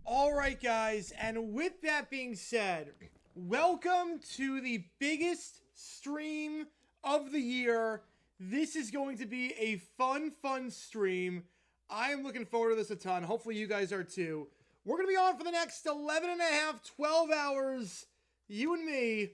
All right, guys, and with that being said, welcome to the biggest stream of the year. This is going to be a fun stream. I am looking forward to this a ton. Hopefully you guys are too. We're going to be on for the next 11 and a half, 12 hours. You and me,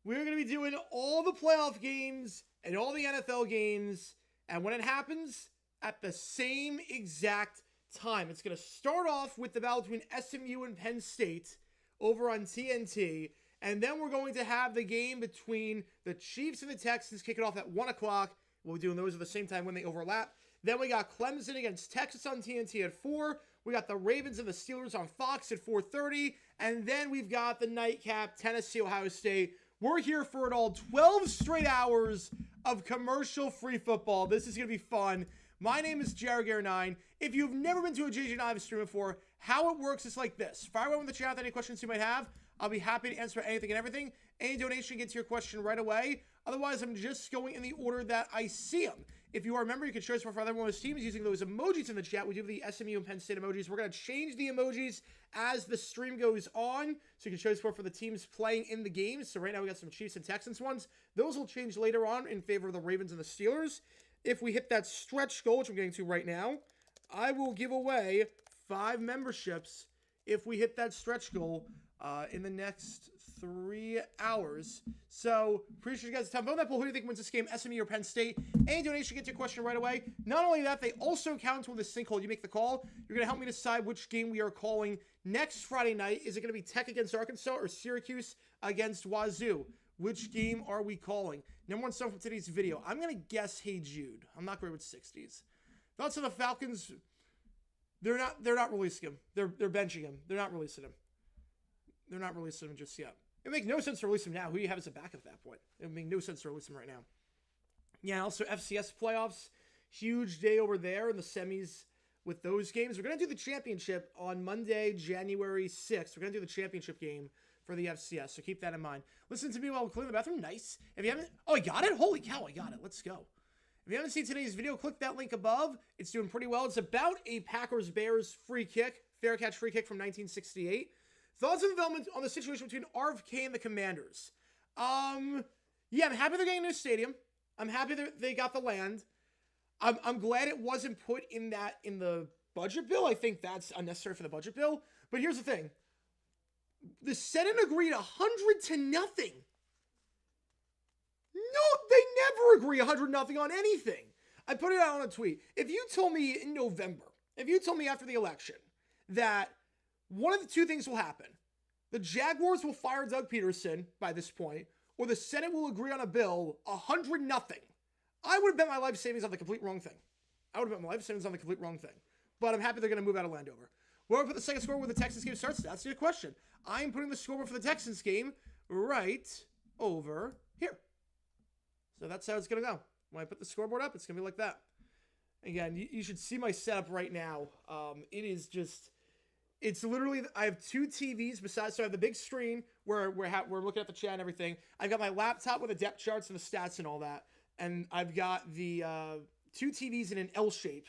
we're going to be doing all the playoff games and all the NFL games. And when it happens, at the same exact time. It's going to start off with the battle between SMU and Penn State over on TNT. And then we're going to have the game between the Chiefs and the Texans kick it off at 1 o'clock. We'll be doing those at the same time when they overlap. Then we got Clemson against Texas on TNT at 4. We got the Ravens and the Steelers on Fox at 4:30. And then we've got the nightcap, Tennessee, Ohio State. We're here for it all. 12 straight hours of commercial-free football. This is going to be fun. My name is cgiulianihpu. If you've never been to a cgiulianihpu stream before, how it works is like this. Fire away with the chat with any questions you might have. I'll be happy to answer anything and everything. Any donation gets your question right away. Otherwise, I'm just going in the order that I see them. If you are a member, you can share support for other one of those teams using those emojis in the chat. We do the SMU and Penn State emojis. We're going to change the emojis as the stream goes on, so you can show support for the teams playing in the games. So right now we got some Chiefs and Texans ones. Those will change later on in favor of the Ravens and the Steelers. If we hit that stretch goal, which I'm getting to right now, I will give away 5 memberships if we hit that stretch goal in the next 3 hours. So, appreciate you guys' time. Vote on that poll. Who do you think wins this game, SMU or Penn State? Any donation gets your question right away. Not only that, they also count toward this sinkhole. You make the call. You're going to help me decide which game we are calling next Friday night. Is it going to be Tech against Arkansas or Syracuse against Wazoo? Which game are we calling? Number one song from today's video. I'm going to guess Hey Jude. I'm not great with 60s. Thoughts on the Falcons? They're not releasing him. They're benching him. They're not releasing him. They're not releasing him just yet. It would make no sense to release him now. Who do you have as a backup at that point? It would make no sense to release him right now. Yeah, also FCS playoffs. Huge day over there in the semis with those games. We're going to do the championship on Monday, January 6th. We're going to do the championship game for the FCS, so keep that in mind. Listen to me while we clean the bathroom. Nice. If you haven't... Oh, I got it? Holy cow, I got it. Let's go. If you haven't seen today's video, click that link above. It's doing pretty well. It's about a Packers-Bears free kick, fair catch free kick from 1968. Thoughts and development on the situation between RFK and the Commanders. Yeah, I'm happy they're getting a new stadium. I'm happy that they got the land. I'm glad it wasn't put in the budget bill. I think that's unnecessary for the budget bill. But here's the thing. The Senate agreed 100-0. No, they never agree 100-0 on anything. I put it out on a tweet. If you told me in November, if you told me after the election that one of the two things will happen, the Jaguars will fire Doug Peterson by this point, or the Senate will agree on a bill 100-0, I would have bet my life savings on the complete wrong thing. But I'm happy they're going to move out of Landover. Where we put the second score where the Texans game starts? That's your question. I'm putting the scoreboard for the Texans game right over here. So that's how it's going to go. When I put the scoreboard up, it's going to be like that. Again, you should see my setup right now. It is just... It's literally, I have two TVs besides, so I have the big screen where we're looking at the chat and everything. I've got my laptop with the depth charts and the stats and all that. And I've got the two TVs in an L shape.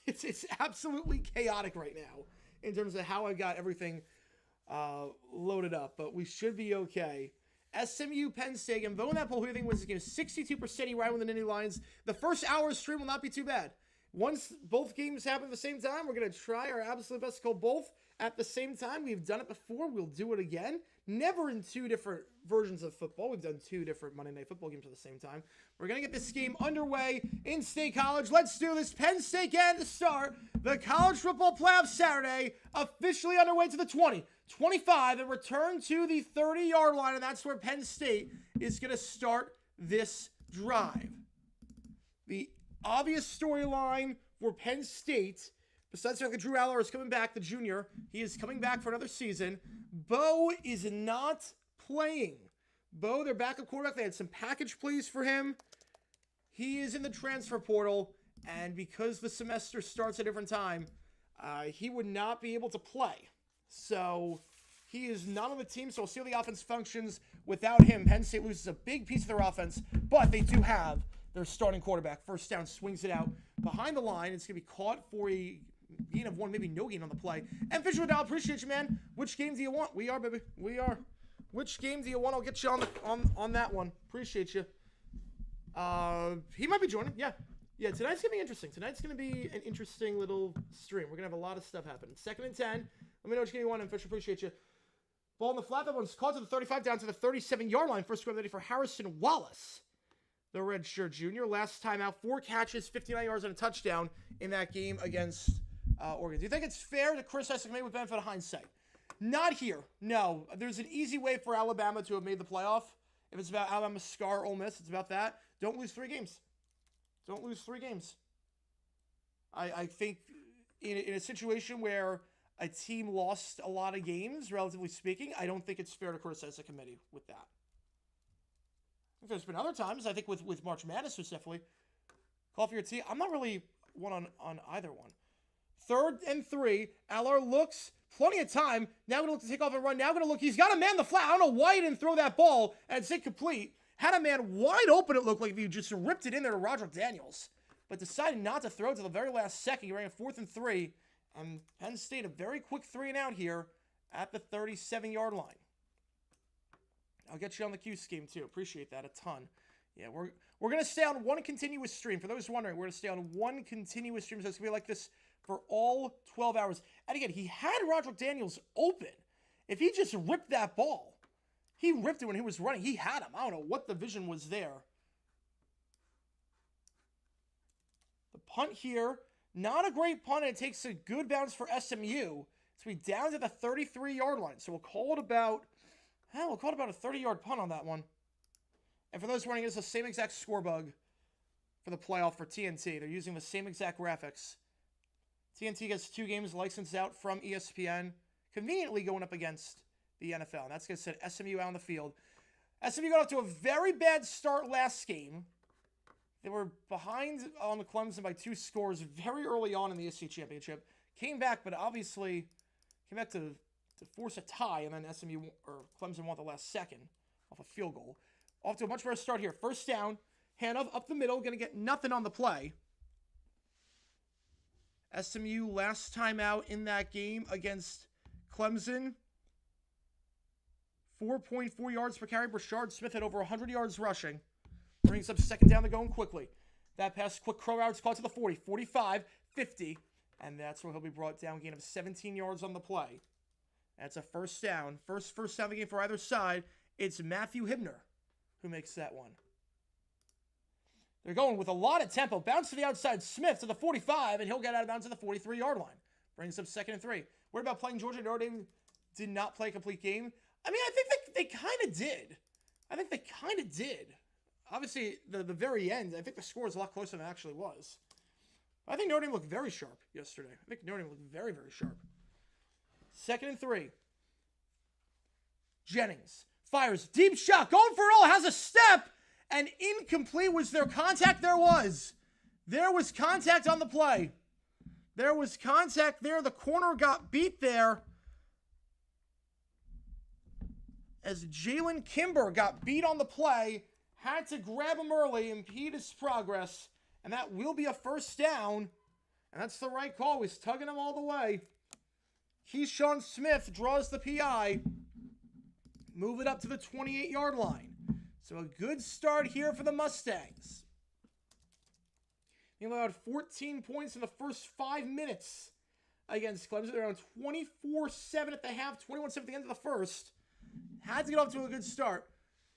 It's absolutely chaotic right now in terms of how I got everything loaded up. But we should be okay. SMU, Penn State, and vote on that poll. Who do you think wins this game? 62% right with the Nittany Lions. The first hour of stream will not be too bad. Once both games happen at the same time, we're going to try our absolute best to call both at the same time. We've done it before. We'll do it again. Never in two different versions of football. We've done two different Monday Night Football games at the same time. We're going to get this game underway in State College. Let's do this. Penn State getting to start. The College Football Playoff Saturday officially underway to the 20, 25, and return to the 30-yard line, and that's where Penn State is going to start this drive. The obvious storyline for Penn State, besides the fact that Drew Aller is coming back, the junior, he is coming back for another season. Bo is not playing. Bo, their backup quarterback, they had some package plays for him. He is in the transfer portal, and because the semester starts at a different time, he would not be able to play. So he is not on the team, so we'll see how the offense functions without him. Penn State loses a big piece of their offense, but they do have their starting quarterback. First down, swings it out behind the line. It's going to be caught for a gain of one, maybe no gain on the play. And Fisher Dow, appreciate you, man. Which game do you want? We are, baby. We are. Which game do you want? I'll get you on that one. Appreciate you. He might be joining. Yeah. Yeah, tonight's going to be interesting. Tonight's going to be an interesting little stream. We're going to have a lot of stuff happen. 2nd and 10. Let me know which game you want, and Fisher, appreciate you. Ball in the flat. That one's caught to the 35, down to the 37-yard line. First score ready for Harrison Wallace, the redshirt junior. Last time out, 4 catches, 59 yards, and a touchdown in that game against Oregon. Do you think it's fair to criticize the committee with benefit of hindsight? Not here. No. There's an easy way for Alabama to have made the playoff. If it's about Alabama scar Ole Miss, it's about that. Don't lose 3 games. Don't lose 3 games. I think in a situation where a team lost a lot of games, relatively speaking, I don't think it's fair to criticize the committee with that. There's been other times, I think with March Madness, there's definitely call for your team. I'm not really one on either one. 3rd and 3. Aller looks, plenty of time. Now going to look to take off and run. Now going to look, he's got a man in the flat. I don't know why he didn't throw that ball, and it's incomplete. Had a man wide open, it looked like, if you just ripped it in there to Roderick Daniels. But decided not to throw to the very last second. He ran a 4th and 3. And Penn State, a very quick 3 and out here at the 37-yard line. I'll get you on the Q scheme too. Appreciate that a ton. Yeah, we're going to stay on one continuous stream. For those wondering, we're going to stay on one continuous stream. So it's going to be like this for all 12 hours. And again, he had Roderick Daniels open. If he just ripped that ball, he ripped it when he was running. He had him. I don't know what the vision was there. The punt here, not a great punt. And it takes a good bounce for SMU. It's going to be down to the 33-yard line. So we'll call it about a 30-yard punt on that one. And for those wondering, it's the same exact score bug for the playoff for TNT. They're using the same exact graphics. TNT gets 2 games licensed out from ESPN, conveniently going up against the NFL. And that's going to set SMU out on the field. SMU got off to a very bad start last game. They were behind on the Clemson by 2 scores very early on in the SC Championship. Came back, but obviously came back to force a tie, and then Clemson won the last second off a field goal. Off to a much better start here. First down, handoff up the middle, going to get nothing on the play. SMU last time out in that game against Clemson. 4.4 yards per carry. Brashard Smith had over 100 yards rushing. Brings up second down. They're going quickly. That pass, quick crow routes, caught to the 40, 45, 50. And that's where he'll be brought down. Gain of 17 yards on the play. That's a first down. First down of the game for either side. It's Matthew Hibner who makes that one. They're going with a lot of tempo. Bounce to the outside. Smith to the 45, and he'll get out of bounds to the 43-yard line. Brings up 2nd and 3. What about playing Georgia? Notre Dame did not play a complete game. I mean, I think they kind of did. Obviously, the very end, I think the score is a lot closer than it actually was. I think Notre Dame looked very sharp yesterday. I think Notre Dame looked very, very sharp. 2nd and 3. Jennings fires. Deep shot. Going for it all. Has a step. And incomplete. Was there contact? There was. There was contact on the play. There was contact there. The corner got beat there. As Jalen Kimber got beat on the play. Had to grab him early. Impede his progress. And that will be a first down. And that's the right call. He's tugging him all the way. Keyshawn Smith draws the PI. Move it up to the 28-yard line. So a good start here for the Mustangs. They allowed 14 points in the first 5 minutes against Clemson. They're around 24-7 at the half, 21-7 at the end of the first. Had to get off to a good start.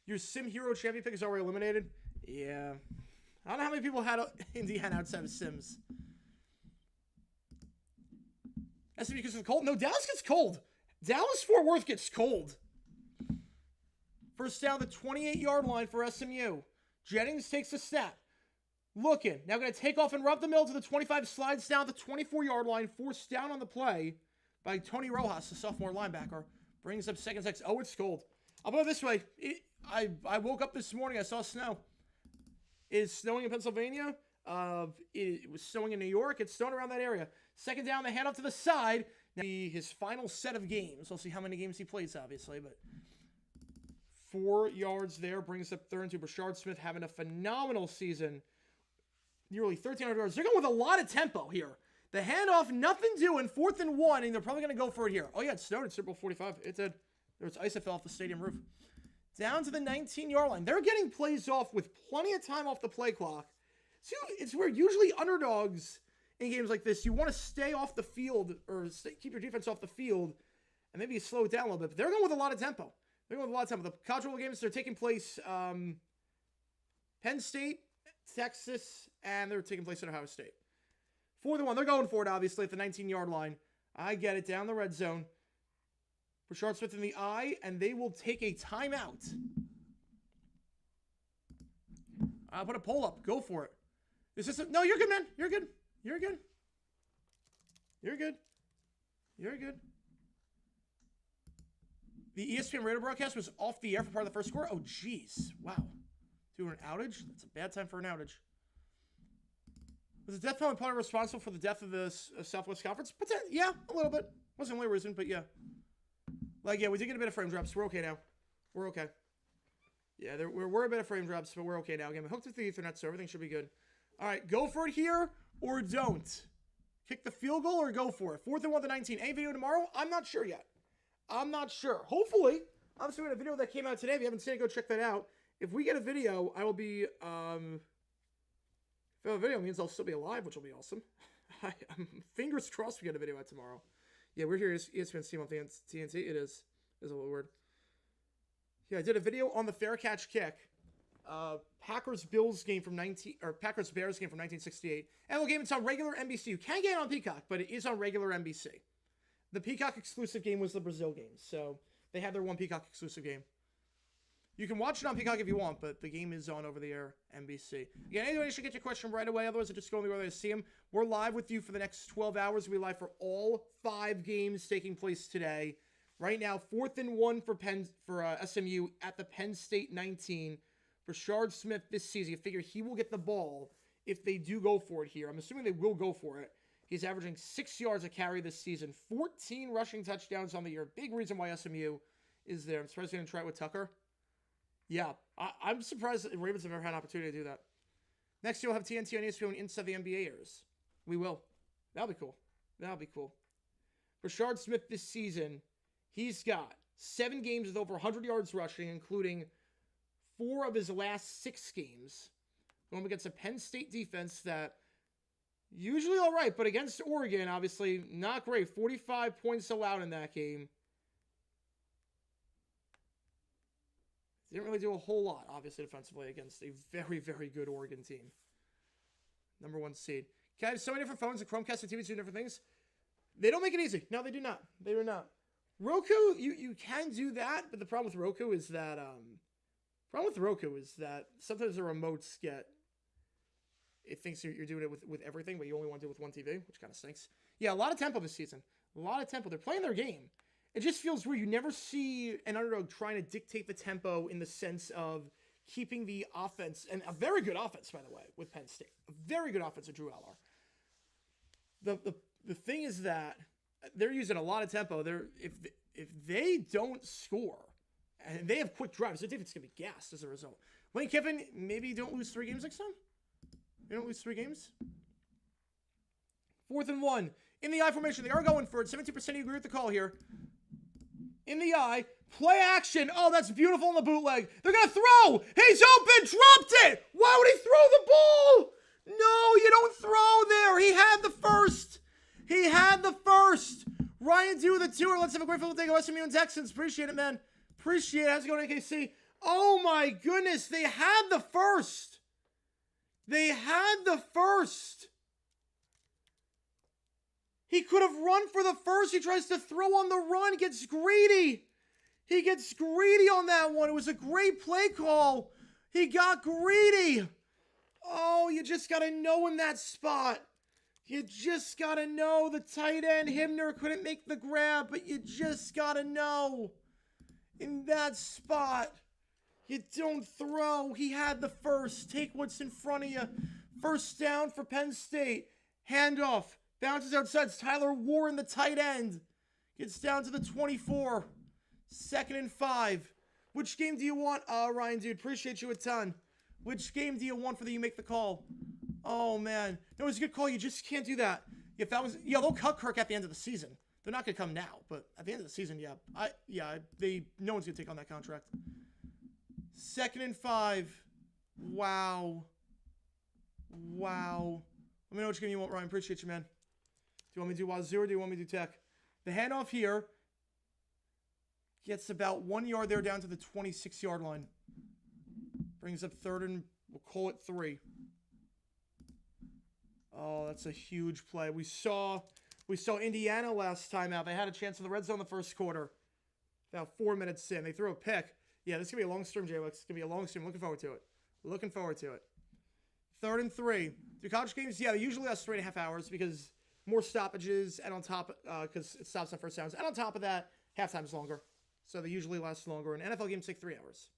Your Sim Hero champion pick is already eliminated. Yeah. I don't know how many people had Indiana outside of Sims. SMU because of the cold? No, Dallas gets cold. Dallas-Fort Worth gets cold. First down the 28-yard line for SMU. Jennings takes a snap. Looking. Now going to take off and rub the middle to the 25. Slides down the 24-yard line. Forced down on the play by Tony Rojas, the sophomore linebacker. Brings up 2nd and 6. Oh, it's cold. I'll put it this way. I woke up this morning. I saw snow. It is snowing in Pennsylvania. It was snowing in New York. It's snowing around that area. Second down, they hand off to the side. Now, his final set of games. We'll see how many games he plays, obviously, but 4 yards there brings up 3rd and 2. Brashard Smith having a phenomenal season. Nearly 1,300 yards. They're going with a lot of tempo here. The handoff, nothing doing. 4th and 1, and they're probably going to go for it here. Oh, yeah, it snowed at Super Bowl 45. It did. There was ice that fell off the stadium roof. Down to the 19-yard line. They're getting plays off with plenty of time off the play clock. So it's where usually underdogs in games like this, you want to stay off the field or keep your defense off the field and maybe slow it down a little bit. But they're going with a lot of tempo. They're going with a lot of tempo. The college football games, they're taking place Penn State, Texas, and they're taking place at Ohio State. 4th and 1. They're going for it, obviously, at the 19-yard line. I get it. Down the red zone. Brashard Smith in the eye, and they will take a timeout. I'll put a poll up. Go for it. Is this no, you're good, man. You're good. You're good. You're good. You're good. The ESPN radio broadcast was off the air for part of the first quarter. Oh, jeez. Wow. Doing an outage? That's a bad time for an outage. Was the death penalty partner responsible for the death of the Southwest Conference? But yeah, a little bit. Wasn't the only reason, but yeah. Like, yeah, we did get a bit of frame drops. We're okay now. We're okay. Yeah, we're a bit of frame drops, but we're okay now. Again, we hooked up the Ethernet, so everything should be good. All right, go for it here or don't. Kick the field goal or go for it. 4th and 1 to 19. Any video tomorrow? I'm not sure yet. I'm not sure. Hopefully. Obviously, we had a video that came out today. If you haven't seen it, go check that out. If we get a video, I will be... if I have a video, it means I'll still be alive, which will be awesome. Fingers crossed we get a video out tomorrow. Yeah, we're here at ESPN's team on TNT. It is a little word. Yeah, I did a video on the fair catch kick. Packers Bears game from 1968. And the game, it's on regular NBC. You can get it on Peacock, but it is on regular NBC. The Peacock exclusive game was the Brazil game, so they had their one Peacock exclusive game. You can watch it on Peacock if you want, but the game is on over the air, NBC. Again, anyway, you should get your question right away. Otherwise, just go on the where they see them. We're live with you for the next 12 hours. We'll be live for all 5 games taking place today. Right now, 4th and 1 for SMU at the Penn State 19. Rashard Smith this season, you figure he will get the ball if they do go for it here. I'm assuming they will go for it. He's averaging 6 yards a carry this season, 14 rushing touchdowns on the year. Big reason why SMU is there. I'm surprised they didn't try it with Tucker. Yeah, I'm surprised that the Ravens have ever had an opportunity to do that. Next, you'll have TNT on ESPN inside the NBA airs. We will. That'll be cool. That'll be cool. Rashard Smith this season, he's got 7 games with over 100 yards rushing, including 4 of his last 6 games. Going against a Penn State defense that usually all right, but against Oregon, obviously not great. 45 points allowed in that game. Didn't really do a whole lot, obviously, defensively against a very, very good Oregon team. Number 1 seed. Okay, I have so many different phones and Chromecast and TVs do different things. They don't make it easy. No, they do not. They do not. Roku, you can do that, but the problem with Roku is that sometimes the remotes it thinks you're doing it with everything, but you only want to do it with one TV, which kind of stinks. Yeah, a lot of tempo this season. A lot of tempo. They're playing their game. It just feels weird. You never see an underdog trying to dictate the tempo in the sense of keeping the offense, and a very good offense, by the way, with Penn State. A very good offense with Drew Aller. The thing is that they're using a lot of tempo. If they don't score, and they have quick drives, their defense is going to be gassed as a result. Lane Kiffin, maybe you don't lose 3 games next time? You don't lose 3 games? 4th and 1. In the I formation, they are going for it. 17% of you agree with the call here. In the I. Play action. Oh, that's beautiful in the bootleg. They're going to throw. He's open. Dropped it. Why would he throw the ball? No, you don't throw there. He had the first. He had the first. Ryan D with the 2. Let's have a great football day. Go SMU and Texans. Appreciate it, man. Appreciate it. How's it going, AKC? Oh, my goodness. They had the first. They had the first. He could have run for the first. He tries to throw on the run. Gets greedy. He gets greedy on that one. It was a great play call. He got greedy. Oh, you just got to know in that spot. You just got to know the tight end, Himner, couldn't make the grab, but you just got to know in that spot. You don't throw. He had the first. Take what's in front of you. First down for Penn State. Handoff. Bounces outside. It's Tyler Warren, the tight end. Gets down to the 24. 2nd and 5. Which game do you want, Ryan, dude? Appreciate you a ton. Which game do you want for the you make the call? Oh, man. No, it's a good call. You just can't do that. If that was... Yeah, they'll cut Kirk at the end of the season. They're not going to come now, but at the end of the season, no one's going to take on that contract. 2nd and 5. Wow. Let me know which game you want, Ryan. Appreciate you, man. Do you want me to do Wazoo or do you want me to do Tech? The handoff here gets about 1 yard there down to the 26-yard line. Brings up 3rd and we'll call it 3. Oh, that's a huge play. We saw Indiana last time out. They had a chance in the red zone the first quarter. About 4 minutes in. They threw a pick. Yeah, this is going to be a long stream, J-Wax. It's going to be a long stream. Looking forward to it. 3rd and 3. Do college games? Yeah, they usually last 3.5 hours because more stoppages and on top, because it stops on first downs. And on top of that, halftime's longer. So they usually last longer. And NFL games take 3 hours.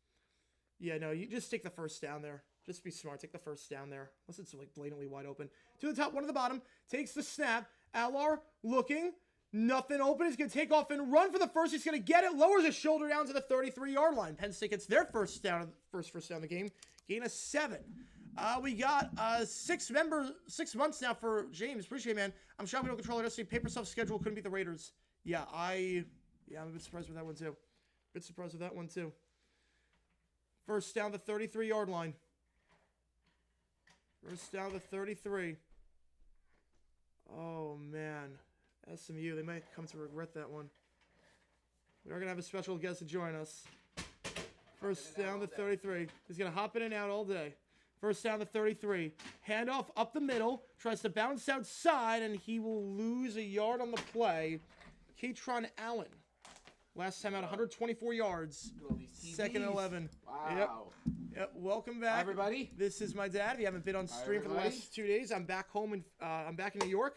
Yeah, no, you just take the first down there. Just be smart. Take the first down there. Unless it's like blatantly wide open. To the top, one to the bottom. Takes the snap. Allar looking. Nothing open. He's going to take off and run for the first. He's going to get it. Lowers his shoulder down to the 33-yard line. Penn State gets their first down of the game. Gain of 7. We got 6 months now for James. Appreciate it, man. I'm shocked we don't control our destiny. Paper self-schedule couldn't beat the Raiders. I'm a bit surprised with that one, too. First down the 33-yard line. First down the 33. Oh, man. SMU, they might come to regret that one. We are going to have a special guest to join us. First down the 33. He's going to hop in and out all day. First down the 33. Handoff up the middle. Tries to bounce outside, and he will lose a yard on the play. Katron Allen Last time out, 124 yards. Look at all these Second and TVs. 11. Wow. Yep. Welcome back, Hi, everybody. This is my dad. If you haven't been on stream for the everybody. last 2 days, I'm back home and I'm back in New York.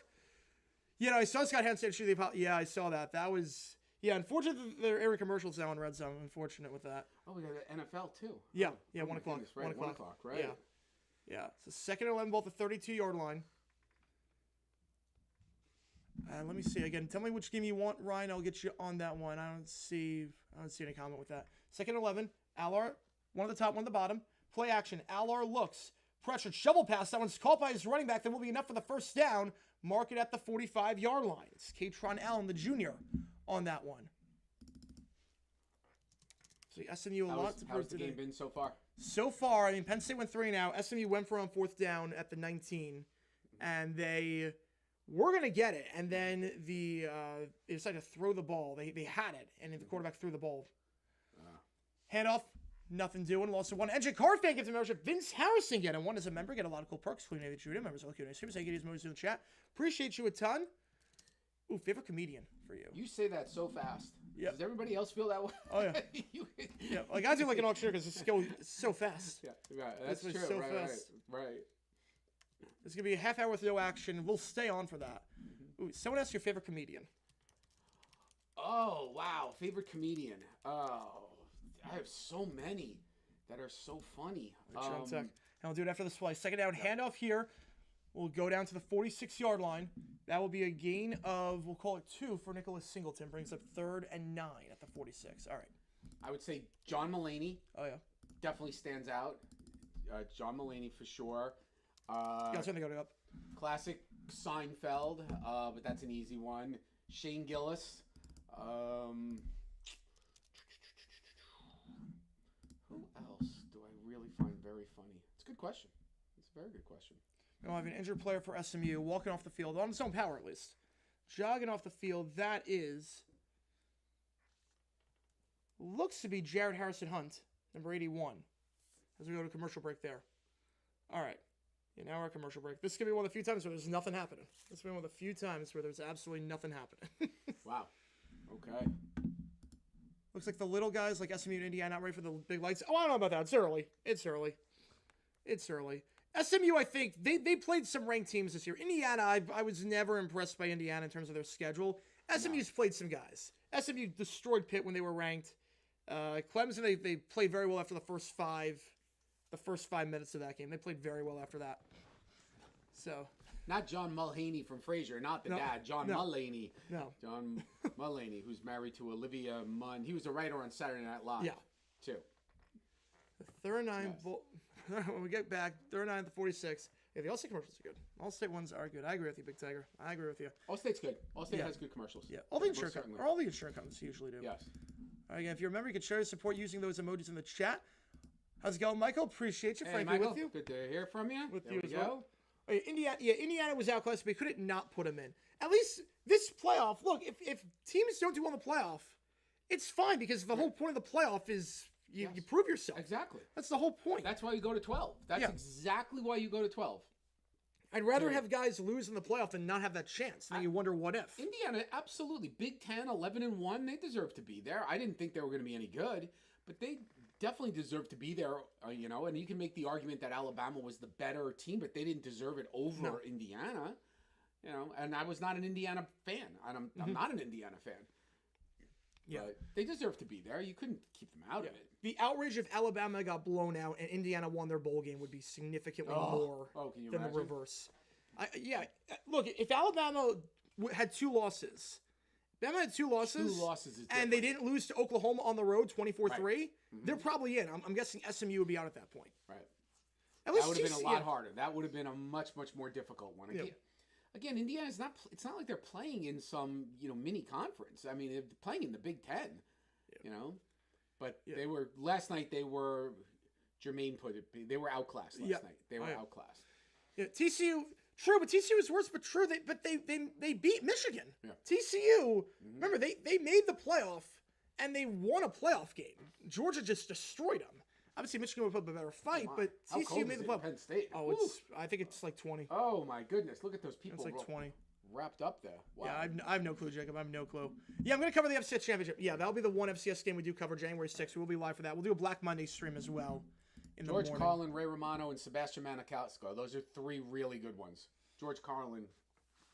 You know, I saw Scott Hansen shoot the. Yeah, I saw that. That was unfortunate. They're airing commercials now on Red Zone. Unfortunate with that. Oh, we got the NFL too. Yeah, Oh, yeah, oh 1 my o'clock. goodness, right, 1 o'clock, right? Yeah. So second and 11, both the 32-yard line. Let me see again. Tell me which game you want, Ryan. I'll get you on that one. I don't see any comment with that. Second and 11. Allard, one at the top, one at the bottom. Play action. Allard looks. Pressured. Shovel pass. That one's caught by his running back. That will be enough for the first down. Mark it at the 45-yard line. It's Katron Allen, the junior, on that one. So SMU a lot to prove How's the today. game been so far? So far, I mean, Penn State went 3 and out. SMU went for on fourth down at the 19, and they were going to get it. And then they decided to throw the ball. They had it, and the quarterback threw the ball. Handoff, nothing doing. Lost to one. NJ Card fan gives a membership. Vince Harrison getting one as a member. Get a lot of cool perks, including the Judah members. Okay, nice. Say get his emojis in the chat. Appreciate you a ton. Ooh, favorite comedian for you. You say that so fast. Yeah. Does everybody else feel that way? Oh, yeah. Yeah, like I do like an auctioneer because it's so fast. Yeah, right. That's This true. was so right, fast. right. It's going to be a half hour with no action. We'll stay on for that. Ooh, someone ask your favorite comedian. Oh, wow. Favorite comedian. Oh, I have so many that are so funny. And we'll do it after this play. Second down, handoff here. We'll go down to the 46-yard line. That will be a gain of, we'll call it 2 for Nicholas Singleton. Brings up 3rd and 9 at the 46. All right. I would say John Mulaney Oh, yeah. definitely stands out. John Mulaney for sure. Yeah, turn the go up. Classic Seinfeld, but that's an easy one. Shane Gillis. Who else do I really find very funny? It's a good question. It's a very good question. We'll have an injured player for SMU walking off the field, on his own power at least. Jogging off the field, that is... looks to be Jared Harrison Hunt, number 81. As we go to commercial break there. All right. Yeah, now we're at commercial break. This is going to be one of the few times where there's nothing happening. This is one of the few times where there's absolutely nothing happening. Wow. Okay. Looks like the little guys like SMU and Indiana not ready for the big lights. Oh, I don't know about that. It's early. It's early. SMU, I think, they played some ranked teams this year. Indiana, I was never impressed by Indiana in terms of their schedule. SMU's played some guys. SMU destroyed Pitt when they were ranked. Clemson, they played very well after the first 5 minutes of that game. They played very well after that. So... Not John Mulhaney from Frasier, not the dad. John Mulaney. No. John Mulaney, who's married to Olivia Munn. He was a writer on Saturday Night Live. Yeah. Too. The 3rd and 9, when we get back, 3rd and 9 at the 46. Yeah, the All-State commercials are good. All-State ones are good. I agree with you, Big Tiger. I agree with you. All-State's good. All-State has good commercials. Yeah, all the insurance Most companies usually do. Yes. All right, again, if you remember, you can share your support using those emojis in the chat. How's it going, Michael? Appreciate you. Hey, Frankly, Michael, with you. good to hear from you. With there you we as go. well. Oh, yeah, Indiana was outclassed, but we couldn't not put them in. At least this playoff, look, if teams don't do well in the playoff, it's fine because the whole point of the playoff is you prove yourself. Exactly. That's the whole point. That's why you go to 12. That's exactly why you go to 12. I'd rather have guys lose in the playoff than not have that chance. Then you wonder what if. Indiana, absolutely. Big 10, 11-1, they deserve to be there. I didn't think they were going to be any good, but they definitely deserve to be there, and you can make the argument that Alabama was the better team, but they didn't deserve it over Indiana, and I was not an Indiana fan. I'm not an Indiana fan. Yeah. But they deserve to be there. You couldn't keep them out of it. The outrage if Alabama got blown out and Indiana won their bowl game would be significantly more than the reverse. Look, if Alabama had 2 losses, Bama had 2 losses. 2 losses is and they didn't lose to Oklahoma on the road 24-3. They're probably in. I'm guessing SMU would be out at that point. Right. That would have been a lot harder. That would have been a much more difficult one. Again, Indiana's not. It's not like they're playing in some mini conference. I mean, they're playing in the Big Ten. But they were last night. They were Jermaine put it. They were outclassed last night. They were outclassed. Yeah, TCU. True, but TCU is worse. But true, they beat Michigan. Yeah. TCU. Remember, they made the playoff and they won a playoff game. Georgia just destroyed them. Obviously, Michigan would put up a better fight, but TCU made the playoff. Penn State. Oh, I think it's like 20. Oh my goodness! Look at those people. It's like 20. wrapped up there. Wow. Yeah, I have no clue, Jacob. I have no clue. Yeah, I'm going to cover the FCS Championship. Yeah, that'll be the one FCS game we do cover January 6th. We will be live for that. We'll do a Black Monday stream as well in the George morning. Carlin, Ray Romano, and Sebastian Maniscalco. Those are 3 really good ones. George Carlin,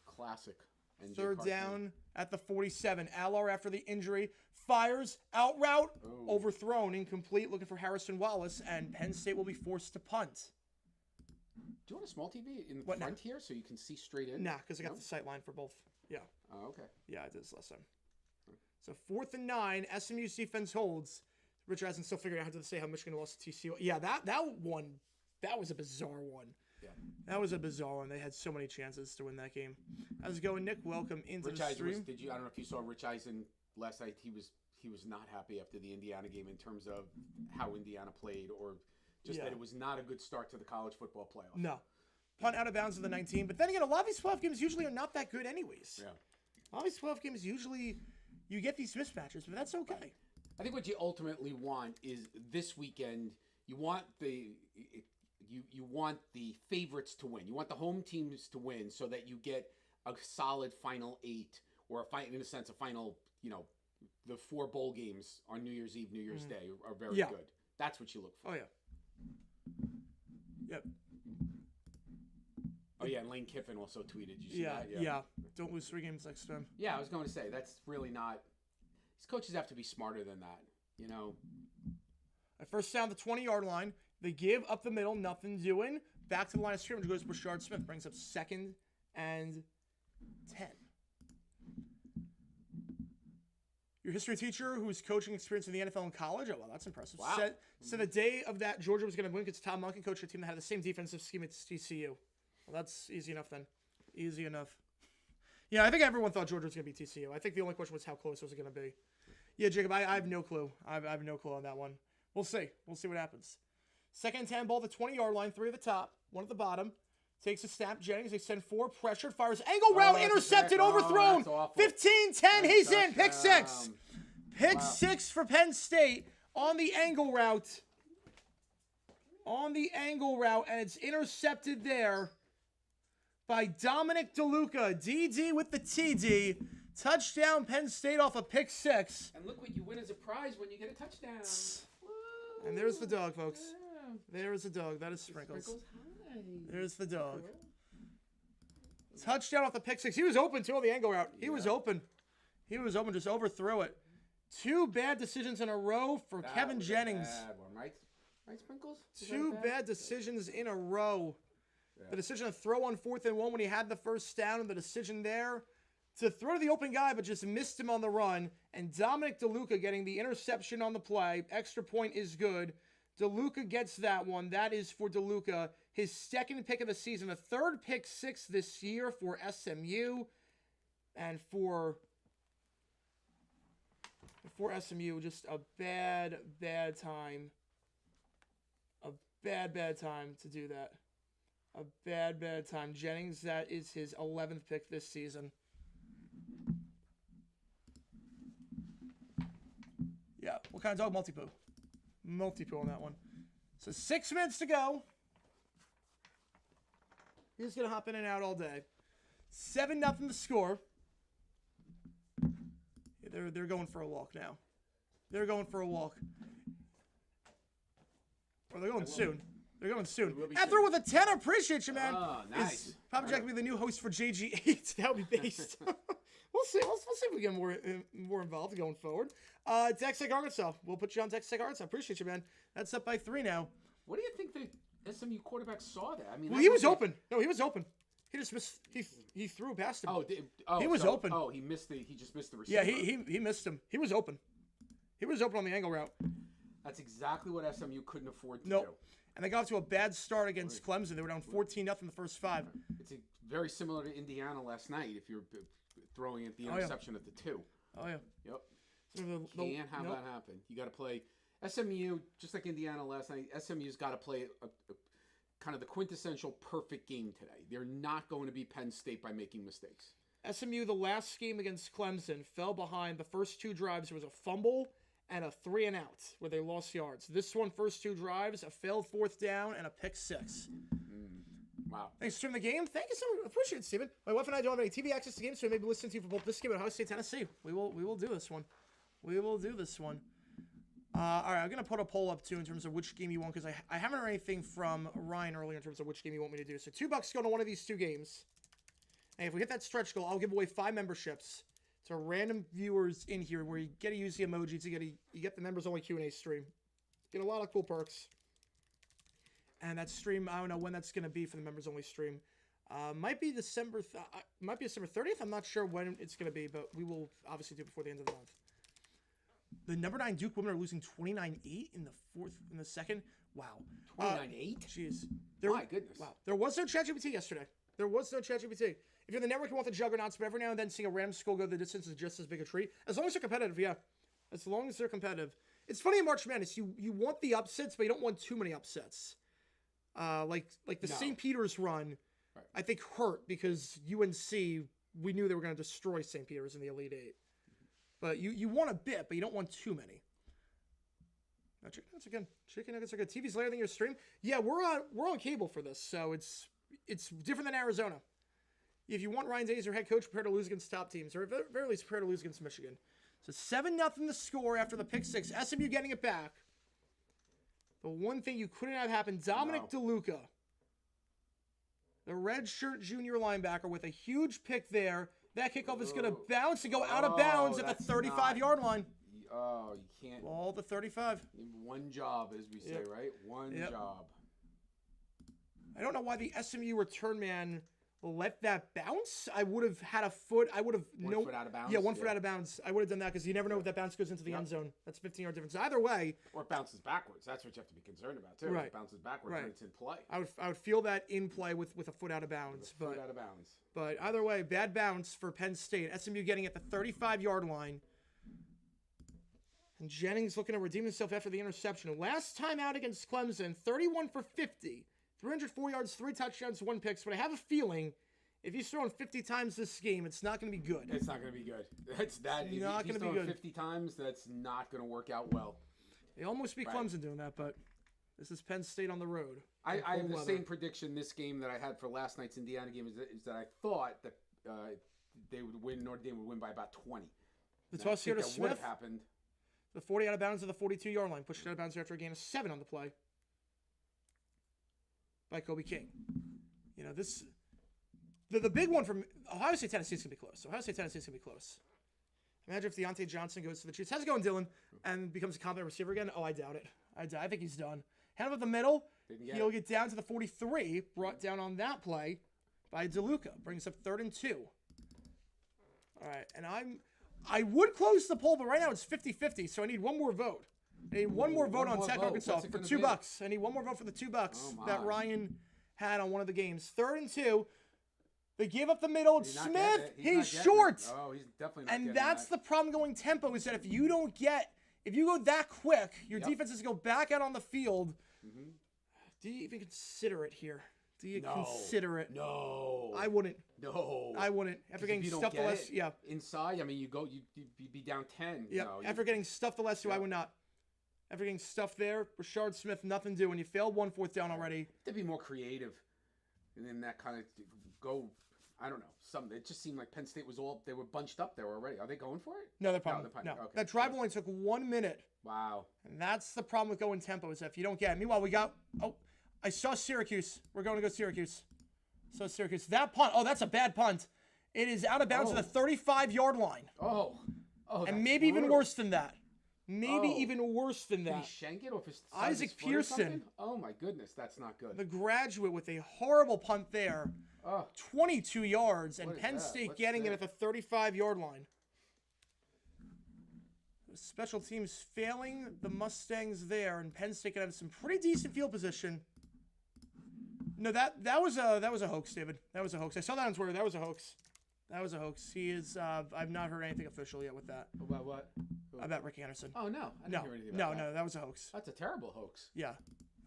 classic. NJ Third cartoon. down at the 47. Allard, after the injury, fires, out route, overthrown, incomplete, looking for Harrison Wallace, and Penn State will be forced to punt. Do you want a small TV in What, front here so you can see straight in? Nah, because I got the sight line for both. Yeah. Oh, okay. Yeah, I did this last time. So 4th and 9, SMU's defense holds. Richard hasn't still figured out how to say how Michigan lost to TCU. Yeah, that one, that was a bizarre one. Yeah. That was a bizarre one. They had so many chances to win that game. How's it going, Nick? Welcome into Rich the Eisen stream. I don't know if you saw Rich Eisen last night. He was not happy after the Indiana game in terms of how Indiana played, or just that it was not a good start to the college football playoff. No. Punt out of bounds of the 19. But then again, a lot of these playoff games usually are not that good anyways. Yeah. A lot of these playoff games usually, you get these mismatches, but that's okay. I think what you ultimately want is this weekend. You want the favorites to win. You want the home teams to win, so that you get a solid final 8, or in a sense a final. The 4 bowl games on New Year's Eve, New Year's Day are very good. That's what you look for. Oh yeah. Yep. Oh yeah, and Lane Kiffin also tweeted. You see that? Yeah. Don't lose 3 games next time. Yeah, I was going to say that's really not. These coaches have to be smarter than that. At first down the 20-yard line, they give up the middle, nothing doing. Back to the line of scrimmage goes Brashard Smith, brings up 2nd and 10. Your history teacher, who's coaching experience in the NFL and college, oh well, that's impressive. Wow. Said the day of that Georgia was going to win because Tom Monken coached a team that had the same defensive scheme as TCU. Well, that's easy enough then. Easy enough. Yeah, I think everyone thought Georgia was going to be TCU. I think the only question was how close was it going to be. Yeah, Jacob, I have no clue. I have no clue on that one. We'll see. We'll see what happens. 2nd and 10 ball, the 20-yard line, 3 at the top, 1 at the bottom. Takes a snap. Jennings, they send 4, pressured, fires angle route, intercepted, overthrown. 15-10, he's in. Pick 6. Pick 6 for Penn State on the angle route. On the angle route, and it's intercepted there by Dominic DeLuca. DD with the TD. Touchdown, Penn State off a pick 6. And look what you win as a prize when you get a touchdown. Woo. And there's the dog, folks. There's the dog. That is Sprinkles. Hi. There's the dog. Touchdown off the pick 6. He was open, too, on the angle route. He was open. He was open. Just overthrew it. 2 bad decisions in a row for Kevin Jennings. Bad one, right? Right, Sprinkles? 2 bad decisions in a row. Yeah. The decision to throw on 4th and 1 when he had the first down, and the decision there to throw to the open guy, but just missed him on the run. And Dominic DeLuca getting the interception on the play. Extra point is good. DeLuca gets that one. That is for DeLuca. His 2nd pick of the season. The 3rd pick 6 this year for SMU. And for SMU, just a bad time. A bad time to do that. A bad time. Jennings, that is his 11th pick this season. Yeah, what kind of dog? Multi-poo. Multi-poo on that one. So 6 minutes to go. He's going to hop in and out all day. 7-0 to score. Yeah, they're going for a walk now. They're going for a walk. Or they're going soon. They're going soon. After with a 10, I appreciate you, man. Oh, nice. Papa Jack will be the new host for JG8. That would be based. We'll see. We'll see if we get more involved going forward. Texas Tech Arkansas. We'll put you on Texas Tech Arkansas. Appreciate you, man. That's up by 3 now. What do you think the SMU quarterback saw that? I mean, well, he was open. No, he was open. He just missed. He threw past him. He was open. Oh, he just missed the receiver. Yeah, he missed him. He was open. He was open on the angle route. That's exactly what SMU couldn't afford to do. And they got off to a bad start against Clemson. They were down 14-0 in the first 5. It's very similar to Indiana last night. If you're throwing at the interception at the 2. Oh yeah. Yep. So Can't have that happen. You got to play SMU just like Indiana last night. SMU's got to play a kind of the quintessential perfect game today. They're not going to be Penn State by making mistakes. SMU, the last game against Clemson, fell behind the first 2 drives. There was a fumble and a 3 and out where they lost yards. This one, first 2 drives, a failed 4th down and a pick 6. Wow. Thanks for streaming the game. Thank you so much. Appreciate it, Steven. My wife and I don't have any TV access to games, so we may be listening to you for both this game and Ohio State, Tennessee. We will do this one. We will do this one. All right, I'm going to put a poll up, too, in terms of which game you want, because I haven't heard anything from Ryan earlier in terms of which game you want me to do. So $2 going to one of these two games. And if we hit that stretch goal, I'll give away 5 memberships to random viewers in here where you get to use the emojis. You get the members-only Q&A stream. Get a lot of cool perks. And that stream, I don't know when that's going to be for the members-only stream. Might be December 30th. I'm not sure when it's going to be, but we will obviously do it before the end of the month. The number 9 Duke women are losing 29-8 in the second. Wow. 29-8? Jeez. My goodness. Wow. There was no ChatGPT yesterday. There was no ChatGPT. If you're the network, you want the juggernauts, but every now and then seeing a random school go the distance is just as big a treat. As long as they're competitive, yeah. As long as they're competitive. It's funny in March Madness, you want the upsets, but you don't want too many upsets. Like the St. Peter's run, right. I think hurt because UNC, we knew they were going to destroy St. Peter's in the Elite Eight. But you want a bit, but you don't want too many. No, chicken nuggets are good. Chicken nuggets are good. TV's later than your stream. Yeah, we're on cable for this, so it's different than Arizona. If you want Ryan Day as your head coach, prepare to lose against top teams, or at the very least, prepare to lose against Michigan. So 7-0 the score after the pick 6. SMU getting it back. The one thing you couldn't have happened, Dominic DeLuca, the redshirt junior linebacker with a huge pick there. That kickoff is going to bounce and go out of bounds at the 35-yard line. Oh, you can't. All the 35. One job, as we say, right? One job. I don't know why the SMU return man let that bounce. I would have had a foot. I would have one foot out of bounds. Yeah, 1 foot out of bounds. I would have done that because you never know if that bounce goes into the end zone. That's 15-yard difference. Either way, or it bounces backwards. That's what you have to be concerned about too. Right. If it bounces backwards and it's in play. I would feel that in play with a foot out of bounds. Foot out of bounds. But either way, bad bounce for Penn State. SMU getting at the 35-yard line. And Jennings looking to redeem himself after the interception. Last time out against Clemson, 31 for 50. 304 yards, 3 touchdowns, 1 pick. But I have a feeling if he's throwing 50 times this game, it's not going to be good. It's not going to be good. It's not going to be good. 50 times, that's not going to work out well. They almost beat Clemson doing that, but this is Penn State on the road. I have the same prediction this game that I had for last night's Indiana game is that I thought that they would win, Notre Dame would win by about 20. The toss here to Smith. Would have happened. The 40 out of bounds to the 42-yard line. Pushed out of bounds after a gain of 7 on the play by Kobe King. You know, this... The big one from Ohio State, Tennessee is going to be close. Ohio State, Tennessee is going to be close. Imagine if Deontay Johnson goes to the Chiefs. How's it going, Dylan? And becomes a competent receiver again? Oh, I doubt it. I think he's done. Hand up the middle. He'll get down to the 43. Brought down on that play by DeLuca. Brings up 3rd and 2. All right. And I would close the poll, but right now it's 50-50. So I need one more vote. I need one more vote on Tech Arkansas for $2. I need one more vote for the $2 that Ryan had on one of the games. 3rd and 2. They give up the middle. Smith, he's short. Oh, he's definitely not and that's the problem going tempo is that if you go that quick, your defense is going to go back out on the field. Mm-hmm. Do you even consider it here? Do you consider it? No. I wouldn't. No. I wouldn't. After getting stuffed the last, inside, I mean, you'd be down 10. Yeah. After getting stuffed the last two, I would not. After getting stuffed there, Rashard Smith, nothing doing. You failed 1 4th down already. To be more creative, and then that kind of go. I don't know. It just seemed like Penn State they were bunched up there already. Are they going for it? No, they're punting. No. Okay. That drive only took 1 minute. Wow. And that's the problem with going tempo is that if you don't get it. Meanwhile, I saw Syracuse. We're going to go Syracuse. So Syracuse. That punt. Oh, that's a bad punt. It is out of bounds at the 35-yard line. Oh. And maybe even worse than that. Even worse than that. Did he shank it or if it's Isaac Pearson. Oh my goodness, that's not good. The graduate with a horrible punt there. 22 yards, and Penn State getting it at the 35-yard line. Special teams failing the Mustangs there, and Penn State can have some pretty decent field position. No, that was a hoax, David. That was a hoax. I saw that on Twitter. That was a hoax. That was a hoax. He is. I've not heard anything official yet with that. About what? About Ricky Anderson. Oh no, I didn't hear anything about that. No, that was a hoax. That's a terrible hoax. Yeah,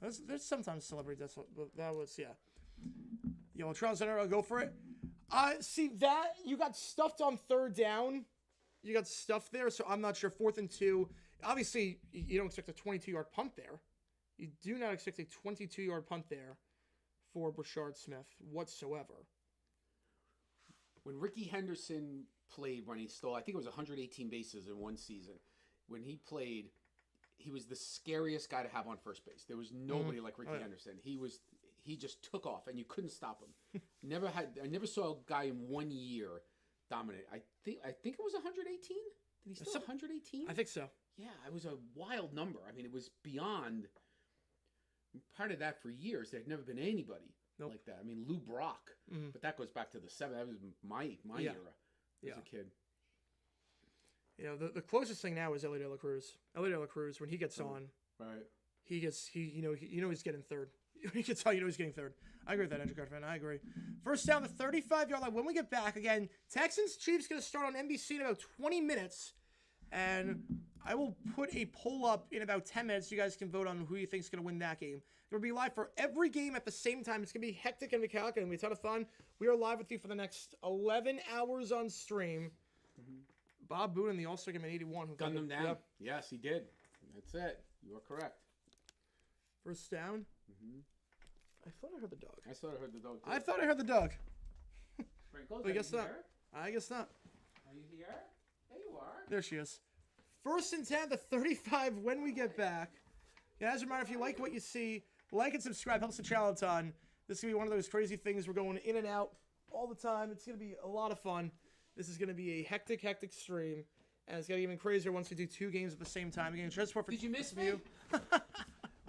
there's sometimes celebrity deaths, but that was Yo, Charles Center, I'll go for it. See that you got stuffed on 3rd down. You got stuffed there, so I'm not sure. 4th and 2. Obviously, you don't expect a 22-yard punt there. You do not expect a 22-yard punt there for Brashard Smith whatsoever. When Ricky Henderson played, when he stole, I think it was 118 bases in one season. When he played, he was the scariest guy to have on first base. There was nobody like Ricky Henderson. He just took off, and you couldn't stop him. I never saw a guy in 1 year dominate. I think it was 118. Did he steal 118? I think so. Yeah, it was a wild number. I mean, it was beyond. Part of that for years, there had never been anybody like that. I mean, Lou Brock, but that goes back to the 70s. That was my era as a kid. You know, the closest thing now is Ellie De La Cruz. Ellie De La Cruz, when he gets on, right, he's getting third. He gets on, he's getting third. I agree with that, Andrew Carter. I agree. First down, the 35-yard line. When we get back again, Texans Chiefs going to start on NBC in about 20 minutes, and I will put a poll up in about 10 minutes. You guys can vote on who you think is going to win that game. It'll be live for every game at the same time. It's going to be hectic and chaotic. It's going to be a ton of fun. We are live with you for the next 11 hours on stream. Bob Boone in the All-Star game in 81. Gunned them down. Yep. Yes, he did. That's it. You are correct. First down. I thought I heard the dog. I thought I heard the dog, too. I thought I heard the dog. Sprinkles, I guess not. Here? I guess not. Are you here? There you are. There she is. First and 10, the 35 when we get back. Yeah, as a reminder, if you like what you see, like and subscribe. Helps the channel a ton. This is going to be one of those crazy things. We're going in and out all the time. It's going to be a lot of fun. This is going to be a hectic stream. And it's going to get even crazier once we do 2 games at the same time. Again, transport for Did you miss me?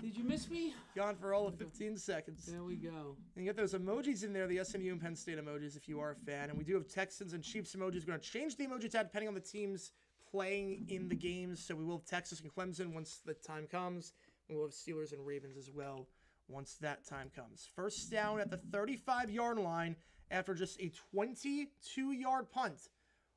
Did you miss me? Gone for all of 15 seconds. There we go. And you get those emojis in there, the SMU and Penn State emojis if you are a fan. And we do have Texans and Chiefs emojis. We're going to change the emoji tag depending on the teams playing in the games. So we will have Texas and Clemson once the time comes. And we'll have Steelers and Ravens as well once that time comes. First down at the 35-yard line after just a 22-yard punt.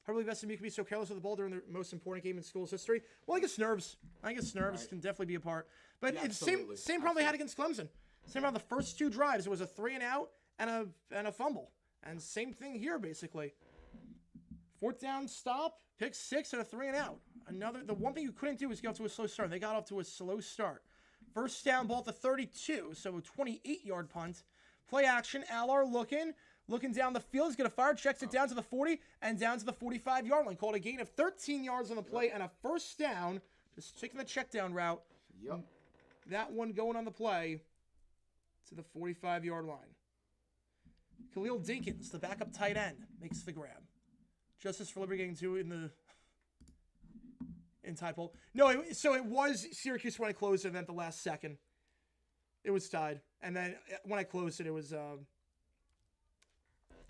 I believe SMU can be so careless with the ball during the most important game in school's history. Well, I guess nerves. Can definitely be a part. But Yeah, it's same problem they had against Clemson. Same problem the first 2 drives. It was a 3-and-out and a fumble. And same thing here, basically. 4th down stop, pick 6, and a 3-and-out. The one thing you couldn't do was get off to a slow start. They got off to a slow start. First down ball at the 32, so a 28-yard punt. Play action, Allard looking down the field. He's going to fire, checks it down to the 40 and down to the 45-yard line. Called a gain of 13 yards on the play and a first down. Just taking the check down route. Yep. That one going on the play to the 45-yard line. Khalil Dinkins, the backup tight end, makes the grab. Justice for Liberty getting 2 in Tide Poll. No, so it was Syracuse when I closed it, and then at the last second, it was tied. And then when I closed it, it was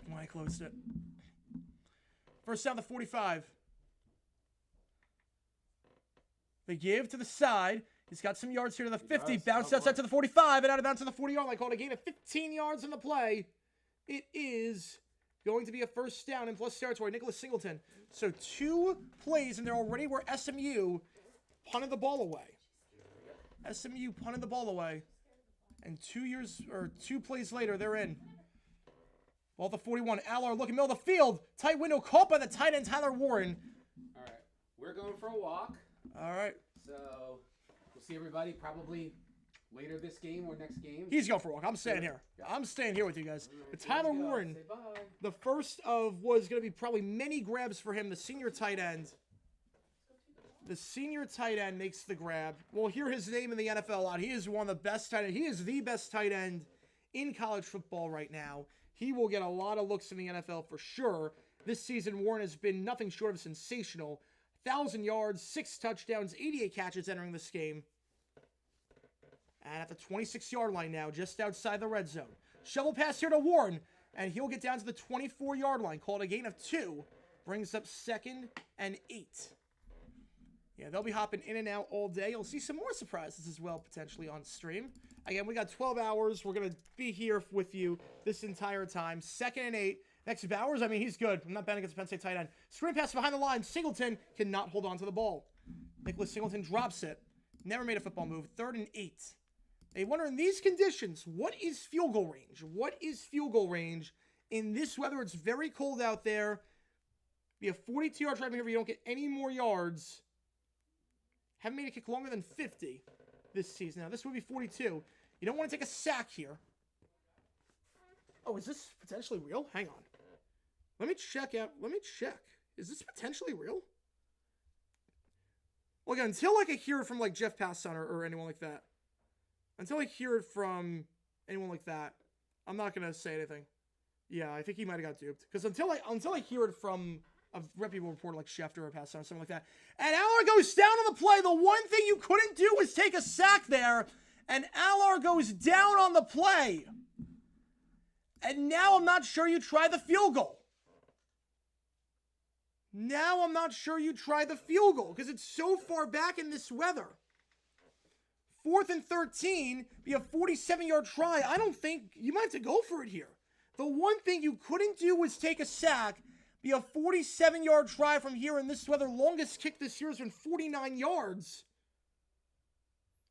when I closed it. First down the 45. They give to the side. He's got some yards here to the 50. Bounced outside to the 45 and out of bounds to the 40-yard line. Called a gain of 15 yards on the play. It is going to be a first down in plus territory. Nicholas Singleton. So 2 plays, and they're already where SMU punted the ball away. SMU punted the ball away. And 2 plays later, they're in. Ball at the 41. Allard looking middle of the field. Tight window caught by the tight end, Tyler Warren. All right. We're going for a walk. All right. So we'll see everybody probably later this game or next game. He's going for a walk. I'm staying here. Yeah. I'm staying here with you guys. Right, But Tyler Warren, say bye. the first of was going to be probably many grabs for him, the senior tight end. The senior tight end makes the grab. We'll hear his name in the NFL a lot. He is one of the best tight end. He is the best tight end in college football right now. He will get a lot of looks in the NFL for sure. This season, Warren has been nothing short of sensational. 1,000 yards, 6 touchdowns, 88 catches entering this game. And at the 26-yard line now, just outside the red zone. Shovel pass here to Warren, and he'll get down to the 24-yard line. Called a gain of 2. Brings up 2nd and 8. Yeah, they'll be hopping in and out all day. You'll see some more surprises as well, potentially, on stream. Again, we got 12 hours. We're going to be here with you this entire time. 2nd and 8. Next Bowers, I mean, he's good. I'm not betting against Penn State tight end. Screen pass behind the line. Singleton cannot hold on to the ball. Nicholas Singleton drops it. Never made a football move. 3rd and 8. They wonder in these conditions, what is field goal range? What is field goal range in this weather? It's very cold out there. Be a 42-yard drive here if you don't get any more yards. Haven't made a kick longer than 50 this season. Now, this would be 42. You don't want to take a sack here. Oh, is this potentially real? Hang on. Let me check. Is this potentially real? Well, again, until like I hear it from like Jeff Passan or anyone like that. Until I hear it from anyone like that, I'm not gonna say anything. Yeah, I think he might have got duped. Because until I hear it from a reputable reporter like Schefter or Passan or something like that. And Allard goes down on the play. The one thing you couldn't do was take a sack there. And Allard goes down on the play. And now I'm not sure you try the field goal. Now I'm not sure you try the field goal because it's so far back in this weather. 4th and 13, be a 47-yard try. I don't think you might have to go for it here. The one thing you couldn't do was take a sack, be a 47-yard try from here in this weather. Longest kick this year has been 49 yards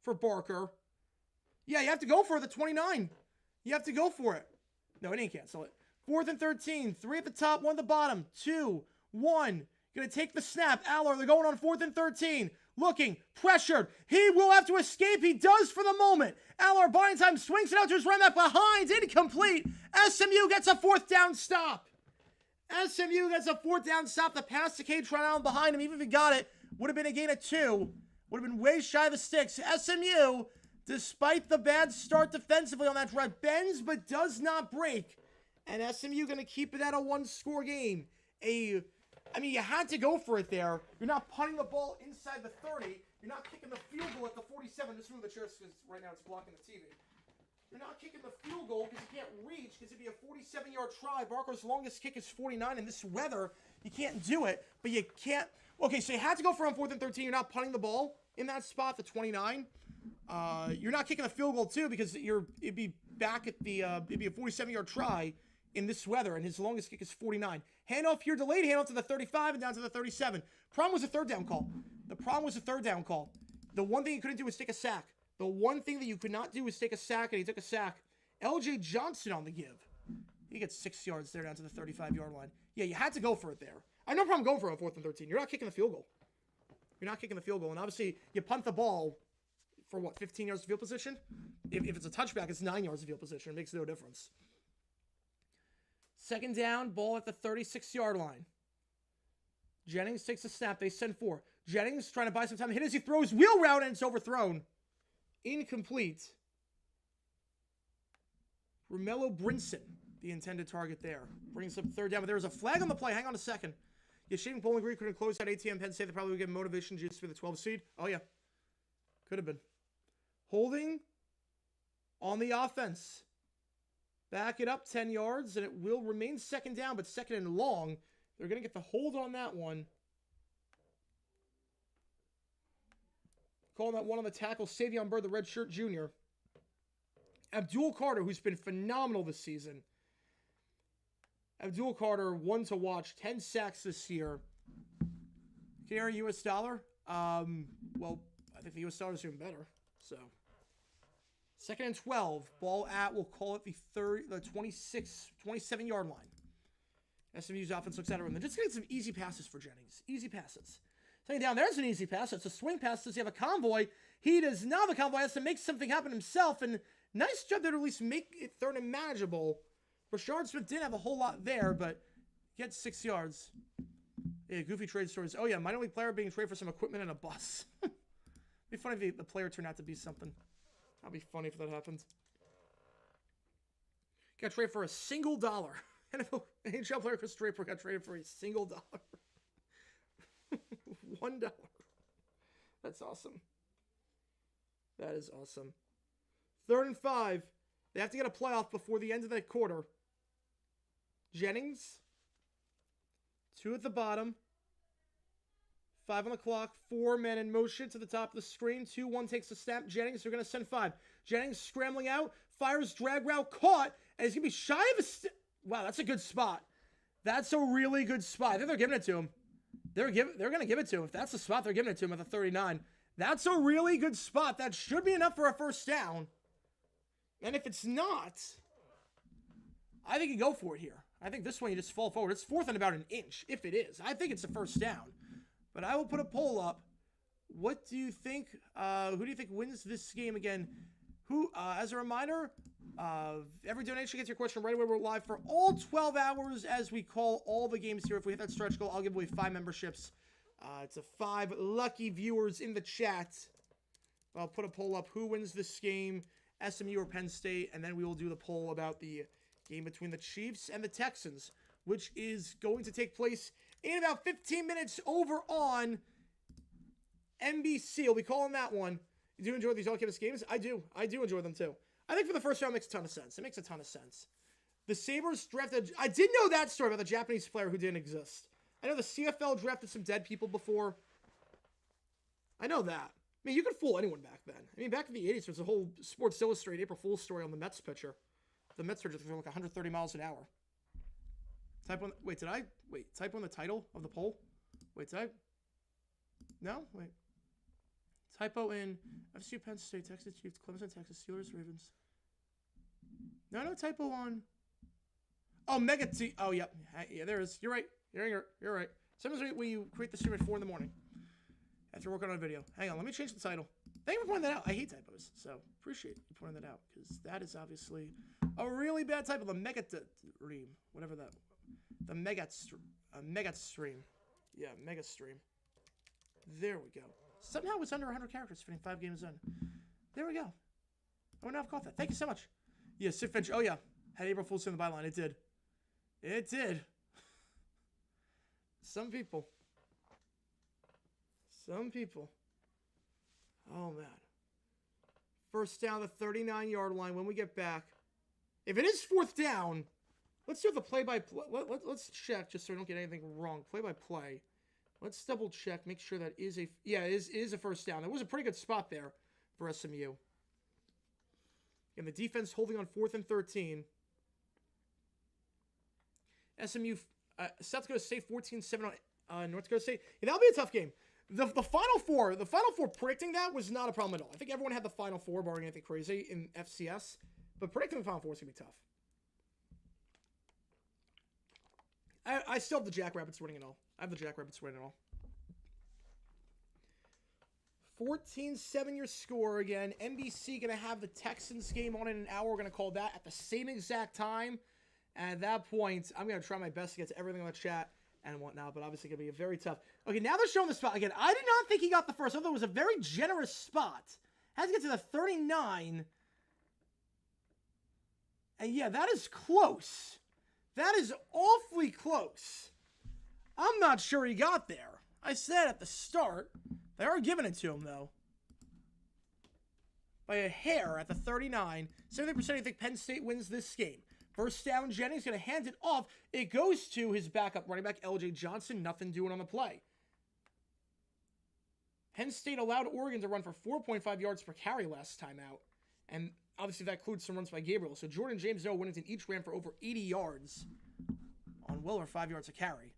for Barker. Yeah, you have to go for the 29. You have to go for it. No, it didn't cancel it. 4th and 13, 3 at the top, 1 at the bottom, 2, 1. Gonna take the snap. Allard, they're going on 4th and 13. Looking, pressured. He will have to escape. He does for the moment. Allard buying time, swings it out to his running back behind. Incomplete. SMU gets a 4th down stop. SMU gets a 4th down stop. The pass to Cade Allen behind him, even if he got it, would have been a gain of 2. Would have been way shy of the sticks. SMU, despite the bad start defensively on that drive, bends but does not break. And SMU going to keep it at a 1-score game. I mean, you had to go for it there. You're not punting the ball inside the 30. You're not kicking the field goal at the 47. Just move the chairs because right now it's blocking the TV. You're not kicking the field goal because you can't reach because it'd be a 47-yard try. Barker's longest kick is 49. In this weather, you can't do it, but you can't. Okay, so you had to go for on 4th and 13. You're not punting the ball in that spot, the 29. You're not kicking the field goal, too, because it'd be back at the, it'd be a 47-yard try in this weather, and his longest kick is 49. Handoff here, delayed handoff to the 35 and down to the 37. Problem was a 3rd down call. The problem was a 3rd down call. The one thing you couldn't do was take a sack. The one thing that you could not do was take a sack, and he took a sack. LJ Johnson on the give. He gets 6 yards there down to the 35-yard line. Yeah, you had to go for it there. I have no problem going for it on 4th and 13. You're not kicking the field goal. You're not kicking the field goal. And obviously, you punt the ball for, 15 yards of field position? If it's a touchback, it's 9 yards of field position. It makes no difference. 2nd down, ball at the 36-yard line. Jennings takes a snap. They send 4. Jennings trying to buy some time. Hit as he throws. Wheel route, and it's overthrown. Incomplete. Romello Brinson, the intended target there. Brings up 3rd down, but there was a flag on the play. Hang on a second. Yashin Bowling Green couldn't close out ATM Penn State. They probably would get motivation juice for the 12 seed. Oh, yeah. Could have been. Holding on the offense. Back it up 10 yards, and it will remain 2nd down, but 2nd and long. They're going to get the hold on that one. Calling that one on the tackle, Savion Bird, the redshirt junior. Abdul Carter, who's been phenomenal this season. Abdul Carter, one to watch, 10 sacks this year. Can you hear a U.S. dollar? Well, I think the U.S. dollar is even better, so... 2nd and 12. Ball at, we'll call it the 27-yard line. SMU's offense looks at it. They're just getting some easy passes for Jennings. Easy passes. Second down, there's an easy pass. It's a swing pass. Does he have a convoy? He does not have a convoy. He has to make something happen himself. And nice job there to at least make it 3rd and manageable. Rashard Smith didn't have a whole lot there, but gets 6 yards. Yeah, goofy trade stories. Oh, yeah, minor league player being traded for some equipment and a bus. It'd be funny if the player turned out to be something. That'd be funny if that happened. Got traded for $1. NFL NHL player Chris Draper got traded for $1. $1. That's awesome. That is awesome. 3rd and 5. They have to get a playoff before the end of the quarter. Jennings. 2 at the bottom. 5 on the clock, 4 men in motion to the top of the screen. 2-1 takes the snap. Jennings, they're going to send 5. Jennings scrambling out, fires drag route, caught, and he's going to be shy of a... Wow, that's a good spot. That's a really good spot. I think they're giving it to him. They're going to give it to him. If that's the spot, they're giving it to him at the 39. That's a really good spot. That should be enough for a 1st down. And if it's not, I think you go for it here. I think this one you just fall forward. It's 4th and about an inch, if it is. I think it's a 1st down. But I will put a poll up. What do you think? Who do you think wins this game again? Who, as a reminder, Every donation gets your question right away. We're live for all 12 hours as we call all the games here. If we hit that stretch goal, I'll give away 5 memberships. It's a 5 lucky viewers in the chat. I'll put a poll up. Who wins this game, SMU or Penn State? And then we will do the poll about the game between the Chiefs and the Texans, which is going to take place in about 15 minutes over on NBC. I'll be calling that one. You do enjoy these all-campus games? I do. I do enjoy them too. I think for the first round, it makes a ton of sense. It makes a ton of sense. The Sabres drafted... I did know that story about the Japanese player who didn't exist. I know the CFL drafted some dead people before. I know that. I mean, you could fool anyone back then. I mean, back in the 80s, there was a whole Sports Illustrated April Fool's story on the Mets pitcher. The Mets pitcher threw like 130 miles an hour. Type on... Wait, did I... Wait, type on the title of the poll? Wait, did I... No? Wait. Typo in FSU, Penn State, Texas Chiefs, Clemson, Texas, Steelers, Ravens. No typo on... Oh, Mega T... Oh, yep. Yeah, there is. You're right. You're right. Sometimes when you create the stream at 4 in the morning. After working on a video. Hang on, let me change the title. Thank you for pointing that out. I hate typos, so appreciate you pointing that out, because that is obviously a really bad typo. The MEGASTREAM, whatever that... The MEGASTREAM. Yeah, MEGASTREAM. There we go. Somehow it's under 100 characters fitting 5 games in. There we go. I would not have caught that. Thank you so much. Yeah, Sid Finch. Oh, yeah. Had April Fool's in the byline. It did. It did. Some people. Some people. Oh, man. First down, the 39-yard line when we get back. If it is 4th down, let's do the play-by-play. Let's check just so we don't get anything wrong. Play-by-play. Let's double check, make sure that is a... Yeah, it is a first down. That was a pretty good spot there for SMU. And the defense holding on 4th and 13. SMU, South Dakota State 14-7 on North Dakota State. Yeah, that'll be a tough game. The Final Four predicting that was not a problem at all. I think everyone had the Final Four, barring anything crazy, in FCS. But predicting the Final Four is going to be tough. I still have the Jackrabbits winning it all. I have the Jackrabbits winning it all. 14-7 your score again. NBC going to have the Texans game on in an hour. We're going to call that at the same exact time. And at that point, I'm going to try my best to get to everything on the chat and whatnot, but obviously going to be very tough. Okay, now they're showing the spot again. I did not think he got the first. I thought it was a very generous spot. Has to get to the 39. And yeah, that is close. That is awfully close. I'm not sure he got there. I said at the start, they are giving it to him, though. By a hair at the 39. 70% you think Penn State wins this game. First down, Jennings going to hand it off. It goes to his backup running back, L.J. Johnson. Nothing doing on the play. Penn State allowed Oregon to run for 4.5 yards per carry last time out. And obviously that includes some runs by Gabriel. So Jordan James, Noah Winnington each ran for over 80 yards on well over 5 yards a carry.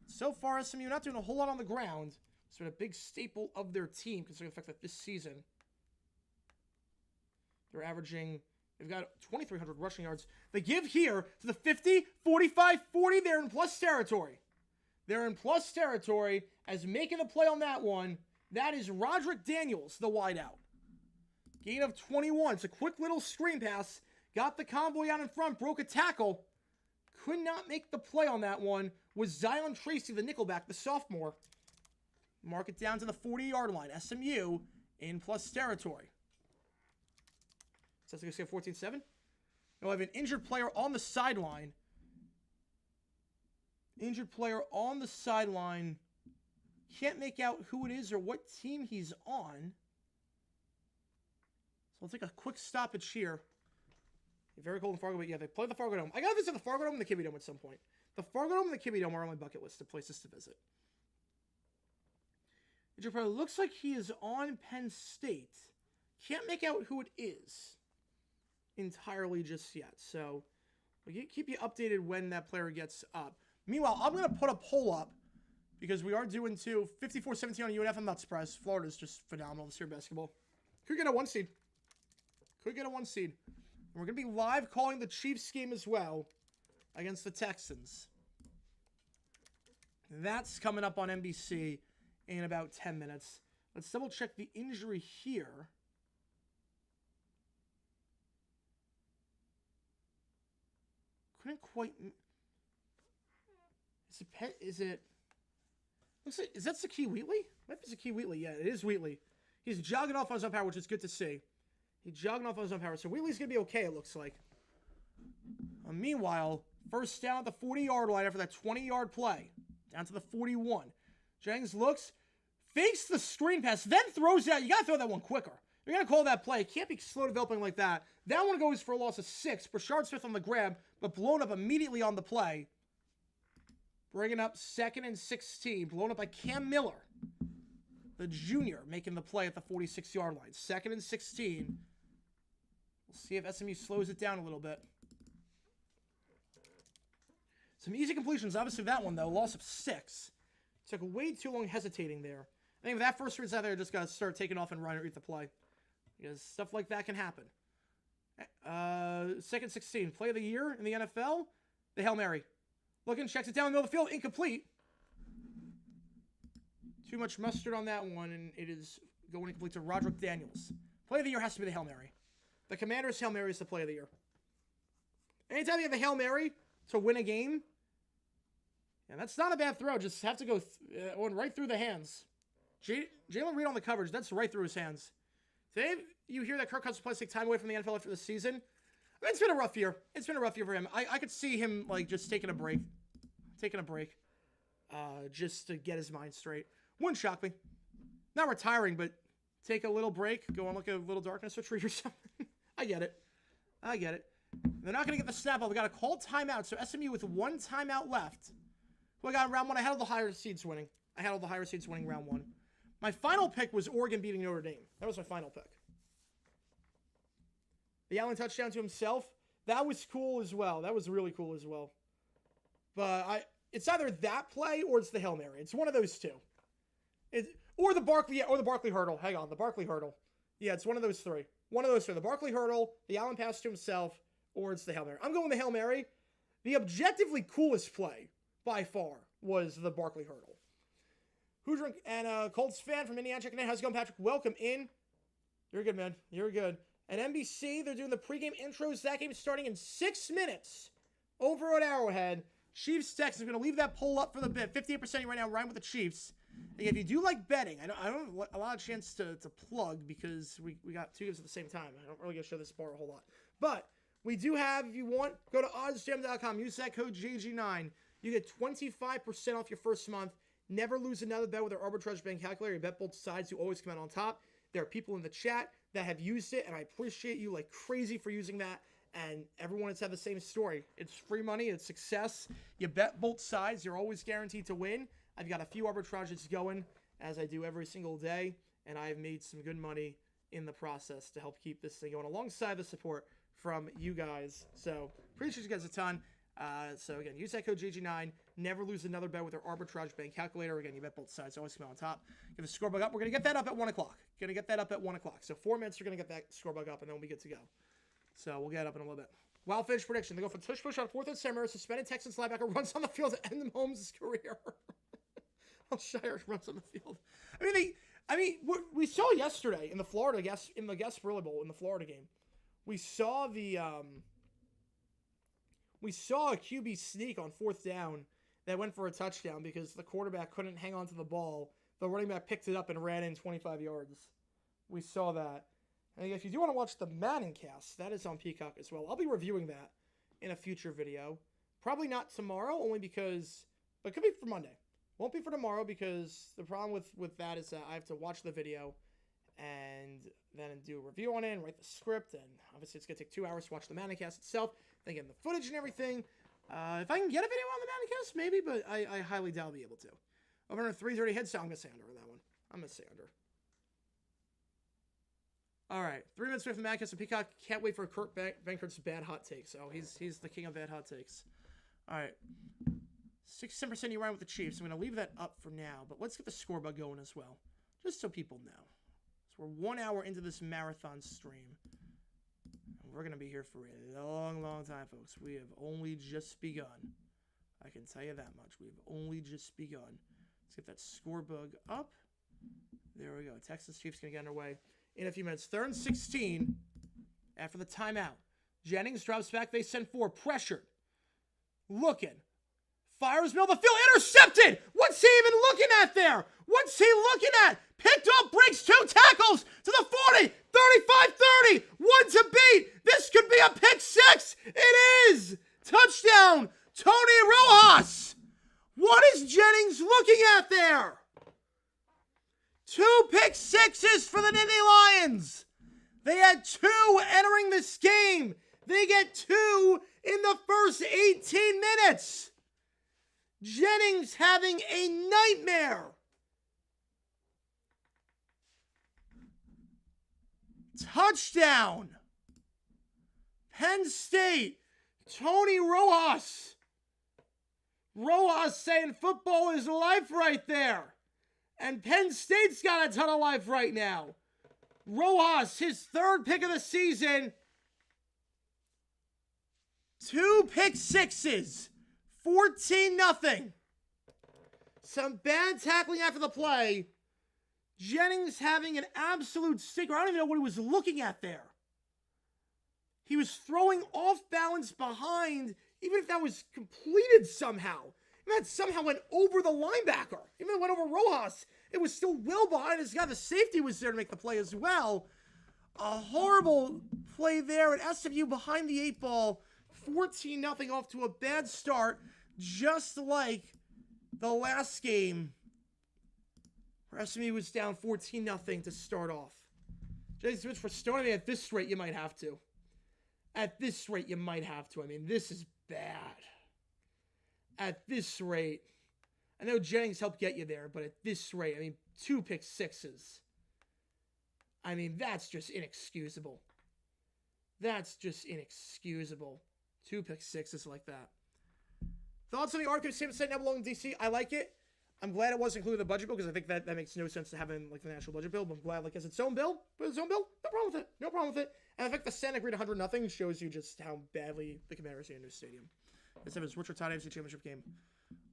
So far, SMU not doing a whole lot on the ground. It's been a big staple of their team, considering the fact that this season they're averaging, they've got 2,300 rushing yards. They give here to the 50, 45, 40. They're in plus territory. They're in plus territory as making the play on that one. That is Roderick Daniels, the wideout. Gain of 21. It's a quick little screen pass. Got the convoy out in front, broke a tackle. Could not make the play on that one. Was Zion Tracy, the nickelback, the sophomore. Mark it down to the 40-yard line. SMU in plus territory. So that's going to say 14-7. No, I have an injured player on the sideline. Injured player on the sideline. Can't make out who it is or what team he's on. So I'll take a quick stoppage here. Very cold in Fargo, but yeah, they play the Fargo Dome. I gotta visit the Fargo Dome and the Kibbe Dome at some point. The Fargo Dome and the Kibbe Dome are on my bucket list of places to visit. Injured player looks like he is on Penn State. Can't make out who it is entirely just yet. So we'll keep you updated when that player gets up. Meanwhile, I'm going to put a poll up because we are doing 54-17 on UNF. I'm not surprised. Florida's just phenomenal this year basketball. Could get a 1 seed. Could get a 1 seed. And we're going to be live calling the Chiefs game as well against the Texans. That's coming up on NBC in about 10 minutes. Let's double check the injury here. couldn't quite. Is it? Looks like, is that Saki Wheatley? Might be Saki Wheatley. Yeah, it is Wheatley. He's jogging off on his own power, which is good to see. He's jogging off on his own power. So Wheatley's going to be okay, it looks like. Meanwhile, first down at the 40-yard line after that 20-yard play. Down to the 41. Jennings looks, fakes the screen pass, then throws it out. You got to throw that one quicker. You're going to call that play. It can't be slow developing like that. That one goes for a loss of 6. Brashard Smith on the grab, but blown up immediately on the play. Bringing up 2nd and 16. Blown up by Cam Miller, the junior, making the play at the 46-yard line. 2nd and 16. We'll see if SMU slows it down a little bit. Some easy completions. Obviously, that one, though, loss of 6. Took way too long hesitating there. I think with that first read out there, just got to start taking off and running underneath the play. Because stuff like that can happen. 2nd 16. Play of the year in the NFL. The Hail Mary. Looking, checks it down in the middle of the field. Incomplete. Too much mustard on that one, and it is going incomplete to Roderick Daniels. Play of the year has to be the Hail Mary. The Commanders' Hail Mary is the play of the year. Anytime you have a Hail Mary to win a game, and that's not a bad throw. Just have to go one right through the hands. Jalen Reed on the coverage. That's right through his hands. Today, you hear that Kirk Cousins plans to take time away from the NFL after the season. I mean, it's been a rough year. It's been a rough year for him. I could see him like just taking a break. Just to get his mind straight. Wouldn't shock me. Not retiring, but take a little break. Go on like a little darkness retreat or something. I get it. They're not going to get the snap off. We got a called timeout. So SMU with 1 timeout left. Who I got in round 1? I had all the higher seeds winning. Round 1. My final pick was Oregon beating Notre Dame. That was my final pick. The Allen touchdown to himself. That was cool as well. That was really cool as well. But it's either that play or it's the Hail Mary. It's one of those two. Or the Barkley hurdle. Hang on, the Barkley hurdle. Yeah, it's one of those three. The Barkley hurdle, the Allen pass to himself, or it's the Hail Mary. I'm going with the Hail Mary. The objectively coolest play, by far, was the Barkley hurdle. Hoodrink and Colts fan from Indiana checking in. How's it going, Patrick? Welcome in. You're good, man. You're good. At NBC, they're doing the pregame intros. That game is starting in 6 minutes over at Arrowhead. Chiefs, Texans. I'm going to leave that poll up for the bit. 58% right now, right with the Chiefs. And if you do like betting, I don't have a lot of chance to plug because we got 2 games at the same time. I don't really get to show this bar a whole lot. But we do have, if you want, go to oddsjam.com. Use that code JG9. You get 25% off your first month. Never lose another bet with our arbitrage betting calculator. You bet both sides. You always come out on top. There are people in the chat that have used it, and I appreciate you like crazy for using that. And everyone has had the same story. It's free money. It's success. You bet both sides. You're always guaranteed to win. I've got a few arbitrages going, as I do every single day, and I've made some good money in the process to help keep this thing going alongside the support from you guys. So appreciate you guys a ton. So again, use that code GG9. Never lose another bet with our arbitrage betting calculator. Again, you bet both sides. Always come out on top. Give the score bug up. We're going to get that up at 1 o'clock. So 4 minutes, we're going to get that score bug up, and then we'll be good to go. So we'll get up in a little bit. Wild finish prediction. They go for tush push on 4th and center. Suspended Texans linebacker runs on the field to end Mahomes' career. Shire runs on the field. We saw yesterday in the Gasparilla Bowl in the Florida game. We saw a QB sneak on 4th down that went for a touchdown because the quarterback couldn't hang on to the ball. The running back picked it up and ran in 25 yards. We saw that. And if you do want to watch the Madden cast, that is on Peacock as well. I'll be reviewing that in a future video. Probably not tomorrow, only because, but it could be for Monday. Won't be for tomorrow because the problem with that is that I have to watch the video and then do a review on it and write the script. And obviously it's going to take 2 hours to watch the Madden cast itself, then get the footage and everything. If I can get a video on the Madden cast, maybe, but I highly doubt I'll be able to. Over under 330 head sound, I'm going to say under on that one. I'm going to say under. All right, 3 minutes away from the Madden cast and Peacock. Can't wait for Kurt Bankert's bad hot takes. Oh, he's the king of bad hot takes. All right. 67% you run with the Chiefs. I'm going to leave that up for now, but let's get the score bug going as well, just so people know. So we're 1 hour into this marathon stream. And we're going to be here for a long, long time, folks. We have only just begun. I can tell you that much. We've only just begun. Let's get that score bug up. There we go. Texans Chiefs going to get underway in a few minutes. 3rd and 16 after the timeout. Jennings drops back. They send 4. Pressured. looking. Fires middle of the field. Intercepted. What's he even looking at there? What's he looking at? Picked up, breaks 2 tackles to the 40, 35, 30. One to beat. This could be a pick 6. It is. Touchdown, Tony Rojas. What is Jennings looking at there? 2 pick 6s for the Nittany Lions. They had 2 entering this game. They get 2 in the first 18 minutes. Jennings having a nightmare. Touchdown. Penn State. Tony Rojas. Rojas saying football is life right there. And Penn State's got a ton of life right now. Rojas, his 3rd pick of the season. 2 pick 6s. 14-0. Some bad tackling after the play. Jennings having an absolute stinker. I don't even know what he was looking at there. He was throwing off balance behind, even if that was completed somehow. Even if that somehow went over the linebacker. Even if it went over Rojas, it was still well behind his guy. The safety was there to make the play as well. A horrible play there at SMU behind the 8 ball. 14-0 off to a bad start, just like the last game where SMU was down 14-0 to start off. Jennings Smith, for starting at this rate, you might have to. At this rate, you might have to. I mean, this is bad. At this rate, I know Jennings helped get you there, but at this rate, I mean, 2 pick 6s. I mean, that's just inexcusable. That's just inexcusable. 2 pick 6s like that. Thoughts on the Arkham State now belonging to DC? I like it. I'm glad it wasn't included in the budget bill because I think that makes no sense to have in like the national budget bill. But I'm glad as its own bill. But its own bill, no problem with it. No problem with it. And the fact the Senate agreed 100-0 shows you just how badly the Commanders are in their stadium. This is Richard Todd AFC Championship game.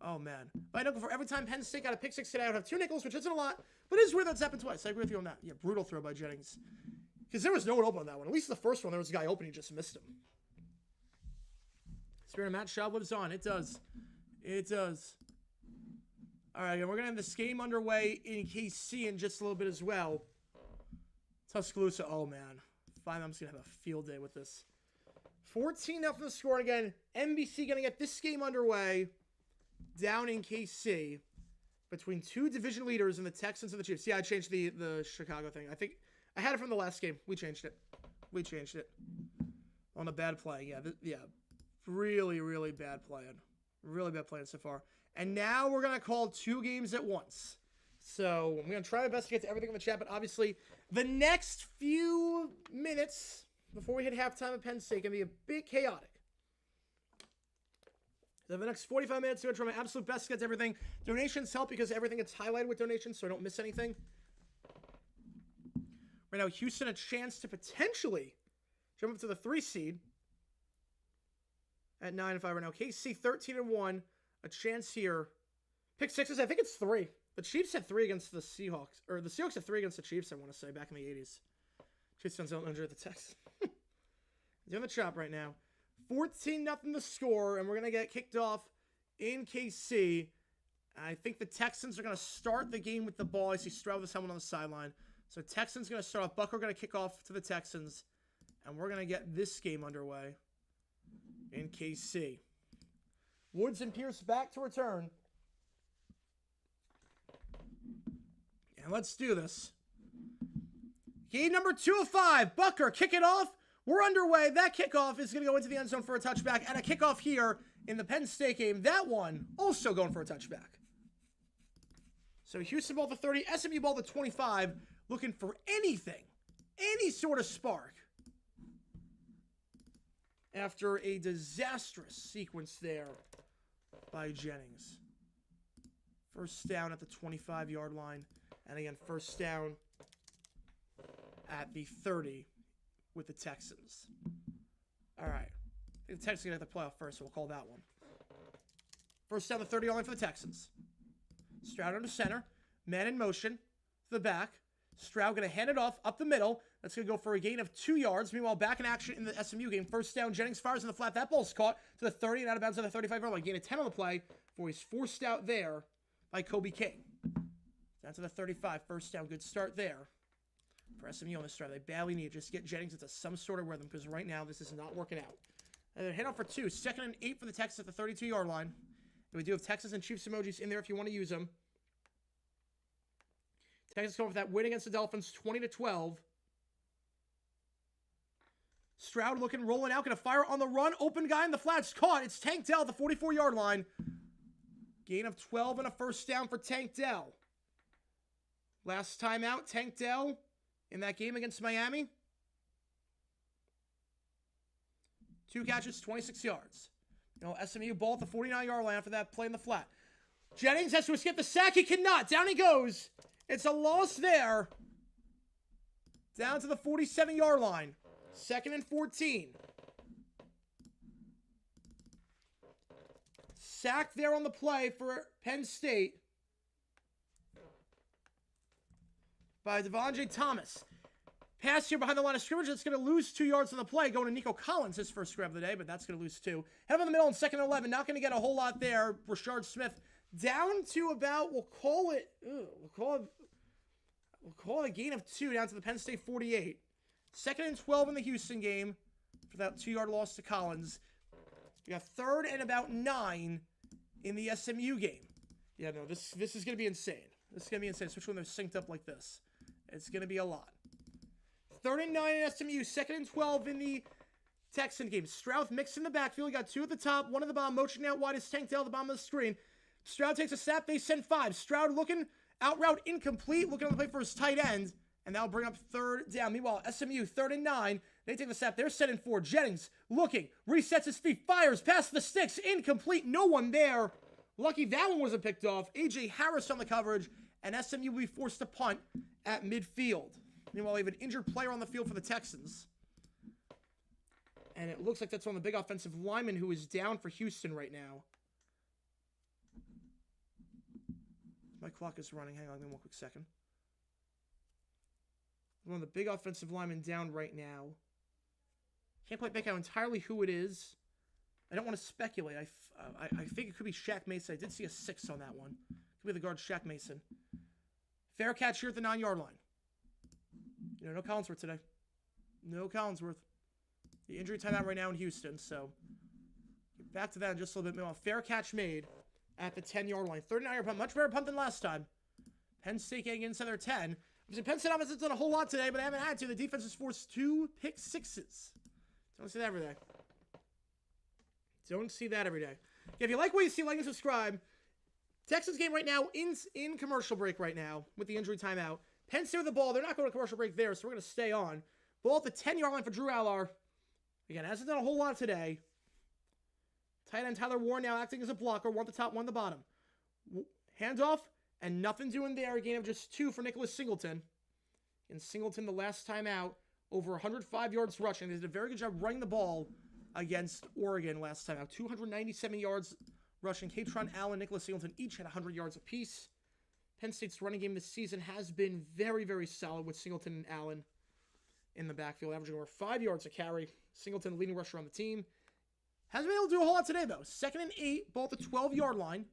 Oh man. But I know for every time Penn State got a pick 6 today, I would have 2 nickels, which isn't a lot. But it is weird that's happened twice. I agree with you on that. Yeah, brutal throw by Jennings. Because there was no one open on that one. At least the first one, there was a guy open, he just missed him. Spirit of Matt Schaub lives on. It does. It does. All right, we're going to have this game underway in KC in just a little bit as well. Tuscaloosa, oh man. I'm just going to have a field day with this. 14-0 from the score again. NBC going to get this game underway down in KC between 2 division leaders in the Texans and the Chiefs. Yeah, I changed the Chicago thing. I think I had it from the last game. We changed it. On a bad play. Yeah, really, really bad playing. Really bad playing so far. And now we're going to call 2 games at once. So I'm going to try my best to get to everything in the chat, but obviously the next few minutes before we hit halftime at Penn State can be a bit chaotic. So the next 45 minutes, I'm going to try my absolute best to get to everything. Donations help because everything gets highlighted with donations, so I don't miss anything. Right now, Houston a chance to potentially jump up to the 3 seed at 9-5 right now. KC 13-1, a chance here. Pick 6s, I think it's 3. The Chiefs had 3 against the Seahawks, or the Seahawks had 3 against the Chiefs, I want to say, back in the 80s. Chiefs fans don't enjoy the Texans. They're on the chop right now. 14-0 the score, and we're going to get kicked off in KC. I think the Texans are going to start the game with the ball. I see Stroud with someone on the sideline. So Texans going to start off. Bucker going to kick off to the Texans, and we're going to get this game underway in KC. Woods and Pierce back to return. And let's do this. Game number 2 of 5. Bucker, kick it off. We're underway. That kickoff is going to go into the end zone for a touchback. And a kickoff here in the Penn State game. That one also going for a touchback. So Houston ball the 30. SMU ball the 25. Looking for anything. Any sort of spark. After a disastrous sequence there by Jennings. First down at the 25-yard line. And again, first down at the 30 with the Texans. All right. I think the Texans are going to have to play off first, so we'll call that one. First down the 30-yard line for the Texans. Stroud under center. Man in motion. To the back. Stroud going to hand it off up the middle. That's going to go for a gain of 2 yards. Meanwhile, back in action in the SMU game. First down, Jennings fires in the flat. That ball's caught to the 30 and out of bounds at the 35-yard line. Gain of 10 on the play before he's forced out there by Kobe King. Down to the 35. First down. Good start there for SMU on this drive. They badly need to just get Jennings into some sort of rhythm because right now this is not working out. And hit off for 2. 2nd and 8 for the Texans at the 32-yard line. And we do have Texas and Chiefs emojis in there if you want to use them. Texans going for that win against the Dolphins, 20-12. Stroud looking, rolling out, going to fire on the run. Open guy in the flats, caught. It's Tank Dell at the 44-yard line. Gain of 12 and a first down for Tank Dell. Last time out, Tank Dell in that game against Miami. 2 catches, 26 yards. SMU ball at the 49-yard line after that play in the flat. Jennings has to escape the sack. He cannot. Down he goes. It's a loss there. Down to the 47-yard line. 2nd and 14. Sacked there on the play for Penn State by Devontae Thomas. Pass here behind the line of scrimmage. That's going to lose 2 yards on the play. Going to Nico Collins, his first grab of the day, but that's going to lose 2. Head up in the middle on 2nd and 11. Not going to get a whole lot there. Rashard Smith down to about, we'll call it a gain of 2 down to the Penn State 48. 2nd and 12 in the Houston game for that 2-yard loss to Collins. We got 3rd and about 9 in the SMU game. Yeah, no, this is going to be insane. This is going to be insane, especially when they're synced up like this. It's going to be a lot. 3rd and 9 in SMU. 2nd and 12 in the Texan game. Stroud mixed in the backfield. He got 2 at the top, 1 at the bottom. Motioning out wide is Tank Dell at the bottom of the screen. Stroud takes a snap. They send 5. Stroud looking, out route incomplete. Looking on the play for his tight end. And that'll bring up 3rd down. Meanwhile, SMU, 3rd and 9. They take the snap. They're setting 4. Jennings looking. Resets his feet. Fires past the sticks. Incomplete. No one there. Lucky that one wasn't picked off. A.J. Harris on the coverage. And SMU will be forced to punt at midfield. Meanwhile, we have an injured player on the field for the Texans. And it looks like that's on the big offensive lineman who is down for Houston right now. My clock is running. Hang on, give me one quick second. One of the big offensive linemen down right now. Can't quite make out entirely who it is. I don't want to speculate. I think it could be Shaq Mason. I did see a 6 on that one. Could be the guard Shaq Mason. Fair catch here at the 9-yard line. No Collinsworth today. No Collinsworth. The injury timeout right now in Houston, so get back to that in just a little bit more. Fair catch made at the 10-yard line. 39-yard punt. Much better punt than last time. Penn State getting inside their 10. Penn State offense has done a whole lot today, but they haven't had to. The defense has forced 2 pick sixes. Don't see that every day. Don't see that every day. If you like what you see, like and subscribe. Texans game right now in commercial break right now with the injury timeout. Penn State with the ball. They're not going to commercial break there, so we're going to stay on. Ball at the 10-yard line for Drew Allar. Again, hasn't done a whole lot today. Tight end Tyler Warren now acting as a blocker. 1 at the top, 1 at the bottom. Handoff, and nothing doing there. A gain of just 2 for Nicholas Singleton. And Singleton, the last time out, over 105 yards rushing. They did a very good job running the ball against Oregon last time out. 297 yards rushing. Katron Allen, Nicholas Singleton each had 100 yards apiece. Penn State's running game this season has been very, very solid with Singleton and Allen in the backfield, averaging over 5 yards a carry. Singleton, the leading rusher on the team. Hasn't been able to do a whole lot today, though. 2nd and 8, ball at the 12-yard line.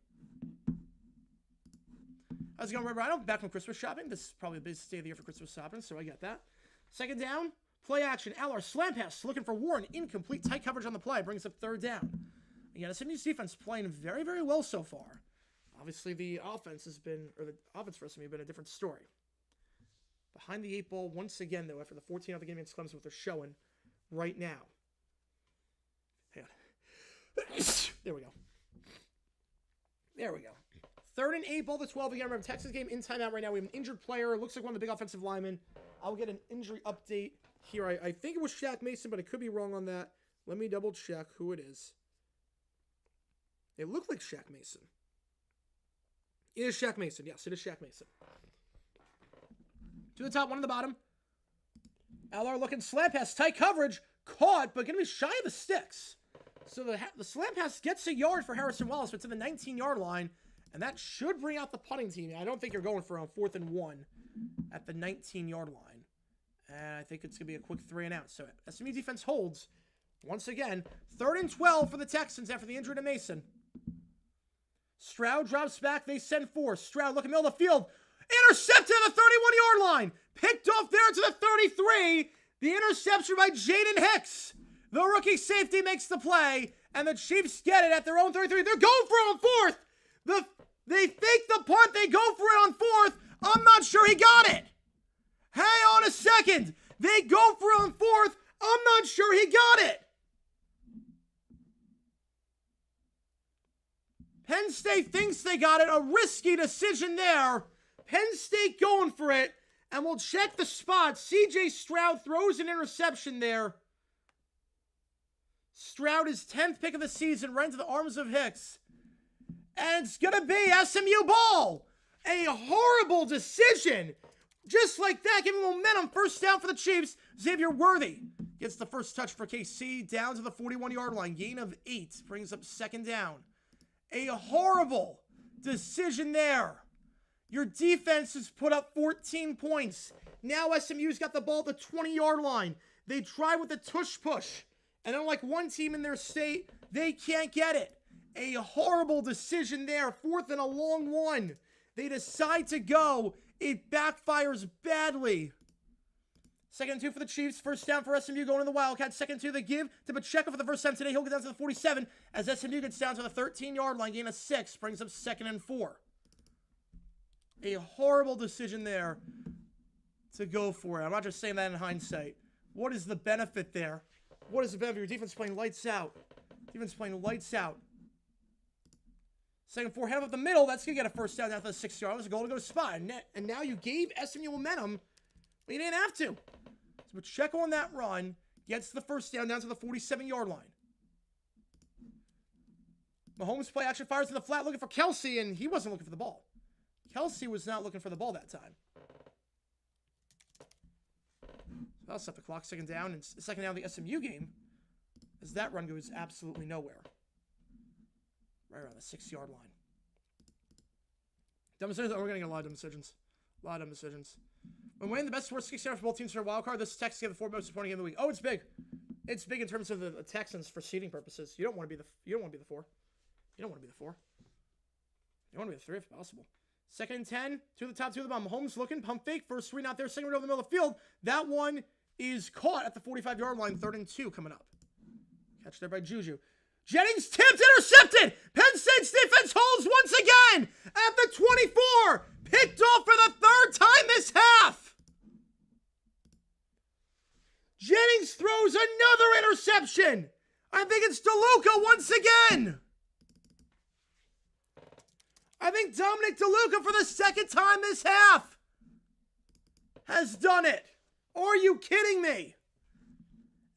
How's it going, Red Rhino? Back from Christmas shopping. This is probably the busiest day of the year for Christmas shopping, so I get that. 2nd down, play action. Allar, slam pass, looking for Warren. Incomplete, tight coverage on the play. Brings up 3rd down. Again, SMU's defense playing very, very well so far. Obviously, the offense for SMU has been a different story. Behind the 8 ball once again, though, after the 14 other game against Clemson, what they're showing right now. Hang on. There we go. There we go. 3rd and 8, ball to 12 again. Remember, Texas game in timeout right now. We have an injured player. It looks like one of the big offensive linemen. I'll get an injury update here. I think it was Shaq Mason, but I could be wrong on that. Let me double check who it is. It looked like Shaq Mason. It is Shaq Mason. Yes, it is Shaq Mason. 2 to the top, 1 on the bottom. Allar looking slant pass, tight coverage, caught, but going to be shy of the sticks. So the slant pass gets a yard for Harrison Wallace, but it's in the 19-yard line, and that should bring out the punting team. I don't think you're going for on 4th and 1 at the 19-yard line. And I think it's going to be a quick 3 and out. So SMU defense holds. Once again, 3rd and 12 for the Texans after the injury to Mason. Stroud drops back. They send 4. Stroud looking middle of the field. Intercepted at the 31-yard line. Picked off there to the 33. The interception by Jaden Hicks. The rookie safety makes the play. And the Chiefs get it at their own 33. They're going for it on 4th. They fake the punt. They go for it on 4th. I'm not sure he got it. Hang on a second. They go for it on 4th. I'm not sure he got it. Penn State thinks they got it. A risky decision there. Penn State going for it. And we'll check the spot. C.J. Stroud throws an interception there. Stroud is 10th pick of the season, right into the arms of Hicks. And it's going to be SMU ball. A horrible decision. Just like that, giving momentum. First down for the Chiefs. Xavier Worthy gets the first touch for KC down to the 41-yard line. Gain of 8. Brings up 2nd down. A horrible decision there. Your defense has put up 14 points. Now SMU's got the ball at the 20-yard line. They try with the tush push. And unlike one team in their state, they can't get it. A horrible decision there. 4th and a long one. They decide to go. It backfires badly. 2nd and 2 for the Chiefs. First down for SMU going to the Wildcats. 2nd and 2 they give to Pacheco for the first time today. He'll get down to the 47 as SMU gets down to the 13-yard line. Gain of 6. Brings up 2nd and 4. A horrible decision there to go for it. I'm not just saying that in hindsight. What is the benefit there? What is the benefit? Your defense playing lights out. Defense playing lights out. 2nd and 4, head up the middle. That's going to get a first down to the 6-yard line. There's a goal to go to spot. And now you gave SMU momentum, but you didn't have to. So Pacheco on that run gets the first down to the 47-yard line. Mahomes play action, fires in the flat looking for Kelsey, and he wasn't looking for the ball. Kelsey was not looking for the ball that time. So that'll stop the clock. 2nd down, and 2nd down of the SMU game as that run goes absolutely nowhere. Right around the 6-yard line. Dumb decisions. Oh, we're going to get a lot of dumb decisions. A lot of dumb decisions. When winning the best sports 6 yards for both teams for a wild card, this Texans get the 4 most disappointing game of the week. Oh, it's big. It's big in terms of the Texans for seeding purposes. You don't want to be the 4. You don't want to be the 4. You want to be the 3 if possible. 2nd and 10, 2 to the top, 2 to the bottom. Mahomes looking, pump fake, first read out there, 2nd read over the middle of the field. That one is caught at the 45-yard line, 3rd and 2 coming up. Catch there by Juju. Jennings tipped, intercepted. Penn State's defense holds once again at the 24. Picked off for the 3rd time this half. Jennings throws another interception. I think it's DeLuca once again. I think Dominic DeLuca for the 2nd time this half has done it. Are you kidding me?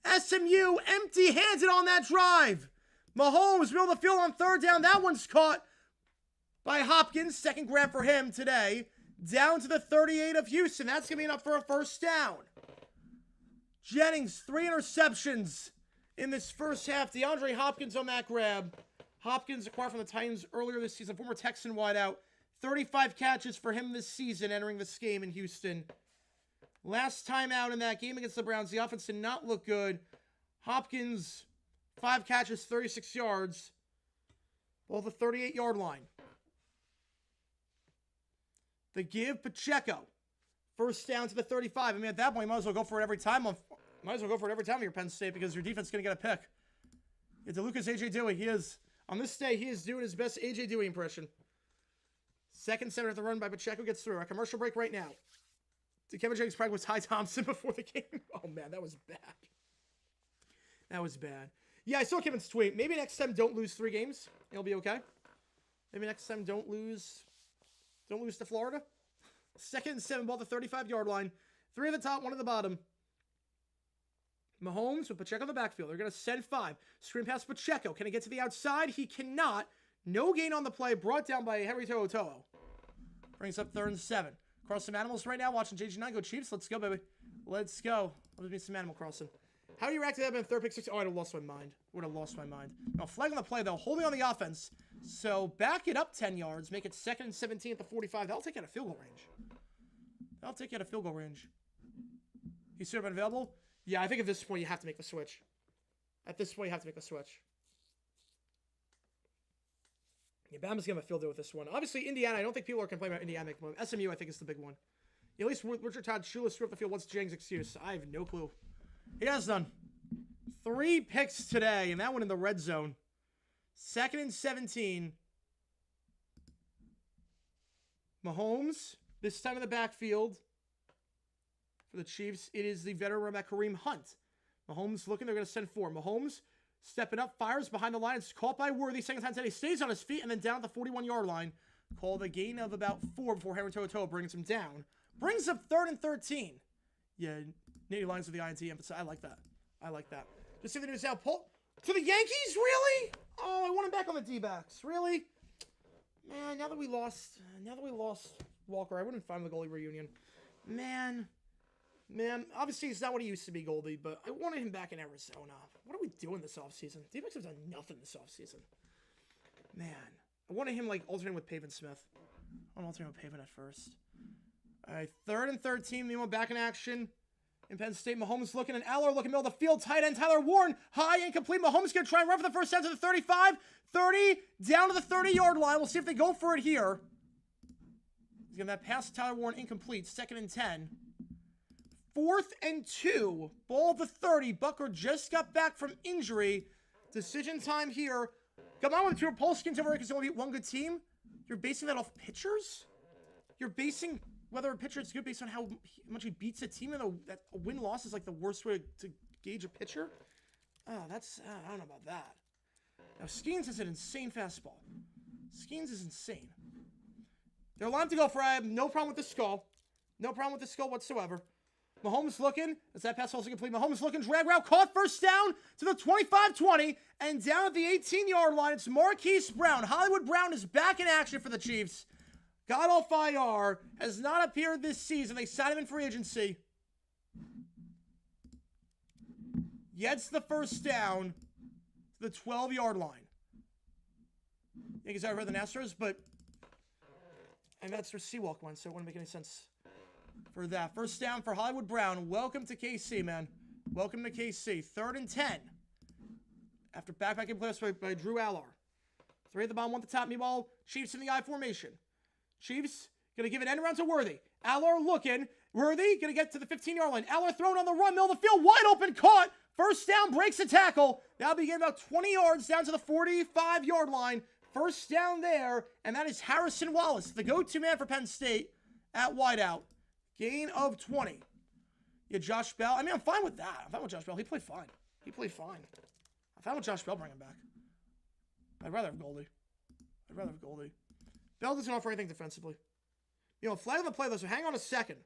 SMU empty-handed on that drive. Mahomes, middle of the field on 3rd down. That one's caught by Hopkins. 2nd grab for him today. Down to the 38 of Houston. That's going to be enough for a first down. Jennings, 3 interceptions in this first half. DeAndre Hopkins on that grab. Hopkins acquired from the Titans earlier this season. Former Texan wideout. 35 catches for him this season entering this game in Houston. Last time out in that game against the Browns, the offense did not look good. Hopkins, 5 catches, 36 yards. Ball at the 38-yard line. The give, Pacheco. First down to the 35. I mean, at that point, you might as well go for it every time. Might as well go for it every time you're Penn State because your defense is going to get a pick. It's DeLuca's A.J. Dewey. He is, on this day, he is doing his best A.J. Dewey impression. 2nd center at the run by Pacheco gets through. A commercial break right now. Kevin Jennings practiced with Ty Thompson before the game. Oh, man, that was bad. That was bad. Yeah, I saw Kevin's tweet. Maybe next time don't lose 3 games. It'll be okay. Maybe next time don't lose to Florida. 2nd and 7, ball at the 35-yard line. 3 at the top, 1 at the bottom. Mahomes with Pacheco in the backfield. They're going to send 5. Screen pass Pacheco. Can he get to the outside? He cannot. No gain on the play. Brought down by Henry To'o. Brings up 3rd and 7. Cross some animals right now. Watching JG9 go Chiefs. Let's go, baby. Let's go. Let's do some Animal Crossing. How do you react to that in 3rd pick 6? Oh, I'd have lost my mind. Would have lost my mind. No, flag on the play, though. Holding on the offense. So back it up 10 yards. Make it 2nd and 17 at the 45. That'll take out a field goal range. I'll take you out of field goal range. He's still available? Yeah, I think at this point you have to make the switch. At this point, you have to make the switch. Yeah, Bama's going to have a field day with this one. Obviously, Indiana, I don't think people are complaining about Indiana. SMU, I think, is the big one. Yeah, at least Richard Todd Shula screwed up the field. What's Jang's excuse? I have no clue. He has none. 3 picks today, and that one in the red zone. 2nd and 17. Mahomes, this time in the backfield. For the Chiefs, it is the veteran running back Kareem Hunt. Mahomes looking, they're going to send 4. Mahomes stepping up, fires behind the line. It's caught by Worthy. Second time today, stays on his feet, and then down at the 41-yard line. Called a gain of about 4 before Henry Toto brings him down. Brings up 3rd and 13. Yeah, Nitty lines with the INT emphasis. I like that. I like that. Just see the news now. Pull to the Yankees? Really? Oh, I want him back on the D-backs. Really? Man, now that we lost Walker, I wouldn't find the goalie reunion. Man, obviously he's not what he used to be, Goldie, but I wanted him back in Arizona. What are we doing this offseason? D-backs have done nothing this offseason. Man, I wanted him, like, alternating with Pavin Smith. I want to alternate with Pavin at first. All right, 3rd and 13. Meanwhile, back in action in Penn State. Mahomes looking, and Aller looking middle of the field. Tight end Tyler Warren, high, incomplete. Mahomes going to try and run for the first down to the 35, 30, down to the 30-yard line. We'll see if they go for it here. He's going to pass to Tyler Warren, incomplete. 2nd and 10. 4th and 2. Ball at the 30. Bucker just got back from injury. Decision time here. Come on with 2 Pulse skins over here because you only beat one good team. You're basing that off pitchers? You're basing whether a pitcher is good based on how much he beats a team, and that a win-loss is like the worst way to gauge a pitcher? Oh, that's... I don't know about that. Now, Skeens is an insane fastball. Skeens is insane. They're allowed to go for... I have no problem with the skull. No problem with the skull whatsoever. Mahomes looking. As that pass also complete. Mahomes looking. Drag route. Caught first down to the 25-20. And down at the 18-yard line, it's Marquise Brown. Hollywood Brown is back in action for the Chiefs. Got off IR. Has not appeared this season. They signed him in free agency. Gets the first down to the 12-yard line. Yankees are better than Astros, but... And that's where Seawalk went, so it wouldn't make any sense for that. First down for Hollywood Brown. Welcome to KC, man. Welcome to KC. 3rd and 10. After backpacking plays by Drew Aller. 3 at the bottom, 1 at the top. Meanwhile, Chiefs in the I formation. Chiefs going to give an end around to Worthy. Aller looking. Worthy going to get to the 15-yard line. Aller thrown on the run. Middle of the field. Wide open. Caught. First down. Breaks the tackle. That'll be getting about 20 yards down to the 45-yard line. First down there. And that is Harrison Wallace, the go-to man for Penn State at wideout. Gain of 20. Yeah, Josh Bell. I mean, I'm fine with that. I'm fine with Josh Bell. He played fine. I'm fine with Josh Bell bringing him back. I'd rather have Goldie. Bell doesn't offer anything defensively. You know, flag on the play, though, so hang on a second.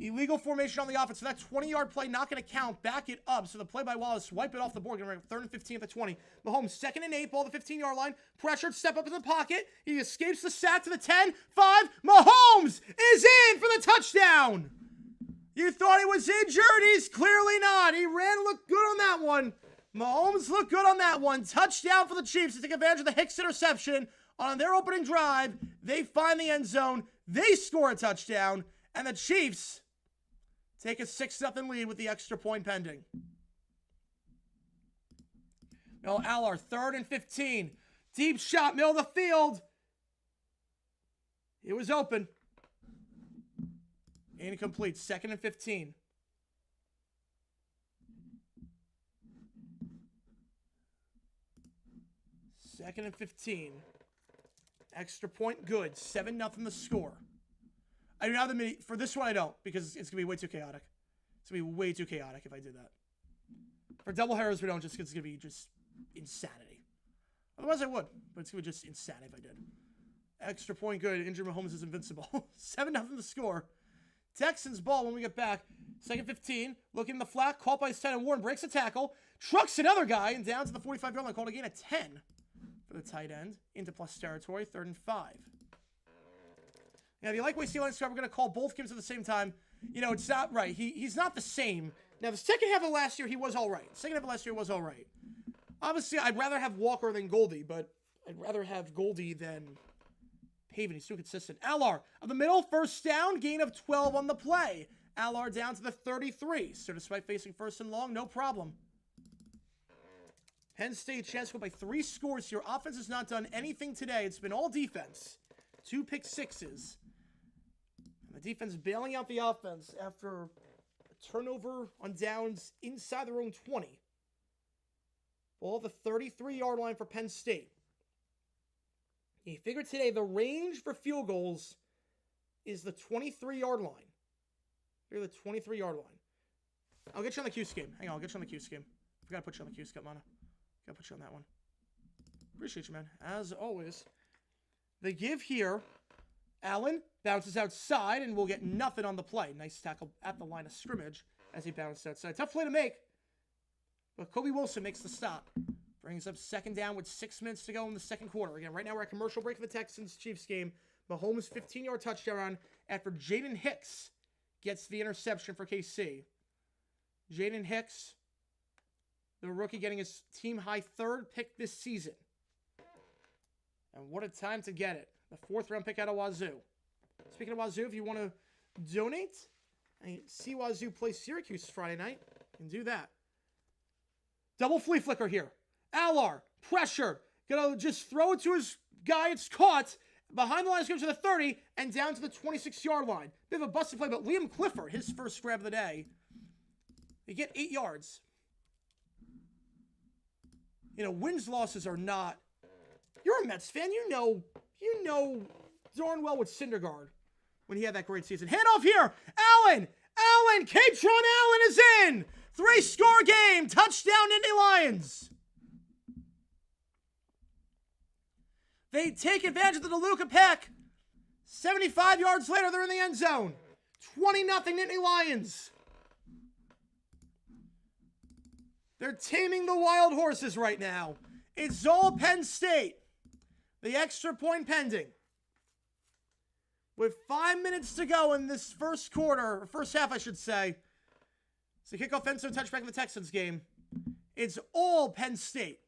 Illegal formation on the offense, so that 20-yard play not going to count. Back it up, so the play by Wallace, wipe it off the board. Going to 3rd and 15 at the 20. Mahomes, 2nd and 8, ball the 15-yard line. Pressured, step up in the pocket. He escapes the sack to the 10, 5. Mahomes is in for the touchdown. You thought he was injured? He's clearly not. He ran, looked good on that one. Mahomes looked good on that one. Touchdown for the Chiefs to take advantage of the Hicks interception. On their opening drive, they find the end zone. They score a touchdown. And the Chiefs take a 6-0 lead with the extra point pending. No, Aller, 3rd and 15. Deep shot, middle of the field. It was open. Incomplete, 2nd and 15. Second and 15. Extra point, good. 7-0 the score. I do not have the for this one. I don't, because it's gonna be way too chaotic. It's gonna be way too chaotic if I do that. For double headers, we don't. Just it's gonna be just insanity. Otherwise, I would, but it's gonna be just insanity if I did. Extra point, good. Injured Mahomes is invincible. 7-0 the score. Texans ball when we get back. 2nd 15. Looking in the flat. Caught by his tight end. Warren breaks a tackle. Trucks another guy and down to the 45-yard line. Called a gain of 10 for the tight end. Into plus territory. 3rd and 5. Now, if you like what you see on Instagram, we're going to call both games at the same time. You know, it's not right. He's not the same. Now, the second half of last year, he was all right. Obviously, I'd rather have Walker than Goldie, but I'd rather have Goldie than Haven, he's too consistent. Allard of the middle, first down, gain of 12 on the play. Allard down to the 33. So despite facing first and long, no problem. Penn State chance to go by 3 scores here. Offense has not done anything today. It's been all defense. 2 pick sixes. And the defense bailing out the offense after a turnover on downs inside their own 20. Ball the 33-yard line for Penn State. You figure today the range for field goals is the 23-yard line. You're the 23-yard line. I'll get you on the Q scheme. Hang on, I'll get you on the Q scheme. I forgot to put you on the Q scheme, Mana. Gotta put you on that one. Appreciate you, man. As always. The give here. Allen bounces outside and will get nothing on the play. Nice tackle at the line of scrimmage as he bounced outside. Tough play to make. But Kobe Wilson makes the stop. Brings up second down with 6 minutes to go in the second quarter. Again, right now we're at commercial break for the Texans-Chiefs game. Mahomes' 15-yard touchdown run after Jaden Hicks gets the interception for KC. Jaden Hicks, the rookie, getting his team-high 3rd pick this season. And what a time to get it. The 4th-round pick out of Wazoo. Speaking of Wazoo, if you want to donate and see Wazoo play Syracuse Friday night, you can do that. Double flea flicker here. Allard, pressured. Gonna just throw it to his guy. It's caught. Behind the line, goes to the 30 and down to the 26-yard line. Bit of a busted play, but Liam Clifford, his first grab of the day. They get 8 yards. You know, wins, losses are not... You're a Mets fan. You know darn well with Syndergaard when he had that great season. Hand off here. Allen! Katron Allen is in! 3-score game. Touchdown, Indy Lions. They take advantage of the DeLuca pick. 75 yards later, they're in the end zone. 20-0 Nittany Lions. They're taming the wild horses right now. It's all Penn State. The extra point pending. With 5 minutes to go in this first quarter, or first half, I should say. It's a kickoff end zone touchback in the Texans game. It's all Penn State.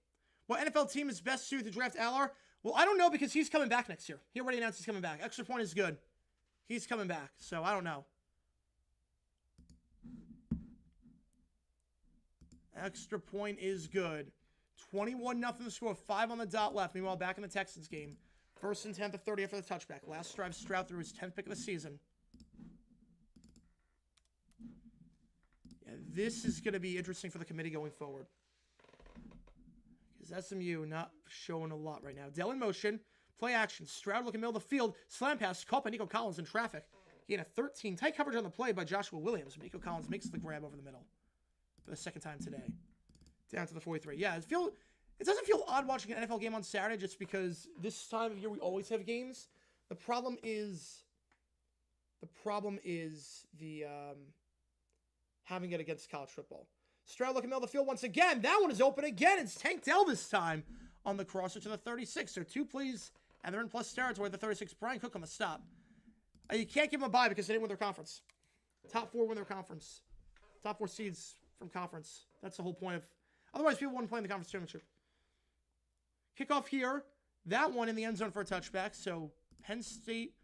What NFL team is best suited to draft Allard? Well, I don't know because he's coming back next year. He already announced he's coming back. Extra point is good. He's coming back, so I don't know. Extra point is good. 21-0 the score. 5 on the dot left. Meanwhile, back in the Texans game. 1st and 10 to 30 after the touchback. Last drive, Stroud threw his 10th pick of the season. Yeah, this is going to be interesting for the committee going forward. Because SMU not showing a lot right now. Dell in motion. Play action. Stroud looking middle of the field. Slam pass. Caught by Nico Collins in traffic. Gain a 13. Tight coverage on the play by Joshua Williams. Nico Collins makes the grab over the middle for the 2nd time today. Down to the 43. Yeah, it doesn't feel odd watching an NFL game on Saturday just because this time of year we always have games. The problem is the having it against college football. Stroud looking middle of the field once again. That one is open again. It's Tank Dell this time on the crosser to the 36. So 2 plays and they're in plus territory. The 36. Brian Cook on the stop. You can't give them a bye because they didn't win their conference. Top 4 win their conference. Top 4 seeds from conference. That's the whole point of... Otherwise, people wouldn't play in the conference championship. Kickoff here. That one in the end zone for a touchback. So Penn State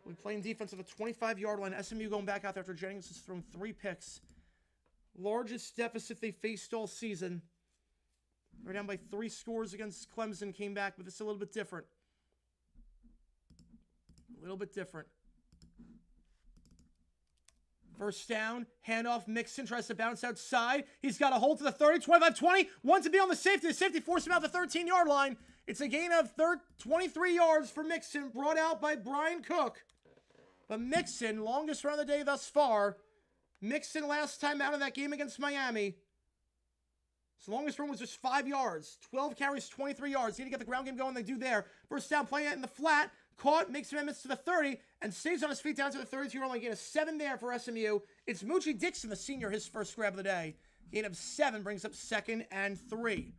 will be playing defense at the 25-yard line. SMU going back out there after Jennings has thrown 3 picks. Largest deficit they faced all season. They're down by 3 scores against Clemson. Came back, but it's a little bit different. A little bit different. First down, handoff, Mixon tries to bounce outside. He's got a hold to the 30, 25-20. Wants to be on the safety. The safety forced him out the 13-yard line. It's a gain of 23 yards for Mixon, brought out by Brian Cook. But Mixon, longest run of the day thus far. Mixon last time out of that game against Miami. His longest run was just 5 yards. 12 carries, 23 yards. Need to get the ground game going. They do there. First down, play it in the flat. Caught, makes amendments to the 30, and stays on his feet down to the 32-yard line. Gain of 7 there for SMU. It's Moochie Dixon, the senior, his first grab of the day. Gain of 7 brings up 2nd and 3.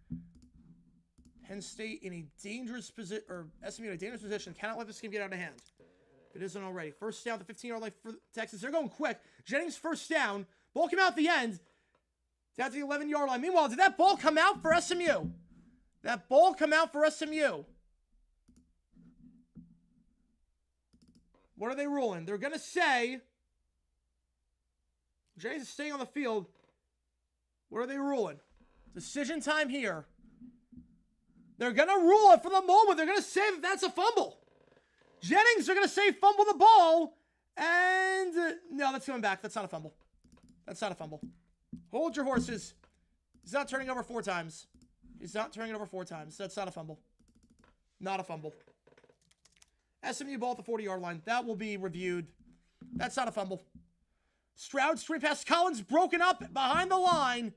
Penn State in a dangerous position, or SMU in a dangerous position. Cannot let this game get out of hand. If it isn't already. First down, the 15-yard line for Texas. They're going quick. Jennings first down. Ball came out at the end. Down to the 11-yard line. Meanwhile, did that ball come out for SMU? That ball come out for SMU. What are they ruling? They're going to say Jennings is staying on the field. What are they ruling? Decision time here. They're going to rule it for the moment. They're going to say that that's a fumble. Jennings, they're going to say fumble the ball. And no, that's coming back. That's not a fumble. That's not a fumble. Hold your horses. He's not turning over 4 times. He's not turning it over 4 times. That's not a fumble. Not a fumble. SMU ball at the 40-yard line. That will be reviewed. That's not a fumble. Stroud screen pass. Collins broken up behind the line.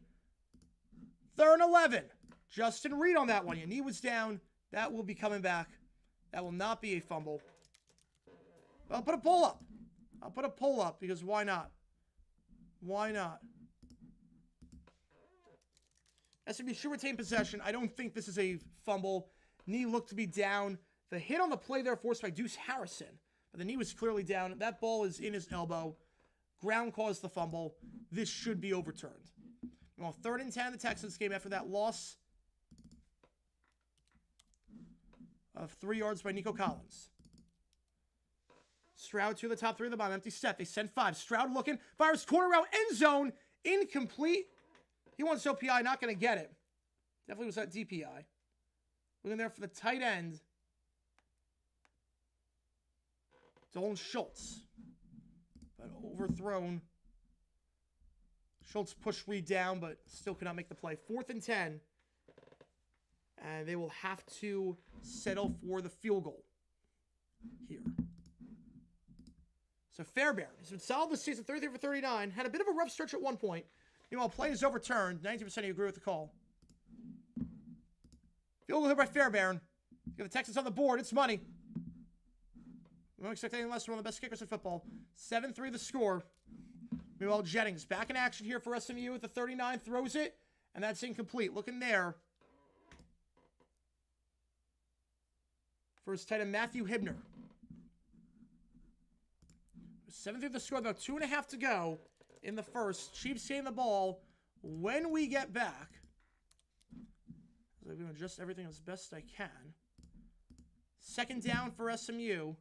3rd and 11. Justin Reed on that one. Your knee was down. That will be coming back. That will not be a fumble. I'll put a pull up. I'll put a pull up because why not? Why not? SMU should retain possession. I don't think this is a fumble. Knee looked to be down. The hit on the play there forced by Deuce Harrison. But the knee was clearly down. That ball is in his elbow. Ground caused the fumble. This should be overturned. Well, 3rd and 10 the Texans game after that loss of 3 yards by Nico Collins. Stroud to the top 3 of the bottom. Empty set. They send 5. Stroud looking. Fires corner route. End zone. Incomplete. He wants OPI. Not going to get it. Definitely was that DPI. Looking there for the tight end. Dolan Schultz. But overthrown. Schultz pushed Reed down, but still could not make the play. 4th and 10. And they will have to settle for the field goal here. So Fairbairn has been solid this season, 33 for 39. Had a bit of a rough stretch at one point. Meanwhile, play is overturned. 90% of you agree with the call. Field goal here by Fairbairn. You have the Texans on the board. It's money. We don't expect anything less from one of the best kickers in football. 7-3 the score. Meanwhile, Jennings back in action here for SMU at the 39. Throws it, and that's incomplete. Looking there for his tight end, Matthew Hibner. 7-3 the score, though. 2.5 to go in the first. Chiefs getting the ball when we get back. I'm going to adjust everything as best I can. 2nd down for SMU.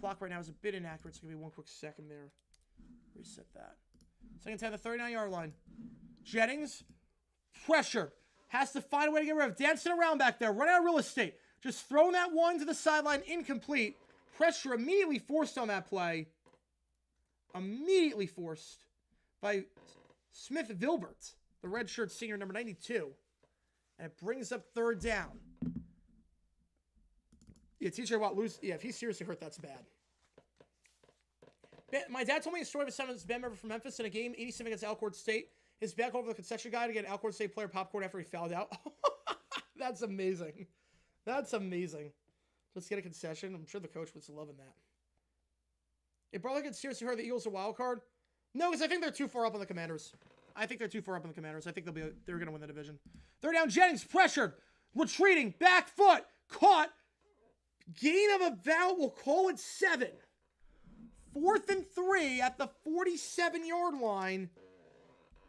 Clock right now is a bit inaccurate, so give me one quick second there. Reset that. 2nd down, the 39-yard line. Jennings, pressure. Has to find a way to get rid of. Dancing around back there. Running out of real estate. Just throwing that one to the sideline. Incomplete. Pressure immediately forced on that play. Immediately forced by Smith Vilbert, the redshirt senior, number 92. And it brings up 3rd down. Yeah, TJ Watt lose. Yeah, if he's seriously hurt, that's bad. My dad told me a story of a son of his band member from Memphis in a game, 87 against Alcorn State. His back over the concession guy to get an Alcorn State player popcorn after he fouled out. That's amazing. That's amazing. Let's get a concession. I'm sure the coach was loving that. If Butler gets seriously hurt, the Eagles are a wild card. No, because I think they're too far up on the Commanders. I think they're going to win the division. 3rd down, Jennings pressured, retreating, back foot, caught. Gain of about, we'll call it 7. 4th and 3 at the 47-yard line.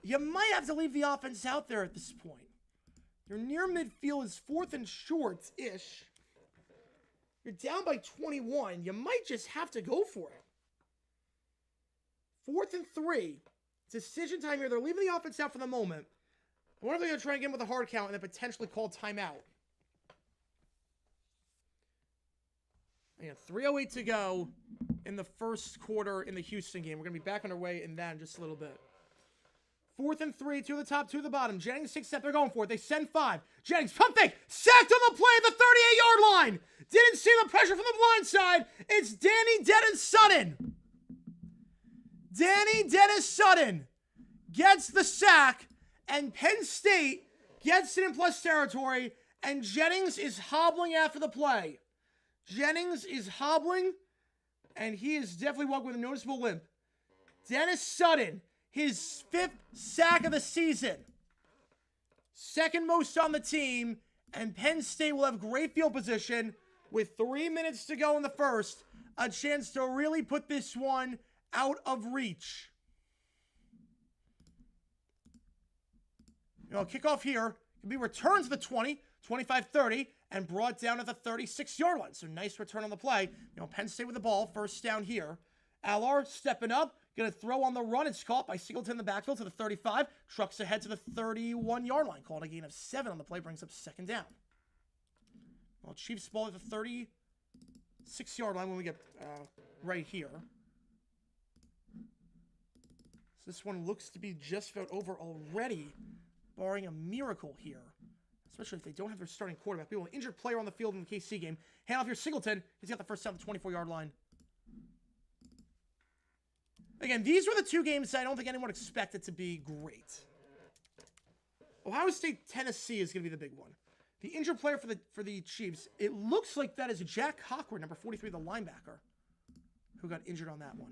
You might have to leave the offense out there at this point. You're near midfield. It's 4th and short-ish. You're down by 21. You might just have to go for it. 4th and 3. Decision time here. They're leaving the offense out for the moment. I wonder if they're going to try again with a hard count and then potentially call timeout. Yeah, 3:08 to go in the first quarter in the Houston game. We're going to be back underway in that in just a little bit. 4th and 3, 2 to the top, 2 to the bottom. Jennings 6 step. They're going for it. They send 5. Jennings, pump fake. Sacked on the play at the 38-yard line. Didn't see the pressure from the blind side. It's Danny Dennis Sutton. Danny Dennis Sutton gets the sack, and Penn State gets it in plus territory, and Jennings is hobbling after the play. Jennings is hobbling, and he is definitely walking with a noticeable limp. Dennis Sutton, his 5th sack of the season. 2nd most on the team, and Penn State will have great field position with 3 minutes to go in the first. A chance to really put this one out of reach. Kickoff here. Can be returned to the 20, 25-30, and brought down at the 36-yard line. So nice return on the play. Penn State with the ball, first down here. Allard stepping up, going to throw on the run. It's caught by Singleton in the backfield to the 35. Trucks ahead to the 31-yard line. Called a gain of 7 on the play, brings up second down. Well, Chiefs ball at the 36-yard line when we get right here. So this one looks to be just about over already, barring a miracle here. Especially if they don't have their starting quarterback. We have an injured player on the field in the KC game. Hand off your Singleton. He's got the first down at the 24-yard line. Again, these were the two games that I don't think anyone expected to be great. Ohio State, Tennessee is going to be the big one. The injured player for the Chiefs, it looks like that is Jack Cochran, number 43, the linebacker, who got injured on that one.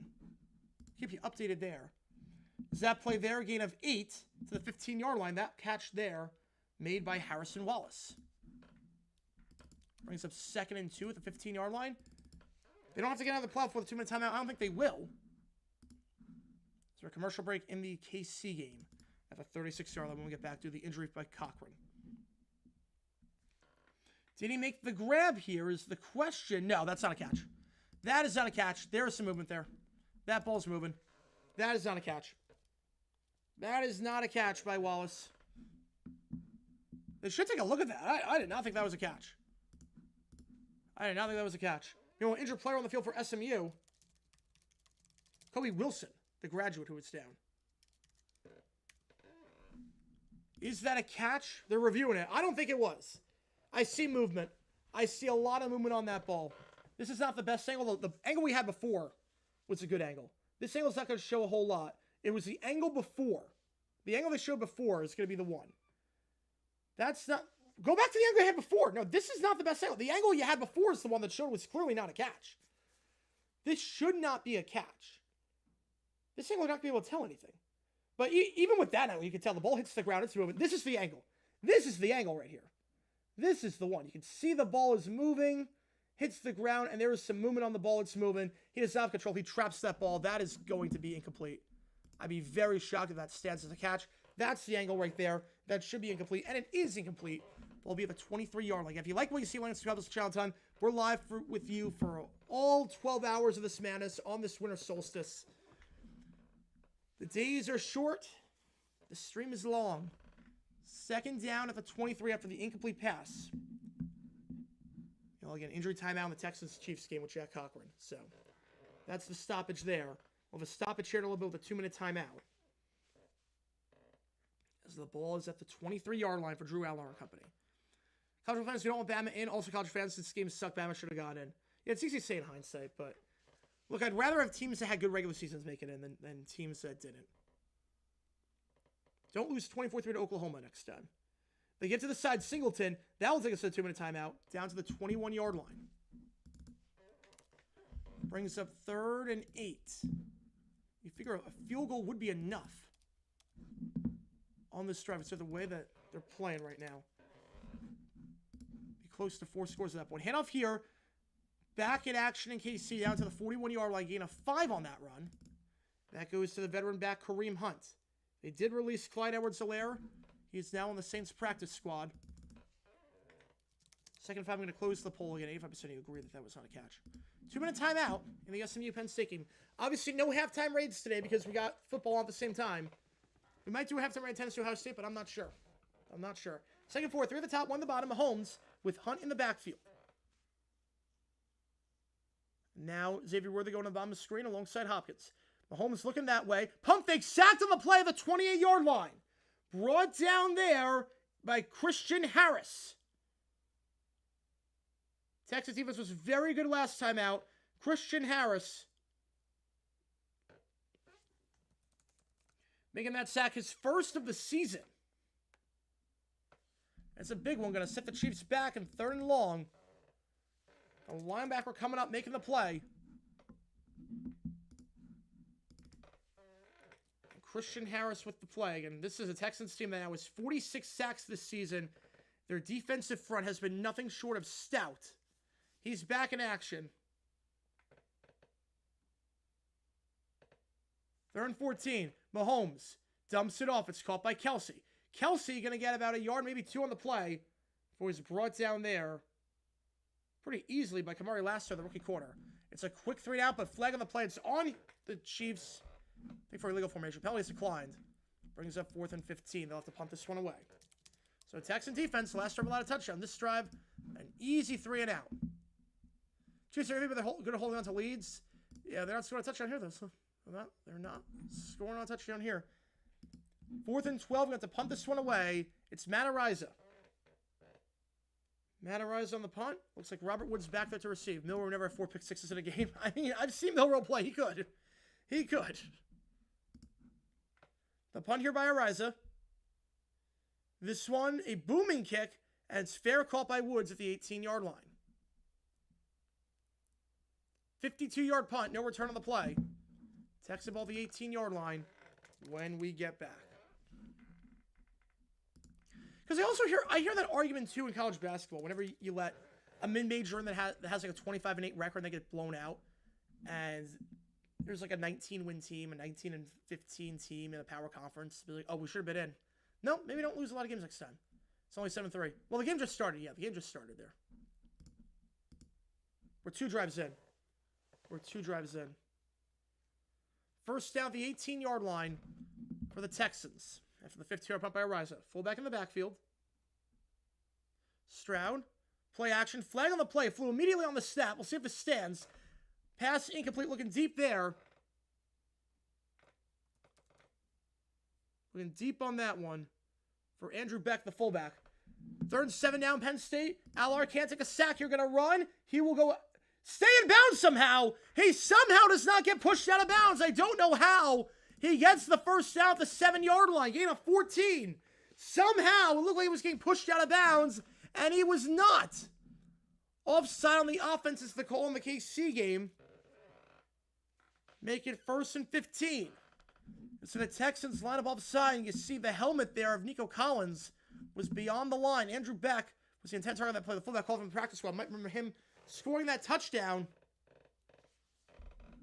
Keep you updated there. Is that play there, gain of 8 to the 15-yard line. That catch there made by Harrison Wallace. Brings up 2nd and 2 at the 15-yard line. They don't have to get out of the play for the 2-minute timeout. I don't think they will. So a commercial break in the KC game at the 36-yard line when we get back to the injury by Cochran. Did he make the grab here is the question. No, that's not a catch. That is not a catch. There is some movement there. That ball's moving. That is not a catch. That is not a catch by Wallace. They should take a look at that. I did not think that was a catch. I did not think that was a catch. Injured player on the field for SMU. Kobe Wilson, the graduate who was down. Is that a catch? They're reviewing it. I don't think it was. I see movement. I see a lot of movement on that ball. This is not the best angle. The angle we had before was a good angle. This angle is not going to show a whole lot. It was the angle before. The angle they showed before is going to be the one. That's not... Go back to the angle you had before. No, this is not the best angle. The angle you had before is the one that showed was clearly not a catch. This should not be a catch. This angle is not going to be able to tell anything. But even with that angle, you can tell the ball hits the ground. It's moving. This is the angle. This is the angle right here. This is the one. You can see the ball is moving, hits the ground, and there is some movement on the ball. It's moving. He does not have control. He traps that ball. That is going to be incomplete. I'd be very shocked if that stands as a catch. That's the angle right there. That should be incomplete, and it is incomplete. We'll be at the 23-yard line. If you like what you see on Instagram, this channel time, we're live with you for all 12 hours of this madness on this winter solstice. The days are short. The stream is long. Second down at the 23 after the incomplete pass. Again, injury timeout in the Texans-Chiefs game with Jack Cochran. So that's the stoppage there. We'll have a stoppage here in a little bit with a 2-minute timeout. As the ball is at the 23-yard line for Drew Allen and company. College fans, we don't want Bama in. Also, college fans, this game sucked. Bama should have got in. Yeah, it's easy to say in hindsight, but look, I'd rather have teams that had good regular seasons make it in than teams that didn't. Don't lose 24-3 to Oklahoma next time. They get to the side, Singleton. That will take us to the 2-minute timeout, down to the 21-yard line. Brings up 3rd and 8. You figure a field goal would be enough on this drive. It's the way that they're playing right now. Be close to 4 scores at that point. Handoff here. Back in action in KC, down to the 41-yard line. Gain of 5 on that run. That goes to the veteran back, Kareem Hunt. They did release Clyde Edwards-Helaire. He's now on the Saints practice squad. Second 5, I'm going to close the poll again. 85% of you agree that was not a catch. 2-minute timeout in the SMU Penn State game. Obviously, no halftime raids today because we got football on at the same time. We might do a halftime raid Tennessee Ohio State, but I'm not sure. I'm not sure. Second 4, 3 at the top, 1 at the bottom. Mahomes with Hunt in the backfield. Now, Xavier Worthy going to the bottom of the screen alongside Hopkins. Mahomes looking that way. Pump fake, sacked on the play at the 28-yard line. Brought down there by Christian Harris. Texas defense was very good last time out. Christian Harris making that sack his first of the season. That's a big one. Going to set the Chiefs back in 3rd and long. A linebacker coming up, making the play. Christian Harris with the play. And this is a Texans team that now has 46 sacks this season. Their defensive front has been nothing short of stout. He's back in action. 3rd and 14. Mahomes dumps it off. It's caught by Kelsey. Kelsey going to get about a yard, maybe 2 on the play before he's brought down there pretty easily by Kamari Lasso, the rookie corner. It's a quick 3 and out, but flag on the play. It's on the Chiefs. I think for illegal formation. Penalty is declined. Brings up 4th and 15. They'll have to punt this one away. So Texan defense, last drive allowed a touchdown. This drive, an easy 3 and out. Chiefs are maybe they're good at holding on to leads. Yeah, they're not scoring a touchdown here, though. So they're not scoring on a touchdown here. 4th and 12. We have to punt this one away. It's Matt Ariza. Matt Ariza on the punt. Looks like Robert Woods back there to receive. Milroe never had 4 pick sixes in a game. I mean, I've seen Milroe play. He could. He could. The punt here by Ariza. This one, a booming kick, and it's fair caught by Woods at the 18-yard line. 52-yard punt, no return on the play. Texan ball the 18-yard line when we get back. Because I hear that argument too in college basketball. Whenever you let a mid-major in that has like a 25-8 record and they get blown out, and there's like a 19-win team, a 19-15 team in a power conference, be like, oh, we should have been in. No, maybe don't lose a lot of games next time. It's only 7-3. Well, the game just started. Yeah, the game just started there. We're 2 drives in. First down, the 18-yard line for the Texans. After the 15-yard punt by Ariza. Fullback in the backfield. Stroud. Play action. Flag on the play. Flew immediately on the snap. We'll see if it stands. Pass incomplete. Looking deep there. Looking deep on that one for Andrew Beck, the fullback. 3rd and 7 down, Penn State. Allard can't take a sack. You're going to run. He will go... Stay in bounds somehow. He somehow does not get pushed out of bounds. I don't know how. He gets the first down at the 7-yard line. Gain of 14. Somehow, it looked like he was getting pushed out of bounds, and he was not. Offside on the offense is the call in the KC game. Make it 1st and 15. So the Texans line up offside, and you see the helmet there of Nico Collins was beyond the line. Andrew Beck was the intent target of that play. The fullback called from the practice squad. Might remember him scoring that touchdown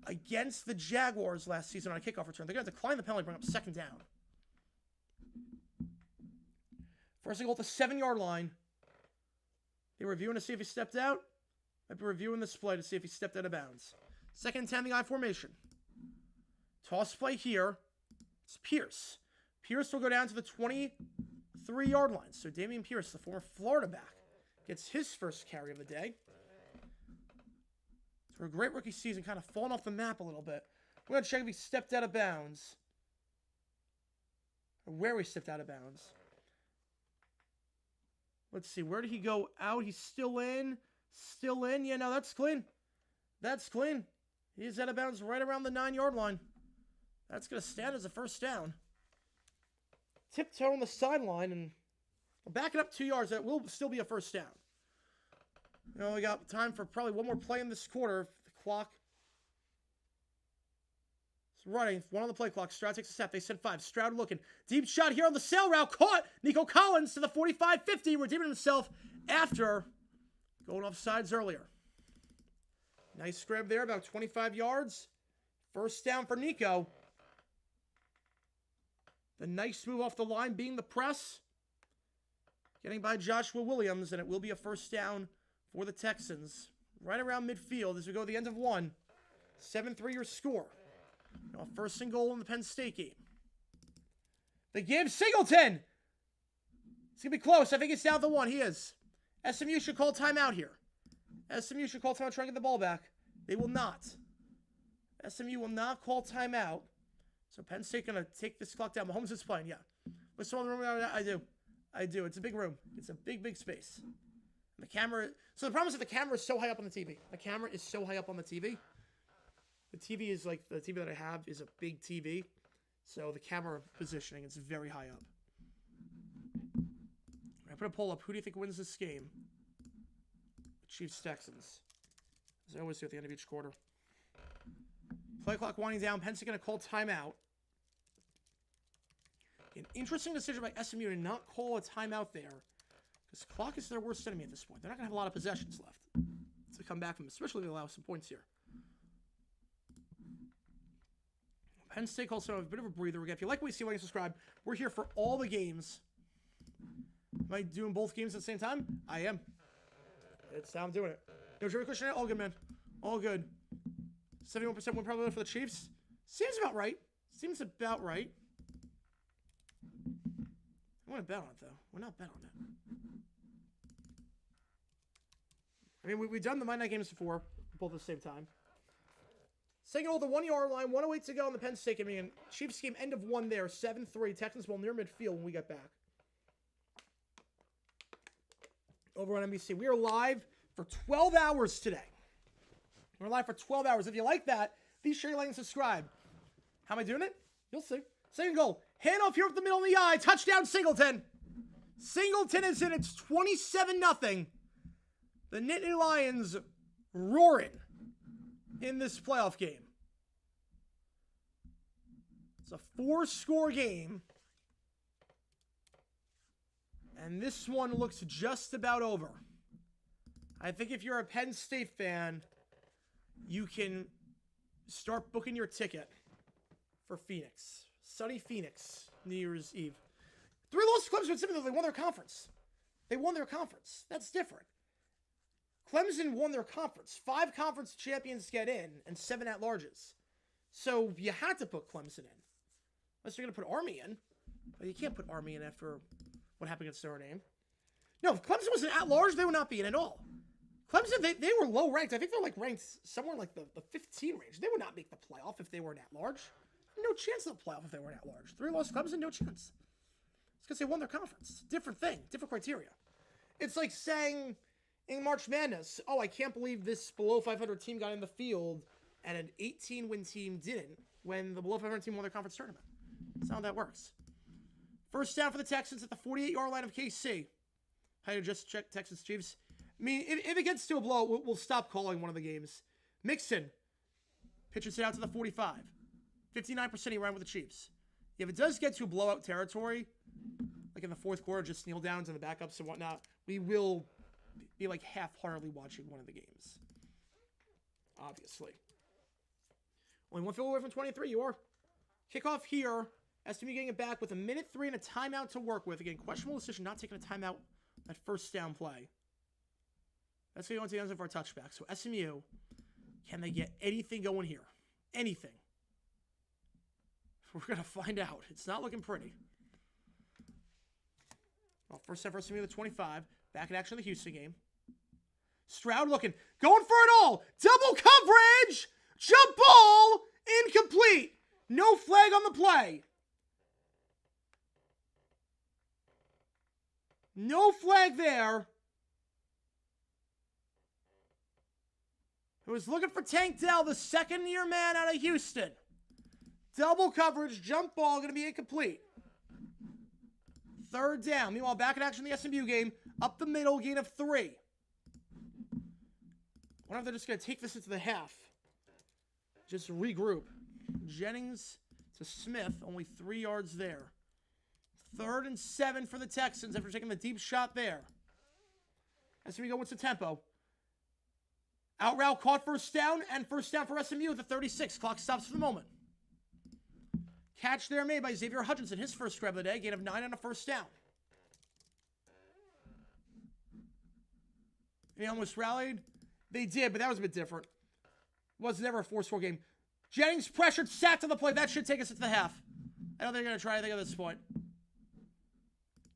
against the Jaguars last season on a kickoff return. They're going to decline the penalty, bring up 2nd down. First and goal at the 7-yard line. They're reviewing to see if he stepped out. Might be reviewing this play to see if he stepped out of bounds. 2nd and 10, the I formation. Toss play here. It's Pierce. Pierce will go down to the 23-yard line. So Damian Pierce, the former Florida back, gets his first carry of the day. For a great rookie season, kind of falling off the map a little bit. We're going to check if he stepped out of bounds. Or where he stepped out of bounds. Let's see, where did he go out? He's still in. Still in. Yeah, no, that's clean. That's clean. He's out of bounds right around the 9-yard line. That's going to stand as a first down. Tiptoe on the sideline, and we'll back it up 2 yards. That will still be a first down. You know, we got time for probably one more play in this quarter. The clock is running. 1 on the play clock. Stroud takes a step. They said 5. Stroud looking. Deep shot here on the sail route. Caught. Nico Collins to the 45-50. Redeeming himself after going off sides earlier. Nice grab there. About 25 yards. First down for Nico. The nice move off the line being the press. Getting by Joshua Williams. And it will be a first down for the Texans, right around midfield as we go to the end of 1. 7-3 your score. Now, 1st and goal in the Penn State game. They give Singleton. It's going to be close. I think it's down to 1. He is. SMU should call timeout here. SMU should call timeout, try and get the ball back. They will not. SMU will not call timeout. So Penn State going to take this clock down. Mahomes is playing, yeah. What's the room? I do. It's a big room. It's a big, big space. The camera... So the problem is that the camera is so high up on the TV. The camera is so high up on the TV. The TV is like... The TV that I have is a big TV. So the camera positioning is very high up. I put a poll up. Who do you think wins this game? Chiefs, Texans. As I always do at the end of each quarter. Play clock winding down. Penn State going to call timeout. An interesting decision by SMU to not call a timeout there. Because clock is their worst enemy at this point. They're not going to have a lot of possessions left to come back from, especially if they allow some points here. Penn State calls a bit of a breather again. If you like what you see, like and subscribe. We're here for all the games. Am I doing both games at the same time? I am. It's how I'm doing it. No jury question. All good, man. All good. 71% win probability for the Chiefs. Seems about right. Seems about right. I want to bet on it, though. We're not bet on it. I mean, we've done the Monday night games before, both at the same time. Second goal, the 1-yard line, 1:08 to go on the Penn State game. And Chiefs game, end of one there, 7-3. Texans ball near midfield when we get back. Over on NBC. We are live for 12 hours today. We're live for 12 hours. If you like that, please share, like, and subscribe. How am I doing it? You'll see. Second goal. Handoff here up the middle of the eye. Touchdown, Singleton. Singleton is in. It's 27-0. The Nittany Lions roaring in this playoff game. It's a 4-score game. And this one looks just about over. I think if you're a Penn State fan, you can start booking your ticket for Phoenix. Sunny Phoenix, New Year's Eve. 3 losses to Clemson, but they won their conference. They won their conference. That's different. Clemson won their conference. 5 conference champions get in, and 7 at-larges. So you had to put Clemson in. Unless you're going to put Army in. But you can't put Army in after what happened against Notre Dame. No, if Clemson was an at-large, they would not be in at all. Clemson, they were low-ranked. I think they're ranked somewhere in the 15 range. They would not make the playoff if they were an at-large. No chance of the playoff if they were an at-large. 3 losses to Clemson, no chance. It's because they won their conference. Different thing, different criteria. It's like saying in March Madness, oh, I can't believe this below 500 team got in the field and an 18-win team didn't when the below 500 team won their conference tournament. That's not how that works. First down for the Texans at the 48-yard line of KC. How you just check Texans Chiefs? I mean, if it gets to a blow, we'll stop calling one of the games. Mixon pitches it out to the 45. 59% he ran with the Chiefs. If it does get to a blowout territory, like in the fourth quarter, just kneel downs and the backups and whatnot, we will be half-heartedly watching one of the games. Obviously. Only one field goal away from 23, you are. Kickoff here. SMU getting it back with 1:03 and a timeout to work with. Again, questionable decision not taking a timeout that first down play. That's going to go into the end of our touchback. So SMU, can they get anything going here? Anything. We're going to find out. It's not looking pretty. Well, first step for SMU, the 25. Back in action in the Houston game. Stroud looking. Going for it all. Double coverage. Jump ball. Incomplete. No flag on the play. No flag there. Who was looking for Tank Dell, the second-year man out of Houston. Double coverage, jump ball, going to be incomplete. Third down. Meanwhile, back in action in the SMU game. Up the middle, gain of 3. I wonder if they're just going to take this into the half. Just regroup. Jennings to Smith, only 3 yards there. 3rd and 7 for the Texans after taking the deep shot there. SMU go with some tempo. Out route caught first down, and first down for SMU at the 36. Clock stops for the moment. Catch there made by Xavier Hutchinson, his first grab of the day. Gain of 9 on a first down. They almost rallied. They did, but that was a bit different. It was never a 4-score game. Jennings pressured, sacked on the play. That should take us into the half. I don't think they're going to try anything at this point.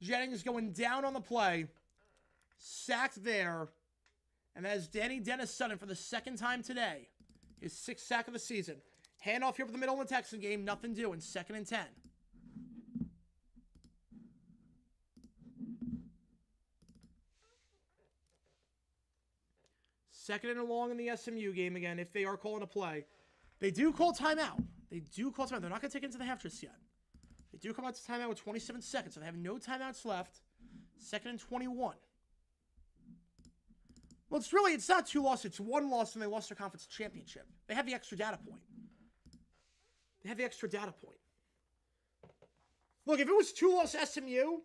Jennings going down on the play. Sacked there. And that is Danny Dennis-Sutton for the second time today. His 6th sack of the season. Handoff here for the middle of the Texan game. Nothing doing. 2nd and 10. Second and long in the SMU game again, if they are calling a play. They do call timeout. They do call timeout. They're not going to take it into the half just yet. They do come out to timeout with 27 seconds, so they have no timeouts left. 2nd and 21. Well, it's not 2 losses. It's 1 loss, and they lost their conference championship. They have the extra data point. Look, if it was 2-loss SMU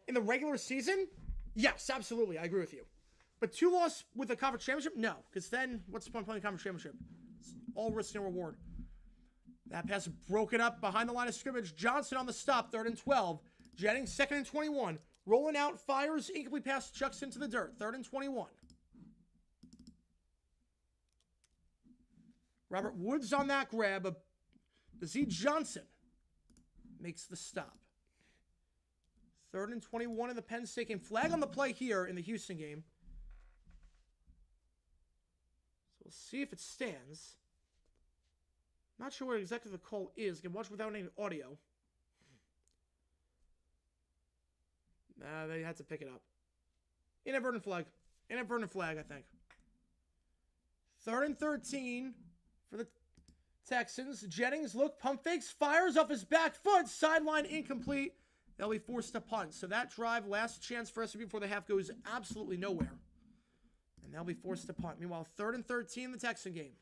in the regular season, yes, absolutely, I agree with you. But 2-loss with a conference championship, no, because then what's the point of playing the conference championship? It's all risk and reward. That pass broken up behind the line of scrimmage. Johnson on the stop, 3rd and 12. Jennings, 2nd and 21. Rolling out, fires, incomplete pass, chucks into the dirt. 3rd and 21. Robert Woods on that grab. Z Johnson makes the stop. 3rd and 21 in the Penn State game. Flag on the play here in the Houston game. So we'll see if it stands. Not sure what exactly the call is. You can watch without any audio. Nah, they had to pick it up. Inadvertent flag. Inadvertent flag, I think. 3rd and 13 for the Texans. Jennings, look, pump fakes, fires off his back foot. Sideline incomplete. They'll be forced to punt. So that drive, last chance for SMU before the half, goes absolutely nowhere. And they'll be forced to punt. Meanwhile, 3rd and 13 in the Texan game.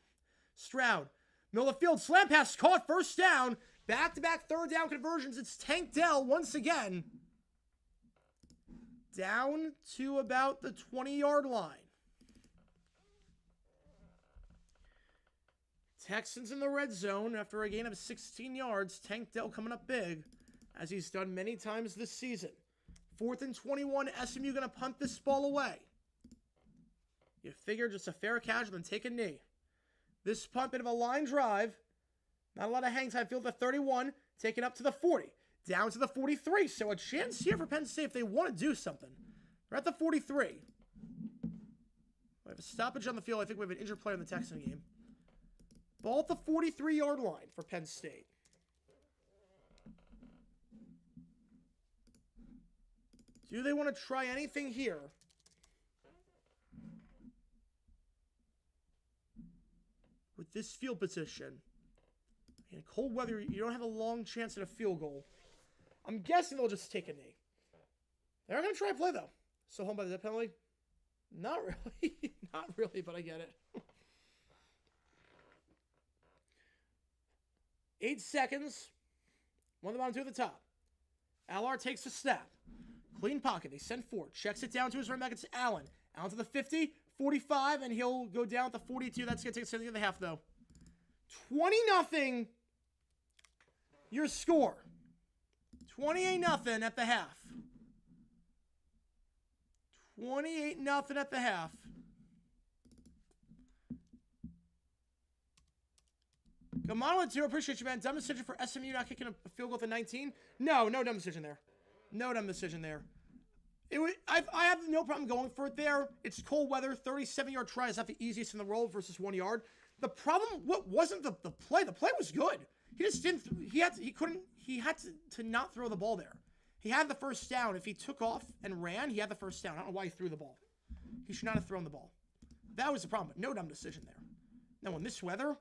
Stroud, middle of the field, slam pass, caught, first down. Back-to-back 3rd down conversions. It's Tank Dell once again. Down to about the 20-yard line. Texans in the red zone after a gain of 16 yards. Tank Dell coming up big, as he's done many times this season. 4th and 21, SMU going to punt this ball away. You figure just a fair catch and take a knee. This punt, bit of a line drive. Not a lot of hang time. Field at 31, taken up to the 40. Down to the 43. So a chance here for Penn State if they want to do something. They're at the 43. We have a stoppage on the field. I think we have an injured player in the Texan game. Ball at the 43-yard line for Penn State. Do they want to try anything here? With this field position. In cold weather, you don't have a long chance at a field goal. I'm guessing they'll just take a knee. They're going to try to play, though. So home by the death penalty? Not really. Not really, but I get it. 8 seconds. 1 to the bottom, 2 at the top. Allard takes the snap. Clean pocket. They send forward. Checks it down to his running back. It's Allen. Allen to the 50, 45, and he'll go down at the 42. That's going to take us to the end of the half, though. 20-0. Your score. 28-0 at the half. 28-0 at the half. Come on, too. Appreciate you, man. Dumb decision for SMU not kicking a field goal at the 19. No dumb decision there. No dumb decision there. I have no problem going for it there. It's cold weather. 37-yard try is not the easiest in the world versus 1 yard. The problem, what wasn't the play? The play was good. He just didn't. He had to not throw the ball there. He had the first down. If he took off and ran, he had the first down. I don't know why he threw the ball. He should not have thrown the ball. That was the problem. But no dumb decision there. Now in this weather,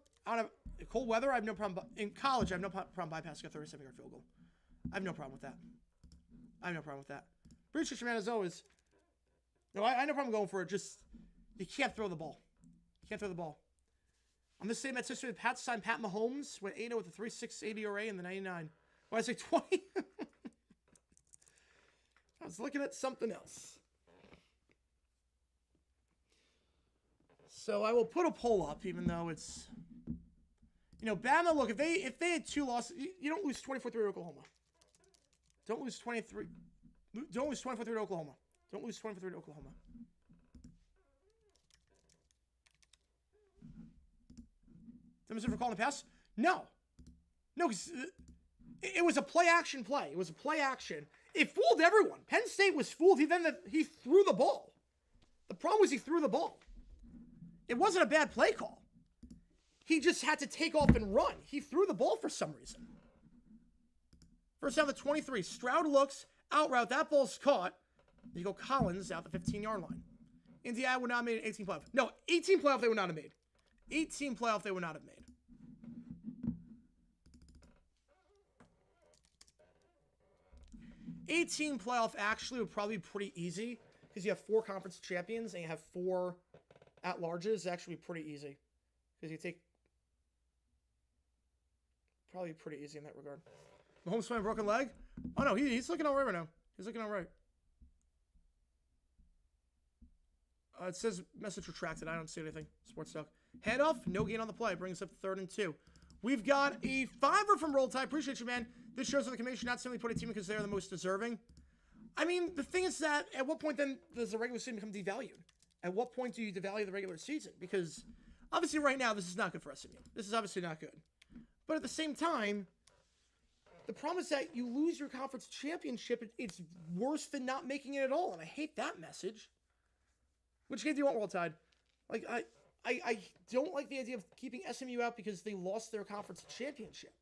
cold weather, I have no problem. In college, I have no problem bypassing a 37-yard field goal. I have no problem with that. Appreciate you, man, as always. No, I have no problem going for it. Just, you can't throw the ball. On this same match history, the Pats signed Pat Mahomes, went 8-0 with a 3.6 ADRA in the 99. Why did I say 20? I was looking at something else. So I will put a poll up, even though it's, Bama. Look, if they had 2 losses, you don't lose 24-3 to Oklahoma. Don't lose 24-3 to Oklahoma. Demonstrated for calling the pass? No, because it was a play-action play. It was a play-action. It fooled everyone. Penn State was fooled. He threw the ball. The problem was he threw the ball. It wasn't a bad play call. He just had to take off and run. He threw the ball for some reason. First down the 23. Stroud looks, out route. That ball's caught. You go Collins out the 15-yard line. Indiana would not have made an 18 playoff. No, 18 playoff they would not have made. 18 playoff they would not have made. $18 playoff actually would probably be pretty easy because you have 4 conference champions and you have 4 at-larges. Actually be pretty easy because you take probably pretty easy in that regard. Mahomes playing broken leg? Oh no, he's looking all right now. He's looking all right. It says message retracted. I don't see anything. Sports Talk. Head off. No gain on the play. Brings us up to 3rd and 2. We've got a 5er from Roll Tide. Appreciate you, man. This shows that the commission not simply put a team because they're the most deserving. I mean, the thing is that at what point then does the regular season become devalued? At what point do you devalue the regular season? Because Obviously, right now, this is not good for SMU. This is obviously not good. But at the same time, the problem is that you lose your conference championship. It's worse than not making it at all. And I hate that message. Which game do you want, World Tide? Like, I don't like the idea of keeping SMU out because they lost their conference championship.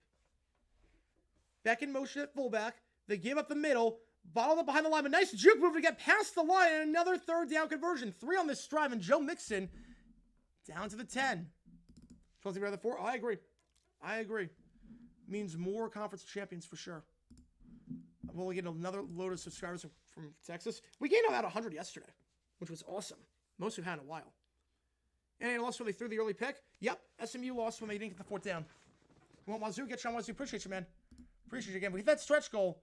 Back in motion at fullback. They give up the middle. Bottled up behind the line. A nice juke move to get past the line. And another third down conversion. 3 on this drive. And Joe Mixon down to the 10. 12 rather 4. I agree. Means more conference champions for sure. We'll get another load of subscribers from Texas. We gained about 100 yesterday, which was awesome. Most we've had in a while. And they lost when they threw the early pick. Yep, SMU lost when they didn't get the 4th down. You want Wazoo? Get you on Wazoo. Appreciate you, man. Appreciate you again. We hit that stretch goal.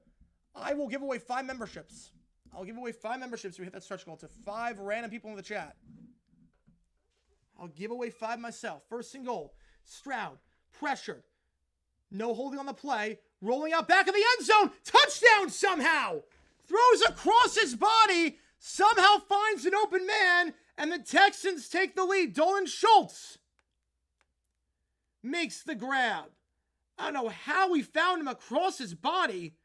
I will give away 5 memberships. I'll give away 5 memberships if we hit that stretch goal to 5 random people in the chat. I'll give away 5 myself. First and goal. Stroud. Pressured. No holding on the play. Rolling out back of the end zone. Touchdown somehow. Throws across his body. Somehow finds an open man. And the Texans take the lead. Dolan Schultz makes the grab. I don't know how he found him across his body.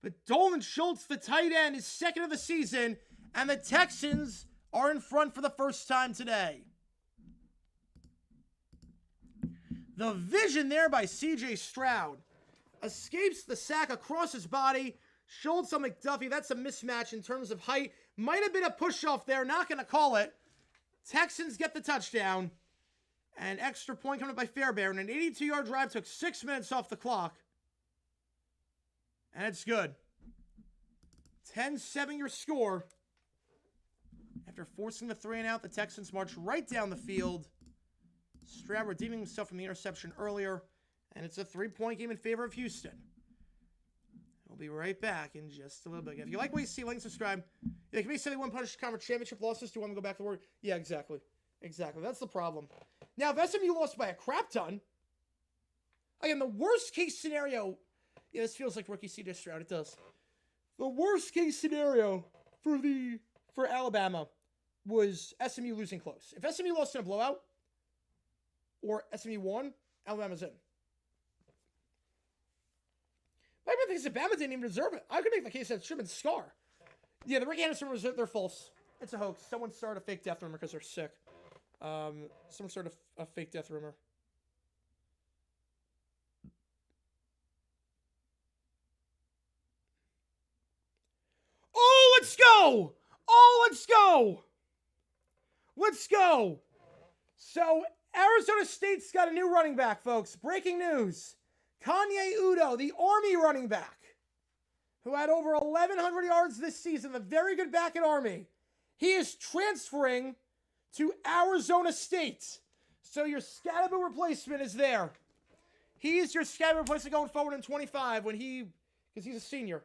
But Dolan Schultz, the tight end, is second of the season. And the Texans are in front for the first time today. The vision there by C.J. Stroud. Escapes the sack across his body. Schultz on McDuffie. That's a mismatch in terms of height. Might have been a push-off there. Not going to call it. Texans get the touchdown. And extra point coming up by Fairbairn. An 82-yard drive took 6 minutes off the clock. And it's good. 10-7 your score. After forcing the 3-and-out, the Texans march right down the field. Stroud redeeming himself from the interception earlier. And it's a 3-point game in favor of Houston. We'll be right back in just a little bit. If you like what you see, like and subscribe. Yeah, can we say they won Punch Conference Championship losses? Do you want to go back to work? Yeah, exactly. Exactly. That's the problem. Now, if SMU lost by a crap ton, again, the worst case scenario, yeah, this feels like rookie C.J. Stroud. It does. The worst case scenario for Alabama was SMU losing close. If SMU lost in a blowout, or SMU won, Alabama's in. But I think Bama didn't even deserve it. I could make the case that it should have been Scar. Yeah, the Rick Anderson rumors, they're false. It's a hoax. Someone started a fake death rumor because they're sick. Someone started a fake death rumor. Oh, let's go! Oh, let's go! Let's go! So, Arizona State's got a new running back, folks. Breaking news. Kanye Udo, the Army running back, who had over 1,100 yards this season, the very good back at Army. He is transferring to Arizona State. So your Scatterbo replacement is there. He is your Scatterbo replacement going forward in 25 because he's a senior.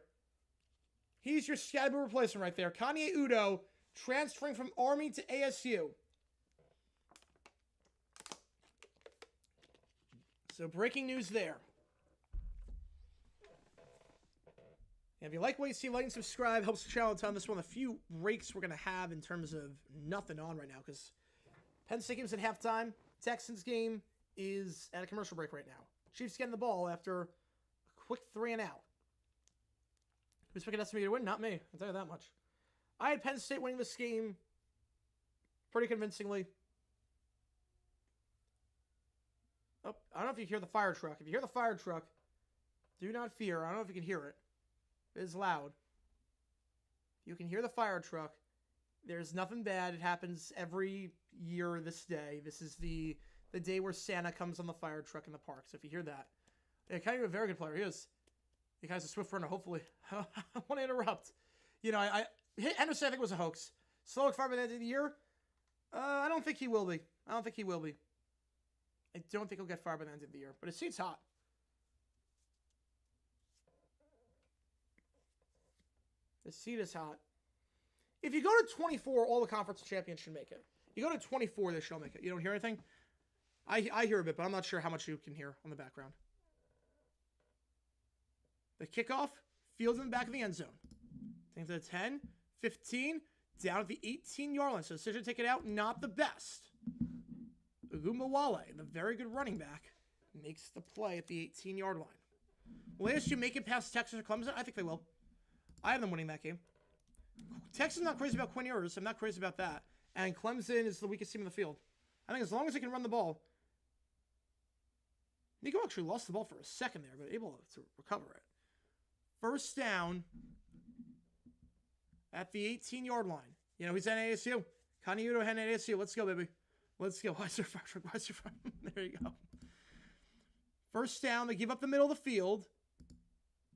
He's your Scatterbo replacement right there. Kanye Udo transferring from Army to ASU. So breaking news there. And if you like what you see, like and subscribe. Helps the channel a ton. This is one of the few breaks we're going to have in terms of nothing on right now. Because Penn State game's at halftime. Texans game is at a commercial break right now. Chiefs getting the ball after a quick 3-and-out. Who's picking SMU to win? Not me. I'll tell you that much. I had Penn State winning this game pretty convincingly. Oh, I don't know if you hear the fire truck. If you hear the fire truck, do not fear. I don't know if you can hear it. It is loud. You can hear the fire truck. There's nothing bad. It happens every year this day. This is the day where Santa comes on the fire truck in the park. So if you hear that, yeah, kind of a very good player. He is. He guy's a swift runner, hopefully. I want to interrupt. You know, Henderson, I think, was a hoax. Slowick fired by the end of the year? I don't think he will be. I don't think he'll get fired by the end of the year. But his seat's hot. The seat is hot. If you go to 24, all the conference champions should make it. You go to 24, they shall make it. You don't hear anything? I hear a bit, but I'm not sure how much you can hear on the background. The kickoff, fields in the back of the end zone. Take to the 10, 15, down at the 18-yard line. So decision to take it out, not the best. Tagumbawale, the very good running back, makes the play at the 18-yard line. Will ASU make it past Texas or Clemson? I think they will. I have them winning that game. Texas is not crazy about Quinn Ewers. I'm not crazy about that. And Clemson is the weakest team in the field. I think as long as they can run the ball. Nico actually lost the ball for a second there, but able to recover it. First down at the 18-yard line. You know, he's at ASU. Kaniuto at ASU. Let's go, baby. Let's go. There you go. First down. They give up the middle of the field.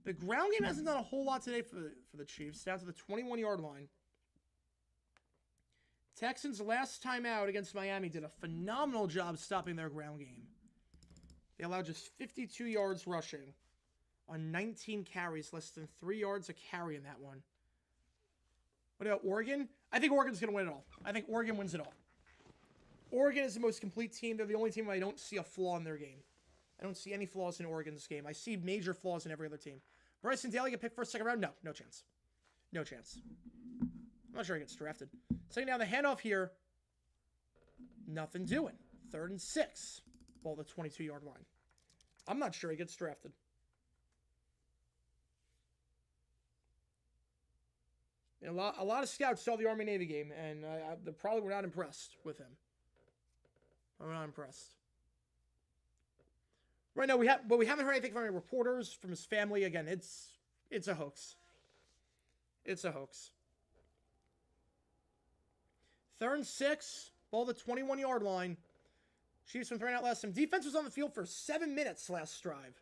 The ground game hasn't done a whole lot today for the Chiefs. Down to the 21-yard line. Texans last time out against Miami did a phenomenal job stopping their ground game. They allowed just 52 yards rushing on 19 carries, less than 3 yards a carry in that one. What about Oregon? I think Oregon's going to win it all. I think Oregon wins it all. Oregon is the most complete team. They're the only team where I don't see a flaw in their game. I don't see any flaws in Oregon's game. I see major flaws in every other team. Bryson Daly get picked first, second round? No, no chance. No chance. I'm not sure he gets drafted. Second down, the handoff here. Nothing doing. 3rd and 6. Ball the 22-yard line. I'm not sure he gets drafted. A lot of scouts saw the Army-Navy game, and they probably were not impressed with him. I'm not impressed. Right now, we haven't heard anything from any reporters, from his family. Again, it's a hoax. It's a hoax. 3rd and 6, ball the 21-yard line. Chiefs been throwing out last time. Defense was on the field for 7 minutes last drive.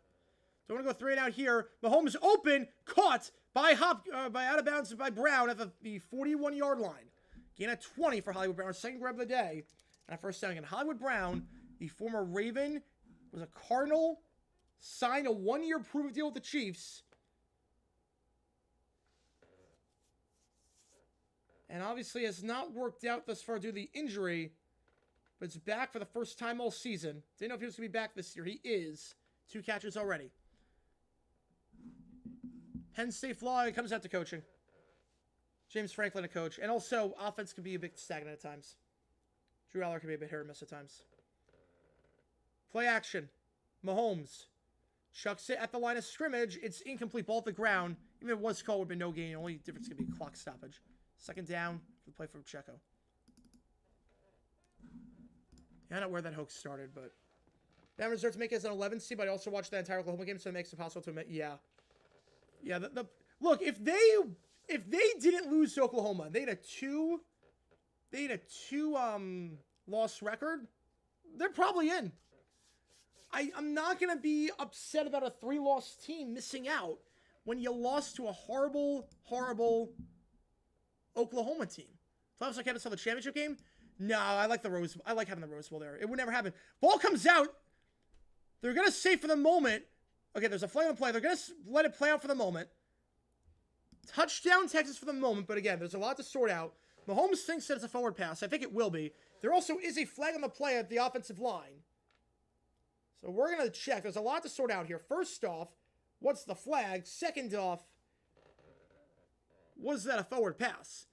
So I'm going to go 3 and out here. Mahomes open, caught by out of bounds by Brown at the 41-yard line. Gain at 20 for Hollywood Brown. Second grab of the day. And a first down again. Hollywood Brown, the former Raven, was a Cardinal, signed a 1-year prove deal with the Chiefs. And obviously has not worked out thus far due to the injury. But it's back for the first time all season. Didn't know if he was going to be back this year. He is. 2 catches already. Penn State flaw comes out to coaching. James Franklin a coach. And also, offense can be a bit stagnant at times. Drew Aller can be a bit hit or miss at times. Play action. Mahomes chucks it at the line of scrimmage. It's incomplete. Ball at the ground. Even if it was called, would have been no gain. The only difference could be clock stoppage. Second down for the play from Checo. Yeah, I don't know where that hoax started, but Bama deserves to make it as an 11 seed, but I also watched that entire Oklahoma game, so it makes it possible to admit, yeah. Look, if they didn't lose to Oklahoma, they had a two loss record, they're probably in. I'm not going to be upset about a 3-loss team missing out when you lost to a horrible, horrible Oklahoma team. Playoffs like having the championship game? No, I like having the Rose Bowl there. It would never happen. Ball comes out. They're going to say for the moment, okay, there's a flag on the play. They're going to let it play out for the moment. Touchdown Texas for the moment, but again, there's a lot to sort out. Mahomes thinks that it's a forward pass. I think it will be. There also is a flag on the play at the offensive line. So we're going to check. There's a lot to sort out here. First off, what's the flag? Second off, was that a forward pass?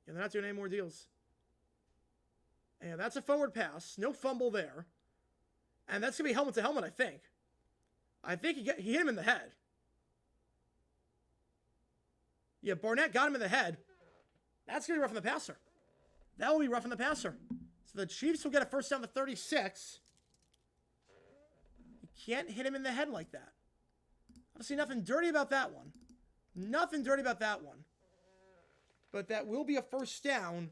And they're not doing any more deals. And that's a forward pass. No fumble there. And that's going to be helmet to helmet, I think. I think he hit him in the head. Yeah, Barnett got him in the head. That's going to be roughing the passer. That will be roughing the passer. So the Chiefs will get a first down to 36. You can't hit him in the head like that. Obviously, nothing dirty about that one. Nothing dirty about that one. But that will be a first down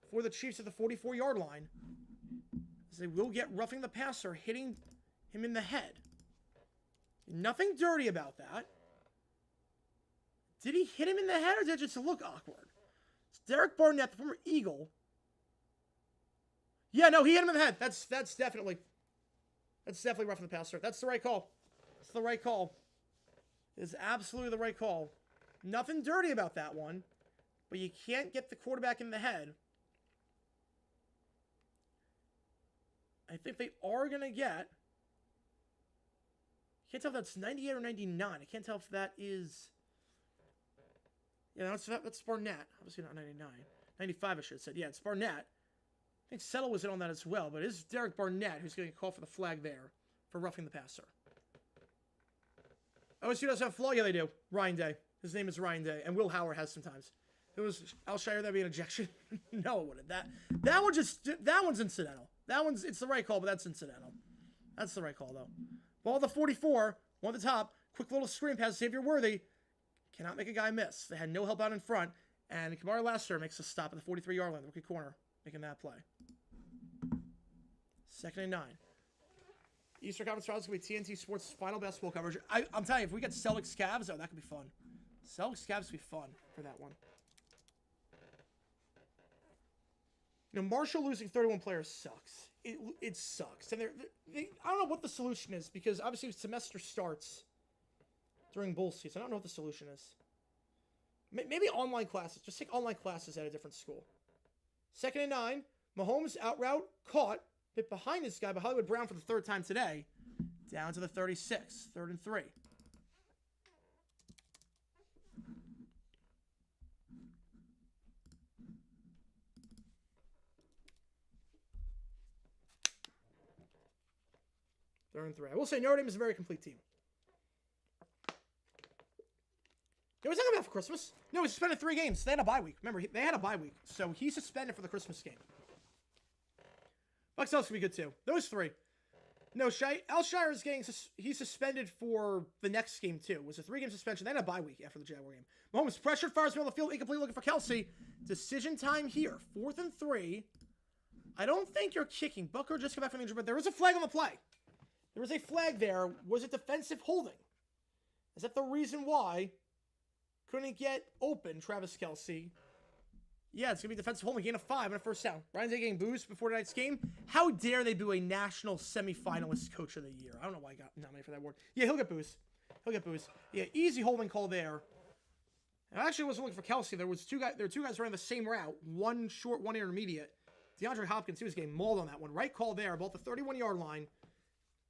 for the Chiefs at the 44-yard line. As they will get roughing the passer, hitting him in the head. Nothing dirty about that. Did he hit him in the head, or did it just look awkward? It's Derek Barnett, the former Eagle. Yeah, no, he hit him in the head. That's definitely roughing the passer. That's the right call. It's the right call. It's absolutely the right call. Nothing dirty about that one. But you can't get the quarterback in the head. I think they are going to get... I can't tell if that's 98 or 99. I can't tell if that is... Yeah, that's Barnett. Obviously not 99. 95, I should have said. Yeah, it's Barnett. I think Settle was in on that as well, but it is Derek Barnett who's going to call for the flag there for roughing the passer. OSU doesn't have a flaw? Yeah, they do. Ryan Day. His name is Ryan Day, and Will Howard has sometimes. If it was Alshire, that'd be an ejection. No, it wouldn't. That one's incidental. It's the right call, but that's incidental. That's the right call, though. Ball to 44, one at the top. Quick little screen pass, Xavier Worthy. Cannot make a guy miss. They had no help out in front. And Kamari Lassiter makes a stop at the 43-yard line, the rookie corner, making that play. 2nd and 9. Eastern Conference Finals is going to be TNT Sports' final basketball coverage. I'm telling you, if we get Celtics Cavs, oh, that could be fun. Celtics Cavs would be fun for that one. You know, Marshall losing 31 players sucks. It sucks. And I don't know what the solution is, because obviously the semester starts during bowl season. I don't know what the solution is. Maybe online classes. Just take online classes at a different school. 2nd and 9. Mahomes out route, caught. Hit behind this guy by Hollywood Brown for the 3rd time today. Down to the 36. 3rd and 3. Third and 3. I will say Notre Dame is a very complete team. It was talking about for Christmas. No, he suspended 3 games. They had a bye week. Remember, they had a bye week. So he suspended for the Christmas game. Bucks else could be good too. Those 3. No, Alshire is he's suspended for the next game too. It was a 3-game suspension. They had a bye week after the Jaguar game. Mahomes pressured, fires middle of the field, incomplete, looking for Kelsey. Decision time here. 4th and 3. I don't think you're kicking. Booker just came back from injury, but there was a flag on the play. There was a flag there. Was it defensive holding? Is that the reason why couldn't get open, Travis Kelsey? Yeah, it's going to be defensive holding. Gain of 5 and a 1st down. Ryan Day getting boos before tonight's game. How dare they boo a national semifinalist coach of the year? I don't know why I got nominated for that award. Yeah, he'll get boos. He'll get boos. Yeah, easy holding call there. And I actually wasn't looking for Kelsey. There were 2 guys running the same route. One short, one intermediate. DeAndre Hopkins, he was getting mauled on that one. Right call there, about the 31-yard line.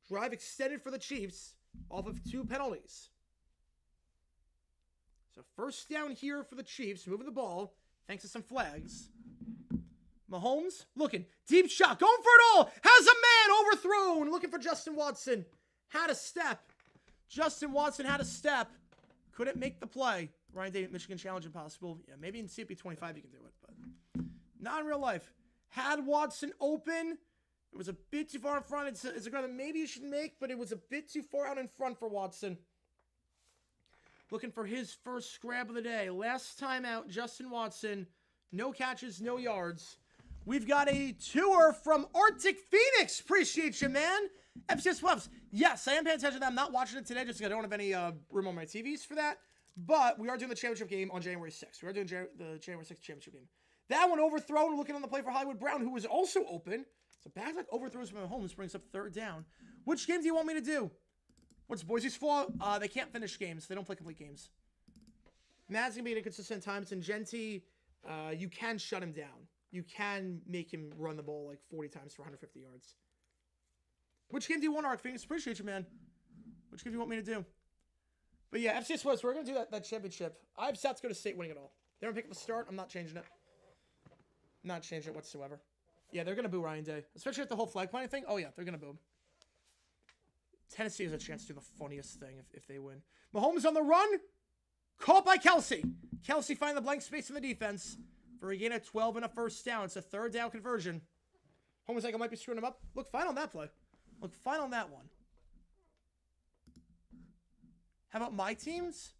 Drive extended for the Chiefs off of 2 penalties. So 1st down here for the Chiefs, moving the ball, thanks to some flags. Mahomes looking, deep shot, going for it all, has a man overthrown, looking for Justin Watson. Had a step. Justin Watson had a step. Couldn't make the play. Ryan Day, Michigan Challenge impossible. Yeah, maybe in CP25 you can do it, but not in real life. Had Watson open. It was a bit too far in front. It's a guy that maybe you should make, but it was a bit too far out in front for Watson. Looking for his first scrap of the day. Last time out, Justin Watson. No catches, no yards. We've got a tour from Arctic Phoenix. Appreciate you, man. FCS Puffs. Yes, I am paying attention to that. I'm not watching it today just because I don't have any room on my TVs for that. But we are doing the championship game on January 6th. We are doing the January 6th championship game. That one overthrown, looking on the play for Hollywood Brown, who was also open. So back-to-back overthrows from Mahomes brings up 3rd down. Which game do you want me to do? What's Boise's flaw? They can't finish games. They don't play complete games. Matt's going to be at inconsistent times. And Genti, you can shut him down. You can make him run the ball like 40 times for 150 yards. Which game do you want, Arc Phoenix? Appreciate you, man. Which game do you want me to do? But yeah, FCS West, we're going to do that championship. I have South Dakota State winning it all. They don't pick up the start. I'm not changing it. Not changing it whatsoever. Yeah, they're going to boo Ryan Day. Especially at the whole flag planting thing. Oh, yeah, they're going to boo him. Tennessee has a chance to do the funniest thing if they win. Mahomes on the run. Caught by Kelsey. Kelsey finding the blank space in the defense for a gain of 12 and a 1st down. It's a 3rd down conversion. Holmes like I might be screwing him up. Look fine on that play. Look fine on that one. How about my teams?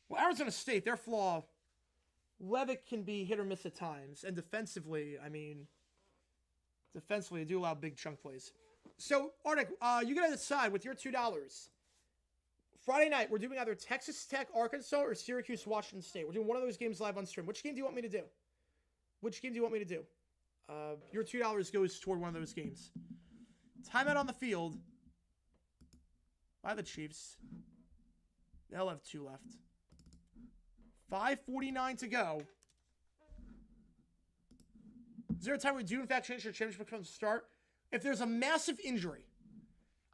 Well, Arizona State, their flaw, Levitt can be hit or miss at times. And defensively, I mean, they do allow big chunk plays. So, Arctic, you got to decide with your $2. Friday night, we're doing either Texas Tech, Arkansas, or Syracuse, Washington State. We're doing one of those games live on stream. Which game do you want me to do? Your $2 goes toward one of those games. Timeout on the field by the Chiefs. They'll have 2 left. 5:49 to go. Is there a time we do, in fact, change your championship from the start? If there's a massive injury,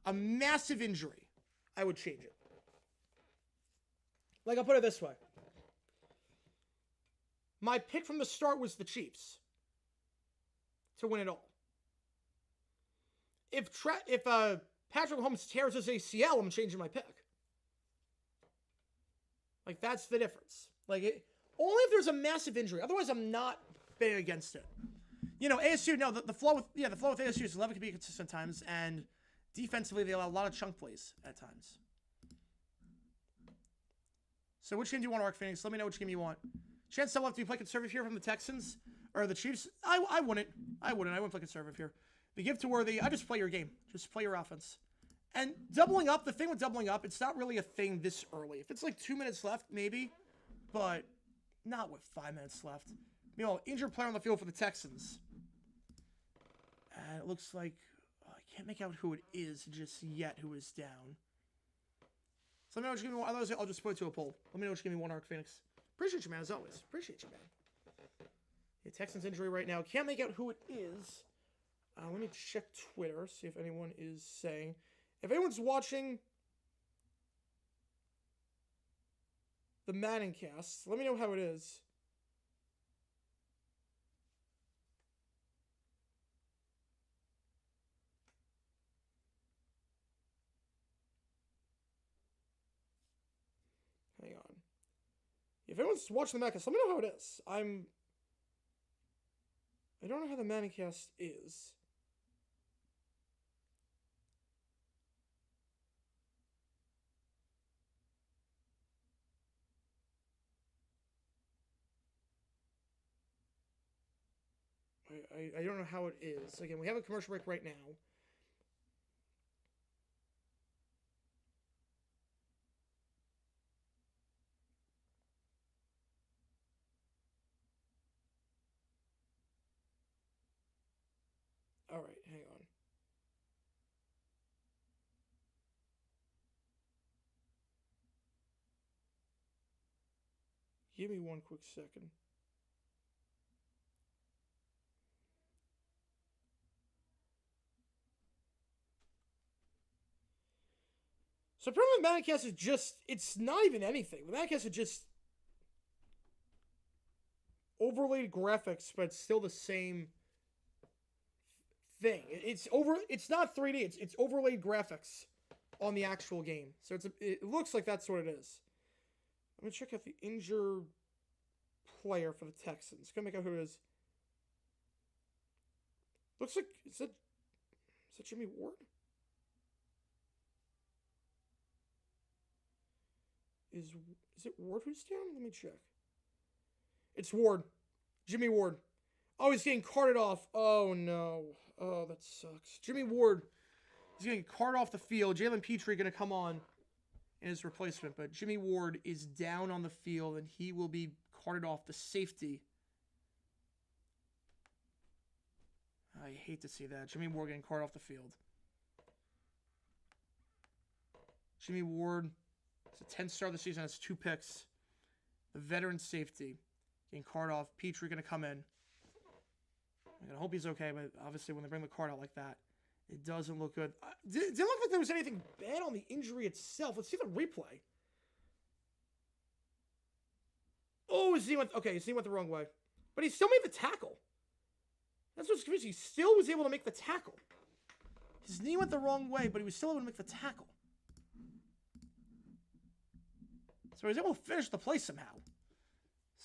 I would change it. Like, I'll put it this way. My pick from the start was the Chiefs. to win it all. If Patrick Mahomes tears his ACL, I'm changing my pick. Like, that's the difference. Like, only if there's a massive injury. Otherwise, I'm not betting against it. You know, ASU, no, the flow with ASU is 11 can be consistent times, and defensively, they allow a lot of chunk plays at times. So which game do you want, Arc Phoenix? Let me know which game you want. Chance to left, do you play conservative here from the Texans or the Chiefs? I wouldn't. I wouldn't play conservative here. The give to Worthy, I just play your game. Just play your offense. And doubling up, the thing with doubling up, it's not really a thing this early. If it's like 2 minutes left, maybe, but not with 5 minutes left. You know, injured player on the field for the Texans. And it looks like, I can't make out who it is just yet who is down. So let me know what you give me one. Otherwise, I'll just put it to a poll. Let me know what you give me one, Arc Phoenix. Appreciate you, man, as always. Appreciate you, man. Yeah, Texans injury right now. Can't make out who it is. Let me check Twitter, see if anyone is saying. If anyone's watching the Madden cast, let me know how it is. Hang on. If anyone's watching the Madden cast, let me know how it is. I don't know how the Madden cast is. I don't know how it is. Again, we have a commercial break right now. All right, hang on. Give me one quick second. So, problem with Madcast is just, it's not even anything. The Madcast is just overlaid graphics, but it's still the same thing. It's not 3D, it's overlaid graphics on the actual game. So it looks like that's what it is. Let me check out the injured player for the Texans. Gonna make out who it is. Looks like, is that Jimmy Ward? Is it Ward who's down? Let me check. It's Ward. Jimmy Ward. Oh, he's getting carted off. Oh, no. Oh, that sucks. Jimmy Ward is getting carted off the field. Jalen Petrie going to come on in his replacement. But Jimmy Ward is down on the field, and he will be carted off the safety. I hate to see that. Jimmy Ward getting carted off the field. Jimmy Ward... It's a 10-star this season. Has 2 picks. The veteran safety getting card off. Petrie going to come in. I'm going to hope he's okay, but obviously when they bring the card out like that, it doesn't look good. Didn't look like there was anything bad on the injury itself. Let's see the replay. Oh, his knee went the wrong way. But he still made the tackle. That's what's confusing. He still was able to make the tackle. His knee went the wrong way, but he was still able to make the tackle. So he was able to finish the play somehow.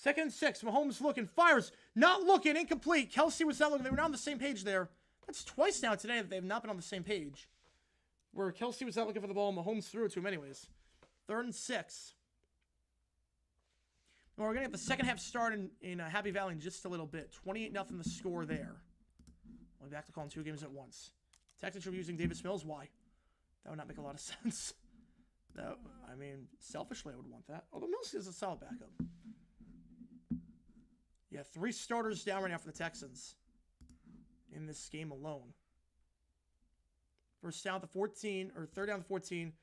2nd and 6. Mahomes looking. Fires. Not looking. Incomplete. Kelsey was not looking. They were not on the same page there. That's twice now today that they have not been on the same page. Where Kelsey was not looking for the ball and Mahomes threw it to him anyways. 3rd and 6. Well, we're going to get the second half start in Happy Valley in just a little bit. 28-0 the score there. We'll be back to calling 2 games at once. Texans should be using Davis Mills. Why? That would not make a lot of sense. No, I mean, selfishly, I would want that. Although Mills is a solid backup. Yeah, 3 starters down right now for the Texans in this game alone. First down to 14, or 3rd down to 14.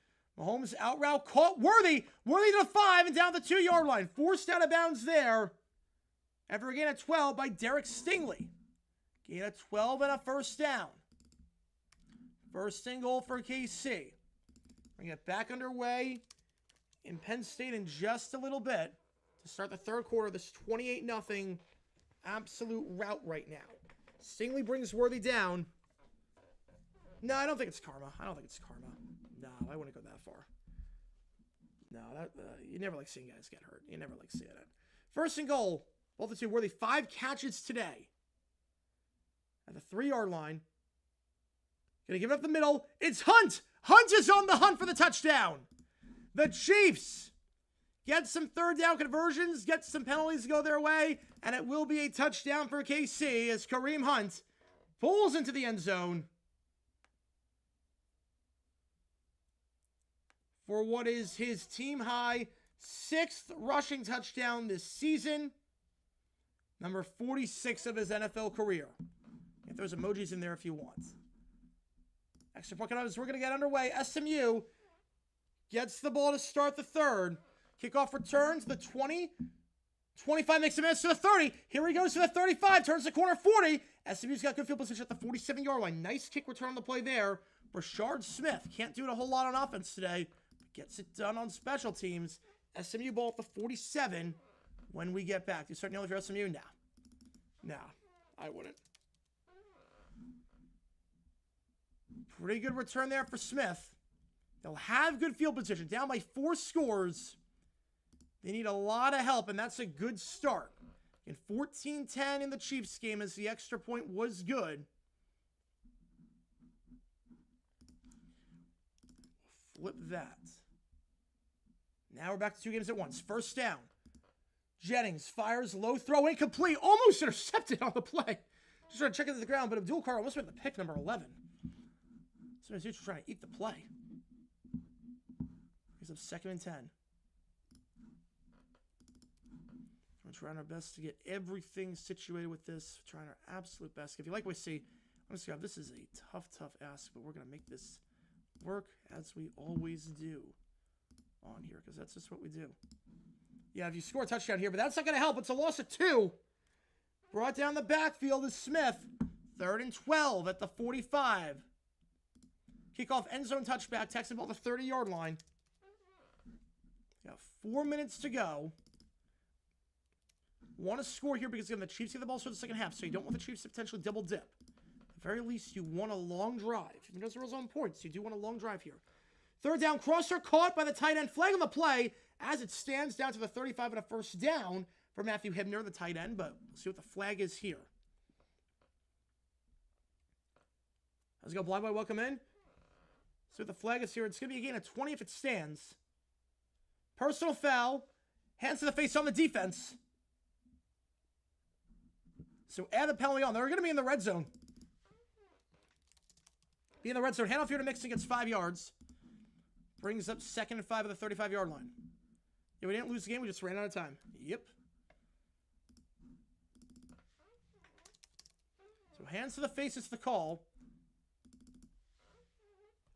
Mahomes out route caught. Worthy to the 5 and down the 2-yard line. Forced out of bounds there. After a gain of 12 by Derek Stingley. Gain of 12 and a first down. First and goal for KC. We're going to get back underway in Penn State in just a little bit to start the 3rd quarter of this 28-0 absolute rout right now. Stingley brings Worthy down. No, I don't think it's karma. I don't think it's karma. No, I wouldn't go that far. No, you never like seeing guys get hurt. You never like seeing it. First and goal. Both the two Worthy 5 catches today. At the 3-yard line. Gonna give it up the middle. It's Hunt. Hunt is on the hunt for the touchdown. The Chiefs get some third down conversions, get some penalties to go their way, and it will be a touchdown for KC as Kareem Hunt pulls into the end zone for what is his team-high 6th rushing touchdown this season. Number 46 of his NFL career. Get those emojis in there if you want. Extra point as we're going to get underway. SMU gets the ball to start the third. Kickoff returns the 20. 25 makes a miss to the 30. Here he goes to the 35. Turns the corner 40. SMU's got good field position at the 47-yard line. Nice kick return on the play there. Rashard Smith can't do it a whole lot on offense today. But gets it done on special teams. SMU ball at the 47 when we get back. Do you start kneeling for SMU? No. No, I wouldn't. Pretty good return there for Smith. They'll have good field position. Down by 4 scores. They need a lot of help, and that's a good start. In 14-10 in the Chiefs game as the extra point was good. Flip that. Now we're back to 2 games at once. First down. Jennings fires, low throw, incomplete. Almost intercepted on the play. Just trying to check it to the ground, but Abdul Carr almost made the pick, number 11. So he's trying to eat the play. He's up 2nd and 10. We're trying our best to get everything situated with this. Trying our absolute best. If you like what we see, honestly, this is a tough ask, but we're going to make this work as we always do on here, because that's just what we do. Yeah, if you score a touchdown here, but that's not going to help. It's a loss of 2. Brought down the backfield is Smith. 3rd and 12 at the 45. Kickoff end zone touchback. Texan ball at the 30-yard line. Got 4 minutes to go. Want to score here because again, the Chiefs get the ball for the second half, so you don't want the Chiefs to potentially double dip. At the very least, you want a long drive. Even though it's on points, you do want a long drive here. 3rd down, crosser caught by the tight end. Flag on the play as it stands down to the 35 and a first down for Matthew Hibner, the tight end, but we'll see what the flag is here. Let's go blind boy, welcome in. See what the flag is here. It's going to be a gain of 20 if it stands. Personal foul. Hands to the face on the defense. So add a penalty on. They're going to be in the red zone. Be in the red zone. Handoff here to Mixon, gets 5 yards. Brings up 2nd and 5 at the 35-yard line. Yeah, we didn't lose the game. We just ran out of time. Yep. So hands to the face is the call.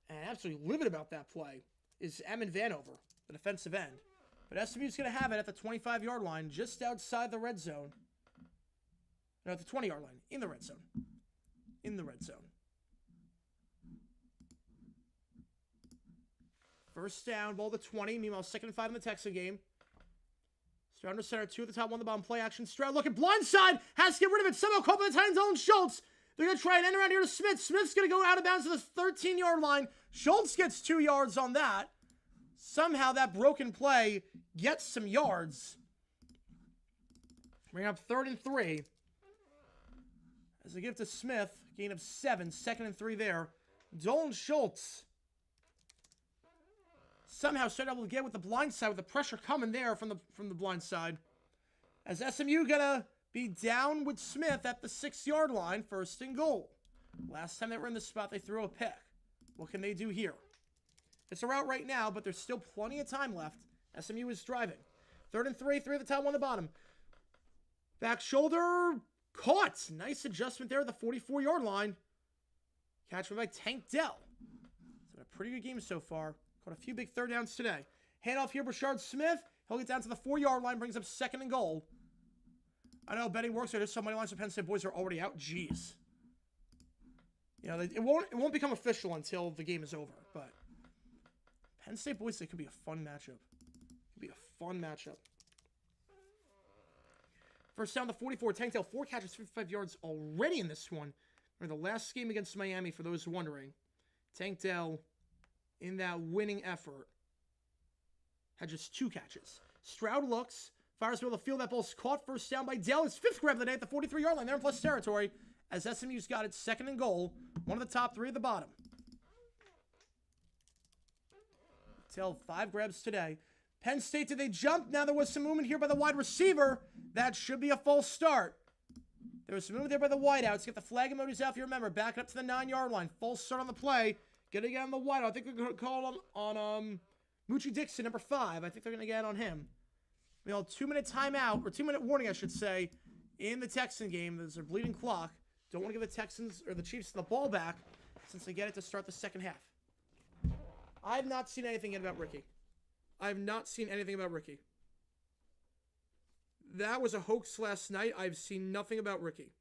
And absolutely livid about that play is Emin Vanover, the defensive end. But SMU's going to have it at the 25-yard line, just outside the red zone. No, at the 20-yard line, in the red zone. In the red zone. First down, ball to 20. Meanwhile, 2nd and 5 in the Texan game. Stroud under center, 2 at the top, 1 on the bottom. Play action. Stroud looking blindside. Has to get rid of it. Somehow caught by the tight end, Dalton Schultz. They're going to try and end around here to Smith. Smith's going to go out of bounds to the 13-yard line. Schultz gets 2 yards on that. Somehow that broken play gets some yards. Bring up 3rd and 3. As they give to Smith, gain of 7, 2nd and 3 there. Dalton Schultz somehow started able to get with the blind side with the pressure coming there from the blind side. As SMU gonna be down with Smith at the 6-yard line, 1st and goal. Last time they were in this spot, they threw a pick. What can they do here? It's a route right now, but there's still plenty of time left. SMU is driving. 3rd and 3, 3 at the top, 1 at the bottom. Back shoulder caught. Nice adjustment there at the 44-yard line. Catch by Tank Dell. It's been a pretty good game so far. Caught a few big 3rd downs today. Handoff here, Rashard Smith. He'll get down to the 4-yard line, brings up 2nd and goal. I know betting works. There's so many lines of Penn State boys are already out. Jeez. You know, it won't become official until the game is over. But Penn State boys, it could be a fun matchup. It could be a fun matchup. First down, the 44. Tank Dell, 4 catches, 55 yards already in this one. Or the last game against Miami, for those wondering. Tank Dell, in that winning effort, had just 2 catches. Stroud looks, fires middle of the field. That ball's caught. First down by Dell. His 5th grab of the day at the 43-yard line. They're in plus territory as SMU's got it 2nd and goal. One of the top 3 at the bottom. Dell, 5 grabs today. Penn State, did they jump? Now there was some movement here by the wide receiver. That should be a false start. There was some movement there by the wideouts. Get the flag emojis out if you remember. Back it up to the 9-yard line. False start on the play. Gonna get on the wideout. I think they're going to call on Moochie Dixon, number 5. I think they're going to get on him. We all 2-minute timeout, or 2-minute warning, I should say, in the Texan game. There's a bleeding clock. Don't want to give the Texans or the Chiefs the ball back since they get it to start the second half. I have not seen anything yet about Ricky. I have not seen anything about Ricky. That was a hoax last night. I've seen nothing about Ricky.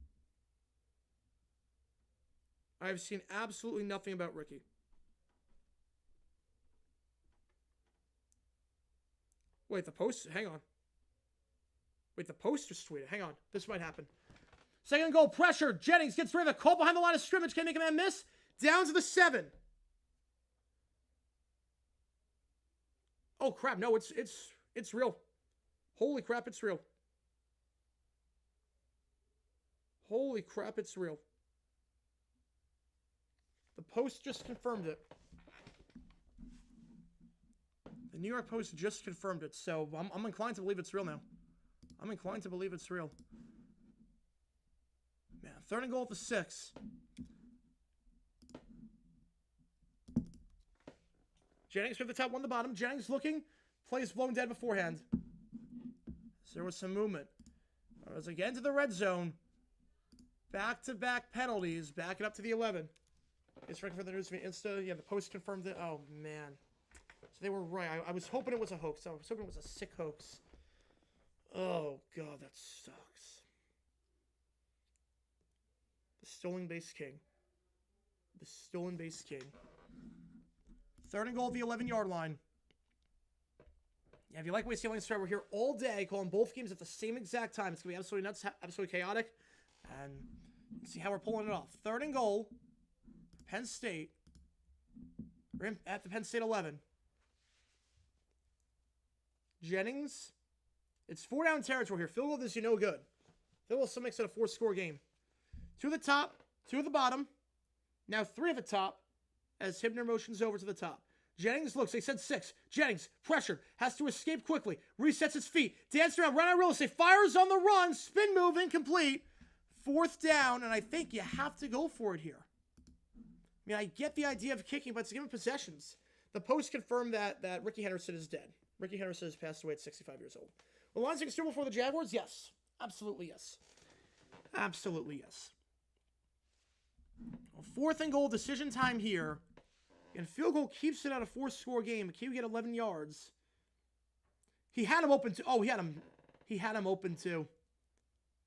I've seen absolutely nothing about Ricky. Wait, the post? Hang on. Wait, the post just tweeted. Hang on. This might happen. Second goal, pressure. Jennings gets rid of the call behind the line of scrimmage. Can make a man miss. Down to the 7. Oh, crap. No, it's real. Holy crap, it's real. Holy crap, it's real. The Post just confirmed it. The New York Post just confirmed it, so I'm inclined to believe it's real now. I'm inclined to believe it's real. Man, 3rd and goal at the 6. Jennings from the top, 1 the bottom. Jennings looking. Plays blown dead beforehand. So there was some movement. As again to the red zone. Back-to-back penalties. Back it up to the 11. It's ranking for the news Insta. Yeah, the Post confirmed it. Oh, man. So they were right. I was hoping it was a hoax. I was hoping it was a sick hoax. Oh, God, that sucks. The stolen base king. The stolen base king. 3rd and goal at the 11-yard line. Yeah, if you like what you see on Instagram, we're here all day calling both games at the same exact time. It's going to be absolutely nuts, absolutely chaotic. And see how we're pulling it off. 3rd and goal. Penn State. We're at the Penn State 11. Jennings. It's 4 down territory here. Field goal does you no good. Field goal still makes it a 4-score game. 2 at the top. 2 at the bottom. Now 3 at the top as Hibner motions over to the top. Jennings looks. They said 6. Jennings, pressure. Has to escape quickly. Resets his feet. Dances around. Run out of real estate. Fires on the run. Spin move. Incomplete. 4th down. And I think you have to go for it here. I mean, I get the idea of kicking, but it's given possessions. The Post confirmed that Ricky Henderson is dead. Ricky Henderson has passed away at 65 years old. Will Lions take a Super Bowl for the Jaguars? Yes. Absolutely yes. Absolutely yes. Well, 4th and goal, decision time here. And field goal keeps it at a 4-score game. Can you get 11 yards? He had him open too. Oh, he had him open too.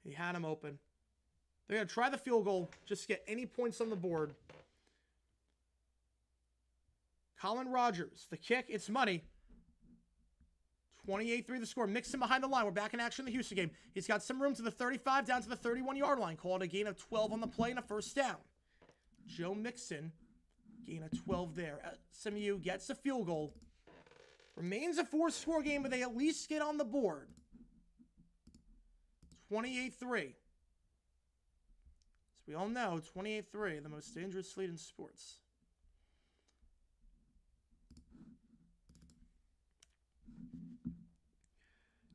He had him open. They're going to try the field goal. Just get any points on the board. Colin Rogers, the kick, it's money. 28-3 the score. Mixon behind the line. We're back in action in the Houston game. He's got some room to the 35 down to the 31-yard line. Call it a gain of 12 on the play and a 1st down. Joe Mixon, gain of 12 there. SMU gets a field goal. Remains a 4-score game, but they at least get on the board. 28-3. As we all know, 28-3, the most dangerous lead in sports.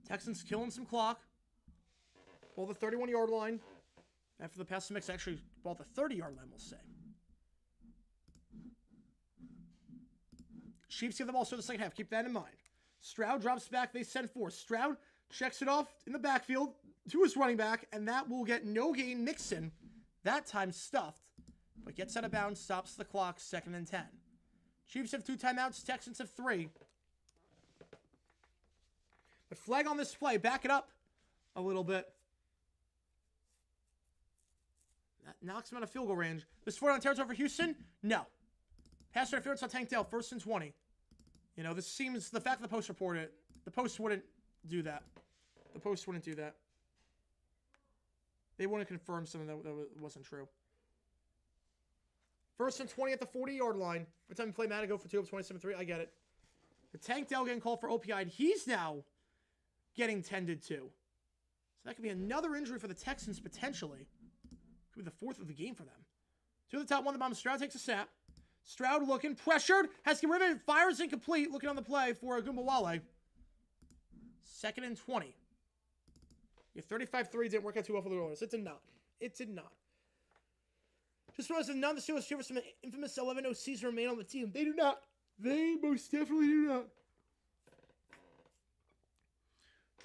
Texans killing some clock. Ball the 31-yard line. After the pass to Mix, actually, ball the 30-yard line, we'll say. Chiefs give the ball to the second half. Keep that in mind. Stroud drops back. They send 4. Stroud checks it off in the backfield to his running back, and that will get no gain. Mixon, that time stuffed, but gets out of bounds, stops the clock, 2nd and 10. Chiefs have 2 timeouts. Texans have 3. But flag on this play. Back it up a little bit. That knocks him out of field goal range. This 4 down territory for Houston? No. Pass interference on Tank Dell. 1st and 20. You know, this seems, the fact that the Post reported it, the Post wouldn't do that. The Post wouldn't do that. They want to confirm something that wasn't true. 1st and 20 at the 40-yard line. Every time you play Madden, go for 2 of 27-3. I get it. The Tank Dell getting called for OPI, and he's now getting tended to. So that could be another injury for the Texans, potentially. Could be the 4th of the game for them. 2 at the top, 1 at the bottom. Stroud takes a snap. Stroud looking, pressured, has to get rid of it, fires incomplete, looking on the play for Agumbawale. 2nd and 20. Your 35-3 didn't work out too well for the Rollers. It did not. It did not. Just realized that none of the Steelers cheer for some infamous 11 OCs remain on the team. They do not. They most definitely do not.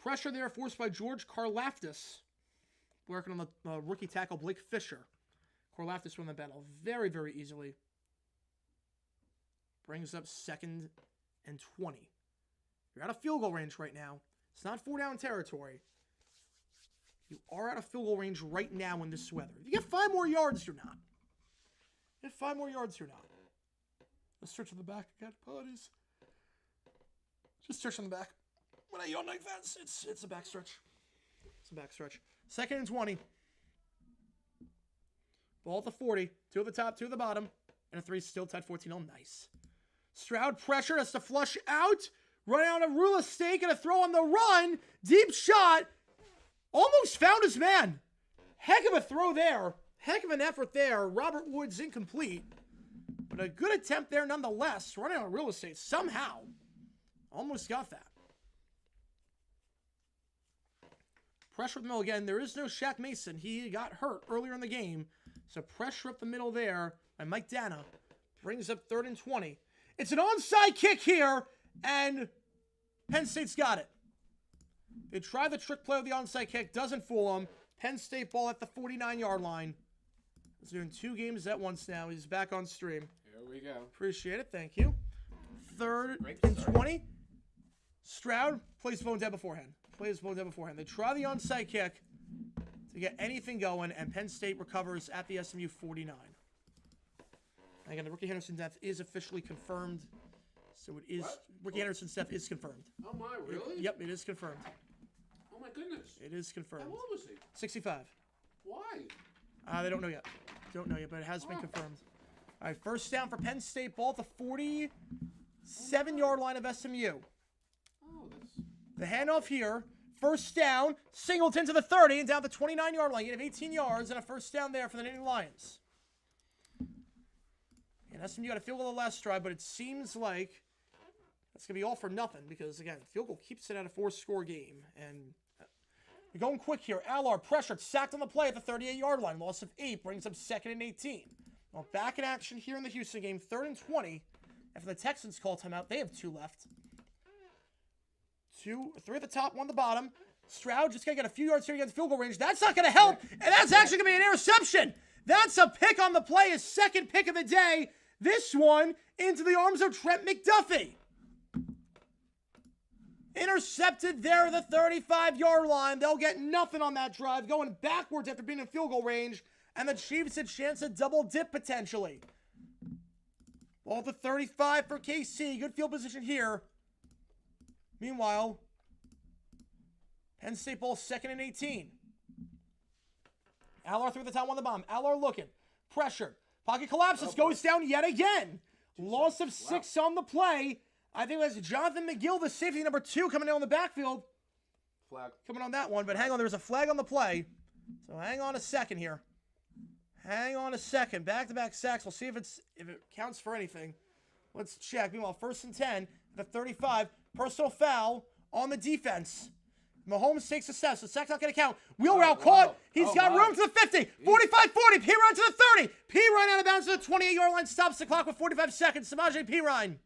Pressure there forced by George Karlaftis. Working on the rookie tackle Blake Fisher. Karlaftis won the battle very, very easily. Brings up 2nd and 20. You're out of field goal range right now. It's not 4-down territory. You are out of field goal range right now in this weather. If you get 5 more yards, you're not. If 5 more yards, you're not. Let's search on the back again. Apologies. Just search on the back. When I yawn like that, it's a back stretch. It's a back stretch. 2nd and 20. Ball at the 40. 2 at the top, 2 at the bottom. And a 3 still tied 14. Oh, nice. Stroud pressure has to flush out. Run out of real estate. Going to throw on the run. Deep shot. Almost found his man. Heck of a throw there. Heck of an effort there. Robert Woods incomplete. But a good attempt there nonetheless. Running out of real estate somehow. Almost got that. Pressure up the middle again. There is no Shaq Mason. He got hurt earlier in the game. So pressure up the middle there by Mike Dana. Brings up 3rd and 20. It's an onside kick here. And Penn State's got it. They try the trick play with the onside kick. Doesn't fool them. Penn State ball at the 49-yard line. He's doing 2 games at once now. He's back on stream. Here we go. Appreciate it. Thank you. 3rd and 20. Stroud plays phone dead beforehand. They try the onside kick to get anything going, and Penn State recovers at the SMU 49. Again, the Ricky Henderson death is officially confirmed. So it is. What? Ricky Henderson's death is confirmed. Oh my, really? Yep, it is confirmed. Oh my goodness. It is confirmed. How old was he? 65. Why? They don't know yet. But it has been confirmed. All right, 1st down for Penn State. Ball at the 47-yard line of SMU. Oh, that's... The handoff here. 1st down. Singleton to the 30 and down the 29-yard line. You have 18 yards and a 1st down there for the Nittany Lions. And SMU got a field goal the last drive, but it seems like that's going to be all for nothing because, again, field goal keeps it at a 4-score game. And we're going quick here. Allard pressured, sacked on the play at the 38-yard line. Loss of 8 brings up 2nd and 18. Well, back in action here in the Houston game, 3rd and 20. After the Texans call timeout, they have 2 left. 3 at the top, 1 at the bottom. Stroud just got to get a few yards here against field goal range. That's not going to help, and that's actually going to be an interception. That's a pick on the play, his 2nd pick of the day. This one into the arms of Trent McDuffie. Intercepted there at the 35-yard line. They'll get nothing on that drive, going backwards after being in field goal range, and the Chiefs a chance to double dip potentially. Ball at the 35 for KC. Good field position here. Meanwhile, Penn State ball 2nd and 18. Allard through the top, 1 at the bottom. Allard looking. Pressured. Pocket collapses. Goes down yet again. Loss of 6 on the play. I think it was Jonathan McGill, the safety number 2, coming down on the backfield. Flag. Coming on that one, but hang on. There's a flag on the play. So hang on a second here. Hang on a second. Back-to-back sacks. We'll see if it counts for anything. Let's check. Meanwhile, 1st and 10 at the 35. Personal foul on the defense. Mahomes takes a step. So the sack's not going to count. Wheel route caught. He's got room to the 50. 45-40. Pirine to the 30. Pirine out of bounds to the 28-yard line. Stops the clock with 45 seconds. Samaje Pirine.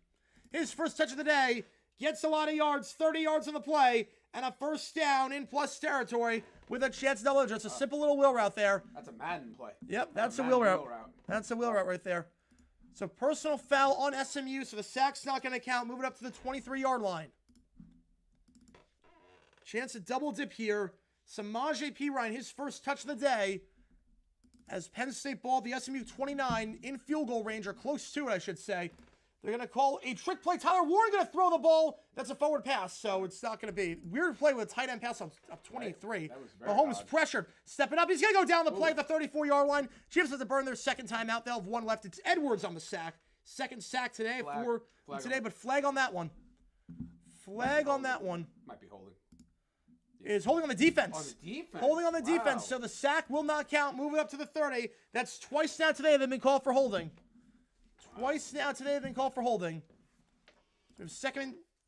His first touch of the day. Gets a lot of yards. 30 yards on the play. And a 1st down in plus territory with a chance to double. Just a simple little wheel route there. That's a Madden play. Yep, that's a wheel route. That's a wheel route right there. So personal foul on SMU. So the sack's not going to count. Move it up to the 23-yard line. Chance to double dip here. Samaje Perine, his first touch of the day. As Penn State ball, the SMU 29 in field goal range, or close to it, I should say. They're going to call a trick play. Tyler Warren going to throw the ball. That's a forward pass, so it's not going to be. Weird play with a tight end pass on 23. That was very Mahomes odd. pressured. Stepping up. He's going to go down the play at the 34-yard line. Chiefs have to burn their second timeout. They'll have one left. It's Edwards on the sack. Second sack today. But flag on that one. Flag on that one. Might be holding. Is holding on the defense. On the defense. Holding on the defense. So the sack will not count. Moving up to the 30. That's twice now today they've been called for holding. Twice now today they've been called for holding.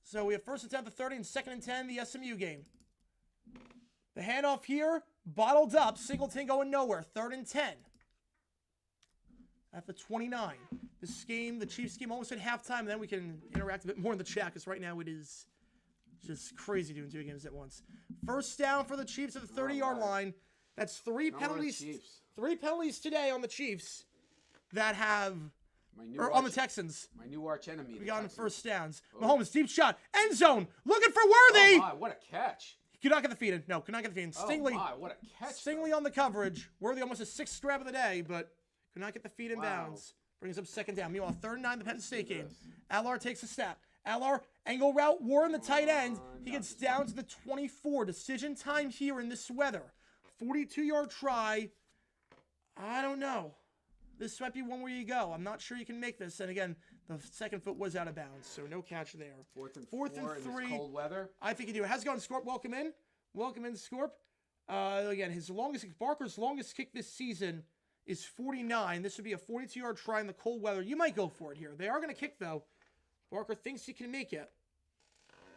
So we have first and 10 at the 30 and second and 10 the SMU game. The handoff here, bottled up. Singleton going nowhere. Third and 10. At the 29. This game, the Chiefs game, almost at halftime. And then we can interact a bit more in the chat because right now it is just crazy doing two games at once. First down for the Chiefs at the 30-yard line. That's three penalties. Three penalties today on the Chiefs that have... on the Texans. My new arch enemy. We got on first downs. Mahomes, deep shot. End zone. Looking for Worthy. Oh, my, what a catch. Could not get the feed in. No, could not get the feed in. Stingley. Oh, my, what a catch. Stingley on the coverage. Worthy almost a sixth grab of the day, but could not get the feed in bounds. Brings up second down. Meanwhile, third and 9, the Penn State game. Allard takes a snap. Allard, angle route, Warren, the tight end. He gets down to the 24. Decision time here in this weather. 42-yard try. I don't know. This might be one where you go. I'm not sure you can make this. And again, the second foot was out of bounds, so no catch there. Fourth and 3 in this cold weather. I think you do. It has gone Scorp. Welcome in. Welcome in, Scorp. Again, Barker's longest kick this season is 49. This would be a 42-yard try in the cold weather. You might go for it here. They are going to kick, though. Barker thinks he can make it.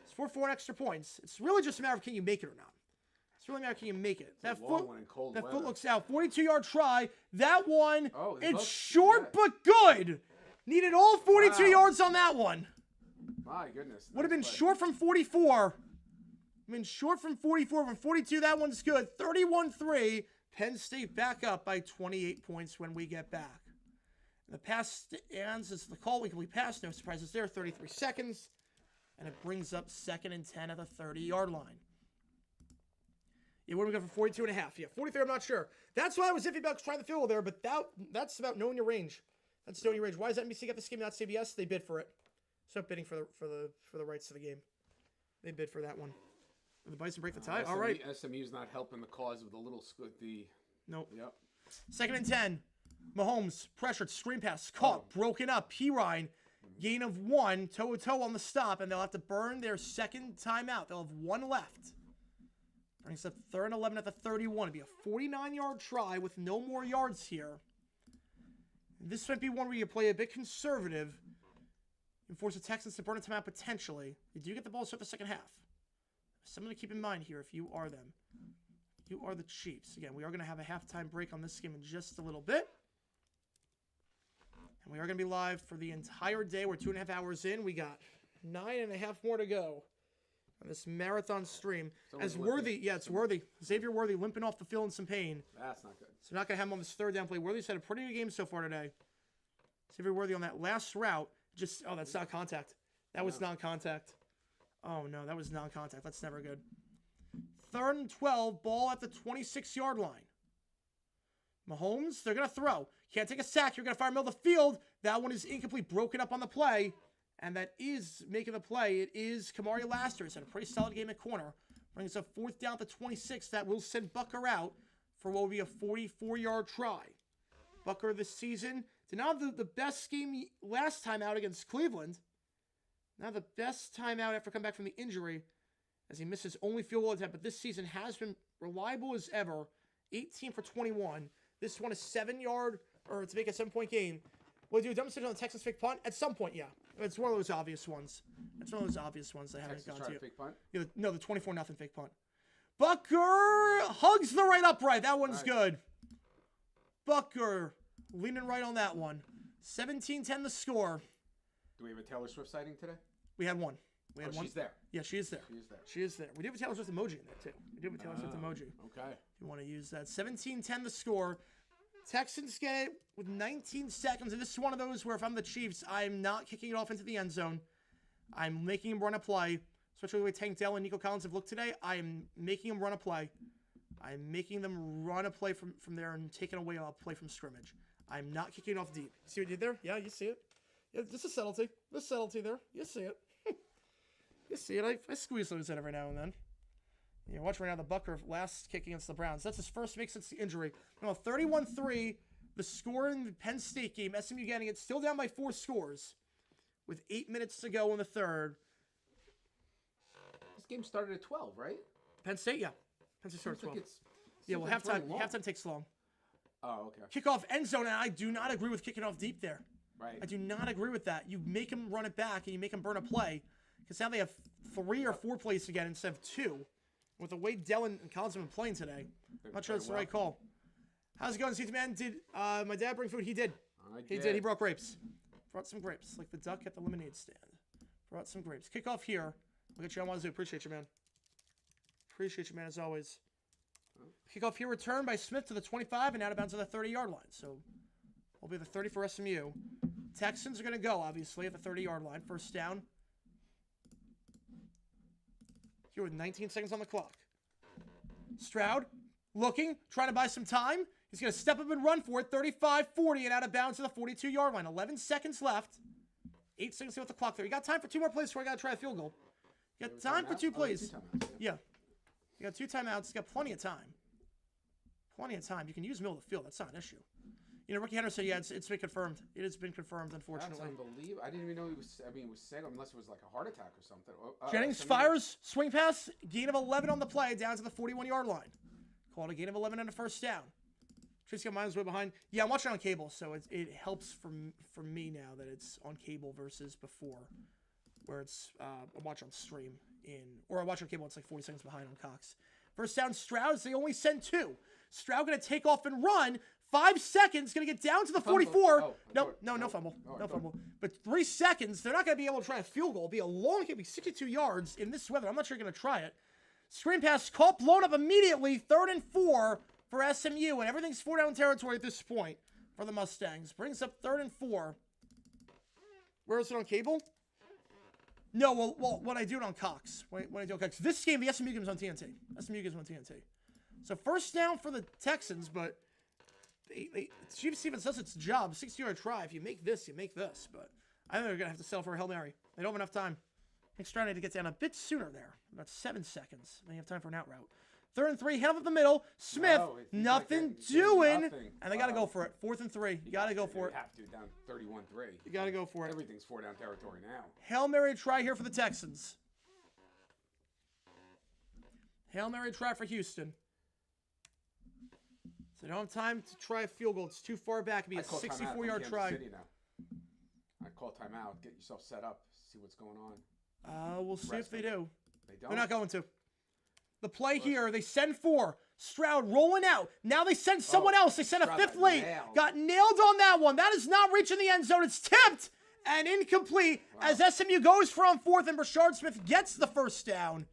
It's for 4 extra points. It's really just a matter of can you make it or not. It's really a matter of can you make it. That foot looks out. 42-yard try. That one, it's short but good. Needed all 42 yards on that one. My goodness. Would have been short from 44. I mean, short from 44. From 42, that one's good. 31-3. Penn State back up by 28 points when we get back. The pass ends as the call. We pass. No surprises there. 33 seconds. And it brings up second and 10 at the 30-yard line. Yeah, what do we go for 42 and a half? Yeah, 43, I'm not sure. That's why I was iffy about trying the field goal there, but that's about knowing your range. That's knowing your range. Why does NBC get this game, not CBS? They bid for it. Stop bidding for the rights to the game. They bid for that one. And the Bison break the tie. All right. SMU's not helping the cause of the little Nope. Yep. Second and 10. Mahomes pressured, screen pass, caught, broken up. Pirine, gain of 1, toe-to-toe on the stop, and they'll have to burn their second timeout. They'll have 1 left. Brings up third and 11 at the 31. It'll be a 49-yard try with no more yards here. This might be one where you play a bit conservative and force the Texans to burn a timeout potentially. They do get the ball to start the second half. Something to keep in mind here if you are them. You are the Chiefs. Again, we are going to have a halftime break on this game in just a little bit. And we are going to be live for the entire day. We're 2.5 hours in. We got 9.5 more to go on this marathon stream. As Worthy, it's Worthy. Xavier Worthy limping off the field in some pain. That's not good. So we're not going to have him on this third down play. Worthy's had a pretty good game so far today. Xavier Worthy on that last route. That's not contact. That was non-contact. Oh, no, that was non-contact. That's never good. Third and 12, ball at the 26-yard line. Mahomes, they're going to throw. Can't take a sack. You're going to fire middle of the field. That one is incomplete, broken up on the play. And that is making the play. It is Kamari Laster. He's had a pretty solid game at corner. Brings up fourth down at the 26. That will send Bucker out for what will be a 44-yard try. Bucker this season did not have the best game last time out against Cleveland. Now the best time out after coming back from the injury as he missed his only field goal attempt. But this season has been reliable as ever. 18 for 21. This one is 7-yard, or to make a 7-point game. Will he do a dumb decision on the Texans fake punt? At some point, yeah. It's one of those obvious ones. It's one of those obvious ones they haven't gone to. Fake punt? Yeah, no, the 24-0 fake punt. Bucker hugs the right upright. That one's good. Bucker leaning right on that one. 17-10 the score. Do we have a Taylor Swift sighting today? We had one. We had one. She's there. Yeah, she is there. She is there. We do have a Taylor Swift emoji in there, too. We do have a Taylor Swift emoji. Okay. If you want to use that. 17-10 the score. Texans get it with 19 seconds. And this is one of those where if I'm the Chiefs, I'm not kicking it off into the end zone. I'm making him run a play. Especially the way Tank Dell and Nico Collins have looked today. I'm making him run a play. I'm making them run a play from there and taking away a play from scrimmage. I'm not kicking it off deep. See what I did there? Yeah, you see it? Yeah, this is subtlety. The subtlety there. You see it. You see it. I squeeze those in every now and then. You watch right now the Bucker last kick against the Browns. That's his first make since the injury. Now 31-3, the score in the Penn State game. SMU getting it still down by 4 scores with 8 minutes to go in the third. This game started at 12, right? Penn State, yeah. Penn State started at 12. Yeah, well, like halftime takes long. Oh, okay. Kickoff end zone, and I do not agree with kicking off deep there. Right. I do not agree with that. You make them run it back, and you make them burn a play. Because now they have 3 or 4 plays to get instead of 2. With the way Dellen and Collins have been playing today. I'm not sure that's the right call. How's it going, Seats Man? Did my dad bring food? He did. He did. He brought grapes. Brought some grapes, like the duck at the lemonade stand. Brought some grapes. Kickoff here. Look at you on Wazoo. Appreciate you, man. Appreciate you, man, as always. Kickoff here, return by Smith to the 25 and out of bounds to the 30-yard line. So, will be the 30 for SMU. Texans are going to go, obviously, at the 30-yard line. First down. Here with 19 seconds on the clock. Stroud, looking, trying to buy some time. He's going to step up and run for it. 35-40 and out of bounds to the 42-yard line. 11 seconds left. 8 seconds to go with the clock there. You got time for 2 more plays before I got to try a field goal. You got time for 2 plays. Yeah. You got 2 timeouts. You got plenty of time. Plenty of time. You can use middle of the field. That's not an issue. You know, Ricky Henderson, yeah, it's been confirmed. It has been confirmed, unfortunately. That's unbelievable. I didn't even know he was, it was sick, unless it was like a heart attack or something. Jennings fires, swing pass, gain of 11 on the play, down to the 41-yard line. Called a gain of 11 and a first down. Tracy got miles way behind. Yeah, I'm watching on cable, so it helps for me now that it's on cable versus before, where it's I watch on stream or I watch on cable. It's like 40 seconds behind on Cox. First down, Stroud. They only send 2. Stroud going to take off and run. 5 seconds, going to get down to the 44. No fumble. No fumble. But 3 seconds, they're not going to be able to try a field goal. It'll be a long, it'll be 62 yards in this weather. I'm not sure you're going to try it. Screen pass, caught, blown up immediately. 3rd and 4 for SMU, and everything's 4-down territory at this point for the Mustangs. Brings up 3rd and 4. Where is it on cable? No, well, when I do it on Cox. When I do it on Cox. This game, the SMU game's on TNT. SMU game's on TNT. So first down for the Texans, but Chief Stevens says it's a job. 60-yard try. If you make this, you make this. But I think they're going to have to settle for a Hail Mary. They don't have enough time. I think Stroud need to get down a bit sooner there. About 7 seconds. They have time for an out route. 3rd and 3. Head up the middle. Smith, nothing doing. Nothing. And they got to go for it. 4th and 3. You got to go for it. You have to. Down 31-3. You got to go for it. Everything's 4-down territory now. Hail Mary try here for the Texans. Hail Mary try for Houston. So they don't have time to try a field goal. It's too far back. It'd be a 64-yard try. I call timeout. Get yourself set up. See what's going on. We'll see if they do. They don't. They're not going to. The play here, they send 4. Stroud rolling out. Now they send someone else. They send a 5th late. Got nailed on that one. That is not reaching the end zone. It's tipped and incomplete as SMU goes for on 4th, and Brashard Smith gets the first down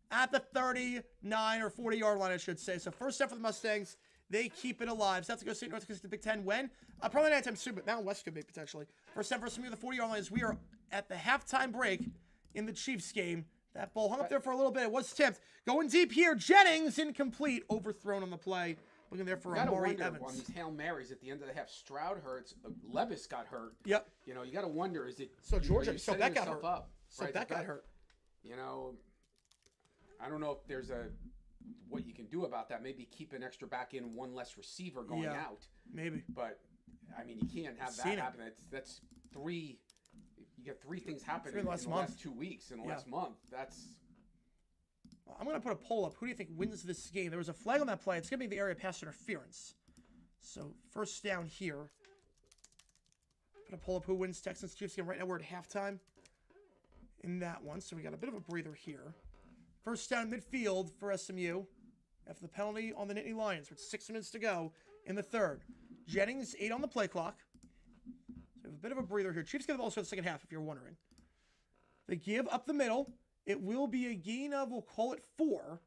at the 39 or 40-yard line, I should say. So first down for the Mustangs. They keep it alive. So that's to go State North to the Big Ten when? Probably not anytime soon, but Mountain West could be potentially. First down for SMU, the 40-yard line, as we are at the halftime break in the Chiefs game. That ball hung up there for a little bit. It was tipped. Going deep here. Jennings incomplete. Overthrown on the play. Looking there for Amari Evans. On these Hail Marys at the end of the half, Stroud hurts. Levis got hurt. Yep. You know, you got to wonder, is it... So Georgia, so that got hurt. That got hurt. You know, I don't know if there's what you can do about that. Maybe keep an extra back in, one less receiver going out. Maybe. But, I mean, you can't have that happen. That's 3... You get 3 things happening in the last 2 weeks. In the last month, that's... I'm going to put a poll up. Who do you think wins this game? There was a flag on that play. It's going to be the area pass interference. So, first down here. Put a poll up who wins Texans Chiefs game. Right now, we're at halftime in that one. So, we got a bit of a breather here. First down midfield for SMU. After the penalty on the Nittany Lions with 6 minutes to go in the 3rd. Jennings, 8 on the play clock. So we have a bit of a breather here. Chiefs get the ball for the second half, if you're wondering. They give up the middle. It will be a gain of, we'll call it 4,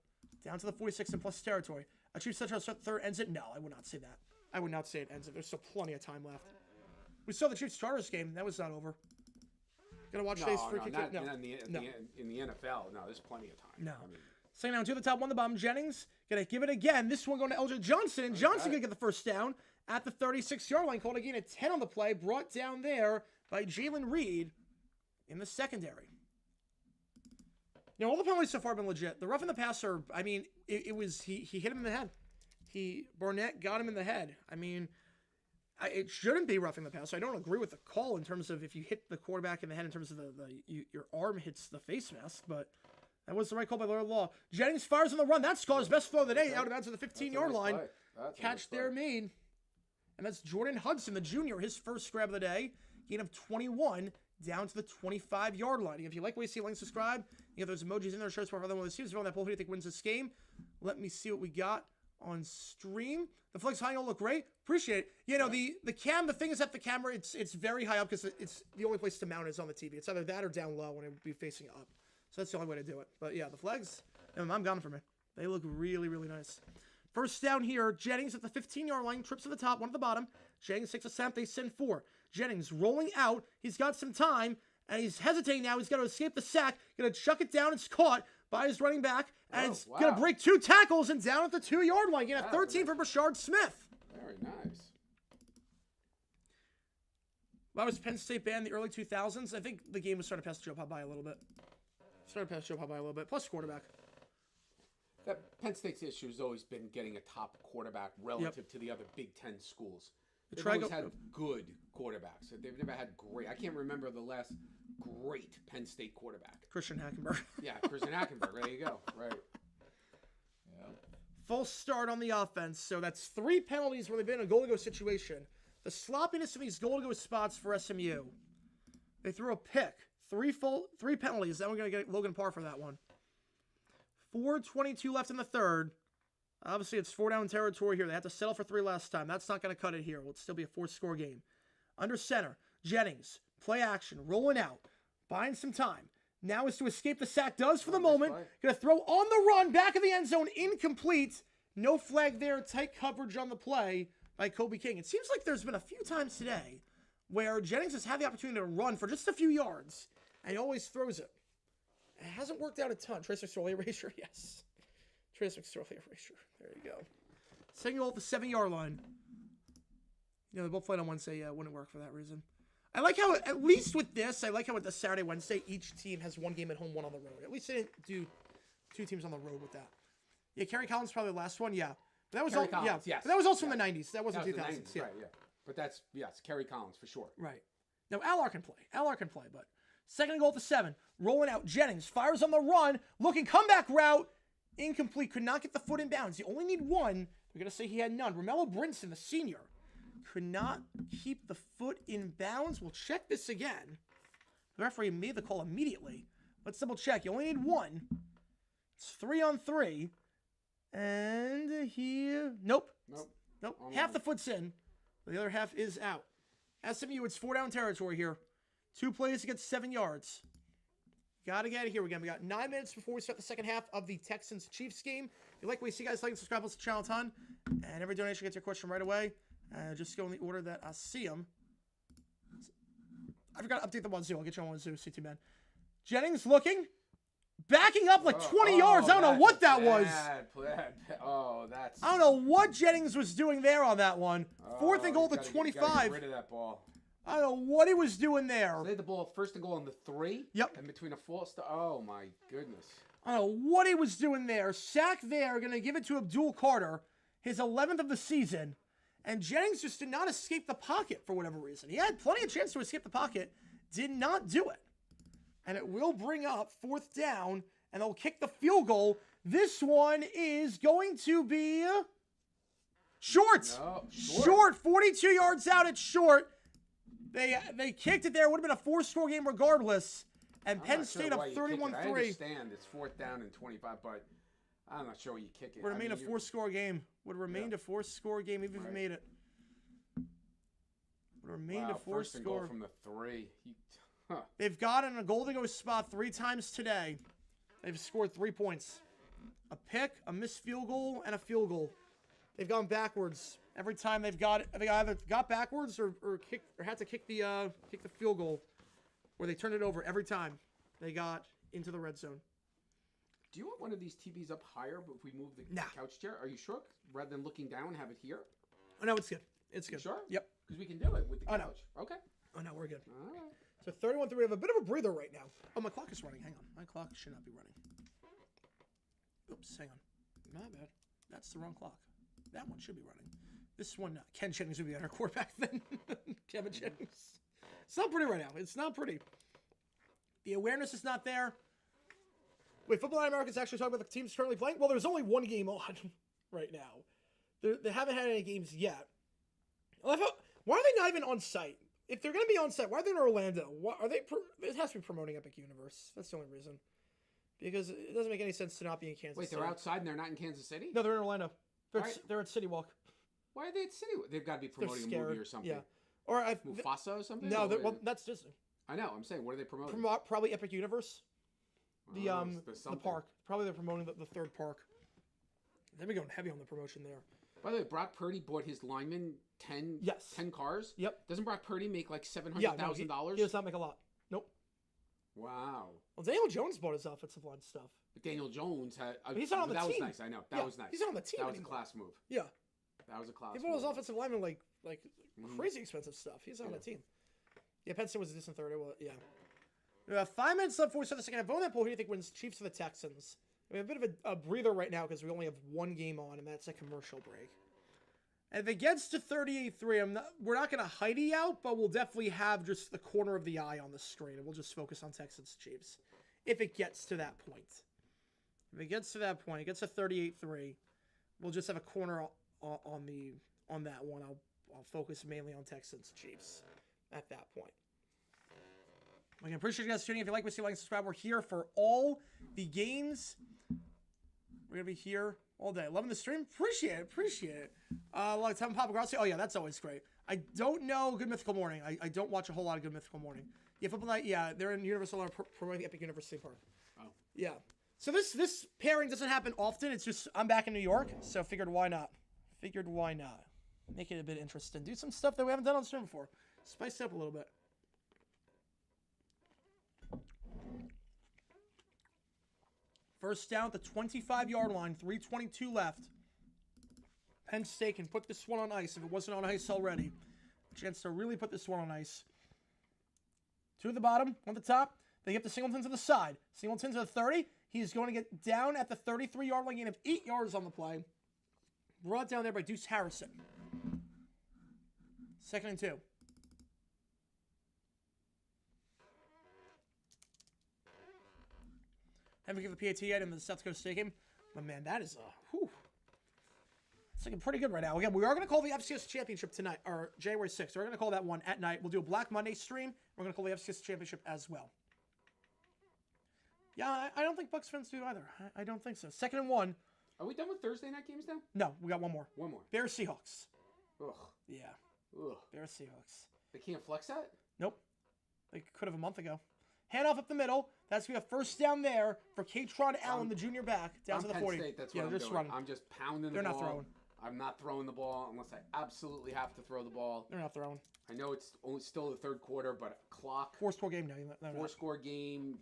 down to the 46 and plus territory. A Chiefs touchdown start the 3rd ends it. No, I would not say that. I would not say it ends it. There's still plenty of time left. We saw the Chiefs Chargers game. That was not over. Gonna watch today's free kick. No, in the NFL. No, there's plenty of time. No. Second down, 2 at the top, 1 at the bottom. Jennings gonna give it again. This one going to Eldridge Johnson, and Johnson gonna get the first down at the 36-yard line. Called a gain of 10 on the play. Brought down there by Jalen Reed. in the secondary. You know, all the penalties so far have been legit. The rough in the passer, I mean, it was, he hit him in the head. Barnett got him in the head. I mean, it shouldn't be roughing the passer. I don't agree with the call in terms of if you hit the quarterback in the head in terms of your arm hits the face mask, but that was the right call by the law. Jennings fires on the run. That's Scar's best throw of the day, out of bounds to the 15-yard line. Catch there made. And that's Jordan Hudson, the junior, his first grab of the day. Gain of 21 down to the 25-yard line. If you like what you see, like and subscribe. You have those emojis in there. Show us more of them. One of the teams on that poll. Who do you think wins this game? Let me see what we got on stream. The flex high don't look great. Appreciate it. You know, the thing is that the camera, it's very high up because it's the only place to mount is on the TV. It's either that or down low when it would be facing up. So that's the only way to do it. But yeah, the flags, I'm gone for me. They look really, really nice. First down here, Jennings at the 15-yard line, trips to the top, one at the bottom. Jennings takes a snap, they send 4. Jennings rolling out, he's got some time, and he's hesitating now. He's got to escape the sack, going to chuck it down. It's caught by his running back, and it's going to break 2 tackles and down at the 2-yard line. Getting a 13 for Brashard Smith. Very nice. Well, I was Penn State banned in the early 2000s. I think the game was starting to pass Joe Pa by a little bit. Plus quarterback. That Penn State's issue has always been getting a top quarterback relative to the other Big Ten schools. They've always had good quarterbacks. They've never had great. I can't remember the last great Penn State quarterback. Christian Hackenberg. Yeah, Christian Hackenberg. There you go. Right. Yeah. Full start on the offense. So that's 3 penalties where they've been in a goal-to-go situation. The sloppiness of these goal-to-go spots for SMU. They threw a pick. 3 penalties. Then we're going to get Logan Parr for that one. 4:22 left in the third. Obviously, it's 4-down territory here. They had to settle for 3 last time. That's not going to cut it here. It'll still be a 4-score game. Under center, Jennings, play action, rolling out, buying some time. Now is to escape the sack. Does for the moment. Going to throw on the run, back of the end zone, incomplete. No flag there. Tight coverage on the play by Kobe King. It seems like there's been a few times today where Jennings has had the opportunity to run for just a few yards, and he always throws it. It hasn't worked out a ton. Trace McSorley erasure, yes. Trace McSorley erasure. There you go. Second goal at the 7-yard line. You know, they both played on Wednesday. Yeah, it wouldn't work for that reason. I like how, at least with this, I like how with the Saturday, Wednesday, each team has 1 game at home, 1 on the road. At least they didn't do 2 teams on the road with that. Yeah, Kerry Collins probably the last one. Yeah, but that was Kerry Collins, yes. But that was also in the 90s. That wasn't 2000s. 90s, yeah. Right, yeah. But that's Kerry Collins for sure. Right. Now Allar can play. But second goal at the 7, rolling out. Jennings fires on the run, looking comeback route, incomplete. Could not get the foot in bounds. You only need 1. We're gonna say he had none. Romello Brinson, the senior, could not keep the foot in bounds. We'll check this again. The referee made the call immediately. Let's double check. You only need 1. It's 3-on-3. And nope. Half the foot's in. The other half is out. SMU, it's 4-down territory here. 2 plays to get 7 yards. Got to get it here again. We got 9 minutes before we start the second half of the Texans-Chiefs game. If you like what you see, guys, like and subscribe to the channel a ton. And every donation gets your question right away. Just go in the order that I see them. I forgot to update the 1-2. I'll get you on 1-2, CT man. Jennings looking. Backing up like 20 yards. I don't know what that was. I don't know what Jennings was doing there on that one. 4th and goal to 25. Get rid of that ball. I don't know what he was doing there. So they had the ball 1st and goal on the 3. Yep. And between a false start. Oh, my goodness. I don't know what he was doing there. Sack there. Going to give it to Abdul Carter. His 11th of the season. And Jennings just did not escape the pocket for whatever reason. He had plenty of chance to escape the pocket. Did not do it. And it will bring up 4th down. And they'll kick the field goal. This one is going to be short. No, short. 42 yards out. It's short. They kicked it there. It would have been a 4-score game regardless. And Penn State up 31-3. I understand it's 4th down and 25, but I'm not sure where you kick it. Would have remained a 4-score game. Would have remained a 4-score game even if you made it. Would have remained a 4-score. 1st and goal from the 3. They've gotten a goal-to-go spot 3 times today. They've scored 3 points. A pick, a missed field goal, and a field goal. They've gone backwards every time they've got it. They either got backwards or had to kick the field goal, where they turned it over every time they got into the red zone. Do you want one of these TVs up higher, but if we move the couch chair? Are you sure? Rather than looking down, have it here? Oh, no, it's good. It's good. You sure? Yep. Because we can do it with the couch. No. Okay. Oh, no, we're good. All right. So 31-3, we have a bit of a breather right now. Oh, my clock is running. Hang on. My clock should not be running. Oops, hang on. My bad. That's the wrong clock. That one should be running. This one, Ken Jennings would be on our quarterback then. Kevin Jennings. It's not pretty right now. It's not pretty. The awareness is not there. Wait, Football Night America is actually talking about the teams currently playing? Well, there's only one game on right now. They haven't had any games yet. Why are they not even on site? If they're going to be on site, why are they in Orlando? It has to be promoting Epic Universe. That's the only reason. Because it doesn't make any sense to not be in Kansas City. Wait, they're outside and they're not in Kansas City? No, they're in Orlando. They're at City Walk. Why are they at City Walk? They've got to be promoting a movie or something. Yeah. Or Mufasa or something? No, that's Disney. I know. I'm saying, what are they promoting? Probably Epic Universe. The the park. Probably they're promoting the third park. They've been going heavy on the promotion there. By the way, Brock Purdy bought his lineman 10 cars. Yep. Doesn't Brock Purdy make like $700,000? He does not make a lot. Nope. Wow. Well, Daniel Jones bought his offensive line stuff. But Daniel Jones had. He's not on the team. That was nice. I know. That was nice. He's not on the team. That was anymore. a class move. Yeah. That was a class move. move. He bought his offensive lineman like crazy expensive stuff. He's not on the team. Yeah, Penn State was a distant third. Well, yeah. We have 5 minutes left, 47 seconds. Vote that poll. Who do you think wins, Chiefs or the Texans? We have a bit of a breather right now because we only have one game on, and that's a commercial break. And if it gets to 38-3, we're not going to Heidi out, but we'll definitely have just the corner of the eye on the screen, and we'll just focus on Texans Chiefs. If it gets to that point. If it gets to that point, it gets to 38-3, we'll just have a corner on that one. I'll focus mainly on Texans Chiefs at that point. I can appreciate you guys tuning in. If you like what you like and subscribe, we're here for all the games. We're going to be here all day. Loving the stream. Appreciate it. A lot of time Papa Grassi. Oh, yeah, that's always great. I don't know Good Mythical Morning. I don't watch a whole lot of Good Mythical Morning. Yeah, Football Night, yeah, they're in Universal promoting the Epic University Park. Oh. Yeah. So this pairing doesn't happen often. It's just I'm back in New York, so figured why not. Make it a bit interesting. Do some stuff that we haven't done on stream before. Spice it up a little bit. First down at the 25-yard line, 3:22 left. Penn State can put this one on ice if it wasn't on ice already. A chance to really put this one on ice. 2 at the bottom, 1 at the top. They get the Singleton to the side. Singleton to the 30. He's going to get down at the 33-yard line, gain of 8 yards on the play. Brought down there by Deuce Harrison. 2nd and 2. Haven't given the PAT yet in the South Dakota State game. But man, that is it's looking pretty good right now. Again, we are going to call the FCS Championship tonight, or January 6th. We're going to call that one at night. We'll do a Black Monday stream. We're going to call the FCS Championship as well. Yeah, I don't think Bucks fans do either. I don't think so. 2nd and 1. Are we done with Thursday night games now? No, we got one more. One more. Bears Seahawks. Ugh. Yeah. Ugh. Bears Seahawks. They can't flex that? Nope. They could have a month ago. Handoff up the middle. That's going to be a first down there for Katron Allen, the junior back, down to the 40. State, that's what I'm doing. Running. I'm just pounding the ball. They're not throwing. I'm not throwing the ball unless I absolutely have to throw the ball. They're not throwing. I know it's only still the third quarter, but clock. 4-score game now. 4-score game.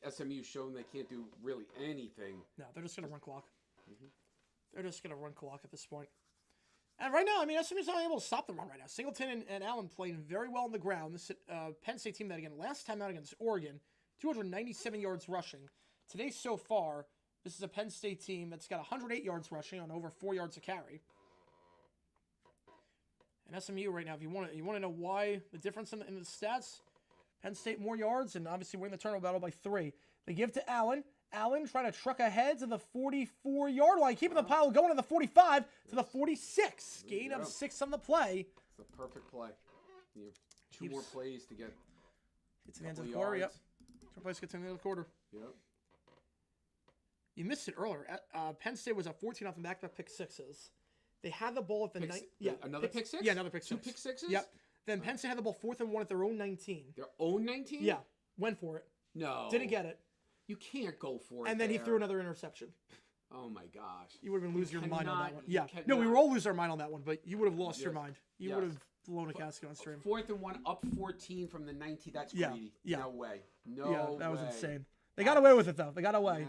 SMU showing they can't do really anything. No, they're just going to run clock. Mm-hmm. They're just going to run clock at this point. And right now, I mean, SMU's not able to stop the run right now. Singleton and Allen playing very well on the ground. This Penn State team that, again, last time out against Oregon, 297 yards rushing. Today, so far, this is a Penn State team that's got 108 yards rushing on over 4 yards a carry. And SMU right now, if you want to know why the difference in the stats, Penn State more yards and obviously winning the turnover battle by 3. They give to Allen. Allen trying to truck ahead to the 44-yard line, keeping the pile going to the 45 to the 46. Gain of 6 on the play. It's a perfect play. You have 2 more plays to get. It's the end of the quarter. Yep. 2 plays get to the end of the quarter. Yep. You missed it earlier. Penn State was at 14 back-to-back pick sixes. They had the ball at the another pick six. Yeah, another pick 2 six. pick sixes. Yep. Then Penn State had the ball 4th and 1 at their own 19. Their own 19. Yeah. Went for it. No. Didn't get it. You can't go for it. And then he threw another interception. Oh my gosh. You would have been losing your mind on that one. Yeah. No, we were all losing our mind on that one, but you would have lost your mind. You would have blown a casket on stream. 4th and 1, up 14 from the 19. That's greedy. Yeah. No way. No that was way. insane. They got away with it, though. They got away.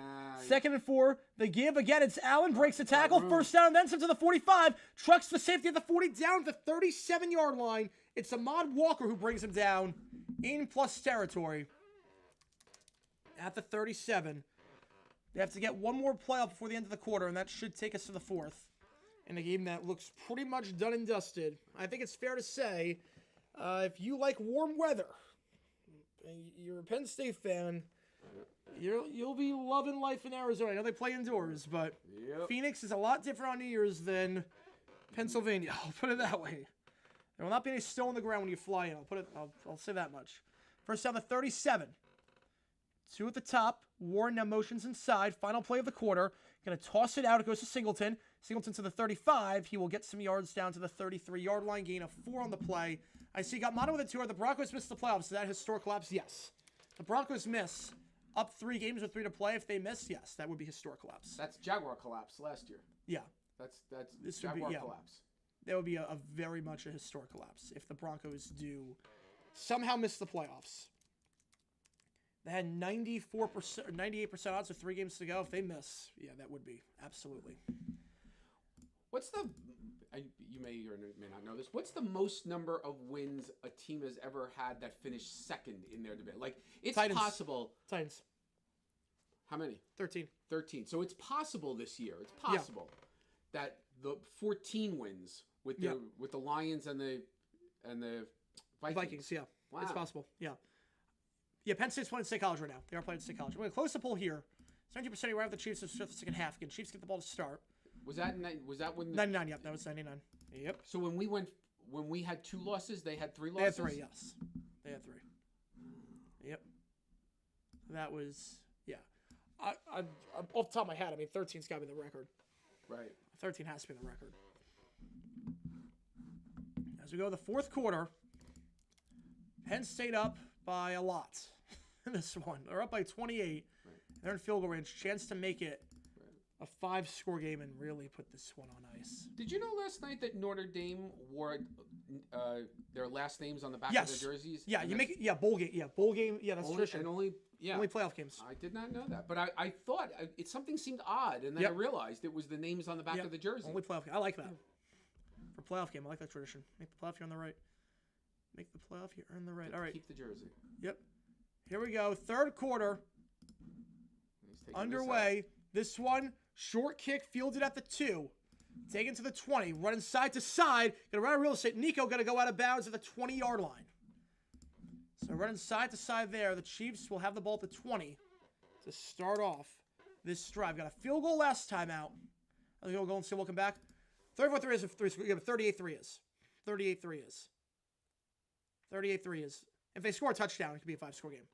2nd and 4. They give again. It's Allen breaks the tackle. First down and then some to the 45. Trucks the safety at the 40 down to the 37-yard line. It's Ahmad Walker who brings him down. in plus territory at the 37. They have to get one more playoff before the end of the quarter, and that should take us to the 4th. In a game that looks pretty much done and dusted. I think it's fair to say, if you like warm weather, you're a Penn State fan, you'll be loving life in Arizona. I know they play indoors, but Phoenix is a lot different on New Year's than Pennsylvania. I'll put it that way. There will not be any snow on the ground when you fly in. I'll say that much. First down, the 37. 2 at the top. Warren now motions inside. Final play of the quarter. Going to toss it out. It goes to Singleton. Singleton to the 35. He will get some yards down to the 33-yard line. Gain of 4 on the play. I see got mono with a 2. The Broncos missed the playoffs. Is that historic collapse? Yes. The Broncos miss up 3 games with 3 to play. If they miss, yes, that would be historic collapse. That's Jaguar collapse last year. Yeah. That's Jaguar collapse. That would be a very much a historic collapse if the Broncos do somehow miss the playoffs. They had 94% or 98% odds with 3 games to go. If they miss, yeah, that would be absolutely. What's the? You may or may not know this. What's the most number of wins a team has ever had that finished second in their division? Like it's Titans. possible. Titans. How many? 13. 13. So it's possible this year. It's possible that the 14 wins with the Lions and the Vikings. Yeah. Wow. It's possible. Yeah. Yeah, Penn State's playing State College right now. They are playing State College. We're going to close the poll here. 70% right of the Chiefs to start the second half. Again, Chiefs get the ball to start. Was that when? 99. Yep, that was 99. Yep. So when we had 2 losses, they had 3 losses. They had 3. Yes, they had 3. Yep. That was I off the top of my head. I mean, 13's got to be the record. Right. 13 has to be the record. As we go to the 4th quarter, Penn State up by a lot in this one. They're up by 28. Right. They're in field goal range. Chance to make it a 5-score game and really put this one on ice. Did you know last night that Notre Dame wore their last names on the back of their jerseys? Yeah, you make it. Yeah, bowl game. Yeah, bowl game. Yeah, that's tradition. And only playoff games. I did not know that, but I thought something seemed odd, and then I realized it was the names on the back of the jersey. Only playoff game. I like that. For playoff game, I like that tradition. Make the playoff here on the right. Make the playoff here on the right. All right. Keep the jersey. Yep. Here we go. 3rd quarter. Underway. This one, short kick, fielded at the 2. Taken to the 20. Running side to side. Gonna run out of real estate. Nico gonna go out of bounds at the 20-yard line. So running side to side there. The Chiefs will have the ball at the 20 to start off this drive. Got a field goal last time out. I think we'll go and say welcome back. 34-3 is 38-3 is. 38-3 is. 38-3 is. If they score a touchdown, it could be a 5-score game.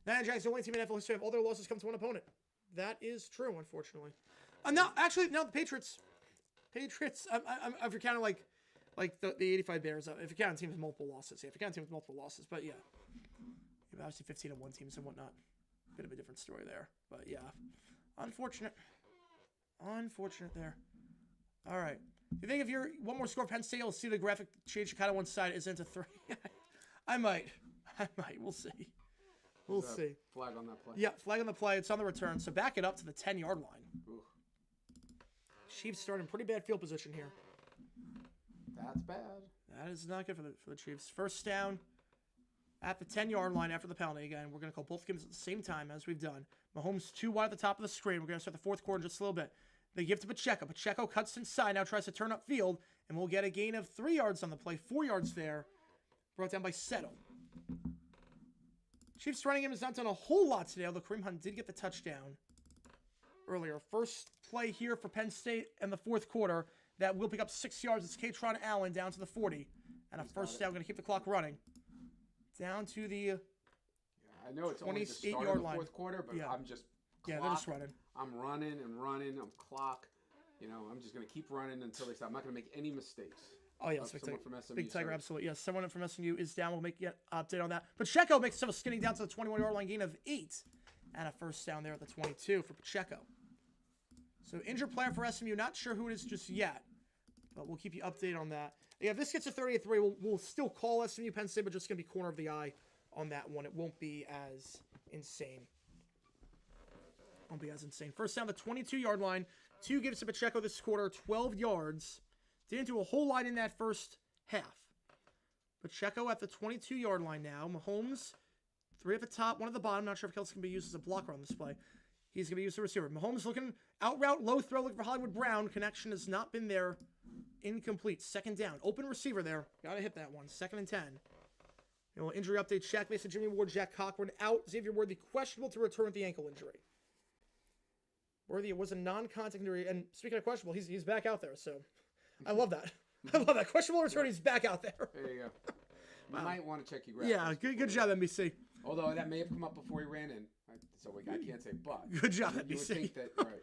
Now, Jags the only team in NFL history of all their losses come to one opponent. That is true, unfortunately. No, the Patriots. Patriots. If you're counting like the 85 Bears, if you're counting teams with multiple losses, if you're counting teams with multiple losses, but yeah, you have obviously 15-1 teams and whatnot. Bit of a different story there, but yeah, unfortunate there. All right. Do you think if you're one more score of Penn State, you'll see the graphic change kind of one side is into 3? I might. We'll see. We'll see. Flag on that play. Yeah, flag on the play. It's on the return. So back it up to the 10-yard line. Ooh. Chiefs starting in pretty bad field position here. That's bad. That is not good for the Chiefs. First down at the 10-yard line after the penalty. Again, we're going to call both games at the same time as we've done. Mahomes 2 wide at the top of the screen. We're going to start the 4th quarter in just a little bit. They give to Pacheco. Pacheco cuts inside, now tries to turn up field, and we'll get a gain of 3 yards on the play, 4 yards there. Brought down by Settle. Chiefs running game has not done a whole lot today, although Kareem Hunt did get the touchdown earlier. First play here for Penn State in the 4th quarter. That will pick up 6 yards. It's Katron Allen down to the 40. And a first down. Going to keep the clock running. Down to the I know it's only the start of the 4th quarter, but I'm just they're just running. I'm running and running. I'm clock. I'm just going to keep running until they stop. I'm not going to make any mistakes. Oh, yes. Big Tiger, absolutely. Yes, someone from SMU is down. We'll make an update on that. Pacheco makes himself skinning down to the 21-yard line, gain of 8. And a first down there at the 22 for Pacheco. So injured player for SMU. Not sure who it is just yet, but we'll keep you updated on that. Yeah, if this gets to 38-3, we'll still call SMU Penn State, but just going to be corner of the eye on that one. It won't be as insane. First down, the 22-yard line. 2 gives to Pacheco this quarter, 12 yards. Didn't do a whole lot in that first half. Pacheco at the 22-yard line now. Mahomes, 3 at the top, 1 at the bottom. Not sure if Kelsey can be used as a blocker on this play. He's going to be used as a receiver. Mahomes looking out route, low throw, looking for Hollywood Brown. Connection has not been there. Incomplete. Second down. Open receiver there. Got to hit that one. 2nd and 10. Injury update. Shaq Mason, Jimmy Ward, Jack Cochran out. Xavier Worthy questionable to return with the ankle injury. Worthy was a non-contact injury. And speaking of questionable, he's back out there. So I love that. I love that. Questionable return. He's back out there. There you go. You might want to check your graphics. Yeah, good job, NBC. Although that may have come up before he ran in. So I can't say but. Good job, You NBC. would think that, right.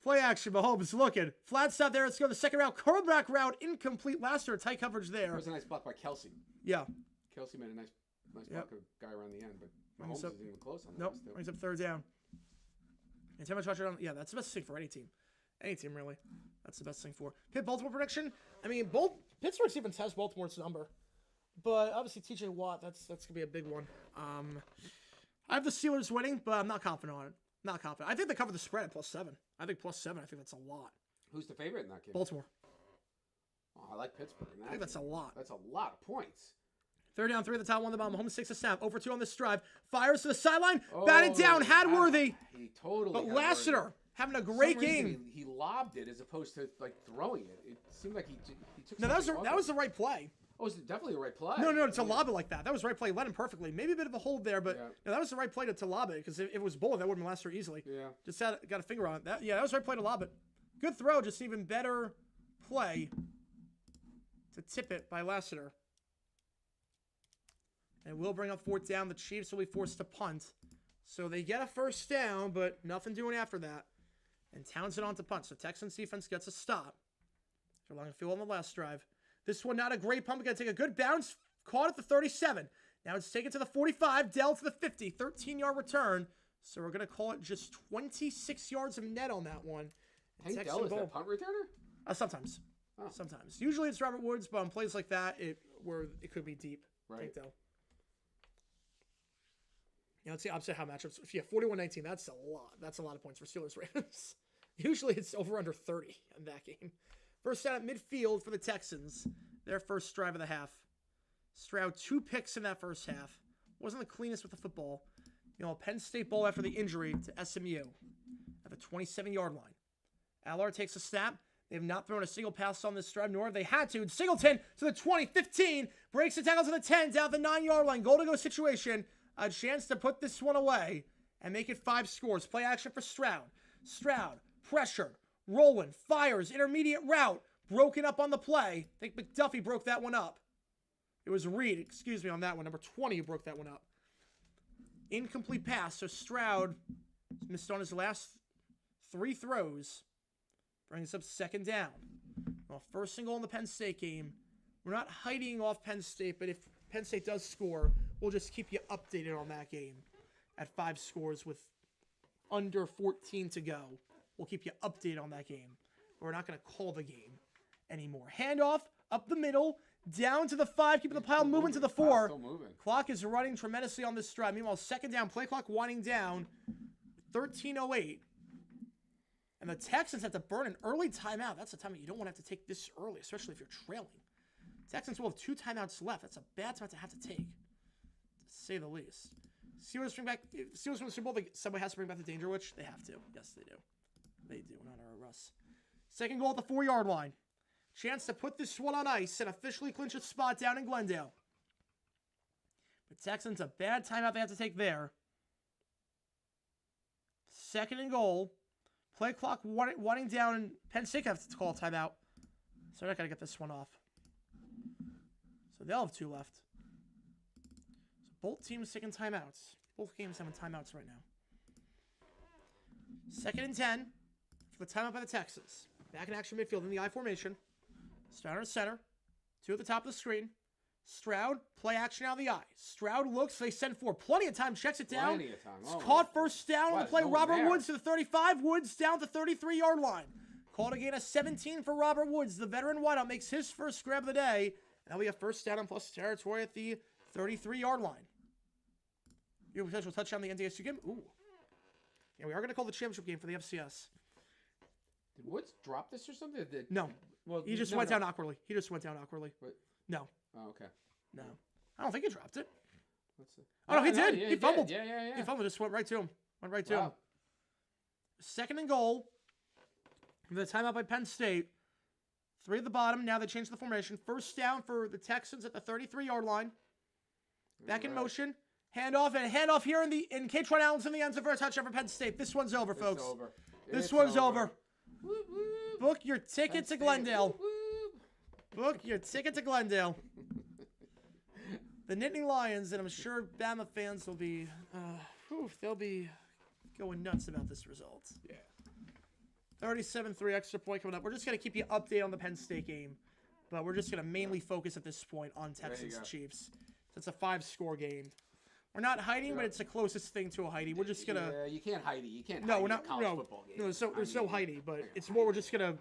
Play action. Mahomes looking. Flat stop there. Let's go to the second route. Curl back route. Incomplete. Laster. Tight coverage there. That was a nice block by Kelsey. Yeah. Kelsey made a nice block of a guy around the end, but Mahomes isn't even close on that. Nope. Brings up 3rd down. And time touchdown. Yeah, that's the best thing for any team. Any team, really. That's the best thing for. Pitt Baltimore prediction. I mean, Pittsburgh even has Baltimore's number. But obviously, TJ Watt, that's going to be a big one. I have the Steelers winning, but I'm not confident on it. Not confident. I think they cover the spread at +7. I think +7. I think that's a lot. Who's the favorite in that game? Baltimore. Oh, I like Pittsburgh. I think that's a lot. That's a lot of points. 3rd down, 3 at the top, 1 at the bottom. Mahomes 6 a snap. Over 2 on this drive. Fires to the sideline. Batted down. Had Worthy. He totally. But Lassiter having a great game. He lobbed it as opposed to throwing it. It seemed like he took. No, that was the right play. Oh, it was definitely the right play. No, to lob it like that. That was the right play. Led him perfectly. Maybe a bit of a hold there, but no, that was the right play to lob it because if it was bullet, that would have been Lassiter easily. Yeah. Just got a finger on it. That was the right play to lob it. Good throw, just even better play to tip it by Lassiter. And we'll bring up 4th down. The Chiefs will be forced to punt. So they get a 1st down, but nothing doing after that. And Townsend on to punt. So Texans defense gets a stop. They're long field on the last drive. This one not a great punt. We're going to take a good bounce. Caught at the 37. Now it's taken to the 45. Dell to the 50. 13-yard return. So we're going to call it just 26 yards of net on that one. Hank Dell is their punt returner? Sometimes. Oh. Sometimes. Usually it's Robert Woods, but on plays like that, where it could be deep. Right. Hank Dell. Yeah, let's see opposite how matchups. Yeah, 41-19. That's a lot. That's a lot of points for Steelers Ravens. Usually it's over under 30 in that game. 1st down at midfield for the Texans. Their first drive of the half. Stroud 2 picks in that first half. Wasn't the cleanest with the football. Penn State ball after the injury to SMU at the 27-yard line. Allard takes a snap. They have not thrown a single pass on this drive, nor have they had to. Singleton to the 20, 15. Breaks the tackle to the 10, down the 9-yard line. Goal-to-go situation. A chance to put this one away and make it 5 scores. Play action for Stroud. Stroud, pressured, rolling, fires, intermediate route, broken up on the play. I think McDuffie broke that one up. It was Reed, on that one. Number 20 who broke that one up. Incomplete pass, so Stroud missed on his last 3 throws. Brings up 2nd down. Well, 1st and goal in the Penn State game. We're not hiding off Penn State, but if Penn State does score, we'll just keep you updated on that game at 5 scores with under 14 to go. We'll keep you updated on that game. We're not going to call the game anymore. Handoff up the middle, down to the 5, keeping the pile moving to the 4. Still moving. Clock is running tremendously on this drive. Meanwhile, 2nd down, play clock winding down, 13:08. And the Texans have to burn an early timeout. That's a timeout you don't want to have to take this early, especially if you're trailing. Texans will have 2 timeouts left. That's a bad timeout to have to take, to say the least. Steelers bring back. Steelers win the Super Bowl. Somebody has to bring back the Danger Witch. They have to. Yes, they do. They do. Not our Russ. 2nd goal at the 4-yard line. Chance to put this one on ice and officially clinch a spot down in Glendale. But Texans a bad timeout they have to take there. 2nd and goal. Play clock winding down, and Penn State have to call a timeout. So they're not going to get this one off. So they'll have 2 left. So both teams taking timeouts. Both games having timeouts right now. 2nd and 10 for the timeout by the Texans. Back in action midfield in the I formation. Stroud in center. 2 at the top of the screen. Stroud, play action out of the I. Stroud looks, they send 4. Plenty of time, checks it down. Plenty of time. It's caught 1st down on the play. No Robert Woods to the 35. Woods down to the 33-yard line. Called a gain of 17 for Robert Woods. The veteran wideout makes his first grab of the day. And that'll be a 1st down on plus territory at the 33-yard line. Your potential touchdown in the NDSU game. Ooh. Yeah, we are going to call the championship game for the FCS. Did Woods drop this or something? No. Well, He just went down awkwardly. He just went down awkwardly. What? No. Oh, okay. No. I don't think he dropped it. Let's see. Oh, no, he No, did. yeah, He fumbled. Yeah. He fumbled. Just went right to him. Went right to him. Wow. 2nd and goal. The timeout by Penn State. 3 at the bottom. Now they changed the formation. 1st down for the Texans at the 33-yard line. Back in motion. Handoff here in Katron Allen's in the end zone for a touchdown for Penn State. This one's over, folks. This one's over. Whoop, whoop. Book your ticket to Glendale. Book your ticket to Glendale. The Nittany Lions, and I'm sure Bama fans will be, they'll be going nuts about this result. Yeah. 37-3 extra point coming up. We're just going to keep you updated on the Penn State game, but we're just going to mainly focus at this point on Texans Chiefs. It's a 5-score game. We're not hiding, but it's the closest thing to a hidey. We're just gonna. Yeah, you can't hide it. You can't. No, hide we're not. a college football game. No, there's no hidey, but it's more. We're just gonna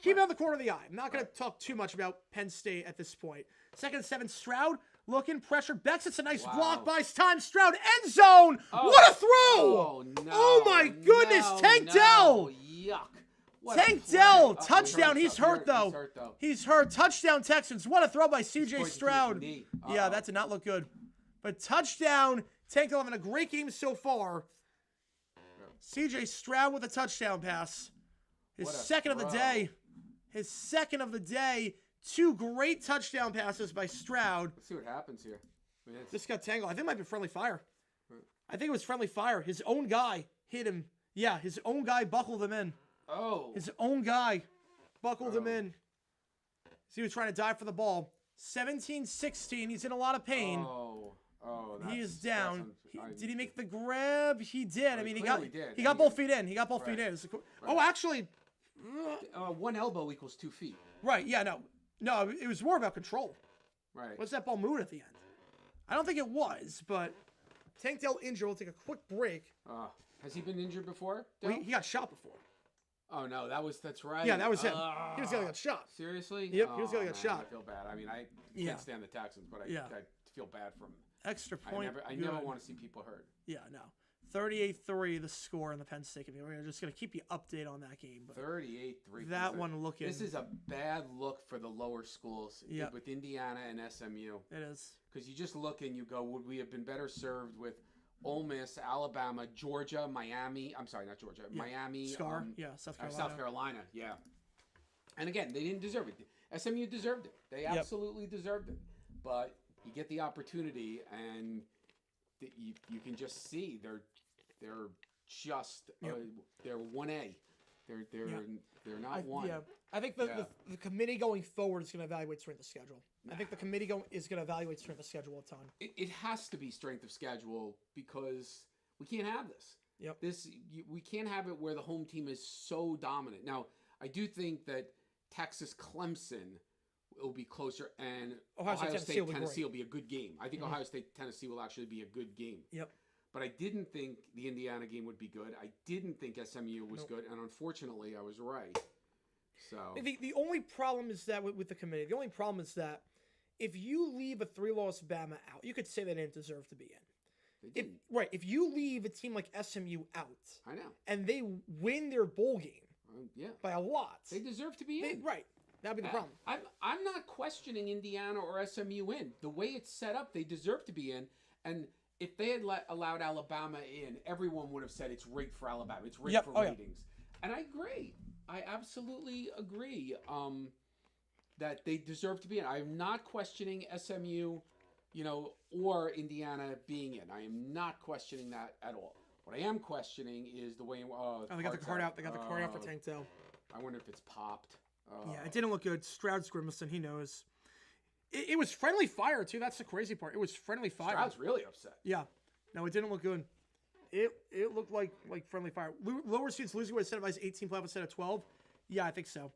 keep it on the corner of the eye. I'm not gonna talk too much about Penn State at this point. 2nd and 7, Stroud looking pressure. Becks. It's a nice block by time. Stroud end zone. What a throw! Oh no! Oh my goodness, Tank Dell. Yuck! Tank Dell, touchdown. He's hurt though. He's hurt. Touchdown Texans. What a throw by C.J. Stroud. Yeah, that did not look good. But touchdown. Tank Dell having a great game so far. C.J. Stroud with a touchdown pass. His second of the day. His second of the day. 2 great touchdown passes by Stroud. Let's see what happens here. This got tangled. I think it might be friendly fire. I think it was friendly fire. His own guy hit him. Yeah, his own guy buckled him in. Oh. His own guy buckled him in. So he was trying to dive for the ball. 17-16. He's in a lot of pain. He is down. Did he make the grab? He did. I mean, he got both feet in. He got both feet in. Oh, actually. 1 elbow equals 2 feet. Right. Yeah, no, it was more about control. Right. What's that ball moving at the end? I don't think it was, but Tank Dell injured. We'll take a quick break. Has he been injured before? Well, he got shot before. Oh, no, that's right. Yeah, that was him. He was the guy that got shot. Seriously? Yep, he was the guy that got shot. I feel bad. I mean, I can't stand the Texans, but I feel bad for him. Extra point. I never want to see people hurt. Yeah, no. 38-3 the score in the Penn State game. We're just going to keep you updated on that game. 38-3. That one looking. This is a bad look for the lower schools with Indiana and SMU. It is. Because you just look and you go, would we have been better served with Ole Miss, Alabama, Georgia, Miami? I'm sorry, not Georgia. Miami. South Carolina. Yeah. And again, they didn't deserve it. SMU deserved it. They absolutely deserved it. But you get the opportunity, and you can just see they're just they're 1A. They're not 1. Yeah, I think the committee going forward is going to evaluate strength of schedule. I think the committee is going to evaluate strength of schedule a ton. It has to be strength of schedule because we can't have this. Yep. We can't have it where the home team is so dominant. Now, I do think that Texas Clemson will be closer, and Ohio State Tennessee will be a good game. I think Ohio State Tennessee will actually be a good game. Yep. But I didn't think the Indiana game would be good. I didn't think SMU was good, and unfortunately, I was right. So the only problem is that with the committee, the only problem is that if you leave a 3-loss Bama out, you could say they didn't deserve to be in. They didn't. If you leave a team like SMU out, I know, and they win their bowl game, by a lot, they deserve to be in. Right. That'd be the problem. I'm not questioning Indiana or SMU in. The way it's set up, they deserve to be in. And if they had allowed Alabama in, everyone would have said it's rigged for Alabama. It's rigged for ratings. And I agree. I absolutely agree that they deserve to be in. I'm not questioning SMU, or Indiana being in. I am not questioning that at all. What I am questioning is the way. They got the card out. They got the card out for Tank Dell. I wonder if it's popped. Yeah, it didn't look good. Stroud's grimacing. He knows. It was friendly fire, too. That's the crazy part. It was friendly fire. Stroud's really upset. Yeah. No, it didn't look good. It looked like friendly fire. Lower seeds losing by instead of 18 playoff instead of 12. Yeah, I think so.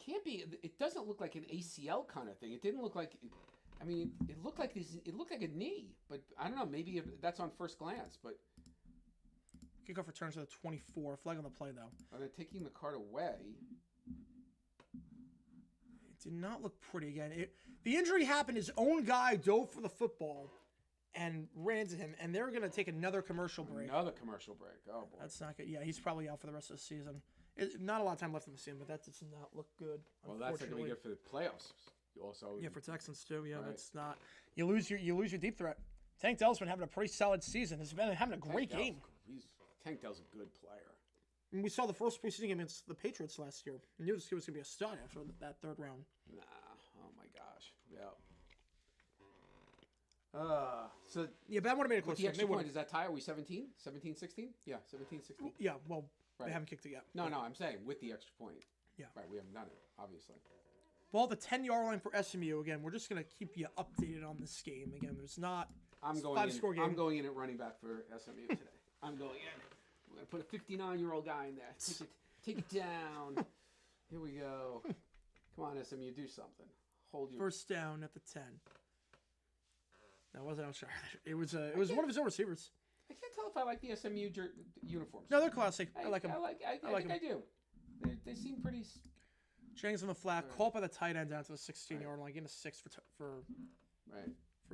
Can't be. It doesn't look like an ACL kind of thing. It didn't look like. I mean, it looked like this. It looked like a knee, but I don't know. Maybe that's on first glance, but. Kickoff returns to the 24. Flag on the play, though. Are they taking the card away? It did not look pretty again. The injury happened. His own guy dove for the football and ran into him, and they're going to take another commercial break. Another commercial break. Oh, boy. That's not good. Yeah, he's probably out for the rest of the season. Not a lot of time left in the season, but that does not look good. Well, that's not going to be good for the playoffs. also. Yeah, for Texans too. Yeah, Right. that's not. You lose your deep threat. Tank Dell's been having a pretty solid season. He's been having a great game. Tank Dell's a good player. And we saw the first preseason game against the Patriots last year. We knew this kid was going to be a stud after that third round. Nah. Oh my gosh. Yeah. So Yeah, but I would have made it with closer. the extra They point, would've- is that tie? Are we 17? 17, 16? Yeah, 17, 16. Yeah, well, Right. they haven't kicked it yet. No, I'm saying with the extra point. Yeah. Right, we haven't done it, obviously. Ball at the 10-yard line for SMU. Again, we're just going to keep you updated on this game. Again, there's not. I'm going five-score in. game. I'm going in at running back for SMU today. I'm going in. We're gonna put a 59-year-old guy in there. Take it down. Here we go. Come on, SMU, do something. Hold your. First down at the 10. That wasn't Alshire. It was one of his own receivers. I can't tell if I like the SMU uniforms. No, they're classic. I like them. I think I do. They seem pretty. Jennings on the flat, caught by the tight end down to the 16-yard line, getting a 6 for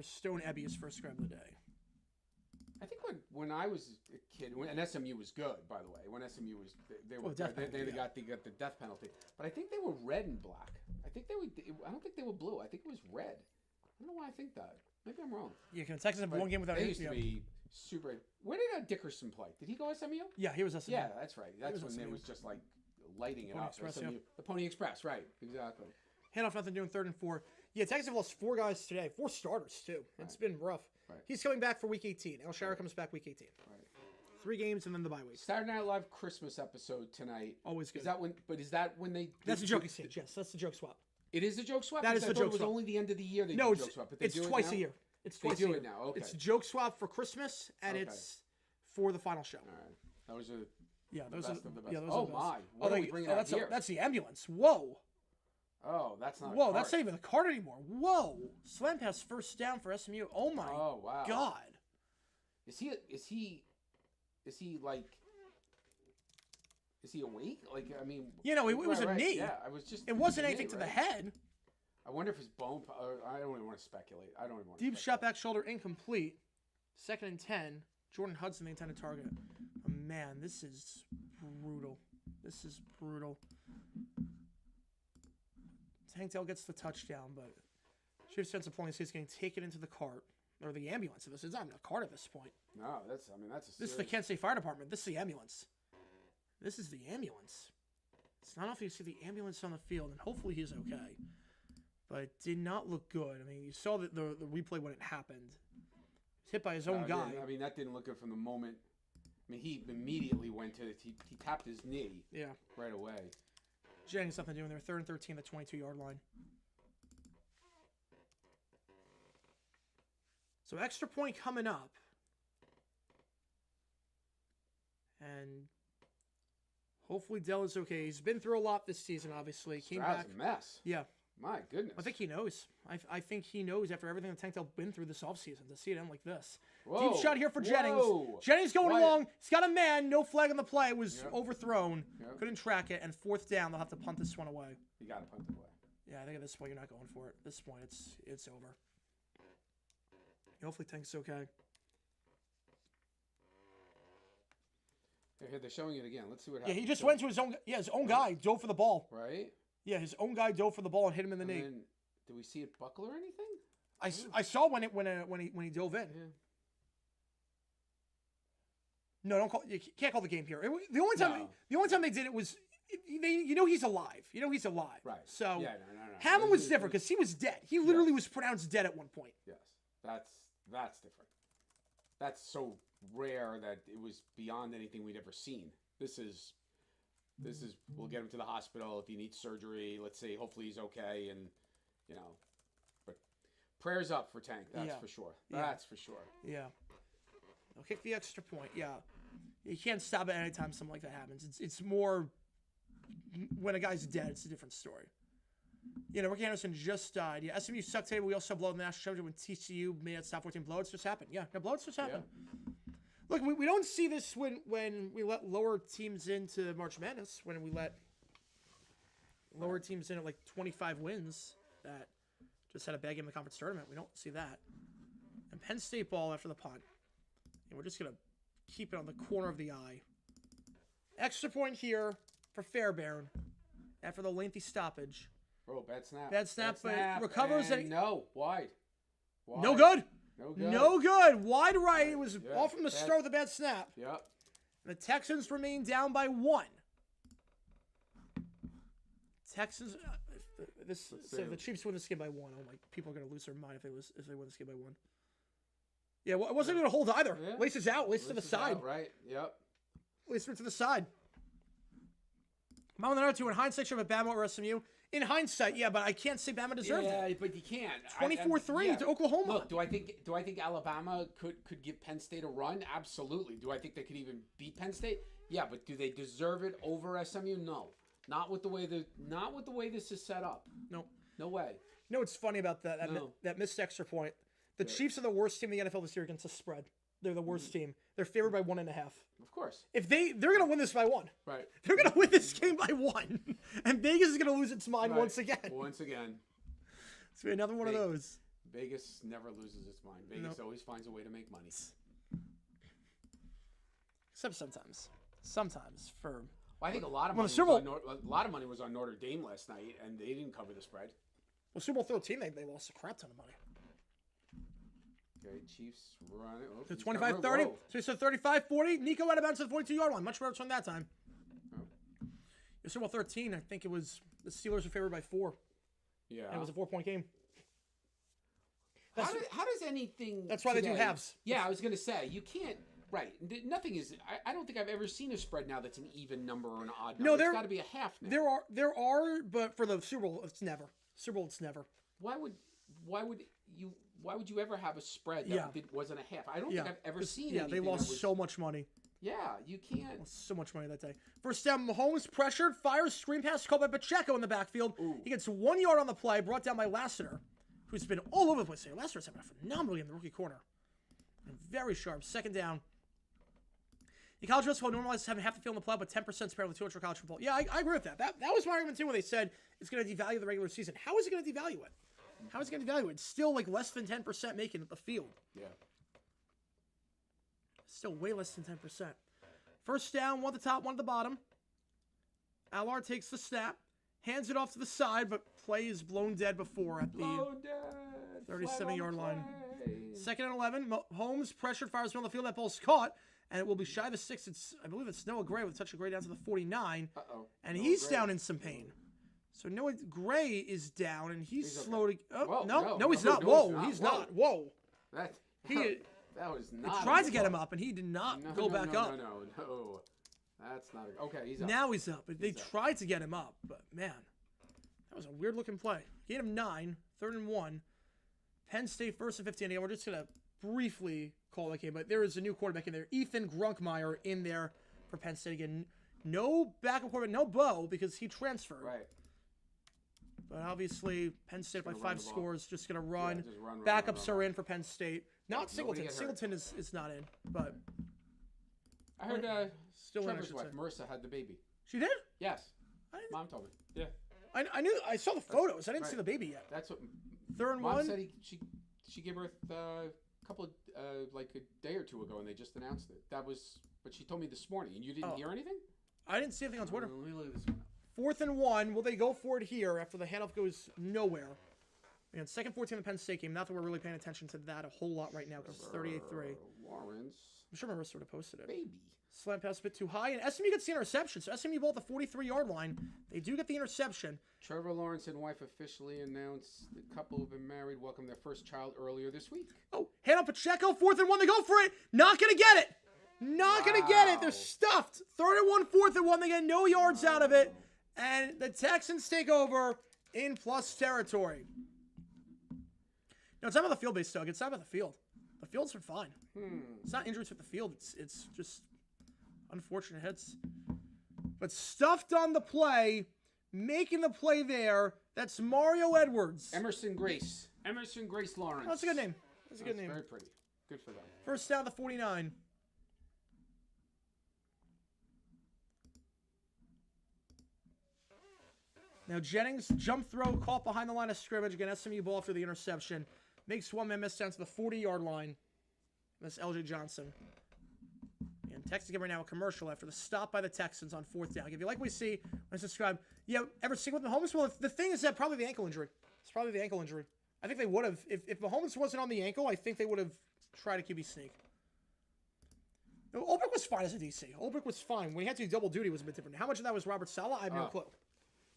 Stone Ebby, his first grab of the day. I think when I was a kid, and SMU was good, by the way. When SMU was, they were death they penalty, got the death penalty. But I think they were red and black. I don't think they were blue. I think it was red. I don't know why I think that. Maybe I'm wrong. Yeah, Texas have one game without They him. used to be super. Where did Dickerson play? Did he go SMU? Yeah, he was SMU. Yeah, that's right. That's when SMU. it was just like lighting it Pony up. Express, SMU. yeah. The Pony Express, right? Exactly. Handoff, nothing doing 3rd and 4. Yeah, Texas have lost 4 guys today. 4 starters, too. It's been rough. Right. He's coming back for Week 18. Alshire comes back Week 18. Right. 3 games and then the bye week. Saturday Night Live Christmas episode tonight. Always good. Is that when? But is that when they? That's a joke exchange. Yes, that's the joke swap. It is a joke swap. That is Because the I thought joke it was swap. only the end of the year they No, do it's joke swap. But they it's do it twice now? a year. It's They twice do a year. it now. Okay. It's joke swap for Christmas and Okay. it's for the final show. All right. That was a. Yeah, those best are of the best. yeah, those Oh are the best. my! What are we bringing out that's here? that's the ambulance. Whoa. Oh, that's not. Whoa, a that's card. not even a card anymore. Whoa. Slam pass first down for SMU. Oh my Oh wow. God. Is he like? Is he awake? Like I mean. You know, it was a knee. Yeah, I was just. It wasn't a anything knee, to the right? head. I wonder if his bone. I don't even want to speculate. I don't even want to. Deep shot back shoulder incomplete. 2nd and 10. Jordan Hudson, the intended target. Oh, man, this is brutal. This is brutal. Tank Dell gets the touchdown, but Chiefs defensive point is he's going to take it into the cart. Or the ambulance. It's not even a cart at this point. No, that's. I mean, that's. This is the Kent State Fire Department. This is the ambulance. This is the ambulance. It's not often you see the ambulance on the field, and hopefully he's okay. But it did not look good. I mean, you saw the replay when it happened. He was hit by his own guy. I mean, that didn't look good from the moment. I mean, he immediately went to it. He tapped his knee. Yeah. Right away. Jennings something doing there. 3rd and 13, the 22-yard line. So extra point coming up. And hopefully Dell is okay. He's been through a lot this season, obviously. Came back. That was a mess. Yeah. My goodness. I think he knows. I think he knows after everything that Tank Dell been through this offseason to see it end like this. Whoa. Deep shot here for Jennings. Whoa. Jennings going Why- along. He's got a man. No flag on the play. It was Yep. overthrown. Yep. Couldn't track it. And 4th down, they'll have to punt this one away. You got to punt it away. Yeah, I think at this point you're not going for it. At this point, it's over. Hopefully Tank's okay. Here, they're showing it again. Let's see what Yeah, happens. he just went to his own guy, dove for the ball. Right? Yeah, his own guy dove for the ball and hit him in the And knee. then, do we see it buckle or anything? I saw when he dove in. Yeah. No, don't call. You can't call the game here. The only time they did it was, he's alive. He's alive. Right. So Yeah, no. Hammond was different because he was dead. He literally was pronounced dead at one point. Yes. That's different. That's so rare that it was beyond anything we'd ever seen. This is we'll get him to the hospital if he needs surgery. Let's say hopefully he's okay, and but prayers up for Tank. That's for sure. That's for sure. Yeah. They'll kick the extra point. Yeah. You can't stop it anytime something like that happens. It's more when a guy's dead, it's a different story. Rick Anderson just died. Yeah, SMU sucked today, but we also blowed the national championship when TCU made it stop 14. Blowouts just happened. Yeah, blowouts just happened. Yeah. Look, we don't see this when we let lower teams into March Madness, when we let lower teams in at like 25 wins that just had a bad game in the conference tournament. We don't see that. And Penn State ball after the punt. And we're just going to keep it on the corner of the eye. Extra point here for Fairbairn after the lengthy stoppage. Oh, bad snap. Bad snap, but recovers. And no, wide. No good. No good. No good. Wide right. It was off from the start with a bad snap. Yep. The Texans remain down by 1. Texans. If the Chiefs win this game by 1, oh my, people are gonna lose their mind if they win this game by 1. Yeah, well, it wasn't gonna hold either. Yeah. Lace is out. Lace to the side. Out, right. Yep. Lace to the side. Mount another 2 in hindsight, should have Bama or SMU. In hindsight, yeah, but I can't say Bama deserved it. Yeah, but you can't. 24-3 to Oklahoma. Look, do I think Alabama could give Penn State a run? Absolutely. Do I think they could even beat Penn State? Yeah, but do they deserve it over SMU? No. Not with the way this is set up. No. No way. You know what's funny about that missed extra point? The Chiefs are the worst team in the NFL this year against the spread. They're the worst team. They're favored by 1.5. Of course. If they're gonna win this by 1. Right. They're gonna win this game by 1. And Vegas is gonna lose its mind once again. Once again. It's gonna be another one of those. Vegas never loses its mind. Vegas always finds a way to make money. Except sometimes. Sometimes for I think a lot of money was on Notre Dame last night, and they didn't cover the spread. Well, Super Bowl 13, they lost a crap ton of money. Okay, Chiefs run it. So 25-30. So he said 35-40. Nico out of bounds to the 42-yard line. Much better from that time. Oh. Super Bowl 13, I think it was the Steelers were favored by 4. Yeah. And it was a 4-point game. How does anything... That's why they do halves. Yeah, I was going to say, you can't... Right. Nothing is... I don't think I've ever seen a spread now that's an even number or an odd number. No, it's got to be a half now. There are, but for the Super Bowl, it's never. Super Bowl, it's never. Why would you ever have a spread that wasn't a half? I don't think I've ever seen anything. Yeah, they lost so much money. Yeah, you can't. Lost so much money that day. First down, Mahomes pressured, fires, screen pass called by Pacheco in the backfield. Ooh. He gets 1 yard on the play, brought down by Lassiter, who's been all over the place here. Lassiter's having a phenomenal game in the rookie corner. And very sharp. Second down. The college basketball normalizes having half the field in the play, but 10% spared with 2 extra college football. Yeah, I agree with that. That was my argument too when they said it's going to devalue the regular season. How is it going to devalue it? How is it going to devalue it? It's still like less than 10% making it the field. Yeah. Still way less than 10%. First down, 1 at the top, 1 at the bottom. Allard takes the snap, hands it off to the side, but play is blown dead before at the 37-yard line. Second and 11. Holmes pressured, fires around the field. That ball's caught, and it will be shy of the 6. I believe it's Noah Gray with a touch of Gray down to the 49. Uh-oh. And he's down in some pain. So Noah Gray is down, and he's slow to... Oh, no, he's not. Whoa, he's not. Whoa. That was not... They tried to get him up, and he did not go back up. No. That's not... Okay, he's up. Now he's up. They tried to get him up, but man, that was a weird-looking play. Gain him 9, 3rd and 1. Penn State 1st and 15. Again, we're just going to briefly call that game, but there is a new quarterback in there. Ethan Grunkmeyer in there for Penn State. Again, no backup quarterback, no Bo, because he transferred. Right. But obviously, Penn State by 5 scores, just going to run. Backups are in for Penn State. Not Singleton. Singleton is not in, but... I heard Trevor's wife, Marissa, had the baby. She did? Yes. Mom told me. Yeah. I saw the photos. I didn't see the baby yet. That's what... 3rd and Mom 1? said she gave birth a couple of, like a day or 2 ago, and they just announced it. But she told me this morning, and you didn't hear anything? I didn't see anything on Twitter. Let me look at this one. 4th and 1. Will they go for it here after the handoff goes nowhere? And second 14 in the Penn State game. Not that we're really paying attention to that a whole lot right now because it's 38-3. Lawrence. I'm sure Marissa would have posted it. Baby. Slant pass a bit too high. And SMU gets the interception. So SMU ball at the 43-yard line. They do get the interception. Trevor Lawrence and wife officially announced the couple who've been married welcomed their first child earlier this week. Oh, hand up Pacheco. 4th and 1. They go for it. Not going to get it. Not going to get it. They're stuffed. 3rd and 1, 4th and 1. They get no yards out of it. And the Texans take over in plus territory. No, it's not about the field-based, Doug. It's not about the field. The fields are fine. It's not injuries with the field. It's just unfortunate hits. But stuffed on the play, making the play there, that's Mario Edwards. Emerson Grace Lawrence. Oh, that's a good name. That's a good name. Very pretty. Good for them. First down, the 49. Now Jennings, jump throw, caught behind the line of scrimmage. Again, SMU ball after the interception. Makes one man miss down to the 40-yard line. That's LJ Johnson. And Texans give right now a commercial after the stop by the Texans on 4th down. If you like what we see, subscribe. Yeah, ever seen with Mahomes? Well, the thing is that probably the ankle injury. It's probably the ankle injury. I think they would have. If Mahomes wasn't on the ankle, I think they would have tried a QB sneak. No, Ulbrich was fine as a DC. Ulbrich was fine. When he had to do double duty, it was a bit different. How much of that was Robert Saleh? I have no clue.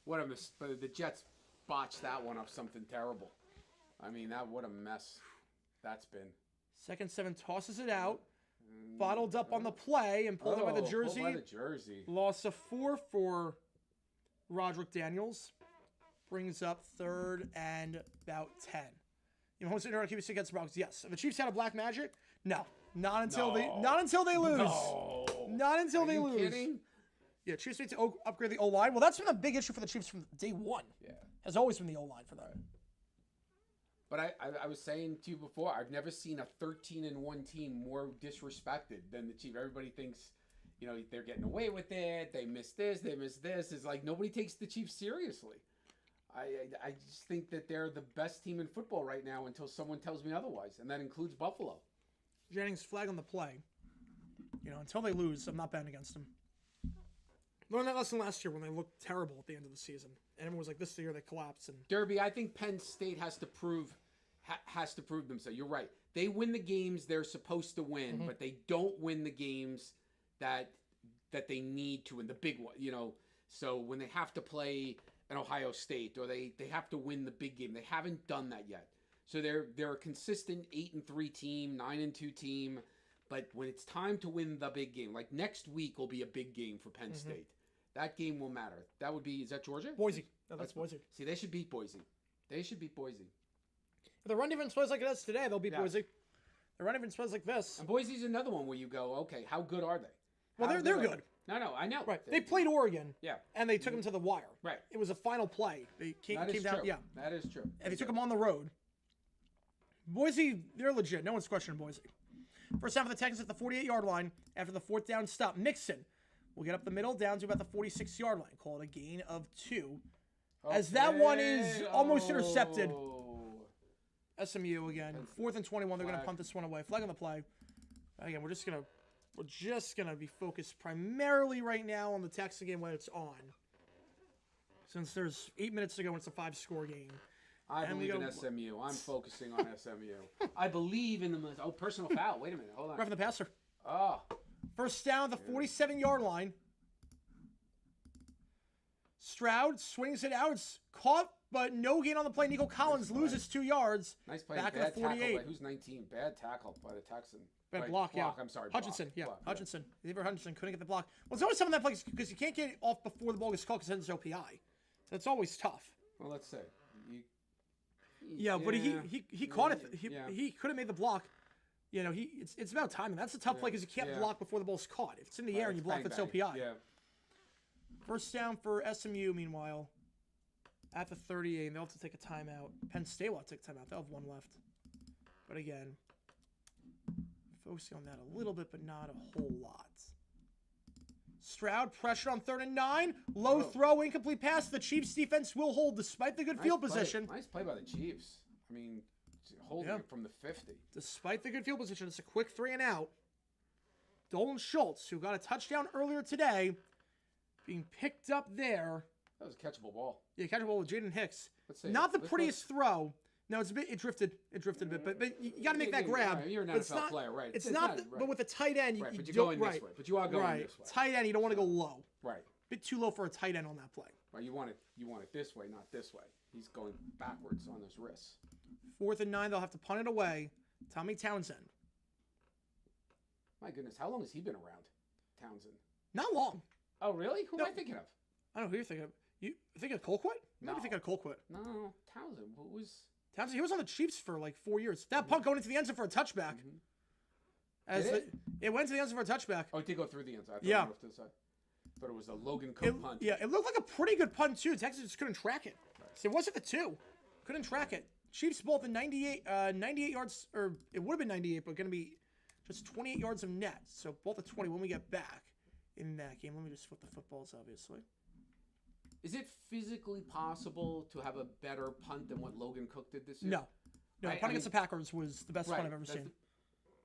What a mess. But the Jets botched that one up something terrible. I mean, what a mess that's been. 2nd 7 tosses it out. Bottled up on the play and pulled it by the jersey. Pulled by the jersey. Loss of 4 for Roderick Daniels. Brings up 3rd and about 10. You know, Mahomes didn't QB against the Broncos. Yes. Have the Chiefs had a black magic? No. Not until they lose. No. Not until they lose. Kidding? Yeah, Chiefs need to upgrade the O-line. Well, that's been a big issue for the Chiefs from day one. Yeah. Has always been the O-line for them. But I was saying to you before, I've never seen a 13-1 team more disrespected than the Chiefs. Everybody thinks, you know, they're getting away with it. They miss this. They miss this. It's like nobody takes the Chiefs seriously. I just think that they're the best team in football right now until someone tells me otherwise, and that includes Buffalo. Jennings flag on the play. You know, until they lose, I'm not betting against them. Learned that lesson last year when they looked terrible at the end of the season. And everyone was like, this is the year they collapsed. And Derby, I think Penn State has to prove themselves. You're right. They win the games they're supposed to win, but they don't win the games that they need to win, the big one. You know, so when they have to play an Ohio State or they have to win the big game, they haven't done that yet. So they're a consistent 8-3 team, 9-2 team. But when it's time to win the big game, like next week will be a big game for Penn State. That game will matter. That would be, is that Georgia? Boise. No, that's Boise. See, they should beat Boise. If the run defense plays like it does today, they'll beat Boise. The run defense plays like this. And Boise's another one where you go, okay, how good are they? Well, they're good. No, I know. Right. They played Oregon. Yeah. And they took them to the wire. Right. It was a final play. They came down. True. Yeah. That is true. And they took them on the road. Boise, they're legit. No one's questioning Boise. First half of the Texans at the 48-yard line after the 4th down stop. Mixon will get up the middle down to about the 46-yard line. Call it a gain of 2. Okay. As that one is almost intercepted. SMU again. 4th and 21. They're going to punt this one away. Flag on the play. Again, we're just gonna be focused primarily right now on the Texan game when it's on. Since there's 8 minutes to go and it's a 5-score game. I believe in SMU. I'm focusing on SMU. I believe in the personal foul. Wait a minute. Hold on. Roughing the passer. Oh. First down at the 47-yard line. Stroud swings it out. It's caught, but no gain on the play. Nico Collins loses 2 yards. Nice play. Back Bad at the 48. tackle. Who's 19? Bad tackle by the Texan. Bad block, yeah. I'm sorry. Hutchinson, block. Hutchinson. Hutchinson couldn't get the block. Well, it's always something that plays because you can't get it off before the ball gets caught because it's OPI. So it's always tough. Well, let's say. But he caught it. He could have made the block. You know, it's about timing. That's a tough play because you can't block before the ball's caught. If it's in the air and you block, that's OPI. Yeah. First down for SMU, meanwhile, at the 38. They'll have to take a timeout. Penn State will have to take a timeout. They'll have one left. But again, focusing on that a little bit, but not a whole lot. Stroud pressure on 3rd and 9. Low throw, incomplete pass. The Chiefs defense will hold despite the good field position. Nice play by the Chiefs. I mean, holding it from the 50. Despite the good field position, it's a quick 3 and out. Dolan Schultz, who got a touchdown earlier today, being picked up there. That was a catchable ball. Yeah, catchable with Jaden Hicks. Not the prettiest throw. No, it's a bit. It drifted a bit, but you got to make that grab. You're an NFL player, right? It's not. Right. But with a tight end, but you're going this way. But you are going this way. Tight end, you don't want to go low. Right. Bit too low for a tight end on that play. Right. You want it this way, not this way. He's going backwards on his wrists. 4th and 9, they'll have to punt it away. Tommy Townsend. My goodness, how long has he been around, Townsend? Not long. Oh, really? Who am I thinking of? I don't know who you're thinking of. You think of Colquitt? No. You think of Colquitt? No, Townsend. What was... Townsend, he was on the Chiefs for like 4 years. That punt going into the end zone for a touchback. It went to the end zone for a touchback. Oh, it did go through the end zone. Yeah. But it was a Logan Cook punt. Yeah, it looked like a pretty good punt too. Texas just couldn't track it. Right. So it wasn't the 2. Couldn't track it. Chiefs ball at the 98 yards, or it would have been 98, but going to be just 28 yards of net. So both at 20 when we get back in that game. Let me just flip the footballs, obviously. Is it physically possible to have a better punt than what Logan Cook did this year? No. The punt against the Packers was the best punt I've ever seen.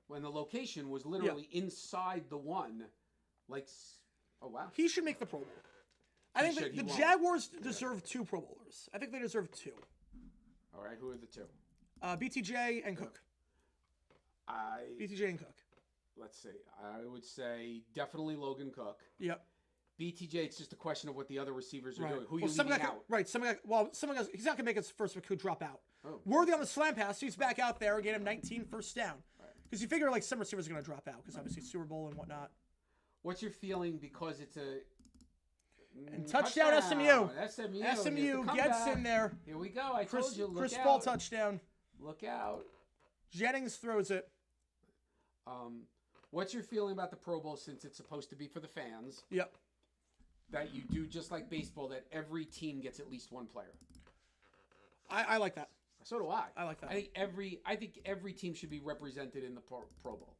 When the location was literally inside the 1, Oh wow. He should make the Pro Bowl. I think should, he the won't. Jaguars deserve 2 Pro Bowlers. I think they deserve 2. All right, who are the 2? BTJ and Cook. BTJ and Cook. Let's see. I would say definitely Logan Cook. Yep. BTJ, it's just a question of what the other receivers are Right. doing. Who Well, you leaving out? Right. Some guy, he's not going to make his first, but could drop out. Oh. Worthy on the slam pass. He's back out there. Gain him 19 first down. Right. Because you figure like some receivers are going to drop out because obviously Super Bowl and whatnot. What's your feeling because it's a and touchdown SMU. SMU gets in there. Here we go. I told you. Look Chris out. Paul touchdown. Look out. Jennings throws it. What's your feeling about the Pro Bowl since it's supposed to be for the fans? Yep. That you do just like baseball, that every team gets at least 1 player. I like that. So do I. I like that. I think every team should be represented in the Pro Bowl.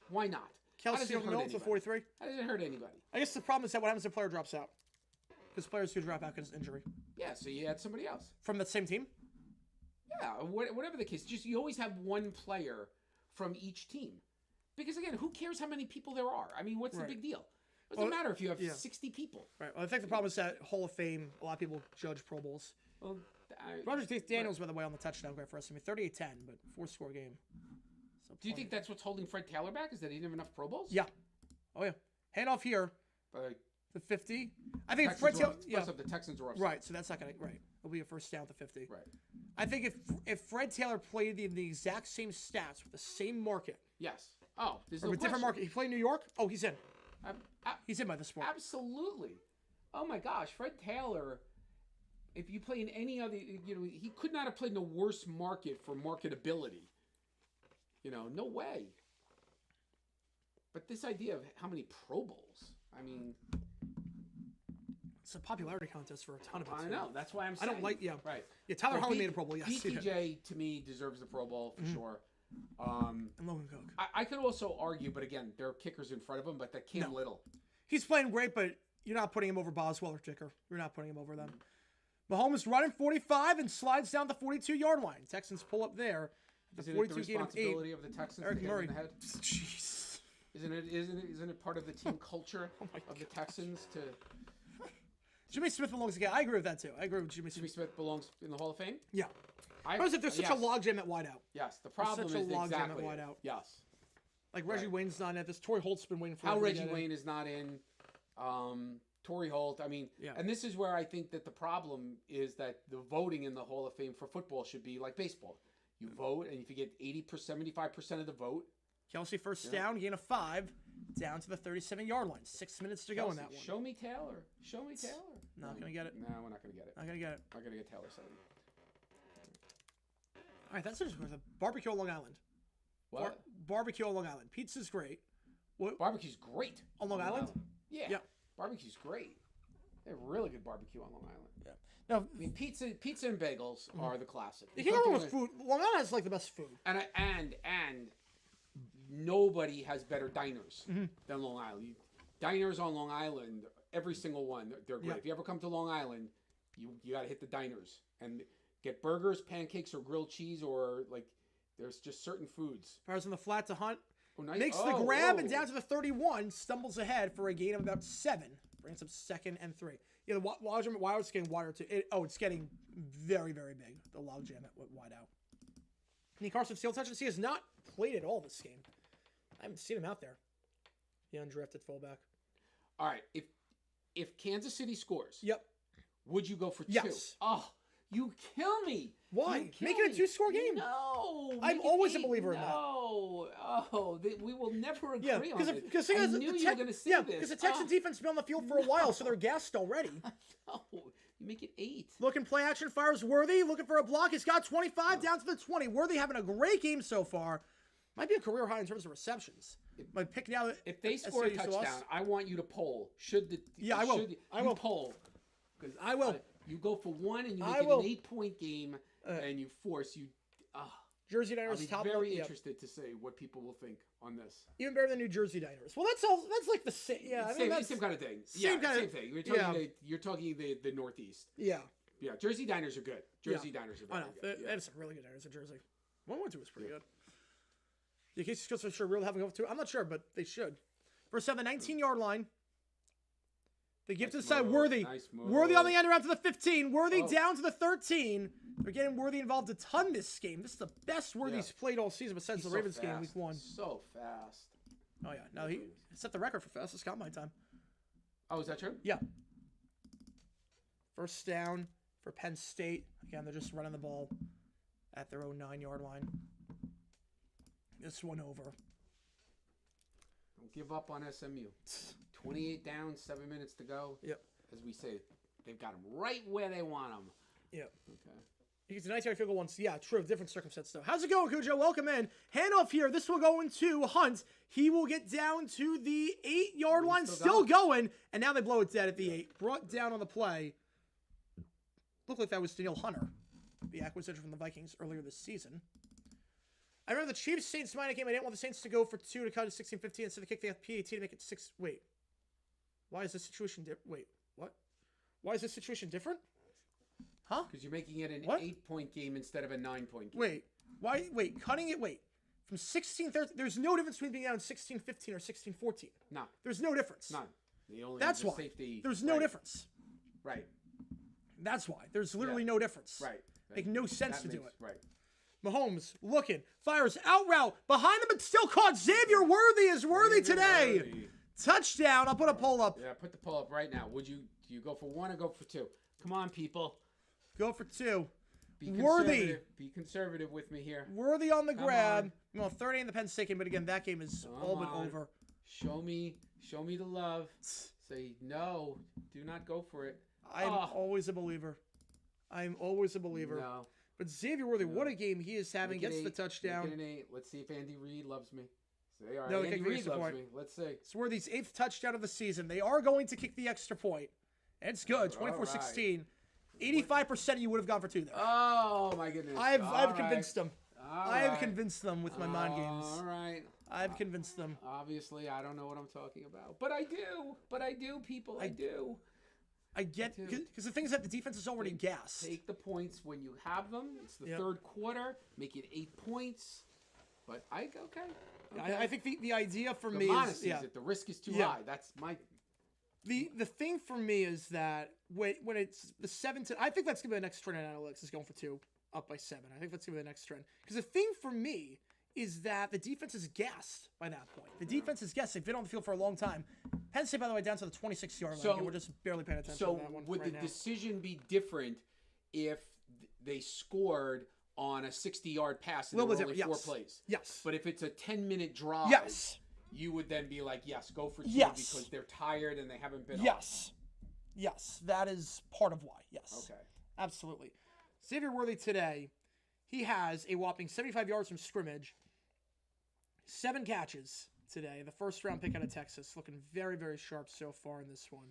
Why not? Kelsey Mills to 43. How does it hurt anybody? I guess the problem is that what happens if a player drops out? Because players do drop out because of injury. Yeah, so you had somebody else. From the same team? Yeah, whatever the case. Just you always have 1 player from each team. Because again, who cares how many people there are? I mean, what's the big deal? It doesn't matter if you have 60 people. Right. Well, I think the problem is that Hall of Fame, a lot of people judge Pro Bowls. Well, Roger Daniels, by the way, on the touchdown grade for us. I mean, 38-10, but 4-score game. So do you think that's what's holding Fred Taylor back? Is that he didn't have enough Pro Bowls? Yeah. Oh, yeah. Hand off here. The 50. I think Fred Taylor. Yeah. The Texans are offside. Right. So that's not going to. Right. It'll be a first down at the 50. Right. I think if Fred Taylor played in the exact same stats with the same market. Yes. Oh, there's no question. A different market. He played in New York. Oh, he's in. He's in by this point. Absolutely. Oh my gosh, Fred Taylor. If you play in any other, he could not have played in a worse market for marketability. No way. But this idea of how many Pro Bowls, I mean, it's a popularity contest for a ton of it. I know. That's why I'm saying. I don't like. Yeah. Right. Yeah. Tyler Huntley made a Pro Bowl. Yes. BTJ to me deserves the Pro Bowl for sure. And Logan Cook. I could also argue, but again, there are kickers in front of him. But that Cam Little, he's playing great, but you're not putting him over Boswell or Ticker. You're not putting him over them. Mahomes running 45 and slides down the 42-yard line. Texans pull up there. The 42 gain of 8. Of the Texans Eric to Murray. hit in the head? Jeez. Isn't it part of the team culture of the Texans to? Jimmy Smith belongs again. I agree with that too. I agree with Jimmy Smith. Jimmy Smith belongs in the Hall of Fame. Yeah. There's such a logjam at wideout. Yes, the problem is exactly. At wideout. Yes. Like Reggie Wayne's not in it. This Torrey Holt's been waiting for. How Reggie Wayne is not in. Torrey Holt. I mean, and this is where I think that the problem is that the voting in the Hall of Fame for football should be like baseball. You vote, and if you get 75% of the vote. Kelsey first down, gain of 5, down to the 37-yard line. 6 minutes to go in that one. Show me Taylor. Not going to get it. No, we're not going to get it. Not going to get it. Not going to get Taylor 7. All right, that's interesting. Barbecue on Long Island. What? Barbecue on Long Island. Pizza's great. What? Barbecue's great. On Long Island? Yeah. Barbecue's great. They have really good barbecue on Long Island. Yeah. No, I mean, pizza and bagels are the classic. You can't go with food. Long Island has like the best food. And nobody has better diners than Long Island. Diners on Long Island, every single one, they're great. Yeah. If you ever come to Long Island, you got to hit the diners and get burgers, pancakes, or grilled cheese, or like there's just certain foods. Fires on the flat to Hunt. Oh, nice. Makes the grab and down to the 31. Stumbles ahead for a gain of about 7. Brings up 2nd and 3. Yeah, the logjam it's getting wider too. It's getting very, very big. The logjam at wide out. And Carson Steele touches. He has not played at all this game. I haven't seen him out there. The undrafted fullback. All right. If Kansas City scores, yep, would you go for 2? Yes. Oh, you kill me. Why? Make it a 2-score game. No. I'm always a believer in that. No. Oh, we will never agree on it. Because I knew you were going to say this. Because the Texans defense has been on the field for a while, so they're gassed already. No. You make it 8. Looking play action, fires Worthy. Looking for a block. He's got 25 down to the 20. Worthy having a great game so far. Might be a career high in terms of receptions. If they score a touchdown, I want you to poll. I will. I will poll. Because I will. You go for 1 and you make it an 8-point game, and you force you. Jersey Diners top. I'll be very interested to see what people will think on this. Even better than New Jersey Diners. Well, that's all. That's like the same. Yeah, same kind of thing. Same thing. You're talking the Northeast. Yeah. Yeah. Jersey Diners are good. Jersey Diners are very good. They have some really good diners in Jersey. 112 was pretty good. Yeah, Casey's Coast for sure. Really having over 2. I'm not sure, but they should. First down, the 19-yard line. They give to the Nice side. move. Worthy. Nice move. Worthy on the end around to the 15. Worthy Oh. down to the 13. They're getting Worthy involved a ton this game. This is the best Worthy's played all season besides He's the Ravens game fast. week 1. So fast. Oh, yeah. No, he set the record for fastest combine time. Oh, is that true? Yeah. First down for Penn State. Again, they're just running the ball at their own 9-yard line. This one over. Don't give up on SMU. 28 down, 7 minutes to go. Yep. As we say, they've got them right where they want them. Yep. Okay. He gets a 90-yard field goal once. Yeah, true. Different circumstance, though. How's it going, Cujo? Welcome in. Handoff here. This will go into Hunt. He will get down to the 8-yard line. Still going. And now they blow it dead at the 8. Brought down on the play. Looked like that was Daniel Hunter, the acquisition from the Vikings earlier this season. I remember the Chiefs-Saints minor game. I didn't want the Saints to go for 2 to cut it 16-15 instead of kick the PAT to make it 6. Wait. Why is this situation different? Wait. What? Why is this situation different? Huh? Because you're making it an What? 8-point game instead of a 9-point game. Wait. Why? Wait. Cutting it. Wait. From 16-13. There's no difference between being down 16-15 or 16-14. No. There's no difference. None. The only That's the why. safety. There's no right. difference. Right. That's why. There's literally no difference. Right. Make no sense That to do makes- it. Right. Mahomes looking. Fires out route. Behind him, but still caught. Xavier Worthy is worthy today. Worthy. Touchdown. I'll put a poll up. Yeah, put the poll up right now. Do you go for 1 or go for 2? Come on, people. Go for 2. Be Worthy. conservative. Be conservative with me here. Worthy on the Come grab. on. Well, 30 in the Penn State game, but again, that game is all but on. over. Show me the love. Say no. Do not go for it. I'm always a believer. I'm always a believer. No. But Xavier Worthy, what a game he is having. Make it Gets the 8. touchdown. Make it an 8. Let's see if Andy Reid loves me. Say, all right, No, they Andy kick the Reid extra loves point. me. Let's see. It's Worthy's 8th touchdown of the season. They are going to kick the extra point. And it's good. 24-16. 85% of you would have gone for 2 there. Oh my goodness. I've convinced them. I have right. convinced them with my mind games. All right. I've convinced them. Obviously, I don't know what I'm talking about, but I do. But I do, people. I do. I get because the thing is that the defense is already gassed. Take the points when you have them. It's the third quarter. Make it 8 points. But okay. I think the idea for The me modesty is is that the risk is too high. That's my. the thing for me is that when it's the 7 to, I think that's gonna be the next trend in analytics is going for 2 up by 7. I think that's gonna be the next trend because the thing for me is that the defense is gassed by that point. The defense is gassed. They've been on the field for a long time. Penn State, by the way, down to the 26-yard line. And we're just barely paying attention to that one would right the now. decision be different if they scored on a 60-yard pass and there were only 4 plays? Yes. But if it's a 10-minute drive, Yes. you would then be like, yes, go for 2 Yes. because they're tired and they haven't been on. Yes. Yes. That is part of why. Yes. Okay. Absolutely. Xavier Worthy today, he has a whopping 75 yards from scrimmage, 7 catches today. The first round pick out of Texas, looking very, very sharp so far in this one.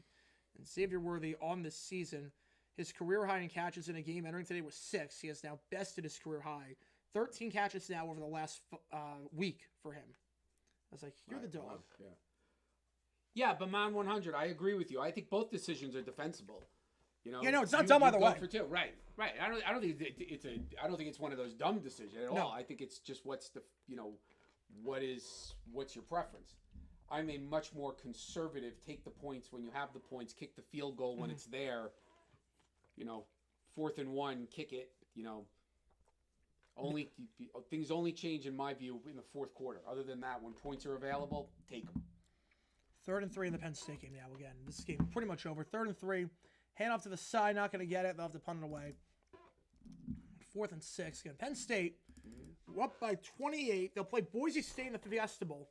And Xavier Worthy on this season, his career high in catches in a game entering today was 6. He has now bested his career high. 13 catches now over the last week for him. I was like, you're the dog. Yeah, but man, 100. I agree with you. I think both decisions are defensible. You know, it's not dumb either way. For 2. Right. I don't think I don't think it's one of those dumb decisions at all. I think it's just what's your preference. I'm a much more conservative. Take the points when you have the points. Kick the field goal when it's there. 4th and 1, kick it. Things only change in my view in the 4th quarter. Other than that, when points are available, take them. 3rd and 3 in the Penn State game now. Again, this game pretty much over. 3rd and 3. Hand off to the side. Not going to get it. They'll have to punt it away. 4th and 6. Again, Penn State up by 28. They'll play Boise State in the Fiesta Bowl.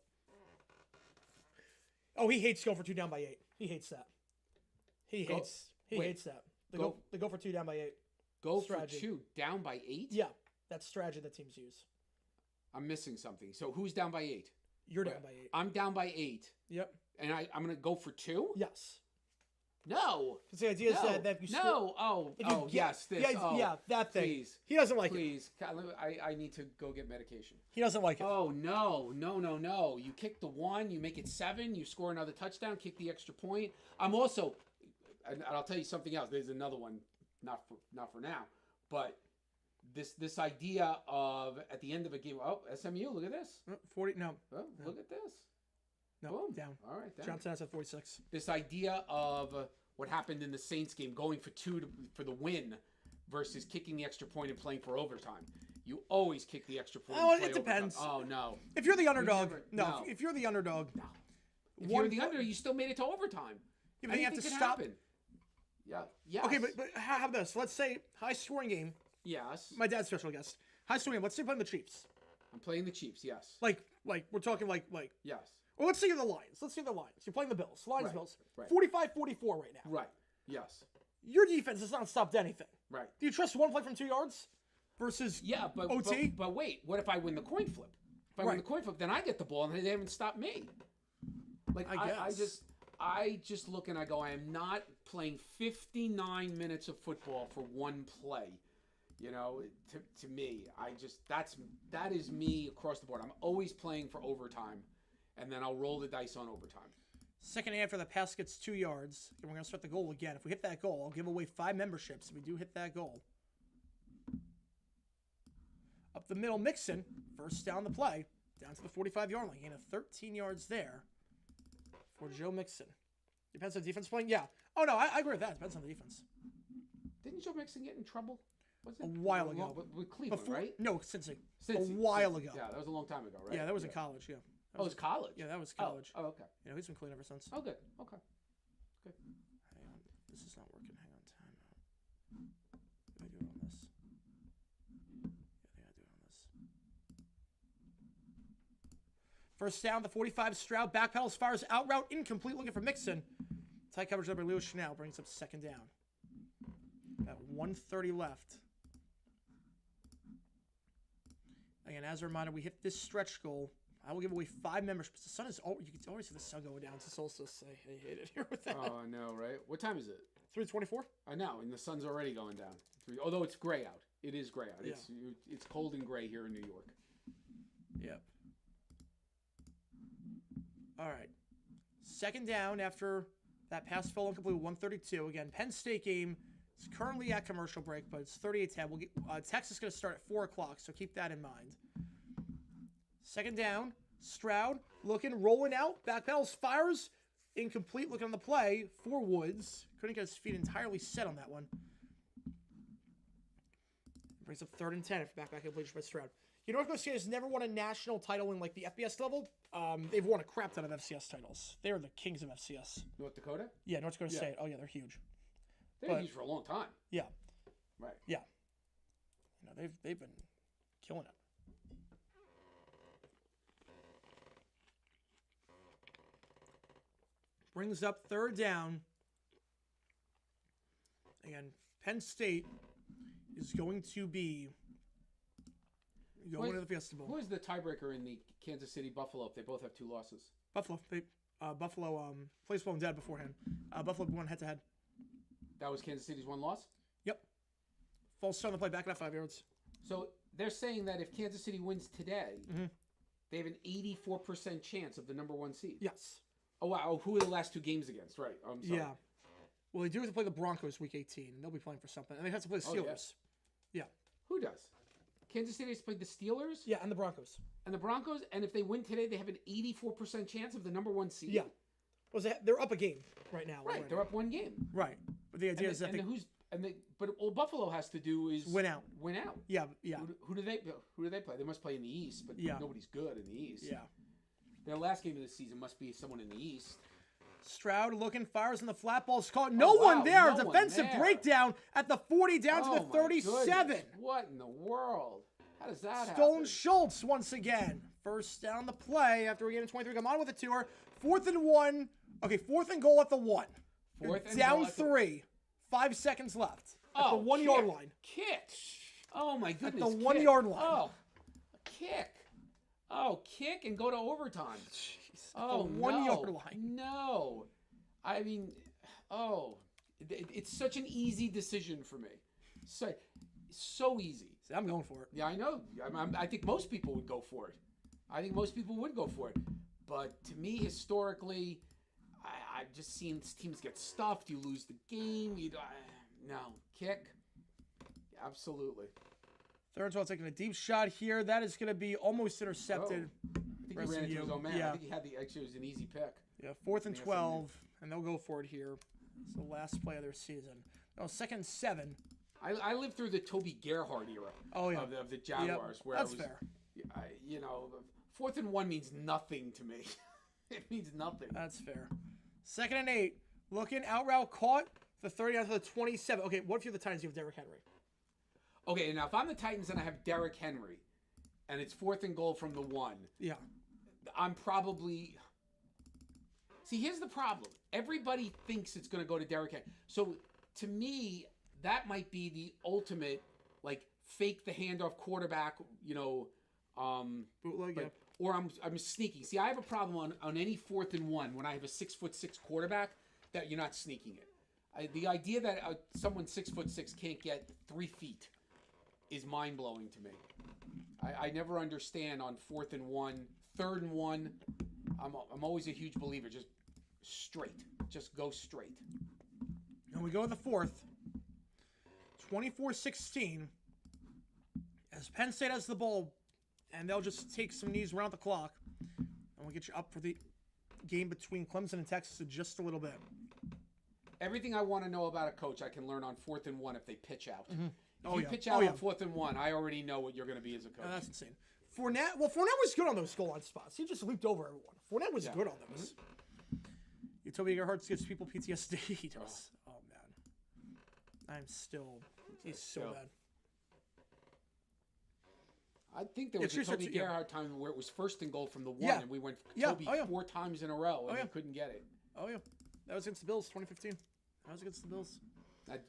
Oh, he hates going for 2 down by 8. He hates that. He hates that. They go for 2 down by 8. Go strategy. for 2 down by 8? Yeah, that's strategy that teams use. I'm missing something. So who's down by 8? You're down by 8. I'm down by 8. Yep. And I'm going to go for 2? Yes. No. Because the idea is that if you score... Yes. This. Yeah, that thing. Please. He doesn't like it. Please. I need to go get medication. He doesn't like it. Oh, no. You kick the 1, you make it 7, you score another touchdown, kick the extra point. I'm also... And I'll tell you something else. There's another one, not for now. But this idea of, at the end of a game... Oh, SMU, look at this. 40... No. Oh, look at this. No, Boom. down. All right, down. Johnson has at 46. This idea of what happened in the Saints game, going for two for the win versus kicking the extra point and playing for overtime. You always kick the extra point. Oh, and play it depends. Overtime. Oh, no. If you're the underdog, no. If you're the underdog, No. If you're the underdog, you still made it to overtime. Yeah, but you have to Anything could stop. happen. Yeah. Yes. Okay, but have this. Let's say high scoring game. Yes. My dad's special guest. High scoring game. Let's say you're playing the Chiefs. I'm playing the Chiefs, yes. Like we're talking like. Yes. Or let's say you're the Lions. Let's say the Lions. You're playing the Bills. Lions, Right, Bills. right. 45-44 right now. Right. Yes. Your defense has not stopped anything. Right. Do you trust one play from 2 yards versus but OT? But wait, what if I win the coin flip? If I win the coin flip, then I get the ball and they haven't stopped me. Like I just look and I go, I am not playing 59 minutes of football for one play. You know, to me, that is me across the board. I'm always playing for overtime, and then I'll roll the dice on overtime. Second after the pass gets 2 yards, and we're going to start the goal again. If we hit that goal, I'll give away 5 memberships if we do hit that goal. Up the middle, Mixon. First down the play. Down to the 45-yard line. Gain of 13 yards there for Joe Mixon. Depends on the defense playing. Yeah. Oh, no, I agree with that. Depends on the defense. Didn't Joe Mixon get in trouble? Was it? A while ago. With Cleveland, right? No, Cincy. A while ago. Yeah, that was a long time ago, right? Yeah, that was in college, yeah. Oh, it was college? Yeah, that was college. Oh, okay. Yeah, he's been clean ever since. Oh, good. Okay. Good. Hang on. This is not working. Hang on. Time out. What do I do it on this? Yeah, I think I do it on this. First down, the 45. Stroud back pedals, fires out route, incomplete, looking for Mixon. Tight coverage there by Lewis Chanel brings up second down. About 1:30 left. Again, as a reminder, we hit this stretch goal. I will give away 5 memberships. The sun is you can already see the sun going down. It's the solstice. I hate it here with that. Oh, I know, right? What time is it? 3:24. I know, and the sun's already going down. Although it's gray out. It is gray out. Yeah. It's cold and gray here in New York. Yep. All right. Second down after that pass fell incomplete with 1:32. Again, Penn State game is currently at commercial break, but it's 38-10. We'll get Texas is going to start at 4 o'clock, so keep that in mind. Second down, Stroud looking, rolling out, back pedals, fires, incomplete, looking on the play for Woods. Couldn't get his feet entirely set on that one. Brings up 3rd and 10 after back completion by Stroud. You know, North Dakota State has never won a national title in like the FBS level. They've won a crap ton of FCS titles. They're the kings of FCS. North Dakota? Yeah, North Dakota State. Oh yeah, they're huge. They've been huge for a long time. Yeah. Right. Yeah. You know, they've been killing it. Brings up 3rd down. Again, Penn State is going to be going to the Fiesta Bowl. Who is the tiebreaker in the Kansas City Buffalo if they both have 2 losses? Buffalo. Buffalo plays well and dead beforehand. Buffalo won head-to-head. That was Kansas City's 1 loss? Yep. False start on the play, back it up 5 yards. So they're saying that if Kansas City wins today, they have an 84% chance of the number 1 seed. Yes. Oh, wow. Who are the last 2 games against? Right. I'm sorry. Yeah. Well, they do have to play the Broncos week 18, and they'll be playing for something. And they have to play the Steelers. Yeah. Who does? Kansas City has played the Steelers? Yeah, and the Broncos. And the Broncos? And if they win today, they have an 84% chance of the number 1 seed? Yeah. Well, they're up a game right now. Right. They're up 1 game. Right. But the idea is that but all Buffalo has to do is win out. Win out. Yeah, yeah. Who do they play? They must play in the East, but nobody's good in the East. Yeah. Their last game of the season must be someone in the East. Stroud looking, fires on the flat ball's caught. No one there. Defensive breakdown at the 40 down to the 37. What in the world? How does that happen? Stolen Schultz once again. First down the play after we get in 23. Come on with a tour. 4th and 1. Okay, 4th and goal at the 1. Down 3. 5 seconds left. At the 1 yard line. Kick. Oh my goodness. At the 1 yard line. Oh, a kick. Oh, kick and go to overtime. Jeez. Oh, the 1 yard line. No. I mean, it's such an easy decision for me. So easy. See, I'm going for it. Yeah, I know. I think most people would go for it. But to me, historically, I've just seen teams get stuffed. You lose the game. No. Kick. Absolutely. 3rd and 12 taking a deep shot here. That is going to be almost intercepted. he ran into SMU. his own man. Yeah. I think he had actually it was an easy pick. Yeah, 4th and SMU. 12, and they'll go for it here. It's the last play of their season. No, 2nd and 7. I lived through the Toby Gerhardt era of the Jaguars. Where that's it was, fair. 4th and 1 means nothing to me. It means nothing. That's fair. 2nd and 8. Looking, out route caught. The 30 out to the 27. Okay, what if you're the Titans? You have Derrick Henry. Okay, now if I'm the Titans and I have Derrick Henry, and it's 4th and goal from the 1, Yeah. I'm probably... See, here's the problem. Everybody thinks it's going to go to Derrick Henry. So, to me, that might be the ultimate, like, fake the handoff quarterback, Bootleg, yeah. or I'm sneaking. See, I have a problem on any 4th and 1 when I have a 6'6" quarterback that you're not sneaking it. The idea that someone 6'6" can't get 3 feet is mind blowing to me. I never understand on 4th and 1, 3rd and 1. I'm always a huge believer. Just straight. Just go straight. And we go to the 4th. 24-16. As Penn State has the ball, and they'll just take some knees around the clock, and we'll get you up for the game between Clemson and Texas in just a little bit. Everything I want to know about a coach, I can learn on 4th and 1 if they pitch out. Mm-hmm. If you pitch out on 4th and 1, I already know what you're going to be as a coach. Oh, that's insane. Fournette was good on those goal line spots. He just leaped over everyone. Fournette was good on those. Toby Gerhardt gives people PTSD. He does. Oh, man. He's so bad. I think there was a Toby Gerhardt time where it was 1st and goal from the 1, and we went Toby 4 times in a row, and he couldn't get it. Oh, yeah. That was against the Bills, 2015. That was against the Bills.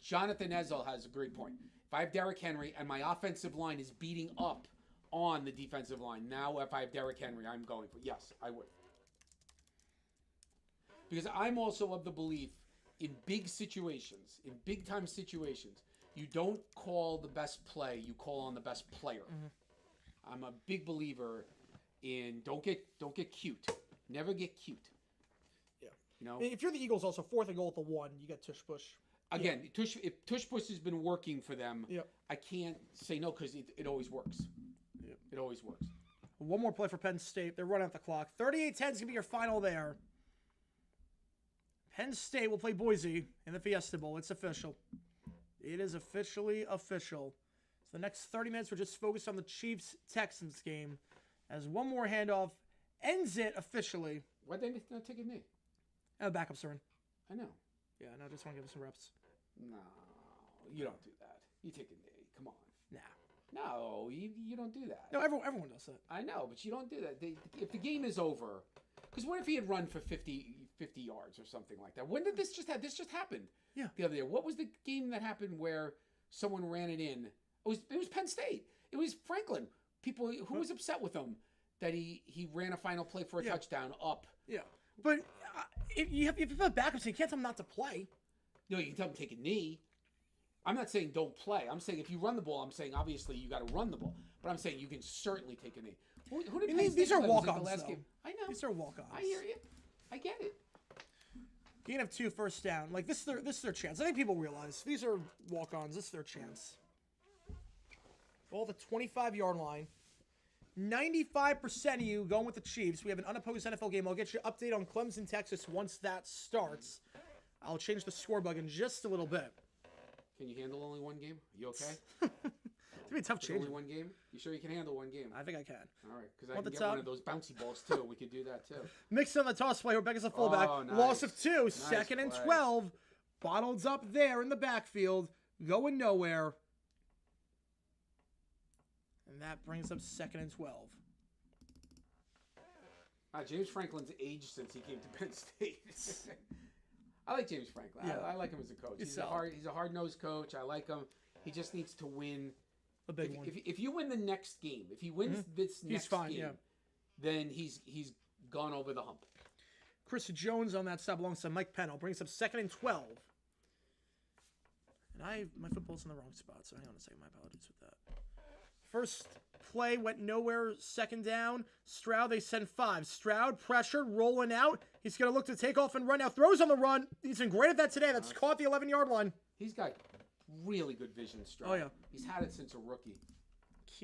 Jonathan Ezel has a great point. If I have Derrick Henry and my offensive line is beating up on the defensive line, now if I have Derrick Henry, I'm going for yes, I would. Because I'm also of the belief in big situations, in big-time situations, you don't call the best play, you call on the best player. Mm-hmm. I'm a big believer in don't get cute. Never get cute. Yeah. If you're the Eagles, also 4th and goal at the 1, you got Tush Push. Again, if Tush Push has been working for them, I can't say no because it always works. Yep. It always works. One more play for Penn State. They're running out the clock. 38-10 is going to be your final there. Penn State will play Boise in the Fiesta Bowl. It's official. It is officially official. So the next 30 minutes, we're just focused on the Chiefs-Texans game. As one more handoff ends it officially. Why'd they not take a knee? Backups are in. I know. Yeah, no, just want to give them some reps. No, you don't do that. You take a knee. Come on. Nah. No, you don't do that. No, everyone does that. I know, but you don't do that. If the game is over, because what if he had run for 50 yards or something like that? When did this just happen? This just happened. Yeah. The other day. What was the game that happened where someone ran it in? It was Penn State. It was Franklin. People who was upset with him that he ran a final play for a touchdown up. Yeah, but if you have backups, you can't tell them not to play. No, you can tell them to take a knee. I'm not saying don't play. I'm saying if you run the ball, I'm saying obviously you got to run the ball. But I'm saying you can certainly take a knee. Who did Penn State these are play? walk-ons, last though. game? I know. These are walk-ons. I hear you. I get it. Gain of 2, first down. Like this is their chance. I think people realize these are walk-ons. This is their chance. Ball at the 25-yard line. 95% of you going with the Chiefs. We have an unopposed NFL game. I'll get you an update on Clemson, Texas once that starts. I'll change the score bug in just a little bit. Can you handle only one game? You okay? It's going to be a tough change. Only one game? You sure you can handle one game? I think I can. All right, because I can get one of those bouncy balls too. We could do that too. Mixed on the toss play. Rebecca's a fullback. Oh, nice. Loss of 2. Nice 2nd and play. 12. Bottled up there in the backfield. Going nowhere. And that brings up 2nd and 12. James Franklin's aged since he came to Penn State. I like James Franklin. Yeah. I like him as a coach. He's a hard-nosed coach. I like him. He just needs to win. A big one. If you win the next game, if he wins this next game, then he's gone over the hump. Chris Jones on that stop alongside Mike Penn. Brings up 2nd and 12. And my football's in the wrong spot, so hang on a second. My apologies with that. First play went nowhere. 2nd down. Stroud, they send 5. Stroud pressured, rolling out. He's going to look to take off and run now. Throws on the run. He's been great at that today. That's caught the 11-yard line. He's got really good vision, Stroud. Oh, yeah. He's had it since a rookie.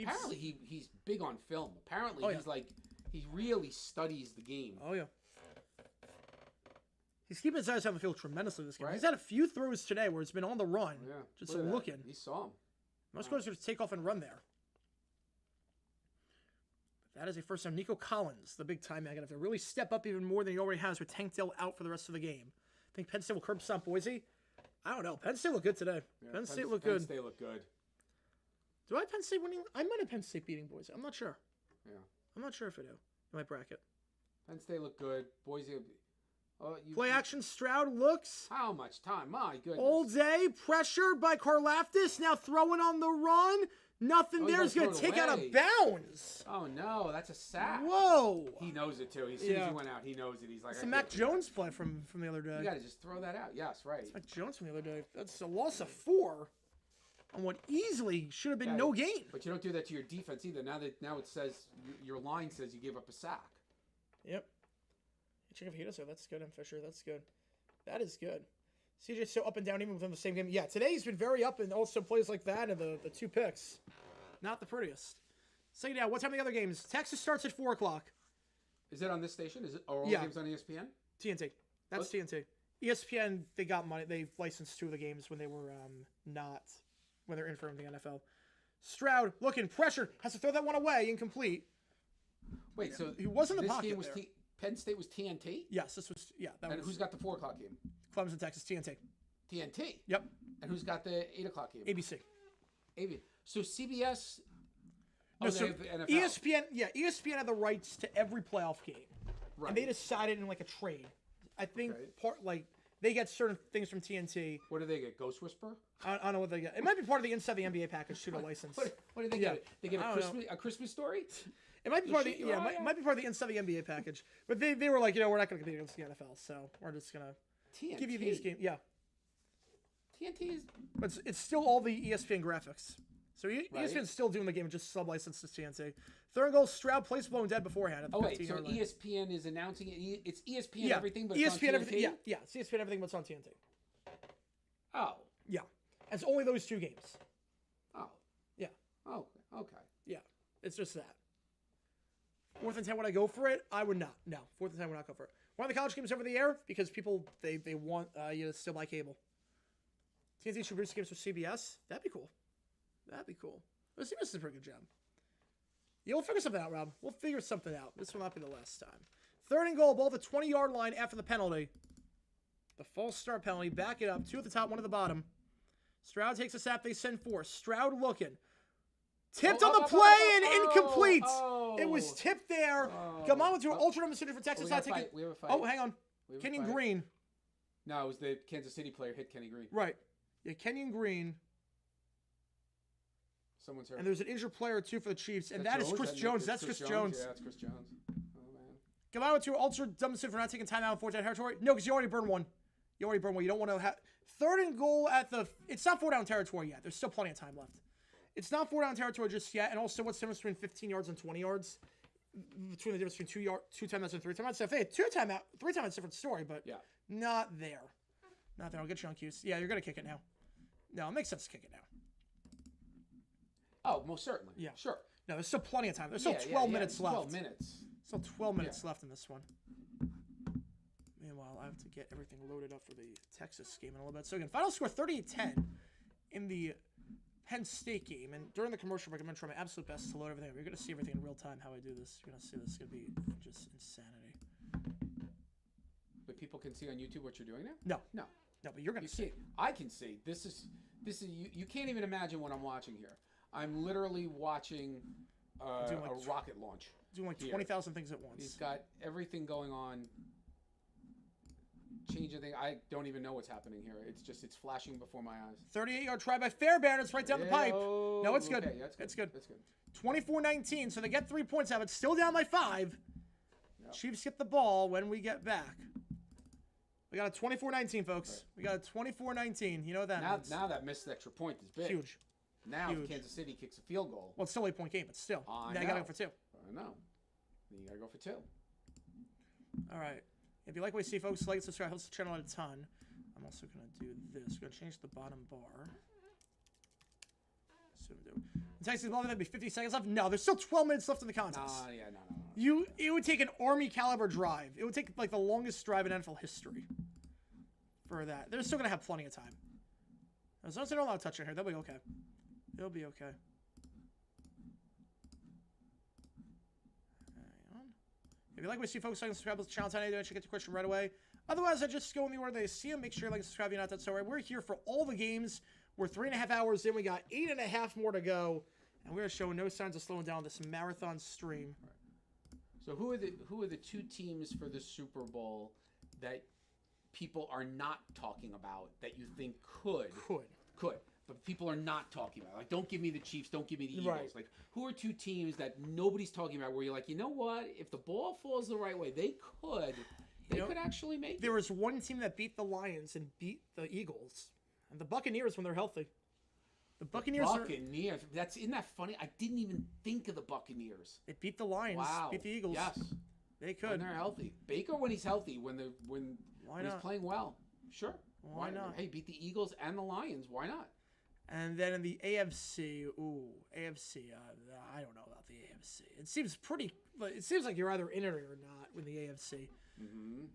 Apparently, he's big on film. Apparently, he's like He really studies the game. Oh, yeah. He's keeping his eyes on the field tremendously this game. Right. He's had a few throws today where it's been on the run. Yeah. Just Look at that. looking. He saw him. Most quarterbacks going to take off and run there. That is a first time. Nico Collins, the big time man, going to have to really step up even more than he already has with Tank Dell out for the rest of the game. I think Penn State will curb stomp Boise. I don't know. Penn State looked good today. Yeah, Penn State looked good. Penn State looked good. Do I have Penn State winning? I might have Penn State beating Boise. I'm not sure. Yeah. I'm not sure if I do. In my bracket. Penn State looked good. Boise. Play action. Stroud looks. How much time? My goodness. All day. Pressured by Karlaftis. Now throwing on the run. Nothing there. He's going to take out of bounds. Oh, no. That's a sack. Whoa. He knows it, too. As soon as he went out, he knows it. He's like, it's a Mac Jones play from the other day. You got to just throw that out. Yes, right. It's Mac Jones from the other day. That's a loss of 4 on what easily should have been no gain. But you don't do that to your defense either. Now it says, your line says you gave up a sack. Yep. Check if he does so. That's good, M. Fisher. That's good. That is good. CJ's so up and down even within the same game. Yeah, today he's been very up and also plays like that and the 2 picks. Not the prettiest. Second down. What time are the other games? Texas starts at 4 o'clock. Is it on this station? Are all games on ESPN? TNT. That's TNT. ESPN, they got money. They licensed 2 of the games when they were when they're in from the NFL. Stroud looking, pressured, has to throw that one away, incomplete. Wait, so he was in the this pocket game was there. Penn State was TNT? Yes, this was, And who's got the 4 o'clock game? Clemson, Texas, TNT. TNT? Yep. And who's got the 8 o'clock game? ABC. So CBS... No, so ESPN, ESPN had the rights to every playoff game. Right. And they decided in like a trade. I think they get certain things from TNT. What do they get? Ghost Whisperer? I don't know what they get. It might be part of the Inside the NBA package to the license. What did they get? They get a Christmas story? It might be part of the might be part of the Inside the NBA package. But they were like, we're not going to compete against the NFL, so we're just going to give you these games. Yeah. TNT is... But it's still all the ESPN graphics. So ESPN's still doing the game, just sub-licensed to TNT. Third and goal, Stroud plays blown dead beforehand at the 15-yard line. ESPN is announcing it. It's ESPN everything, but ESPN it's on TNT? Everything. Yeah, it's ESPN everything, but it's on TNT. Oh. Yeah. It's only those 2 games. Oh. Yeah. Oh, okay. Yeah, it's just that. 4th and 10, would I go for it? I would not. No, 4th and 10 would not go for it. One of the college games over the air because people, they want you to still buy cable. TNT should produce games for CBS. That'd be cool. That'd be cool. CBS is a pretty good job. Yeah, we'll figure something out, Rob. We'll figure something out. This will not be the last time. 3rd and goal, ball at the 20-yard line after the penalty. The false start penalty. Back it up. 2 at the top, 1 at the bottom. Stroud takes a snap. They send 4. Stroud looking. Tipped on the play and incomplete. It was tipped there. Come on to an ultra number for Texas. We have a fight. Oh, hang on. Kenyon Green. No, it was the Kansas City player hit Kenny Green. Right. Yeah, Kenyon Green. Someone's hurt. And there's an injured player, too, for the Chiefs. And that is Chris Jones. That's Chris Jones. Yeah, that's Chris Jones. Oh, man. Come on to ultra dumb for not taking time out in 4-down territory. No, because you already burned one. You don't want to have... 3rd and goal at the... It's not 4-down territory yet. There's still plenty of time left. It's not 4-down territory just yet. And also, what's the difference between 15 yards and 20 yards? Between the difference between 2 timeouts and 3 timeouts. So if they had 3 timeouts, different story, but not there. Not there. I'll get you on cues. Yeah, you're going to kick it now. No, it makes sense to kick it now. Oh, most certainly. Yeah. Sure. No, there's still plenty of time. There's still 12 minutes left. 12 minutes. Still 12 minutes left in this one. Meanwhile, I have to get everything loaded up for the Texas game in a little bit. So again, final score 38-10 in the Penn State game. And during the commercial break, I'm going to try my absolute best to load everything up. You're going to see everything in real time how I do this. You're going to see this. It's going to be just insanity. But people can see on YouTube what you're doing now? No, but you're going to see. I can see. This is you can't even imagine what I'm watching here. I'm literally watching a rocket launch. Doing like 20,000 things at once. He's got everything going on. Changing thing. I don't even know what's happening here. It's flashing before my eyes. 38-yard try by Fairbairn. It's right down the pipe. No, it's good. Okay, yeah, it's good. It's good. 24-19. So they get 3 points out. It's still down by 5. Yep. Chiefs get the ball when we get back. We got a 24-19, folks. We got a 24-19. You know what that means. Now that missed extra point is big. Huge. Now if Kansas City kicks a field goal. Well, it's still a 8-point game, but still. Now you got to go for 2. I know. You got to go for 2. All right. If you like what you see, folks, like and subscribe. Helps the channel out a ton. I'm also going to do this. We're going to change the bottom bar. The Texans ball, that'd be 50 seconds left. No, there's still 12 minutes left in the contest. No. It would take an Army caliber drive. It would take like the longest drive in NFL history for that. They're still gonna have plenty of time. As long as they don't allow a touchdown here, they'll be okay. They'll be okay. Hang on. If you like what you see, folks, like and subscribe to the channel today. I should get your question right away. Otherwise, I just go in the order they see them. Make sure you like and subscribe. You're not that sorry. We're here for all the games. We're 3.5 hours in. We got 8.5 more to go, and we're showing no signs of slowing down this marathon stream. So who are the two teams for the Super Bowl that people are not talking about that you think could, but people are not talking about? Like, don't give me the Chiefs, don't give me the Eagles. Right. Like, who are two teams that nobody's talking about where you're like, you know what? If the ball falls the right way, they could actually make it. There was one team that beat the Lions and beat the Eagles, and the Buccaneers when they're healthy. The Buccaneers. Isn't that funny? I didn't even think of the Buccaneers. They beat the Lions. Wow. Beat the Eagles. Yes. They could. When they're healthy. Baker when he's healthy, when he's playing well. Sure. Why not? Hey, beat the Eagles and the Lions. Why not? And then in the AFC, I don't know about the AFC. It seems like you're either in it or you're not with the AFC. Mm-hmm.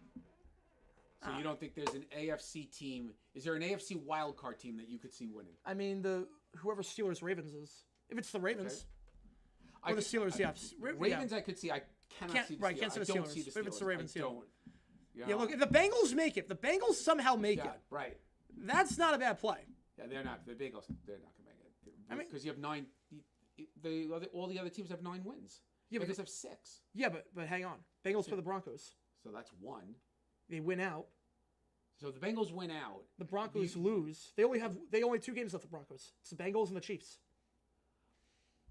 So you don't think there's an AFC team? Is there an AFC wildcard team that you could see winning? I mean, whoever Steelers Ravens is. If it's the Ravens. Okay. Or the Steelers, Ravens, I could see. I cannot see the Steelers. Right, can't see the Steelers. I don't see the Steelers. If it's the Ravens, I don't. Yeah, look, if the Bengals make it, Right. That's not a bad play. Yeah, they're not. The Bengals, they're not going to make it. I mean, because you have 9. All the other teams have 9 wins. Yeah, Bengals have 6. Yeah, but hang on. Bengals play the Broncos. So that's 1. They win out. So the Bengals win out. The Broncos lose. They only have 2 games left. The Broncos. It's the Bengals and the Chiefs.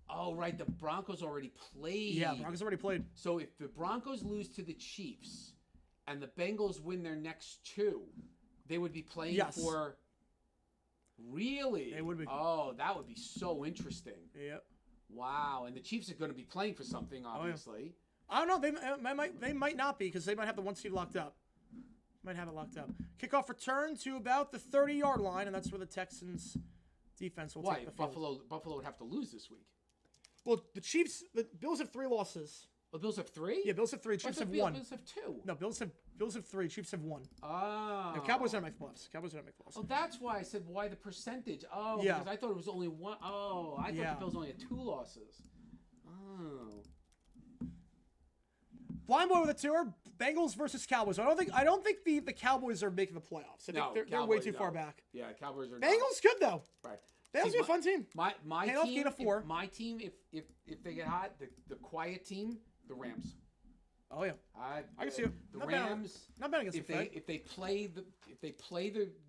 Oh, right. The Broncos already played. Yeah, Broncos already played. So if the Broncos lose to the Chiefs and the Bengals win their next 2, they would be playing for. Really? They would be. Oh, that would be so interesting. Yep. Wow. And the Chiefs are going to be playing for something, obviously. I don't know. They might not be because they might have the 1 seed locked up. Might have it locked up. Kickoff return to about the 30-yard line, and that's where the Texans defense will take the field. Buffalo would have to lose this week. Well, the Bills have 3 losses. The Bills have 3? Yeah, Bills have 3. Chiefs have 1. Bills have 2. No, Bills have 3. Chiefs have 1. Oh. No, Cowboys don't make the playoffs. Oh, that's why I said why the percentage. Oh, yeah. Because I thought it was only 1. Oh, I thought the Bills only had 2 losses. Oh. Blind boy with a tour. Bengals versus Cowboys. I don't think the Cowboys are making the playoffs. I think they're way too far back. Yeah, Cowboys are. Bengals could though. Right. Bengals be a fun team. My team. Gain of 4. My team, if they get hot, the quiet team, the Rams. Oh yeah. I can see it. The Rams. Not bad against the Fed. If they play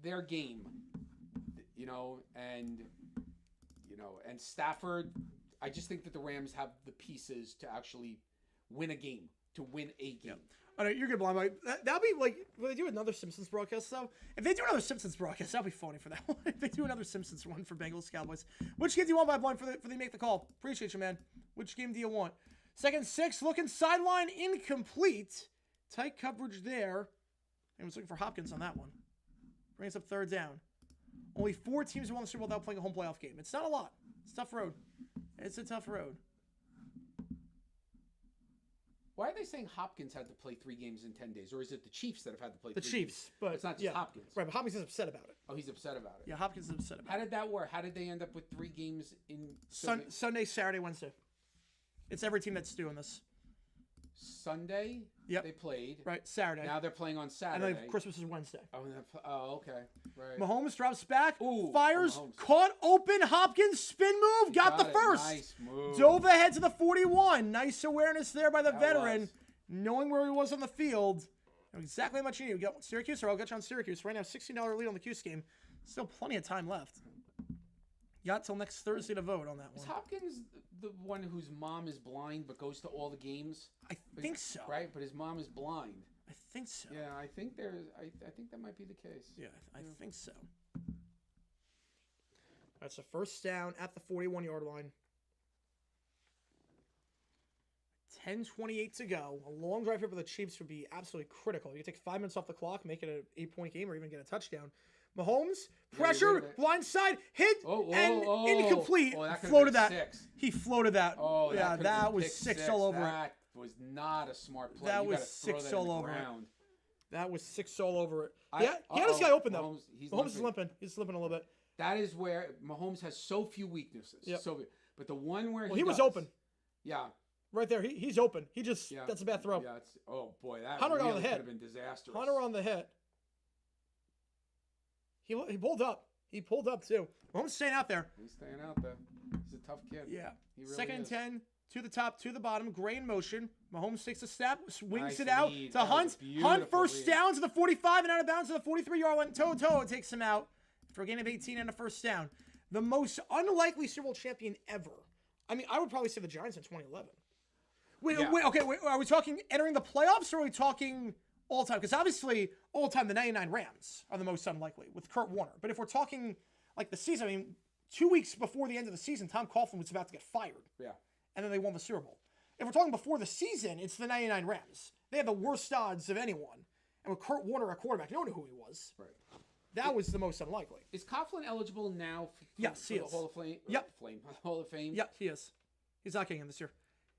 their game, and Stafford, I just think that the Rams have the pieces to actually win a game. Yeah. All right, you're good, Blind Boy. That'll be like when they do another Simpsons broadcast, though. If they do another Simpsons broadcast, that'll be funny for that one. If they do another Simpsons one for Bengals Cowboys, which game do you want, by Blind, for the make the call? Appreciate you, man. Which game do you want? 2nd 6, looking sideline incomplete. Tight coverage there. I was looking for Hopkins on that one. Brings up 3rd down. Only 4 teams who won the Super Bowl without playing a home playoff game. It's not a lot. It's a tough road. It's a tough road. Why are they saying Hopkins had to play 3 games in 10 days? Or is it the Chiefs that have had to play 3 games? The Chiefs, but it's not just Hopkins. Right, but Hopkins is upset about it. Oh, he's upset about it. Yeah, Hopkins is upset about it. How did that work? How did they end up with 3 games in... Sunday, Saturday, Wednesday. It's every team that's doing this. Sunday, they played. Right, Saturday. Now they're playing on Saturday. And then Christmas is Wednesday. Oh, okay. Right. Mahomes drops back, fires, Mahomes. Caught open, Hopkins, spin move, got the first. Nice move. Dove ahead to the 41. Nice awareness there by the veteran, knowing where he was on the field. Exactly how much you need. We got Syracuse, or I'll get you on Syracuse. Right now, $16 lead on the Cuse game. Still plenty of time left. You got till next Thursday to vote on that one. Is Hopkins the one whose mom is blind but goes to all the games? I think so. Right, but his mom is blind. I think so. Yeah, I think that might be the case. Yeah, I think so. That's a 1st down at the 41-yard line. 10:28 to go. A long drive here for the Chiefs would be absolutely critical. You take 5 minutes off the clock, make it an 8-point game, or even get a touchdown. Mahomes, pressure, blindside, hit, and incomplete. Oh, that floated that. 6. He floated that. Oh, yeah, that was 6 all over it. That was not a smart play. That you was 6 all over it. That was 6 all over it. He had this guy open, though. Mahomes is limping. He's limping a little bit. That is where Mahomes has so few weaknesses. Yep. But the one where he was open. Yeah. Right there. He's open. He just, that's a bad throw. Yeah, oh, boy, that Hunter really on the hit. could have been disastrous. Hunter on the hit. He pulled up. He pulled up, too. Mahomes staying out there. He's staying out there. He's a tough kid. Yeah. He really Second and is. 10. To the top, to the bottom. Gray in motion. Mahomes takes a step, swings Nice it out lead. to That Hunt. was a beautiful Hunt first lead. down to the 45 and out of bounds to the 43-yard line. Toe. It takes him out for a gain of 18 and a first down. The most unlikely Super Bowl champion ever. I mean, I would probably say the Giants in 2011. Wait, are we talking entering the playoffs or are we talking all time? Because obviously, all time, the 99 Rams are the most unlikely with Kurt Warner. But if we're talking like the season, I mean, 2 weeks before the end of the season, Tom Coughlin was about to get fired. Yeah. And then they won the Super Bowl. If we're talking before the season, it's the 99 Rams. They had the worst odds of anyone. And with Kurt Warner at quarterback, no one knew who he was. Right. That was the most unlikely. Is Coughlin eligible now for Yes, he the is. Hall of Fame? Yep. Hall of Fame? Yep, he is. He's not getting in this year.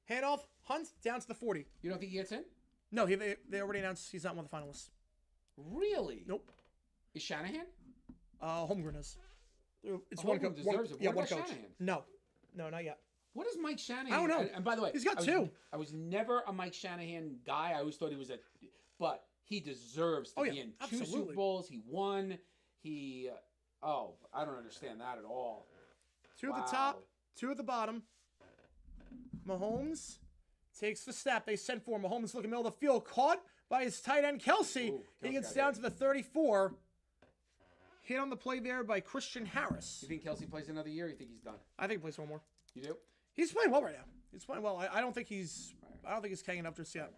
Handoff, Hunt, down to the 40. You don't think he gets in? No, they already announced he's not one of the finalists. Really? Nope. Is Shanahan? Holmgren is. It's Holmgren deserves it. What one about coach. Shanahan? No, not yet. What is Mike Shanahan? I don't know. And by the way, he's got 2. I was never a Mike Shanahan guy. I always thought he was but he deserves to be in 2 absolutely. Super Bowls. He won. I don't understand that at all. 2 at the top, 2 at the bottom. Mahomes takes the snap. They sent for Mahomes looking middle of the field. Caught by his tight end, Kelsey. Ooh, He gets down to the 34. Hit on the play there by Christian Harris. You think Kelsey plays another year? Or you think he's done? I think he plays one more. You do? He's playing well right now. He's playing well. I don't think he's hanging up just yet.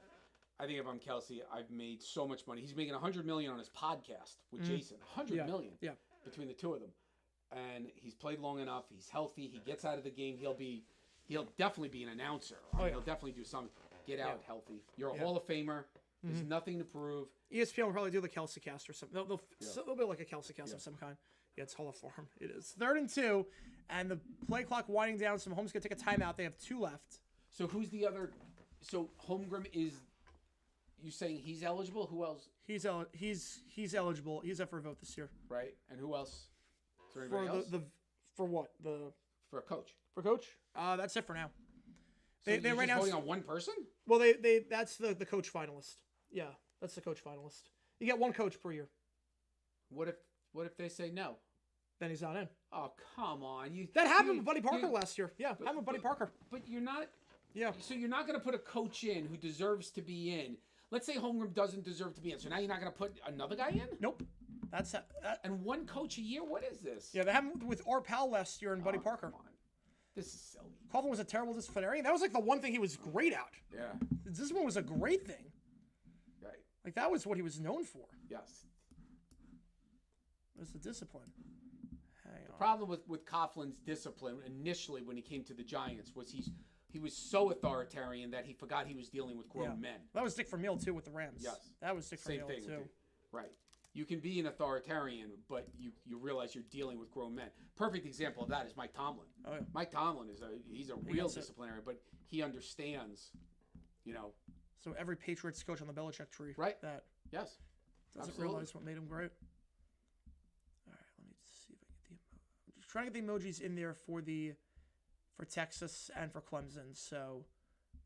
I think if I'm Kelsey, I've made so much money. He's making $100 million on his podcast with Jason. $100 million between the two of them. And he's played long enough. He's healthy. He gets out of the game. He'll definitely be an announcer. He'll definitely do something. Get out healthy. You're a Hall of Famer. There's nothing to prove. ESPN will probably do the Kelsey cast or something. They'll be like a Kelsey cast of some kind. Yeah, it's Hall of Fame. It is 3rd and 2, and the play clock winding down. So Mahomes gonna take a timeout. They have 2 left. So who's the other? So Holmgren is. You saying he's eligible? Who else? He's eligible. He's up for a vote this year. Right. And who else? Is there anybody else? For what? For a coach. For coach? That's it for now. So they right now voting on one person? Well, that's the coach finalist. Yeah, that's the coach finalist. You get 1 coach per year. What if they say no? Then he's not in. Oh, come on. That happened with Buddy Parker last year. Yeah, happened with Buddy Parker. But you're not. Yeah. So you're not going to put a coach in who deserves to be in. Let's say Holmgren doesn't deserve to be in. So now you're not going to put another guy in? Nope. That's and 1 coach a year? What is this? Yeah, that happened with our pal last year and Buddy Parker. Come on. This is silly. Coughlin was a terrible disciplinarian. That was like the one thing he was great at. Yeah. This one was a great thing. Right. Like that was what he was known for. Yes. Was the discipline. Hang on. The problem with Coughlin's discipline initially when he came to the Giants was he was so authoritarian that he forgot he was dealing with grown men. That was Dick Vermeil too with the Rams. Yes. That was Dick Same Vermeil thing too. Right. You can be an authoritarian, but you realize you're dealing with grown men. Perfect example of that is Mike Tomlin. Oh, yeah. Mike Tomlin he's a real disciplinarian, but he understands, So every Patriots coach on the Belichick tree. Right. That yes. doesn't Absolutely. realize what made him great. All right, let me see if I get the I'm just trying to get the emojis in there for Texas and for Clemson. So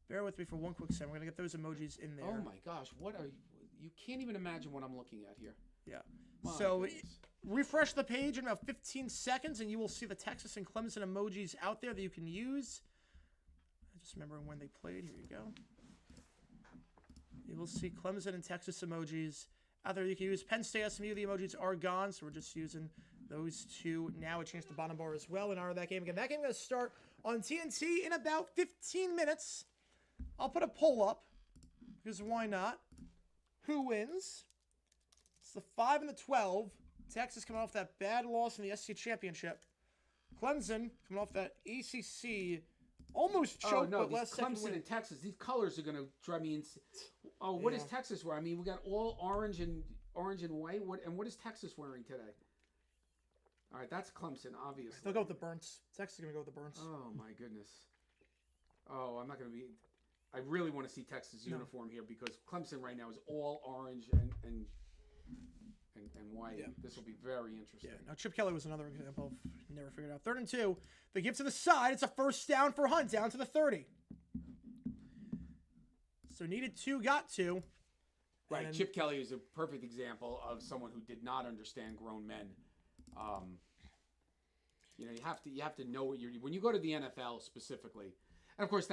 bear with me for one quick second. We're gonna get those emojis in there. Oh my gosh, what are you can't even imagine what I'm looking at here. Yeah. My so goodness. refresh the page in about 15 seconds, and you will see the Texas and Clemson emojis out there that you can use. Just remembering when they played. Here you go. You will see Clemson and Texas emojis out there. You can use Penn State, SMU. The emojis are gone, so we're just using those 2 now. It changed the bottom bar as well in honor of that game. Again, that game is going to start on TNT in about 15 minutes. I'll put a poll up, because why not? Who wins? It's the 5 and the 12. Texas coming off that bad loss in the SEC championship. Clemson coming off that ACC almost choked, Oh no, but these last second Clemson win. and Texas, these colors are gonna drive me insane. Oh, what does Texas wear? I mean, we got all orange and white. What is Texas wearing today? All right, that's Clemson, obviously. They'll go with the Burns. Texas is gonna go with the Burns. Oh my goodness. Oh, I'm not gonna be. I really want to see Texas uniform here because Clemson right now is all orange and white. Yeah. This will be very interesting. Yeah. Now Chip Kelly was another example of never figured out. 3rd and 2. They give to the side. It's a first down for Hunt down to the 30. So needed 2, got 2. Right. And Chip Kelly is a perfect example of someone who did not understand grown men. You know, you have to know what you're when you go to the NFL specifically. And of course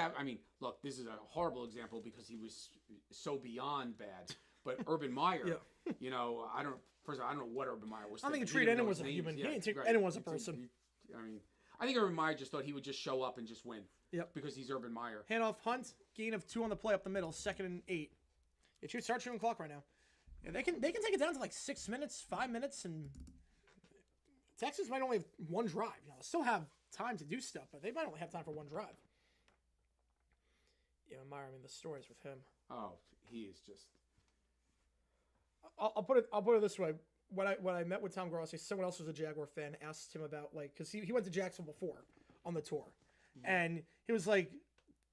look, this is a horrible example because he was so beyond bad. But Urban Meyer, you know, I don't know what Urban Meyer was thinking. I think he treated anyone as a human. Yeah, anyone as a person. I think Urban Meyer just thought he would just show up and just win. Yep. Because he's Urban Meyer. Handoff Hunt, gain of 2 on the play up the middle, 2nd and 8. It start shooting clock right now. Yeah, they can take it down to like 6 minutes, 5 minutes, and Texas might only have 1 drive. You know, they'll still have time to do stuff, but they might only have time for 1 drive. Yeah, Meyer. I mean, the stories with him. Oh, he is just. I'll put it this way. When I met with Tom Grossi, someone else was a Jaguar fan, asked him about because he went to Jacksonville before on the tour, and he was like,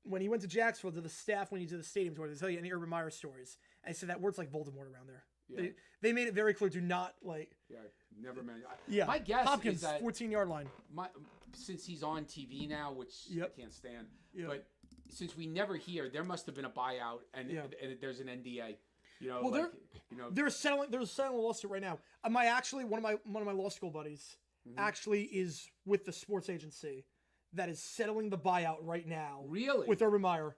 when he went to Jacksonville, to the staff when he did the stadium tour, they tell you any Urban Meyer stories, and I said that word's like Voldemort around there. Yeah. They made it very clear, do not like. Yeah, never meant. Yeah, my guess Hopkins, is that 14-yard line. Since he's on TV now, which I can't stand, but since we never hear, there must have been a buyout, and there's an NDA. You know, well, they're settling a lawsuit right now. One of my law school buddies actually is with the sports agency that is settling the buyout right now. Really? With Urban Meyer.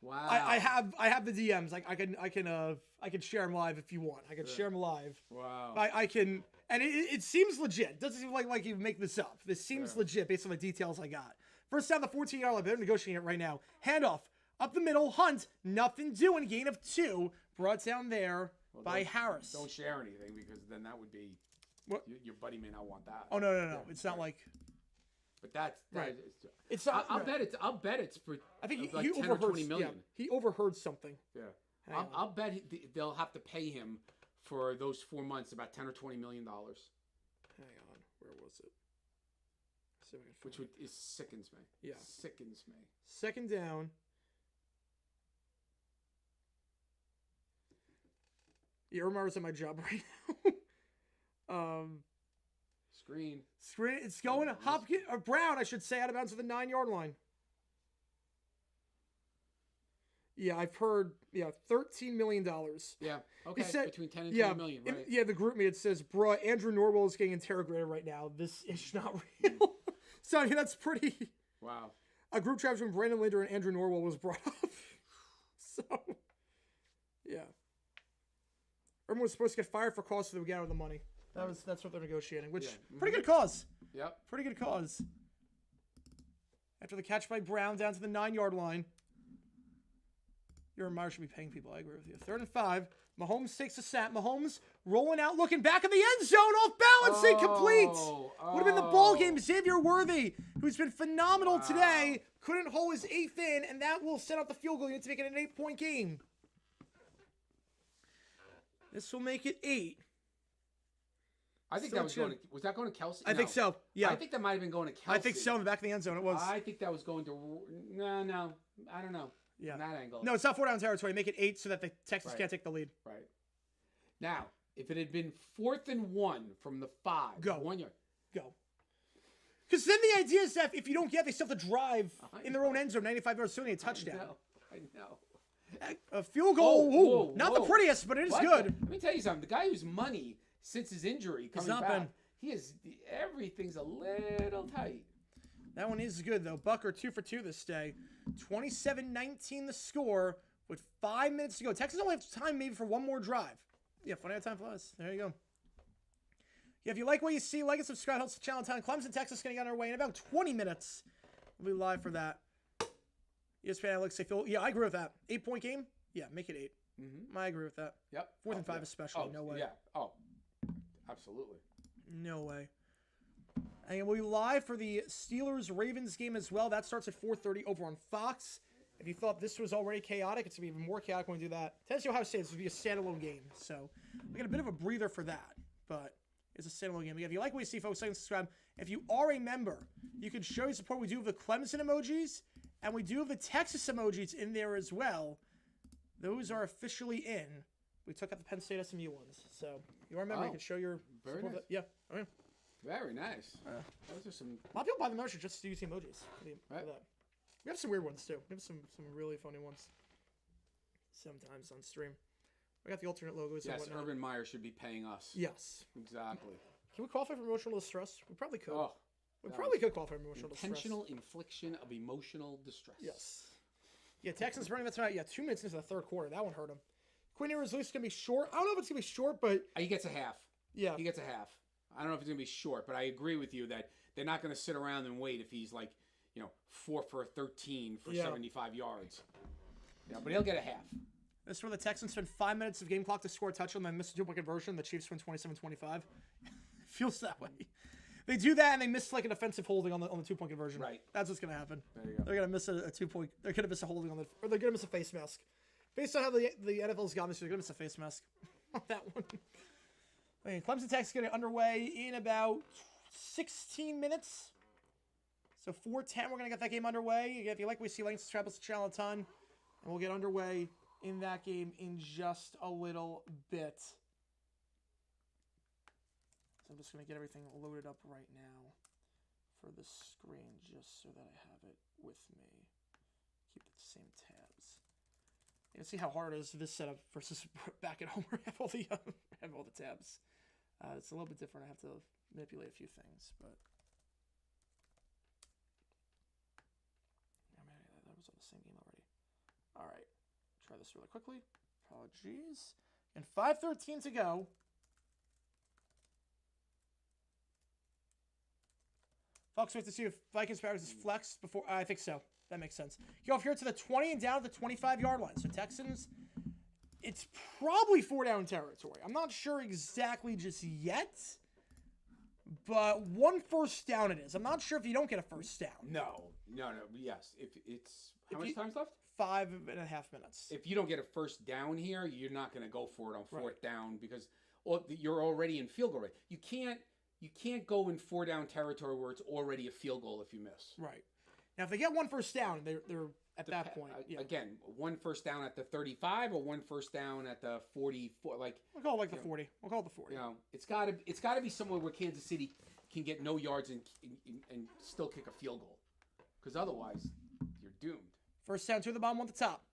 Wow. I have the DMs. Like I can share them live if you want. I can share them live. Wow. I can, and it seems legit. It doesn't seem like you make this up. This seems legit based on the details I got. First down the 14-yard line. They're negotiating it right now. Handoff up the middle. Hunt, nothing doing. Gain of 2. Brought down there by Harris. Don't share anything because then that would be your buddy may not want that. Oh no! It's not like. But that's right. It's not. I'll bet it's for. I think like he 10 overheard. or 20 million. Yeah, he overheard something. Yeah. I'll bet they'll have to pay him for those 4 months about $10 or $20 million. Hang on, where was it? Which sickens me. Yeah, sickens me. 2nd down. Yeah, Urban's at my job right now. Screen. It's going. Hopkins or Brown, I should say, out of bounds to the 9-yard line. Yeah, I've heard. Yeah, $13 million. Yeah. Okay. Between 10 and 20 million. Right. The group me it says, "Bruh, Andrew Norwell is getting interrogated right now. This is not real." So I mean, that's pretty. Wow. A group chat between Brandon Linder and Andrew Norwell was brought up. So, yeah. Everyone was supposed to get fired for cause so they would get out of the money. That's what they're negotiating, which pretty good cause. Yep. Pretty good cause. After the catch by Brown down to the 9-yard line. Urban Meyer should be paying people. I agree with you. 3rd and 5. Mahomes takes a snap. Mahomes rolling out, looking back in the end zone, off balance, incomplete. Would have been the ball game. Xavier Worthy, who's been phenomenal today, couldn't hold his 8th in, and that will set up the field goal unit to make it an 8-point game. This will make it 8. I think that was going to Kelsey? I think so. Yeah. I think that might have been going to Kelsey. I think so. In the back of the end zone, it was. I think that was going to. No. I don't know. Yeah. From that angle. No, it's not 4 down territory. Make it 8 so that the Texans can't take the lead. Right. Now, if it had been 4th and 1 from the 5, go 1 yard, go. Because then the idea is that if you don't get, they still have to drive in their own end zone, 95 yards, still need a touchdown. I know. A field goal, whoa, not the prettiest, but it is good. Let me tell you something. The guy who's money since his injury coming back, everything's a little tight. That one is good, though. Bucker, 2 for 2 this day. 27-19 the score with 5 minutes to go. Texans only have time maybe for one more drive. Yeah, funny time for us. There you go. Yeah, if you like what you see, like and subscribe. Helps the channel a ton. Clemson, Texas going to get on our way in about 20 minutes. We'll be live for that. ESPN Alex, yeah, I agree with that. 8-point game? Yeah, make it 8. Mm-hmm. I agree with that. Yep. 4th and 5 especially. No way. Yeah. Oh, absolutely. No way. And we'll be live for the Steelers-Ravens game as well. That starts at 4:30 over on Fox. If you thought this was already chaotic, it's going to be even more chaotic when we do that. Tennessee Ohio State, this will be a standalone game. So we got a bit of a breather for that. But it's a standalone game. Again, if you like what you see, folks, like and subscribe. If you are a member, you can show your support. We do have the Clemson emojis, and we do have the Texas emojis in there as well. Those are officially in. We took out the Penn State SMU ones. So if you are a member, you can show your very support. nice. Yeah. Okay. Very nice. Those are some. A lot of people buy the membership just to use the emojis. For Right. that. We have some weird ones too. We have some really funny ones. Sometimes on stream. We got the alternate logos. Yes, and whatnot. Urban Meyer should be paying us. Yes. Exactly. Can we qualify for emotional distress? We probably could. Oh, we that probably was could qualify for emotional distress. intentional infliction of emotional distress. Yes. Yeah, Texans running that tonight. Yeah, 2 minutes into the third quarter. That one hurt him. Quinn Ewers loose going to be short. I don't know if it's going to be short, but He gets a half. yeah. He gets a half. I don't know if it's going to be short, but I agree with you that they're not going to sit around and wait if he's like, 4 for 13 for 75 yards. Yeah, but he'll get a half. This is where the Texans spend 5 minutes of game clock to score a touchdown, then miss a two-point conversion. The Chiefs win 27-25. Feels that way. They do that and they miss like an offensive holding on the 2-point conversion. Right. That's what's gonna happen. There you go. They're gonna miss a 2-point. They're gonna miss a holding on the, or they're gonna miss a face mask. Based on how the NFL's gone this year, they're gonna miss a face mask on that one. Clemson Tech is getting underway in about 16 minutes. So 4:10, we're gonna get that game underway. Again, if you like what we see, like and subscribe to the channel a ton, and we'll get underway in that game in just a little bit. So I'm just going to get everything loaded up right now for the screen just so that I have it with me. Keep the same tabs. You can see how hard it is this setup versus back at home where I have all the tabs. It's a little bit different. I have to manipulate a few things, but I mean, that was on the same game already. All right, try this really quickly. Apologies. And 5:13 to go. Fox, we have to see if Vikings Packers is flexed before. I think so. That makes sense. Go off here to the 20 and down to the 25-yard line. So Texans, it's probably 4-down territory. I'm not sure exactly just yet, but 1 first down it is. I'm not sure if you don't get a first down. No. Yes. If it's how much time's left? 5.5 minutes. If you don't get a first down here, you're not going to go for it on fourth down because you're already in field goal range. You can't go in 4-down territory where it's already a field goal if you miss. Right. Now, if they get 1 first down, they're at that point. Yeah. Again, 1 first down at the 35 or 1 first down at the 44. Like we'll call it the 40. We'll call it the 40. It's got to be somewhere where Kansas City can get no yards and still kick a field goal, because otherwise you're doomed. First down, 2 at the bottom, 1 at the top.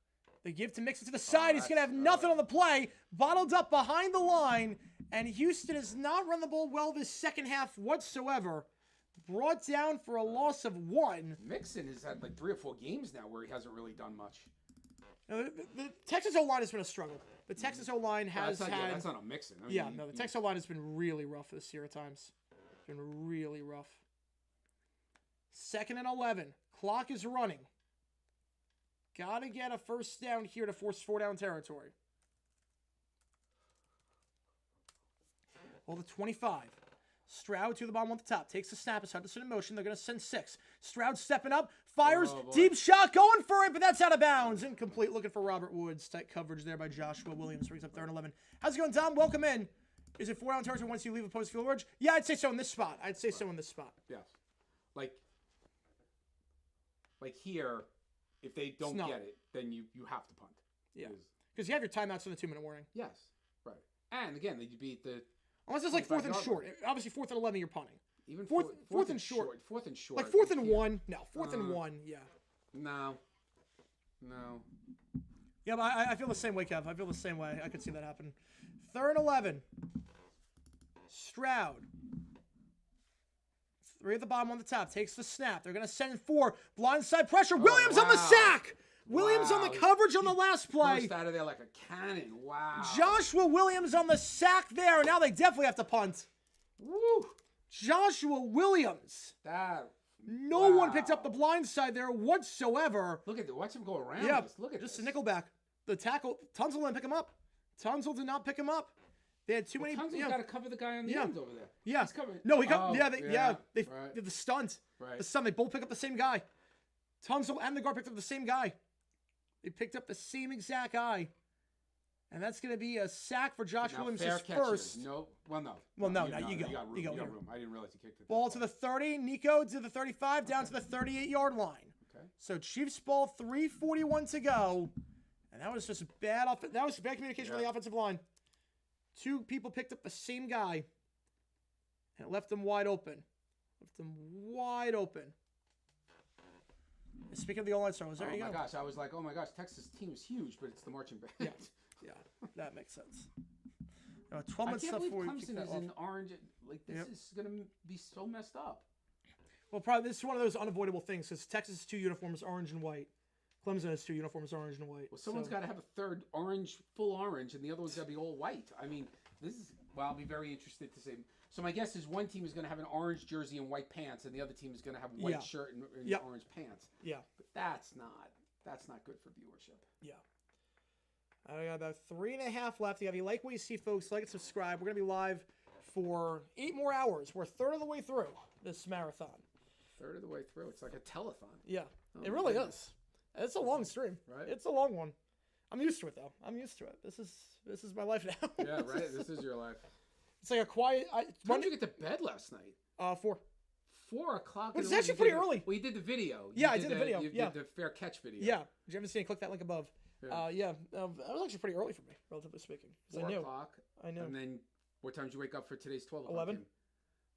They give to Mixon to the side. He's going to have nothing on the play. Bottled up behind the line. And Houston has not run the ball well this second half whatsoever. Brought down for a loss of 1. Mixon has had like 3 or 4 games now where he hasn't really done much. Now, the Texas O-line has been a struggle. The Texas O-line has had... that's not a Mixon. I mean, the Texas O-line has been really rough this year at times. It's been really rough. 2nd and 11. Clock is running. Got to get a first down here to force 4-down territory. Well, the 25. Stroud to the bottom, 1 at the top. Takes the snap. It's Hudson in motion. They're going to send 6. Stroud stepping up. Fires. Deep shot. Going for it, but that's out of bounds. Incomplete. Looking for Robert Woods. Tight coverage there by Joshua Williams. Brings up 3rd and 11. How's it going, Tom? Welcome in. Is it 4-down territory once you leave a post field range? Yeah, I'd say so in this spot. Yes. Like here, if they don't get it, then you have to punt. Yeah. Because you have your timeouts in the 2-minute warning. Yes. Right. And again, they beat the... Unless it's like 4th and short. Obviously, 4th and 11, you're punting. Even fourth and short. 4th and short. Like 4th and 1. No, 4th and 1, yeah. No. Yeah, but I feel the same way, Kev. I feel the same way. I could see that happen. 3rd and 11. Stroud. 3 at the bottom, 1 at the top. Takes the snap. They're going to send 4. Blindside pressure. Williams on the sack. Williams on the coverage on the last play. Burst out of there like a cannon. Wow. Joshua Williams on the sack there. Now they definitely have to punt. Woo. Joshua Williams. No one picked up the blind side there whatsoever. Watch him go around. Yeah, Look at just this. a nickelback. The tackle, Tunsil didn't pick him up. Tunsil did not pick him up. They had too many. Tunsil's got to cover the guy on the ends over there. Yeah. He's covering. No, he got. They right. did the stunt. Right. The stunt. They both picked up the same guy. Tunsil and the guard picked up the same guy. They picked up the same exact guy. And that's going to be a sack for Josh Williams' first. No, well, no. Well, no, you go. got room. You got room. I didn't realize you kicked it. Ball to the 30. Nico to the 35, down to the 38-yard line. Okay. So Chiefs ball, 3:41 to go. And that was just bad communication on the offensive line. Two people picked up the same guy. And it left them wide open. Speaking of the O-line stars, there you go. Oh my gosh, I was like, oh my gosh, Texas team is huge, but it's the marching band. Yeah, that makes sense. 12 minutes left before Clemson is in orange. Like, this is going to be so messed up. Well, probably this is one of those unavoidable things because Texas has 2 uniforms, orange and white. Clemson has 2 uniforms, orange and white. Well, someone's got to have a third orange, full orange, and the other one's got to be all white. I mean, this is, well, I'll be very interested to see. So my guess is one team is going to have an orange jersey and white pants, and the other team is going to have white shirt and orange pants. Yeah. But that's not good for viewership. Yeah. I got about 3.5 left. If you like what you see, folks, like and subscribe. We're going to be live for 8 more hours. We're a third of the way through this marathon. Third of the way through. It's like a telethon. Yeah. It really is. It's a long stream. Right. It's a long one. I'm used to it, though. This is my life now. Yeah, right. This is your life. It's like a quiet. When did you get to bed last night? 4. 4 o'clock. It's actually pretty early. Well, you did the video. I did the video. You did the fair catch video. Yeah. If you haven't seen it, click that link above. Yeah. That was actually pretty early for me, relatively speaking. 4 o'clock. I knew. And then what time did you wake up for today's 12 o'clock? 11. Game?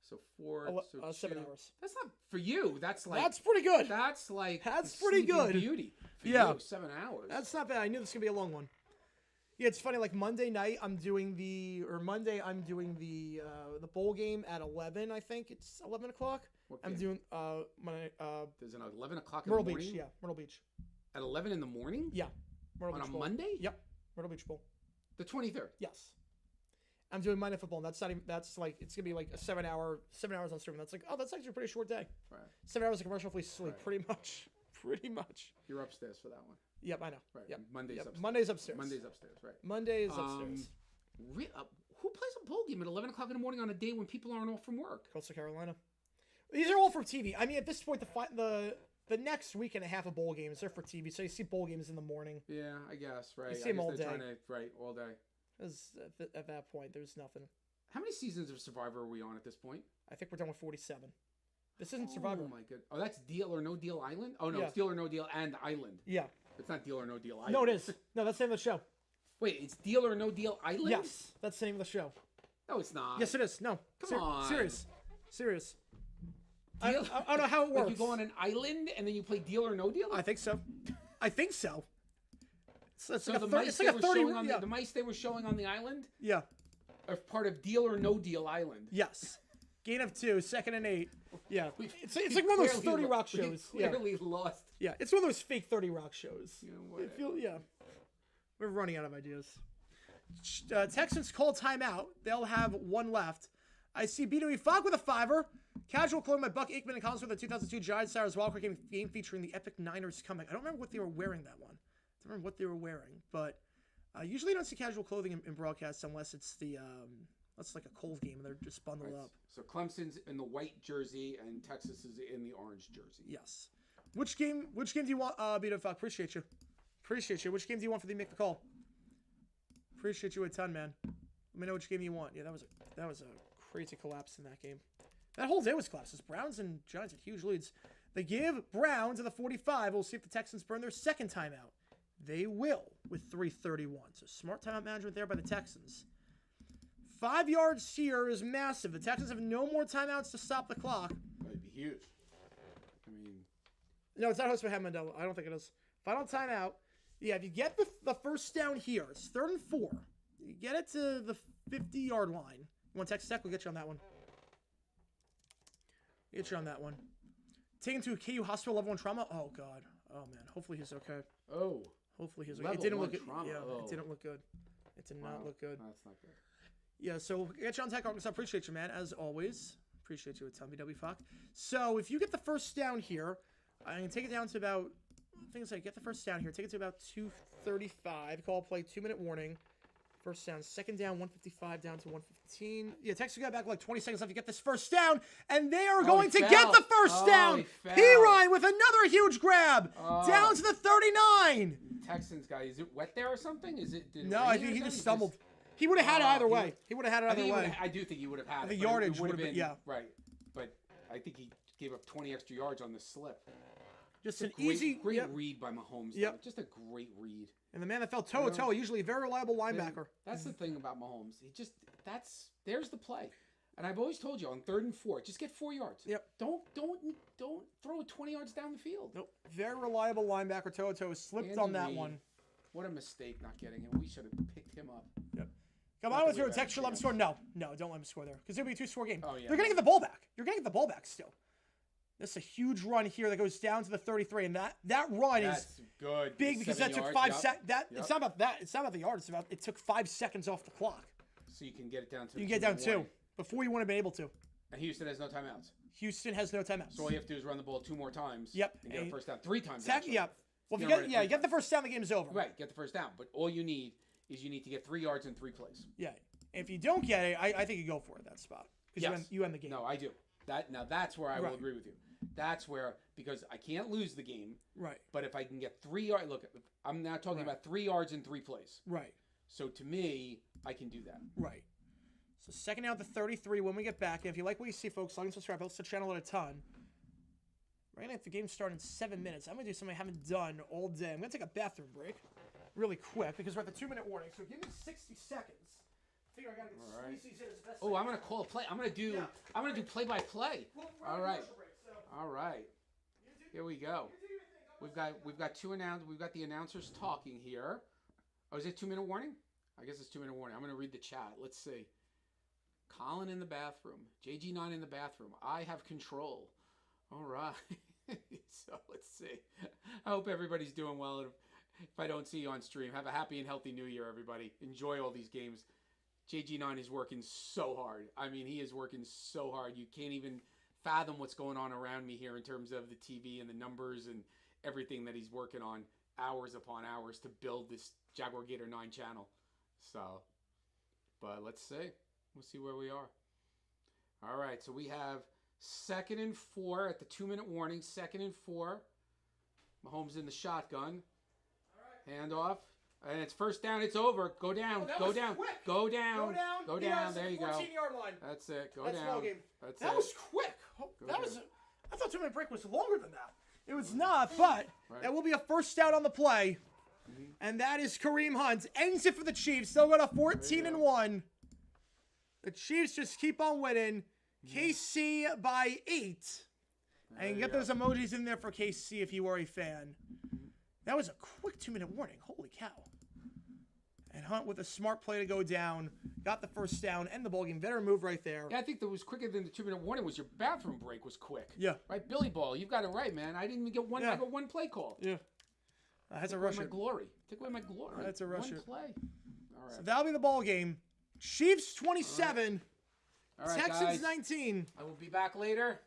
So 4. 7 hours. That's not for you. That's pretty good. That's like pretty good. Beauty. For you, 7 hours. That's not bad. I knew this was gonna be a long one. Yeah, it's funny. Like Monday I'm doing the bowl game at 11. I think it's 11 o'clock. I'm doing There's an 11 o'clock in Myrtle the morning. Beach. Yeah, Myrtle Beach. At 11 in the morning. Yeah, Myrtle Beach on a Bowl. Monday. Yep, Myrtle Beach Bowl. The 23rd. Yes. I'm doing Monday football. And that's like it's gonna be like a 7 hours on stream. That's like that's actually a pretty short day. Right. 7 hours of commercial free sleep, pretty much. You're upstairs for that one. Yep, I know. Right. Yep. Monday's upstairs. Monday's upstairs. Right. Monday is upstairs. Who plays a bowl game at 11 o'clock in the morning on a day when people aren't off from work? Coastal Carolina. These are all for TV. I mean, at this point, the next week and a half of bowl games, they're for TV. So you see bowl games in the morning. Yeah, I guess, right. You see them all day. All day. At that point, there's nothing. How many seasons of Survivor are we on at this point? I think we're done with 47. This isn't Survivor. Oh, my God. Oh, that's Deal or No Deal Island? Oh, no, Yeah. It's Deal or No Deal and Island. Yeah. It's not Deal or No Deal Island. No, it is. No, that's the name of the show. Wait, it's Deal or No Deal Island? Yes, that's the name of the show. No, it's not. Yes, it is. No. Come on. Serious. I don't know how it works. Like you go on an island and then you play Deal or No Deal? I think so. It's So like the a mice 30. the mice they were showing on the island Yeah. are part of Deal or No Deal Island. Yes. Gain of 2, 2nd and 8. Yeah. It's like one of those 30 Rock shows. We clearly lost. Yeah. It's one of those fake 30 Rock shows. Yeah, We're running out of ideas. Texans call timeout. They'll have 1 left. I see BW Fogg with a 5-er. Casual clothing by Buck Aikman and Collins with the 2002 Giants Cyrus Walker game featuring the epic Niners comeback. I don't remember what they were wearing that one. I don't remember what they were wearing, but usually you don't see casual clothing in broadcasts unless it's that's like a cold game and they're just bundled up. So Clemson's in the white jersey and Texas is in the orange jersey. Yes. Which game do you want, BW Fogg? Appreciate you. Which game do you want for the make the call? Appreciate you a ton, man. Let me know which game you want. Yeah, that was a crazy collapse in that game. That whole day was collapses. Browns and Giants had huge leads. They give Browns to the 45. We'll see if the Texans burn their second timeout. They will with 3:31. So smart timeout management there by the Texans. 5 yards here is massive. The Texans have no more timeouts to stop the clock. That'd be huge. I mean, no, it's not hosted by Ham Mandela. I don't think it is. Final timeout. Yeah, if you get the first down here, it's 3rd and 4. You get it to the 50-yard line. You want Texas Tech? We'll get you on that one. Taken to a KU hospital, level 1 trauma. Oh, God. Oh, man. Hopefully he's okay. Oh. Hopefully he's okay. It didn't look good. Yeah, it didn't look good. It did not look good. That's not good. Yeah, so we'll get you on Tech Arkansas. Appreciate you, man, as always. Appreciate you with BW Fogg. So if you get the first down here, I can take it down to about, I think it's like get the first down here. Take it to about 2:35. Call play, 2-minute warning. First down, second down, 155 down to 115. Yeah, Texas got back like 20 seconds left to get this first down, and they are going to get the first down. P-Ryan with another huge grab down to the 39. Texans guy, is it wet there or something? No, I think he just stumbled. He would have had it either way. He would have had it either way. I do think he would have had it. The yardage would have been, yeah. Right. But I think he gave up 20 extra yards on the slip. Just an easy... Great read by Mahomes. Yep. Just a great read. And the man that fell toe-to-toe, usually a very reliable linebacker. That's the thing about Mahomes. There's the play. And I've always told you, on 3rd and 4, just get 4 yards. Yep. Don't throw it 20 yards down the field. Nope. Very reliable linebacker. Toe-to-toe slipped Andy on that Reid, one. What a mistake not getting him. We should have picked him up. Yep. Come on, through a texture, let him score. No, don't let him score there. Because it'll be a 2-score game. Oh, yeah. They're going to get the ball back. You're going to get the ball back still. That's a huge run here that goes down to the 33, and that run is good. Big because that took 5 seconds. It's not about that. It's not about the yard. It's about it took 5 seconds off the clock. So you can get it down to. You can get down 2 before you wouldn't have been able to. And Houston has no timeouts. Houston has no timeouts. So all you have to do is run the ball 2 more times. Yep. And get a first down 3 times. Yeah. Well, if you get the first down, the game's over. Right. Get the first down, but all you need is to get 3 yards in 3 plays. Yeah. If you don't get it, I think you go for it that spot because you end the game. No, I do. That's where I will agree with you. That's where, because I can't lose the game. Right. But if I can get 3 yards, look, I'm now talking about 3 yards in 3 plays. Right. So to me, I can do that. Right. So second down to 33 when we get back. And if you like what you see, folks, like and subscribe. Helps the channel out a ton. Right now, if the game starts in 7 minutes, I'm going to do something I haven't done all day. I'm going to take a bathroom break really quick because we're at the 2-minute warning. So give me 60 seconds. Figure I got to get these in as best Oh, I'm going to call a play. I'm going to do play-by-play. All right. All right. Here we go. We've got 2 announcers. We've got the announcers talking here. Oh, is it 2-minute warning? I guess it's 2-minute warning. I'm going to read the chat. Let's see. Colin in the bathroom. JG9 in the bathroom. I have control. All right. So let's see. I hope everybody's doing well. If I don't see you on stream, have a happy and healthy new year, everybody. Enjoy all these games. JG9 is working so hard. I mean, he is working so hard. You can't even fathom what's going on around me here in terms of the TV and the numbers and everything that he's working on hours upon hours to build this Jaguar Gator 9 channel. So, but let's see. We'll see where we are. All right, so we have 2nd and 4 at the 2-minute warning. 2nd and 4. Mahomes in the shotgun. Handoff. And it's first down. It's over. Go down. Go down. Go down. Go down. There you go. 14-yard line. That's it. Go That's down. That was quick. I thought 2-minute break was longer than that. It was not, but that will be a first down on the play. And that is Kareem Hunt. Ends it for the Chiefs. Still got a 14-1. The Chiefs just keep on winning. KC by 8. And get those emojis in there for KC if you are a fan. That was a quick 2-minute warning. Holy cow. And Hunt with a smart play to go down. Got the first down. End the ball game. Better move right there. Yeah, I think that was quicker than the 2-minute warning was your bathroom break was quick. Yeah. Right, Billy Ball, you've got it right, man. I didn't even get one. I got one play call. Yeah. That's a rusher. Take away my glory. That's a rusher. One play. All right. So that'll be the ball game. Chiefs 27. All right, Texans guys. 19. I will be back later.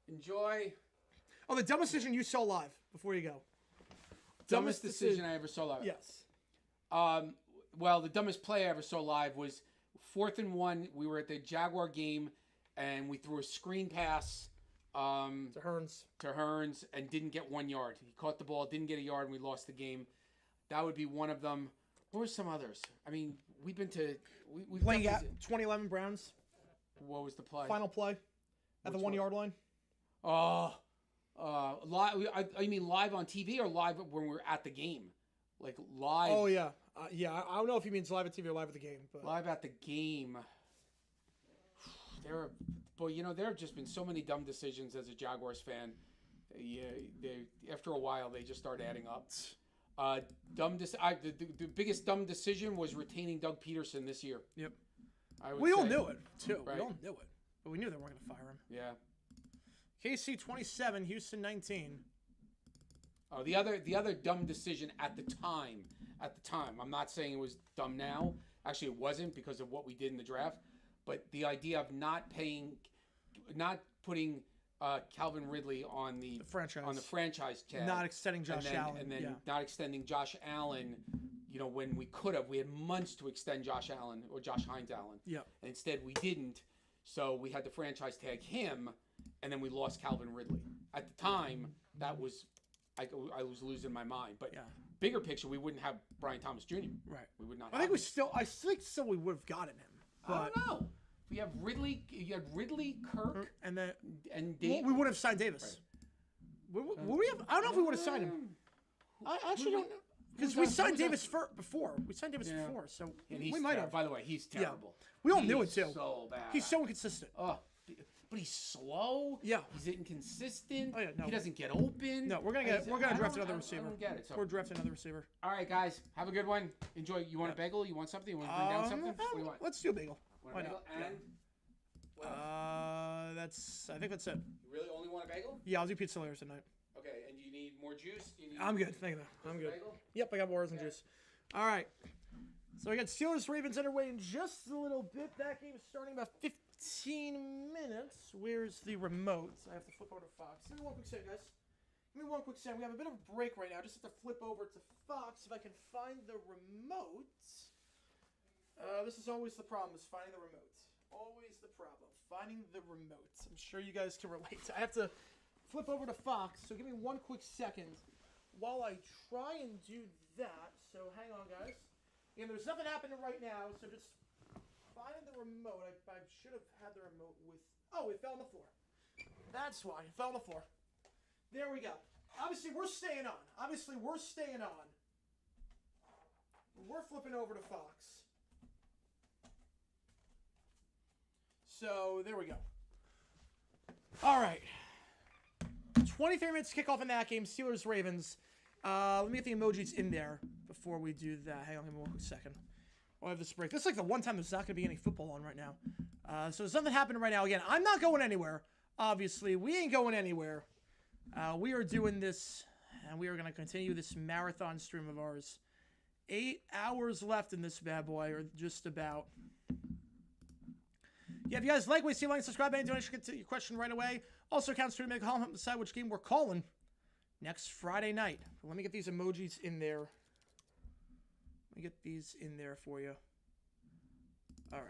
Enjoy. Oh, the dumbest decision you saw live before you go. Dumbest decision I ever saw live. Yes. Well, the dumbest play I ever saw live was 4th and 1. We were at the Jaguar game, and we threw a screen pass To Hearns and didn't get 1 yard. He caught the ball, didn't get a yard, and we lost the game. That would be one of them. What were some others? I mean, we've been to... We've playing at 2011 Browns. What was the play? Final play at the 1 yard line. Live. I mean live on TV or live when we're at the game? Like live. Oh, yeah. I don't know if he means live at TV or live at the game. But. Live at the game. There have just been so many dumb decisions as a Jaguars fan. After a while, they just start adding up. The biggest dumb decision was retaining Doug Peterson this year. Yep. We all knew it, too. Right. We all knew it. But we knew they weren't going to fire him. Yeah. KC 27, Houston 19. Oh, the other dumb decision at the time. I'm not saying it was dumb now. Actually, it wasn't because of what we did in the draft. But the idea of not putting Calvin Ridley on the franchise tag, not extending Josh Allen, and then not extending Josh Allen you know, when we could have. We had months to extend Josh Hines Allen. Yeah. And instead we didn't. So we had to franchise tag him, and then we lost Calvin Ridley. At the time, that was, I was losing my mind. But bigger picture, we wouldn't have Brian Thomas Jr. Right. We would not. I think we would have gotten him. But I don't know. We have Ridley. You had Ridley, Kirk, and then Davis. We would have signed Davis. Right. Would we have? I don't know if we would have signed him. I actually don't know. Because we signed Davis before. We signed Davis before, so we might have. By the way, he's terrible. Yeah. We all knew it too. So bad. He's so inconsistent. Oh, but he's slow. Yeah. He's inconsistent. Oh, yeah, no. He doesn't get open. No, we're gonna draft another receiver. I don't get it. So. We're drafting another receiver. All right, guys, have a good one. Enjoy. You want a bagel? You want something? You want to bring down something? What do you want? Let's do a bagel. Why not? And I think that's it. You really only want a bagel? Yeah, I'll do pizza later tonight. Okay, and do you need more juice? I'm good. Thank you. I'm good. Bagel? Yep, I got more and juice. All right. So we got Steelers Ravens underway in just a little bit. That game is starting about 15 minutes. Where's the remote? I have to flip over to Fox. Give me one quick second, guys. Give me one quick second. We have a bit of a break right now. Just have to flip over to Fox if I can find the remote. This is always the problem, is finding the remote. Always the problem, finding the remote. I'm sure you guys can relate. I have to flip over to Fox, so give me one quick second while I try and do that. So hang on, guys. And there's nothing happening right now, so just finding the remote. I should have had the remote with... Oh, it fell on the floor. That's why. It fell on the floor. There we go. Obviously, we're staying on. We're flipping over to Fox. So, there we go. All right. 23 minutes to kick off in that game. Steelers-Ravens. Let me get the emojis in there before we do that. Hang on, give me one quick second. I'll have this break. This is like the one time there's not going to be any football on right now. So there's nothing happening right now. Again, I'm not going anywhere. Obviously, we ain't going anywhere. We are doing this, and we are going to continue this marathon stream of ours. 8 hours left in this bad boy, or just about. Yeah, if you guys like what you see, like, subscribe, and donation, get to your question right away. Also counts to make a call and decide which game we're calling next Friday night. Let me get these emojis in there. Let me get these in there for you. All right.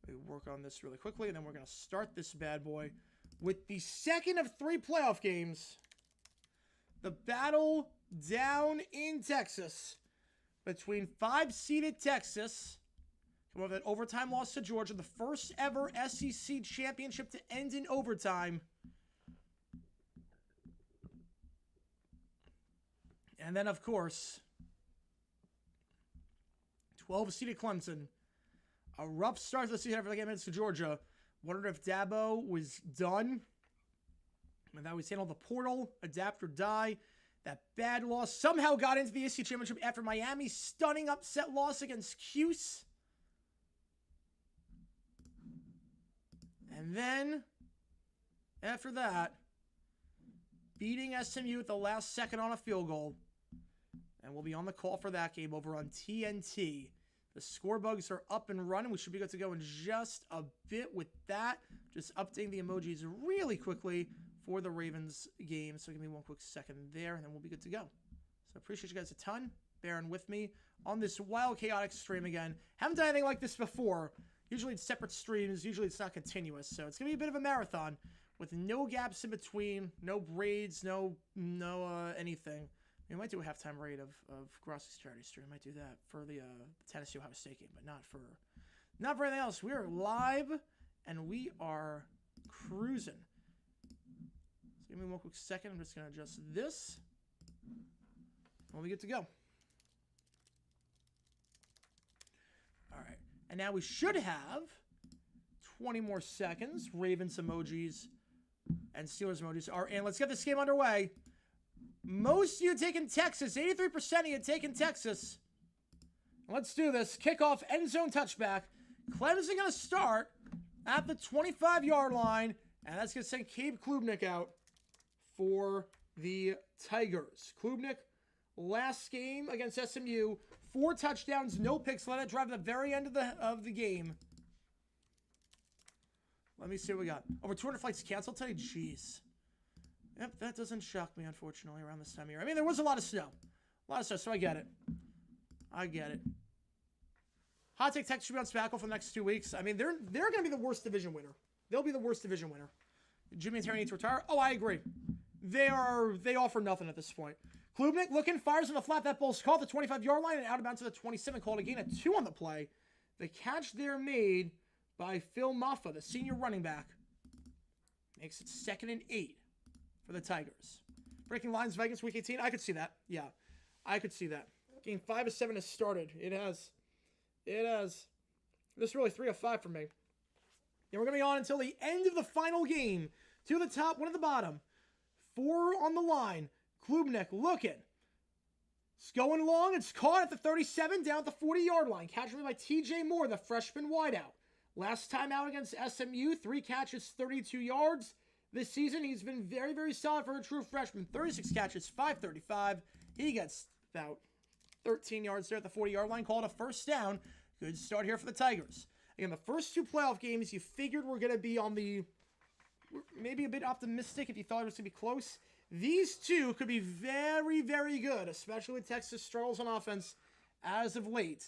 Let me work on this really quickly, and then we're going to start this bad boy with the second of 3 playoff games. The battle down in Texas between 5-seeded Texas, come over that overtime loss to Georgia, the first ever SEC championship to end in overtime. And then, of course, 12-seeded Clemson. A rough start to the season after the game against Georgia. Wondered if Dabo was done. And that was handled the portal, adapt or die. That bad loss somehow got into the SEC championship after Miami's stunning upset loss against Cuse. And then, after that, beating SMU at the last second on a field goal. And we'll be on the call for that game over on TNT. The score bugs are up and running. We should be good to go in just a bit with that. Just updating the emojis really quickly for the Ravens game. So give me one quick second there, and then we'll be good to go. So appreciate you guys a ton bearing with me on this wild, chaotic stream again. Haven't done anything like this before. Usually it's separate streams. Usually it's not continuous. So it's going to be a bit of a marathon with no gaps in between, no braids, no anything. We might do a halftime raid of Grossi's charity stream. I might do that for the Tennessee Ohio State game, but not for anything else. We are live and we are cruising. So give me one quick second. I'm just gonna adjust this. And we get to go. All right, and now we should have 20 more seconds. Ravens emojis and Steelers emojis are in. Let's get this game underway. Most of you taking Texas. 83% of you taking Texas. Let's do this. Kickoff, end zone touchback. Clemson going to start at the 25-yard line. And that's going to send Cabe Klubnik out for the Tigers. Klubnik, last game against SMU. 4 touchdowns, no picks. Let it drive at the very end of the game. Let me see what we got. Over 200 flights canceled today? Jeez. Yep, that doesn't shock me, unfortunately, around this time of year. I mean, there was a lot of snow. A lot of stuff, so I get it. Hot take Texas should be on spackle for the next 2 weeks. I mean, they're going to be the worst division winner. They'll be the worst division winner. Jimmy and Terry need to retire. Oh, I agree. They offer nothing at this point. Klubnik looking, fires on the flat. That ball's caught the 25-yard line and out of bounds to the 27. Called a gain of 2 on the play. The catch there made by Phil Maffa, the senior running back. Makes it 2nd and 8 for the Tigers. Breaking lines, Vikings week 18. I could see that. Yeah, I could see that. Game 5 of 7 has started. It has. This is really 3 of 5 for me. And we're going to be on until the end of the final game. 2 at the top, 1 at the bottom. 4 on the line. Klubnik looking. It's going long. It's caught at the 37, down at the 40-yard line. Catch made by TJ Moore, the freshman wideout. Last time out against SMU, 3 catches, 32 yards. This season, he's been very, very solid for a true freshman. 36 catches, 535. He gets about 13 yards there at the 40-yard line. Called a first down. Good start here for the Tigers. Again, the first 2 playoff games, you figured were going to be on the maybe a bit optimistic if you thought it was going to be close. These 2 could be very, very good, especially with Texas struggles on offense as of late.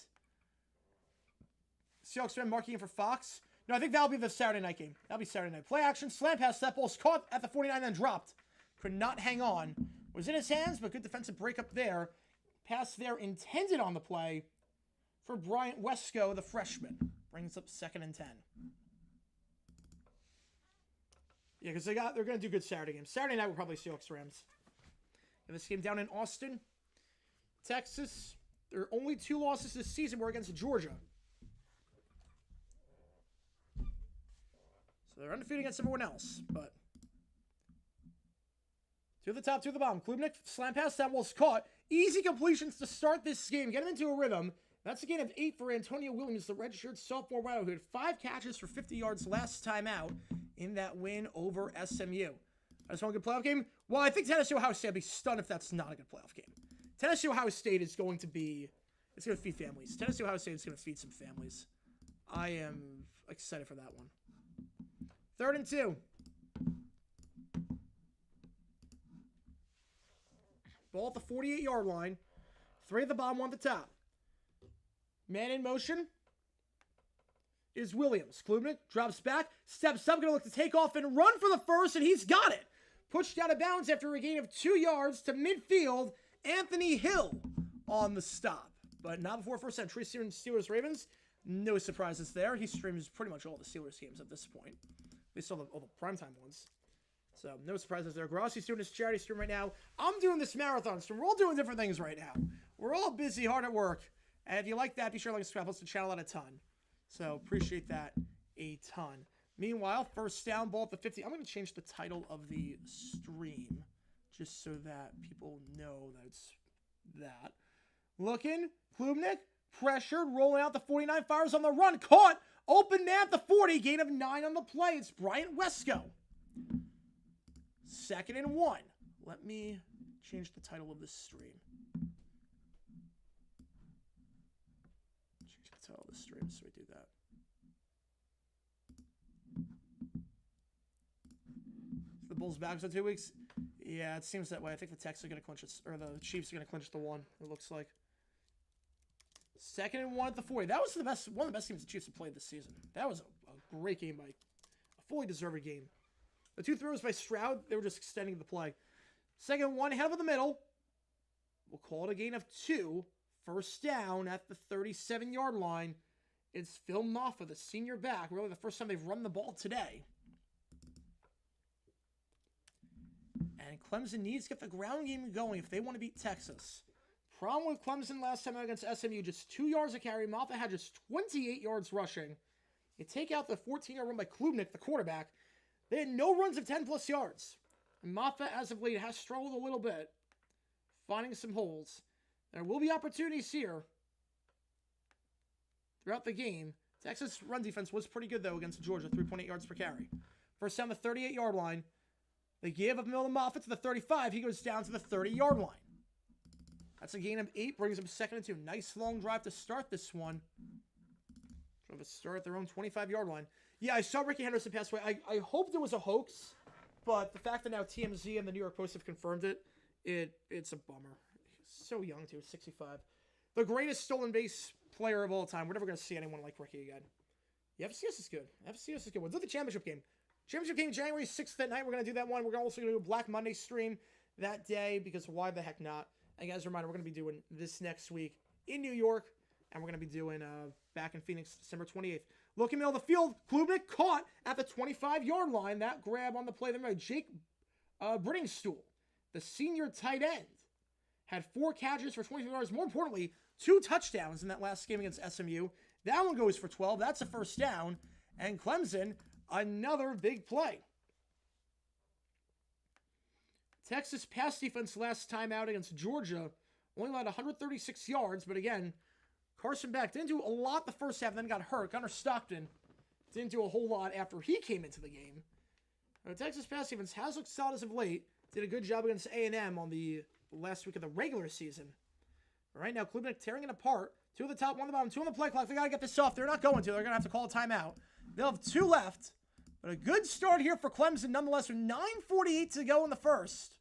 Seahawks been marking for Fox. No, I think that'll be the Saturday night game. That'll be Saturday night. Play action, slam pass, that ball's caught at the 49, then dropped. Could not hang on. Was in his hands, but good defensive breakup there. Pass there intended on the play for Bryant Wesco, the freshman. Brings up 2nd and 10. Yeah, because they're going to do good Saturday games. Saturday night will probably Seahawks Rams. And this game down in Austin, Texas. Their only 2 losses this season were against Georgia. So they're undefeated against everyone else, but 2 at the top, 2 at the bottom. Klubnik, slam pass, that was caught. Easy completions to start this game. Get him into a rhythm. That's a gain of 8 for Antonio Williams, the redshirt sophomore wideout who had 5 catches for 50 yards last time out in that win over SMU. I just want a good playoff game. Well, I think Tennessee Ohio State, I'd be stunned if that's not a good playoff game. Tennessee Ohio State is going to be, it's going to feed families. Tennessee Ohio State is going to feed some families. I am excited for that one. 3rd and 2. Ball at the 48-yard line. 3 at the bottom, 1 at the top. Man in motion is Williams. Klubnik drops back, steps up, going to look to take off and run for the first, and he's got it. Pushed out of bounds after a gain of 2 yards to midfield. Anthony Hill on the stop. But not before first down. Trey Steelers Ravens. No surprises there. He streams pretty much all the Steelers games at this point. At least all the primetime ones. So no surprises there. Grassi's doing his charity stream right now. I'm doing this marathon stream. We're all doing different things right now. We're all busy, hard at work. And if you like that, be sure to like and subscribe. Helps the channel out a ton. So appreciate that a ton. Meanwhile, first down, ball at the 50. I'm going to change the title of the stream just so that people know that it's that. Looking, Klubnik, pressured, rolling out the 49, fires on the run, caught, open man at the 40, gain of 9 on the play. It's Bryant Wesco. 2nd and 1. Let me change the title of this stream. Change the title of the stream so we do that. The Bulls back in 2 weeks. Yeah, it seems that way. I think the Texans are going to clinch it, or the Chiefs are going to clinch the 1. It looks like 2nd and 1 at the 40. That was one of the best games the Chiefs have played this season. That was a great game, by a fully deserved game. The 2 throws by Stroud, they were just extending the play. 2nd and 1, head over the middle. We'll call it a gain of 2. First down at the 37-yard line. It's Phil Maffa, the senior back. Really the first time they've run the ball today. And Clemson needs to get the ground game going if they want to beat Texas. Problem with Clemson last time out against SMU, just 2 yards a carry. Maffa had just 28 yards rushing. You take out the 14-yard run by Klubnik, the quarterback. They had no runs of 10-plus yards. And Maffa, as of late, has struggled a little bit, finding some holes. There will be opportunities here throughout the game. Texas' run defense was pretty good, though, against Georgia, 3.8 yards per carry. First down the 38-yard line. They give up middle to Moffitt to the 35. He goes down to the 30-yard line. That's a gain of 8. Brings them 2nd and 2. Nice long drive to start this one. Sort of a start at their own 25-yard line. Yeah, I saw Ricky Henderson pass away. I hoped it was a hoax, but the fact that now TMZ and the New York Post have confirmed it, it's a bummer. So young, too. 65. The greatest stolen base player of all time. We're never going to see anyone like Ricky again. Yeah, FCS is good. FCS is good. We'll do the championship game. Championship game January 6th at night. We're going to do that one. We're also going to do a Black Monday stream that day because why the heck not? And guys, a reminder, we're going to be doing this next week in New York. And we're going to be doing back in Phoenix December 28th. Looking middle of the field, Klubnik caught at the 25-yard line. That grab on the play there by Jake Brittingstool, the senior tight end, had 4 catches for 22 yards. More importantly, 2 touchdowns in that last game against SMU. That one goes for 12. That's a first down. And Clemson, another big play. Texas pass defense last time out against Georgia only allowed 136 yards, but again, Carson Beck didn't do a lot the first half, then got hurt. Gunnar Stockton didn't do a whole lot after he came into the game. The Texas pass defense has looked solid as of late. Did a good job against A&M on the last week of the regular season. Right now, Klubnik tearing it apart. 2 on the top, 1 on the bottom, 2 on the play clock. They got to get this off. They're not going to. They're going to have to call a timeout. They'll have 2 left. But a good start here for Clemson, nonetheless, with 9:48 to go in the first.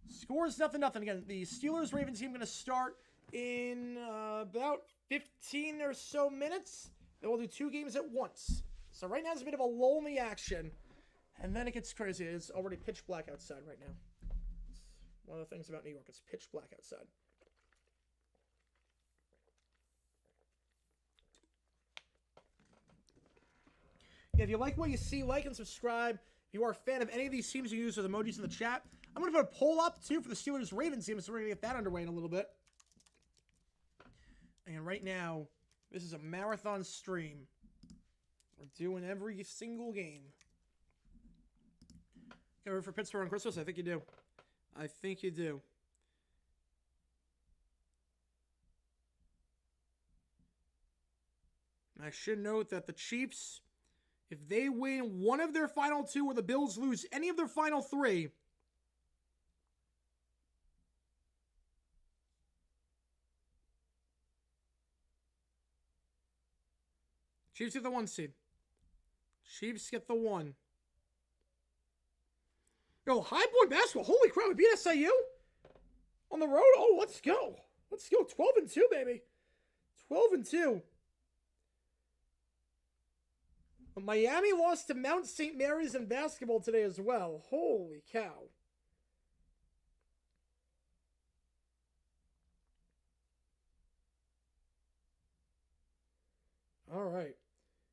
Scores 0-0. Again, the Steelers-Ravens team going to start in about 15 or so minutes. They will do 2 games at once. So right now it's a bit of a lull in the action. And then it gets crazy. It's already pitch black outside right now. It's one of the things about New York. It's pitch black outside. Yeah, if you like what you see, like and subscribe. If you are a fan of any of these teams, you use those emojis in the chat. I'm going to put a poll up, too, for the Steelers-Ravens team, so we're going to get that underway in a little bit. And right now, this is a marathon stream. We're doing every single game. Get ready for Pittsburgh on Christmas? I think you do. I think you do. I should note that the Chiefs, if they win one of their final 2 or the Bills lose any of their final 3, Chiefs get the 1 seed. Chiefs get the 1. Yo, High Boy basketball. Holy crap, we beat SIU on the road. Oh, let's go. Let's go. 12-2, baby. 12-2. Miami lost to Mount St. Mary's in basketball today as well. Holy cow. All right.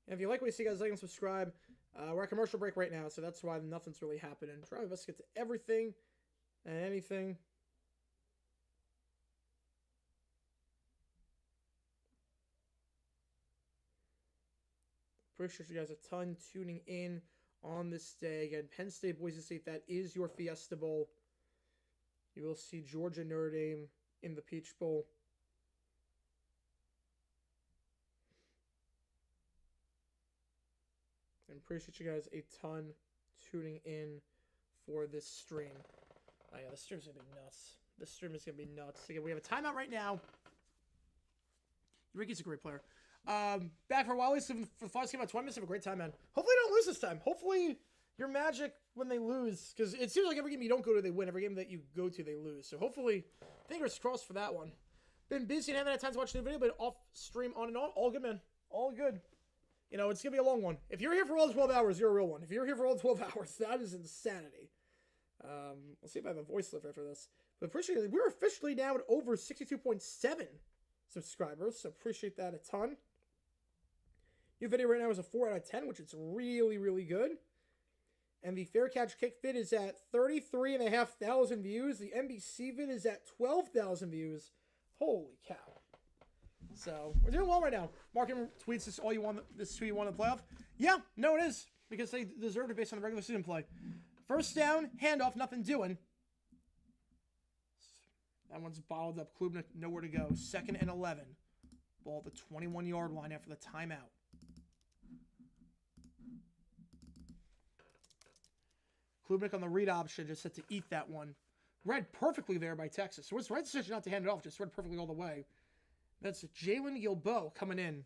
And if you like what you see, guys, like and subscribe. We're at commercial break right now, so that's why nothing's really happening. Try my best to get to everything and anything. Appreciate you guys a ton tuning in on this day. Again, Penn State, Boise State, that is your Fiesta Bowl. You will see Georgia, Notre Dame in the Peach Bowl. And appreciate you guys a ton tuning in for this stream. Oh yeah, this stream's going to be nuts. This stream is going to be nuts. Again, we have a timeout right now. Ricky's a great player. Back for a while. For the final game about 20 minutes. Have a great time, man. Hopefully they don't lose this time. Hopefully your Magic, when they lose, because it seems like every game you don't go to, they win. Every game that you go to, they lose. So hopefully, fingers crossed for that one. Been busy and haven't had time to watch the video, but off stream on and on. All good, man. All good. You know, it's going to be a long one. If you're here for all 12 hours, you're a real one. If you're here for all 12 hours, that is insanity. We'll see if I have a voice lift after this. But appreciate it. We're officially now at over 62.7 subscribers, so appreciate that a ton. Your video right now is a 4 out of 10, which is really, really good. And the Fair Catch Kick vid is at 33,500 views. The NBC vid is at 12,000 views. Holy cow. So, we're doing well right now. Markin tweets this all you want, this is who you want to play off. Yeah, no it is. Because they deserved it based on the regular season play. First down, handoff, nothing doing. That one's bottled up. Klubnik, nowhere to go. 2nd and 11. Ball at the 21-yard line after the timeout. Klubnik on the read option, just had to eat that one. Read perfectly there by Texas. So it's the right decision not to hand it off, just read perfectly all the way. That's Jalen Gilbo coming in,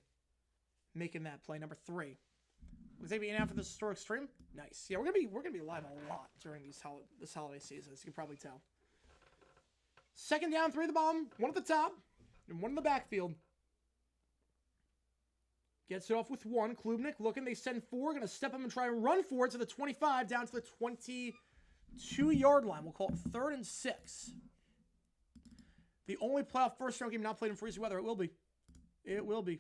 making that play, number 3. Was they being out for this historic stream? Nice. Yeah, we're gonna be live a lot during this holiday season, as you can probably tell. Second down, 3 at the bottom, 1 at the top, and 1 in the backfield. Gets it off with 1. Klubnik looking. They send 4. Going to step up and try and run for it to the 25, down to the 22-yard line. We'll call it 3rd and 6. The only playoff first-round game not played in freezing weather. It will be. It will be.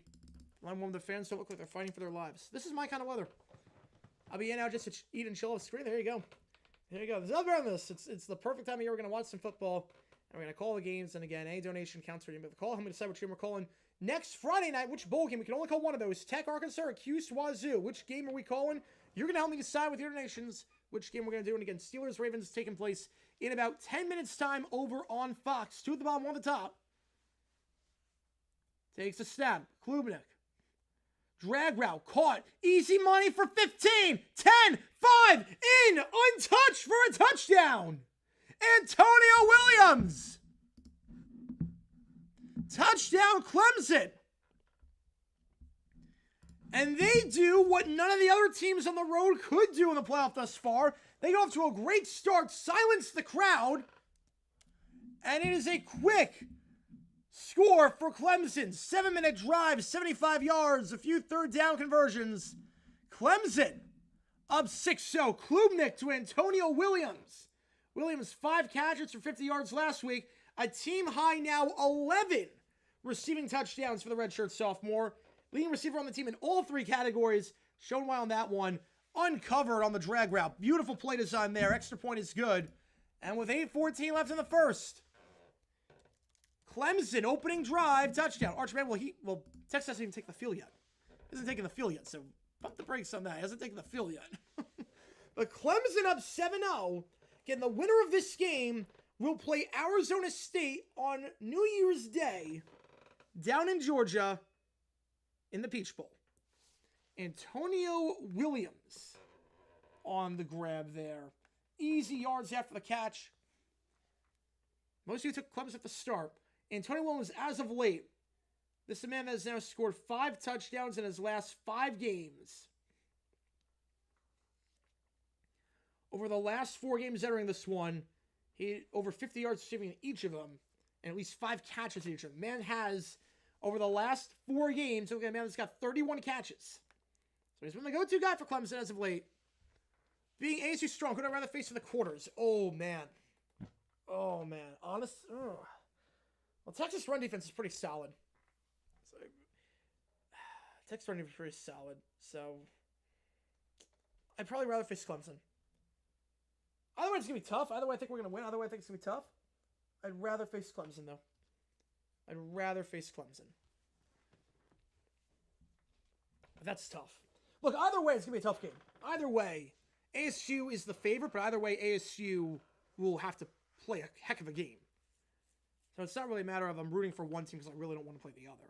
Line 1 with the fans don't look like they're fighting for their lives. This is my kind of weather. I'll be in now just to eat and chill off the screen. There you go. There you go. There's nothing better than this. It's the perfect time of year. We're going to watch some football. And we're going to call the games. And again, any donation counts for you. But the call, I'm going to decide which game we're calling. Next Friday night, which bowl game? We can only call one of those. Tech, Arkansas, or Cuse, Wazoo. Which game are we calling? You're going to help me decide with your donations which game we're going to do. And again, Steelers, Ravens is taking place in about 10 minutes time over on Fox. 2 at the bottom, 1 at the top. Takes a snap. Klubnik. Drag route. Caught. Easy money for 15. 10. 5. In. Untouched for a touchdown. Antonio Williams. Touchdown Clemson. And they do what none of the other teams on the road could do in the playoff thus far. They go off to a great start, silence the crowd, and it is a quick score for Clemson. 7-minute drive, 75 yards, a few third down conversions. Clemson up 6-0. Klubnik to Antonio Williams. Williams 5 catches for 50 yards last week. A team high now 11 receiving touchdowns for the redshirt sophomore. Leading receiver on the team in all 3 categories. Shown well on that one. Uncovered on the drag route. Beautiful play design there. Extra point is good. And with 8:14 left in the first, Clemson opening drive, touchdown. Archman, Texas hasn't even taken the field yet. Hasn't taken the field yet, so pump the brakes on that. Hasn't taken the field yet. But Clemson up 7-0. Again, the winner of this game will play Arizona State on New Year's Day down in Georgia in the Peach Bowl. Antonio Williams on the grab there. Easy yards after the catch. Most of you took Clemson at the start. Antonio Williams, as of late, this is a man that has now scored 5 touchdowns in his last 5 games. Over the last 4 games entering this one, he had over 50 yards receiving in each of them, and at least 5 catches in each of them. Man has, over the last 4 games, man that's got 31 catches. So he's been the go-to guy for Clemson as of late. Being ASU strong, who would I rather face in the quarters? Oh, man. Oh, man. Well, Texas run defense is pretty solid. So, Texas run defense is pretty solid. So, I'd probably rather face Clemson. Either way, it's going to be tough. Either way, I think we're going to win. Either way, I think it's going to be tough. I'd rather face Clemson, though. I'd rather face Clemson. But that's tough. Look, either way, it's going to be a tough game. Either way, ASU is the favorite, but either way, ASU will have to play a heck of a game. So it's not really a matter of I'm rooting for one team because I really don't want to play the other.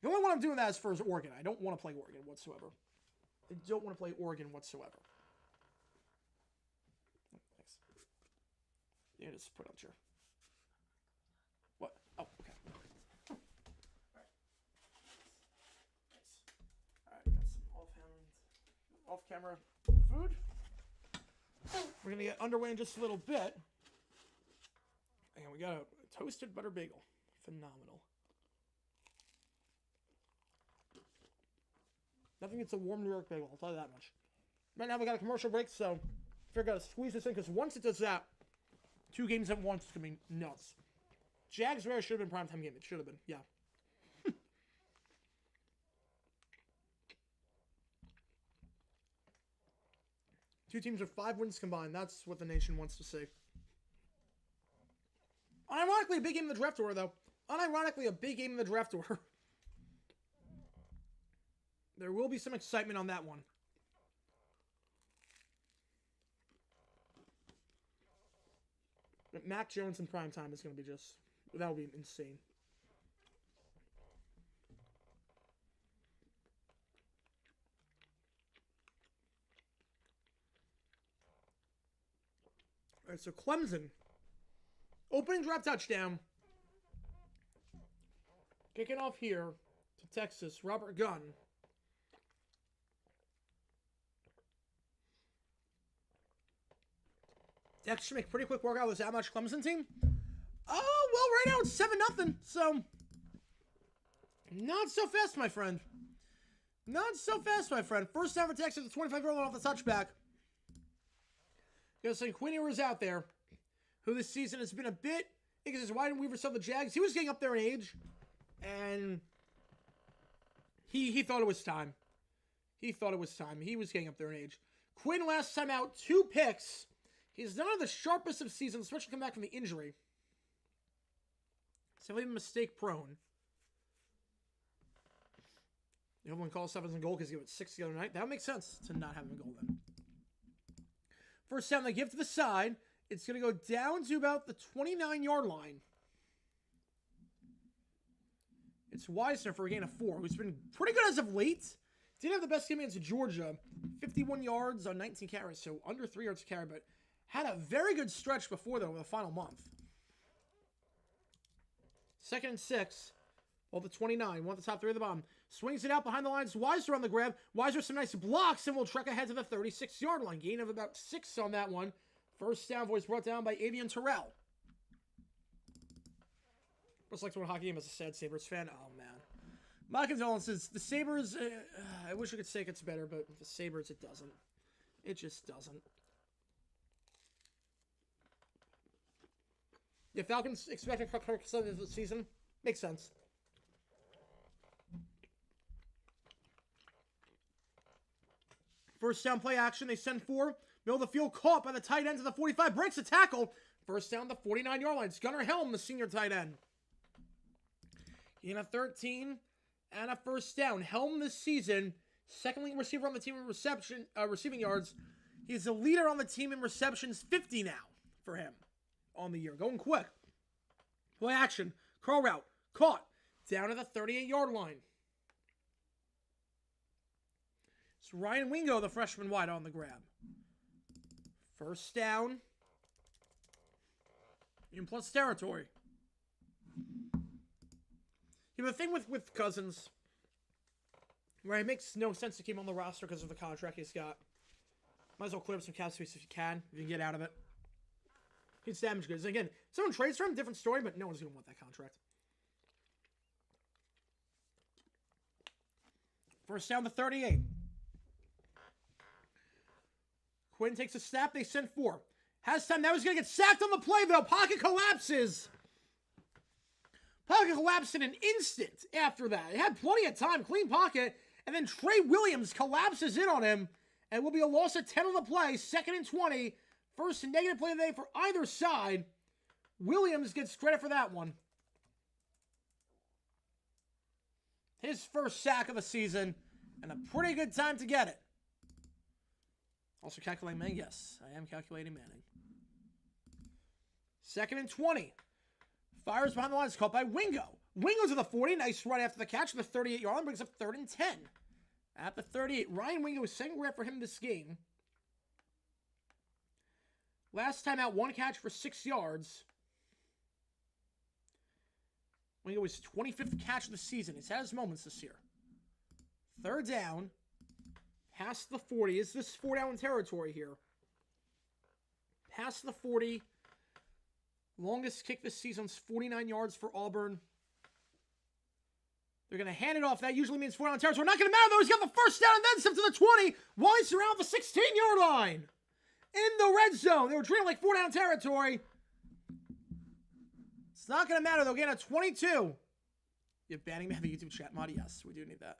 The only one I'm doing that is for is Oregon. I don't want to play Oregon whatsoever. I don't want to play Oregon whatsoever. Thanks. Yeah, just put it on the chair. What? Oh, okay. All right. Nice. All right, got some off-camera food. We're going to get underway in just a little bit. And we got a toasted butter bagel. Phenomenal. Nothing gets a warm New York bagel, I'll tell you that much. Right now we got a commercial break, so figure out to squeeze this in, because once it does that, 2 games at once, it's going to be nuts. Jags Bears should have been primetime game. It should have been, yeah. 2 teams are 5 wins combined. That's what the nation wants to see. Unironically, a big game in the draft order, though. Unironically, a big game in the draft order. There will be some excitement on that one. But Mac Jones in primetime is going to be just... That will be insane. All right, so Clemson. Opening drive touchdown. Kicking off here to Texas. Robert Gunn. Texas should make pretty quick work out with that much Clemson team. Oh, well, right now it's 7-0. So, not so fast, my friend. Not so fast, my friend. First down for Texas, the 25-yard line off the touchback. Gonna send Quinn Ewers out there, who this season has been a bit, because his wide and Weaver saw the Jags. He was getting up there in age, and he thought it was time. He thought it was time. He was getting up there in age. Quinn last time out, 2 picks. He's not the sharpest of seasons, especially coming back from the injury. So he's mistake prone. Everyone calls Stephens in goal because he went 6 the other night. That would make sense to not have him in goal then. First down, they give to the side. It's going to go down to about the 29-yard line. It's Wisner for a gain of 4, who's been pretty good as of late. Didn't have the best game against Georgia. 51 yards on 19 carries, so under 3 yards to carry, but had a very good stretch before, though, over the final month. 2nd and 6. Well, the 29, one of the top 3 of the bottom. Swings it out behind the lines. Weiser on the grab. Weiser some nice blocks, and will trek ahead to the 36-yard line. Gain of about 6 on that one. First down, voice brought down by Avian Terrell. Just like to win a hockey game as a sad Sabres fan. Oh, man. My condolences. The Sabres, I wish I could say it gets better, but the Sabres, it doesn't. It just doesn't. Yeah, Falcons expecting Kirk Cousins this season. Makes sense. First down play action. They send 4. Middle of the field, caught by the tight end to the 45. Breaks a tackle. First down the 49-yard line. It's Gunnar Helm, the senior tight end. In a 13 and a first down. Helm this season, second leading receiver on the team in receiving yards. He's the leader on the team in receptions, 50 now for him on the year. Going quick. Play action. Curl route. Caught. Down to the 38-yard line. It's Ryan Wingo, the freshman wide, on the grab. First down. In plus territory. You know, the thing with Cousins, right, it makes no sense to keep him on the roster because of the contract he's got. Might as well clear up some cap space if you can get out of it. He's damaged goods. Again, someone trades for him, different story, but no one's going to want that contract. First down to 38. Quinn takes a snap. They send 4. Has time. Now he's going to get sacked on the play, though. Pocket collapses. Pocket collapsed in an instant after that. He had plenty of time. Clean pocket. And then Trey Williams collapses in on him. And it will be a loss of 10 on the play. 2nd and 20. First negative play of the day for either side. Williams gets credit for that one. His first sack of the season. And a pretty good time to get it. Also calculating Manning. Yes, I am calculating Manning. 2nd and 20. Fires behind the lines, caught by Wingo. Wingo to the 40. Nice run after the catch. The 38-yard line brings up 3rd and 10. At the 38, Ryan Wingo is second grab for him this game. Last time out, 1 catch for 6 yards. Wingo is 25th catch of the season. He's had his moments this year. 3rd down. Past the 40. Is this 4-down territory here? Past the 40. Longest kick this season is 49 yards for Auburn. They're going to hand it off. That usually means 4-down territory. Not going to matter, though. He's got the first down and then some to the 20. Weiss around the 16-yard line. In the red zone. They were treating like 4-down territory. It's not going to matter, though. Again, at 22. You have banning me on the YouTube chat mod? Yes, we do need that.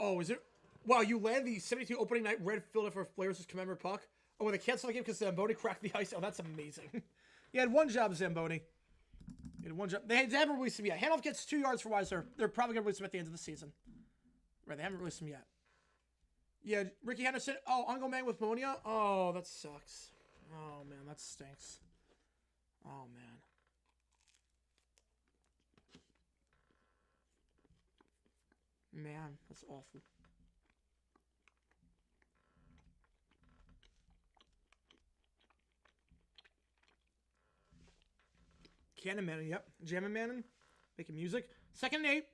Oh, is it? Wow, you landed the 72 opening night red Philadelphia Flyers' commemorative puck. Oh, they canceled the game because Zamboni cracked the ice. Oh, that's amazing. You had one job, Zamboni. You had one job. They haven't released him yet. Handoff gets 2 yards for Weiser. They're probably going to release him at the end of the season. Right, they haven't released him yet. Yeah, Ricky Henderson. Oh, ongoing man with pneumonia. Oh, that sucks. Oh, man, that stinks. Oh, man. Man, that's awful. Cannon Manning, yep. Jammin' Manning. Making music. 2nd and 8.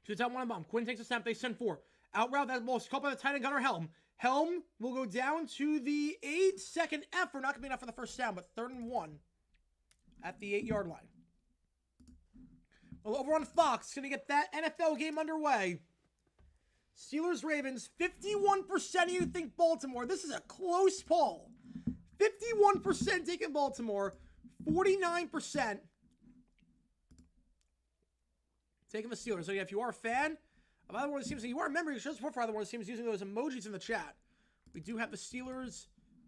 To the top one on bomb. Quinn takes a snap. They send 4. Out route, that ball is caught by the tight end gunner Helm. Helm will go down to the 8-second effort. Not going to be enough for the first down, but 3rd and 1 at the 8-yard line. Well, over on Fox, going to get that NFL game underway. Steelers-Ravens, 51% of you think Baltimore. This is a close poll. 51% taking Baltimore, 49% taking the Steelers. So, yeah, if you are a fan of either one of the teams, and you are a member, you should support for either one of the teams using those emojis in the chat. We do have the Steelers,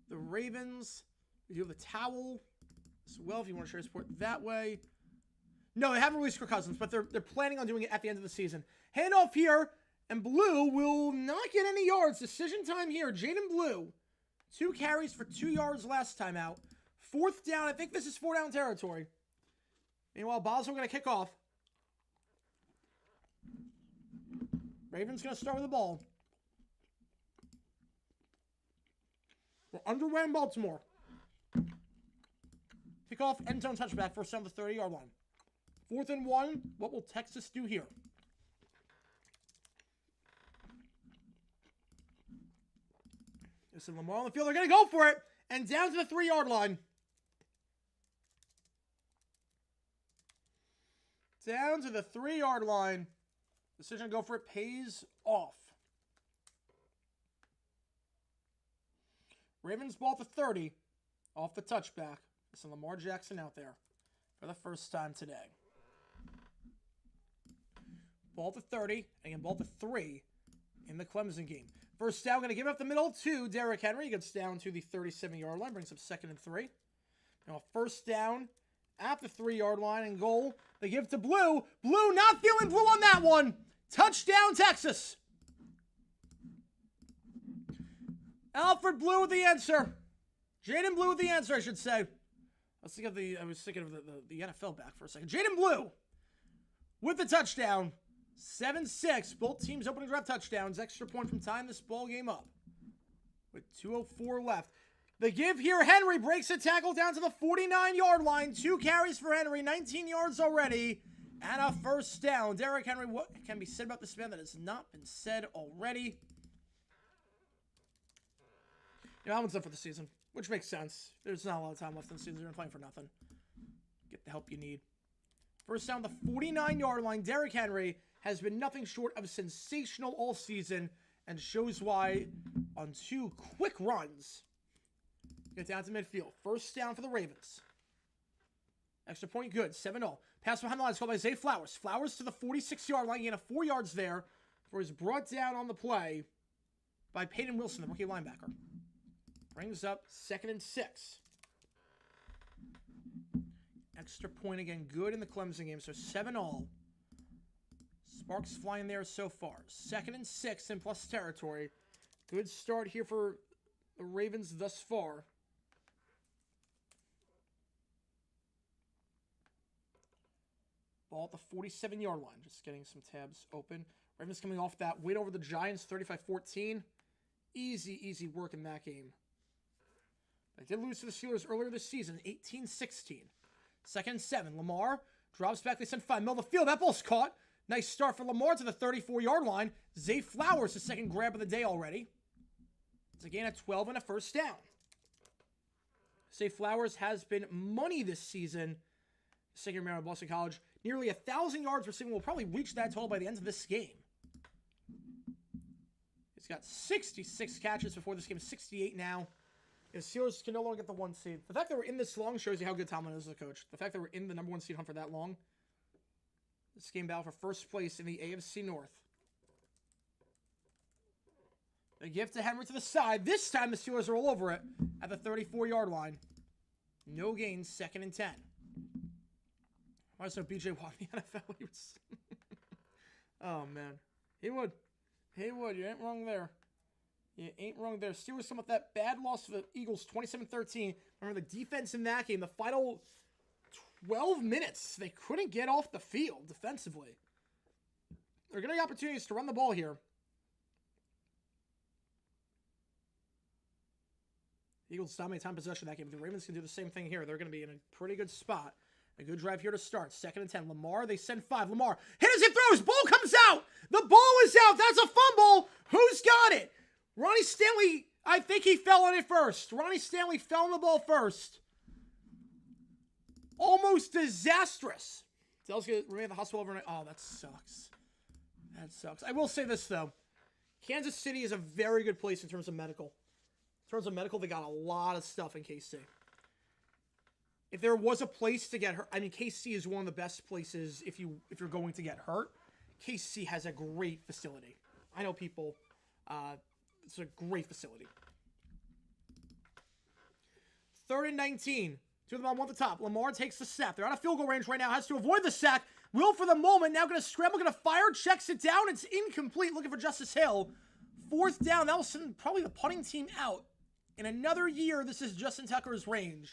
the Ravens. We do have the towel as well, if you want to share support that way. No, they haven't released Kirk Cousins, but they're planning on doing it at the end of the season. Handoff here, and Blue will not get any yards. Decision time here. Jaden Blue, 2 carries for 2 yards last time out. 4th down. I think this is 4-down territory. Meanwhile, Boswell going to kick off. Ravens going to start with the ball. We're underway in Baltimore. Kickoff, end zone touchback, first down the 30-yard line. 4th and 1. What will Texas do here? This is Lamar on the field. They're going to go for it. And down to the 3-yard line. Down to the 3-yard line. Decision to go for it pays off. Ravens ball to 30 off the touchback. This is Lamar Jackson out there for the first time today. Ball to 30, and again, ball to 3 in the Clemson game. First down, going to give up the middle to Derrick Henry. He gets down to the 37-yard line, brings up 2nd and 3. Now, first down at the 3-yard line and goal. They give to Blue. Blue not feeling Blue on that one. Touchdown, Texas. Alfred Blue with the answer. Jaden Blue with the answer, I should say. I was thinking of the NFL back for a second. Jaden Blue with the touchdown. 7-6. Both teams opening drive touchdowns. Extra point from tying this ball game up with 2:04 left. The give here, Henry breaks a tackle down to the 49-yard line. 2 carries for Henry, 19 yards already, and a first down. Derrick Henry, what can be said about this man that has not been said already? That one's done for the season, which makes sense. There's not a lot of time left in the season. They're playing for nothing. Get the help you need. First down, the 49-yard line. Derrick Henry has been nothing short of sensational all season and shows why on 2 quick runs. Get down to midfield. First down for the Ravens. Extra point good. 7-0. Pass behind the line is called by Zay Flowers. Flowers to the 46-yard line. Gain of 4 yards there. For his brought down on the play by Peyton Wilson, the rookie linebacker. Brings up 2nd and 6. Extra point again. Good in the Clemson game. So 7-all. Sparks flying there so far. 2nd and 6 in plus territory. Good start here for the Ravens thus far. Ball at the 47-yard line. Just getting some tabs open. Ravens coming off that win over the Giants, 35-14. Easy work in that game. They did lose to the Steelers earlier this season, 18-16. 2nd and 7. Lamar drops back. They send 5. Middle of the field. That ball's caught. Nice start for Lamar to the 34-yard line. Zay Flowers, the second grab of the day already. It's a gain of 12 and a first down. Zay Flowers has been money this season. Second year at Boston College. Nearly 1,000 yards receiving. Will probably reach that total by the end of this game. He's got 66 catches before this game. 68 now. The Steelers can no longer get the 1 seed. The fact that we're in this long shows you how good Tomlin is as a coach. The fact that we're in the number 1 seed hunt for that long. This game battle for first place in the AFC North. A gift to Henry to the side. This time the Steelers are all over it at the 34-yard line. No gains, 2nd and 10. I just know BJ Watt in the NFL. He was oh, man. He would. You ain't wrong there. You ain't wrong there. Steelers come with that bad loss to the Eagles, 27-13. Remember the defense in that game, the final 12 minutes, they couldn't get off the field defensively. They're going to get opportunities to run the ball here. Eagles dominate time possession that game. The Ravens can do the same thing here. They're going to be in a pretty good spot. A good drive here to start. 2nd and 10. Lamar, they send 5. Lamar hit as he throws. Ball comes out. The ball is out. That's a fumble. Who's got it? Ronnie Stanley, I think he fell on it first. Ronnie Stanley fell on the ball first. Almost disastrous. Dell's going to remain at the hospital overnight. Oh, that sucks. That sucks. I will say this, though. Kansas City is a very good place in terms of medical. In terms of medical, they got a lot of stuff in KC. If there was a place to get hurt, I mean, KC is one of the best places if you're going to get hurt. KC has a great facility. I know people. It's a great facility. 3rd and 19. Two of them on one at the top. Lamar takes the snap. They're out of field goal range right now. Has to avoid the sack. Will for the moment. Now going to scramble. Going to fire. Checks it down. It's incomplete. Looking for Justice Hill. 4th down. That will send probably the punting team out. In another year, this is Justin Tucker's range.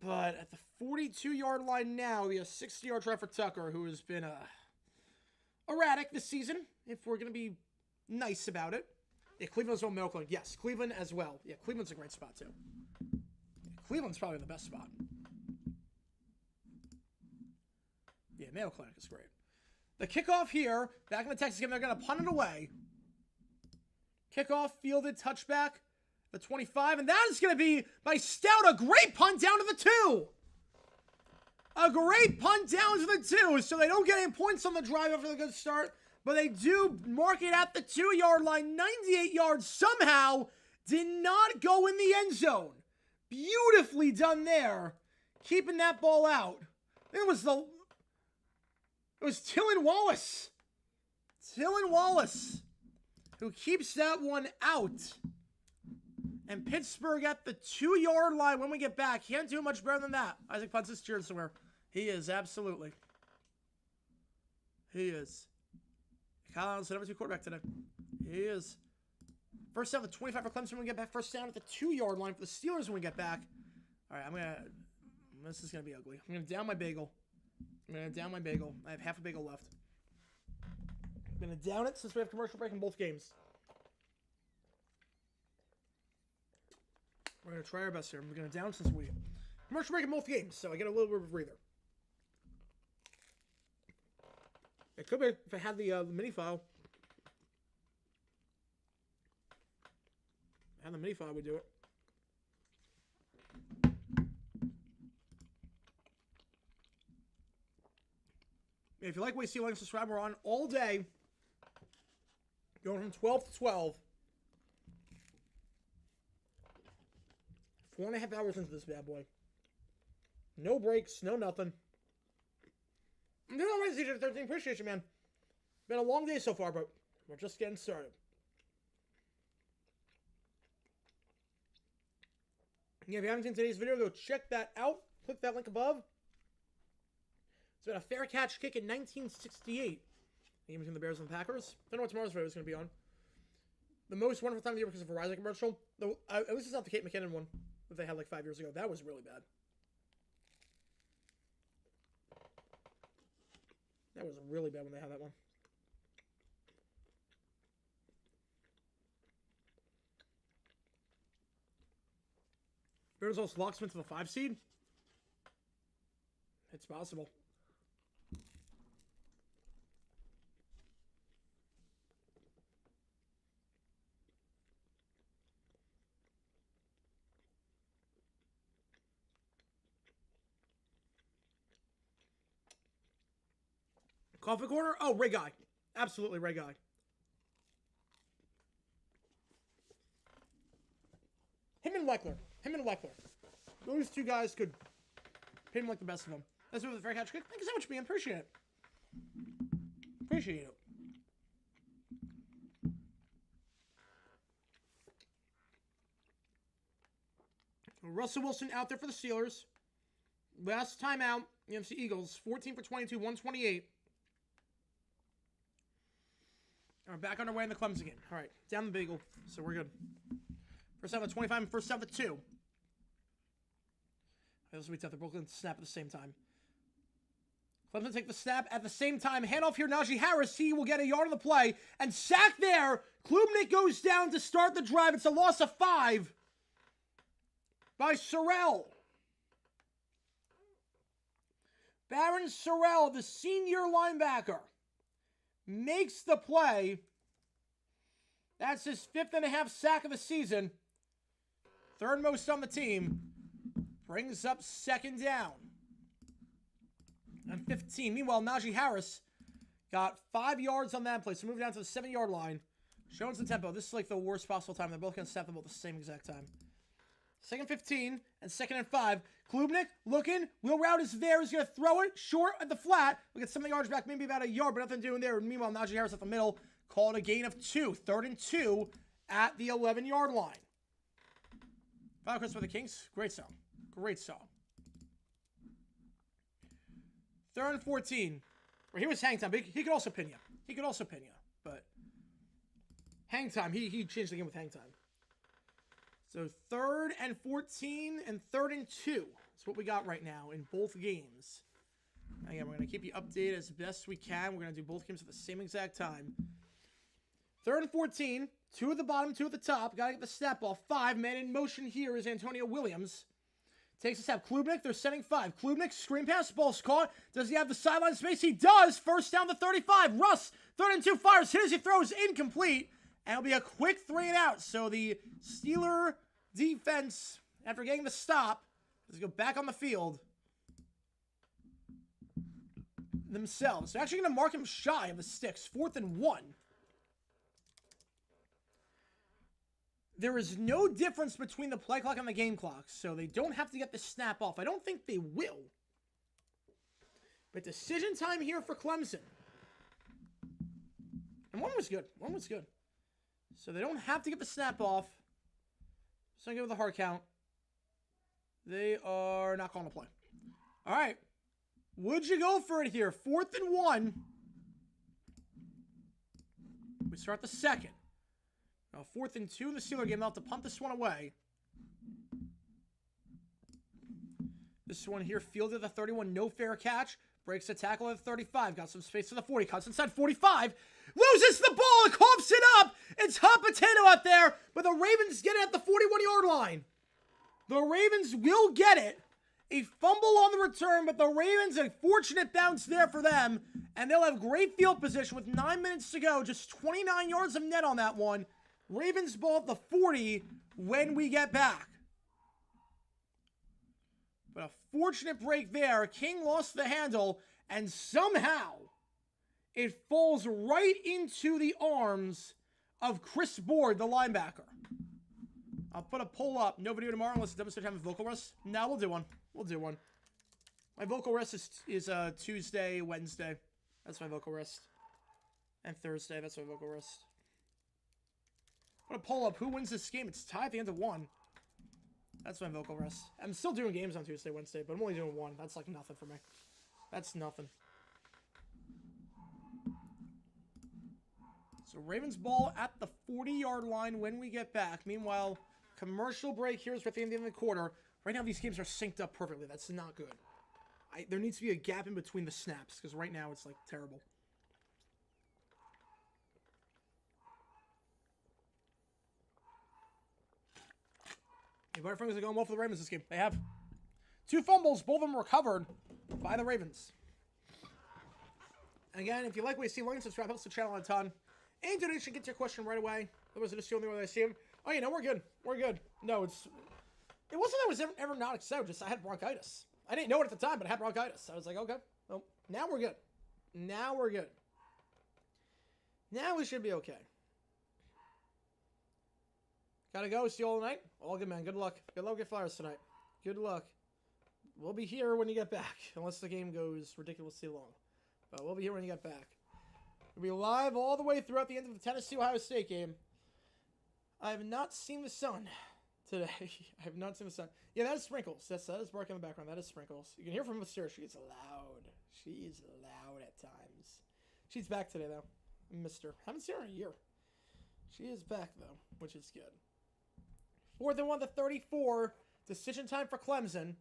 But at the 42-yard line now, we have a 60-yard try for Tucker, who has been erratic this season, if we're going to be nice about it. Yeah, Cleveland's on Mayo Clinic. Yes, Cleveland as well. Yeah, Cleveland's a great spot, too. Cleveland's probably the best spot. Yeah, Mayo Clinic is great. The kickoff here, back in the Texas game, they're going to punt it away. Kickoff, fielded, touchback, the 25, and that is going to be by Stout, a great punt down to the 2. A great punt down to the 2, so they don't get any points on the drive after the good start, but they do mark it at the 2-yard line, 98 yards somehow, did not go in the end zone. Beautifully done there, keeping that ball out. It was Tylan Wallace. Tylan Wallace, who keeps that one out. And Pittsburgh at the 2-yard line when we get back. Can't do much better than that. Isaac Punts is cheered somewhere. He is, absolutely. He is. Kyle Allen's the number 2 quarterback today. He is. First down at the 25 for Clemson when we get back. First down at the 2-yard line for the Steelers when we get back. All right, this is going to be ugly. I'm going to down my bagel. I have half a bagel left. I'm going to down it since we have commercial break in both games. We're going to try our best here. We're going to down since we commercial break in both games, so I get a little bit of a breather. It could be if I had the mini file. If I had the mini file, we'd do it. If you like what you see, like and subscribe. We're on all day. Going from 12 to 12. 4.5 hours into this bad boy. No breaks, no nothing. I'm doing all right, CJ13. Appreciate you, man. Been a long day so far, but we're just getting started. Yeah, if you haven't seen today's video, go check that out. Click that link above. It's been a fair catch kick in 1968. The game between the Bears and the Packers. Don't know what tomorrow's video is going to be on. The most wonderful time of the year because of Verizon commercial. Though, at least it's not the Kate McKinnon one that they had like 5 years ago. That was really bad. That was really bad when they had that one. Bears lost Locksmith to the 5 seed? It's possible. Coffee corner? Oh, Ray Guy. Absolutely Ray Guy. Him and Leckler. Those two guys could hit him like the best of them. That's what the fair catch kick. Thank you so much, man. Appreciate it. Appreciate it. Russell Wilson out there for the Steelers. Last time out, UMC Eagles, 14 for 22, 128. All right, back underway in the Clemson game. All right, down the bagel, so we're good. First down at 25 and first down at 2. This will be tough. They're both going to snap at the same time. Clemson take the snap at the same time. Handoff here, Najee Harris. He will get a yard on the play. And sack there. Klubnik goes down to start the drive. It's a loss of 5 by Sorrell. Baron Sorrell, the senior linebacker, makes the play. That's his 5.5 sack of the season. Third most on the team. Brings up second down. And 15. Meanwhile, Najee Harris got 5 yards on that play. So moving down to the 7-yard line. Showing the tempo. This is like the worst possible time. They're both going to snap the ball at the same exact time. Second 15 and second and 5. Klubnik looking. Wheel route is there. He's going to throw it short at the flat. We'll get 7 yards back, maybe about a yard, but nothing doing there. Meanwhile, Najee Harris at the middle. Called a gain of 2. 3rd and 2 at the 11-yard line. Final Chris for the Kings. Great song. Great song. 3rd and 14. He was hang time, but he could also pin you. He could also pin you, but hang time. He changed the game with hang time. So 3rd and 14 and 3rd and 2. That's what we got right now in both games. Again, we're going to keep you updated as best we can. We're going to do both games at the same exact time. 3rd and 14. 2 at the bottom, 2 at the top. Got to get the snap ball. 5 man in motion here is Antonio Williams. Takes a step. Klubnik, they're setting 5. Klubnik, screen pass, ball's caught. Does he have the sideline space? He does. First down to 35. Russ, 3rd and 2, fires. Hit as he throws, incomplete. And it'll be a quick 3 and out. So the Steeler defense, after getting the stop, has to go back on the field themselves. They're actually going to mark him shy of the sticks. 4th and 1. There is no difference between the play clock and the game clock, so they don't have to get the snap off. I don't think they will. But decision time here for Clemson. And one was good. One was good. So they don't have to get the snap off. So I give it the hard count. They are not calling a play. All right. Would you go for it here? 4th and 1. We start the second. Now 4th and 2 in the Steeler game. They'll have to punt this one away. This one here fielded at the 31. No fair catch. Breaks the tackle at the 35. Got some space to the 40. Cuts inside 45. Loses the ball and coughs it up. It's hot potato out there. But the Ravens get it at the 41-yard line. The Ravens will get it. A fumble on the return, but the Ravens, a fortunate bounce there for them. And they'll have great field position with 9 minutes to go. Just 29 yards of net on that one. Ravens ball at the 40 when we get back. But a fortunate break there. King lost the handle, and somehow it falls right into the arms of Chris Board, the linebacker. I'll put a poll up. No video tomorrow unless it doesn't have a vocal rest. No, we'll do one. We'll do one. My vocal rest is Tuesday, Wednesday. That's my vocal rest. And Thursday, that's my vocal rest. I'm going to pull up who wins this game. It's tied at the end of 1. That's my vocal rest. I'm still doing games on Tuesday, Wednesday, but I'm only doing 1. That's like nothing for me. That's nothing. So Ravens ball at the 40-yard line when we get back. Meanwhile, commercial break here is at the end of the quarter. Right now, these games are synced up perfectly. That's not good. There needs to be a gap in between the snaps, because right now it's like terrible. Hey, Butterfingers are going well for the Ravens this game. They have 2 fumbles, both of them recovered by the Ravens. And again, if you like what you see, like and subscribe. Helps the channel a ton. Any donation gets your question right away. Otherwise, it's just the only way that I see them. Oh, you know, we're good. We're good. No, it wasn't that I was ever not excited. Just I had bronchitis. I didn't know it at the time, but I had bronchitis. I was like, okay. Well, now we're good. Now we're good. Now we should be okay. Gotta go. See you all tonight. All good, man. Good luck. Good luck with Flyers tonight. Good luck. We'll be here when you get back. Unless the game goes ridiculously long. But we'll be here when you get back. We'll be live all the way throughout the end of the Tennessee-Ohio State game. I have not seen the sun today. I have not seen the sun. Yeah, that is Sprinkles. That is barking in the background. That is Sprinkles. You can hear from upstairs. She is loud. She is loud at times. She's back today, though. I missed her. Haven't seen her in a year. She is back, though, which is good. 4th and 1 to 34. Decision time for Clemson.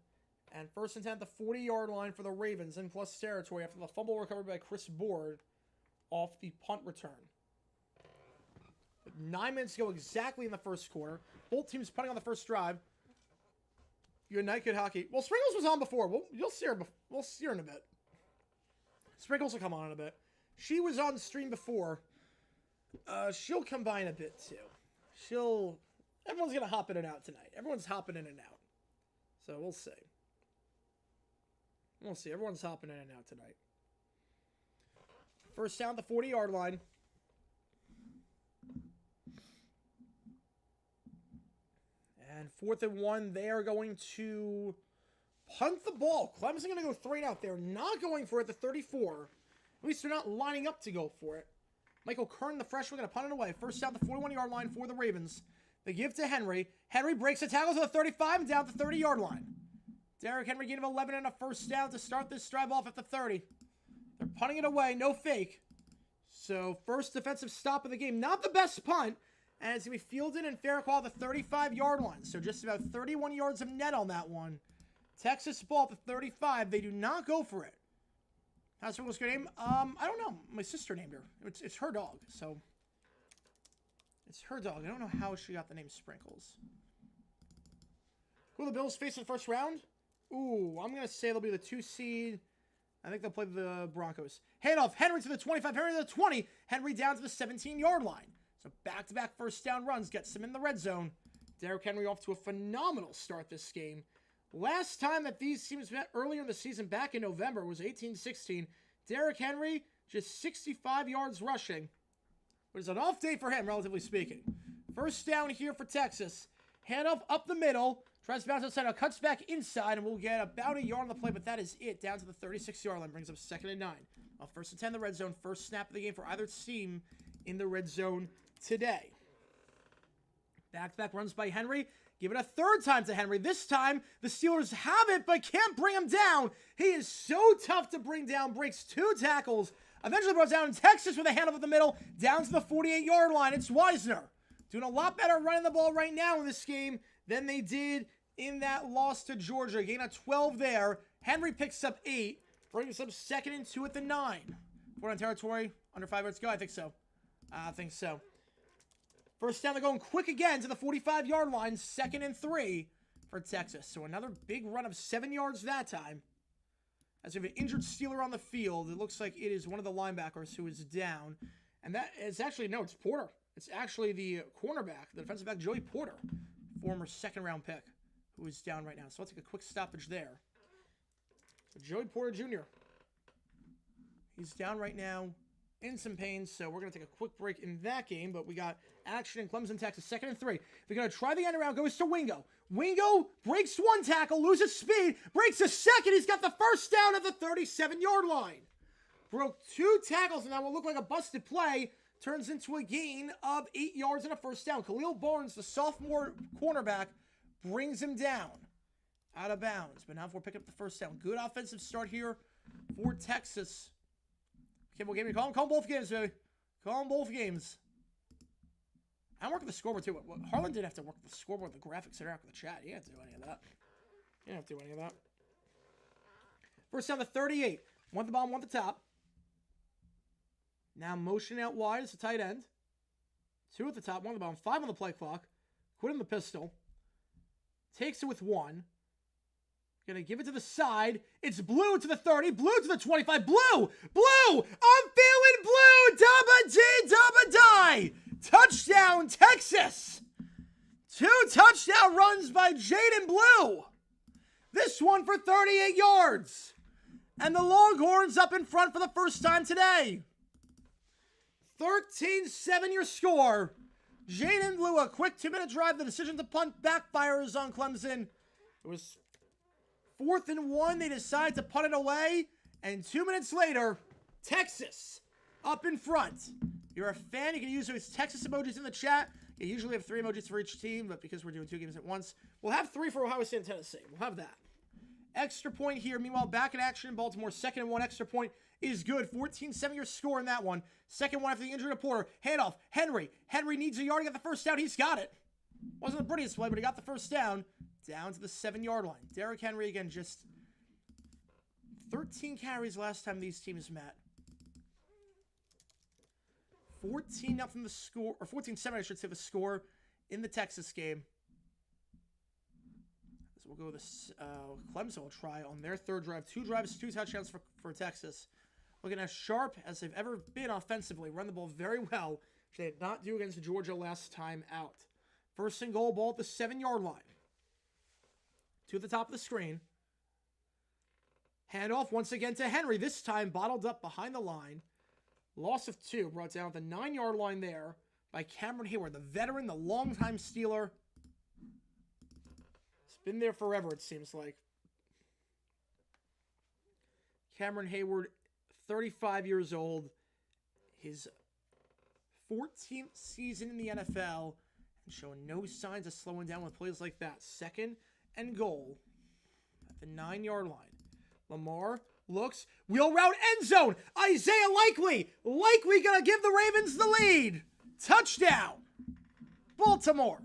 And 1st and 10 at the 40-yard line for the Ravens in plus territory after the fumble recovered by Chris Board off the punt return. 9 minutes to go exactly in the first quarter. Both teams punting on the first drive. Good night, good hockey. Well, Sprinkles was on before. We'll see her in a bit. Sprinkles will come on in a bit. She was on stream before. She'll combine a bit too. Everyone's going to hop in and out tonight. Everyone's hopping in and out. So we'll see. We'll see. Everyone's hopping in and out tonight. First down at the 40-yard line. And 4th and 1, they are going to punt the ball. Clemson going to go 3 and out. They're not going for it at the 34. At least they're not lining up to go for it. Michael Kern, the freshman, going to punt it away. First down at the 41-yard line for the Ravens. They give to Henry. Henry breaks the tackles at the 35 and down at the 30-yard line. Derrick Henry gain of 11 and a first down to start this drive off at the 30. They're punting it away, no fake. So first defensive stop of the game. Not the best punt. And it's going to be fielded and fair call at the 35-yard line. So just about 31 yards of net on that one. Texas ball at the 35. They do not go for it. How's her good name? I don't know. My sister named her. It's her dog. So it's her dog. I don't know how she got the name Sprinkles. Who are the Bills face in the first round? Ooh, I'm going to say they'll be the 2 seed. I think they'll play the Broncos. Handoff. Henry to the 25. Henry to the 20. Henry down to the 17-yard line. So back-to-back first down runs gets them in the red zone. Derrick Henry off to a phenomenal start this game. Last time that these teams met earlier in the season, back in November, was 18-16. Derrick Henry, just 65 yards rushing. But it's an off day for him, relatively speaking. First down here for Texas. Handoff up the middle. Tries to bounce outside, now cuts back inside, and we'll get about a yard on the play, but that is it. Down to the 36-yard line, brings up 2nd and 9. First and 10 in the red zone. First snap of the game for either team in the red zone today. Back-to-back runs by Henry. Give it a third time to Henry. This time, the Steelers have it, but can't bring him down. He is so tough to bring down. Breaks 2 tackles. Eventually brought down in Texas with a handoff up the middle. Down to the 48-yard line. It's Wisner. Doing a lot better running the ball right now in this game than they did in that loss to Georgia. Gain of 12 there. Henry picks up 8. Brings up 2nd and 2 at the 9. 4 on territory. Under 5 yards to go. I think so. First down, they're going quick again to the 45-yard line. 2nd and 3 for Texas. So another big run of 7 yards that time. As we have an injured Steeler on the field. It looks like it is one of the linebackers who is down. And that is actually, no, it's Porter. It's actually the cornerback, the defensive back, Joey Porter. Former 2nd-round pick, who is down right now. So let's take a quick stoppage there. So Joey Porter Jr. He's down right now in some pain, so we're going to take a quick break in that game, but we got action in Clemson, Texas, 2nd and 3. They're going to try the end around, goes to Wingo. Wingo breaks 1 tackle, loses speed, breaks a 2nd. He's got the first down at the 37-yard line. Broke 2 tackles, and that will look like a busted play. Turns into a gain of 8 yards and a first down. Khalil Barnes, the sophomore cornerback, brings him down. Out of bounds. But now for picking up the first down. Good offensive start here for Texas. Okay, we'll give you call them both games, baby. Call them both games. I'm working the scoreboard too. Harlan didn't have to work the scoreboard, the graphics that are after the chat. He didn't have to do any of that. He didn't have to do any of that. First down to 38. Want the ball, want the top. Now motion out wide as a tight end. 2 at the top, 1 at the bottom, 5 on the play clock. Quit in the pistol. Takes it with 1. Gonna give it to the side. It's Blue to the 30, Blue to the 25, Blue! Blue! I'm feeling Blue! Dabba dee, dabba die! Touchdown, Texas! 2 touchdown runs by Jaden Blue. This one for 38 yards. And the Longhorns up in front for the first time today. 13-7 your score. Jaden Blue, a quick 2-minute drive. The decision to punt backfires on Clemson. It was 4th and 1. They decide to punt it away. And 2 minutes later, Texas up in front. If you're a fan, you can use those Texas emojis in the chat. You usually have 3 emojis for each team, but because we're doing 2 games at once, we'll have 3 for Ohio State and Tennessee. We'll have that. Extra point here. Meanwhile, back in action in Baltimore. 2nd and 1 extra point is good. 14-7 your score in that one. Second one after the injury to Porter. Handoff. Henry. Henry needs a yard to get the first down. He's got it. Wasn't the prettiest play, but he got the first down. Down to the 7-yard line. Derrick Henry again, just 13 carries last time these teams met. 14-0 the score, or 14-7 I should say the score in the Texas game. So we'll go with this. Clemson will try on their 3rd drive. 2 drives, 2 touchdowns for Texas. Looking as sharp as they've ever been offensively. Run the ball very well. which they did not do against Georgia last time out. First and goal, ball at the 7-yard line. To the top of the screen. Handoff once again to Henry. This time bottled up behind the line. Loss of 2. Brought down at the 9-yard line there by Cameron Hayward, the veteran, the longtime Steeler. It's been there forever, it seems like. Cameron Hayward, 35 years old. His 14th season in the NFL. And showing no signs of slowing down with plays like that. Second and goal at the 9-yard line. Lamar looks, wheel route, end zone. Isaiah Likely gonna give the Ravens the lead. Touchdown, Baltimore.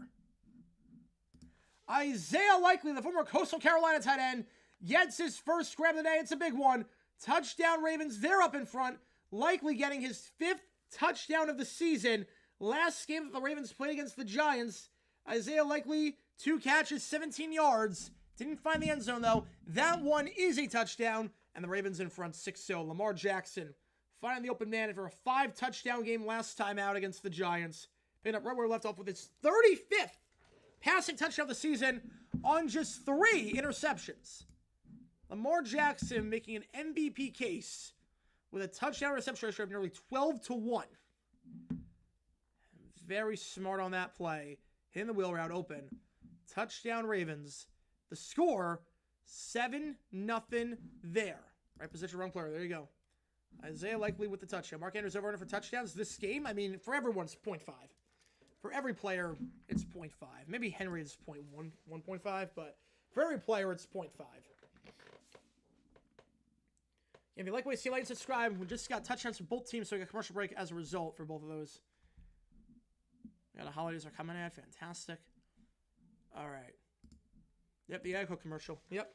Isaiah Likely, the former Coastal Carolina tight end, gets his first grab of the day. It's a big one. Touchdown Ravens, they're up in front. Likely getting his 5th touchdown of the season. Last game that the Ravens played against the Giants, Isaiah Likely, 2 catches, 17 yards. Didn't find the end zone, though. That one is a touchdown, and the Ravens in front 6-0. Lamar Jackson finding the open man for a 5-touchdown game last time out against the Giants. Picking up right where he left off with his 35th passing touchdown of the season on just 3 interceptions. Lamar Jackson making an MVP case with a touchdown reception ratio of nearly 12-1. Very smart on that play. Hitting the wheel route open. Touchdown Ravens. The score, 7-0 there. Right position, wrong player. There you go. Isaiah Likely with the touchdown. Mark Andrews over for touchdowns this game. I mean, for everyone, it's 0.5. For every player, it's 0.5. Maybe Henry is 0.1, 1.5, but for every player, it's 0.5. If you like what you see, like and subscribe. We just got touchdowns for both teams, so we got a commercial break as a result for both of those. Yeah, the holidays are coming in. Fantastic. All right. Yep, the Geico commercial. Yep.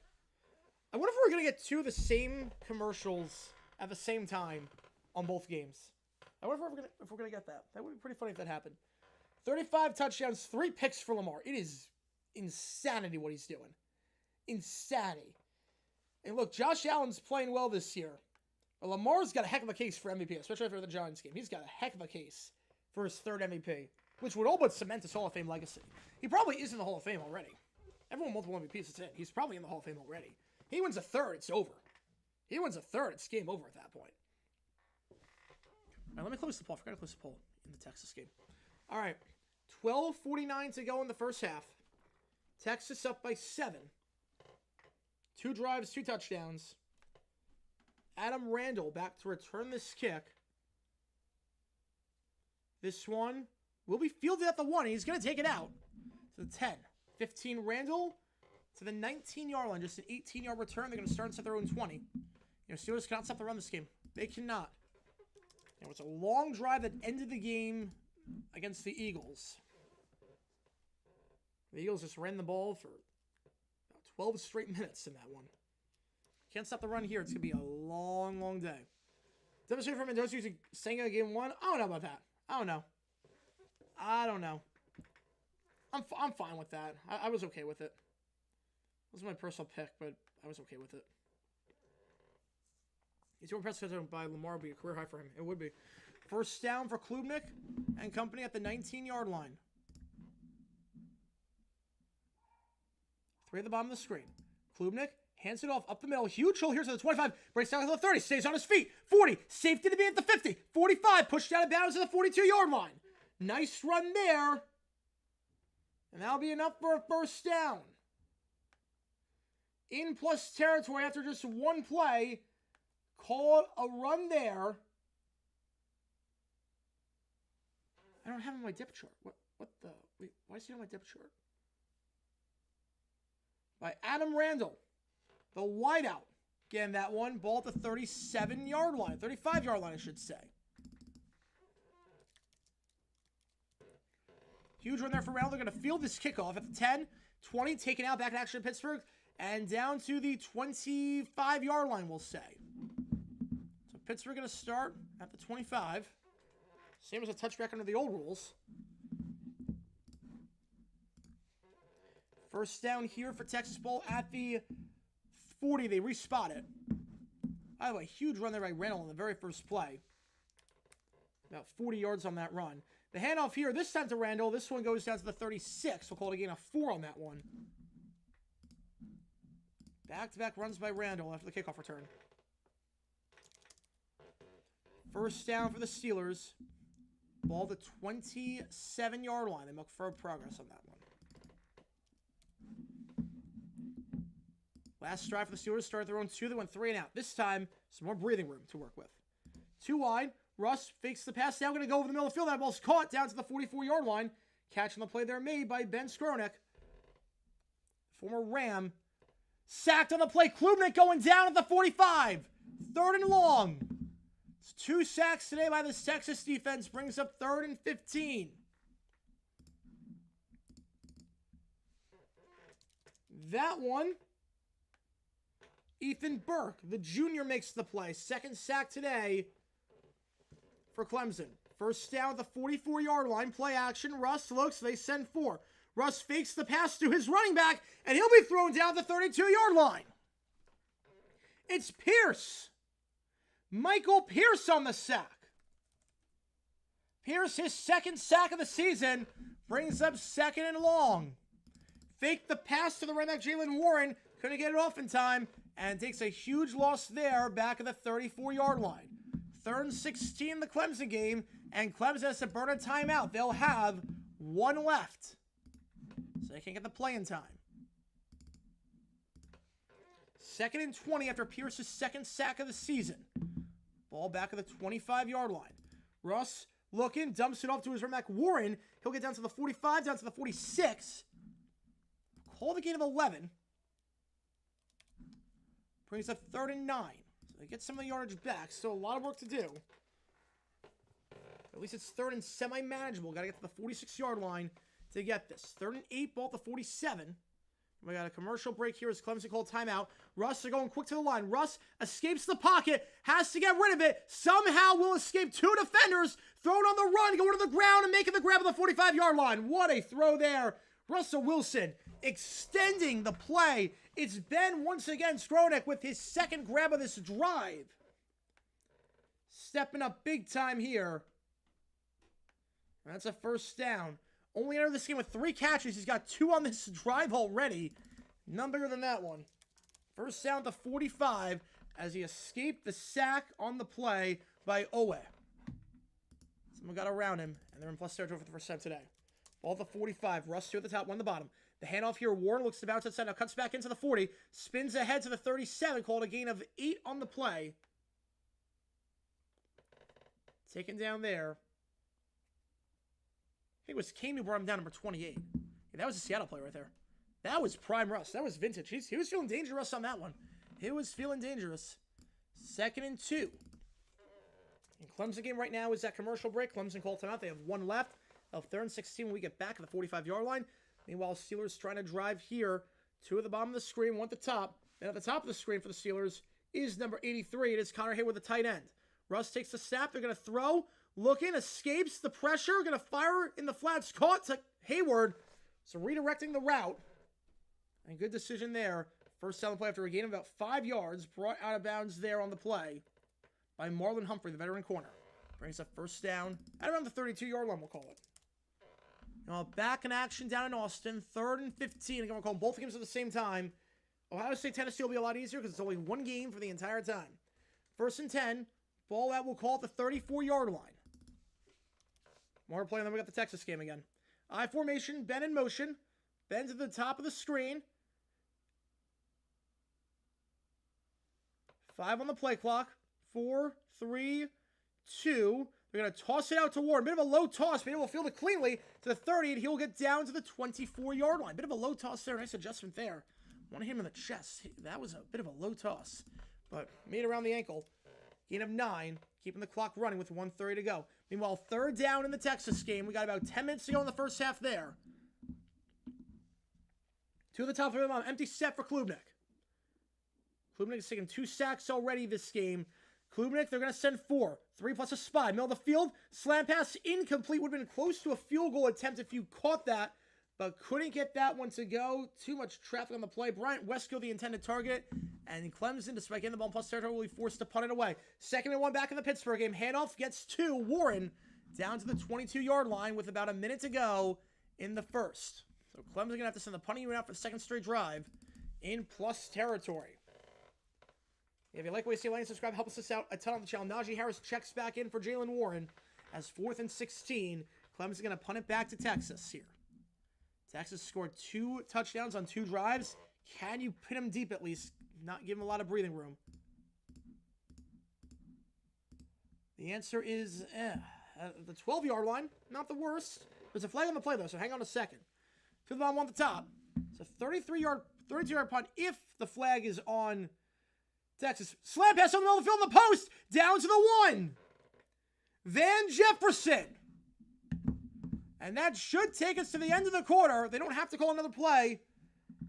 I wonder if we're going to get 2 of the same commercials at the same time on both games. I wonder if we're gonna get that. That would be pretty funny if that happened. 35 touchdowns, 3 picks for Lamar. It is insanity what he's doing. Insanity. And look, Josh Allen's playing well this year. But Lamar's got a heck of a case for MVP, especially after the Giants game. He's got a heck of a case for his 3rd MVP, which would all but cement his Hall of Fame legacy. He probably is in the Hall of Fame already. Everyone multiple MVPs, it's in. He's probably in the Hall of Fame already. He wins a 3rd, it's over. He wins a 3rd, it's game over at that point. All right, let me close the poll. I forgot to close the poll in the Texas game. All right, 12:49 to go in the first half. Texas up by 7. 2 drives, 2 touchdowns. Adam Randall back to return this kick. This one will be fielded at the 1. He's going to take it out to the 10. 15 Randall to the 19-yard line. Just an 18-yard return. They're going to start and set their own 20. You know, Steelers cannot stop the run this game. They cannot. It was a long drive that ended the game against the Eagles. The Eagles just ran the ball for about 12 straight minutes in that one. Can't stop the run here. It's going to be a long, long day. Demonstrated for Mendoza using Senga game 1. I don't know about that. I don't know. I'm fine with that. I was okay with it. It was my personal pick, but I was okay with it. He's more impressive by Lamar would be a career high for him. It would be. First down for Klubnik and company at the 19-yard line. 3 at the bottom of the screen. Klubnik hands it off up the middle. Huge hole here to the 25. Breaks down to the 30. Stays on his feet. 40. Safety to be at the 50. 45. Pushed out of bounds to the 42-yard line. Nice run there. And that'll be enough for a first down. In plus territory after just 1 play. Call a run there. I don't have it on my depth chart. What the? Wait, why is he on my depth chart? By Adam Randall. The wideout. Again, that one. Ball at the 37-yard line. 35-yard line, I should say. Huge run there for Randall. They're going to field this kickoff at the 10. 20, taken out, back in action in Pittsburgh. And down to the 25-yard line, we'll say. So Pittsburgh going to start at the 25. Same as a touchback under the old rules. First down here for Texas Bowl at the 40. They respot it. By the way, huge run there by Randall on the very first play. About 40 yards on that run. The handoff here, this time to Randall. This one goes down to the 36. We'll call it a gain of 4 on that one. Back-to-back runs by Randall after the kickoff return. First down for the Steelers. Ball the 27-yard line. They make further progress on that one. Last drive for the Steelers. Started their own 2. They went 3 and out. This time, some more breathing room to work with. 2 wide. Russ fakes the pass. Now going to go over the middle of the field. That ball's caught down to the 44-yard line. Catch on the play there made by Ben Skronik. Former Ram. Sacked on the play. Klubnik going down at the 45. 3rd and long. It's 2 sacks today by this Texas defense. Brings up 3rd and 15. That one. Ethan Burke, the junior, makes the play. 2nd sack today for Clemson. First down at the 44-yard line. Play action. Russ looks. They send 4. Russ fakes the pass to his running back, and he'll be thrown down the 32-yard line. It's Pierce. Michael Pierce on the sack. Pierce, his 2nd sack of the season, brings up 2nd and long. Faked the pass to the running back, Jalen Warren. Couldn't get it off in time, and takes a huge loss there back at the 34-yard line. 3rd and 16 in the Clemson game, and Clemson has to burn a timeout. They'll have 1 left, so they can get the playing time. 2nd and 20 after Pierce's 2nd sack of the season. Ball back at the 25-yard line. Russ looking, dumps it off to his running back, Warren. He'll get down to the 45, down to the 46. Call the gain of 11. Brings up 3rd and 9. So they get some of the yardage back. Still a lot of work to do. At least it's 3rd and semi-manageable. Got to get to the 46-yard line to get this. 3rd and 8, ball at the 47. We got a commercial break here as Clemson called timeout. Russ are going quick to the line. Russ escapes the pocket, has to get rid of it. Somehow will escape 2 defenders. Thrown on the run, going to the ground and making the grab at the 45-yard line. What a throw there. Russell Wilson extending the play. It's Ben once again, Skronik, with his 2nd grab of this drive. Stepping up big time here. That's a first down. Only entered this game with 3 catches. He's got 2 on this drive already. None bigger than that one. First down to 45 as he escaped the sack on the play by Owe. Someone got around him, and they're in plus territory for the first time today. Ball at the 45. Russ 2 at the top, 1 at the bottom. The handoff here. Warren looks to bounce outside. Now cuts back into the 40. Spins ahead to the 37. Called a gain of 8 on the play. Taken down there. I think it was Kane who brought him down, number 28. Yeah, that was a Seattle play right there. That was prime Russ. That was vintage. He was feeling dangerous on that one. He was feeling dangerous. 2nd and 2. And Clemson game right now is that commercial break. Clemson called timeout. They have 1 left. Of 3rd and 16 when we get back at the 45-yard line. Meanwhile, Steelers trying to drive here. 2 at the bottom of the screen, 1 at the top. And at the top of the screen for the Steelers is number 83. It is Connor Hayward, the tight end. Russ takes the snap. They're going to throw. Looking, escapes the pressure. Going to fire in the flats. Caught to Hayward. So redirecting the route. And good decision there. First down the play after a gain of about 5 yards. Brought out of bounds there on the play by Marlon Humphrey, the veteran corner. Brings up first down at around the 32-yard line, we'll call it. Now back in action down in Austin. 3rd and 15. Again, we'll call them both games at the same time. Ohio State, Tennessee will be a lot easier because it's only 1 game for the entire time. 1st and 10. Ball out, we'll call it the 34-yard line. More play, and then we got the Texas game again. I formation, Ben in motion. Ben to the top of the screen. 5 on the play clock. 4, 3, 2. They're going to toss it out to Warren. Bit of a low toss. But able to field it cleanly to the 30, and he'll get down to the 24-yard line. Bit of a low toss there. Nice adjustment there. Want to hit him in the chest. That was a bit of a low toss, but made around the ankle. Gain of 9, keeping the clock running with 1:30 to go. Meanwhile, 3rd down in the Texas game. We got about 10 minutes to go in the first half there. 2 at the top, 3 at the bottom. Empty set for Klubnik. Klubnik has taken 2 sacks already this game. Klubnik, they're going to send 4. 3 plus a spy. Middle of the field. Slam pass incomplete. Would have been close to a field goal attempt if you caught that. but couldn't get that one to go. Too much traffic on the play. Bryant Westco, the intended target, and Clemson, despite getting the ball in plus territory, will be forced to punt it away. 2nd and 1 back in the Pittsburgh game. Handoff gets 2. Warren down to the 22-yard line with about a minute to go in the first. So Clemson's going to have to send the punting unit out for the second straight drive in plus territory. If you like what you see, like and subscribe. Help us out a ton on the channel. Najee Harris checks back in for Jalen Warren as 4th and 16. Clemson's going to punt it back to Texas here. Texas scored 2 touchdowns on 2 drives. Can you pin them deep at least? Not give them a lot of breathing room. The answer is the 12-yard line. Not the worst. There's a flag on the play, though, so hang on a second. To the bottom on the top. It's a 32-yard punt if the flag is on Texas. Slam pass on the middle of the field in the post. Down to the 1. Van Jefferson. And that should take us to the end of the quarter. They don't have to call another play.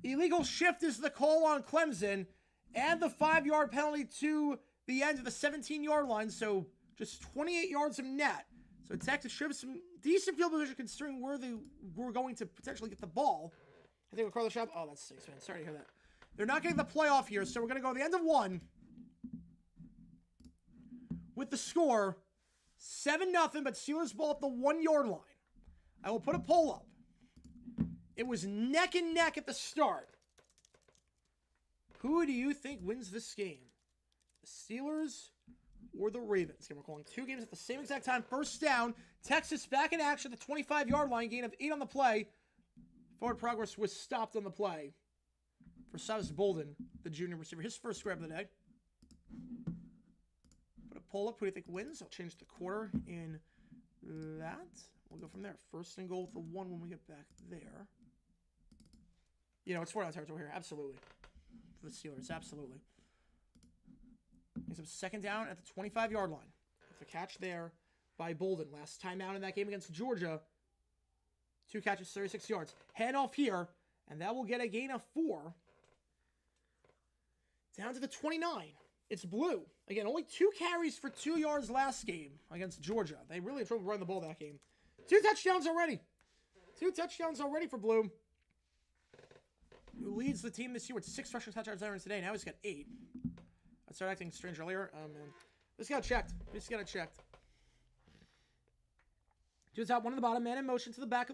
Illegal shift is the call on Clemson. And the 5-yard penalty to the end of the 17-yard line. So just 28 yards of net. So Texas should have some decent field position considering where they were going to potentially get the ball. I think we'll call the shot. Oh, that stinks, man. Sorry to hear that. They're not getting the playoff here, so we're going to go to the end of 1 with the score 7-0, but Steelers ball at the 1-yard line. I will put a poll up. It was neck and neck at the start. Who do you think wins this game? The Steelers or the Ravens? Again, we're calling 2 games at the same exact time. First down. Texas back in action at the 25-yard line. Gain of 8 on the play. Forward progress was stopped on the play for Cyrus Bolden, the junior receiver. His first grab of the day. Put a poll up. Who do you think wins? I'll change the quarter in that. We'll go from there. 1st and goal with the 1 when we get back there. You know, it's 4-down territory here. Absolutely. For the Steelers. Absolutely. It's a 2nd down at the 25-yard line. With the catch there by Bolden. Last time out in that game against Georgia. 2 catches, 36 yards. Hand off here. And that will get a gain of 4. Down to the 29. It's blue. Again, only 2 carries for 2 yards last game against Georgia. They really had trouble running the ball that game. 2 touchdowns already. 2 touchdowns already for Bloom, who leads the team this year with 6 rushing touchdowns today. Now he's got 8. I started acting strange earlier. Oh, man. This got checked. This got it checked. Just out 1 on the bottom. Man in motion to the back.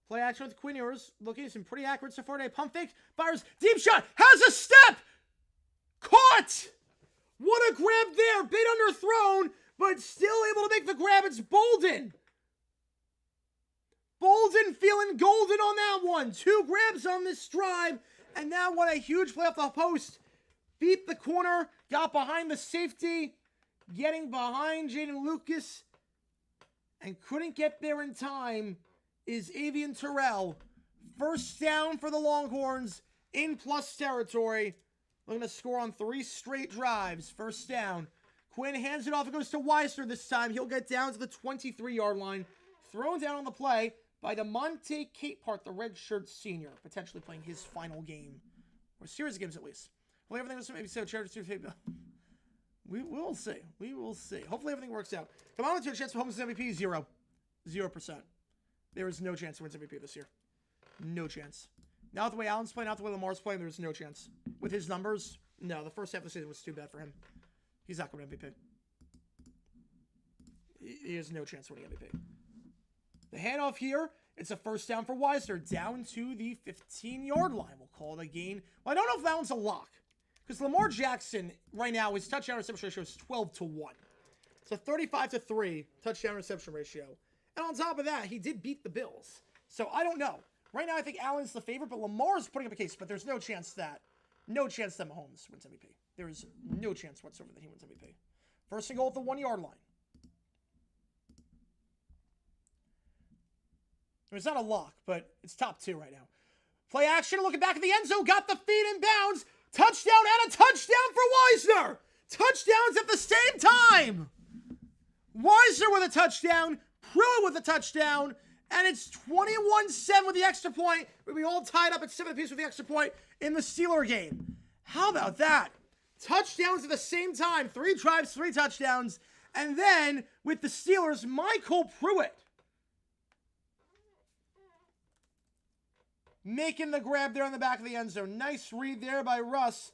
Play action with Quinn Ewers. Looking at some pretty accurate stuff for today. Pump fake. Fires. Deep shot. Has a step. Caught. What a grab there. Bit underthrown, but still able to make the grab. It's Bolden. Bolden feeling golden on that one. 2 grabs on this drive. And now what a huge play off the post. Beat the corner. Got behind the safety. Getting behind Jaden Lucas. And couldn't get there in time is Avian Terrell. 1st down for the Longhorns in plus territory. Looking to score on 3 straight drives. 1st down. Quinn hands it off. It goes to Weiser this time. He'll get down to the 23-yard line. Thrown down on the play by DeMonte Capehart, the redshirt senior. Potentially playing his final game. Or series of games at least. Hopefully everything was maybe so charity. We will see. We will see. Hopefully everything works out. Come on to a chance for Holmes' MVP. 0%. There is no chance he wins MVP this year. No chance. Not the way Allen's playing, not the way Lamar's playing, there's no chance. With his numbers, no, the first half of the season was too bad for him. He's not going to MVP. He has no chance winning MVP. The handoff here, it's a 1st down for Weiser, down to the 15-yard line. We'll call it a gain. Well, I don't know if that one's a lock. Because Lamar Jackson, right now, his touchdown reception ratio is 12-1. It's a 35-3 touchdown reception ratio. And on top of that, he did beat the Bills. So I don't know. Right now, I think Allen's the favorite, but Lamar's putting up a case. But there's no chance that Mahomes wins MVP. There is no chance whatsoever that he wins MVP. 1st and goal at the 1-yard line. It's not a lock, but it's top 2 right now. Play action, looking back at the end zone, got the feet in bounds. Touchdown and a touchdown for Weiser. Touchdowns at the same time. Weiser with a touchdown, Pruitt with a touchdown, and it's 21-7 with the extra point. We'll be all tied up at 7 apiece with the extra point in the Steeler game. How about that? Touchdowns at the same time. 3 drives, 3 touchdowns. And then with the Steelers, Michael Pruitt. making the grab there on the back of the end zone. Nice read there by Russ.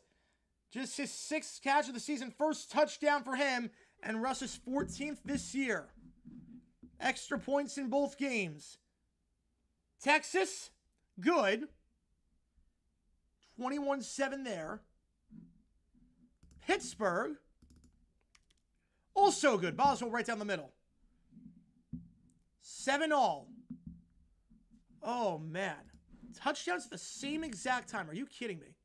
Just his 6th catch of the season. First touchdown for him. And Russ's 14th this year. Extra points in both games. Texas, good. 21-7 there. Pittsburgh, also good. Boswell right down the middle. 7-all. Oh, man. Touchdowns at the same exact time. Are you kidding me?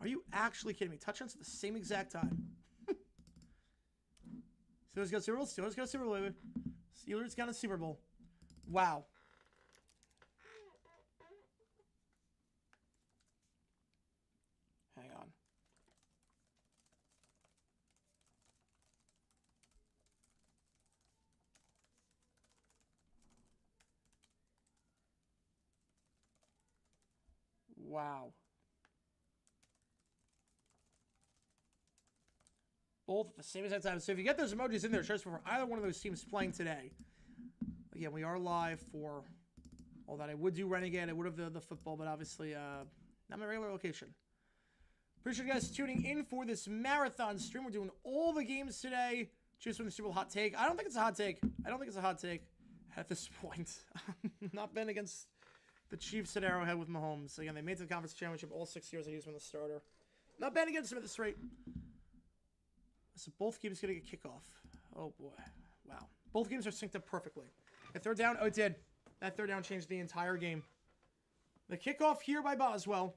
Are you actually kidding me? Touchdowns at the same exact time. Steelers got a Super Bowl. Steelers got a Super Bowl. Steelers got a Super Bowl. Wow. Hang on. Wow. Both at the same exact time. So if you get those emojis in there, it shows for either one of those teams playing today. Again, we are live for all that. I would do Renegade. I would have the football, but obviously not my regular location. Appreciate you guys tuning in for this marathon stream. We're doing all the games today. Choose from the Super Bowl hot take. I don't think it's a hot take. I don't think it's a hot take at this point. Not been against the Chiefs at Arrowhead with Mahomes. Again, they made it to the conference championship all 6 years. I used him as the starter. Not bad against him at this rate. So both games going to get kickoff. Oh, boy. Wow. Both games are synced up perfectly. The third down, oh, it did. That third down changed the entire game. The kickoff here by Boswell.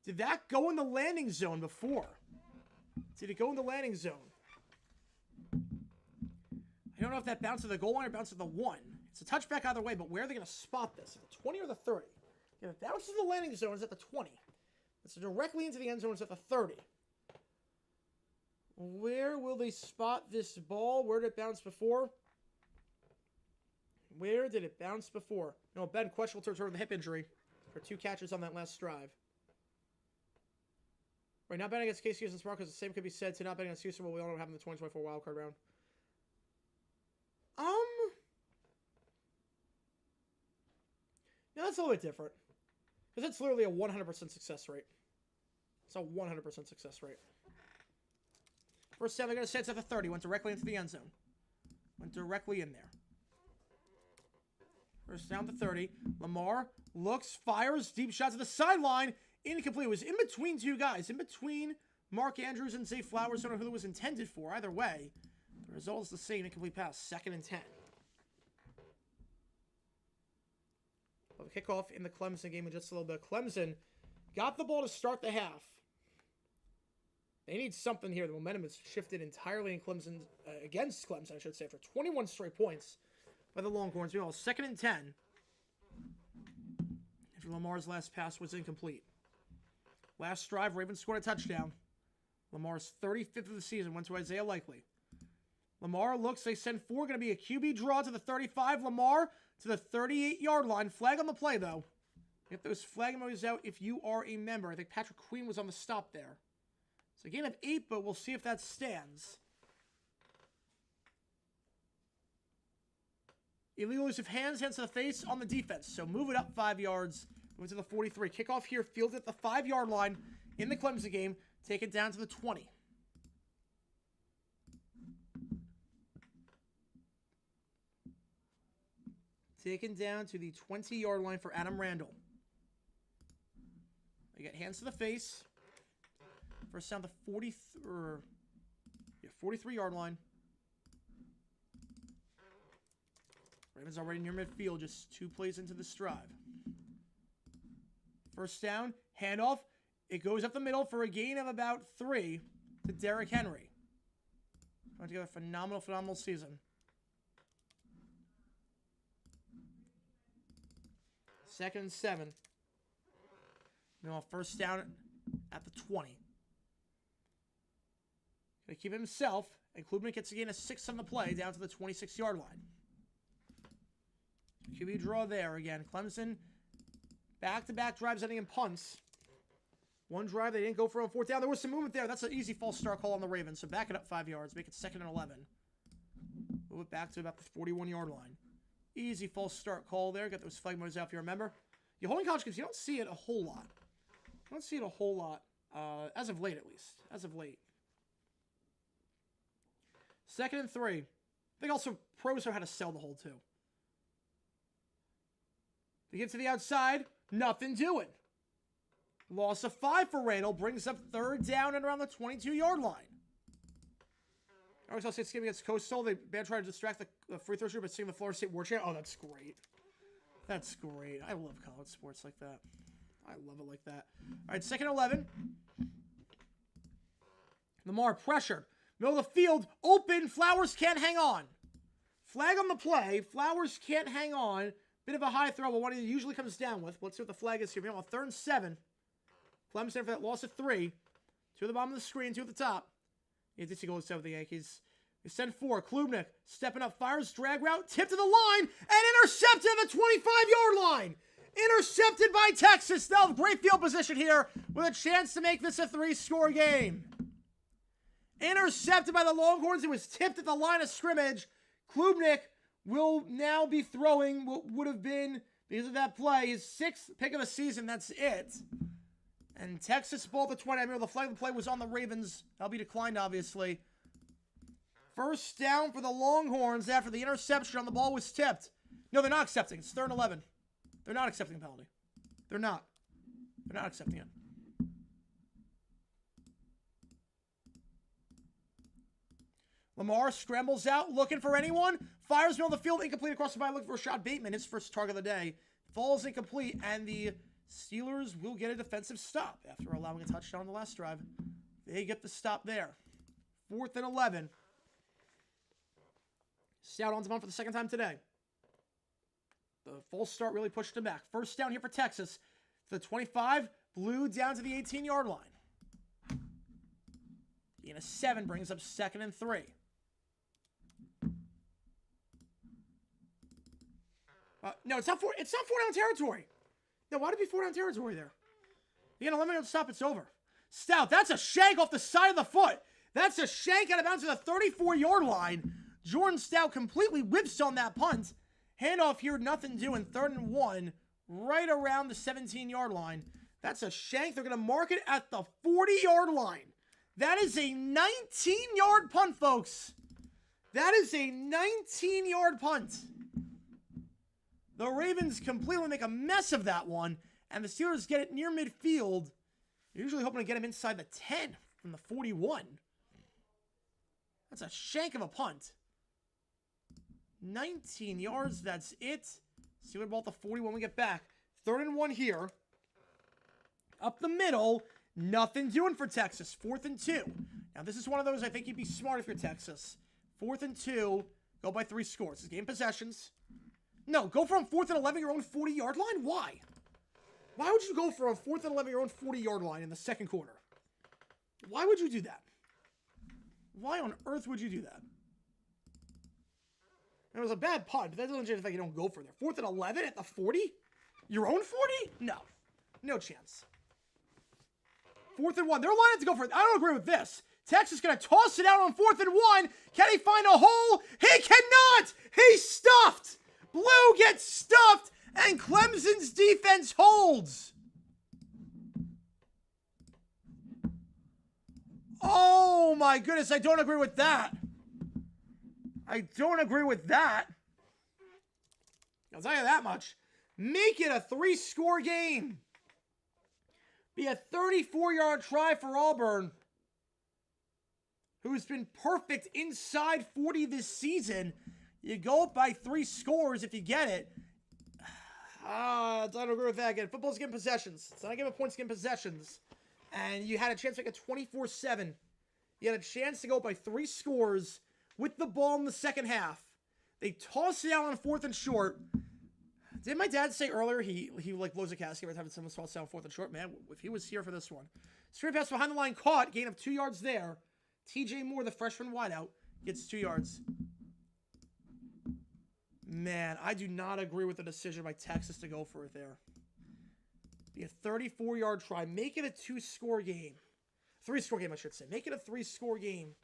Did that go in the landing zone before? Did it go in the landing zone? I don't know if that bounced to the goal line or bounced to the 1. It's a touchback either way, but where are they going to spot this? At the 20 or the 30? If it bounces to the landing zone, it's at the 20. It's directly into the end zone, it's at the 30. Where will they spot this ball? Where did it bounce before? Where did it bounce before? No, Ben, questionable to return with a hip injury for 2 catches on that last drive. Right, not betting against Casey and Smart because the same could be said to not betting against Houston, but we all know what happened in the 2024 wildcard round. No, that's a little bit different. Because it's literally a 100% success rate. It's a 100% success rate. First down, they're going to say it's at the 30. Went directly into the end zone. Went directly in there. First down to 30. Lamar looks, fires, deep shot to the sideline. Incomplete. It was in between 2 guys. In between Mark Andrews and Zay Flowers. I don't know who it was intended for. Either way, the result is the same. Incomplete pass. 2nd and 10. Well, the kickoff in the Clemson game in just a little bit. Clemson got the ball to start the half. They need something here. The momentum has shifted entirely in Clemson, against Clemson, I should say, after 21 straight points by the Longhorns. Meanwhile, 2nd and 10. After Lamar's last pass was incomplete. Last drive, Ravens scored a touchdown. Lamar's 35th of the season went to Isaiah Likely. Lamar looks, they send 4, going to be a QB draw to the 35. Lamar to the 38-yard line. Flag on the play, though. Get those flag emojis out if you are a member. I think Patrick Queen was on the stop there. So a gain of 8, but we'll see if that stands. Illegal use of hands to the face on the defense. So move it up 5 yards. Move to the 43. Kickoff here, fielded at the 5-yard line in the Clemson game. Take it down to the 20. Taken down to the 20-yard line for Adam Randall. They get hands to the face. First down the 43-yard line. Ravens already near midfield, just 2 plays into this drive. First down, handoff. It goes up the middle for a gain of about 3 to Derrick Henry. Put together a phenomenal season. 2nd and 7. First down at the 20. Going to keep it himself, and Klubnik gets a gain of 6 on the play down to the 26-yard line. QB draw there again. Clemson, back-to-back drives ending in punts. One drive, they didn't go for a 4th down. There was some movement there. That's an easy false start call on the Ravens. So back it up 5 yards. Make it 2nd and 11. Move it back to about the 41-yard line. Easy false start call there. Got those flag modes out if you remember. Your holding college games, you don't see it a whole lot. You don't see it a whole lot, as of late at least. As of late. 2nd and 3. I think also pros know how to sell the hold too. They get to the outside, nothing doing. Loss of 5 for Randall brings up 3rd down and around the 22-yard line. Arkansas State's game against Coastal. They try to distract the free throw shooter by singing the Florida State war chant. Oh, that's great. That's great. I love college sports like that. I love it like that. All right, 2nd and 11. Lamar pressured. Middle of the field, open. Flowers can't hang on. Flag on the play. Flowers can't hang on. Bit of a high throw, but what he usually comes down with. Let's see what the flag is here. We have a 3rd and 7. Clemson for that loss of 3. 2 at the bottom of the screen, 2 at the top. Yeah, this goes to the Yankees. They send 4. Klubnik stepping up, fires, drag route, tipped to the line, and intercepted at the 25-yard line. Intercepted by Texas. Now, great field position here with a chance to make this a 3-score game. Intercepted by the Longhorns. It was tipped at the line of scrimmage. Klubnik will now be throwing what would have been, because of that play, his 6th pick of the season. That's it. And Texas ball at the 20. I mean, the flag of the play was on the Ravens. That'll be declined, obviously. 1st down for the Longhorns after the interception on the ball was tipped. No, they're not accepting. It's 3rd and 11. They're not accepting the penalty. They're not. They're not accepting it. Lamar scrambles out, looking for anyone. Fires middle of the field, incomplete across the body, looking for Rashad Bateman, his first target of the day. Falls incomplete, and the Steelers will get a defensive stop after allowing a touchdown on the last drive. They get the stop there. 4th and 11. Stout on the for the 2nd time today. The false start really pushed him back. 1st down here for Texas. To the 25, blue down to the 18-yard line. Gain of 7 brings up 2nd and 3. No, it's not 4 down territory. No, why did it be 4 down territory there? You got 11 yard stop, it's over. Stout, that's a shank off the side of the foot. That's a shank out of bounds to the 34-yard line. Jordan Stout completely whips on that punt. Handoff here, nothing doing. 3rd and 1, right around the 17-yard line. That's a shank. They're going to mark it at the 40-yard line. That is a 19-yard punt, folks. That is a 19-yard punt. The Ravens completely make a mess of that one, and the Steelers get it near midfield. They're usually hoping to get him inside the 10 from the 41. That's a shank of a punt. 19 yards, that's it. Steelers ball at the 40 when we get back. 3rd and 1 here. Up the middle. Nothing doing for Texas. 4th and 2. Now, this is one of those I think you'd be smart if you're Texas. 4th and 2. Go by 3 scores. This is game possessions. No, go from 4th and 11 your own 40-yard line? Why? Why would you go for a 4th and 11 your own 40-yard line in the 2nd quarter? Why would you do that? Why on earth would you do that? It was a bad punt, but that doesn't change the fact you don't go for there. 4th and 11 at the 40? Your own 40? No. No chance. 4th and 1. They're lining up to go for it. I don't agree with this. Texas going to toss it out on 4th and 1. Can he find a hole? He cannot! He's stuffed! Blue gets stuffed, and Clemson's defense holds. Oh my goodness, I don't agree with that. I don't agree with that. I'll tell you that much. Make it a 3-score game. Be a 34-yard try for Auburn, who's been perfect inside 40 this season. You go up by 3 scores if you get it. I don't agree with that again. Football's getting possessions. It's not a game of points, getting possessions. And you had a chance to make a 24-7. You had a chance to go up by 3 scores with the ball in the second half. They toss it out on 4th and short. Did my dad say earlier he like blows a casket every time someone toss out 4th and short? Man, if he was here for this one. Straight pass behind the line caught. Gain of 2 yards there. TJ Moore, the freshman wideout, gets 2 yards. Man, I do not agree with the decision by Texas to go for it there. Be a 34-yard try. Make it a 2-score game. 3-score game, I should say. Make it a 3-score game.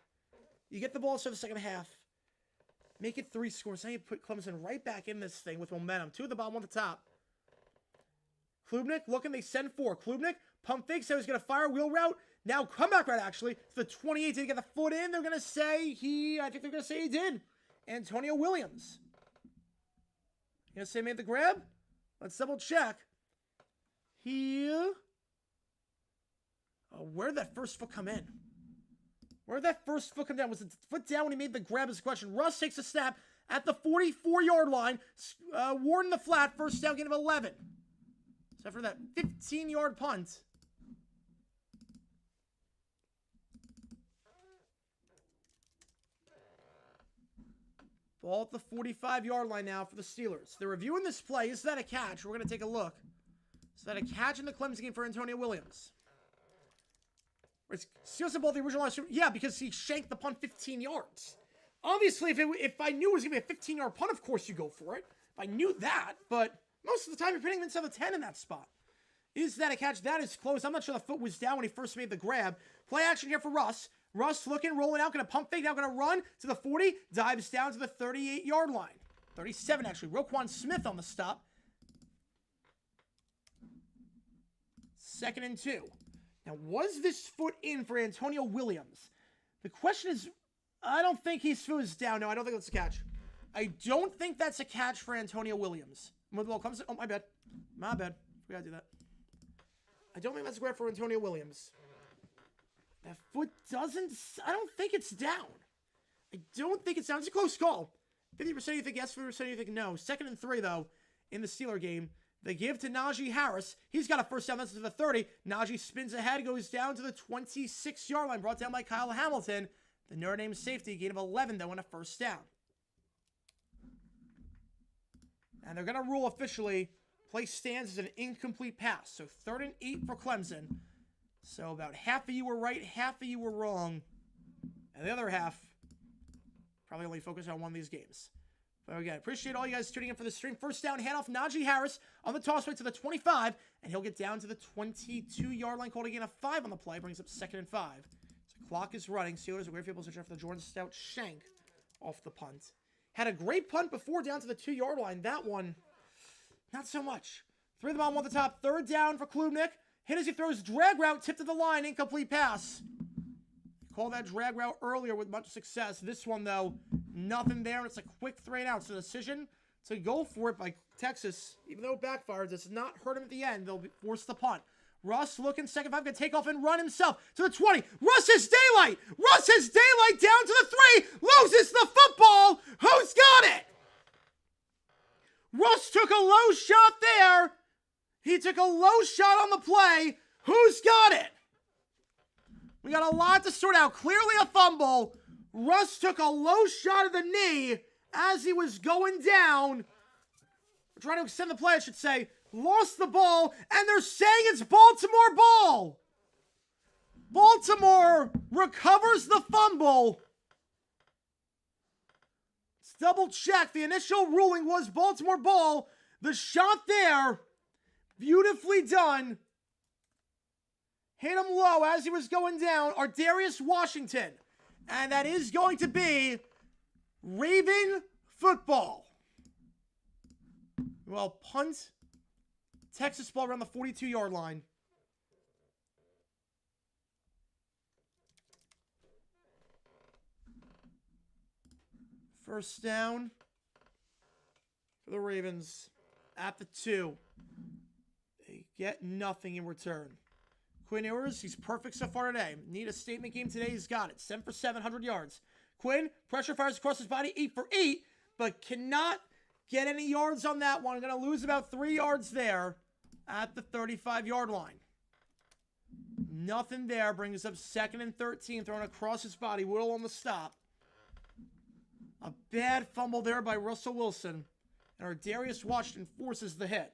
You get the ball to the second half. Make it 3 scores. Now you put Clemson right back in this thing with momentum. 2 at the bottom, 1 at the top. Klubnik looking, they send 4. Klubnik, pump fake, so he's going to fire, wheel route. Now comeback route, actually. To the 28, did he get the foot in? They're going to say I think they're going to say he did. Antonio Williams. You going to say he made the grab? Let's double check. Where did that first foot come in? Where did that first foot come down? Was the foot down when he made the grab is the question. Russ takes a snap at the 44-yard line. Warden the flat, first down, gain of 11. So after that 15-yard punt. Ball at the 45-yard line now for the Steelers. They're reviewing this play. Is that a catch? We're going to take a look. Is that a catch in the Clemson game for Antonio Williams? Steelers the ball the original last. Yeah, because he shanked the punt 15 yards. Obviously, if I knew it was going to be a 15-yard punt, of course you go for it. If I knew that, but most of the time you're hitting inside the 10 in that spot. Is that a catch? That is close. I'm not sure the foot was down when he first made the grab. Play action here for Russ. Russ looking, rolling out, going to pump fake, now going to run to the 40, dives down to the 38-yard line. 37, actually. Roquan Smith on the stop. 2nd and 2. Now, was this foot in for Antonio Williams? The question is, I don't think his foot is down. No, I don't think that's a catch. I don't think that's a catch for Antonio Williams. When the ball comes, oh, my bad. My bad. We gotta do that. I don't think that's a grab for Antonio Williams. That foot doesn't, I don't think it's down. I don't think it's down. It's a close call. 50% you think yes, 50% you think no. 2nd and 3, though, in the Steeler game. They give to Najee Harris. He's got a first down. That's to the 30. Najee spins ahead, goes down to the 26-yard line. Brought down by Kyle Hamilton. The Notre Dame safety, gain of 11, though, on a first down. And they're going to rule officially, play stands as an incomplete pass. So 3rd and 8 for Clemson. So about half of you were right, half of you were wrong. And the other half probably only focused on one of these games. But again, appreciate all you guys tuning in for the stream. First down, handoff, Najee Harris on the toss right to the 25. And he'll get down to the 22-yard line, called a gain of 5 on the play. Brings up 2nd and 5. So clock is running. Steelers are great field position for the Jordan Stout shank off the punt. Had a great punt before down to the 2-yard line. That one, not so much. 3 of the bottom, 1 at the top. 3rd down for Klubnik. Hit as he throws, drag route, tip to the line, incomplete pass. Call that drag route earlier with much success. This one, though, nothing there. It's a quick 3 and out. So the decision to go for it by Texas, even though it backfired, does not hurt him at the end. They'll force the punt. Russ looking, 2nd 5, going to take off and run himself to the 20. Russ has daylight. Russ has daylight down to the 3. Loses the football. Who's got it? Russ took a low shot there. He took a low shot on the play. Who's got it? We got a lot to sort out. Clearly a fumble. Russ took a low shot of the knee as he was going down. We're trying to extend the play, I should say. Lost the ball, and they're saying it's Baltimore ball. Baltimore recovers the fumble. Let's double check. The initial ruling was Baltimore ball. The shot there, beautifully done. Hit him low as he was going down. Ardarius Washington. And that is going to be Raven football. Well, punt. Texas ball around the 42-yard line. First down for the Ravens at the 2. They get nothing in return. Quinn Ewers, he's perfect so far today. Need a statement game today, he's got it. 7 for 700 yards. Quinn, pressure fires across his body, 8 for 8, but cannot get any yards on that one. Going to lose about 3 yards there at the 35-yard line. Nothing there. Brings up 2nd and 13, thrown across his body. Whittle on the stop. A bad fumble there by Russell Wilson. And Ardarius Washington forces the hit.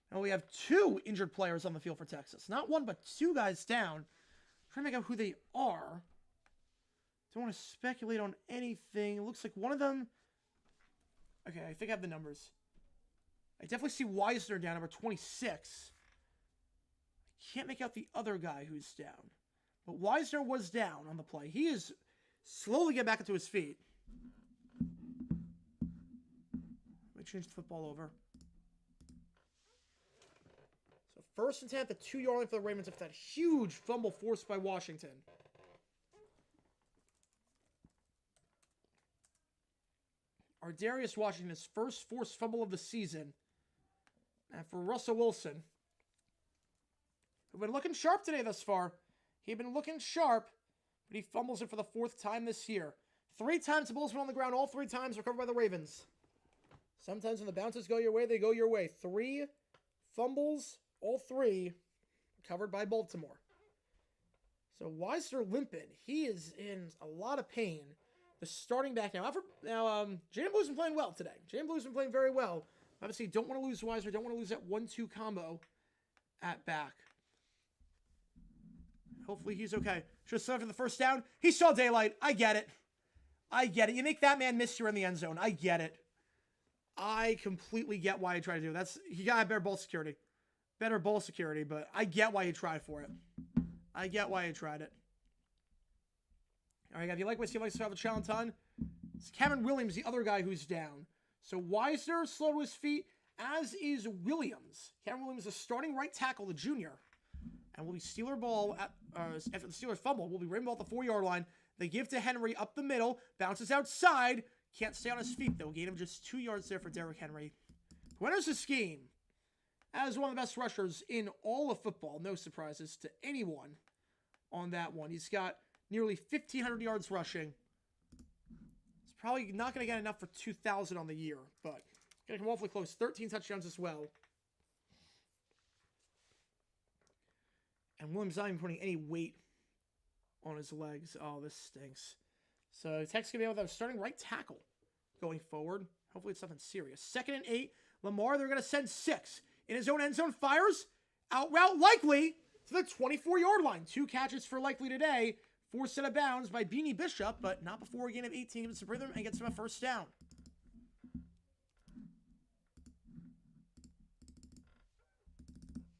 And we have 2 injured players on the field for Texas. Not 1, but 2 guys down. Trying to make out who they are. Don't want to speculate on anything. It looks like one of them... Okay, I think I have the numbers. I definitely see Weisner down, number 26. I can't make out the other guy who's down. But Weisner was down on the play. He is slowly getting back into his feet. change the football over. So 1st and 10 at the 2-yard line for the Ravens after that huge fumble forced by Washington. Darius Washington's first forced fumble of the season. And for Russell Wilson, who's been looking sharp today thus far. He'd been looking sharp, but he fumbles it for the 4th time this year. 3 times the ball's been on the ground, all 3 times recovered by the Ravens. Sometimes when the bounces go your way, they go your way. 3 fumbles, all 3 recovered by Baltimore. So Weisner limping. He is in a lot of pain. The starting back now. Jalen Blue's been playing well today. Jalen Blue's been playing very well. Obviously, don't want to lose Weisner. Don't want to lose that 1-2 combo at back. Hopefully he's okay. Should have started for the first down. He saw daylight. I get it. I get it. You make that man miss, you're in the end zone. I get it. I completely get why he tried to do it. He got better ball security. Better ball security, but I get why he tried for it. I get why he tried it. All right, if you like what you like to have a challenge on, it's Cameron Williams, the other guy who's down. So Weisner slow to his feet, as is Williams. Cameron Williams is starting right tackle, the junior. And will be Steeler ball after the Steelers fumble. Will be rim ball at the 4-yard line. They give to Henry up the middle. Bounces outside. Can't stay on his feet, though. Gain him just 2 yards there for Derrick Henry. Who enters the scheme as one of the best rushers in all of football. No surprises to anyone on that one. He's got nearly 1,500 yards rushing. He's probably not going to get enough for 2,000 on the year, but going to come awfully close. 13 touchdowns as well. And Williams not even putting any weight on his legs. Oh, this stinks. So Texans going to be able to have a starting right tackle going forward. Hopefully it's nothing serious. 2nd and 8. Lamar, they're going to send 6. In his own end zone, fires. Out route Likely to the 24-yard line. 2 catches for Likely today. 4 set of bounds by Beanie Bishop, but not before a gain of 18 to bring them and gets him a first down.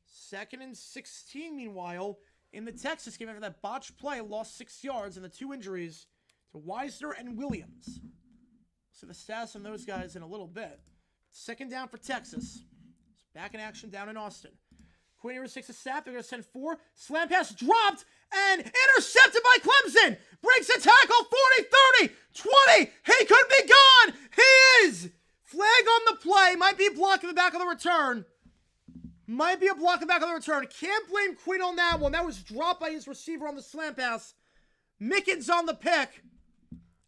Second and 16, meanwhile, in the Texas game after that botched play, lost 6 yards and the 2 injuries to Weisner and Williams. So the stats on those guys in a little bit. 2nd down for Texas. It's back in action down in Austin. Quinn Ewers takes a snap. They're going to send 4. Slam pass dropped and intercepted by Clemson. Breaks a tackle. 40, 30, 20. He could be gone. He is. Flag on the play. Might be a block in the back of the return. Might be a block in the back of the return. Can't blame Quinn on that one. That was dropped by his receiver on the slam pass. Mickens on the pick.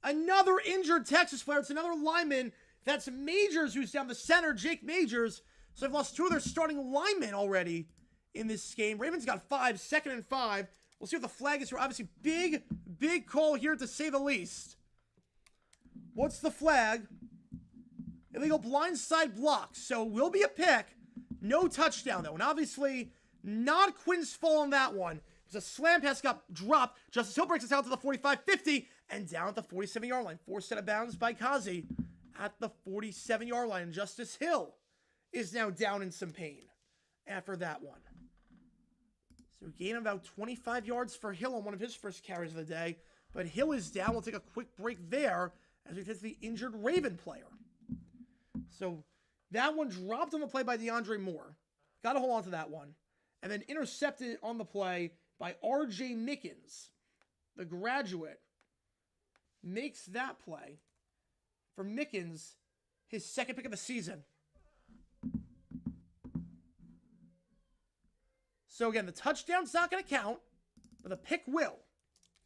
Another injured Texas player. It's another lineman. That's Majors who's down the center. Jake Majors. So they've lost 2 of their starting linemen already in this game. Ravens got 5. 2nd and 5. We'll see what the flag is for. Obviously, big call here to say the least. What's the flag? Illegal blindside block. So will be a pick. No touchdown, though. And obviously, not Quinn's fault on that one. Because a slam pass got dropped. Justice Hill breaks us out to the 45-50. And down at the 47-yard line. 4 set of bounds by Kazi at the 47-yard line. And Justice Hill is now down in some pain after that one. So gain about 25 yards for Hill on one of his first carries of the day. But Hill is down. We'll take a quick break there as we get to the injured Raven player. So that one dropped on the play by DeAndre Moore. Got to hold on to that one. And then intercepted on the play by R.J. Mickens. The graduate makes that play for Mickens, his 2nd pick of the season. So again, the touchdown's not going to count, but the pick will.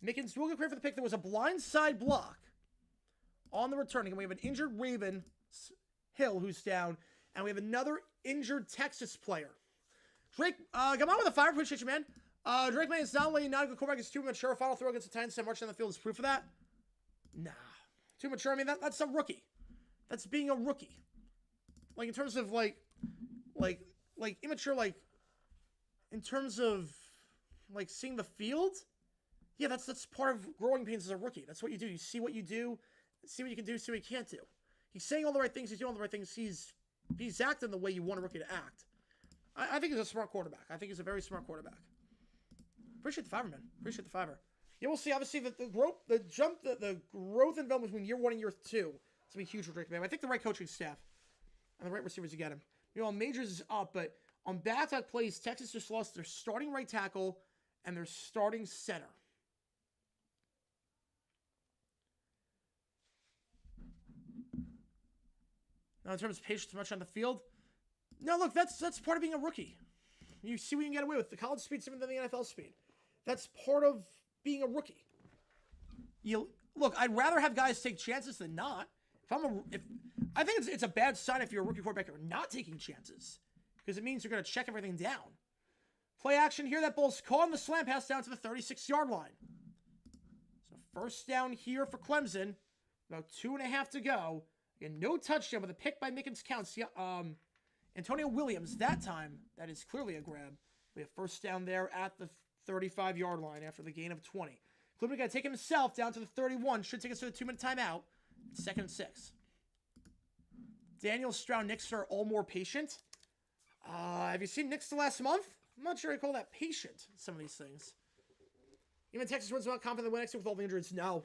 Mickens will get credit for the pick. There was a blindside block on the return. Again, we have an injured Raven, Hill, who's down, and we have another injured Texas player. Drake, come on with a fire. Appreciate you, man. Drake May is not only not a good quarterback, he's too mature. Final throw against the Titans, marching down the field is proof of that. Nah. Too mature. I mean, that's a rookie. That's being a rookie. Like, in terms of, like immature, in terms of, seeing the field. Yeah, that's part of growing pains as a rookie. That's what you do. You see what you do, see what you can do, see what you can't do. He's saying all the right things. He's doing all the right things. He's acting the way you want a rookie to act. I think he's a smart quarterback. I think he's a very smart quarterback. Appreciate the fiver, man. Appreciate the fiver. Yeah, we'll see. Obviously, the growth and development between year 1 and year 2. It's going to be huge for Drake, man. I think the right coaching staff and the right receivers to get him. You know, Majors is up, but on back-to-back plays, Texas just lost their starting right tackle and their starting center. Now, in terms of patience much on the field, no, look, that's part of being a rookie. You see what you can get away with. The college speed's different than the NFL speed. That's part of being a rookie. Look, I'd rather have guys take chances than not. I think it's a bad sign if you're a rookie quarterback or not taking chances, because it means you're going to check everything down. Play action here. That ball's caught on the slant pass down to the 36-yard line. So first down here for Clemson. About 2.5 to go. Again, no touchdown, but the pick by Mickens counts. Yeah, Antonio Williams, that time, that is clearly a grab. We have first down there at the 35-yard line after the gain of 20. Clemson got to take himself down to the 31. Should take us to the 2-minute timeout. 2nd and 6. Daniel Stroud, Knicks are all more patient. Have you seen Knicks the last month? I'm not sure I call that patient, some of these things. Even Texas wins about confident they win next year with all the injuries. No.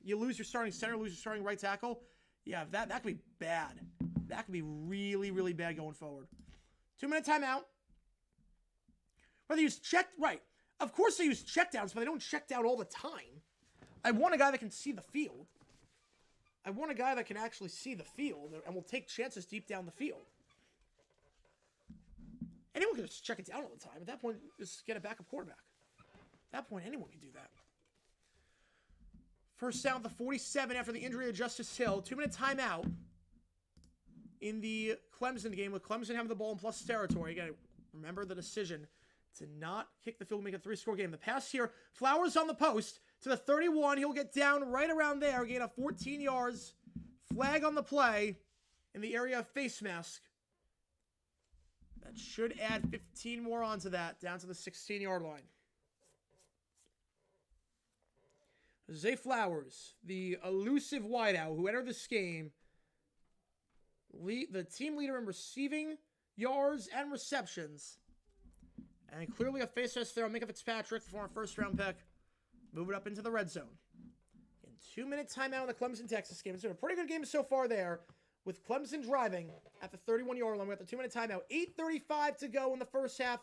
You lose your starting center, lose your starting right tackle. Yeah, that could be bad. That could be really, really bad going forward. 2-minute timeout. Whether you use right. Of course they use checkdowns, but they don't check down all the time. I want a guy that can see the field. I want a guy that can actually see the field and will take chances deep down the field. Anyone can just check it down all the time. At that point, just get a backup quarterback. At that point, anyone can do that. First down at the 47 after the injury of Justice Hill. 2-minute timeout in the Clemson game with Clemson having the ball in plus territory. Again, remember the decision to not kick the field and make a 3-score game. The pass here, Flowers on the post to the 31. He'll get down right around there, gain of 14 yards. Flag on the play in the area of face mask. That should add 15 more onto that, down to the 16-yard line. Zay Flowers, the elusive wideout who entered this game, the team leader in receiving yards and receptions. And clearly a face test there on Minka Fitzpatrick, the former first-round pick. Move it up into the red zone. In 2-minute timeout in the Clemson-Texas game. It's been a pretty good game so far there, with Clemson driving at the 31-yard line. We got the 2-minute timeout. 8:35 to go in the first half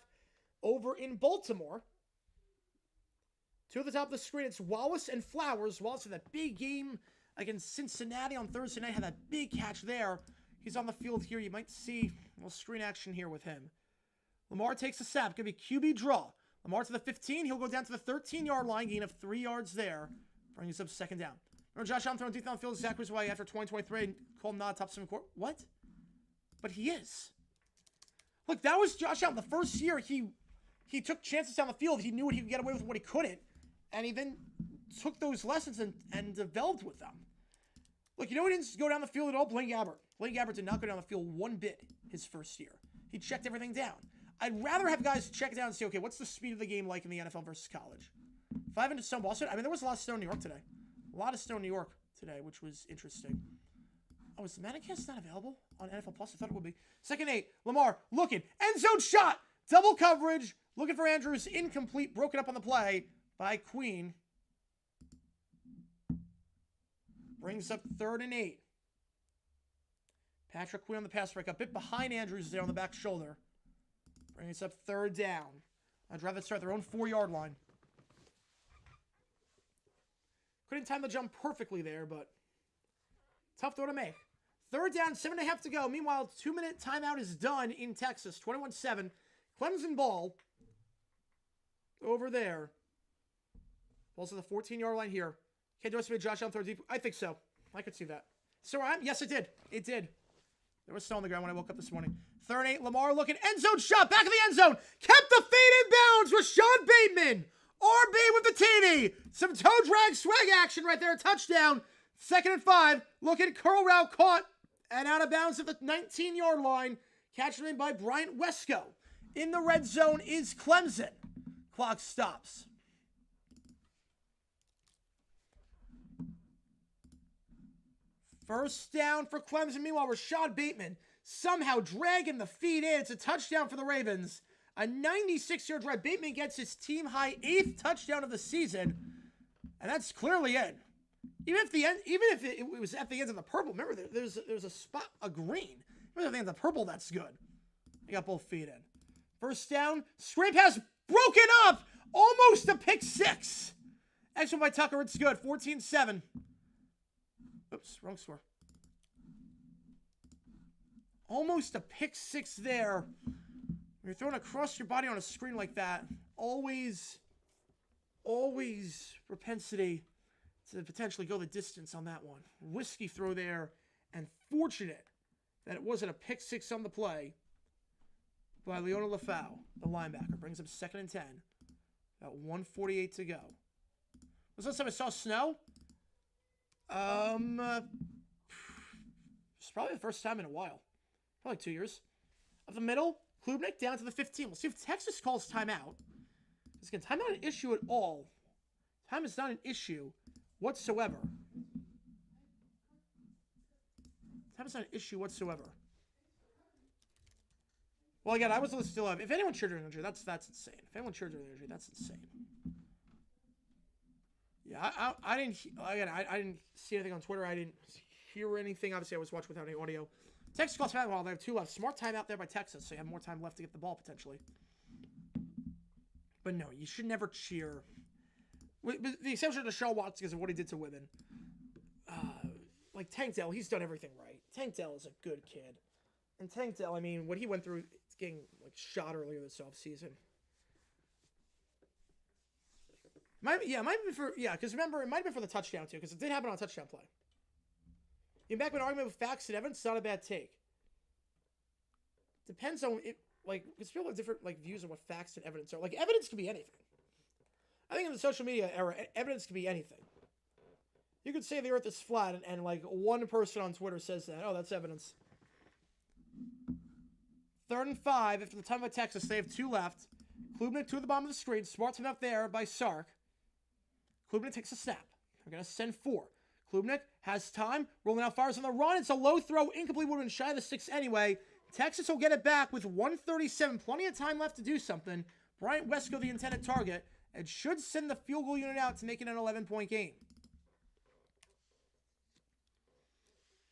over in Baltimore. Two at the top of the screen, it's Wallace and Flowers. Wallace had that big game against Cincinnati on Thursday night. Had that big catch there. He's on the field here. You might see a little screen action here with him. Lamar takes a snap. Going to be QB draw. Lamar to the 15. He'll go down to the 13-yard line. Gain of 3 yards there. Brings us up second down. Remember Josh Allen throwing deep down the field exactly why after 2023 and called him not a top 7 quarterback? What? But he is. Look, that was Josh Allen. The first year he took chances down the field. He knew what he could get away with and what he couldn't. And he then took those lessons and developed with them. Look, you know who didn't go down the field at all? Blaine Gabbert. Blaine Gabbert did not go down the field one bit his first year. He checked everything down. I'd rather have guys check it down and say, okay, what's the speed of the game like in the NFL versus college? 5 into stone Boston. I mean, there was a lot of snow in New York today. A lot of snow in New York today, which was interesting. Oh, is the Manicast not available on NFL Plus? I thought it would be. 2nd 8. Lamar looking. End zone shot. Double coverage. Looking for Andrews. Incomplete. Broken up on the play by Queen. Brings up 3rd and 8. Patrick Queen on the pass break. A bit behind Andrews there on the back shoulder. Brings up 3rd down. I'd rather start their own 4-yard line. Couldn't time the jump perfectly there, but tough throw to make. 3rd down, 7.5 to go. Meanwhile, 2-minute timeout is done in Texas. 21-7. Clemson ball over there. Ball's to the 14-yard line here. Can't do it to Josh Allen throw deep. I think so. I could see that. So yes, it did. It did. There was snow on the ground when I woke up this morning. 3rd and 8. Lamar looking. End zone shot. Back of the end zone. Kept the fade in bounds with Sean Bateman. RB with the TD. Some toe drag swag action right there. Touchdown. 2nd and 5. Looking. Curl route caught. And out of bounds at the 19-yard line. Catch made by Bryant Wesco. In the red zone is Clemson. Clock stops. First down for Clemson. Meanwhile, Rashad Bateman somehow dragging the feed in. It's a touchdown for the Ravens. A 96-yard drive. Bateman gets his team-high 8th touchdown of the season. And that's clearly in. Even if it was at the end of the purple, remember, there's a spot, a green. I think the purple, that's good. They got both feet in. First down. Screen pass broken up. Almost a pick six. Excellent by Tucker. It's good. 14-7. Oops, wrong score. Almost a pick six there. When you're throwing across your body on a screen like that, always propensity to potentially go the distance on that one. Risky throw there, and fortunate that it wasn't a pick six on the play by Leona Lafau, the linebacker. Brings up 2nd and 10. About 1:48 to go. Was the last time I saw snow? It's probably the first time in a while. Probably 2 years. Up the middle, Klubnik down to the 15. We'll see if Texas calls timeout. Again, time not an issue at all. Time is not an issue whatsoever. Time is not an issue whatsoever. Well, again, I was still up. If anyone cheered during the injury, that's insane. If anyone cheered during the injury, that's insane. Yeah, I didn't. Again, I didn't see anything on Twitter. I didn't hear anything. Obviously, I was watching without any audio. Texas calls timeout while they have 2 left. Smart timeout there by Texas, so you have more time left to get the ball potentially. But no, you should never cheer. With the exception of Deshaun Watson because of what he did to women. Like Tank Dell, he's done everything right. Tank Dell is a good kid. And Tank Dell, I mean, what he went through getting like shot earlier this offseason. Might be for, because remember, it might have been for the touchdown too, because it did happen on a touchdown play. You're back with an argument with facts and evidence, it's not a bad take. Depends on it, like, because people have different like views on what facts and evidence are. Like, evidence can be anything. I think in the social media era, evidence can be anything. You could say the earth is flat, and like one person on Twitter says that. Oh, that's evidence. 3rd and 5 after the time of Texas. They have 2 left. Klubnik to the bottom of the screen. Smart time up there by Sark. Klubnik takes a snap. They're going to send 4. Klubnik has time. Rolling out, fires on the run. It's a low throw. Incomplete. Would have been shy of the 6 anyway. Texas will get it back with 1:37. Plenty of time left to do something. Bryant Wesco, the intended target, and should send the field goal unit out to make it an 11-point game.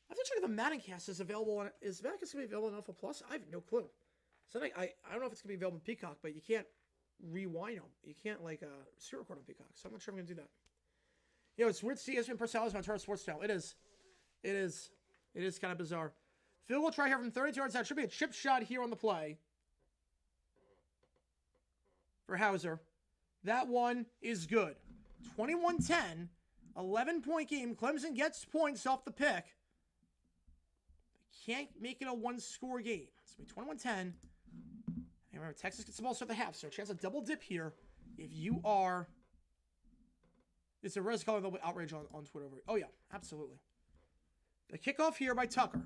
I have to check if the Madden cast is available. Is Madden cast going to be available on Alpha Plus? I have no clue. So I don't know if it's going to be available on Peacock, but you can't rewind them. You can't screen record on Peacock. So I'm not sure I'm going to do that. You know, it's weird to see ESPN personalities on Turner Sports Channel. It is kind of bizarre. Field goal try here from 32 yards out. Should be a chip shot here on the play for Hauser. That one is good. 21-10, 11-point game. Clemson gets points off the pick. Can't make it a 1-score game. It's going to be 21-10. And remember, Texas gets the ball to start the half, so a chance of double dip here if you are... It's a res color, there'll be outrage on Twitter over it. Oh, yeah, absolutely. The kickoff here by Tucker.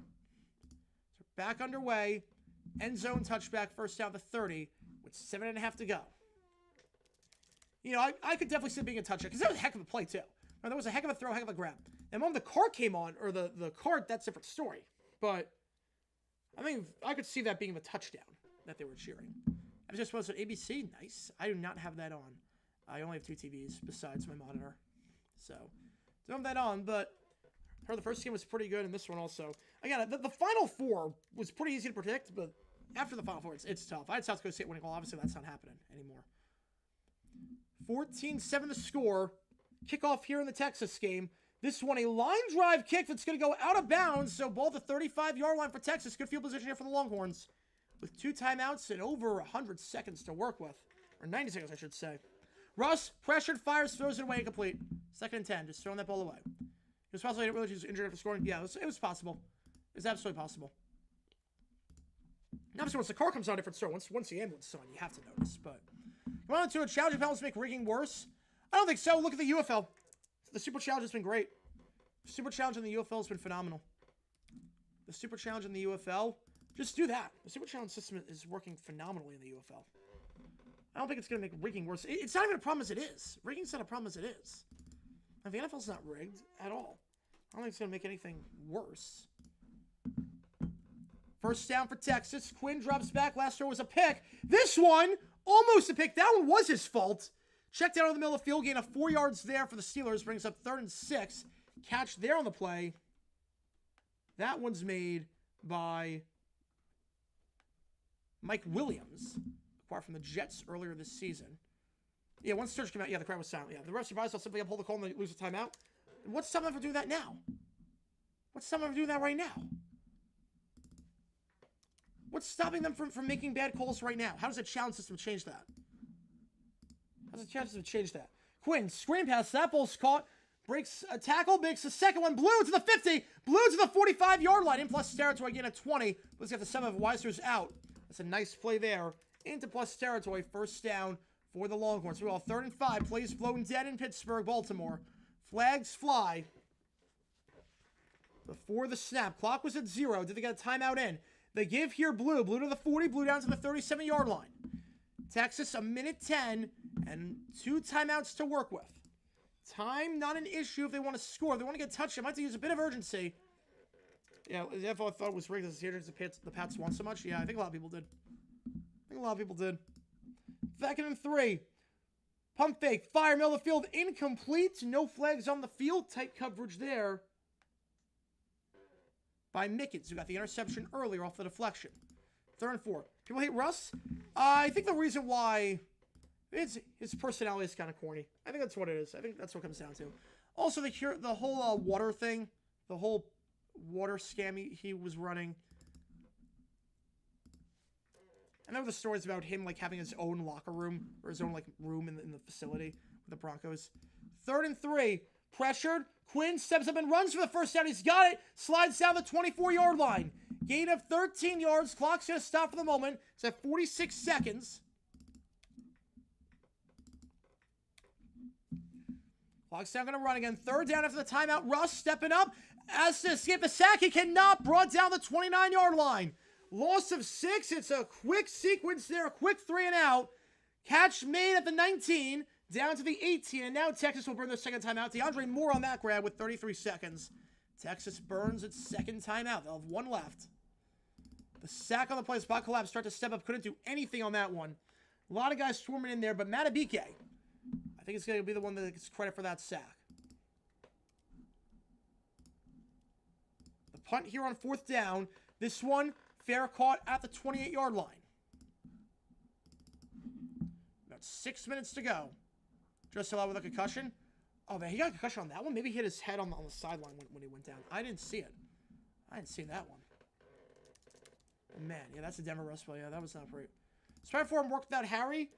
So back underway. End zone touchback, first down to 30 with 7.5 to go. You know, I could definitely see it being a touchdown because that was a heck of a play, too. Now, there was a heck of a throw, heck of a grab. And when the cart came on, or the cart, that's a different story. But I think I could see that being a touchdown that they were cheering. I was just supposed to ABC. Nice. I do not have that on. I only have 2 TVs besides my monitor. So, don't have that on, but I heard the first game was pretty good, and this one also. Again, the Final Four was pretty easy to predict, but after the Final Four, it's tough. I had South Dakota State winning. Well, obviously, that's not happening anymore. 14-7 the score. Kickoff here in the Texas game. This one, a line drive kick that's going to go out of bounds. So ball at the 35-yard line for Texas. Good field position here for the Longhorns. With 2 timeouts and over 100 seconds to work with. Or 90 seconds, I should say. Russ, pressured, fires, throws it away, incomplete. 2nd and 10, just throwing that ball away. It was possible he didn't realize he was injured after scoring. Yeah, it was possible. It was absolutely possible. Obviously, once the car comes on, different story. Once the ambulance is on, you have to notice. But come on to a challenging penalties make rigging worse. I don't think so. Look at the UFL. The Super Challenge has been great. The Super Challenge in the UFL has been phenomenal. The Super Challenge in the UFL, just do that. The Super Challenge system is working phenomenally in the UFL. I don't think it's going to make rigging worse. It's not even a problem as it is. Rigging's not a problem as it is. And the NFL's not rigged at all. I don't think it's going to make anything worse. First down for Texas. Quinn drops back. Last throw was a pick. This one, almost a pick. That one was his fault. Checked out in the middle of the field, gain of 4 yards there for the Steelers. Brings up 3rd and 6. Catch there on the play. That one's made by Mike Williams, acquired from the Jets earlier this season. Yeah, once Sturge came out, yeah, the crowd was silent. Yeah, the refs advised they'll simply uphold the call and they lose the timeout. What's stopping them from doing that now? What's stopping them from doing that right now? What's stopping them from making bad calls right now? How does the challenge system change that? How does the challenge system change that? Quinn, screen pass, that ball's caught. Breaks a tackle, makes the second one. Blue to the 50. Blue to the 45-yard line. In plus territory, again at 20. Let's get the 7 of Weiser's out. That's a nice play there. Into plus territory. First down for the Longhorns. We're all 3rd and 5. Plays floating dead in Pittsburgh, Baltimore. Flags fly. Before the snap. Clock was at 0. Did they get a timeout in? They give here Blue. Blue to the 40. Blue down to the 37-yard line. Texas, a minute 10. And 2 timeouts to work with. Time, not an issue if they want to score. If they want to get touched, they might have to use a bit of urgency. Yeah, the NFL thought it was rigged as the Pats won so much. Yeah, I think a lot of people did. 2nd and 3. Pump fake. Fire, middle of the field. Incomplete. No flags on the field. Tight coverage there by Mickens, who got the interception earlier off the deflection. 3rd and 4. People hate Russ? I think the reason why... His personality is kind of corny. I think that's what it is. I think that's what it comes down to. Also, the whole water thing, the whole water scam he was running. And there were the stories about him like having his own locker room or his own like room in the facility with the Broncos. 3rd and 3, pressured. Quinn steps up and runs for the first down. He's got it. Slides down the 24-yard line. Gain of 13 yards. Clock's gonna stop for the moment. It's at 46 seconds. Clock's now going to run again. 3rd down after the timeout. Russ stepping up. As to escape the sack, he cannot. Brought down the 29-yard line. Loss of 6. It's a quick sequence there. A quick 3 and out. Catch made at the 19. Down to the 18. And now Texas will burn their second timeout. DeAndre Moore on that grab with 33 seconds. Texas burns its second timeout. They'll have 1 left. The sack on the play. Spot collapse. Start to step up. Couldn't do anything on that one. A lot of guys swarming in there. But Matabike, I think it's going to be the one that gets credit for that sack. The punt here on 4th down. This one, fair caught at the 28-yard line. About 6 minutes to go. Just allowed with a concussion. Oh, man, he got a concussion on that one. Maybe he hit his head on the sideline when he went down. I didn't see it. I didn't see that one. Man, yeah, that's a Denver Russ play. Yeah, that was not great. Sprite form worked without Harry.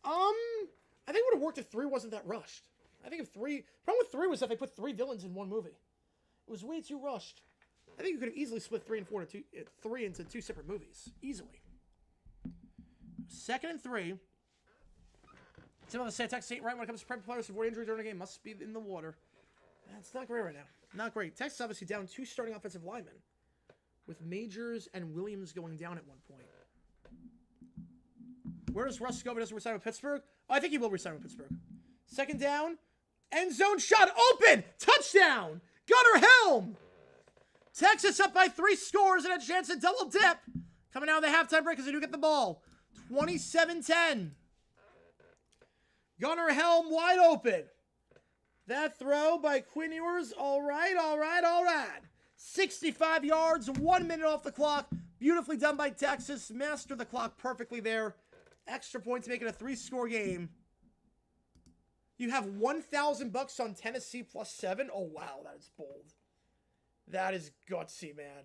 I think it would have worked if 3 wasn't that rushed. I think if 3... problem with 3 was that they put 3 villains in one movie. It was way too rushed. I think you could have easily split 3 and 4 to 3 into 2 separate movies. Easily. 2nd and 3. Tim on the set, Texas ain't right when it comes to prep players to avoid injury during a game. Must be in the water. That's not great right now. Not great. Texas obviously down 2 starting offensive linemen. With Majors and Williams going down at one point. Where does Russ go if he doesn't resign with Pittsburgh? Oh, I think he will resign with Pittsburgh. 2nd down. End zone shot. Open. Touchdown. Gunnar Helm. Texas up by 3 scores and a chance to double dip. Coming out of the halftime break as they do get the ball. 27-10. Gunnar Helm wide open. That throw by Quinn Ewers. All right. 65 yards, 1 minute off the clock. Beautifully done by Texas. Mastered the clock perfectly there. Extra points, make it a 3-score game. You have $1,000 on Tennessee plus 7. Oh, wow, that is bold. That is gutsy, man.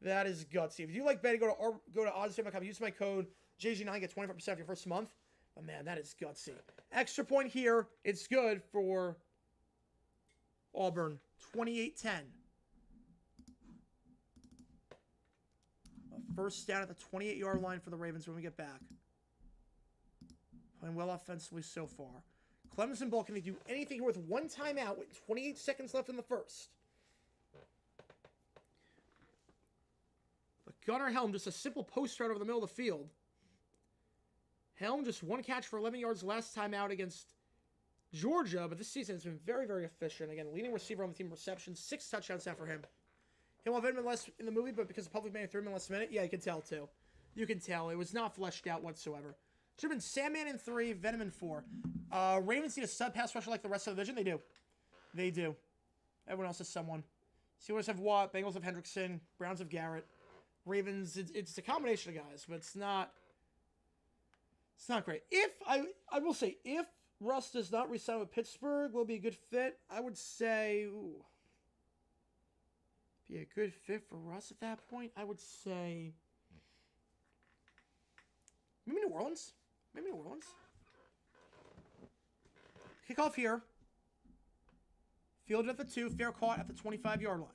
That is gutsy. If you like betting, go to oddsfam.com. Use my code JG9, get 25% off your first month. But, man, that is gutsy. Extra point here. It's good for Auburn. 28-10. First down at the 28-yard line for the Ravens when we get back. Playing well offensively so far. Clemson ball, can they do anything here with 1 timeout with 28 seconds left in the first? But Gunnar Helm, just a simple post route over the middle of the field. Helm just 1 catch for 11 yards last time out against Georgia, but this season has been very, very efficient. Again, leading receiver on the team receptions, 6 touchdowns now for him. He'll have been less in the movie, but because the public made it 3 minutes minute, yeah, you can tell too. You can tell. It was not fleshed out whatsoever. Should have been Sandman in 3, Venom in 4. Ravens need a stud pass rusher like the rest of the division. They do. They do. Everyone else has someone. Steelers have Watt. Bengals have Hendrickson. Browns have Garrett. Ravens, it's a combination of guys, but it's not great. If I will say, if Russ does not resign with Pittsburgh, will be a good fit. I would say, be a good fit for Russ at that point. I would say maybe New Orleans. Maybe New Orleans. Kickoff here. Fielded at the 2, fair caught at the 25-yard line.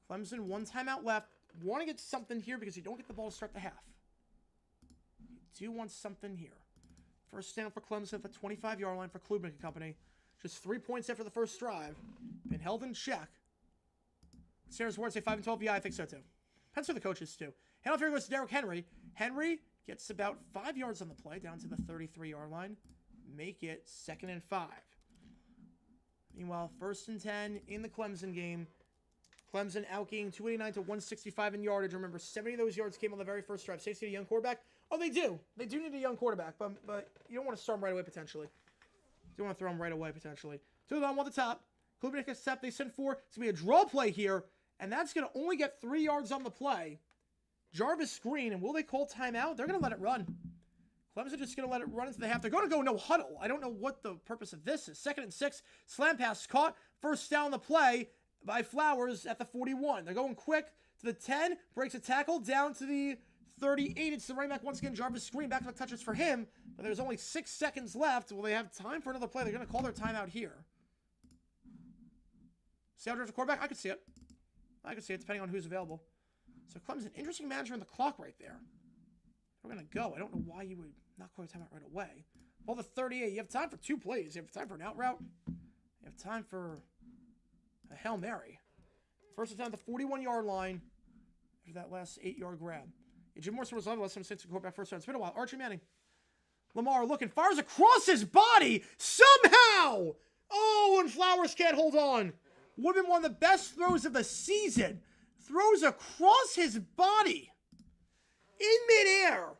Clemson, 1 timeout left. Want to get something here because you don't get the ball to start the half. You do want something here. First down for Clemson at the 25-yard line for Klubnik and company. Just 3 points after the first drive. Been held in check. Sarah's Ward say 5 and 12. Yeah, I think so too. Depends who the coaches too. Handoff here goes to Derrick Henry. Henry gets about 5 yards on the play down to the 33-yard line. Make it 2nd and 5. Meanwhile, 1st and 10 in the Clemson game. Clemson outgaining 289 to 165 in yardage. Remember, 70 of those yards came on the very first drive. Safety, a young quarterback. Oh, they do. They do need a young quarterback, but you don't want to start him right away potentially. You don't want to throw him right away potentially. 2 on the top. Klubnik accept. They send 4. It's going to be a draw play here, and that's going to only get 3 yards on the play. Jarvis Green, and will they call timeout? They're going to let it run. Clemson just going to let it run into the half. They're going to go no huddle. I don't know what the purpose of this is. 2nd and 6. Slam pass caught. First down the play by Flowers at the 41. They're going quick to the 10. Breaks a tackle down to the 38. It's the running back once again. Jarvis Green. Back-to-back touches for him. But there's only 6 seconds left. Will they have time for another play? They're going to call their timeout here. See how there's a quarterback? I could see it. I could see it depending on who's available. So Clemson, interesting management of the clock right there. We're going to go. I don't know why you would not call a timeout right away. Well, the 38. You have time for 2 plays. You have time for an out route. You have time for a Hail Mary. First and 10 at the 41-yard line after that last 8-yard grab. Jim Morrison was on less than 6 quarterback first round. It's been a while. Archie Manning. Lamar looking. Fires across his body. Somehow. Oh, and Flowers can't hold on. Would have been one of the best throws of the season. Throws across his body. In midair.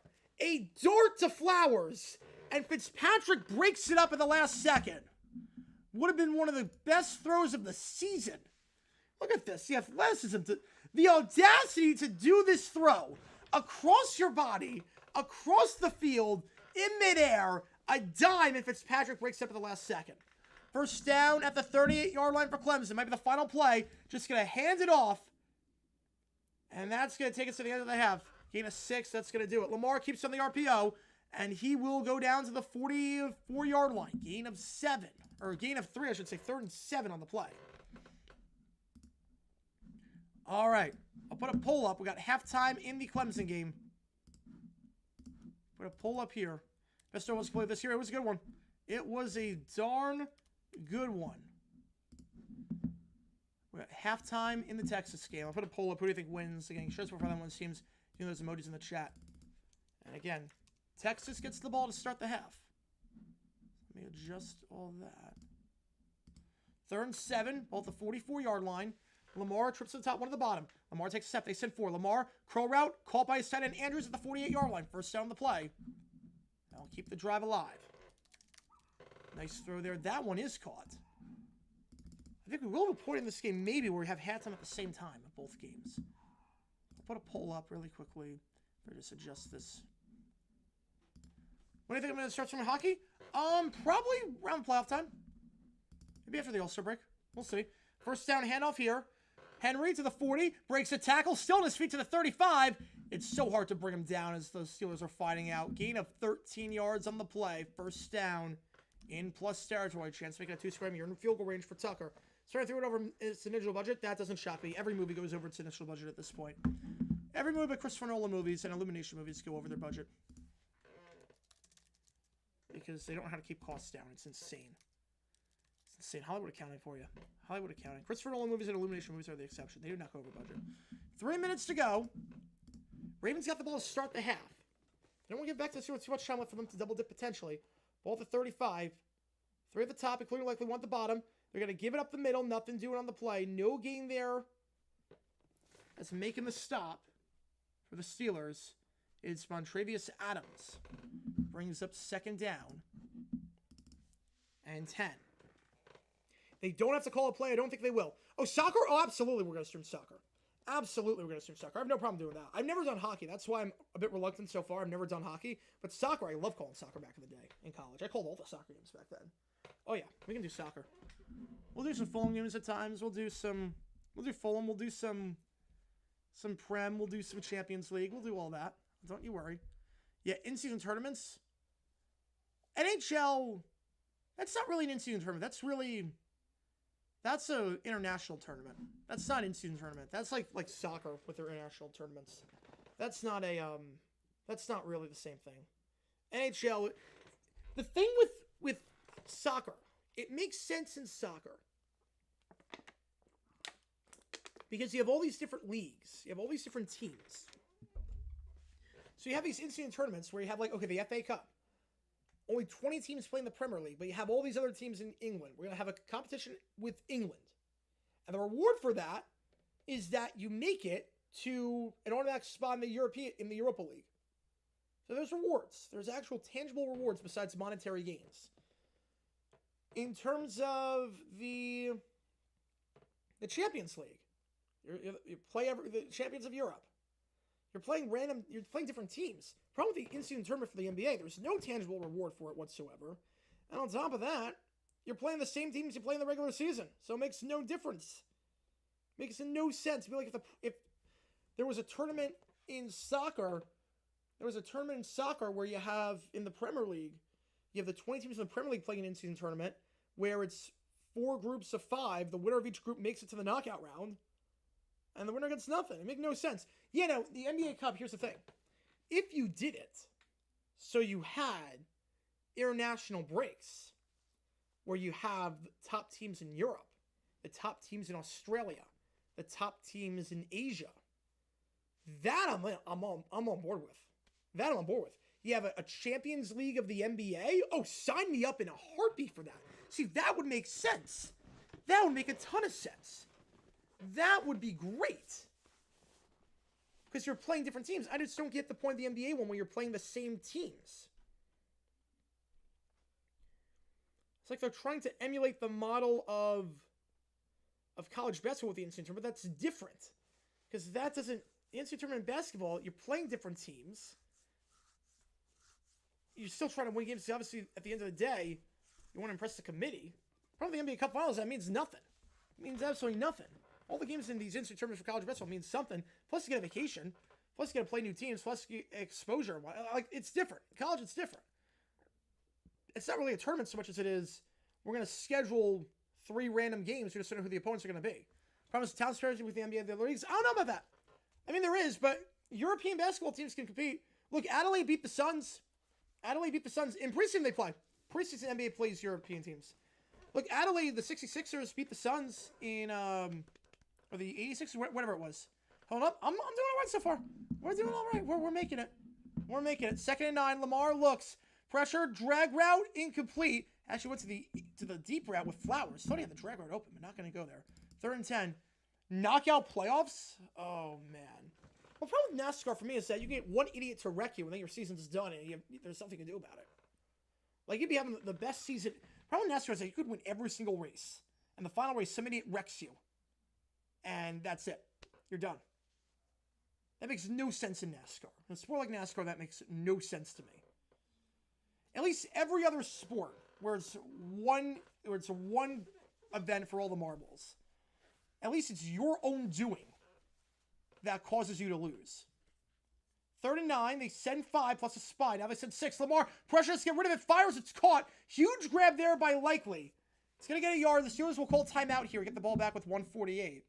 A dart to Flowers. And Fitzpatrick breaks it up at the last second. Would have been one of the best throws of the season. Look at this. The athleticism, the audacity to do this throw across your body, across the field, in midair, a dime, and Fitzpatrick breaks up at the last second. First down at the 38-yard line for Clemson. Might be the final play. Just going to hand it off. And that's going to take us to the end of the half. Gain of 6. That's going to do it. Lamar keeps on the RPO. And he will go down to the 44-yard line. Gain of 7. Or gain of 3, I should say. 3rd and 7 on the play. All right. I'll put a poll up. We got halftime in the Clemson game. Put a poll up here. Best one was played this year. It was a good one. It was a darn good one. We got halftime in the Texas game. I'll put a poll up. Who do you think wins? Again, shows for that one teams. You know, there's emojis in the chat. And again, Texas gets the ball to start the half. Let me adjust all that. 3rd and 7, both the 44-yard line. Lamar trips to the top, one to the bottom. Lamar takes a step. They send 4. Lamar, curl route, caught by his tight end Andrews at the 48-yard line. First down on the play. That'll keep the drive alive. Nice throw there. That one is caught. I think we will have a point in this game maybe where we have halftime at the same time of both games. I'll put a poll up really quickly. Or just adjust this. When do you think I'm going to start from hockey? Probably around playoff time. Maybe after the All-Star break. We'll see. First down handoff here. Henry to the 40. Breaks a tackle. Still on his feet to the 35. It's so hard to bring him down as those Steelers are fighting out. Gain of 13 yards on the play. First down in plus territory. Chance to make it a 2-square. You're in field goal range for Tucker. Starting to throw it over its initial budget. That doesn't shock me. Every movie goes over its initial budget at this point. Every movie but Christopher Nolan movies and Illumination movies go over their budget. Because they don't know how to keep costs down. It's insane. It's insane. Hollywood accounting for you. Hollywood accounting. Christopher Nolan movies and Illumination movies are the exception. They do not go over budget. 3 minutes to go. Ravens got the ball to start the half. They don't want to get back to too much time left for them to double dip potentially. Ball at the 35. 3 at the top, including likely 1 at the bottom. They're going to give it up the middle. Nothing doing on the play. No gain there. That's making the stop for the Steelers. It's Montravius Adams. Brings up 2nd down. And 10. They don't have to call a play. I don't think they will. Oh, soccer? Oh, absolutely we're going to stream soccer. Absolutely, we're going to stream soccer. I have no problem doing that. I've never done hockey. That's why I'm a bit reluctant so far. I've never done hockey. But soccer, I love calling soccer back in the day in college. I called all the soccer games back then. Oh, yeah. We can do soccer. We'll do some Fulham games at times. We'll do Fulham. We'll do some Prem. We'll do some Champions League. We'll do all that. Don't you worry. Yeah, in-season tournaments. NHL, that's not really an in-season tournament. That's an international tournament. That's not an in-season tournament. That's like soccer with their international tournaments. That's not really the same thing. NHL, the thing with soccer, it makes sense in soccer because you have all these different leagues. You have all these different teams. So you have these in-season tournaments where you have the FA Cup. Only 20 teams play in the Premier League, but you have all these other teams in England. We're going to have a competition with England. And the reward for that is that you make it to an automatic spot in the Europa League. So there's rewards. There's actual tangible rewards besides monetary gains. In terms of the Champions League, you play the Champions of Europe. You're playing different teams. Problem with the in-season tournament for the NBA, there's no tangible reward for it whatsoever. And on top of that, you're playing the same teams you play in the regular season. So it makes no difference. Makes no sense. It'd be like if there was a tournament in soccer, where you have, in the Premier League, you have the 20 teams in the Premier League playing an in-season tournament where it's 4 groups of 5. The winner of each group makes it to the knockout round. And the winner gets nothing. It makes no sense. Yeah, no, the NBA Cup, here's the thing. If you did it, so you had international breaks, where you have the top teams in Europe, the top teams in Australia, the top teams in Asia, that I'm on board with. That I'm on board with. You have a Champions League of the NBA? Oh, sign me up in a heartbeat for that. See, that would make sense. That would make a ton of sense. That would be great. Because you're playing different teams. I just don't get the point of the NBA one where you're playing the same teams. It's like they're trying to emulate the model of college basketball with the NCAA tournament, but that's different. Because that doesn't... The NCAA tournament in basketball, you're playing different teams. You're still trying to win games. Obviously, at the end of the day, you want to impress the committee. Probably the NBA Cup Finals, that means nothing. It means absolutely nothing. All the games in these instant tournaments for college basketball means something. Plus, you get a vacation. Plus, you get to play new teams. Plus, you get exposure. Like, it's different. In college, it's different. It's not really a tournament so much as it is, we're going to schedule 3 random games. We just don't know who the opponents are going to be. Promise talent strategy with the NBA and the other leagues. I don't know about that. I mean, there is, but European basketball teams can compete. Look, Adelaide beat the Suns. In preseason, they play. Preseason NBA plays European teams. Look, Adelaide, the 66ers beat the Suns in, or the 86ers, whatever it was. Hold up. I'm doing all right so far. We're doing all right. We're making it. We're making it. 2nd and 9. Lamar looks. Pressure. Drag route. Incomplete. Actually went to the deep route with Flowers. Thought he had the drag route open, but not going to go there. 3rd and 10. Knockout playoffs? Oh, man. Well, the problem with NASCAR for me is that you get one idiot to wreck you and then your season's done and there's nothing to do about it. Like, you'd be having the best season. The problem with NASCAR is that you could win every single race. And the final race, some idiot wrecks you. And that's it. You're done. That makes no sense in NASCAR. In a sport like NASCAR, that makes no sense to me. At least every other sport where it's one event for all the marbles. At least it's your own doing that causes you to lose. 3rd and 9. They send 5 plus a spy. Now they send 6. Lamar pressures to get rid of it. Fires. It's caught. Huge grab there by Likely. It's going to get a yard. The Steelers will call timeout here. Get the ball back with 1:48.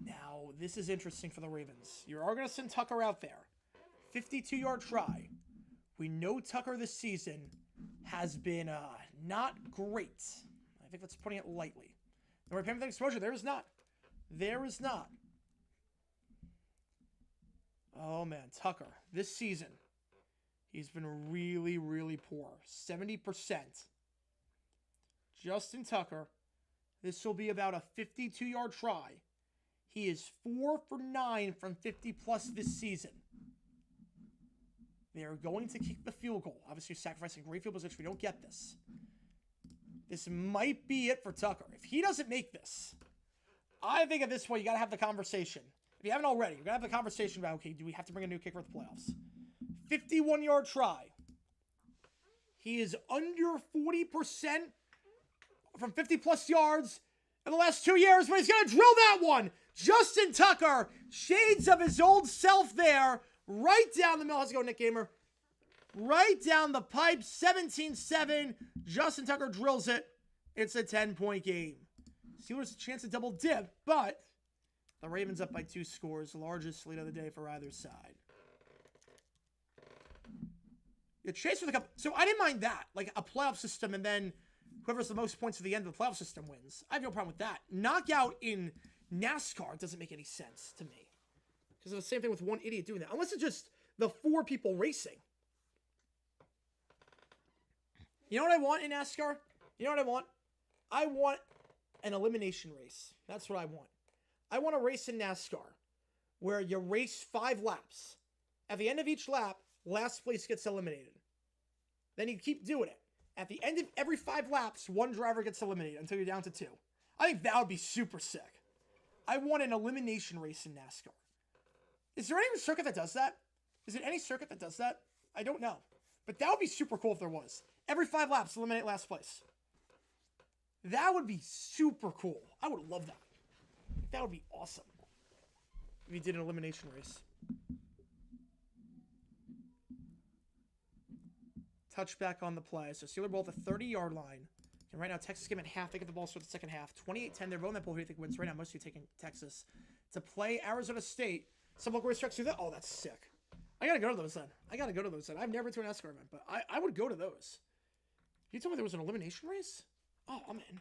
Now, this is interesting for the Ravens. You are going to send Tucker out there. 52-yard try. We know Tucker this season has been not great. I think that's putting it lightly. The right payment exposure, there is not. There is not. Oh, man. Tucker, this season, he's been really, really poor. 70%. Justin Tucker, this will be about a 52-yard try. He is 4 for 9 from 50-plus this season. They are going to kick the field goal. Obviously, you're sacrificing great field position. We don't get this. This might be it for Tucker. If he doesn't make this, I think at this point, you got to have the conversation. If you haven't already, you got to have the conversation about, okay, do we have to bring a new kicker for the playoffs? 51-yard try. He is under 40% from 50-plus yards in the last 2 years, but he's going to drill that one. Justin Tucker, shades of his old self there, right down the middle. How's it go, Nick Gamer? Right down the pipe, 17-7. Justin Tucker drills it. It's a 10-point game. Steelers a chance to double dip, but the Ravens up by 2 scores. Largest lead of the day for either side. The chase for the cup. So I didn't mind that. Like a playoff system, and then whoever's the most points at the end of the playoff system wins. I have no problem with that. Knockout in NASCAR doesn't make any sense to me. Because it's the same thing with one idiot doing that. Unless it's just the 4 people racing. You know what I want in NASCAR? You know what I want? I want an elimination race. That's what I want. I want a race in NASCAR where you race 5 laps. At the end of each lap, last place gets eliminated. Then you keep doing it. At the end of every 5 laps, 1 driver gets eliminated until you're down to 2. I think that would be super sick. I want an elimination race in NASCAR. Is there any circuit that does that? Is it any circuit that does that? I don't know. But that would be super cool if there was. Every 5 laps, eliminate last place. That would be super cool. I would love that. That would be awesome. If you did an elimination race. Touchback on the play. So Steeler ball at the 30-yard line. And right now, Texas game at half. They get the ball started the second half. 28-10. They're rolling that ball. Who do you think wins? Right now, most of you taking Texas. To play Arizona State. Some local racetracks do that. Oh, that's sick. I got to go to those then. I've never been to an NASCAR event, but I would go to those. You told me there was an elimination race? Oh, I'm in.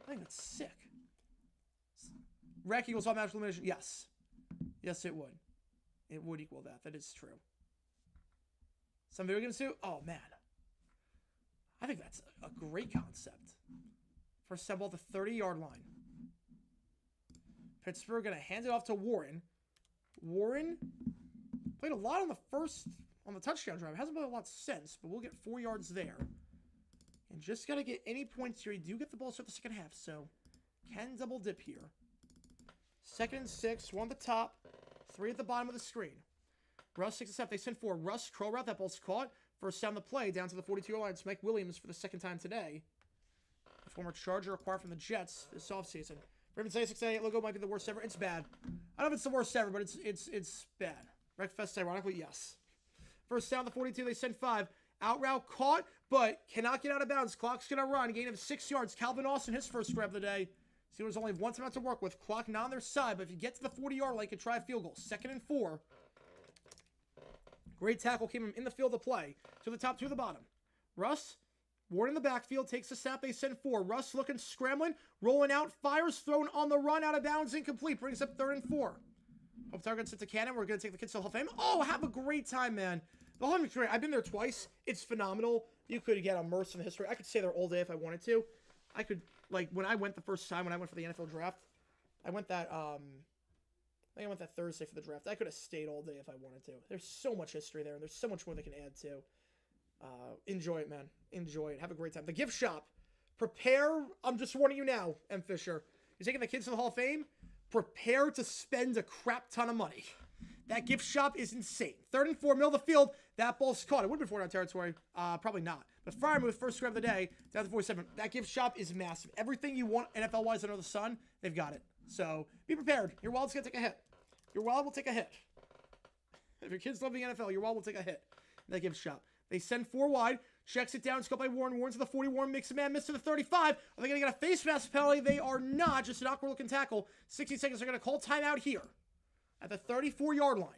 I think that's sick. Rec equals automatic elimination. Yes. Yes, it would. It would equal that. That is true. Some video games too? Oh, man. I think that's a great concept. First step ball at the 30-yard line. Pittsburgh going to hand it off to Warren. Warren played a lot on the touchdown drive. Hasn't played a lot since, but we'll get 4 yards there. And just got to get any points here. You do get the ball start the second half, so can double dip here. 2nd and 6, 1 at the top, 3 at the bottom of the screen. Russ 6 step. They send 4. Russ curl route. That ball's caught. First down the play, down to the 42-yard line. It's Mike Williams for the 2nd time today. The former Charger acquired from the Jets this offseason. Ravens 6-8 logo might be the worst ever. It's bad. I don't know if it's the worst ever, but it's bad. Wreckfest, ironically, yes. First down the 42. They send 5. Out route caught, but cannot get out of bounds. Clock's going to run. Gain of 6 yards. Calvin Austin, his first grab of the day. Steelers only have 1 time out to work with. Clock not on their side, but if you get to the 40-yard line, you can try a field goal. 2nd and 4. Great tackle came in the field of play. To the top, to the bottom. Russ, Ward in the backfield, takes the snap. They send 4. Russ looking, scrambling, rolling out, fires, thrown on the run, out of bounds, incomplete. Brings up 3rd and 4. Hope target sits to Cannon. We're going to take the kids to the Hall of Fame. Oh, have a great time, man. The Hall of Fame is great. I've been there twice. It's phenomenal. You could get immersed in the history. I could stay there all day if I wanted to. I could, like, when I went the first time, when I went for the NFL draft, I went that, I think I went that Thursday for the draft. I could have stayed all day if I wanted to. There's so much history there, and there's so much more they can add to. Enjoy it, man. Enjoy it. Have a great time. The gift shop. Prepare. I'm just warning you now, M. Fisher. You're taking the kids to the Hall of Fame. Prepare to spend a crap ton of money. That gift shop is insane. 3rd and 4, middle of the field. That ball's caught. It would have been 4-down territory. Probably not. But Freiermuth, first grab of the day, down to 47. That gift shop is massive. Everything you want NFL-wise under the sun, they've got it. So be prepared. Your wallet's going to take a hit. Your wallet will take a hit. If your kids love the NFL, your wallet will take a hit. That gift shop. They send 4 wide. Checks it down. It's caught by Warren. Warren to the 40. Warren makes a man miss to the 35. Are they going to get a face mask penalty? They are not. Just an awkward-looking tackle. 60 seconds. They're going to call timeout here at the 34-yard line.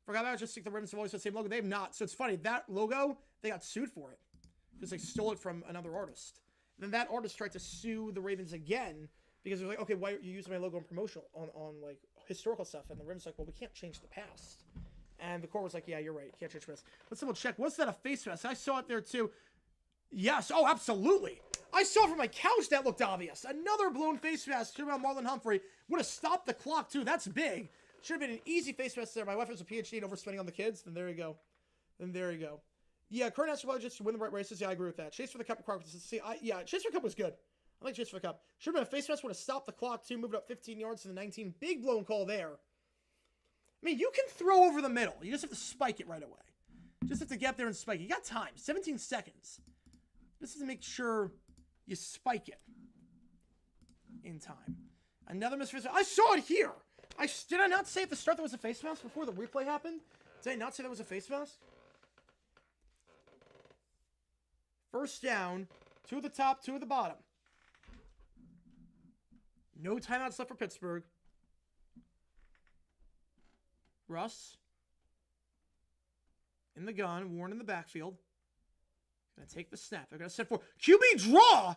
Forgot about it. Just stick the Ravens have always had the same logo. They have not. So it's funny. That logo, they got sued for it because they stole it from another artist. And then that artist tried to sue the Ravens again because they're like, okay, why are you using my logo in promotional on like historical stuff? And the Ravens like, well, we can't change the past. And the court was like, yeah, you're right. Can't change the past. Let's double check. Was that a face mask? I saw it there too. Yes. Oh, absolutely. I saw it from my couch. That looked obvious. Another blown face mask. Should have been Marlon Humphrey. Would have stopped the clock too. That's big. Should have been an easy face mask there. My wife has a PhD in overspending on the kids. Then there you go. Yeah, current astrologist to win the right races. Yeah, I agree with that. Chase for the Cup. Yeah, Chase for the Cup was good. I like chase for the cup. Should have been a face mask. Would have stopped the clock too. Moved up 15 yards to the 19. Big blown call there. I mean, you can throw over the middle. You just have to spike it right away. Just have to get up there and spike it. You got time. 17 seconds. Just have to make sure you spike it in time. Another missed face mask. I saw it here. Did I not say at the start there was a face mask before the replay happened? Did I not say there was a face mask? First down. 2 at the top, 2 at the bottom. No timeouts left for Pittsburgh. Russ. In the gun. Warren in the backfield. Gonna take the snap. They're gonna set for QB draw.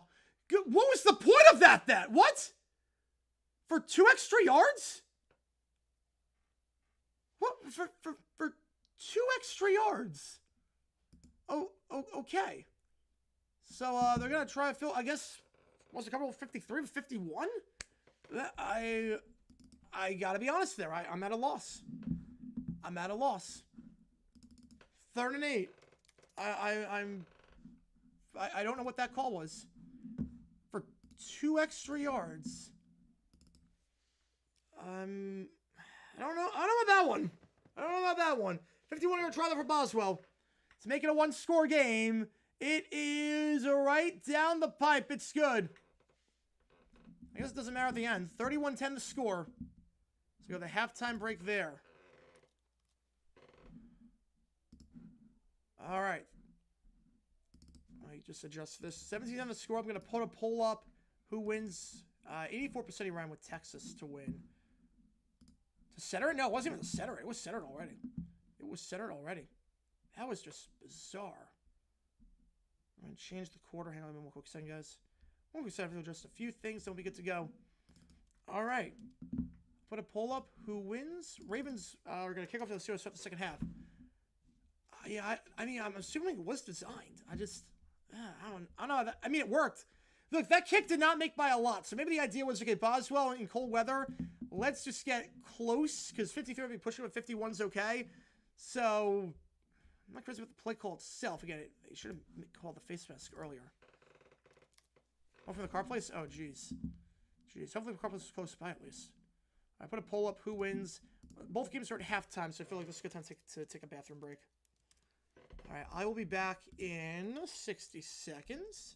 What was the point of that? What? For 2 extra yards? What for 2 extra yards? Oh, okay. So they're gonna try to fill. I guess was it comfortable 53 with 51? I gotta be honest there. I'm at a loss. I'm at a loss. 3rd and 8. I don't know what that call was. For 2 extra yards. I don't know. I don't know about that one. I don't know about that one. 51-yard try there for Boswell. It's making a 1-score game. It is right down the pipe. It's good. I guess it doesn't matter at the end. 31-10 the score. So we got the halftime break there. All right. Let me just adjust this. 17 on the score. I'm going to put a poll up. Who wins? 84% he ran with Texas to win. To center it? No, it wasn't even the center. It was centered already. It was centered already. That was just bizarre. I'm going to change the quarter. Hang on one quick second, guys. One quick second. Just a few things, then we'll be good to go. All right. Put a poll up. Who wins? Ravens are going to kick off to the Steelers for the second half. Yeah, I mean, I'm assuming it was designed. I don't know. I mean, it worked. Look, that kick did not make by a lot. So maybe the idea was, okay, Boswell in cold weather, let's just get close, because 53 will be pushing, but 51's okay. So I'm not crazy about the play call itself. Again, they should have called the face mask earlier. Oh, from the car place? Oh, jeez. Hopefully the car place is close by at least. I put a poll up. Who wins? Both games are at halftime, so I feel like this is a good time to take a bathroom break. All right, I will be back in 60 seconds.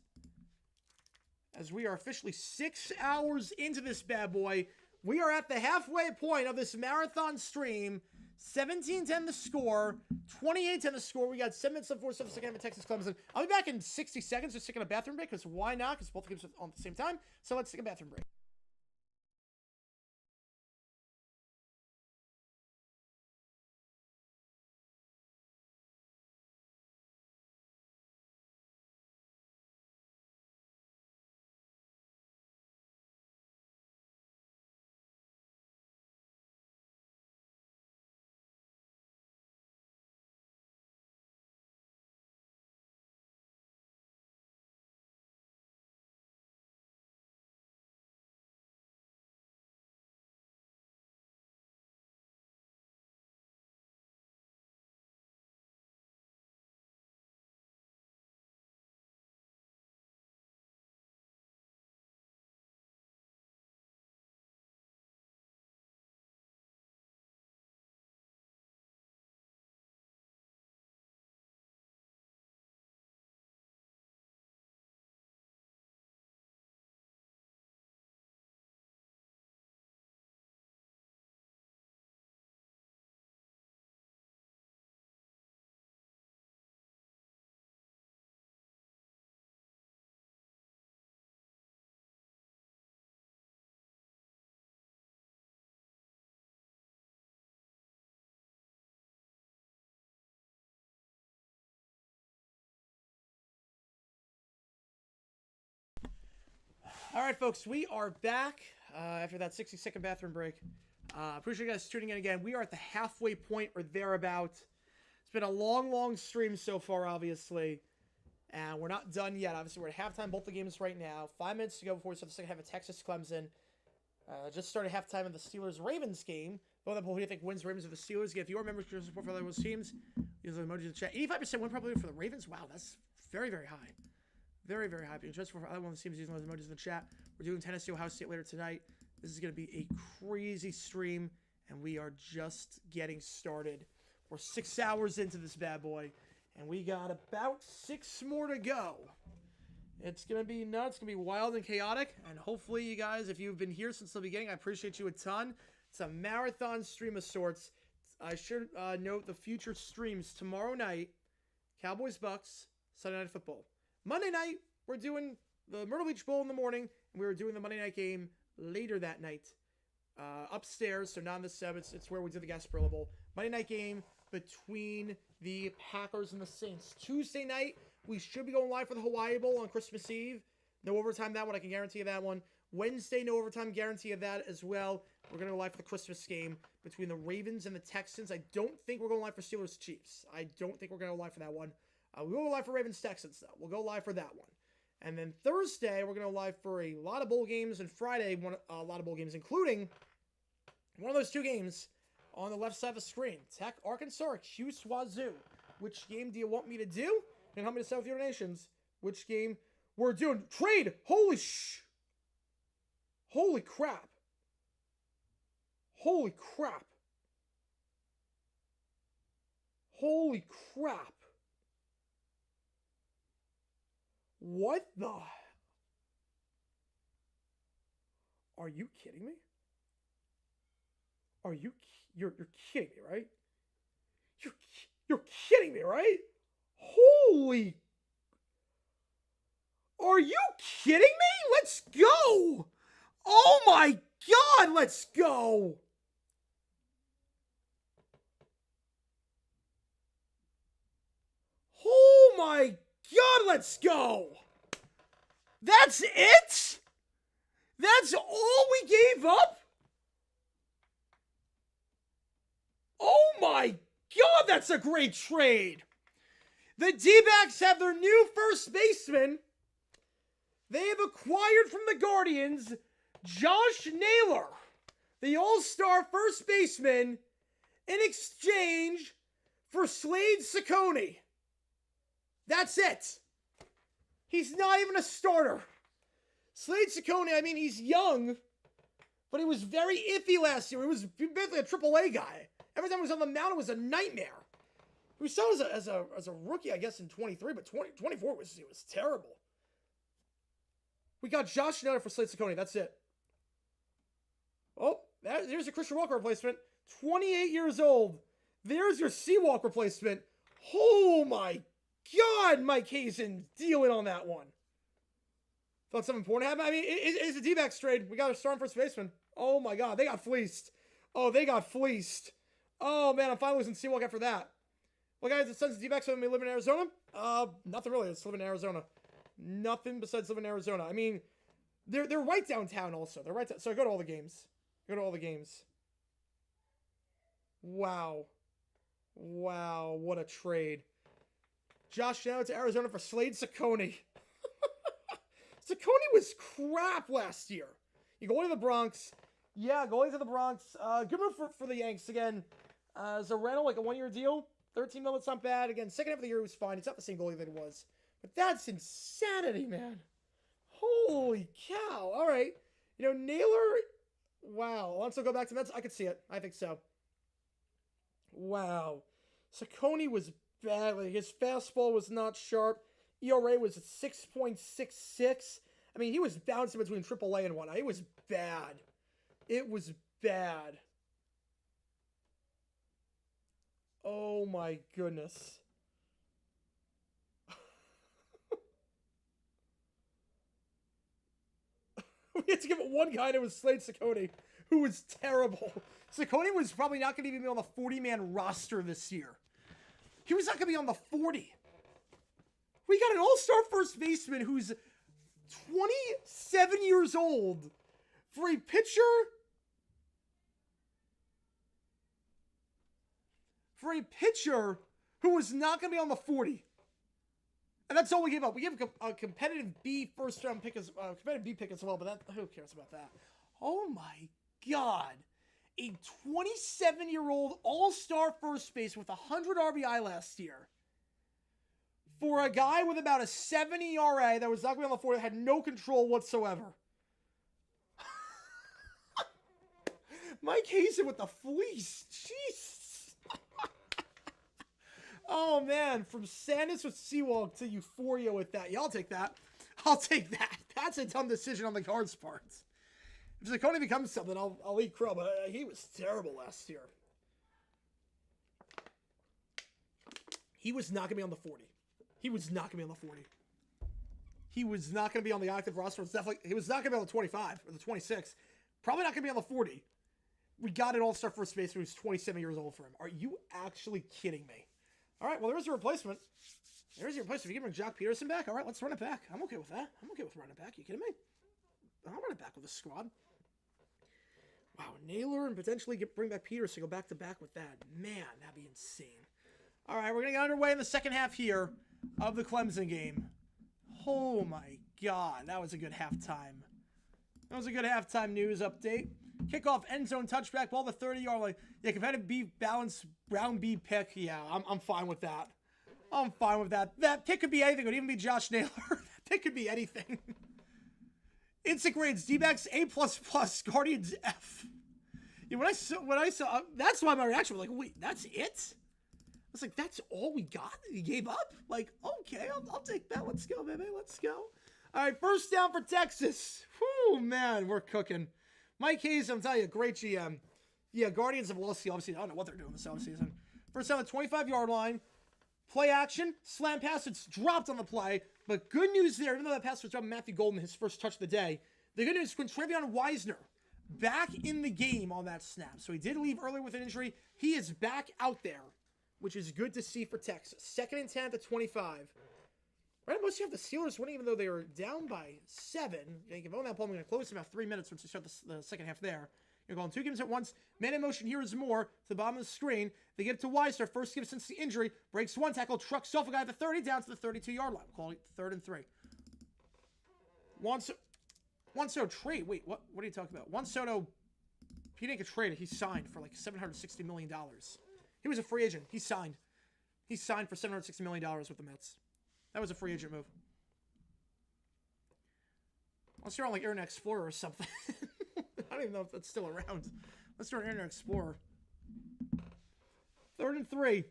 As we are officially 6 hours into this bad boy. We are at the halfway point of this marathon stream. 17-10 the score. 28-10 the score. We got 7 minutes left for the second half of Texas Clemson. I'll be back in 60 seconds just taking a bathroom break, because why not? Because both games are on at the same time. So let's take a bathroom break. All right, folks, we are back after that 60-second bathroom break. Appreciate you guys tuning in again. We are at the halfway point or thereabout. It's been a long stream so far, obviously. And we're not done yet. Obviously, we're at halftime, both the games right now. 5 minutes to go before we start the second half of Texas Clemson. Just started halftime of the Steelers-Ravens game. Both of them, who do you think wins, Ravens or the Steelers? Again, if you are members of support for those teams, use the emojis in the chat. 85% win probability for the Ravens. Wow, that's very, very high. Very, very happy. And just for I want to see these emojis in the chat. We're doing Tennessee, Ohio State later tonight. This is going to be a crazy stream, and we are just getting started. We're 6 hours into this bad boy, and we got about 6 more to go. It's going to be nuts. It's going to be wild and chaotic, and hopefully you guys, if you've been here since the beginning, I appreciate you a ton. It's a marathon stream of sorts. I should note the future streams tomorrow night, Cowboys-Bucks, Sunday Night Football. Monday night, we're doing the Myrtle Beach Bowl in the morning, and we were doing the Monday night game later that night. Upstairs, so not in the 7th. It's where we did the Gasparilla Bowl. Monday night game between the Packers and the Saints. Tuesday night, we should be going live for the Hawaii Bowl on Christmas Eve. No overtime that one. I can guarantee you that one. Wednesday, no overtime. Guarantee you that as well. We're going to go live for the Christmas game between the Ravens and the Texans. I don't think we're going live for Steelers-Chiefs. I don't think we're going to go live for that one. We will go live for Ravens-Texans, though. We'll go live for that one. And then Thursday, we're going to go live for a lot of bowl games. And Friday, a lot of bowl games, including one of those 2 games on the left side of the screen. Tech, Arkansas, or Cuse, Wazoo. Which game do you want me to do? And help me to set with your donations. Which game we're doing? Trade! Holy crap. Holy crap. Holy crap. What the? Are you kidding me? You're kidding me, right? You're kidding me, right? Holy. Are you kidding me? Let's go. Oh my God, let's go. Oh my God, let's go. That's it? That's all we gave up? Oh my God, that's a great trade. The D-backs have their new first baseman. They have acquired from the Guardians Josh Naylor, the all-star first baseman, in exchange for Slade Ciccone. That's it. He's not even a starter. Slade Ciccone, I mean, he's young, but he was very iffy last year. He was basically a AAA guy. Every time he was on the mound, it was a nightmare. He was still as a rookie, I guess, in 23, but 24 was terrible. We got Josh Naylor for Slade Ciccone. That's it. Oh, there's a Christian Walker replacement. 28 years old. There's your Seawalk replacement. Oh my God, Mike Hazen dealing on that one. Thought something important happened? I mean, it's a D-backs trade. We got a starting first baseman. Oh my God, they got fleeced. Oh, they got fleeced. Oh man, I'm finally losing Seawalk after that. Well, guys, the Suns D-backs when we live in Arizona? Nothing really. It's living in Arizona. Nothing besides living in Arizona. I mean, they're right downtown also. They're right. So I go to all the games. Wow. Wow, what a trade. Josh Naylor to Arizona for Slade Ciccone. Ciccone was crap last year. You go to the Bronx. Yeah, going to the Bronx. Good move for the Yanks again. As a rental, like a 1-year deal. 13 million, it's not bad. Again, second half of the year was fine. It's not the same goalie that it was. But that's insanity, man. Holy cow. All right. You know, Naylor, wow. Alonso go back to Mets? I could see it. I think so. Wow. Ciccone was bad. Like, his fastball was not sharp. ERA was at 6.66. I mean, he was bouncing between AAA and whatnot. It was bad. It was bad. Oh my goodness. We had to give it one guy, and it was Slade Ciccone, who was terrible. Ciccone was probably not going to even be on the 40-man roster this year. He was not going to be on the 40. We got an all-star first baseman who's 27 years old for a pitcher who was not going to be on the 40. And that's all we gave up. We gave a competitive B first-round pick competitive B pick as well, but who cares about that? Oh my God. A 27-year-old all-star first base with 100 RBI last year for a guy with about a 70 ERA that was not going to be on the 40 that had no control whatsoever. Mike Hazen with the fleece. Jeez. Oh, man. From sadness with Seawalk to euphoria with that. Yeah, I'll take that. I'll take that. That's a dumb decision on the Guards' part. If Zaccone becomes something, I'll eat crow, but he was terrible last year. He was not going to be on the 40. He was not going to be on the 40. He was not going to be on the active roster. He was not going to be on the 25 or the 26. Probably not going to be on the 40. We got an all-star first baseman who's 27 years old for him. Are you actually kidding me? All right, well, there's a replacement. There's your replacement. If you can bring Jock Peterson back, all right, let's run it back. I'm okay with that. I'm okay with running it back. You kidding me? I'll run it back with the squad. Wow, Naylor and potentially bring back Peterson, go back-to-back with that. Man, that'd be insane. All right, we're going to get underway in the second half here of the Clemson game. Oh, my God. That was a good halftime. That was a good halftime news update. Kickoff, end zone, touchback, ball the 30-yard line. Yeah, competitive beef, balance, round B pick. Yeah, I'm fine with that. I'm fine with that. That pick could be anything. It could even be Josh Naylor. That pick could be anything. Instant grades, D-backs A++, Guardians F. Yeah, when I saw, that's why my reaction was like, wait, that's it? I was like, that's all we got? He gave up? Like, okay, I'll take that. Let's go, baby. Let's go. All right, first down for Texas. Whew, man, we're cooking. Mike Hayes, I'm telling you, great GM. Yeah, Guardians have lost the offseason. I don't know what they're doing this offseason. First down, the 25-yard line. Play action, slam pass. It's dropped on the play. But good news there, even though that pass was dropped, Matthew Golden, his first touch of the day. The good news is Quintrevion Wisner back in the game on that snap. So he did leave earlier with an injury. He is back out there, which is good to see for Texas. 2nd and 10 at the 25. Right, most you have the Steelers winning, even though they were down by 7. You can own that ball. I'm going to close in about 3 minutes once you start the second half there. You're going 2 games at once. Man in motion here is more to the bottom of the screen. They get it to Wisner. First give since the injury. Breaks one tackle. Trucks off a guy at the 30 down to the 32-yard line. We'll call it 3rd and 3. Juan Soto trade. Wait, what are you talking about? Juan Soto, he didn't get traded. He signed for like $760 million. He was a free agent. He signed. He signed for $760 million with the Mets. That was a free agent move. Unless you're on like Internet Explorer or something. I don't even know if that's still around. Let's do an Internet Explorer. 3rd and 3.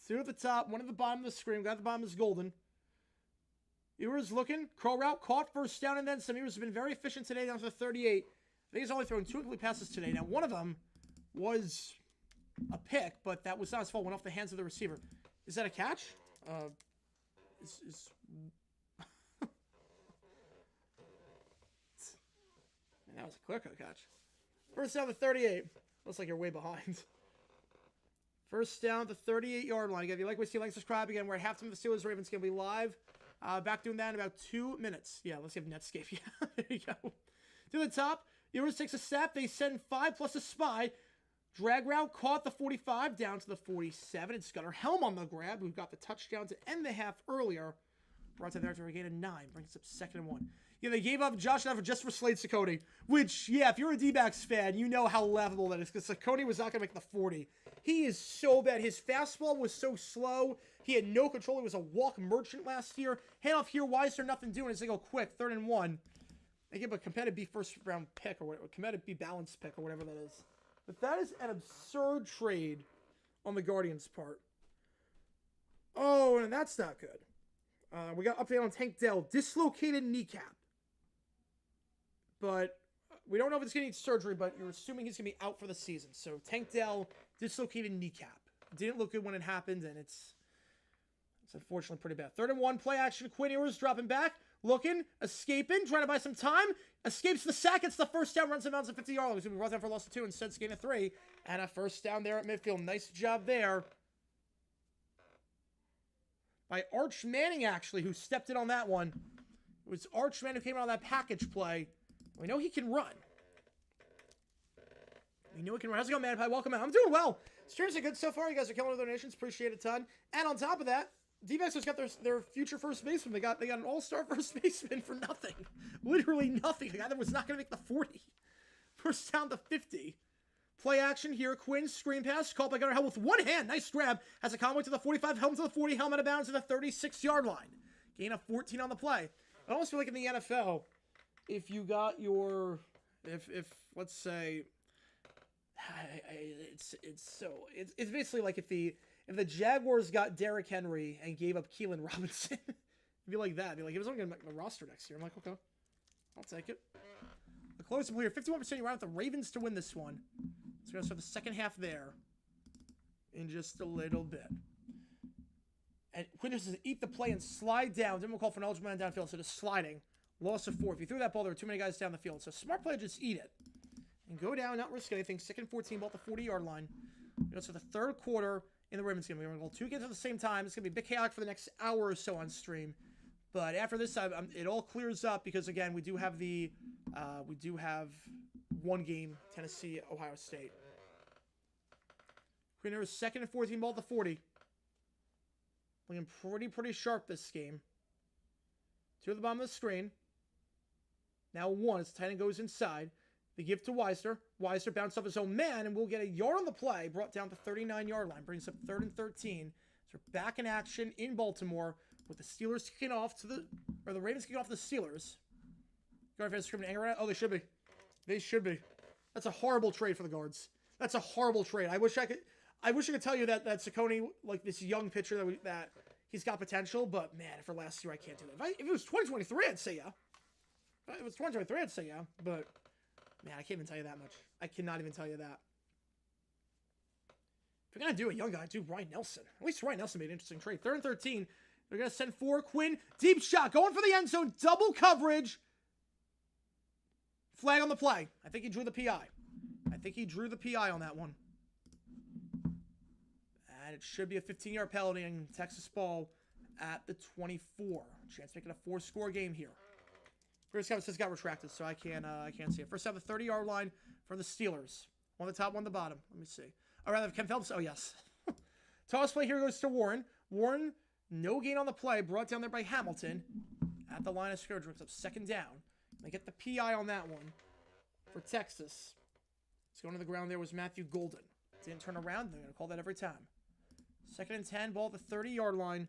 2 at the top, 1 at the bottom of the screen. Got the bottom is Golden. Ewers looking. Crow route. Caught first down and then some. Ewers has been very efficient today down to the 38. I think he's only thrown 2 complete passes today. Now, one of them was a pick, but that was not his fault. Went off the hands of the receiver. Is that a catch? Man, that was a clear-cut catch. First down to 38. Looks like you're way behind. First down to 38-yard line. Again, if you like what you see, like, subscribe. Again, we're at halftime of the Steelers-Ravens game. We'll be live. Back doing that in about 2 minutes. Yeah, let's have Netscape. Yeah, there you go. To the top. Ewers takes a snap. They send 5 plus a spy. Drag route, caught the 45 down to the 47. It's got our Helm on the grab. We've got the touchdown to end the half earlier. Brought to there after a gain of 9. Brings us up 2nd and 1. Yeah, they gave up Josh Allen just for Slade Ciccone, which, yeah, if you're a D-backs fan, you know how laughable that is because Ciccone was not going to make the 40. He is so bad. His fastball was so slow. He had no control. He was a walk merchant last year. Handoff here. Why is there nothing doing? As they go quick, 3rd and 1. They give a competitive B first-round pick or whatever, competitive B balanced pick or whatever that is. But that is an absurd trade on the Guardians' part. Oh, and that's not good. We got update on Tank Dell. Dislocated kneecap. But we don't know if it's going to need surgery, but you're assuming he's going to be out for the season. So Tank Dell, dislocated kneecap. Didn't look good when it happened, and it's unfortunately pretty bad. 3rd and 1, play action. Quinn Ewers dropping back. Looking, escaping, trying to buy some time. Escapes the sack, gets the first down, runs him out to 50-yard line. He's going to be brought down for a loss of 2 instead of gain of 3. And a first down there at midfield. Nice job there by Arch Manning, actually, who stepped in on that one. It was Arch Manning who came out on that package play. We know he can run. We know he can run. How's it going, man? Welcome out. I'm doing well. Streams are good so far. You guys are killing with donations. Appreciate it a ton. And on top of that, D-backs just got their future first baseman. They got an all-star first baseman for nothing. Literally nothing. A guy that was not going to make the 40. First down to 50. Play action here. Quinn, screen pass. Caught by Gunnar Hill with one hand. Nice grab. Has a convoy to the 45. Helmet to the 40. Helmet out of bounds to the 36-yard line. Gain of 14 on the play. I almost feel like in the NFL, if you got your... If let's say... It's basically like if the Jaguars got Derrick Henry and gave up Keelan Robinson. It'd be like that. It'd be like, he was only going to make the roster next year. I'm like, okay. I'll take it. The closing player, 51% you round with the Ravens to win this one. So we're going to start the second half there in just a little bit. And Quinn just says, eat the play and slide down. Then we'll call for an eligible man downfield. So just sliding. Loss of 4. If you threw that ball, there were too many guys down the field. So smart play, just eat it. And go down, not risk anything. Second 14, ball at the 40-yard line. So the third quarter in the Ravens game. We're going to go 2 games at the same time. It's going to be big chaotic for the next hour or so on stream. But after this, it all clears up because, again, we do have one game, Tennessee, Ohio State. Quinn, second and 14, ball at the 40. Looking pretty sharp this game. 2 at the bottom of the screen. Now 1 as the tight end goes inside. The give to Weiser. Weiser bounced off his own man, and we'll get a yard on the play, brought down to the 39-yard line. Brings up 3rd and 13. So we're back in action in Baltimore with the Steelers kicking off the Ravens kicking off the Steelers. Guard fans screaming anger at. Oh, they should be. They should be. That's a horrible trade for the guards. That's a horrible trade. I wish I could tell you that Saccone, like this young pitcher that he's got potential, but man, for last year I can't do that. If it was 2023, I'd say yeah. If it was 2023, I'd say yeah, but man, I can't even tell you that much. I cannot even tell you that. If you're going to do a young guy, do Ryan Nelson. At least Ryan Nelson made an interesting trade. 3rd and 13. They're going to send 4. Quinn. Deep shot. Going for the end zone. Double coverage. Flag on the play. I think he drew the PI. On that one. And it should be a 15-yard penalty and Texas ball at the 24. Chance to make it a 4-score game here. First half just got retracted, so I can't see it. First half, the 30-yard line for the Steelers. One on the top, one on the bottom. Let me see. Or rather, Ken Phelps. Oh, yes. Toss play here goes to Warren. Warren, no gain on the play. Brought down there by Hamilton. At the line of scrimmage, brings up 2nd down. They get the PI on that one for Texas. It's going to the ground there was Matthew Golden. Didn't turn around. They're going to call that every time. 2nd and 10, ball at the 30-yard line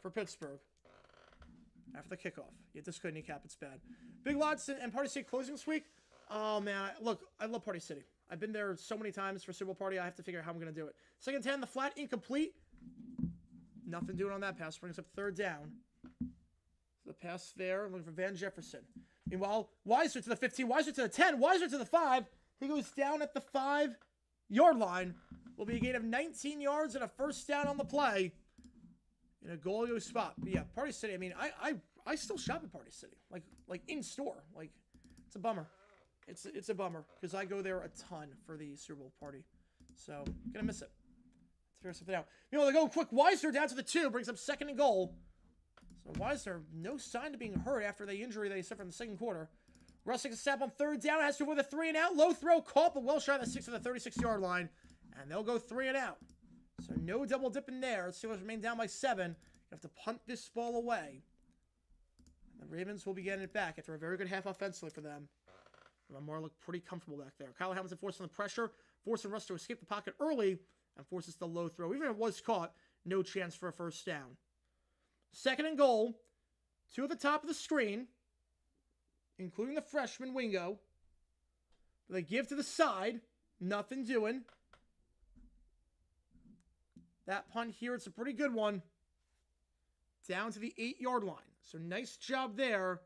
for Pittsburgh. After the kickoff. Yeah, this could kneecap. It's bad. Big Lots and Party City closing this week. Oh, man. Look, I love Party City. I've been there so many times for Super Bowl Party. I have to figure out how I'm going to do it. 2nd 10, the flat incomplete. Nothing doing on that pass. Brings up 3rd down. The pass there. Looking for Van Jefferson. Meanwhile, Weiser to the 15. Weiser to the 10. Weiser to the 5. He goes down at the 5-yard line. Will be a gain of 19 yards and a 1st down on the play. In a goal spot. But yeah, Party City, I mean, I still shop at Party City. Like in store. Like, it's a bummer. It's a bummer. Because I go there a ton for the Super Bowl party. So, gonna miss it. Let's figure something out. You know, they go quick. Weiser down to the 2. Brings up 2nd and goal. So Weiser, no sign of being hurt after the injury they suffered in the 2nd quarter. Russ takes a snap on 3rd down. Has to avoid the 3 and out. Low throw. Caught, but well shot at the 6 of the 36-yard line. And they'll go 3 and out. So no double dipping there. Steelers remain down by 7. You have to punt this ball away. The Ravens will be getting it back after a very good half offensively for them. Lamar looked pretty comfortable back there. Kyle Hamilton forcing the pressure, forcing Russ to escape the pocket early, and forces the low throw. Even if it was caught, no chance for a 1st down. 2nd and goal. 2 at the top of the screen, including the freshman Wingo. They give to the side. Nothing doing. That punt here, it's a pretty good one. Down to the 8-yard line. So nice job there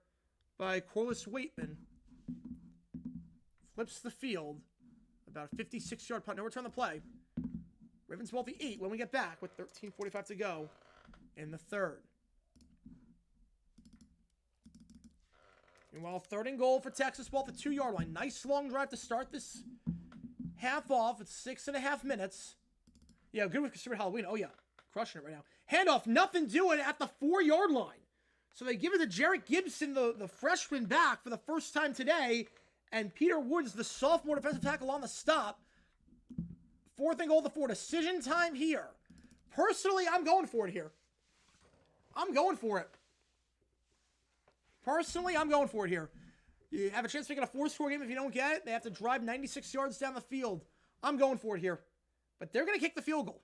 by Corliss Waitman. Flips the field. About a 56-yard punt. No return on the play. Ravens ball at the 8 when we get back with 13:45 to go in the 3rd. Meanwhile, 3rd and goal for Texas ball at the 2-yard line. Nice long drive to start this half off. It's 6.5 minutes. Yeah, good with Consumer Halloween. Oh, yeah. Crushing it right now. Handoff, nothing doing at the 4-yard line. So they give it to Jarrett Gibson, the freshman, back for the first time today. And Peter Woods, the sophomore defensive tackle, on the stop. 4th and goal to 4. Decision time here. Personally, I'm going for it here. I'm going for it. Personally, I'm going for it here. You have a chance to make it a 4-score game. If you don't get it, they have to drive 96 yards down the field. I'm going for it here. But they're going to kick the field goal.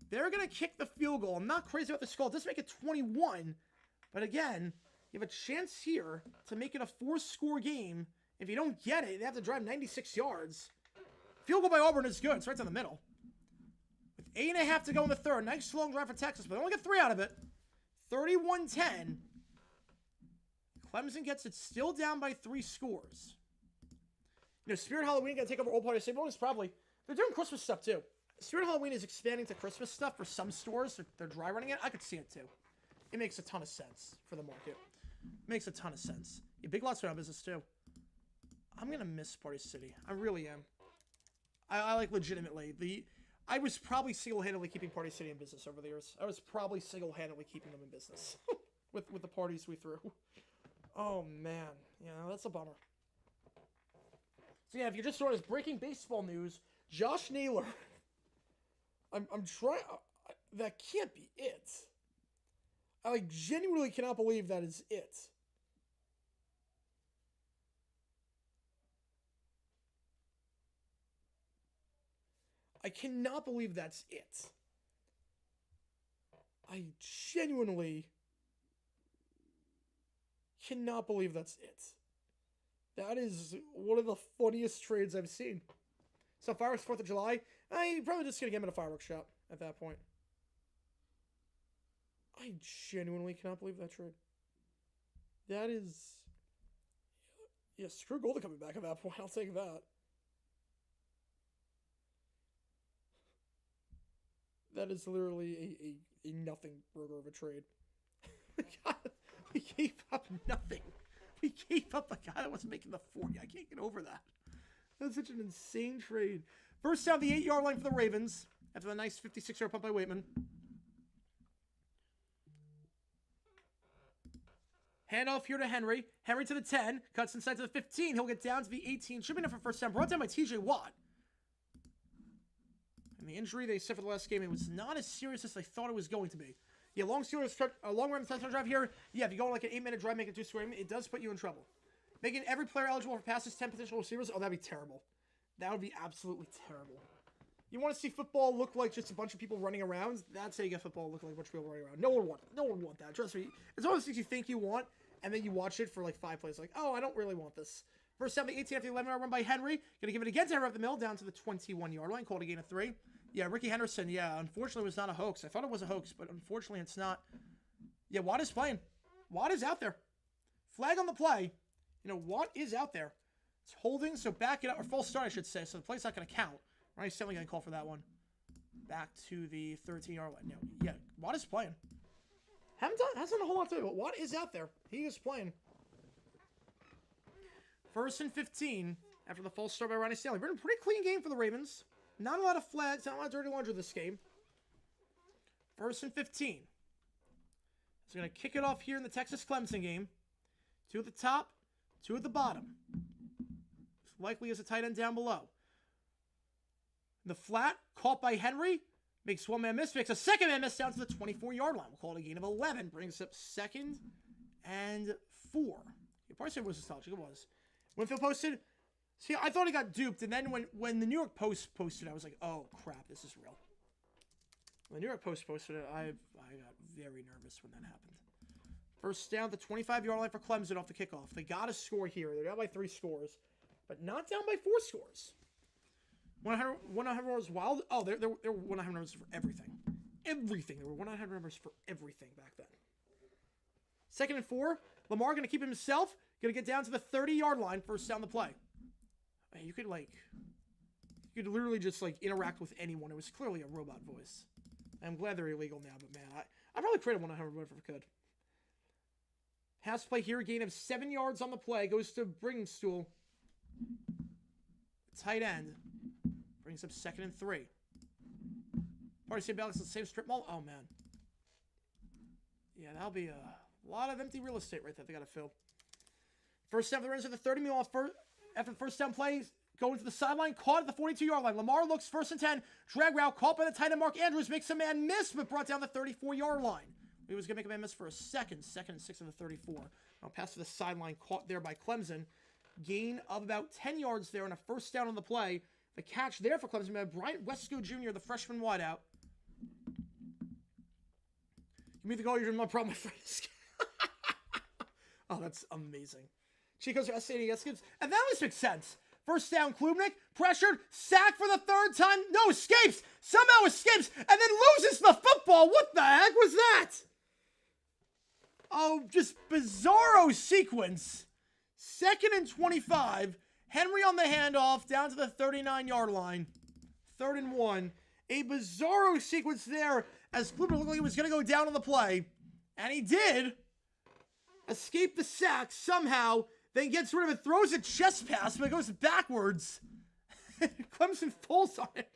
They're going to kick the field goal. I'm not crazy about the score. It does make it 21. But again, you have a chance here to make it a 4-score game. If you don't get it, they have to drive 96 yards. Field goal by Auburn is good. It's right down the middle. With 8.5 to go in the third. Nice long drive for Texas, but they only get 3 out of it. 31-10. Clemson gets it still down by 3 scores. You know, Spirit Halloween going to take over Old Party State. Bonus probably. They're doing Christmas stuff too. Spirit Halloween is expanding to Christmas stuff for some stores. They're dry running it. I could see it too. It makes a ton of sense for the market. Makes a ton of sense. Yeah, Big Lots around business too. I'm going to miss Party City. I really am. I like legitimately. I was probably single-handedly keeping Party City in business over the years. I was probably single-handedly keeping them in business with the parties we threw. Oh, man. Yeah, that's a bummer. So, yeah, if you're just sort of breaking baseball news, Josh Naylor. I'm trying. That can't be it. I genuinely cannot believe that is it. I cannot believe that's it. I genuinely cannot believe that's it. That is one of the funniest trades I've seen. So fireworks 4th of July, I'm probably just going to get him in a fireworks shop at that point. I genuinely cannot believe that trade. That is... Yeah, screw Golden coming back at that point. I'll take that. That is literally a nothing burger of a trade. God, we gave up nothing. We gave up a guy that wasn't making the 40. I can't get over that. That's such an insane trade. First down the 8-yard line for the Ravens after the nice 56-yard pump by Waitman. Handoff here to Henry. Henry to the 10. Cuts inside to the 15. He'll get down to the 18. Should be enough for first down. Brought down by TJ Watt. And the injury they suffered the last game, it was not as serious as they thought it was going to be. Yeah, long run touchdown drive here. Yeah, if you go on like an 8-minute drive, make it 2-score game, it does put you in trouble. Making every player eligible for passes, 10 potential receivers, oh, that'd be terrible. That would be absolutely terrible. You want to see football look like just a bunch of people running around? That's how you get football look like a bunch of people running around. No one would want that. Trust me. It's one of those things you think you want, and then you watch it for like 5 plays. Like, oh, I don't really want this. First down, the 18 after the 11-yard run by Henry. Going to give it again to Henry up the middle, down to the 21-yard line. Called a gain of 3. Yeah, Ricky Henderson, yeah, unfortunately was not a hoax. I thought it was a hoax, but unfortunately it's not. Yeah, Watt is playing. Watt is out there. Flag on the play. You know, Watt is out there. It's holding, so back it up, or false start, I should say, so the play's not going to count. Right, he's definitely going to call for that one. Back to the 13-yard line. No, yeah, Watt is playing. Hasn't done a whole lot to do, but Watt is out there. He is playing. 1st and 15 after the false start by Ronnie Stanley. Been a pretty clean game for the Ravens. Not a lot of flags, not a lot of dirty laundry this game. 1st and 15. He's going to kick it off here in the Texas-Clemson game. 2 at the top, 2 at the bottom. Likely as a tight end down below. The flat, caught by Henry. Makes one man miss, makes a second man miss down to the 24-yard line. We'll call it a gain of 11. Brings up 2nd and 4. You probably said it was nostalgic. It was. Winfield posted. See, I thought he got duped, and then when the New York Post posted, I was like, oh, crap, this is real. When the New York Post posted it, I got very nervous when that happened. First down, the 25-yard line for Clemson off the kickoff. They got a score here. They're down by 3 scores, but not down by 4 scores. 100 numbers wild. Oh, they're 100 numbers for everything. Everything. There were 100 numbers for everything back then. 2nd and 4. Lamar going to keep himself. Going to get down to the 30-yard line. First down the play. You could literally just interact with anyone. It was clearly a robot voice. I'm glad they're illegal now, but man, I probably create a 100 if I could. Pass play here, a gain of 7 yards on the play. Goes to Bringstool. Tight end. Brings up 2nd and 3. Party State Balance the same strip mall. Oh man. Yeah, that'll be a lot of empty real estate right there. They got to fill. First down, the Rams at the 30 meal off after the first down plays. Going to the sideline, caught at the 42-yard line. Lamar looks 1st and 10. Drag route, caught by the tight end Mark Andrews. Makes a man miss, but brought down the 34-yard line. He was going to make a man miss for a second. 2nd and 6 of the 34. Now pass to the sideline, caught there by Clemson. Gain of about 10 yards there and a first down on the play. The catch there for Clemson by Bryant Wesco Jr., the freshman wideout. Give me the goal, you're my problem, my friend. Oh, that's amazing. Chico's SAD escapes. And that was makes sense. First down, Klubnik, pressured, sacked for the 3rd time. No, escapes. Somehow escapes, and then loses the football. What the heck was that? Oh, just bizarro sequence. 2nd and 25. Henry on the handoff down to the 39-yard line. 3rd and 1. A bizarro sequence there as Klubnik looked like he was going to go down on the play. And he did. Escape the sack somehow. Then gets rid of it, throws a chest pass, but it goes backwards. Clemson falls on it.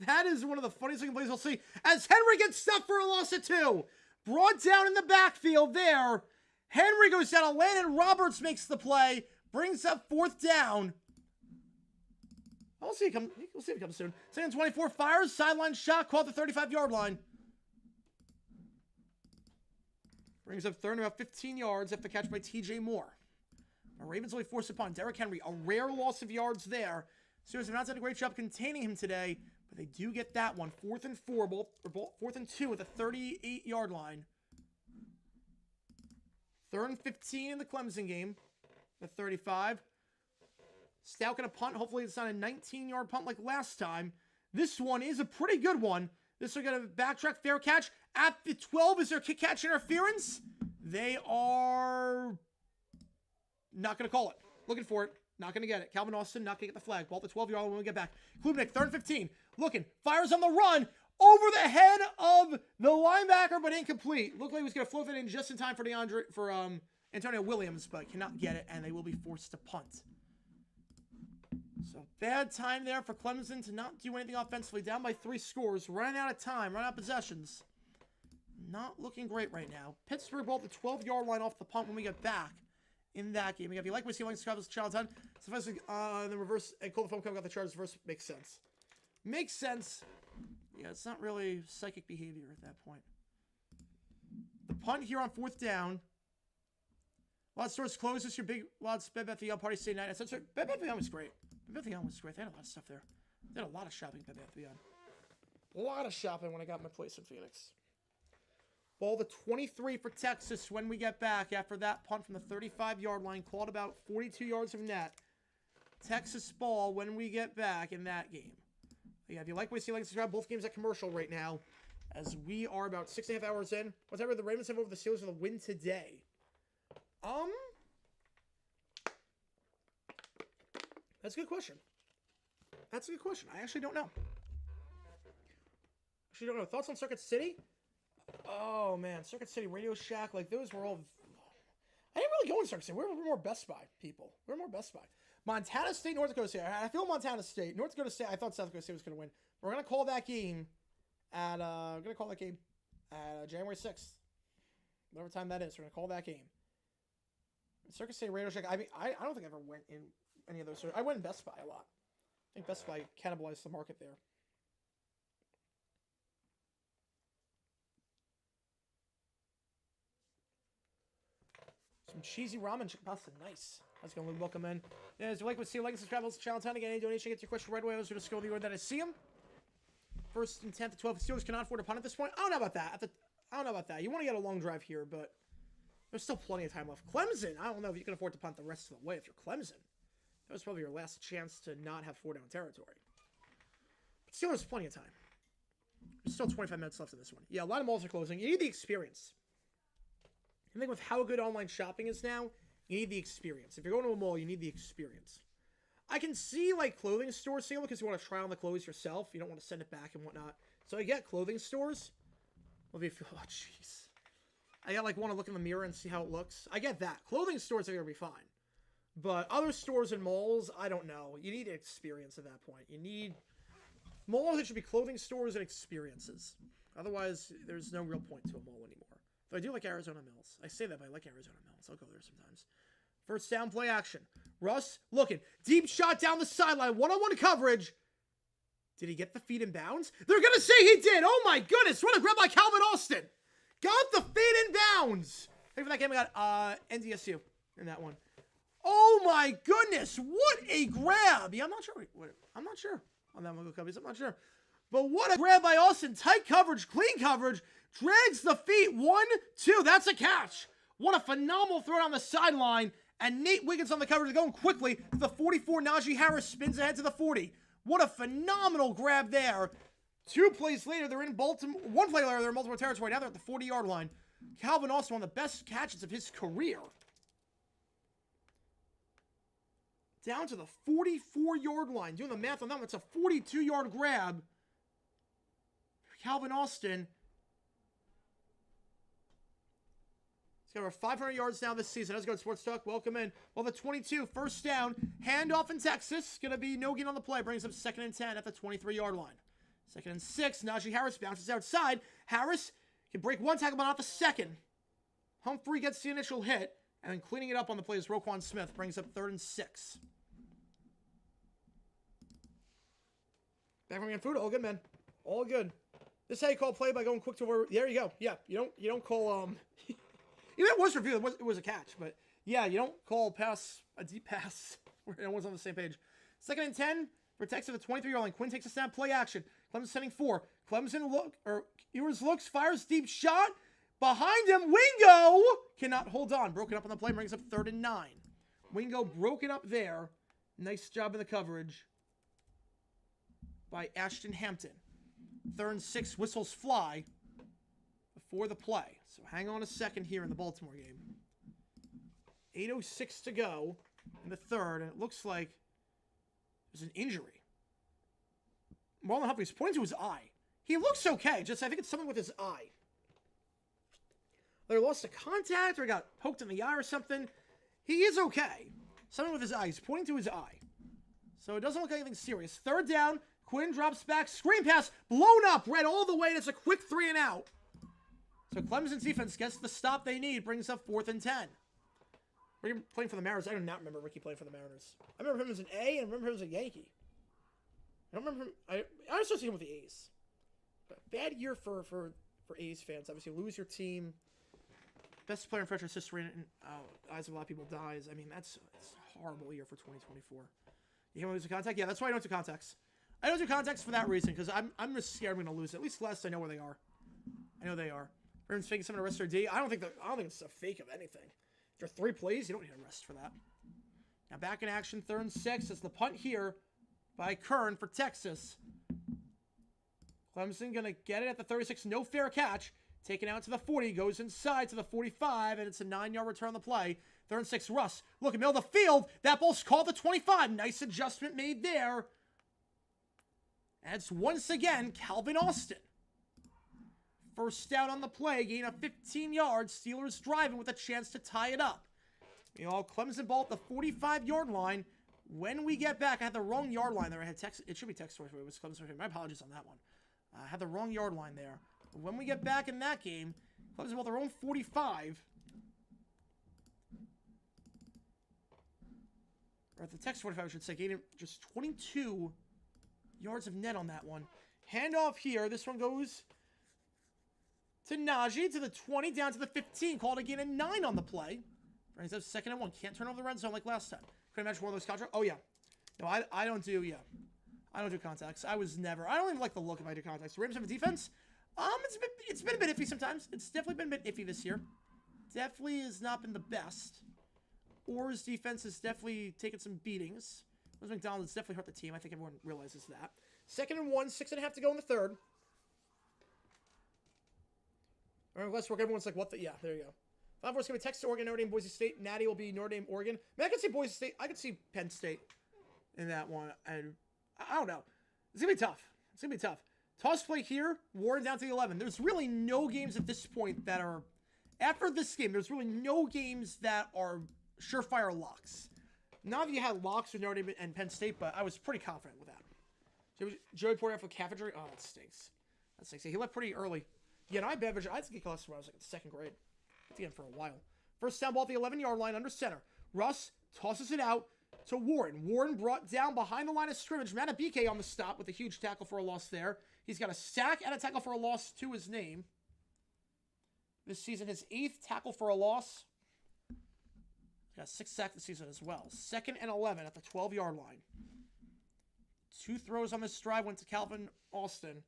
That is one of the funniest looking plays I'll see. As Henry gets stuffed for a loss of 2. Brought down in the backfield there. Henry goes down, and Landon Roberts makes the play. Brings up 4th down. We'll see if it comes soon. 2nd and 24, fires, sideline shot, caught the 35-yard line. Brings up 3rd and about 15 yards after the catch by TJ Moore. The Ravens only forced upon Derrick Henry. A rare loss of yards there. Steelers have not done a great job containing him today, but they do get that one. 4th and 4, 4th and 2 at the 38-yard line. 3rd and 15 in the Clemson game. The 35. Stout gonna punt. Hopefully it's not a 19-yard punt like last time. This one is a pretty good one. This one gonna backtrack, fair catch. At the 12, is there kick catch interference? They are not going to call it. Looking for it. Not going to get it. Calvin Austin not going to get the flag. Ball at the 12-yard line when we get back. Klubnik, 3rd and 15. Looking. Fires on the run. Over the head of the linebacker, but incomplete. Looked like he was going to float that in just in time for Antonio Williams, but cannot get it, and they will be forced to punt. So bad time there for Clemson to not do anything offensively. Down by 3 scores. Running out of time. Running out of possessions. Not looking great right now. Pittsburgh ball at the 12-yard line off the punt when we get back in that game. If you like what you see, Travis Charlton, suffice the reverse and Colt the phone cover got the Chargers reverse. Makes sense. Makes sense. Yeah, it's not really psychic behavior at that point. The punt here on 4th down. A lot of stores closed. This your big lots Bed Bath & Beyond party Saturday night. Bed Bath & Beyond was great. Bed Bath & Beyond was great. They had a lot of stuff there. They had a lot of shopping at Bed Bath & Beyond. A lot of shopping when I got my place in Phoenix. Ball the 23 for Texas when we get back after that punt from the 35-yard line. Called about 42 yards of net. Texas ball when we get back in that game. Yeah, if you like what you see, like subscribe. Both games at commercial right now as we are about 6.5 hours in. Whatever the Ravens have over the Steelers with a win today. That's a good question. That's a good question. I actually don't know. Thoughts on Circuit City? Oh, man. Circuit City, Radio Shack, like, those were all... I didn't really go in Circuit City. We were more Best Buy people. We were more Best Buy. Montana State, North Dakota State. I feel Montana State. North Dakota State, I thought South Dakota State was going to win. We're going to call that game at, January 6th. Whatever time that is, we're going to call that game. Circuit City, Radio Shack, I mean, I don't think I ever went in any of those. I went in Best Buy a lot. I think Best Buy cannibalized the market there. Some cheesy ramen chicken pasta. Nice. How's it going, Luke? Welcome in. Yeah, as you like, see, like, subscribe, channel 10 again. Any donation, get your question right away. I was going to go the order that I see them. 1st and 10th to 12. Steelers cannot afford a punt at this point. I don't know about that. I don't know about that. You want to get a long drive here, but there's still plenty of time left. Clemson, I don't know if you can afford to punt the rest of the way if you're Clemson. That was probably your last chance to not have 4-down territory. But Steelers, plenty of time. There's still 25 minutes left in this one. Yeah, a lot of malls are closing. You need the experience. I think with how good online shopping is now, you need the experience. If you're going to a mall, you need the experience. I can see, like, clothing stores sale because you want to try on the clothes yourself. You don't want to send it back and whatnot. So I get clothing stores. Oh, jeez. I got, like, want to look in the mirror and see how it looks. I get that. Clothing stores are going to be fine. But other stores and malls, I don't know. You need experience at that point. You need... Malls, it should be clothing stores and experiences. Otherwise, there's no real point to a mall anymore. Though I do like Arizona Mills. I say that, but I like Arizona Mills. I'll go there sometimes. First down, play action. Russ, looking. Deep shot down the sideline. One-on-one coverage. Did he get the feet in bounds? They're going to say he did. Oh, my goodness. What a grab by Calvin Austin. got the feet in bounds. Thank you for that game. I got NDSU in that one. Oh my goodness, what a grab. Yeah, I'm not sure. I'm not sure on that one, Cubbies. I'm not sure. But what a grab by Austin. Tight coverage, clean coverage. Drags the feet. 1, 2. That's a catch. What a phenomenal throw down the sideline. And Nate Wiggins on the coverage going quickly to the 44. Najee Harris spins ahead to the 40. What a phenomenal grab there. 2 plays later, they're in Baltimore. 1 play later, they're in Baltimore territory. Now they're at the 40-yard line. Calvin Austin, one of the best catches of his career. Down to the 44-yard line. Doing the math on that one, it's a 42-yard grab. Calvin Austin. He's got over 500 yards now this season. Let's go to Sports Talk. Welcome in. Well, the 22, first down. Handoff in Texas. Going to be no gain on the play. Brings up 2nd and 10 at the 23-yard line. 2nd and 6. Najee Harris bounces outside. Harris can break 1 tackle, but not the second. Humphrey gets the initial hit. And then cleaning it up on the play is Roquan Smith. Brings up 3rd and 6. Back from food. All good, man. All good. This is how you call play by going quick to where. There you go. Yeah, you don't call even if it was reviewed, it was a catch, but yeah, you don't call a deep pass where everyone's on the same page. 2nd and 10 for Texas at the 23-yard line. Quinn takes a snap, play action. Clemson sending 4. Clemson looks, fires deep shot. Behind him, Wingo cannot hold on. Broken up on the play, brings up 3rd and 9. Wingo broken up there. Nice job in the coverage by Ashton Hampton. 3rd and 6, whistles fly before the play. So hang on a second here in the Baltimore game. 8:06 to go in the 3rd, and it looks like there's an injury. Marlon Humphrey's pointing to his eye. He looks okay, I think it's something with his eye. Either lost a contact or he got poked in the eye or something. He is okay. Something with his eye. He's pointing to his eye. So it doesn't look like anything serious. 3rd down. Quinn drops back. Screen pass. Blown up. Red all the way. And it's a quick 3 and out. So Clemson's defense gets the stop they need. Brings up 4th and 10. Ricky playing for the Mariners. I do not remember Ricky playing for the Mariners. I remember him as an A and I remember him as a Yankee. I don't remember him. I associate him with the A's. But bad year for A's fans. Obviously, lose your team. Best player in franchise history in eyes of a lot of people dies. I mean, it's a horrible year for 2024. You can't lose a contact? Yeah, that's why I don't do contacts. I don't do contacts for that reason, because I'm just scared I'm going to lose it. At least last I know where they are. I know they are. Everyone's faking someone to rest their D. I don't think it's a fake of anything. If you're 3 plays, you don't need a rest for that. Now back in action, 3rd and 6. It's the punt here by Kern for Texas. Clemson going to get it at the 36. No fair catch. Taken out to the 40, goes inside to the 45, and it's a 9-yard return on the play. 3rd and 6, Russ. Look at middle of the field. That ball's called the 25. Nice adjustment made there. And it's once again Calvin Austin. First down on the play, gain of 15 yards. Steelers driving with a chance to tie it up. Clemson ball at the 45-yard line. When we get back, I had the wrong yard line there. It should be Texas. It was Clemson. My apologies on that one. I had the wrong yard line there. When we get back in that game, Clemson ball their own 45. Or at the Texas 45, I should say. Gaining just 22 yards of net on that one. Handoff here. This one goes to Najee to the 20, down to the 15. Called a gain of 9 on the play. Brings up 2nd and 1. Can't turn over the red zone like last time. Couldn't imagine one of those contracts. Oh, yeah. No, I don't do, yeah. I don't do contacts. I don't even like the look if I do contacts. The Rams have a defense. It's been a bit iffy sometimes. It's definitely been a bit iffy this year. Definitely has not been the best. Orr's defense has definitely taken some beatings. Those McDonald's definitely hurt the team. I think everyone realizes that. 2nd and 1, 6.5 to go in the 3rd. All right, let's work. Everyone's like, what the? Yeah, there you go. 5 going to be Texas, Oregon, Notre Dame, Boise State. Natty will be Notre Dame, Oregon. I mean, I could see Boise State. I could see Penn State in that one. And I don't know. It's going to be tough. It's going to be tough. Toss play here. Warren down to the 11. There's really no games at this point that are... After this game, there's really no games that are surefire locks. Not that you had locks with Notre Dame and Penn State, but I was pretty confident with that. Joey Porter for calf injury. Oh, that stinks. That stinks. He left pretty early. Yeah, and I had I had to get cholesterol when I was like in 2nd grade. Again for a while. First down ball at the 11-yard line under center. Russ tosses it out to Warren. Warren brought down behind the line of scrimmage. Matabike on the stop with a huge tackle for a loss there. He's got a sack and a tackle for a loss to his name. this season. His 8th tackle for a loss. He got 6 sacks this season as well. 2nd and 11 at the 12-yard line. 2 throws on this drive went to Calvin Austin.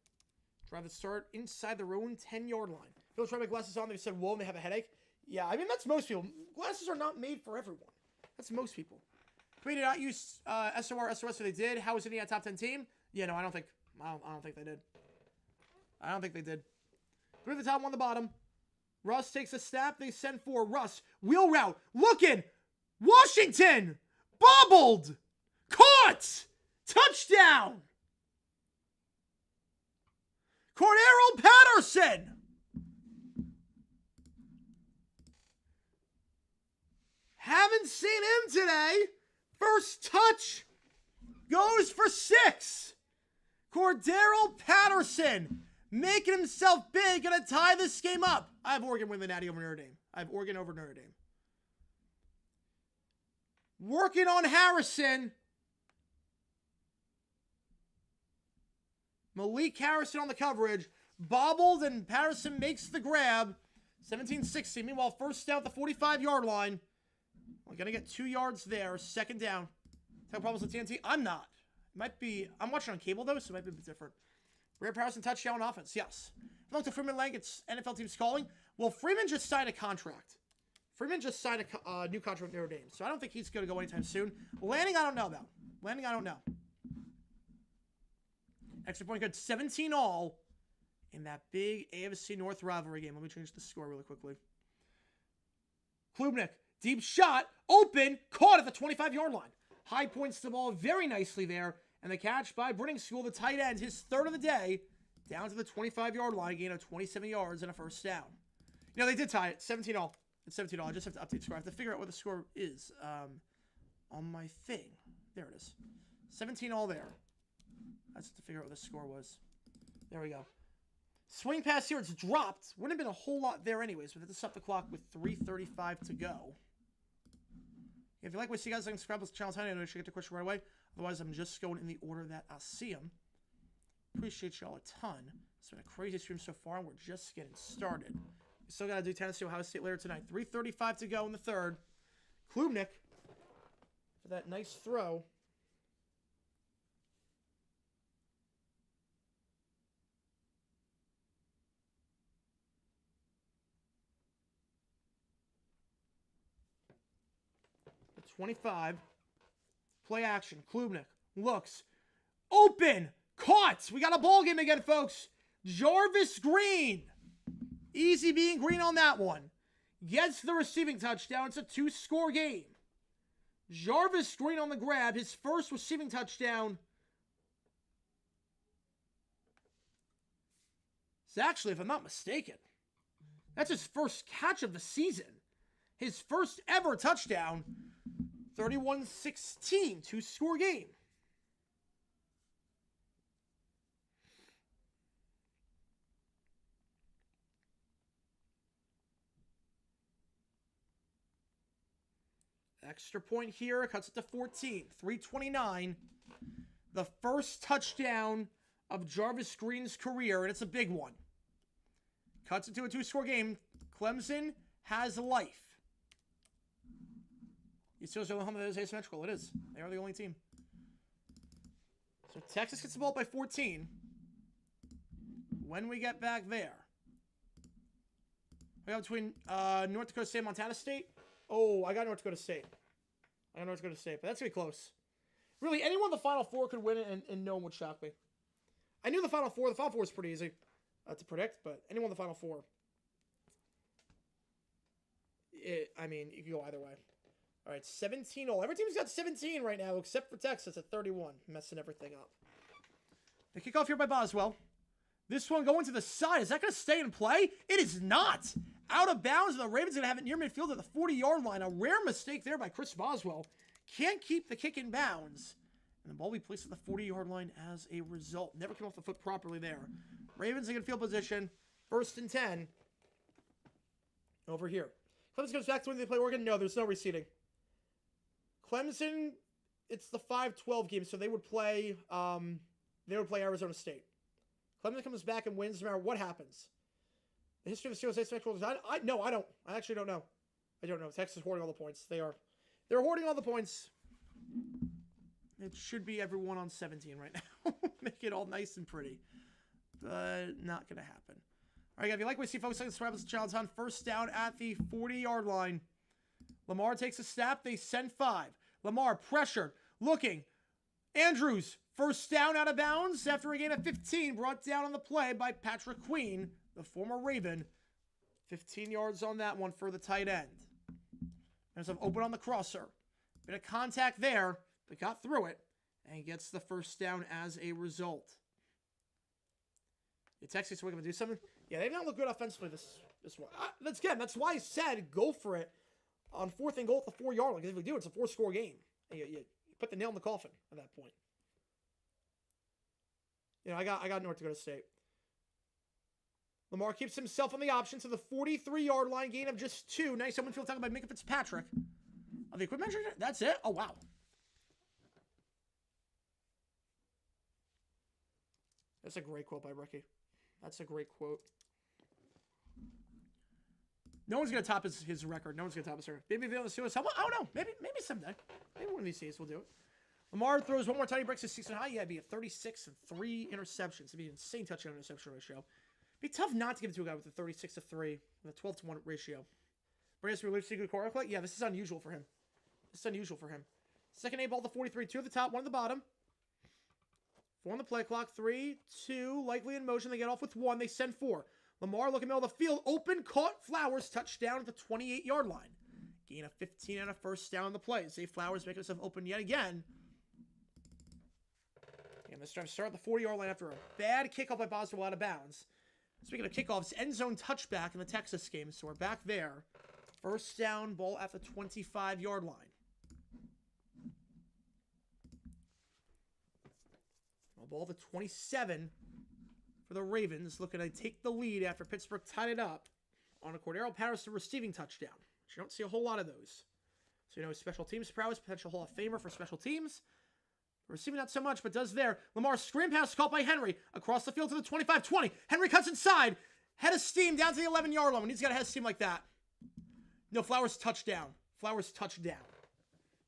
Drive that start inside their own 10-yard line. People try to make glasses on. They said, whoa, and they have a headache. Yeah, I mean, that's most people. Glasses are not made for everyone. That's most people. We did not use SOR, SOS, so they did. How was Indiana top 10 team? Yeah, no, I don't think they did. I don't think they did. 3 at the top, 1 at the bottom. Russ takes a snap. They send for Russ. Wheel route. Looking. Washington. Bobbled. Caught. Touchdown. Cordero Patterson. Haven't seen him today. First touch goes for 6. Cordero Patterson making himself big. Going to tie this game up. I have Oregon winning the Natty over Notre Dame. I have Oregon over Notre Dame. Working on Harrison. Malik Harrison on the coverage. Bobbled and Patterson makes the grab. 17-16. Meanwhile, first down at the 45-yard line. We're going to get 2 yards there. 2nd down. Have problems with TNT? I'm not. Might be. I'm watching on cable, though, so it might be a bit different. Rare Patterson touchdown offense. Yes. If to Freeman Lang, it's NFL teams calling. Well, Freeman just signed a contract. Freeman just signed a new contract with Notre Dame, so I don't think he's going to go anytime soon. Landing, I don't know, though. Landing, I don't know. Extra point good. 17-all in that big AFC North rivalry game. Let me change the score really quickly. Klubnik, deep shot, open, caught at the 25-yard line. High points the ball very nicely there. And the catch by Britting School, the tight end, his 3rd of the day, down to the 25-yard line, gain of 27 yards and a first down. You know, they did tie it. 17-all. It's 17-all. I just have to update the score. I have to figure out what the score is on my thing. There it is. 17-all there. I just have to figure out what the score was. There we go. Swing pass here. It's dropped. Wouldn't have been a whole lot there anyways. But let's stop the clock with 3:35 to go. If you like what you see guys, like subscribe to the channel. I know you should get the question right away. Otherwise, I'm just going in the order that I see them. Appreciate y'all a ton. It's been a crazy stream so far, and we're just getting started. We still got to do Tennessee, Ohio State later tonight. 3:35 to go in the 3rd. Klubnik for that nice throw. The 25. Play action. Klubnik looks. Open. Caught. We got a ball game again, folks. Jarvis Green. Easy being green on that one. Gets the receiving touchdown. It's a 2-score game. Jarvis Green on the grab. His first receiving touchdown. It's actually, if I'm not mistaken, that's his first catch of the season. His first ever touchdown. 31-16, 2-score game. Extra point here, cuts it to 14, 3:29. The first touchdown of Jarvis Green's career, and it's a big one. Cuts it to a 2-score game. Clemson has life. You still show the home that is asymmetrical. It is. They are the only team. So Texas gets the ball by 14. When we get back there, we got between North Dakota State and Montana State. Oh, I got North Dakota State. But that's going to be close. Really, anyone in the Final Four could win it, and no one would shock me. I knew the Final Four. The Final Four is pretty easy to predict, but anyone in the Final Four, you can go either way. All right, 17-all. Every team's got 17 right now, except for Texas at 31. Messing everything up. The kickoff here by Boswell. This one going to the side. Is that going to stay in play? It is not. Out of bounds, and the Ravens are going to have it near midfield at the 40-yard line. A rare mistake there by Chris Boswell. Can't keep the kick in bounds. And the ball will be placed at the 40-yard line as a result. Never came off the foot properly there. Ravens in good field position. 1st and 10. Over here. Clemson goes back to when they play Oregon. No, there's no reseeding. Clemson, it's the 5-12 game, so they would play Arizona State. Clemson comes back and wins no matter what happens. The history of the Steelers' asymmetrical design? No, I don't. I actually don't know. I don't know. Texas is hoarding all the points. They're hoarding all the points. It should be everyone on 17 right now. Make it all nice and pretty. But not going to happen. All right, if you like what you see, folks, like subscribe to the channel. On first down at the 40-yard line. Lamar takes a snap. They send 5. Lamar pressured. Looking. Andrews, first down out of bounds after a gain of 15. Brought down on the play by Patrick Queen, the former Raven. 15 yards on that one for the tight end. There's an open on the crosser. Bit of contact there, but got through it. And gets the first down as a result. The Texans are going to do something. Yeah, they don't look good offensively this one. That's why I said go for it on 4th and goal at the 4-yard line. Because if we do, it's a 4-score game. And you put the nail in the coffin at that point. You know, I got North Dakota State. Lamar keeps himself on the option to the 43-yard line, gain of just 2. Nice open field tackle by Minka Fitzpatrick. Are the equipment measure? That's it? Oh, wow. That's a great quote by Ricky. That's a great quote. No one's going to top his record. No one's going to top his record. Maybe they'll see us. I don't know. Maybe someday. Maybe one of these days we'll do it. Lamar throws one more tiny breaks to 6 and high. Yeah, it'd be a 36 and 3 interceptions. It'd be an insane touchdown interception ratio. It'd be tough not to give it to a guy with a 36 to 3 and a 12 to 1 ratio. Brandis relief to good quarterback. Yeah, this is unusual for him. Second A ball to 43. 2 at the top, 1 at the bottom. 4 on the play clock. 3, 2, likely in motion. They get off with 1. They send 4. Lamar looking middle of the field. Open, caught Flowers. Touchdown at the 28-yard line. Gain of 15 and a first down on the play. Zay Flowers making himself open yet again. And this time start at the 40-yard line after a bad kickoff by Boswell out of bounds. Speaking of kickoffs, end zone touchback in the Texas game. So we're back there. First down, ball at the 25-yard line. Ball to 27 for the Ravens, looking to take the lead after Pittsburgh tied it up on a Cordero Patterson receiving touchdown. Which you don't see a whole lot of those. So, you know, special teams prowess, potential Hall of Famer for special teams. Receiving not so much, but does there. Lamar screen pass caught by Henry across the field to the 25-20. Henry cuts inside. Head of steam down to the 11-yard line. When he's got a head of steam like that. No, Flowers touchdown. Flowers touchdown.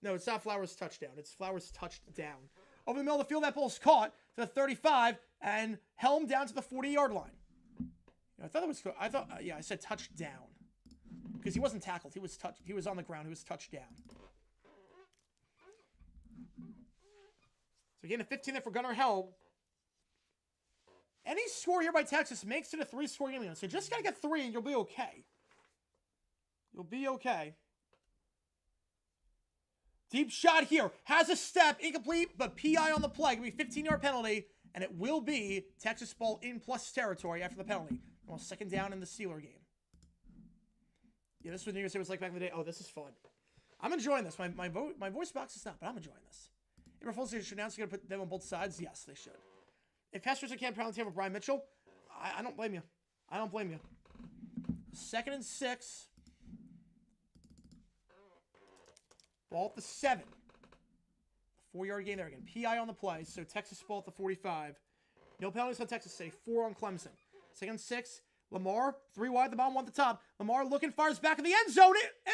No, it's not Flowers touchdown. It's Flowers touchdown. Over the middle of the field, that ball's caught to the 35 and helmed down to the 40-yard line. I said touchdown because he wasn't tackled. He was on the ground. He was touchdown. So again, a 15 there for Gunnar Helm. Any score here by Texas makes it a 3-score game. So just gotta get 3 and you'll be okay. You'll be okay. Deep shot here. Has a step. Incomplete, but PI on the play. Going to be 15-yard penalty, and it will be Texas ball in plus territory after the penalty. Well, second down in the Steeler game. Yeah, this was New Year's Day was like back in the day. Oh, this is fun. I'm enjoying this. My voice box is not, but I'm enjoying this. If Foley should announce you're going to put them on both sides, yes, they should. If Pastors can't pound the table with Brian Mitchell, I don't blame you. I don't blame you. 2nd and 6. Ball at the 7. 4-yard gain there again. PI on the play. So Texas ball at the 45. No penalties on Texas State. 4 on Clemson. 2nd and 6. Lamar, 3 wide, the bottom, 1 at the top. Lamar looking, fires back in the end zone.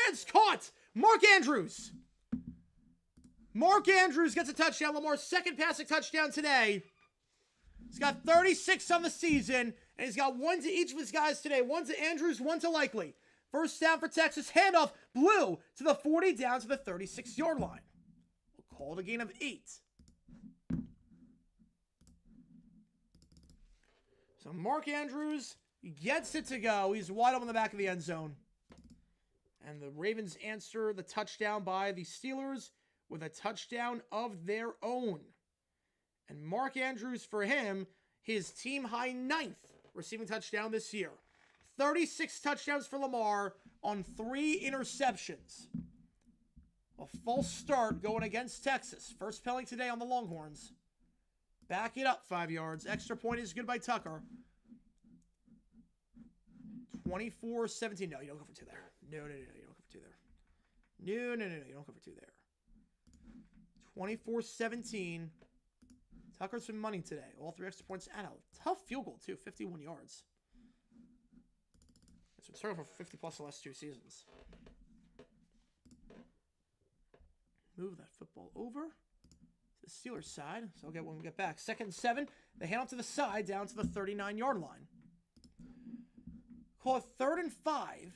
It's caught. Mark Andrews. Mark Andrews gets a touchdown. Lamar's second passing touchdown today. He's got 36 on the season, and he's got 1 to each of his guys today. 1 to Andrews, 1 to Likely. First down for Texas. Handoff. Blue to the 40, down to the 36-yard line. We'll call it a gain of 8. So Mark Andrews gets it to go. He's wide open in the back of the end zone. And the Ravens answer the touchdown by the Steelers with a touchdown of their own. And Mark Andrews, for him, his team-high 9th receiving touchdown this year. 36 touchdowns for Lamar on 3 interceptions. A false start going against Texas. First penalty today on the Longhorns. Back it up 5 yards. Extra point is good by Tucker. 24-17. No, you don't go for 2 there. No, you don't go for 2 there. No, you don't go for 2 there. 24-17. Tucker's been money today. All 3 extra points and a tough field goal, too. 51 yards. So it's starting for 50 plus the last 2 seasons. Move that football over to the Steelers side. So I'll get when we get back. 2nd and 7. They hand off to the side down to the 39-yard line. Call it 3rd and 5.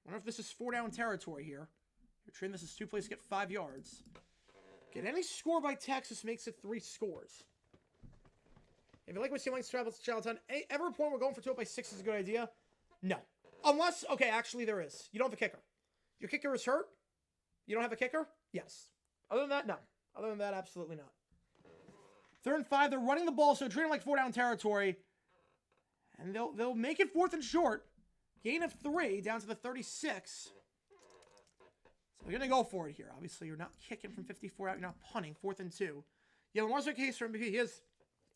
Wonder if this is 4-down territory here. You're treating this as 2 plays to get 5 yards. Get any score by Texas makes it 3 scores. If you like what you like, Charlton, ever a point we're going for 2 up by 6 is a good idea? No. Unless, okay, actually there is. You don't have a kicker. Your kicker is hurt? You don't have a kicker? Yes. Other than that, no. Other than that, absolutely not. 3rd and 5, they're running the ball, so treating like 4-down territory. And they'll make it 4th and short. Gain of 3 down to the 36. So they're going to go for it here. Obviously, you're not kicking from 54 out. You're not punting. 4th and 2. Yeah, Lamar's a case for MVP. He is.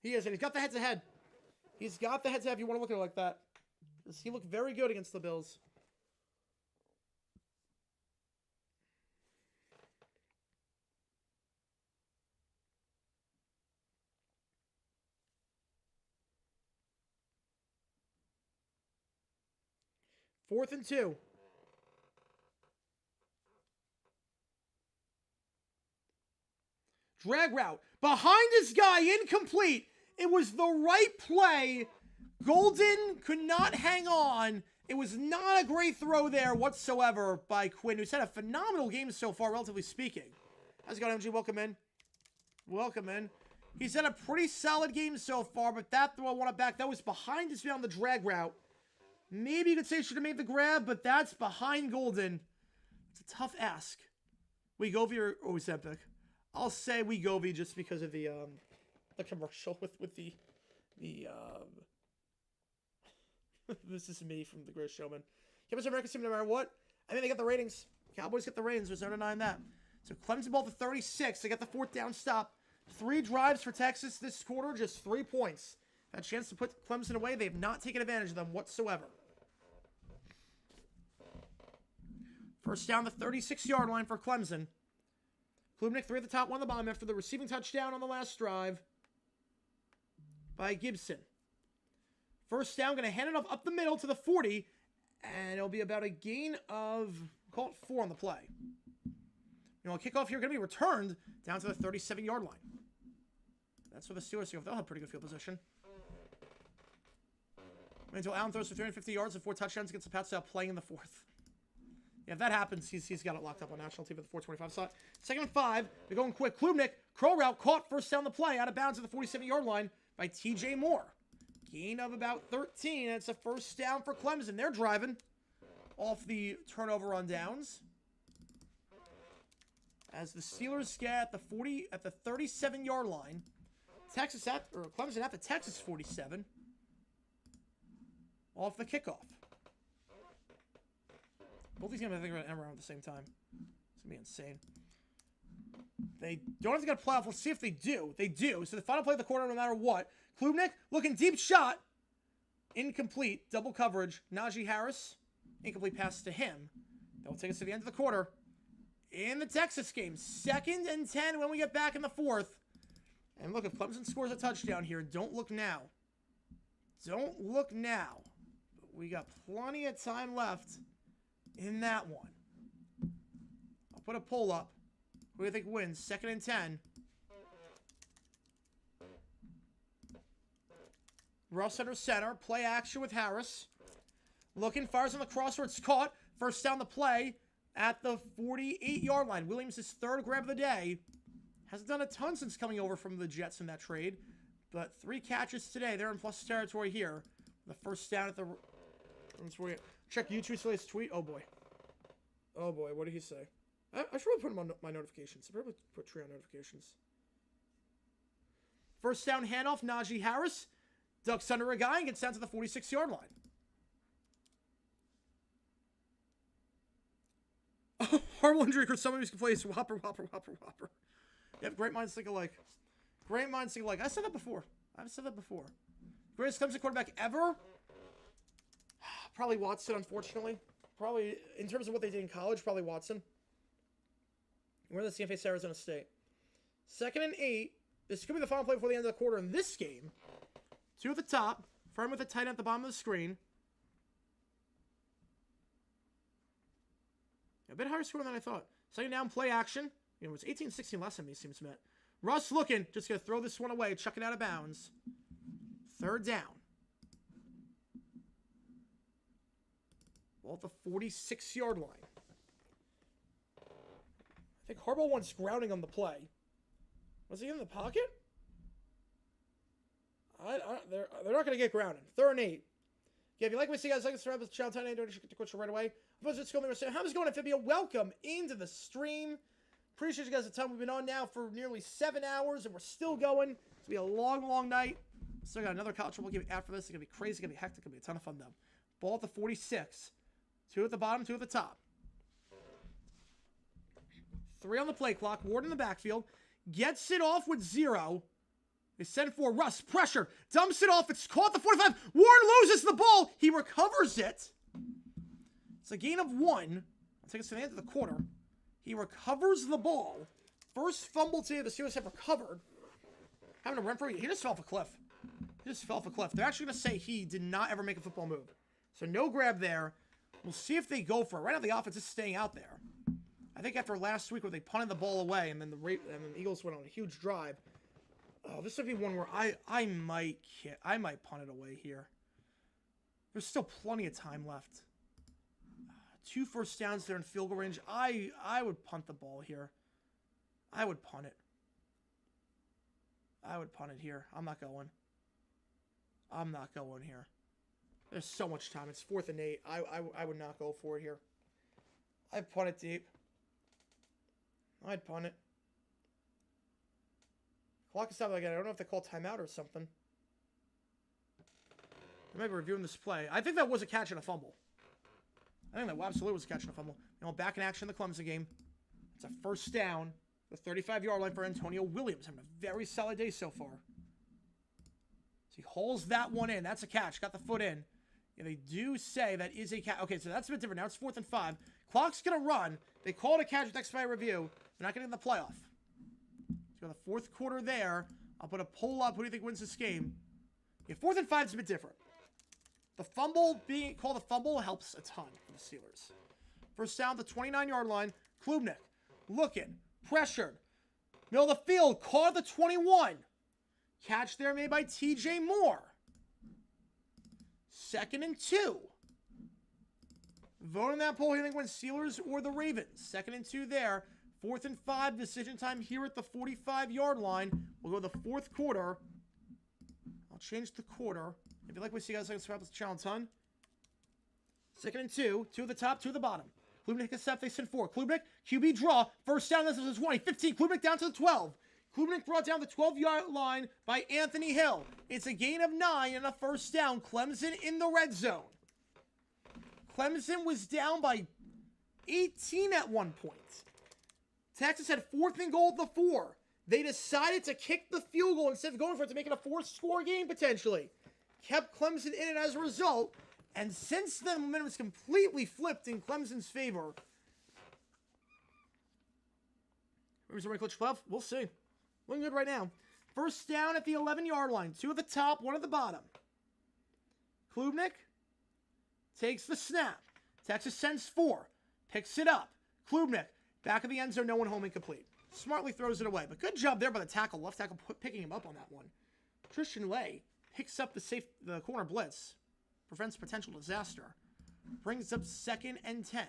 He is. And he's got the head-to-head. He's got the head-to-head if you want to look at it like that. He looked very good against the Bills. Fourth and 2. Drag route. Behind this guy, incomplete. It was the right play. Golden could not hang on. It was not a great throw there whatsoever by Quinn, who's had a phenomenal game so far, relatively speaking. How's it going, MG? Welcome in. Welcome in. He's had a pretty solid game so far, but that throw I want it back. That was behind his man on the drag route. Maybe you could say he should have made the grab, but that's behind Golden. It's a tough ask. Wegovy or Ozempic? I'll say Wegovy just because of the commercial with the this is me from The Greatest Showman. Give us America's team no matter what. I mean, they got the ratings. Cowboys get the ratings. There's no denying that. So Clemson ball to 36. They got the 4th down stop. 3 drives for Texas this quarter, just 3 points. Had a chance to put Clemson away. They have not taken advantage of them whatsoever. First down, the 36-yard line for Clemson. Klubnik, 3 at the top, 1 at the bottom after the receiving touchdown on the last drive by Gibson. First down, going to hand it off up the middle to the 40, and it'll be about a gain of, call it 4 on the play. You know, kickoff here going to be returned down to the 37-yard line. That's where the Steelers go. They'll have pretty good field position. Until Allen throws for 350 yards and 4 touchdowns against the Pats without playing in the 4th. Yeah, if that happens, he's got it locked up on national team at the 425 slot. 2nd and 5. They're going quick. Klubnik, curl route, caught first down the play, out of bounds at the 47-yard line by TJ Moore. Gain of about 13. That's a first down for Clemson. They're driving off the turnover on downs. As the Steelers get the 37-yard line. Clemson at the Texas 47. Off the kickoff. Both these games, I think, are going to end around at the same time. It's going to be insane. They don't have to get a playoff. Let's see if they do. They do. So the final play of the quarter, no matter what. Klubnik, looking deep shot. Incomplete. Double coverage. Najee Harris. Incomplete pass to him. That will take us to the end of the quarter. In the Texas game. 2nd and 10 when we get back in the 4th. And look, if Clemson scores a touchdown here, don't look now. Don't look now. We got plenty of time left in that one. I'll put a poll up. Who do you think wins? 2nd and 10. Russ under center. Play action with Harris. Looking, fires on the crossword. It's caught. First down the play at the 48-yard line. Williams' 3rd grab of the day. Hasn't done a ton since coming over from the Jets in that trade. But 3 catches today. They're in plus territory here. The first down at the... Check YouTube's latest tweet. Oh, boy. Oh, boy. What did he say? I should probably put him on my notifications. I probably put Tree on notifications. First down handoff. Najee Harris ducks under a guy and gets down to the 46-yard line. Horrible injury for someone who can play whopper. Yep, great minds think alike. Great minds think alike. I said that before. I've said that before. Greatest Clemson quarterback ever? Probably Watson, unfortunately. Probably, in terms of what they did in college, probably Watson. We're in the CFA Arizona State. 2nd and 8. This could be the final play before the end of the quarter in this game. 2 at the top. Firm with a tight end at the bottom of the screen. A bit higher score than I thought. Second down, play action. You know, it was 18-16 last time he seems met. Russ looking. Just going to throw this one away. Chuck it out of bounds. Third down. Ball at the 46-yard line. I think Harbaugh wants grounding on the play. Was he in the pocket? They're not going to get grounded. 3rd and 8. Yeah, if you like what you see, guys, like to subscribe to the channel, don't right away. How's it going, Amphibia? Welcome into the stream. Appreciate you guys the time. We've been on now for nearly 7 hours, and we're still going. It's going to be a long, long night. Still got another college football game after this. It's going to be crazy. It's going to be hectic. It's going to be a ton of fun, though. Ball at the 46. 2 at the bottom, 2 at the top. 3 on the play clock. Ward in the backfield. Gets it off with 0. They send for Russ. Pressure. Dumps it off. It's caught at the 45. Ward loses the ball. He recovers it. It's a gain of 1. I'll take us to the end of the quarter. He recovers the ball. First fumble today the Steelers have recovered. Having to run for it. He just fell off a cliff. He just fell off a cliff. They're actually going to say he did not ever make a football move. So no grab there. We'll see if they go for it. Right now the offense is staying out there. I think after last week where they punted the ball away and then the Eagles went on a huge drive. Oh, this would be one where I might punt it away here. There's still plenty of time left. 2 first downs there in field goal range. I would punt the ball here. I would punt it. I would punt it here. I'm not going. I'm not going here. There's so much time. It's 4th and 8. I would not go for it here. I'd punt it deep. I'd punt it. Clock is stopped again. I don't know if they call timeout or something. They might be reviewing this play. I think that was a catch and a fumble. I think that absolutely was a catch and a fumble. You know, back in action in the Clemson game. It's a first down. The 35-yard line for Antonio Williams. Having a very solid day so far. So he hauls that one in. That's a catch. Got the foot in. Yeah, they do say that is a catch. Okay, so that's a bit different. Now it's 4th and 5. Clock's going to run. They call it a catch with expired review. They're not getting the playoff. So the 4th quarter there. I'll put a poll up. Who do you think wins this game? Yeah, 4th and 5 is a bit different. The fumble, being called a fumble, helps a ton for the Steelers. First down, the 29-yard line. Klubnik looking. Pressured. Middle of the field. Caught at the 21. Catch there made by TJ Moore. 2nd and 2. Vote on that poll. Who do you think wins, Steelers or the Ravens? 2nd and 2 there. 4th and 5. Decision time here at the 45-yard line. We'll go to the 4th quarter. I'll change the quarter. If you like what you see, guys, subscribe to the channel a ton. 2nd and 2. 2 at the top, 2 at the bottom. Klubnik is set. They send 4. Klubnik, QB draw. First down. This is 20. 15. Klubnik down to the 12. Klubnik brought down the 12-yard line by Anthony Hill. It's a gain of 9 and a first down. Clemson in the red zone. Clemson was down by 18 at one point. Texas had 4th and goal at the 4. They decided to kick the field goal instead of going for it to make it a 4-score game potentially. Kept Clemson in it as a result. And since the momentum is completely flipped in Clemson's favor. Where's the clutch playoff? We'll see. Looking good right now. First down at the 11-yard line. 2 at the top, 1 at the bottom. Klubnik takes the snap. Texas sends 4. Picks it up. Klubnik, back of the end zone, no one home, incomplete. Smartly throws it away. But good job there by the tackle. Left tackle picking him up on that one. Christian Lay picks up the corner blitz. Prevents potential disaster. Brings up 2nd and 10.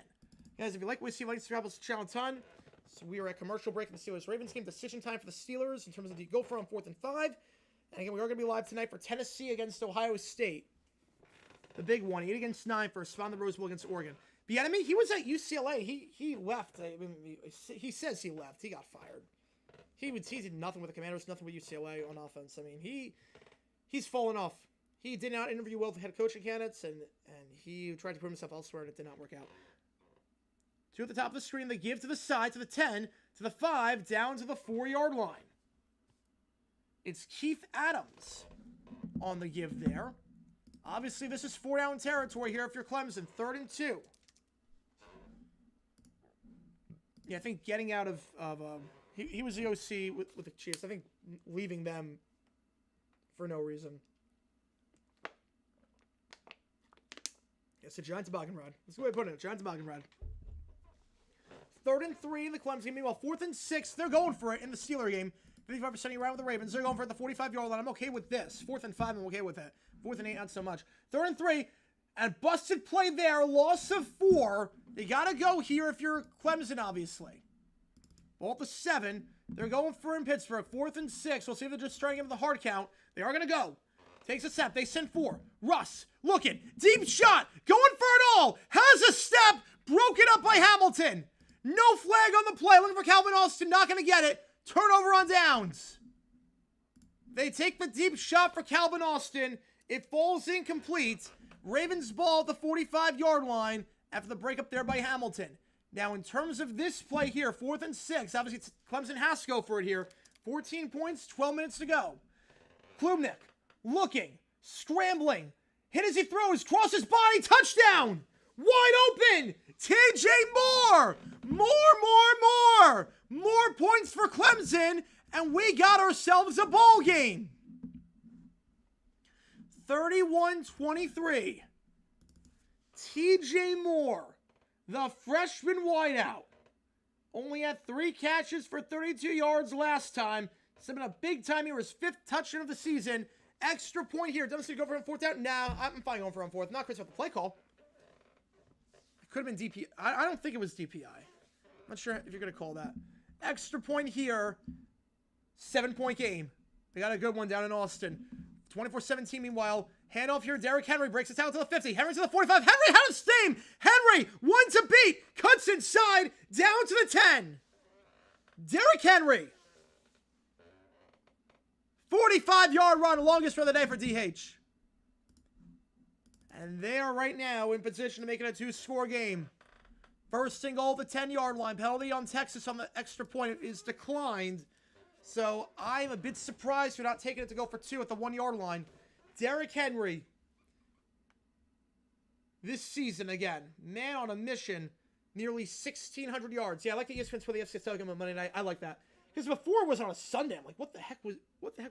Guys, if you like what you see, like to subscribe to the channel a ton. So we are at commercial break in the Steelers-Ravens game. Decision time for the Steelers in terms of the go for on 4th and 5. And again, we are going to be live tonight for Tennessee against Ohio State. The big one, 8 against 9 for a spot in the Rose Bowl against Oregon. Bieniemy, he was at UCLA. He left. I mean, he says he left. He got fired. He did nothing with the Commanders, nothing with UCLA on offense. I mean, he's fallen off. He did not interview well with head coaching candidates, and he tried to put himself elsewhere, and it did not work out. 2 at the top of the screen. They give to the side, to the 10, to the 5, down to the 4-yard line. It's Keith Adams on the give there. Obviously, this is 4-down territory here if you're Clemson. 3rd and 2. Yeah, I think getting out of he was the OC with the Chiefs. I think leaving them for no reason. It's a giant toboggan ride. That's the way I put it. Giant toboggan ride. 3rd and 3 in the Clemson game. Meanwhile, 4th and 6. They're going for it in the Steeler game. 55% around with the Ravens. They're going for it at the 45-yard line. I'm okay with this. 4th and 5, I'm okay with it. 4th and 8, not so much. 3rd and 3. And busted play there. Loss of 4. You got to go here if you're Clemson, obviously. Ball at the 7. They're going for in Pittsburgh. 4th and 6. We'll see if they're just trying to give them the hard count. They are going to go. Takes a step. They send 4. Russ looking. Deep shot. Going for it all. Has a step. Broken up by Hamilton. No flag on the play. Looking for Calvin Austin. Not going to get it. Turnover on downs. They take the deep shot for Calvin Austin. It falls incomplete. Ravens ball at the 45-yard line after the breakup there by Hamilton. Now, in terms of this play here, 4th and 6, obviously Clemson has to go for it here. 14 points, 12 minutes to go. Klubnik looking, scrambling, hit as he throws, crosses body, touchdown! Wide open! TJ Moore! More points for Clemson, and we got ourselves a ball game. 31-23. TJ Moore, the freshman wideout, only had 3 catches for 32 yards last time. It's been a big time here. His 5th touchdown of the season. Extra point here. Doesn't go for him 4th down. Nah, I'm fine going for him 4th. Not crazy about the play call. It could have been DPI. I don't think it was DPI. I'm not sure if you're going to call that. Extra point here. 7-point game. They got a good one down in Austin. 24-17 meanwhile. Handoff here. Derrick Henry breaks it out to the 50. Henry to the 45. Henry had a steam. Henry, one to beat. Cuts inside. Down to the 10. Derrick Henry. 45-yard run. Longest for the day for DH. And they are right now in position to make it a 2-score game. First and goal at the 10-yard line. Penalty on Texas on the extra point is declined. So I'm a bit surprised for not taking it to go for 2 at the 1-yard line. Derrick Henry, this season again, man on a mission, nearly 1,600 yards. Yeah, I like the ESPN's for the FCS Telegram on Monday night. I like that because before it was on a Sunday. I'm like, what the heck was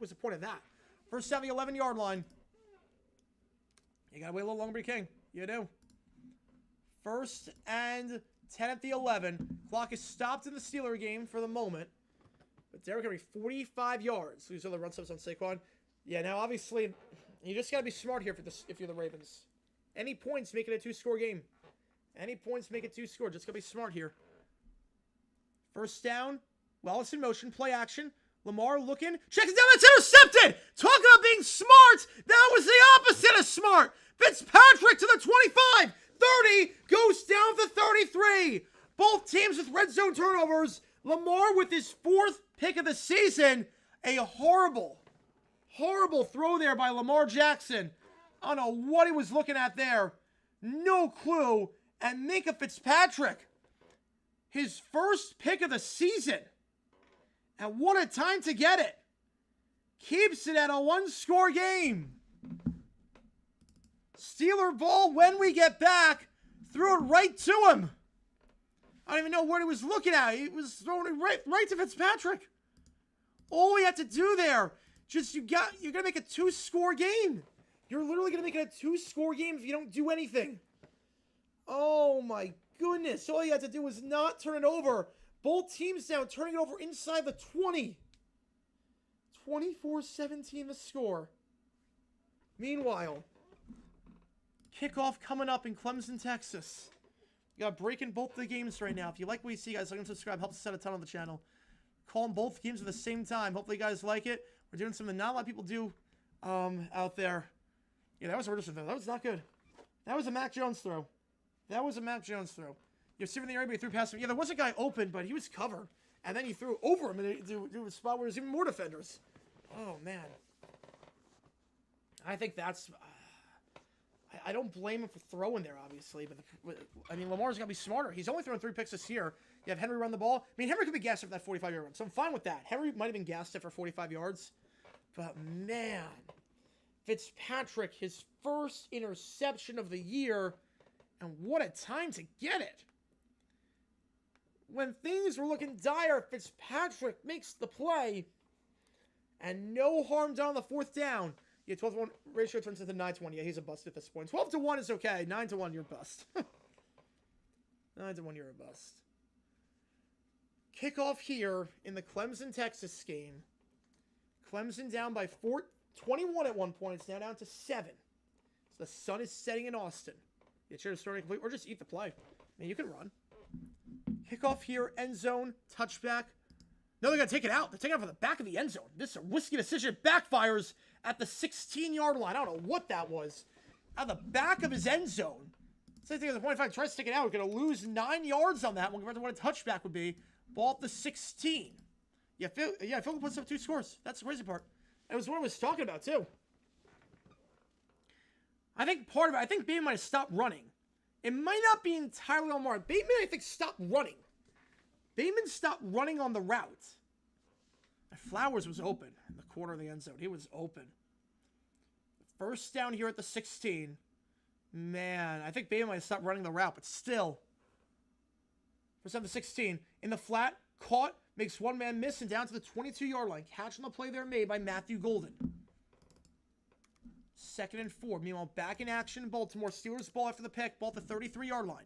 the point of that? First down the 11-yard line. You gotta wait a little longer, King. You do. 1st and 10 at the 11. Clock is stopped in the Steeler game for the moment. But Derrick Henry, 45 yards. These are the run subs on Saquon. Yeah, now obviously, you just got to be smart here if you're the Ravens. Any points make it a 2-score game. Any points make it 2-score. Just got to be smart here. First down. Wallace in motion. Play action. Lamar looking. Checks it down. That's intercepted. Talk about being smart. That was the opposite of smart. Fitzpatrick to the 25. 30. Goes down to 33. Both teams with red zone turnovers. Lamar with his 4th pick of the season. A horrible throw there by Lamar Jackson. I don't know what he was looking at there. No clue. And Minkah Fitzpatrick, his 1st pick of the season. And what a time to get it. Keeps it at a 1-score game. Steeler ball when we get back. Threw it right to him. I don't even know what he was looking at. He was throwing it right to Fitzpatrick. All we had to do there, you're gonna make a 2-score game. You're literally gonna make it a 2-score game if you don't do anything. Oh my goodness! All you had to do was not turn it over. Both teams now turning it over inside the 20. 24-17 the score. Meanwhile, kickoff coming up in Clemson, Texas. We got breaking both the games right now. If you like what you see, guys, like and subscribe. Helps us out a ton on the channel. Calling both games at the same time. Hopefully you guys like it. We're doing something not a lot of people do out there. Yeah, that was a Richardson throw. That was not good. That was a Mac Jones throw. You see in the area, he threw past him. Yeah, there was a guy open, but he was covered. And then he threw over him into a spot where there's even more defenders. Oh, man. I think that's... I don't blame him for throwing there, obviously. But, I mean, Lamar's got to be smarter. He's only thrown 3 picks this year. You have Henry run the ball. I mean, Henry could be gassed after that 45-yard run, so I'm fine with that. Henry might have been gassed after 45 yards. But, man, Fitzpatrick, his 1st interception of the year, and what a time to get it. When things were looking dire, Fitzpatrick makes the play, and no harm done on the 4th down. Yeah, 12-1 ratio turns into 9-1. Yeah, he's a bust at this point. 12-1 is okay. 9-1, you're a bust. 9-1, you're a bust. Kickoff here in the Clemson-Texas game. Clemson down by 21 at one point. It's now down to 7. So the sun is setting in Austin. Get sure to start complete or just eat the play. I mean, you can run. Kickoff here, end zone, touchback. No, they're going to take it out. They're taking it out from the back of the end zone. This is a risky decision. It backfires at the 16-yard line. I don't know what that was. Out of the back of his end zone. Same thing as the 25 tries to stick it out. We're going to lose 9 yards on that one compared to what a touchback would be. Ball at the 16. Yeah, Phil puts up 2 scores. That's the crazy part. It was what I was talking about, too. I think part of it, I think Bateman might have stopped running. It might not be entirely on Mark. Bateman, I think, stopped running. Bateman stopped running on the route. Flowers was open in the corner of the end zone. He was open. First down here at the 16. Man, I think Bateman might have stopped running the route, but still. First down to 16. In the flat, caught, makes one man miss, and down to the 22-yard line. Catch on the play there made by Matthew Golden. 2nd and 4. Meanwhile, back in action, Baltimore. Steelers ball after the pick. Ball at the 33-yard line.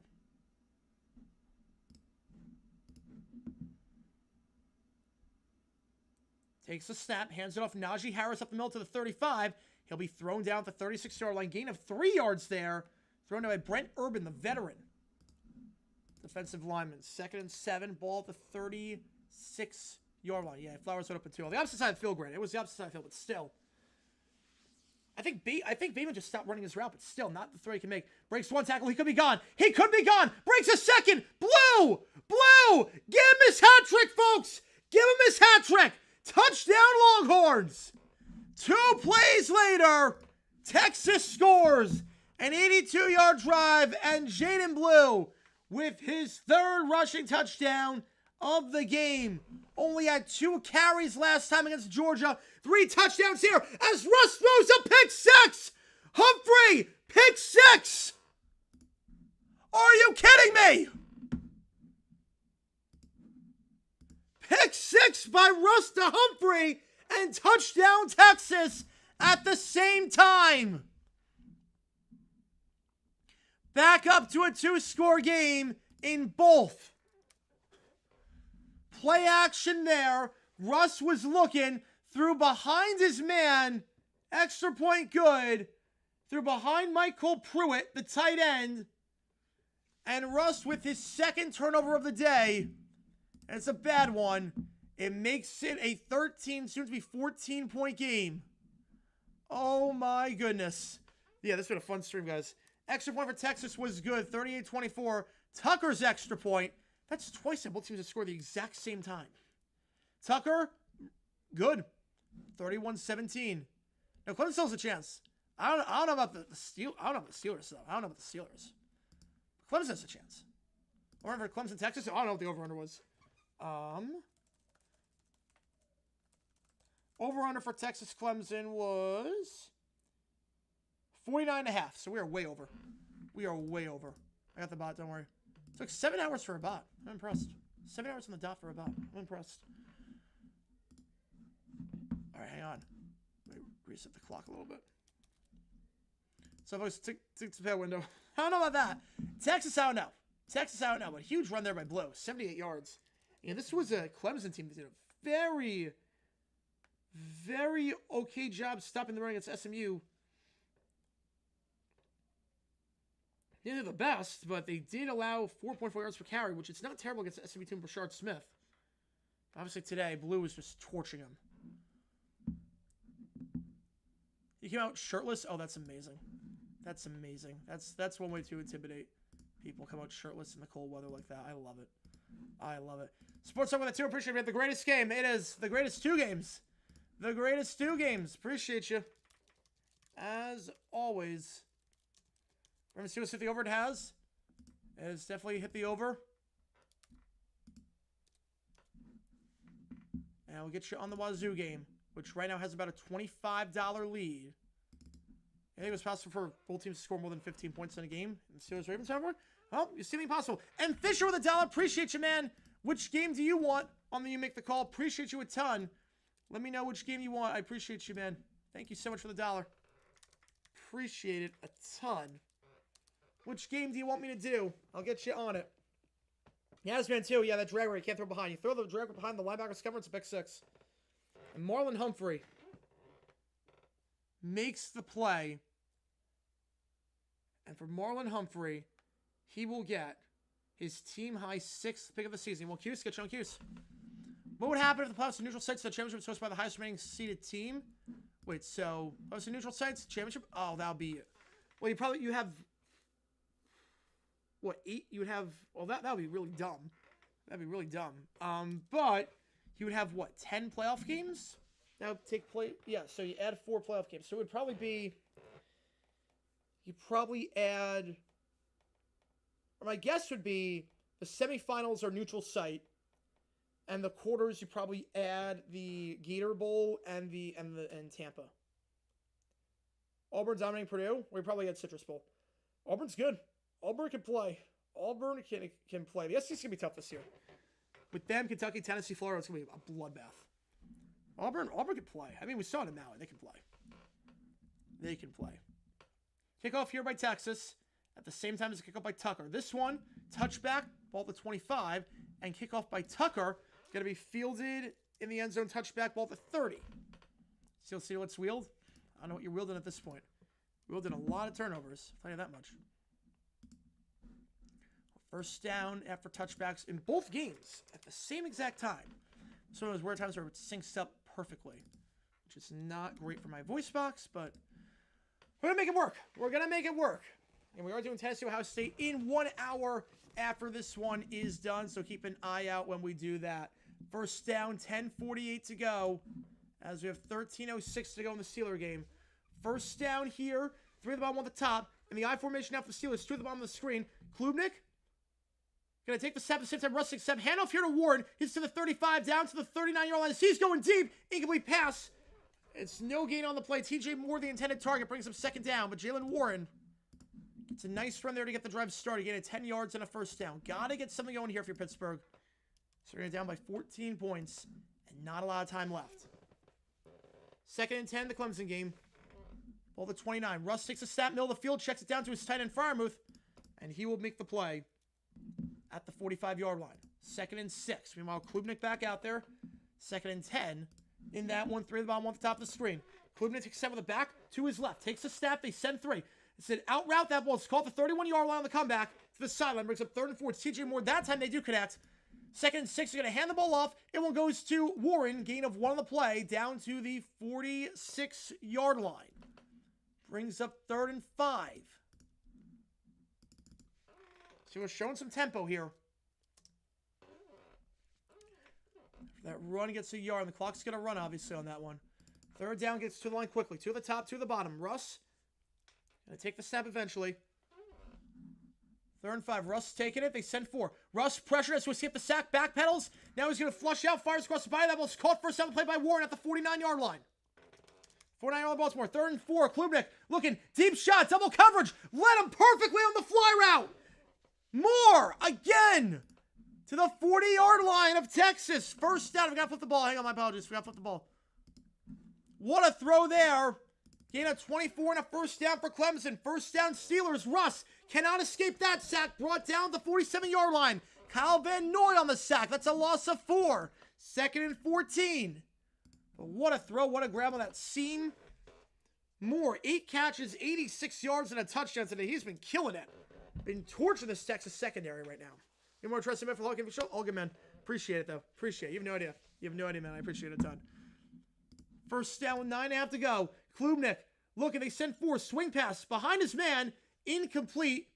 Takes the snap, hands it off. Najee Harris up the middle to the 35. He'll be thrown down at the 36-yard line. Gain of 3 yards there. Thrown down by Brent Urban, the veteran. Defensive lineman. 2nd and 7. Ball at the 36-yard line. Yeah, Flowers went up at 2. On the opposite side of the field, granted. It was the opposite side of the field, but still. I think Bateman just stopped running his route, but still not the throw he can make. Breaks one tackle. He could be gone. He could be gone. Breaks a second. Blue! Blue! Give him his hat trick, folks! Give him his hat trick! Touchdown Longhorns! 2 plays later, Texas scores an 82-yard drive, and Jaden Blue with his 3rd rushing touchdown of the game. Only had 2 carries last time against Georgia. 3 touchdowns here as Russ throws a pick 6. Humphrey, pick 6. Are you kidding me? Pick 6 by Russ to Humphrey and touchdown Texas at the same time. Back up to a 2-score game in both. Play action there. Russ was looking, threw behind his man. Extra point good. Threw behind Michael Pruitt, the tight end. And Russ with his 2nd turnover of the day. And it's a bad one. It makes it a 13, soon to be 14-point game. Oh my goodness. Yeah, this has been a fun stream, guys. Extra point for Texas was good. 38-24. Tucker's extra point. That's twice that both teams have scored the exact same time. Tucker, good. 31-17. Now, Clemson still has a chance. I don't know about the Steelers. I don't know about the Steelers, though. I don't know about the Steelers. Clemson has a chance. Over for Clemson, Texas. I don't know what the over-under was. Over-under for Texas Clemson was 49.5. So we are way over. We are way over. I got the bot, don't worry. It took 7 hours for a bot. I'm impressed. 7 hours on the dot for a bot. I'm impressed. All right, hang on. Let me reset the clock a little bit. So folks, tick the pay window. I don't know about that. Texas out now. Texas out now. But a huge run there by Blue. 78 yards. And this was a Clemson team that did a very, very okay job stopping the run against SMU. They didn't do the best, but they did allow 4.4 yards per carry, which is not terrible against the SMU team. Brashard Smith. Obviously today, Blue was just torching him. He came out shirtless. Oh, that's amazing. That's amazing. That's one way to intimidate people. Come out shirtless in the cold weather like that. I love it. I love it. Sports Talk with a 2. Appreciate it. The greatest game. It is the greatest 2 games. The greatest 2 games. Appreciate you. As always. We're going to see what the over it has. It has definitely hit the over. And we'll get you on the Wazoo game, which right now has about a $25 lead. I think it was possible for both teams to score more than 15 points in a game. In the Steelers-Ravens, however, well, you see anything possible. And Fisher with $1. Appreciate you, man. Which game do you want on the You Make the Call? Appreciate you a ton. Let me know which game you want. I appreciate you, man. Thank you so much for the $1. Appreciate it a ton. Which game do you want me to do? I'll get you on it. Yasman, too. Yeah, that drag where you can't throw behind. You throw the drag behind the linebacker's cover, it's a pick 6. And Marlon Humphrey makes the play. And for Marlon Humphrey, he will get his team-high 6th pick of the season. Well, Cuse, get you on Cuse. What would happen if the playoffs and neutral sites, the championship was hosted by the highest remaining seeded team? Wait, so playoffs and neutral sites, championship? Oh, that would be... Well, you have... What, 8? You would have... Well, that would be really dumb. That'd be really dumb. But you would have, what, 10 playoff games? That would take place... Yeah, so you add 4 playoff games. So it would probably be... You probably add... Or my guess would be the semifinals are neutral site, and the quarters you probably add the Gator Bowl and Tampa. Auburn dominating Purdue. We probably had Citrus Bowl. Auburn's good. Auburn can play. Auburn can play. The SEC's gonna be tough this year. With them, Kentucky, Tennessee, Florida, it's gonna be a bloodbath. Auburn can play. I mean, we saw it in Maui. They can play. They can play. Kickoff here by Texas. At the same time as a kickoff by Tucker. This one, touchback, ball to 25, and kickoff by Tucker. Going to be fielded in the end zone, touchback, ball to 30. So you'll see what's wheeled. I don't know what you're wielding at this point. Wielding a lot of turnovers. I'll tell you that much. First down after touchbacks in both games at the same exact time. It's one of those weird times where it syncs up perfectly, which is not great for my voice box, but we're going to make it work. We're going to make it work. And we are doing Tennessee Ohio State in 1 hour after this one is done. So keep an eye out when we do that. First down, 10:48 to go. As we have 13:06 to go in the Steeler game. First down here. 3 at the bottom, 1 at the top. In the I formation now for the Steelers. 2 at the bottom of the screen. Klubnik. Going to take the snap at the same time. Russ accept. Handoff here to Warren. He's to the 35. Down to the 39-yard line. He's going deep. Incomplete pass. It's no gain on the play. TJ Moore, the intended target, brings up second down. But Jalen Warren... It's a nice run there to get the drive started. Get it 10 yards and a first down. Got to get something going here for Pittsburgh. So we're down by 14 points and not a lot of time left. 2nd and 10, the Clemson game. Ball to 29. Russ takes a snap, middle of the field, checks it down to his tight end, Freiermuth, and he will make the play at the 45-yard line. 2nd and 6. Meanwhile, Klubnik back out there. 2nd and 10. In that one, 3 at the bottom, 1 at the top of the screen. Klubnik takes a step with the back to his left. Takes a snap. They send 3. It's an out route. That ball is caught the 31-yard line on the comeback to the sideline. Brings up 3rd and 4. It's TJ Moore. That time they do connect. 2nd and 6. They're going to hand the ball off. It one goes to Warren. Gain of 1 on the play. Down to the 46-yard line. Brings up 3rd and 5. So we're showing some tempo here. That run gets a yard. And the clock's going to run, obviously, on that one. 3rd down gets to the line quickly. 2 at the top, 2 at the bottom. Russ. Going to take the snap eventually. 3rd and 5. Russ taking it. They send 4. Russ pressure as we escape the sack. Back pedals. Now he's going to flush out. Fires across the body. That ball's caught first down play by Warren at the 49-yard line. 49-yard line Baltimore. 3rd and 4. Klubnik looking. Deep shot. Double coverage. Led him perfectly on the fly route. Moore again to the 40-yard line of Texas. First down. We got to flip the ball. Hang on. My apologies. We got to flip the ball. What a throw there. Gain of 24 and a first down for Clemson. First down Steelers. Russ cannot escape that sack. Brought down the 47-yard line. Kyle Van Noy on the sack. That's a loss of 4. 2nd and 14. But what a throw. What a grab on that seam. Moore, 8 catches, 86 yards, and a touchdown today. He's been killing it. Been torching this Texas secondary right now. You more trusting man for Logan Show? All good, man. Appreciate it, though. Appreciate it. You have no idea. You have no idea, man. I appreciate it a ton. First down with 9.5 to go. Klubnik looking. They send 4. Swing pass behind his man. Incomplete.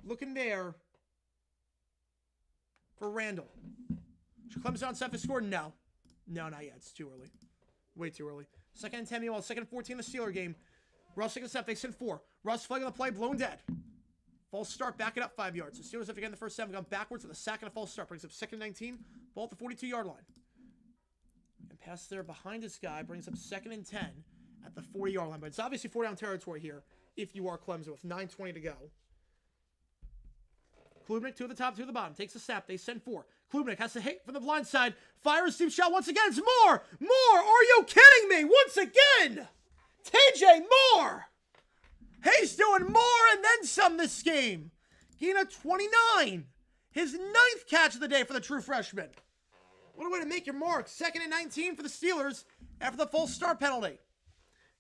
Looking there for Randall. Should Clemson on set to score? No. No, not yet. It's too early. Way too early. 2nd and 10. Meanwhile, 2nd and 14 the Steeler game. Russ taking a step. They send 4. Russ flagging the play. Blown dead. False start. Back it up 5 yards. The Steelers have to get in the first 7. Gone backwards with a sack and a false start. Brings up 2nd and 19. Ball at the 42-yard line. And pass there behind this guy. Brings up 2nd and 10 at the 40-yard line. But it's obviously 4-down territory here if you are Clemson with 9:20 to go. Klubnik, 2 at the top, 2 at the bottom. Takes a snap. They send 4. Klubnik has to hit from the blind side. Fires deep shot once again. It's Moore. Moore, are you kidding me? Once again. TJ Moore! He's doing more and then some this game. Gain of 29. His 9th catch of the day for the true freshman. What a way to make your mark. 2nd and 19 for the Steelers after the false start penalty.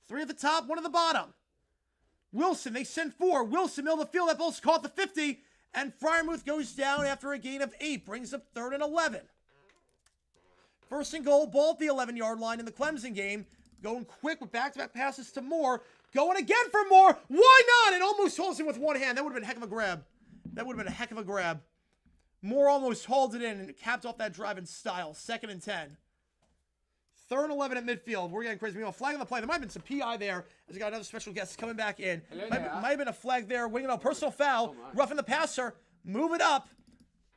3 at the top, 1 at the bottom. Wilson, they send 4. Wilson, middle of the field. That ball's caught the 50. And Freiermuth goes down after a gain of 8. Brings up 3rd and 11. 1st and goal, ball at the 11-yard line in the Clemson game. Going quick with back-to-back passes to Moore. Going again for Moore. Why not? It almost holds him with one hand. That would have been a heck of a grab. That would have been a heck of a grab. Moore almost hauled it in and capped off that drive in style. 2nd and 10. 3rd and 11 at midfield. We're getting crazy. We have a flag on the play. There might have been some PI there as we got another special guest coming back in. Might have been a flag there. Winging a personal foul. Roughing the passer. Move it up.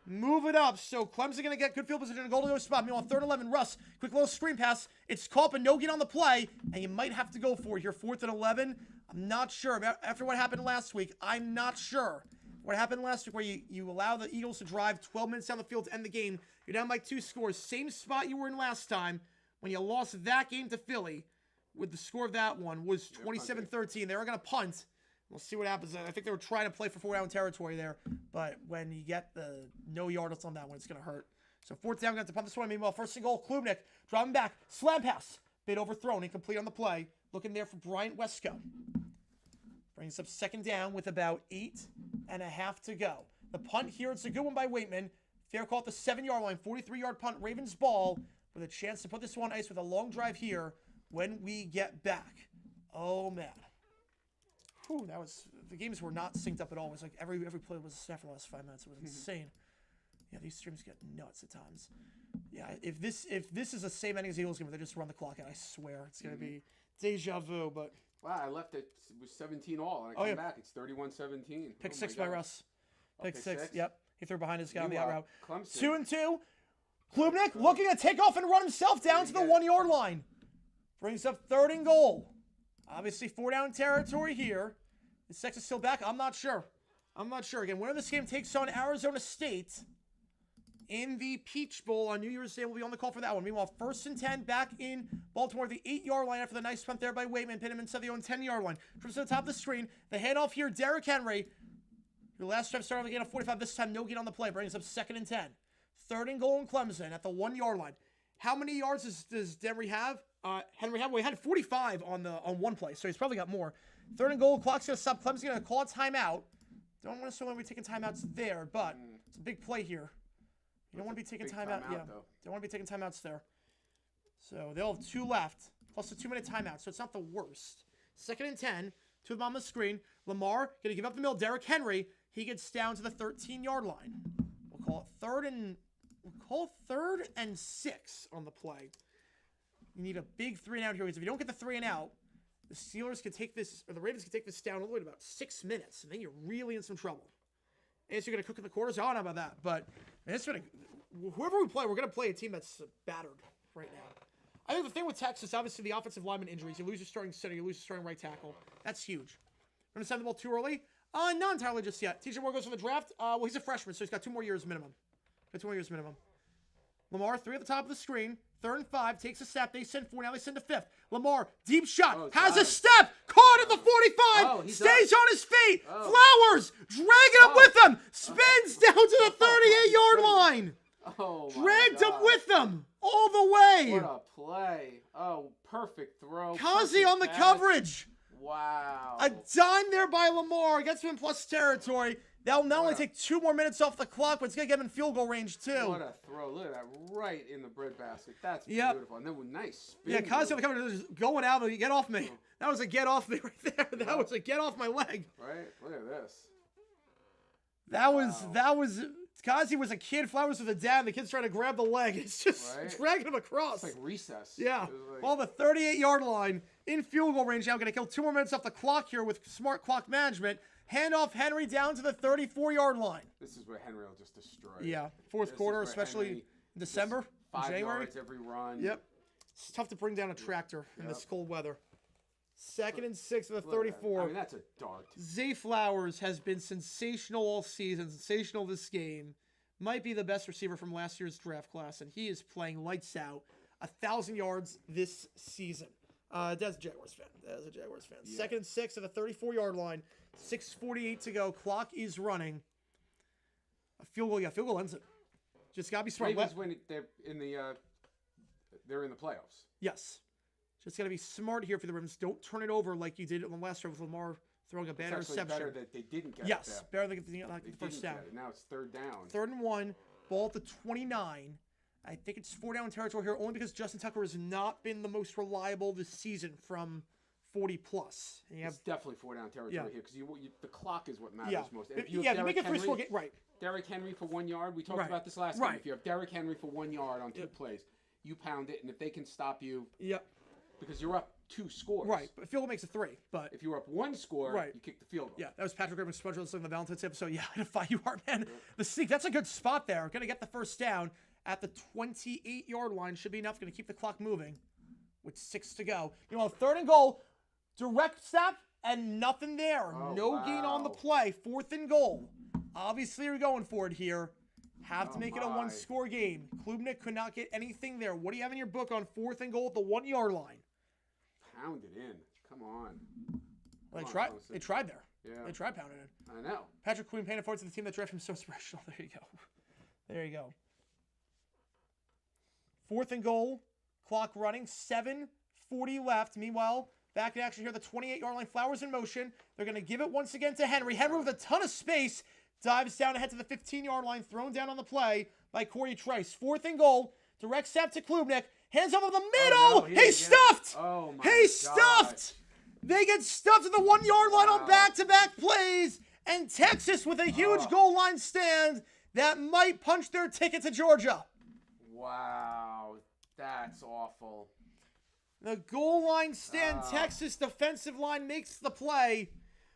Move it up. So Clemson going to get good field position in a goal to go spot. Meanwhile, 3rd and 11. Russ. Quick little screen pass. It's caught, but no gain on the play. And you might have to go for it here. 4th and 11. I'm not sure. After what happened last week, I'm not sure. What happened last week where you allow the Eagles to drive 12 minutes down the field to end the game. You're down by 2 scores. Same spot you were in last time when you lost that game to Philly with the score of that one was 27-13. They were going to punt. We'll see what happens. I think they were trying to play for 4-down territory there. But when you get the no yardage on that one, it's going to hurt. So 4th down, going to punt this one. Meanwhile, 1st and goal, Klubnik driving back. Slam pass. Bit overthrown. Incomplete on the play. Looking there for Bryant Wesco. Brings up 2nd down with about 8.5 to go. The punt here, it's a good one by Waitman. Fair call at the 7-yard line, 43-yard punt, Ravens ball, with a chance to put this one on ice with a long drive here when we get back. Oh, man. Whew, the games were not synced up at all. It was like every play was a snap for the last 5 minutes. It was insane. Yeah, these streams get nuts at times. Yeah, if this is the same ending as the Eagles game, where they just run the clock out, I swear it's going to be deja vu, but... Wow, I left it was 17 all, and I come back. It's 31-17. Pick 6 by Russ. Pick 6. 6? Yep. He threw behind his guy on the out route. Clemson. 2 and 2. Klubnik looking to take off and run himself down to the 1-yard line. Brings up 3rd and goal. Obviously 4-down territory here. Is Texas still back? I'm not sure. Again, winner of this game takes on Arizona State in the Peach Bowl on New Year's Day. We'll be on the call for that one. Meanwhile, 1st and 10 back in Baltimore, the 8-yard line after the nice punt there by Waitman. Pin him inside the own 10-yard line. Trips to the top of the screen. The handoff here, Derrick Henry. Your last drive started with a gain of 45. This time, no gain on the play. Brings up 2nd and 10. 3rd and goal in Clemson at the 1-yard line. How many yards does Henry have? Henry had? Well, he had 45 on one play, so he's probably got more. 3rd and goal. Clock's going to stop. Clemson's going to call a timeout. Don't want to assume we're taking timeouts there, but it's a big play here. You don't want to be taking timeout. Yeah, don't want to be taking timeouts there. So they'll have 2 left, plus a 2-minute timeout, so it's not the worst. 2nd and 10, 2 of them on the screen. Lamar going to give up the middle. Derrick Henry, he gets down to the 13-yard line. We'll call it 3rd and 6 on the play. You need a big 3-and-out here, because if you don't get the 3-and-out, the Steelers can take this, or the Ravens can take this down all the way to about 6 minutes, and then you're really in some trouble. And so you're going to cook in the quarters. I don't know about that, but whoever we play, we're going to play a team that's battered right now. I think the thing with Texas, obviously the offensive lineman injuries. You lose your starting center, you lose your starting right tackle. That's huge. Going to send the ball too early? Not entirely just yet. TJ Moore goes for the draft. Well, he's a freshman, so he's got 2 more years minimum. Lamar, 3 at the top of the screen. 3rd and 5, takes a step. They send 4, now they send to 5th. Lamar, deep shot, has a step, caught at the 45, stays on his feet. Flowers, dragging him with him, spins down to the 38-yard line. Dragged him with him all the way. What a play. Oh, perfect throw. Kazi on the coverage. Wow. A dime there by Lamar. Gets him in plus territory. That'll not only take 2 more minutes off the clock, but it's going to get him in field goal range, too. What a throw. Look at that. Right in the breadbasket. That's beautiful. And then with nice spin. Yeah, Kazi on the coverage is going out. Get off me. That was a get off me right there. That was a get off my leg. Right? Look at this. That was Kazi was a kid. Flowers with a dad. The kid's trying to grab the leg. It's just dragging him across. It's like recess. Yeah. Well, the 38-yard line in field goal range now. Going to kill 2 more minutes off the clock here with smart clock management. Hand off Henry down to the 34-yard line. This is where Henry will just destroy. Yeah. Fourth quarter, especially in December, 5 January. yards every run. Yep. It's tough to bring down a tractor in this cold weather. 2nd and 6 of the 34. I mean, that's a dart. Zay Flowers has been sensational all season, sensational this game. Might be the best receiver from last year's draft class, and he is playing lights out. 1,000 yards this season. That's a Jaguars fan. That's a Jaguars fan. Yeah. 2nd and 6 at the 34-yard line. 6:48 to go. Clock is running. A field goal. Yeah, field goal ends it. Just got to be smart. Ravens win. They're in the playoffs. Yes. Just got to be smart here for the Ravens. Don't turn it over like you did on the last drive with Lamar throwing a bad interception. Better that they didn't get yes, it. Yes, better than the first down. Now it's 3rd down. 3rd and 1. Ball at the 29. I think it's 4-down territory here, only because Justin Tucker has not been the most reliable this season from 40+. And it's definitely 4-down territory here because the clock is what matters most. And if you make it 3-4 game, right? Derrick Henry for 1 yard. We talked about this last time. If you have Derrick Henry for 1 yard on 2 plays, you pound it, and if they can stop you, because you're up 2 scores. Right, but field goal makes it 3. But if you're up 1 score, you kick the field goal. Yeah, that was Patrick Graham Spudger listening to the Valentine's episode. Yeah, I fight you hard, man. The sneak, that's a good spot there. Going to get the first down at the 28-yard line. Should be enough. Going to keep the clock moving with 6 to go. 3rd and goal, direct step, and nothing there. No gain on the play. 4th and goal. Obviously, you're going for it here. Have to make it a 1-score game. Klubnik could not get anything there. What do you have in your book on 4th and goal at the 1-yard line? Pound it in. Come on. Well, they tried there. Yeah. They tried pounding it. I know. Patrick Queen paying it forward to the team that drafted him so inspirational. There you go. There you go. 4th and goal. Clock running. 7:40 left. Meanwhile, back in action here, the 28-yard line. Flowers in motion. They're going to give it once again to Henry. Henry with a ton of space. Dives down ahead to the 15-yard line. Thrown down on the play by Corey Trice. 4th and goal. Direct step to Klubnik. Hands over the middle. Oh, no, he's stuffed. Oh, my He's stuffed. They get stuffed at the 1-yard line on back-to-back plays. And Texas with a huge goal line stand that might punch their ticket to Georgia. Wow. That's awful. The goal line stand, Texas defensive line makes the play.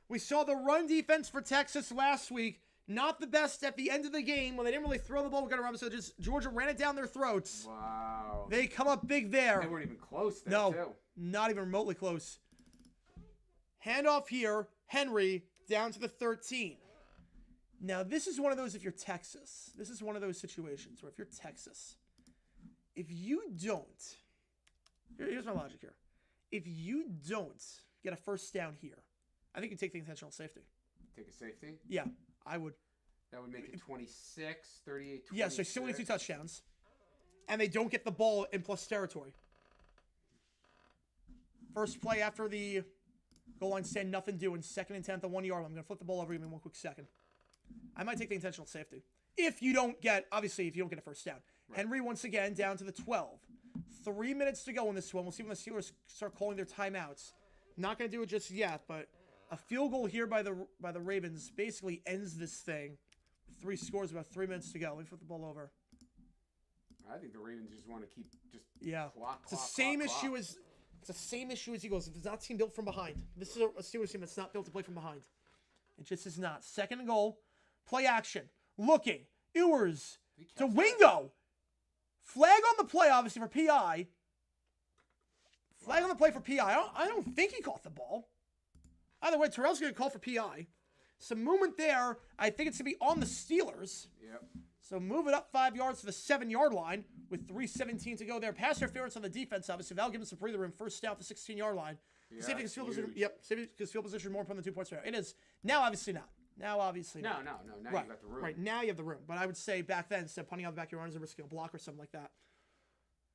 We saw the run defense for Texas last week. Not the best at the end of the game when they didn't really throw the ball to Gunnar so just Georgia ran it down their throats. Wow. They come up big there. They weren't even close there, too. Not even remotely close. Handoff here. Henry down to the 13. Now, this is one of those if you're Texas. This is one of those situations where if you're Texas, if you don't, here's my logic here. If you don't get a first down here, I think you take the intentional safety. Take a safety? Yeah, I would. That would make it 26, 38, 26. Yeah, so still need 2 touchdowns. And they don't get the ball in plus territory. First play after the goal line stand, nothing doing. 2nd and 10 at the 1-yard line. I'm going to flip the ball over. Give me 1 quick second. I might take the intentional safety. If you don't get a first down. Right. Henry once again down to the 12. 3 minutes to go in this one. We'll see when the Steelers start calling their timeouts. Not going to do it just yet, but a field goal here by the Ravens basically ends this thing. 3 scores, about 3 minutes to go. Let me flip the ball over. I think the Ravens just want to keep It's the same issue as Eagles. It's not a team built from behind. This is a Steelers team that's not built to play from behind. It just is not. 2nd and goal. Play action. Looking. Ewers to Wingo. Flag on the play, obviously, for PI. Flag on the play for PI. I don't think he caught the ball. Either way, Terrell's going to call for PI. Some movement there. I think it's going to be on the Steelers. Yep. So move it up 5 yards to the 7-yard line with 3:17 to go there. Pass interference on the defense, obviously. That'll give them some breather room. First down at the 16-yard line. Yeah, safety because field position. Yep. Safety because field position more important than 2 points there. It is. Now, obviously not. Now, obviously not. No. Now right. you got the room. Right. Now you have the room. But I would say back then, instead of punting out the back of your arms and risking a block or something like that.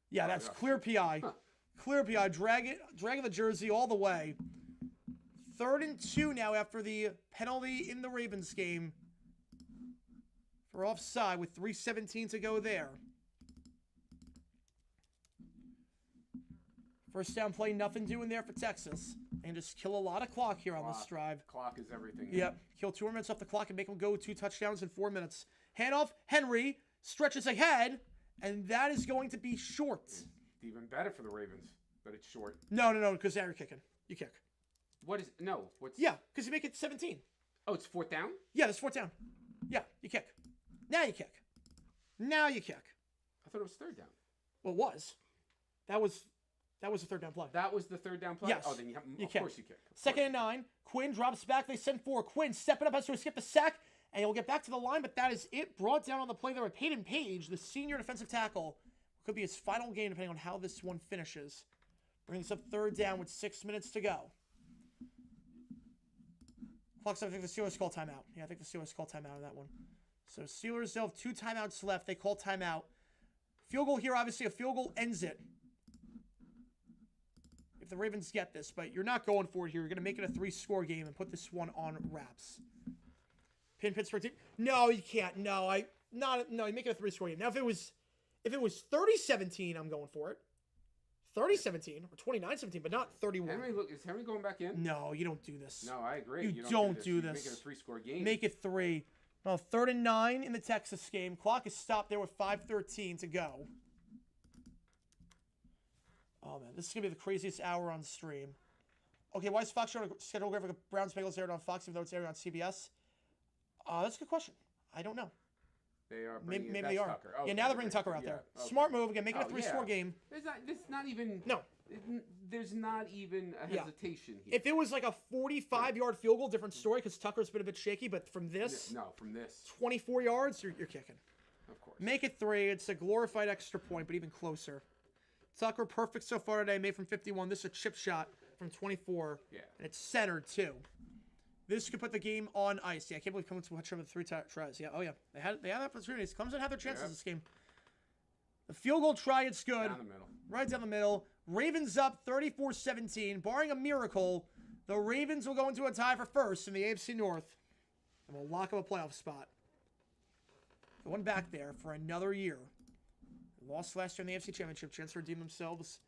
Yeah, that's clear PI. Huh. Clear PI. Dragging the jersey all the way. 3rd and 2 now after the penalty in the Ravens game. For offside with 3:17 to go there. First down play, nothing doing there for Texas. And just kill a lot of clock here on this drive. Clock is everything. Yep. Kill 2 minutes off the clock and make them go 2 touchdowns in 4 minutes. Handoff, Henry stretches ahead, and that is going to be short. It's even better for the Ravens, but it's short. No, because now you're kicking. You kick. What's Yeah, because you make it 17. Oh, it's 4th down? Yeah, that's 4th down. Yeah, you kick. Now you kick. I thought it was 3rd down. Well, it was. That was the 3rd down play. That was the 3rd down play? Yes. Oh, then of course you kick. 2nd and 9. Quinn drops back. They send 4. Quinn stepping up, has to skip the sack, and he'll get back to the line, but that is it. Brought down on the play there by Peyton Page, the senior defensive tackle. Could be his final game depending on how this one finishes. Brings up third down with 6 minutes to go. Clock's up. I think the Steelers call timeout. Yeah, I think the Steelers call timeout on that one. So Steelers, they'll have 2 timeouts left. They call timeout. Field goal here, obviously a field goal ends it. If the Ravens get this, but you're not going for it here. You're going to make it a 3-score game and put this one on wraps. Pin Pittsburgh team. No, you can't. No, you make it a 3-score game. Now, if it was 30-17, I'm going for it. 30-17 or 29-17, but not 31. Is Henry going back in? No, you don't do this. No, I agree. You don't do this. Make it a 3-score game. Make it 3. No, 3rd and 9 in the Texas game. Clock is stopped there with 5:13 to go. Oh, man. This is going to be the craziest hour on stream. Okay, why is Fox showing a schedule graphic of Browns Bengals aired on Fox even though it's aired on CBS? That's a good question. I don't know. They are maybe bringing they are. Tucker. Yeah, now they're bringing Tucker out there. Okay. Smart move. Again, make it a 3-score game. There's not even... No. There's not even a hesitation here. If it was like a 45-yard field goal, different story because Tucker's been a bit shaky. But from this... No, from this. 24 yards, you're kicking. Of course. Make it 3. It's a glorified extra point, but even closer. Tucker, perfect so far today. Made from 51. This is a chip shot from 24. Yeah. And it's centered, too. This could put the game on ice. Yeah, I can't believe Clemson went over 3 tries. Yeah, oh yeah. They had opportunities. Clemson had their chances this game. The field goal try, it's good. Down the middle. Right down the middle. Ravens up 34-17. Barring a miracle, the Ravens will go into a tie for first in the AFC North. And will lock up a playoff spot. Going back there for another year. Lost last year in the AFC Championship. Chance to redeem themselves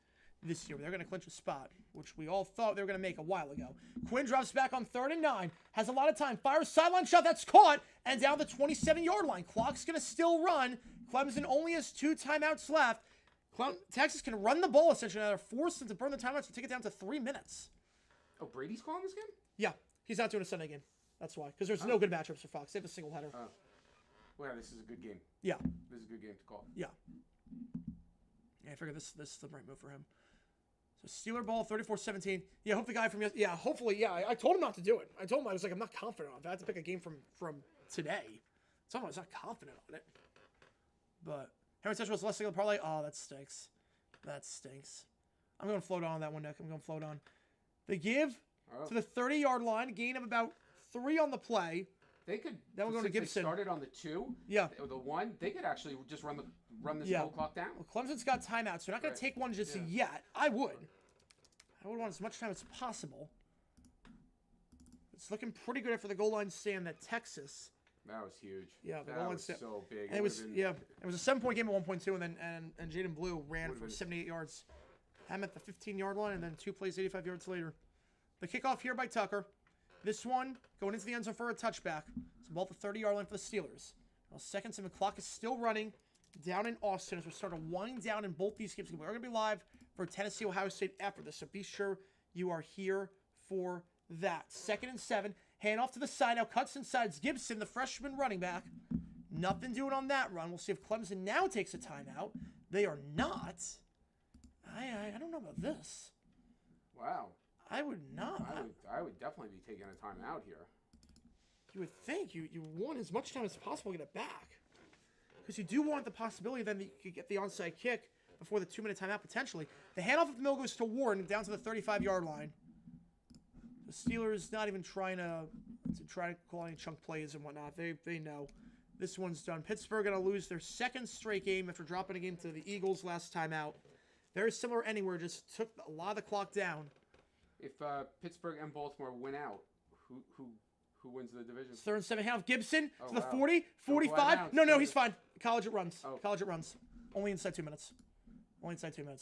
this year. They're going to clinch a spot, which we all thought they were going to make a while ago. Quinn drops back on 3rd and 9. Has a lot of time. Fires sideline shot. That's caught. And down the 27-yard line. Clock's going to still run. Clemson only has 2 timeouts left. Texas can run the ball, essentially. Now they're forced them to burn the timeouts to take it down to 3 minutes. Oh, Brady's calling this game? Yeah. He's not doing a Sunday game. That's why. Because there's no good matchups for Fox. They have a single header. Oh. Well, this is a good game. Yeah. This is a good game to call. Yeah. Yeah, I figure this is the right move for him. So Steeler ball, 34-17. Yeah, hope the guy from yesterday. Yeah, hopefully. Yeah, I told him not to do it. I told him I was like, I'm not confident on it. I had to pick a game from today. I was not confident on it. But Henry Touch was less than the parlay. Oh, that stinks. That stinks. I'm going to float on that one, Nick. I'm going to float on. They give to the 30-yard line, gain of about 3 on the play. They could. Then we're going to Gibson. They started on the 2. Yeah. Or the 1. They could actually just run this whole clock down. Well, Clemson's got timeouts, so they're not going to take one just yet. I would want as much time as possible. It's looking pretty good after the goal line stand that Texas. That was huge. Yeah, the that goal line was stand. So big. And it was it was a 7-point game at 1.2, and then and Jaden Blue ran for 78 yards. Ham at the 15-yard line, and then 2 plays 85 yards later. The kickoff here by Tucker. This one going into the end zone for a touchback. It's about the 30-yard line for the Steelers. Well, seconds and the clock is still running down in Austin as we start to wind down in both these games. We're going to be live for Tennessee, Ohio State after this, so be sure you are here for that. 2nd and 7. Hand off to the side. Now cuts inside. It's Gibson, the freshman running back. Nothing doing on that run. We'll see if Clemson now takes a timeout. They are not. I don't know about this. Wow. I would not. I would definitely be taking a timeout here. You would think you want as much time as possible to get it back. Because you do want the possibility then that you could get the onside kick before the 2-minute timeout potentially. The handoff of the middle goes to Warren down to the 35-yard line. The Steelers not even trying to call any chunk plays and whatnot. They know this one's done. Pittsburgh going to lose their 2nd straight game after dropping a game to the Eagles last time out. Very similar ending where it just took a lot of the clock down. If Pittsburgh and Baltimore win out, who wins the division? 3rd and 7. Half Gibson to the wow. 40, 45. No, he's fine. College it runs. Oh. College it runs. Only inside 2 minutes.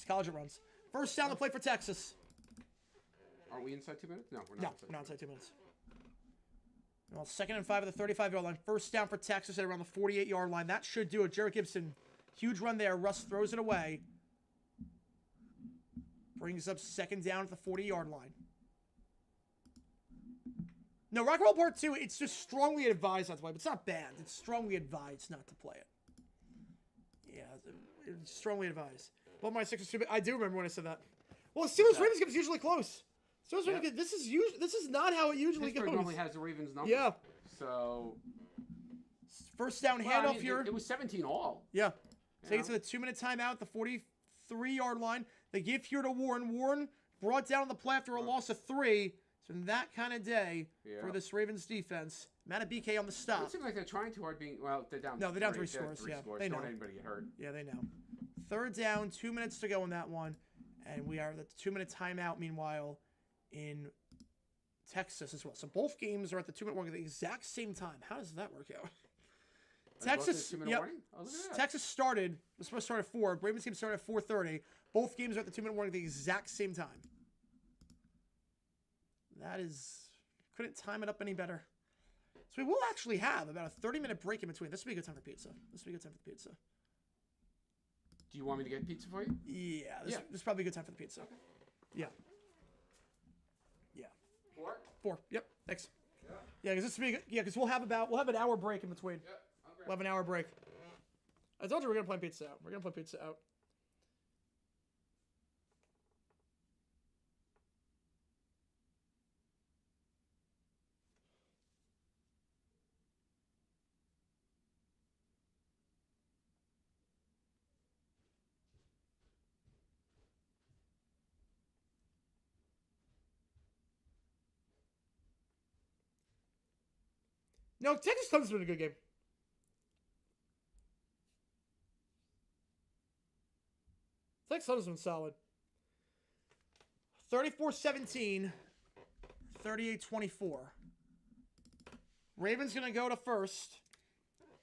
College it runs. First down the play for Texas. Aren't we inside 2 minutes? No, we're not. No, we're not inside 2 minutes. Well, 2nd and 5 at the 35-yard line. First down for Texas at around the 48-yard line. That should do it. Jarrett Gibson, huge run there. Russ throws it away. Brings up 2nd down at the 40-yard line. No, Rock and Roll Part 2, it's just strongly advised not to play. But it's not banned. It's strongly advised not to play it. Yeah, it's strongly advised. Well, my 6 is stupid. I do remember when I said that. Well, Steelers-Ravens game is usually close. Steelers-Ravens this is not how it usually Pittsburgh goes. normally has the Ravens number. Yeah. So. First down handoff here. It was 17 all. Yeah. Take it to the 2-minute timeout, the 43-yard line. They give here to Warren. Warren brought down the play after a loss of 3. So that kind of day for this Ravens defense. Matt BK on the stop. It seems like they're trying too hard being, well, they're down. No, they're down 3 scores. scores. Yeah, scores. They know. Don't let anybody get hurt. Yeah, they know. 3rd down, 2 minutes to go in that one. And we are at the 2-minute timeout, meanwhile, in Texas as well. So both games are at the 2-minute warning at the exact same time. How does that work out? Texas, yep. Texas started, was supposed to start at 4. Ravens game started at 4:30. Both games are at the 2-minute warning at the exact same time. That is, couldn't time it up any better. So we will actually have about a 30-minute break in between. This would be a good time for pizza. Do you want me to get pizza for you? Yeah, this is probably a good time for the pizza. Okay. Yeah. 4? Yep. Thanks. Yeah, because this would be good. Yeah, because we'll have an hour break in between. Yep. We'll have an hour break. I told you we're gonna play pizza out. No, Texas Clemson's been a good game. Texas Clemson's been solid. 34-17. 38-24. Ravens going to go to first.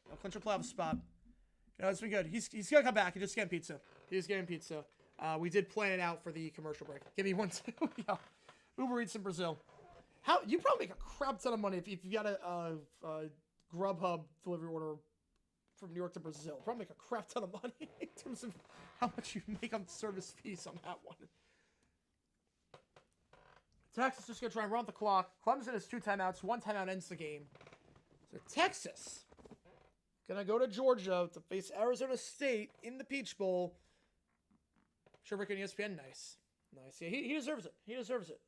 They'll clinch a playoff spot. You know, it's been good. He's going to come back. He's just getting pizza. We did plan it out for the commercial break. Give me one, too. Yeah. Uber Eats in Brazil. You probably make a crap ton of money if you got a Grubhub delivery order from New York to Brazil. Probably make a crap ton of money in terms of how much you make on service fees on that one. Texas just going to try and run the clock. Clemson has 2 timeouts. 1 timeout ends the game. So Texas going to go to Georgia to face Arizona State in the Peach Bowl. Sure, Rick on ESPN. Nice. Yeah, he deserves it.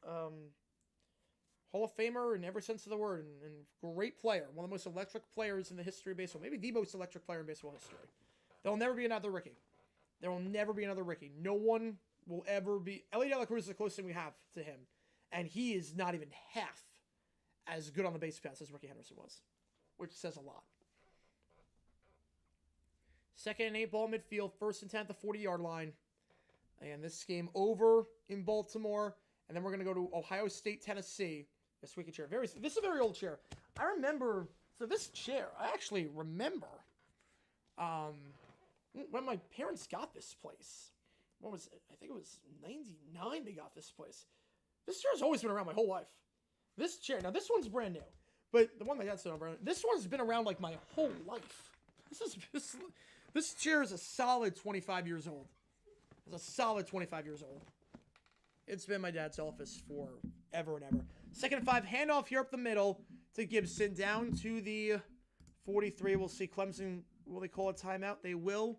Hall of Famer in every sense of the word, and great player. One of the most electric players in the history of baseball. Maybe the most electric player in baseball history. There'll never be another Ricky. No one will ever be. Ellie De La Cruz is the closest thing we have to him. And he is not even half as good on the base paths as Ricky Henderson was. Which says a lot. 2nd and 8 ball midfield. 1st and 10 at the 40-yard line. And this game over in Baltimore. And then we're going to go to Ohio State, Tennessee. This wicked chair. This is a very old chair. I remember. So this chair, I actually remember when my parents got this place. What was it? I think it was 99 they got this place. This chair has always been around my whole life. This chair. Now, this one's brand new. But the one my dad said around. This one's been around like my whole life. This chair is a solid 25 years old. It's been my dad's office for ever and ever. 2nd and 5, handoff here up the middle to Gibson down to the 43. We'll see Clemson. Will they call a timeout? They will.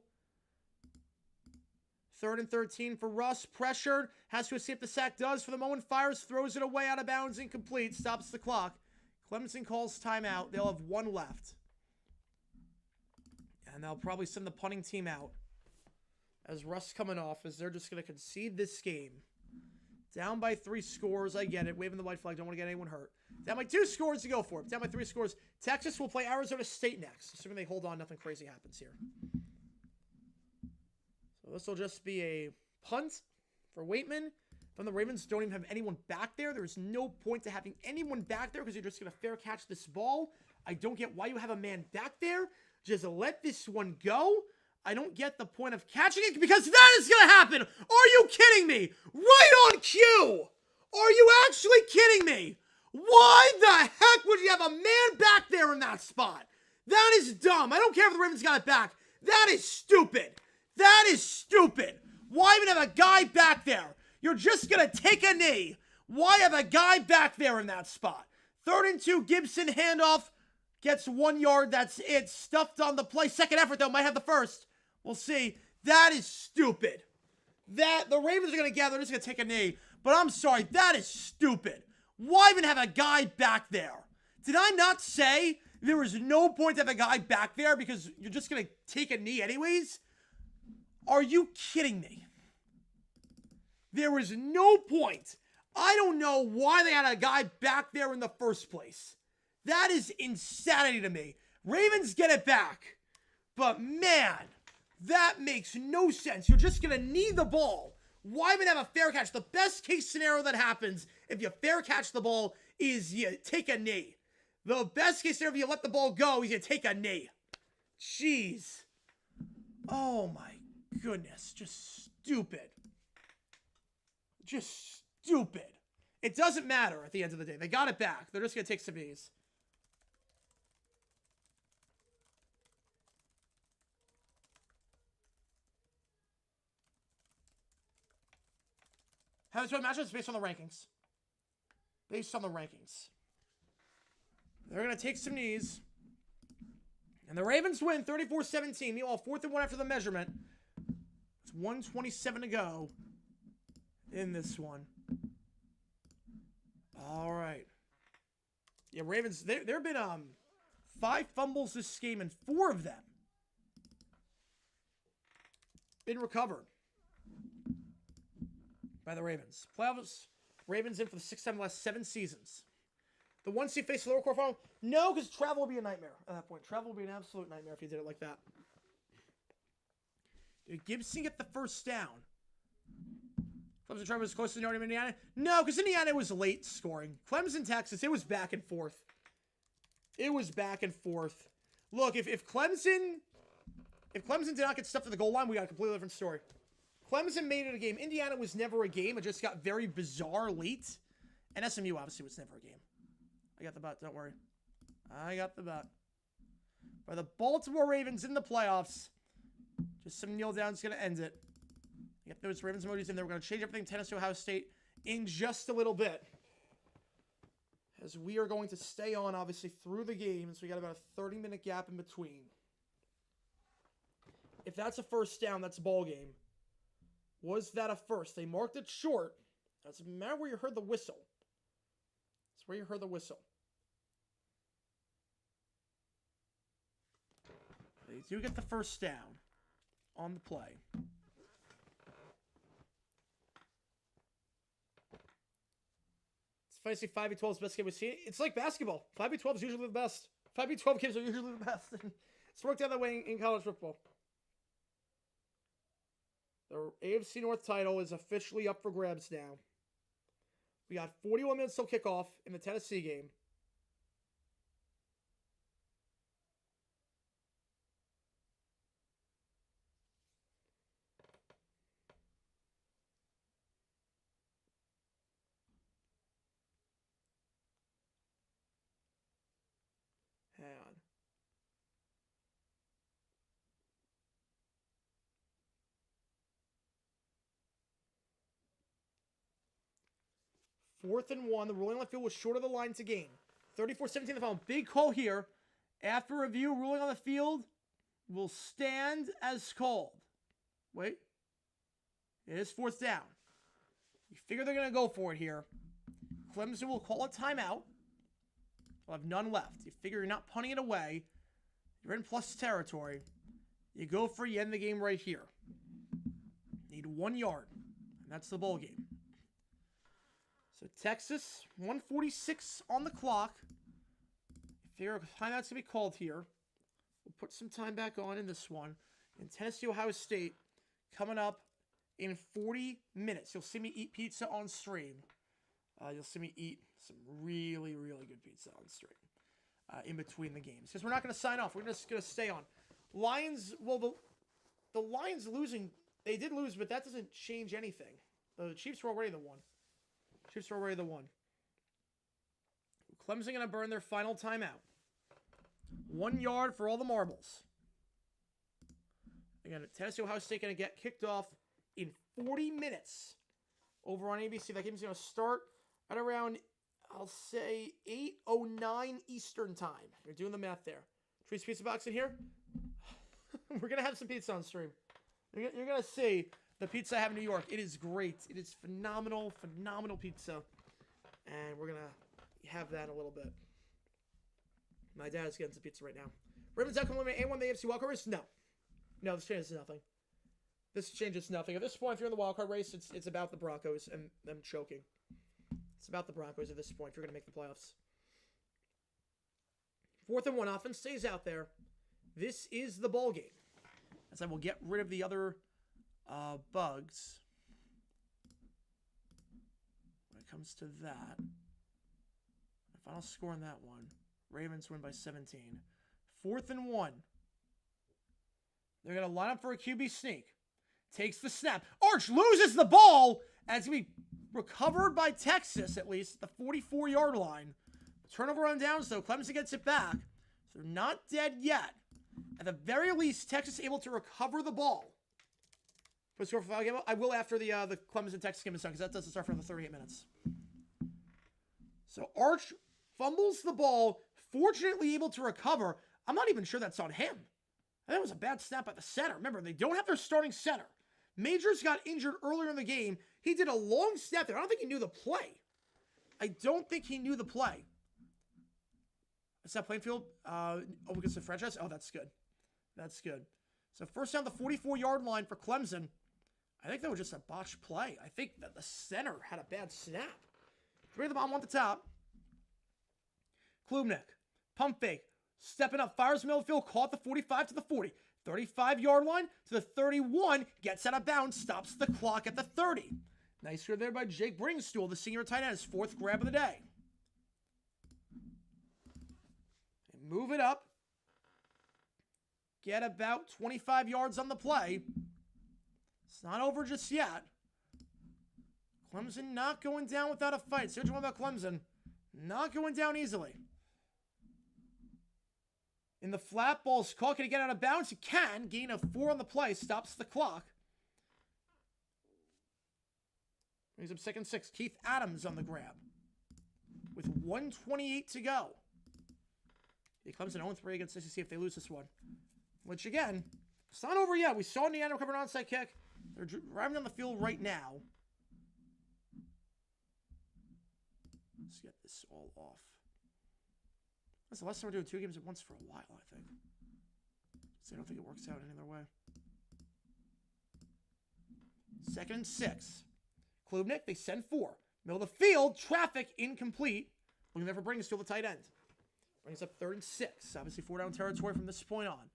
3rd and 13 for Russ. Pressured. Has to escape the sack. Does for the moment. Fires. Throws it away out of bounds. Incomplete. Stops the clock. Clemson calls timeout. They'll have 1 left. And they'll probably send the punting team out. As Russ coming off. As they're just going to concede this game. Down by 3 scores. I get it. Waving the white flag. Don't want to get anyone hurt. Down by 2 scores to go for it. Down by 3 scores. Texas will play Arizona State next. Assuming they hold on. Nothing crazy happens here. So this will just be a punt for Waitman. From the Ravens don't even have anyone back there. There's no point to having anyone back there because you're just going to fair catch this ball. I don't get why you have a man back there. Just let this one go. I don't get the point of catching it because that is going to happen. Are you kidding me? Right on cue. Are you actually kidding me? Why the heck would you have a man back there in that spot? That is dumb. I don't care if the Ravens got it back. That is stupid. Why even have a guy back there? You're just going to take a knee. Why have a guy back there in that spot? 3rd and 2, Gibson handoff. Gets 1 yard. That's it. Stuffed on the play. Second effort, though. Might have the first. We'll see. That is stupid. The Ravens are going to gather. They're just going to take a knee. But I'm sorry. That is stupid. Why even have a guy back there? Did I not say there was no point to have a guy back there because you're just going to take a knee anyways? Are you kidding me? There was no point. I don't know why they had a guy back there in the first place. That is insanity to me. Ravens get it back. But man, that makes no sense. You're just going to knee the ball. Why even have a fair catch? The best case scenario that happens if you fair catch the ball is you take a knee. The best case scenario if you let the ball go is you take a knee. Jeez. Oh my goodness. Just stupid. Just stupid. It doesn't matter at the end of the day. They got it back. They're just going to take some knees. How this matchup is based on the rankings. Based on the rankings. They're going to take some knees. And the Ravens win 34-17. Meanwhile, 4th and 1 after the measurement. It's 1:27 to go in this one. All right. Yeah, Ravens, there have been 5 fumbles this game, and 4 of them been recovered by the Ravens. Playoffs, Ravens in for the 6th time in the last 7 seasons. The 1 seed face the lower quarter final? No, because travel would be a nightmare at that point. Travel would be an absolute nightmare if you did it like that. Did Gibson get the first down? Clemson Trevor was close to Notre Dame, Indiana? No, because Indiana was late scoring. Clemson, Texas, it was back and forth. It was back and forth. Look, if Clemson did not get stuffed at the goal line, we got a completely different story. Clemson made it a game. Indiana was never a game. It just got very bizarre late. And SMU obviously was never a game. I got the bet, don't worry. I got the bet. By the Baltimore Ravens in the playoffs. Just some kneel down is going to end it. Yep, those Ravens emojis in there. We're going to change everything Tennessee, Ohio State in just a little bit. As we are going to stay on, obviously, through the games. We got about a 30-minute gap in between. If that's a first down, that's a ball game. Was that a first? They marked it short. Doesn't matter where you heard the whistle. It's where you heard the whistle. They do get the first down on the play. It's funny to see 5v12 is the best game we've seen. It's like basketball. 5v12 is usually the best. 5v12 games are usually the best. It's worked out that way in college football. The AFC North title is officially up for grabs now. We got 41 minutes till kickoff in the Tennessee game. Hang on. Fourth and 1. The ruling on the field was short of the line to gain. 34-17 the final. Big call here. After review, ruling on the field will stand as called. Wait. It is 4th down. You figure they're going to go for it here. Clemson will call a timeout. They'll have none left. You figure you're not punting it away. You're in plus territory. You go for it. You end the game right here. Need 1 yard. And that's the bowl game. So Texas, 1:46 on the clock. Figure timeout's going to be called here. We'll put some time back on in this one. And Tennessee, Ohio State coming up in 40 minutes. You'll see me eat pizza on stream. You'll see me eat some really, really good pizza on stream in between the games. Because we're not going to sign off. We're just going to stay on. Lions, well, the Lions losing, they did lose, but that doesn't change anything. The Chiefs were already the one. Chiefs are already the one. Clemson going to burn their final timeout. 1 yard for all the marbles. Again, Tennessee, Ohio State going to get kicked off in 40 minutes over on ABC. That game's going to start at around, I'll say, 8:09 Eastern time. You're doing the math there. Trees Pizza Box in here. We're going to have some pizza on stream. You're going to see the pizza I have in New York. It is great. It is phenomenal, phenomenal pizza. And we're going to have that in a little bit. My dad is getting some pizza right now. Ravens outcome eliminate A1 the AFC walkovers? No. No, this changes nothing. This changes nothing. At this point, if you're in the wild card race, it's about the Broncos and them choking. It's about the Broncos at this point if you're going to make the playoffs. 4th and 1 offense stays out there. This is the ball game. As I will get rid of the other bugs. When it comes to that. The final score in that one. Ravens win by 17. 4th and 1. They're going to line up for a QB sneak. Takes the snap. Arch loses the ball. And it's going to be recovered by Texas, at least, at the 44-yard line. Turnover on downs, though. Clemson gets it back. So they're not dead yet. At the very least, Texas able to recover the ball. For score for final game. I will after the Clemson-Texas game is done, because that doesn't start for another 38 minutes. So Arch fumbles the ball, fortunately able to recover. I'm not even sure that's on him. I think it was a bad snap at the center. Remember, they don't have their starting center. Majors got injured earlier in the game. He did a long snap there. I don't think he knew the play. I don't think he knew the play. Is that Plainfield? Because the franchise? Oh, that's good. That's good. So first down the 44-yard line for Clemson. I think that was just a botched play. I think that the center had a bad snap. 3 at the bottom, 1 at the top. Klubnik. Pump fake. Stepping up. Fires middle of the field. Caught the 45 to the 40. 35-yard line to the 31. Gets out of bounds. Stops the clock at the 30. Nice grab there by Jake Bringstool, the senior tight end. His 4th grab of the day. And move it up. Get about 25 yards on the play. It's not over just yet. Clemson not going down without a fight. Say what you want about Clemson. Not going down easily. In the flat, ball's caught. Can he get out of bounds? He can. Gain of 4 on the play. Stops the clock. He's up 2nd 6. Keith Adams on the grab. With 1:28 to go. Clemson 0-3 against SEC if they lose this one. Which, again, it's not over yet. We saw Indiana recover an onside kick. They're driving on the field right now. Let's get this all off. That's the last time we're doing 2 games at once for a while, I think. So I don't think it works out any other way. 2nd and 6. Klubnik, they send 4. Middle of the field, traffic, incomplete. Looking there for Bringstool, the tight end. Brings up 3rd and 6. Obviously 4 down territory from this point on.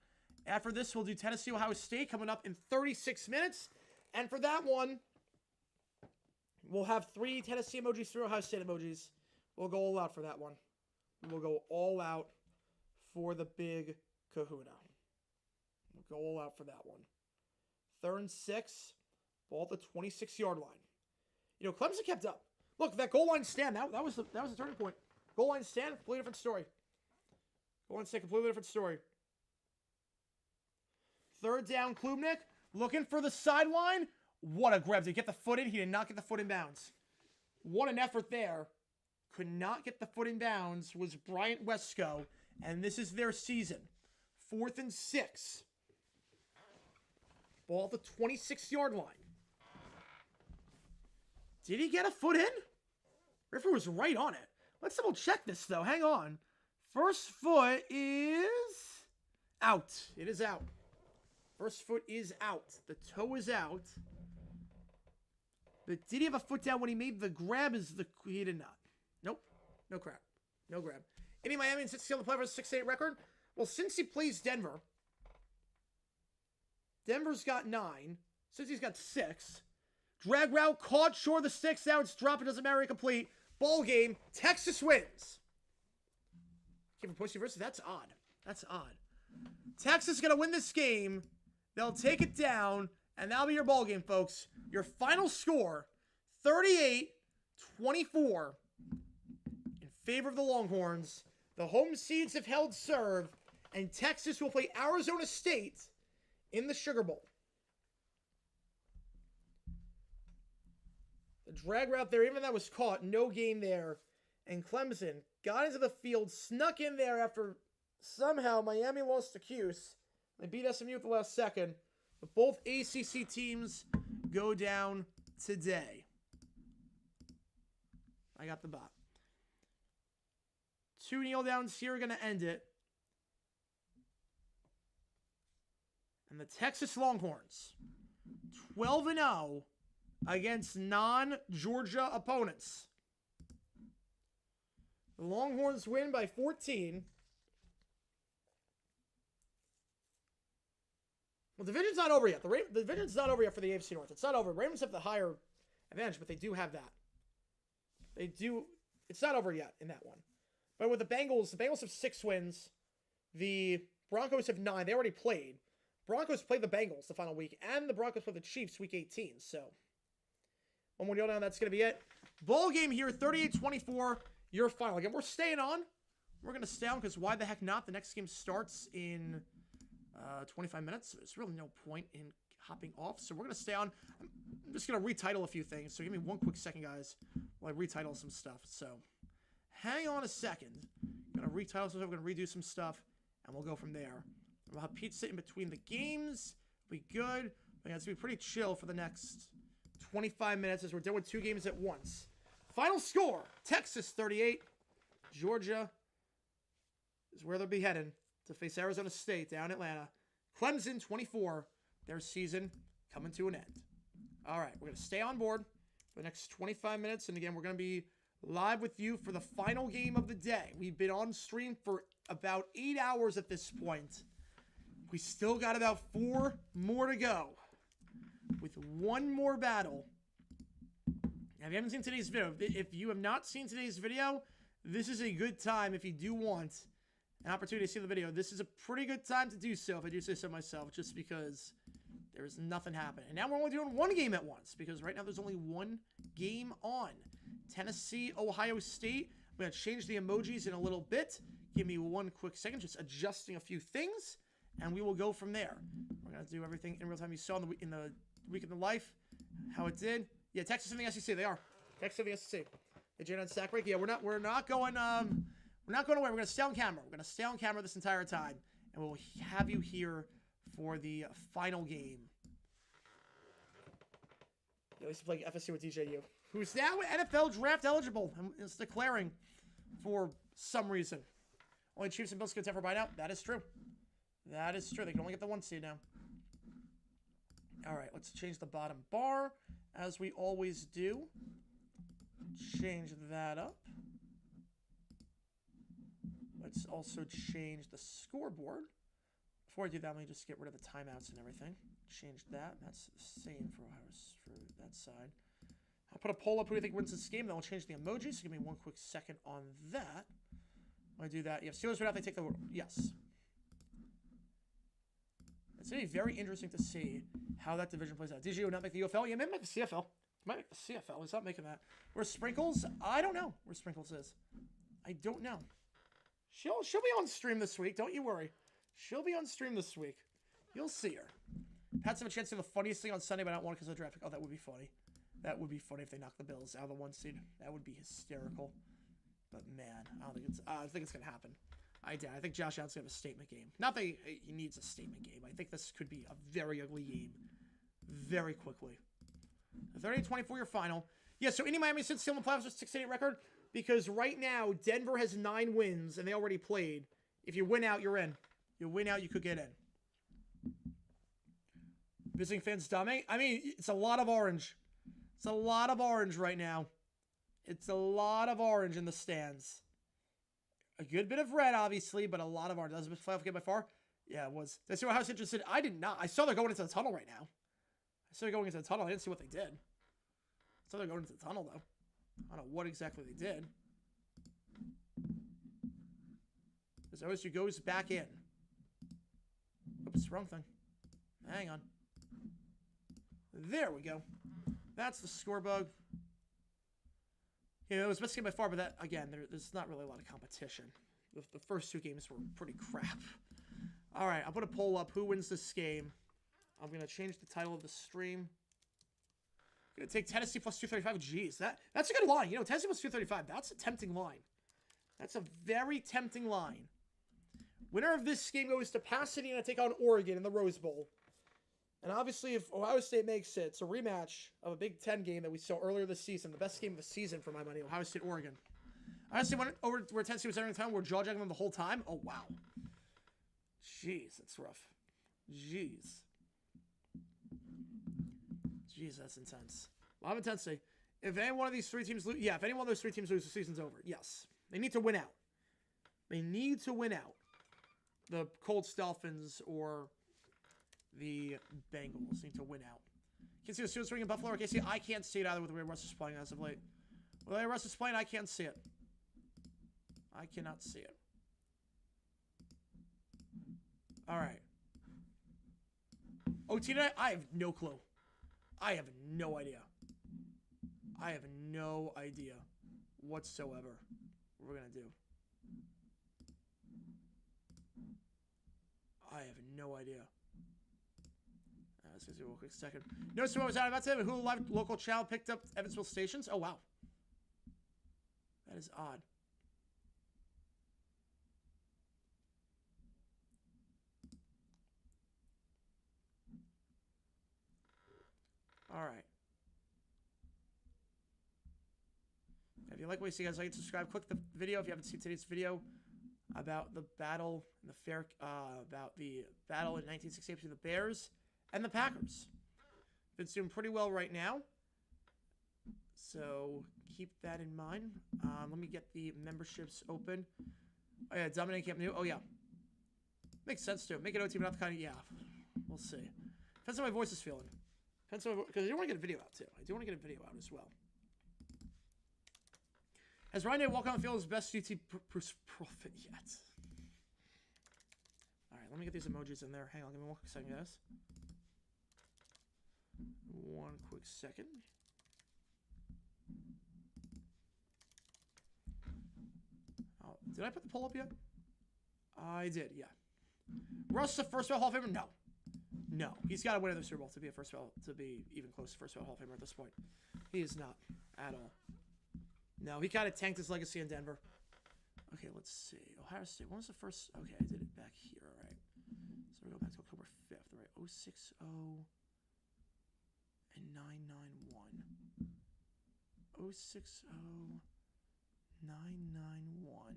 After this, we'll do Tennessee, Ohio State coming up in 36 minutes. And for that one, we'll have 3 Tennessee emojis, 3 Ohio State emojis. We'll go all out for that one. We'll go all out for the big kahuna. We'll go all out for that one. 3rd and 6. Ball at the 26-yard line. You know, Clemson kept up. Look, that goal line stand, that was the turning point. Goal line stand, completely different story. Goal line stand, completely different story. 3rd down, Klubnik, looking for the sideline. What a grab. Did he get the foot in? He did not get the foot in bounds. What an effort there. Could not get the foot in bounds was Bryant Wesco, and this is their season. 4th and 6. Ball at the 26-yard line. Did he get a foot in? Riffer was right on it. Let's double check this, though. Hang on. First foot is out. It is out. First foot is out. The toe is out. But did he have a foot down when he made the grab? He did not. Nope. No crap. No grab. Any Miami and Cincinnati play for a 6-8 record? Well, since he plays Denver, Denver's got 9. Cincy's got 6. Drag route, caught, short of the 6. Now it's dropped. It doesn't matter. Incomplete. Ball game. Texas wins. Give him pussy versus. That's odd. That's odd. Texas is going to win this game. They'll take it down, and that'll be your ball game, folks. Your final score, 38-24 in favor of the Longhorns. The home seeds have held serve, and Texas will play Arizona State in the Sugar Bowl. The drag route there, even that was caught, no gain there. And Clemson got into the field, snuck in there after somehow Miami lost to Cuse. They beat SMU at the last second. But both ACC teams go down today. I got the bot. 2 kneel downs here are going to end it. And the Texas Longhorns 12-0 against non-Georgia opponents. The Longhorns win by 14. Well, the division's not over yet. The division's not over yet for the AFC North. It's not over. Ravens have the higher advantage, but they do have that. They do. It's not over yet in that one. But with the Bengals have 6 wins. The Broncos have 9. They already played. Broncos played the Bengals the final week, and the Broncos play the Chiefs week 18. So, one more deal down, that's going to be it. Ball game here, 38-24, your final. Again, we're staying on. We're going to stay on because why the heck not? The next game starts in 25 minutes. So there's really no point in hopping off. So we're going to stay on. I'm just going to retitle a few things. So give me one quick second, guys, while I retitle some stuff. So hang on a second. I'm going to retitle some stuff. We're going to redo some stuff, and we'll go from there. We'll have pizza in between the games. Be good. But yeah, it's going to be pretty chill for the next 25 minutes as we're doing 2 games at once. Final score, Texas 38. Georgia is where they'll be heading to face Arizona State down in Atlanta. Clemson 24. Their season coming to an end. All right, we're going to stay on board for the next 25 minutes. And again, we're going to be live with you for the final game of the day. We've been on stream for about 8 hours at this point. We still got about 4 more to go with 1 more battle. Now, if you haven't seen today's video, if you have not seen today's video, this is a good time if you do want an opportunity to see the video. This is a pretty good time to do so, if I do say so myself, just because there's nothing happening. And now we're only doing 1 game at once, because right now there's only 1 game on. Tennessee, Ohio State. I'm going to change the emojis in a little bit. Give me 1 quick second, just adjusting a few things, and we will go from there. We're going to do everything in real time. You saw in the week in the life how it did. Yeah, Texas and the SEC, they are. Texas and the SEC. They joined on sack break. Yeah, we're not going away. We're going to stay on camera. We're going to stay on camera this entire time, and we'll have you here for the final game. He used to play FSU with DJU, who's now NFL draft eligible and is declaring for some reason. Only Chiefs and Bills can contend for buyout. That is true. That is true. They can only get the 1 seed now. All right, let's change the bottom bar, as we always do. Change that up. Let's also change the scoreboard. Before I do that, let me just get rid of the timeouts and everything. Change that. That's the same for that side. I'll put a poll up who do you think wins this game. Then we'll change the emojis. So give me 1 quick second on that. When I do that, yeah, Steelers would have to take the yes. It's going to be very interesting to see how that division plays out. DG would not make the UFL. Yeah, maybe make the CFL. Might make the CFL. He's not making that. Where's Sprinkles? I don't know where Sprinkles is. I don't know. She'll be on stream this week. Don't you worry. She'll be on stream this week. You'll see her. Pats have a chance to do the funniest thing on Sunday, but I don't want it because of the draft pick. Oh, that would be funny. That would be funny if they knocked the Bills out of the 1 seed. That would be hysterical. But man, I think it's gonna happen. I think Josh Allen's gonna have a statement game. Not that he needs a statement game. I think this could be a very ugly game very quickly. The 38-24 your final. Yeah, so Indy Miami sits still in the playoffs with a 6-8 record because right now Denver has 9 wins and they already played. If you win out, you're in. You win out, you could get in. Visiting fans dominate. I mean, it's a lot of orange. It's a lot of orange right now. It's a lot of orange in the stands. A good bit of red, obviously, but a lot of orange. That was the best playoff game by far. Yeah, it was. Did I see what I was interested? I did not. I saw they're going into the tunnel right now. I saw they're going into the tunnel. I didn't see what they did. I saw they're going into the tunnel, though. I don't know what exactly they did. As OSU goes back in. Oops, wrong thing. Hang on. There we go. That's the score bug. Yeah, it was the best game by far, but that, again, there's not really a lot of competition. The first 2 games were pretty crap. All right, I'll put a poll up. Who wins this game? I'm going to change the title of the stream. I'm going to take Tennessee plus 235. Jeez, that's a good line. You know, Tennessee plus 235, that's a tempting line. That's a very tempting line. Winner of this game goes to Pasadena to take on Oregon in the Rose Bowl. And obviously, if Ohio State makes it, it's a rematch of a Big Ten game that we saw earlier this season. The best game of the season, for my money, Ohio State, Oregon. Ohio State went over where Tennessee was entering the town. We're jaw-jacking them the whole time. Oh, wow. Jeez, that's rough. Jeez. Jeez, that's intense. A lot of intensity. If any one of these three teams lose, yeah, if any one of those three teams lose, the season's over. Yes. They need to win out. They need to win out. The Colts, Dolphins, or the Bengals need to win out. Can't see the Steelers ring in Buffalo. Okay, see, I can't see it either with the way Russ is playing as of late. With the way Russ is playing, I can't see it. I cannot see it. All right. OT tonight? I have no clue. I have no idea. I have no idea whatsoever what we're going to do. I have no idea. Let's just do a quick second. Notice what was out about today. Hulu Live local channel picked up Evansville stations. Oh, wow. That is odd. All right. If you like what you see, guys, like and subscribe. Click the video if you haven't seen today's video about the battle in the about the battle in 1968 between the Bears and the Packers. It's doing pretty well right now, so keep that in mind. Let me get the memberships open. Oh yeah, Dominic Camp New. Oh yeah, makes sense too. Make it OT, but not the kind of We'll see. Depends on how my voice is feeling. Depends on because I do want to get a video out too. I do want to get a video out as well. Has Ryan Day walk on the field his best GT profit yet? All right, let me get these emojis in there. Hang on, give me one quick second, guys. One quick second. Oh, did I put the poll up yet? I did, yeah. Russ the first ballot Hall of Famer? No. No. He's got to win in the Super Bowl to be a first ballot, to be even close to first ballot Hall of Famer at this point. He is not at all. No, he kind of tanked his legacy in Denver. Okay, let's see. Ohio State. When was the first? Okay, I did it back here. All right. So we go back to October 5th. All right. 060 and 991. 060 991.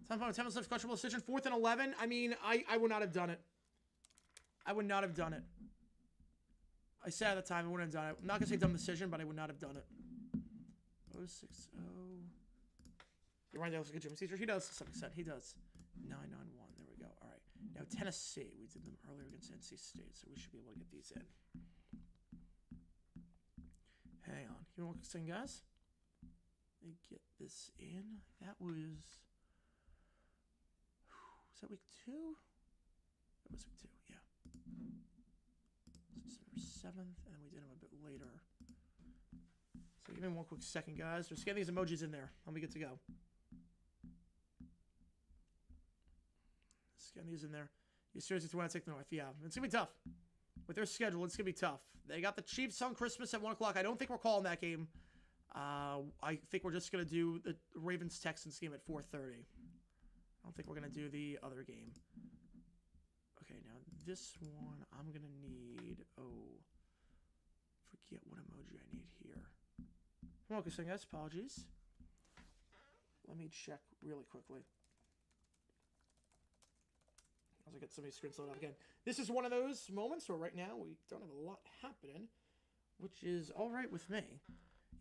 Time for 10 minutes questionable decision. 4th and 11. I mean, I would not have done it. I would not have done it. I said at the time I wouldn't have done it. I'm not going to say dumb decision, but I would not have done it. 060. Ryan Day looks like a gym teacher. He does to some extent. He does. 991. There we go. All right. Now Tennessee. We did them earlier against NC State, so we should be able to get these in. Hang on. Give me one quick second, guys. Let me get this in. That was that week 2? That was week 2, yeah. December 7th, and we did them a bit later. So give me one quick second, guys. Just get these emojis in there. I'll be good to go. Just get these in there. You seriously want to take the North? Yeah, it's going to be tough. With their schedule, it's going to be tough. They got the Chiefs on Christmas at 1 o'clock. I don't think we're calling that game. I think we're just going to do the Ravens-Texans game at 4:30. I don't think we're going to do the other game. Okay, now this one, I'm going to need... Oh, forget what emoji I need here. Come on, guys. Apologies. Let me check really quickly. As I get some of these screens loaded up again. This is one of those moments where right now we don't have a lot happening, which is all right with me.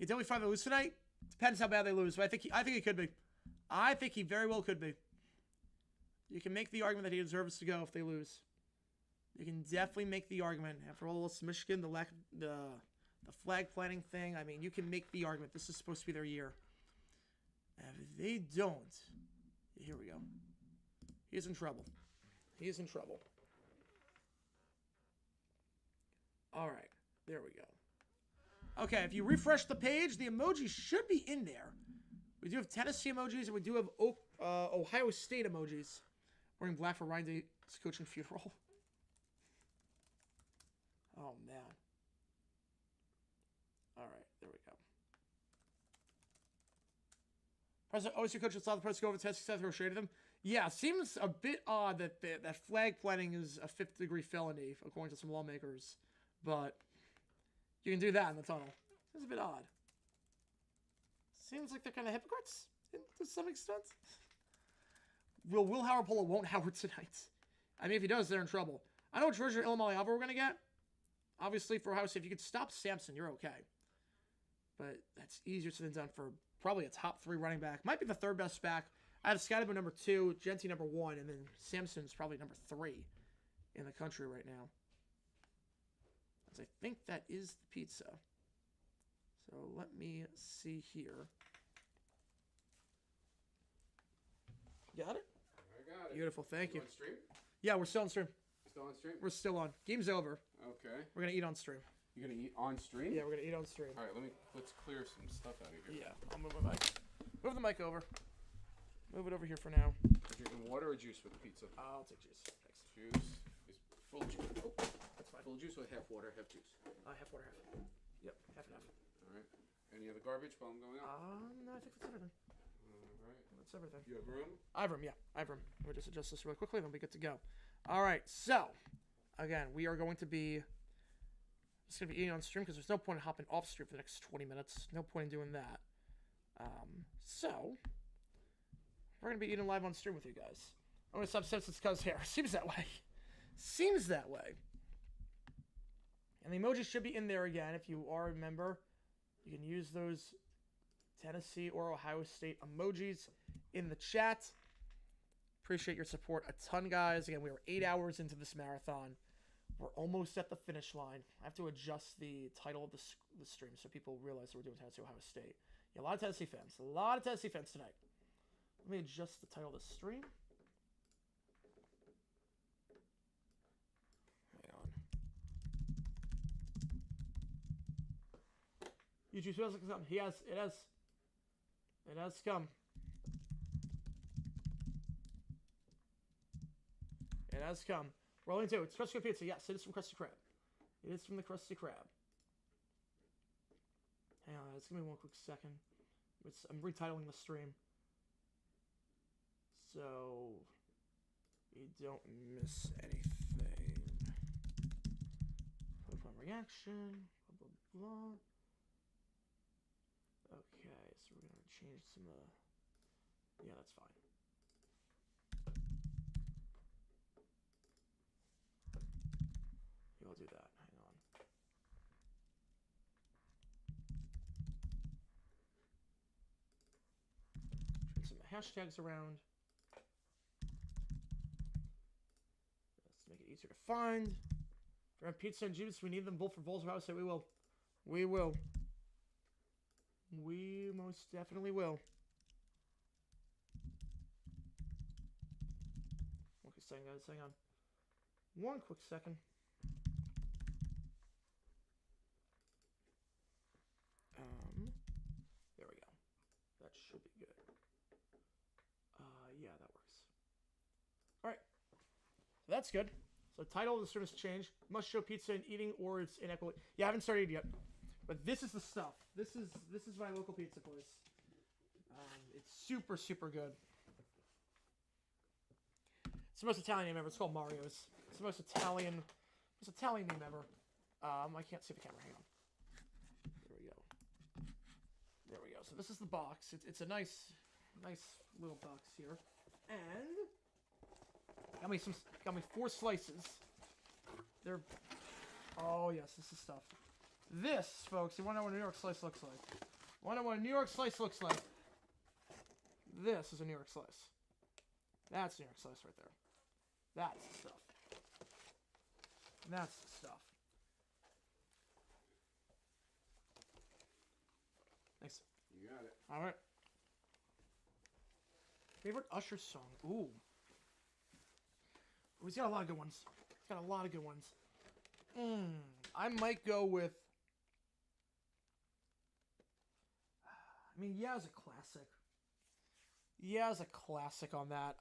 You definitely find they lose tonight. Depends how bad they lose, but I think he could be. I think he very well could be. You can make the argument that he deserves to go if they lose. You can definitely make the argument. After all this Michigan, the flag planting thing, I mean, you can make the argument. This is supposed to be their year. And if they don't, here we go. He's in trouble. He's in trouble. All right. There we go. Okay, if you refresh the page, the emojis should be in there. We do have Tennessee emojis, and we do have Ohio State emojis. Wearing black for Ryan Day's coaching funeral. Oh, man. All right, there we go. President OSU coach saw the press go over to Tennessee State throw shade at them. Yeah, seems a bit odd that that flag planting is a 5th-degree felony, according to some lawmakers. But you can do that in the tunnel. It's a bit odd. Seems like they're kind of hypocrites to some extent. Will Howard pull a won't Howard tonight? I mean, if he does, they're in trouble. I know Georgia Illinois Alva we're going to get. Obviously, for Ohio State, if you could stop Samson, you're okay. But that's easier said than done for probably a top 3 running back. Might be the 3rd best back. I have Scotty number 2, Genty number 1, and then Samson's probably number 3 in the country right now. As I think that is the pizza. So let me see here. Got it? I got it. Beautiful, thank you. On stream? Yeah, we're still on stream. Still on stream? We're still on. Game's over. Okay. We're gonna eat on stream. You're gonna eat on stream? Yeah, we're gonna eat on stream. All right, let's clear some stuff out of here. Yeah, I'll move my mic. Move the mic over. Move it over here for now. Drinking water or juice with the pizza? I'll take juice. Thanks. Juice is full juice. Oh, That's fine. full juice or half water, half juice? Half water, half. Yep, half and half. All right. Any other garbage while I'm going out? No, I think that's everything. All right. That's everything. You have room? I have room, yeah. I have room. We'll just adjust this really quickly, then we'll be good to go. All right, so, again, we are going to be just going to be eating on stream because there's no point in hopping off stream for the next 20 minutes. No point in doing that. So, we're going to be eating live on stream with you guys. I'm going to stop Simpsons Cuz hair. Seems that way. Seems that way. And the emojis should be in there again. If you are a member, you can use those Tennessee or Ohio State emojis in the chat. Appreciate your support a ton, guys. Again, we are 8 hours into this marathon. We're almost at the finish line. I have to adjust the title of the stream so people realize that we're doing Tennessee, Ohio State. Yeah, a lot of Tennessee fans. A lot of Tennessee fans tonight. Let me adjust the title of the stream. Hang on. YouTube feels like something. It has come. It has come. Rolling two. It's Krusty Krab Pizza. Yes, it is from Krusty Krab. It is from the Krusty Krab. Hang on, it's gonna be one quick second. I'm retitling the stream. So you don't miss anything. Quick one reaction. Blah blah blah. Okay, so we're gonna change some of the. Yeah, that's fine. I'll do that. Hang on. Turn some hashtags around. Let's make it easier to find. If we have pizza and juice, we need them both for bowls of house. So we will. We will. We most definitely will. Okay, second, guys. Hang on. One quick second. There we go. That should be good. Yeah, that works. All right. So that's good. So title of the stream has changed. Must show pizza and eating or it's inequity. Yeah, I haven't started yet. But this is the stuff. This is my local pizza place. It's super, super good. It's the most Italian name ever. It's called Mario's. It's the most Italian name ever. I can't see the camera. Hang on. There we go. There we go. So this is the box. It's a nice little box here, and got me 4 slices. They're oh yes, this is stuff. This, folks, you want to know what a New York slice looks like? Want to know what a New York slice looks like? This is a New York slice. That's a New York slice right there. That's the stuff. That's the stuff. Thanks. You got it. All right. Favorite Usher song? Ooh. He's got a lot of good ones. He's got a lot of good ones. I might go with. I mean, yeah, it's a classic. Yeah, it's a classic on that.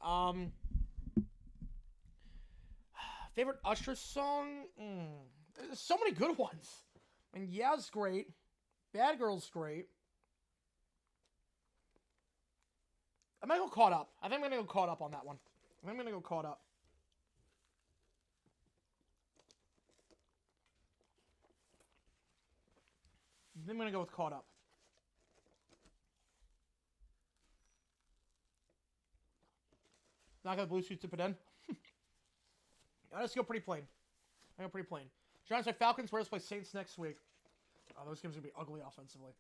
Favorite Usher song? There's so many good ones. I mean, Yeah's great. Bad Girl's great. I'm gonna go Caught Up. I think I'm gonna go Caught Up on that one. I think I'm gonna go Caught Up. I think I'm gonna go with Caught Up. Not gonna Bluetooth to put in. I just go pretty plain. I go pretty plain. Giants play Falcons. Raiders play Saints next week. Oh, those games are going to be ugly offensively.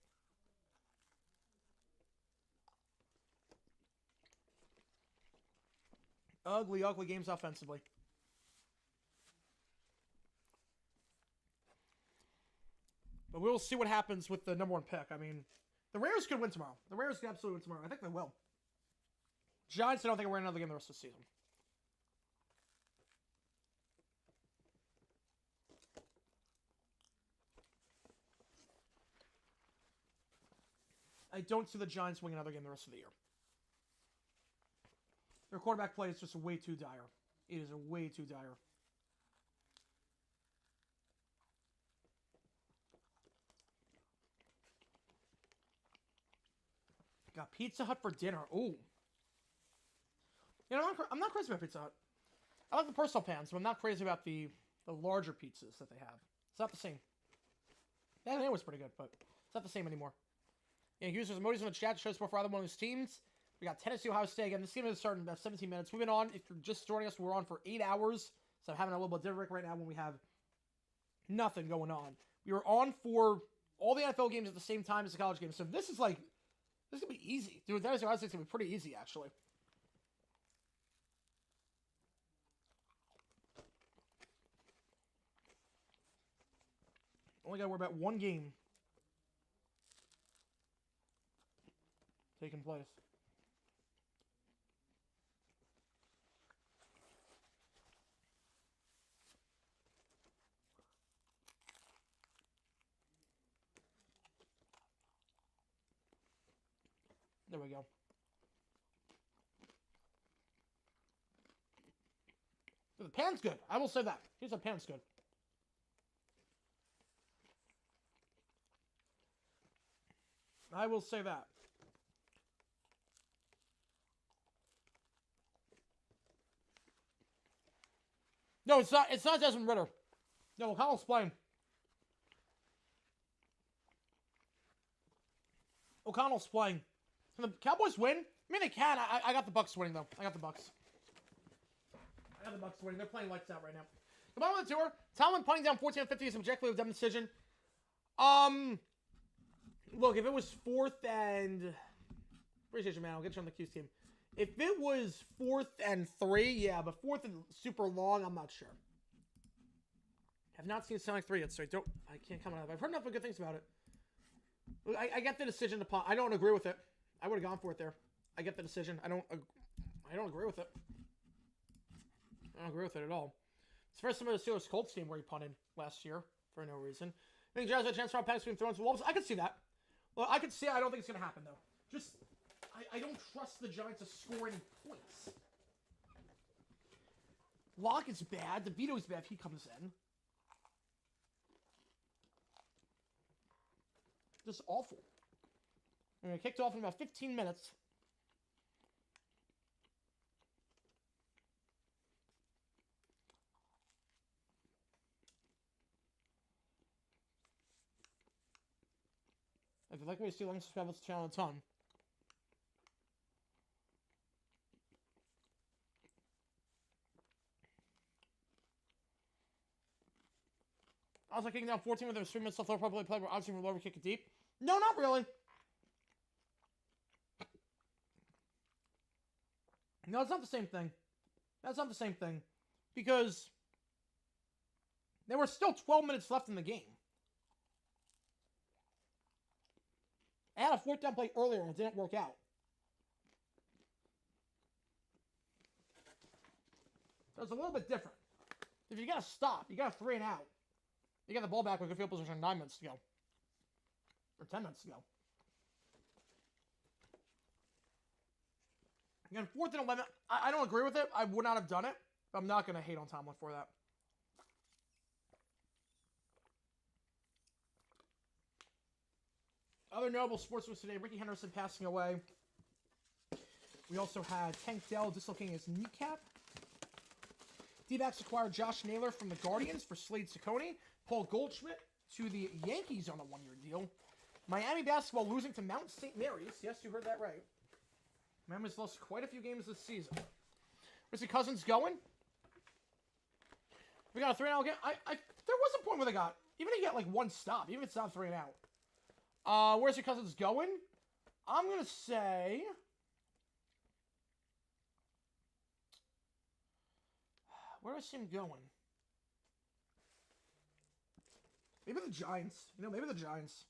Ugly, ugly games offensively. But we'll see what happens with the number 1 pick. I mean, the Raiders could win tomorrow. The Raiders could absolutely win tomorrow. I think they will. Giants, I don't think we're in another game the rest of the season. I don't see the Giants winning another game the rest of the year. Their quarterback play is just way too dire. It is way too dire. Got Pizza Hut for dinner. Ooh. You know, I'm not crazy about Pizza Hut. I like the personal pans, but I'm not crazy about the larger pizzas that they have. It's not the same. Yeah, it was pretty good, but it's not the same anymore. Yeah, users emojis in the chat shows for either one of those teams. We got Tennessee, Ohio State. Again, this game is starting in about 17 minutes. We've been on, if you're just joining us, we're on for 8 hours. So I'm having a little bit different right now when we have nothing going on. We were on for all the NFL games at the same time as the college games. So this is like, this is going to be easy. Dude, Tennessee, Ohio State's going to be pretty easy, actually. Only got to worry about one game taking place. There we go. The pan's good. I will say that. Here's the pan's good. I will say that. No, it's not. It's not Desmond Ridder. No, O'Connell's playing. O'Connell's playing. Can the Cowboys win? I mean, they can. I got the Bucks winning, though. I got the Bucks winning. They're playing lights out right now. The bottom of the tour, Tomlin punting down 14-50 is objectively a dumb decision. Look, if it was 4th and... Appreciate you, man. I'll get you on the Q's team. If it was 4th and 3, yeah, but 4th and super long, I'm not sure. Have not seen Sonic 3 yet, so I can't comment on it. I've heard nothing but good things about it. I get the decision to punt. I don't agree with it. I would have gone for it there. I get the decision. I don't agree with it. I don't agree with it at all. It's the first time of the Steelers Colts game where he punted last year for no reason. I think Giants had a chance for packs being thrown to the Wolves. I could see that. Well, I could see it. I don't think it's going to happen, though. Just, I don't trust the Giants to score any points. Locke is bad. DeVito's bad if he comes in. Just awful. And we kicked off in about 15 minutes. If you'd like me to see, subscribe to the channel a ton. I was like kicking down 14 with their 3 minutes left. They'll probably play, but obviously we'll over kick it deep. No, not really. No, it's not the same thing. That's not the same thing. Because there were still 12 minutes left in the game. I had a 4th down play earlier and it didn't work out. So it's a little bit different. If you got to stop, you got a 3 and out. You got the ball back with a field position 9 minutes to go. Or 10 minutes to go. Again, 4th and 11. I don't agree with it. I would not have done it. But I'm not going to hate on Tomlin for that. Other notable sports news today, Ricky Henderson passing away. We also had Tank Dell dislocating his kneecap. D-backs acquired Josh Naylor from the Guardians for Slade Ciccone. Paul Goldschmidt to the Yankees on a 1-year deal. Miami basketball losing to Mount St. Mary's. Yes, you heard that right. Miami's lost quite a few games this season. Where's the Cousins going? We got a 3-and-out game. There was a point where they got, even if you get like one stop, even if it's not 3-and-out. Where's your Cousins going? I'm gonna say. Where do I see him going? Maybe the Giants. You know, maybe the Giants.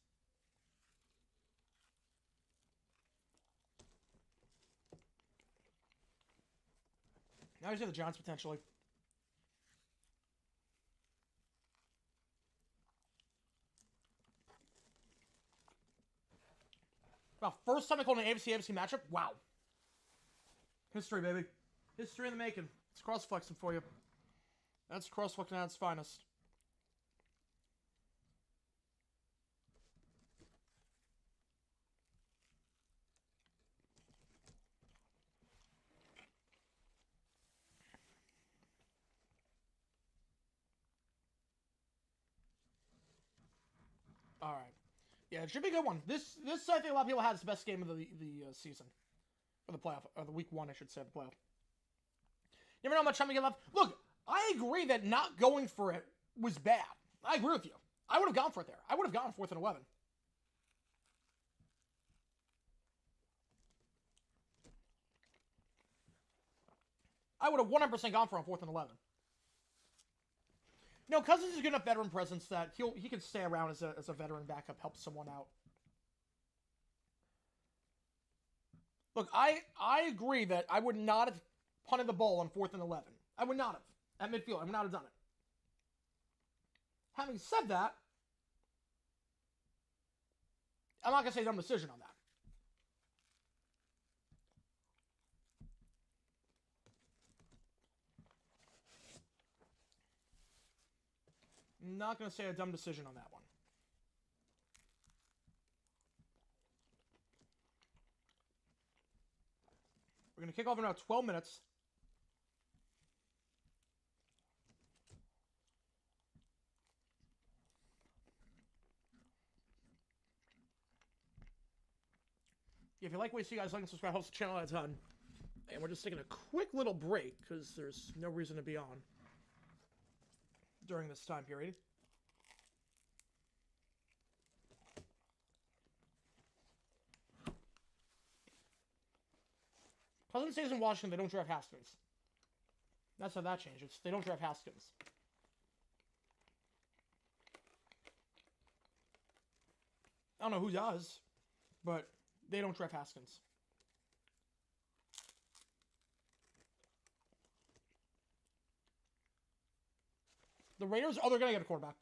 Now he's got the Giants potentially. Wow, first time I called an AFC matchup? Wow. History, baby. History in the making. It's cross-flexing for you. That's cross-flexing at its finest. All right. Yeah, it should be a good one. This I think a lot of people had is the best game of the season. Or the playoff. Or the week one, I should say, the playoff. You never know how much time we get left. Look, I agree that not going for it was bad. I agree with you. I would have gone for it there. I would have gone 4th and 11. I would have 100% gone for it on 4th and 11. No, Cousins is good enough veteran presence that he can stay around as a veteran backup, help someone out. Look, I agree that I would not have punted the ball on 4th and 11. I would not have. At midfield, I would not have done it. Having said that, I'm not going to say dumb decision on that. I'm not going to say a dumb decision on that one. We're going to kick off in about 12 minutes. If you like what you see, guys, like and subscribe. Helps the channel out a ton. And we're just taking a quick little break because there's no reason to be on during this time period. Cousins stays in Washington, they don't draft Haskins. That's how that changes. They don't draft Haskins. I don't know who does, but they don't draft Haskins. The Raiders, they're going to get a quarterback.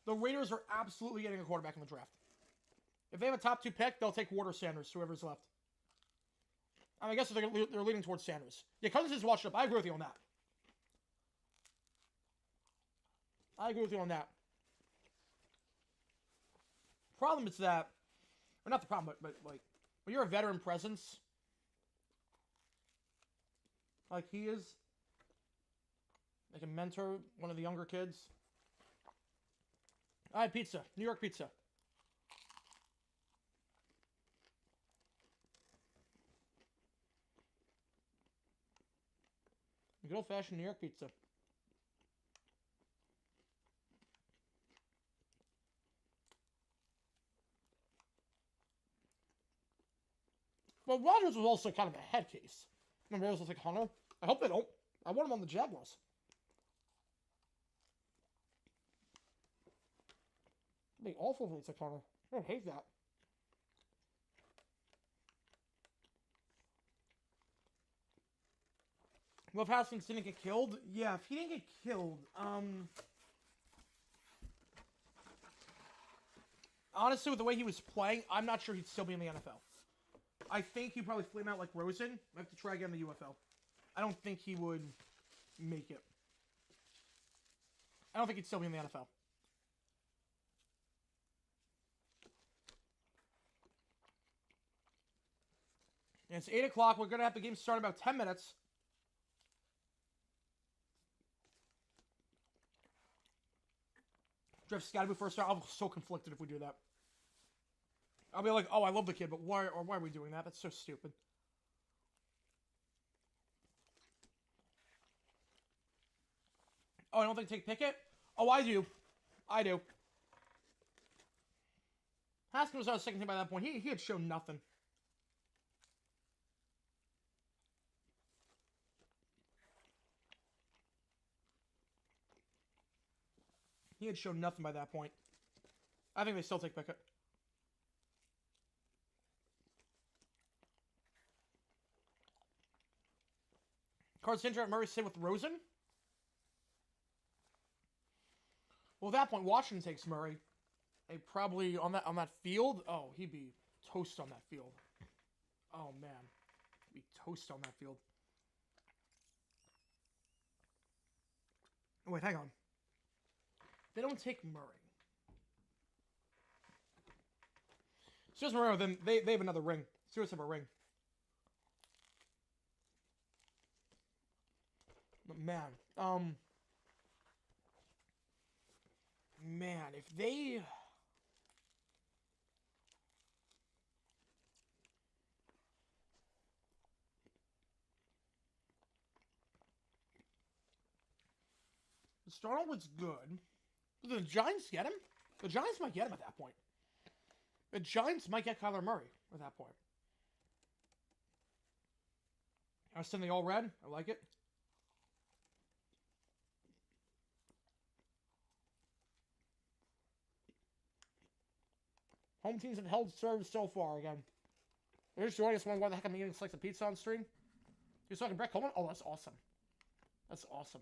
The Raiders are absolutely getting a quarterback in the draft. If they have a top 2 pick, they'll take Ward or Sanders, whoever's left. I guess they're leaning towards Sanders. Yeah, Cousins is washed up. I agree with you on that. I agree with you on that. Problem is that, or not the problem, but like, when you're a veteran presence, like he is, they can mentor one of the younger kids. All right, pizza. New York pizza. Good old-fashioned New York pizza. Well, Rodgers was also kind of a head case. Remember, Raiders was like Hunter. I hope they don't. I want him on the Jaguars. It'd be awful if it's like Hunter. I would hate that. Well, if Haskins didn't get killed, yeah, if he didn't get killed, honestly, with the way he was playing, I'm not sure he'd still be in the NFL. I think he'd probably flame out like Rosen. I have to try again in the UFL. I don't think he would make it. I don't think he'd still be in the NFL. And it's 8 o'clock. We're going to have the game start in about 10 minutes. Draft Scotty first round. I'll be so conflicted if we do that. I'll be like, oh, I love the kid, but why are we doing that? That's so stupid. Oh, I don't think take Pickett? Oh, I do. I do. Haskins was our second team by that point. He had shown nothing. He had shown nothing by that point. I think they still take Pickett. Cards injured at Murray State with Rosen. Well, at that point, Washington takes Murray. They probably on that field. Oh, he'd be toast on that field. Oh man, he'd be toast on that field. Oh, wait, hang on. They don't take Murray. Steelers Moreno, then they have another ring. Steelers have a ring. But man, man, if they Darnold was good. Did the Giants get him? The Giants might get him at that point. The Giants might get Kyler Murray at that point. I send the all red. I like it. Home teams have held serve so far again. Here's joining us wondering why the heck I'm eating slice of pizza on stream. You're talking Brett Coleman? Oh, that's awesome. That's awesome.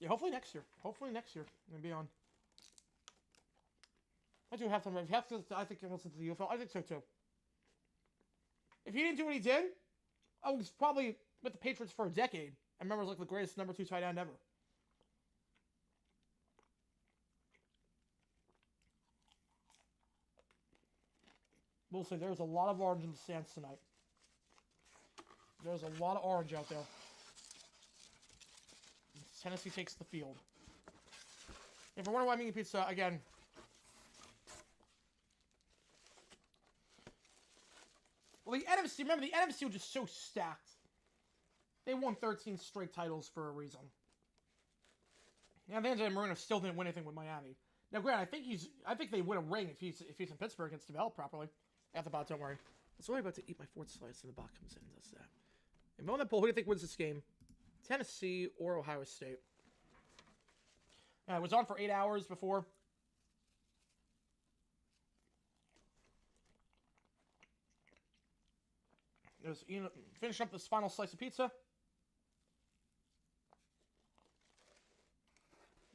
Yeah, hopefully next year. Hopefully next year. I'm going to be on. I do have to. I think he'll listen to the UFL. I think so too. If he didn't do what he did, I was probably with the Patriots for a decade. I remember it was like the greatest number 2 tight end ever. We'll see. There's a lot of orange in the stands tonight. There's a lot of orange out there. Tennessee takes the field. If you're wondering why I'm eating pizza, again, well, the NFC, remember, the NFC was just so stacked. They won 13 straight titles for a reason. Yeah, Van Marino still didn't win anything with Miami. Now, granted, I think they win a ring if he's in Pittsburgh and it's developed properly. After the bot, don't worry. That's why I'm about to eat my fourth slice, and the bot comes in and does that. And on that poll, who do you think wins this game? Tennessee or Ohio State? It was on for 8 hours before. There's finishing up this final slice of pizza.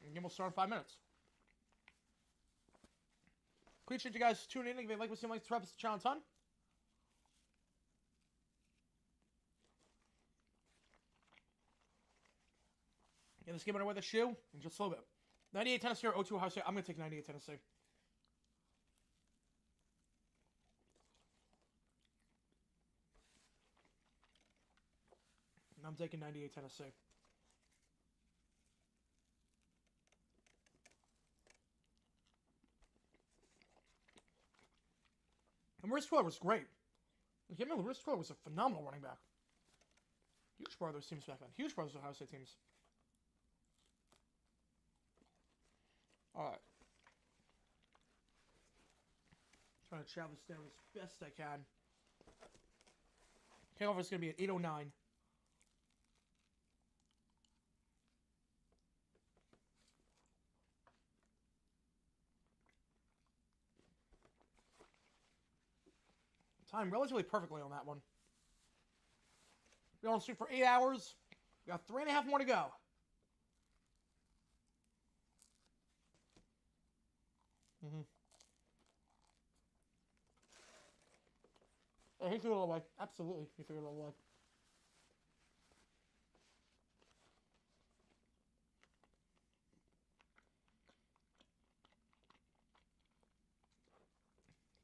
And game will start in 5 minutes. Appreciate you guys tuning in. If you like what you like, subscribe to the channel a ton. Yeah, let's give it away the shoe in just a little bit. 98 Tennessee or 02 Ohio State. I'm going to take 98 Tennessee. I'm taking 98 Tennessee. And Maurice Troy was great. Maurice Troy was a phenomenal running back. Huge part of those teams back then. Huge part of those Ohio State teams. Alright. Trying to travel this down as best I can. Kickoff is going to be at 8:09. Time relatively perfectly on that one. We're on stream for 8 hours. We got 3.5 more to go. Yeah, he threw it all away. Absolutely, he threw it all away.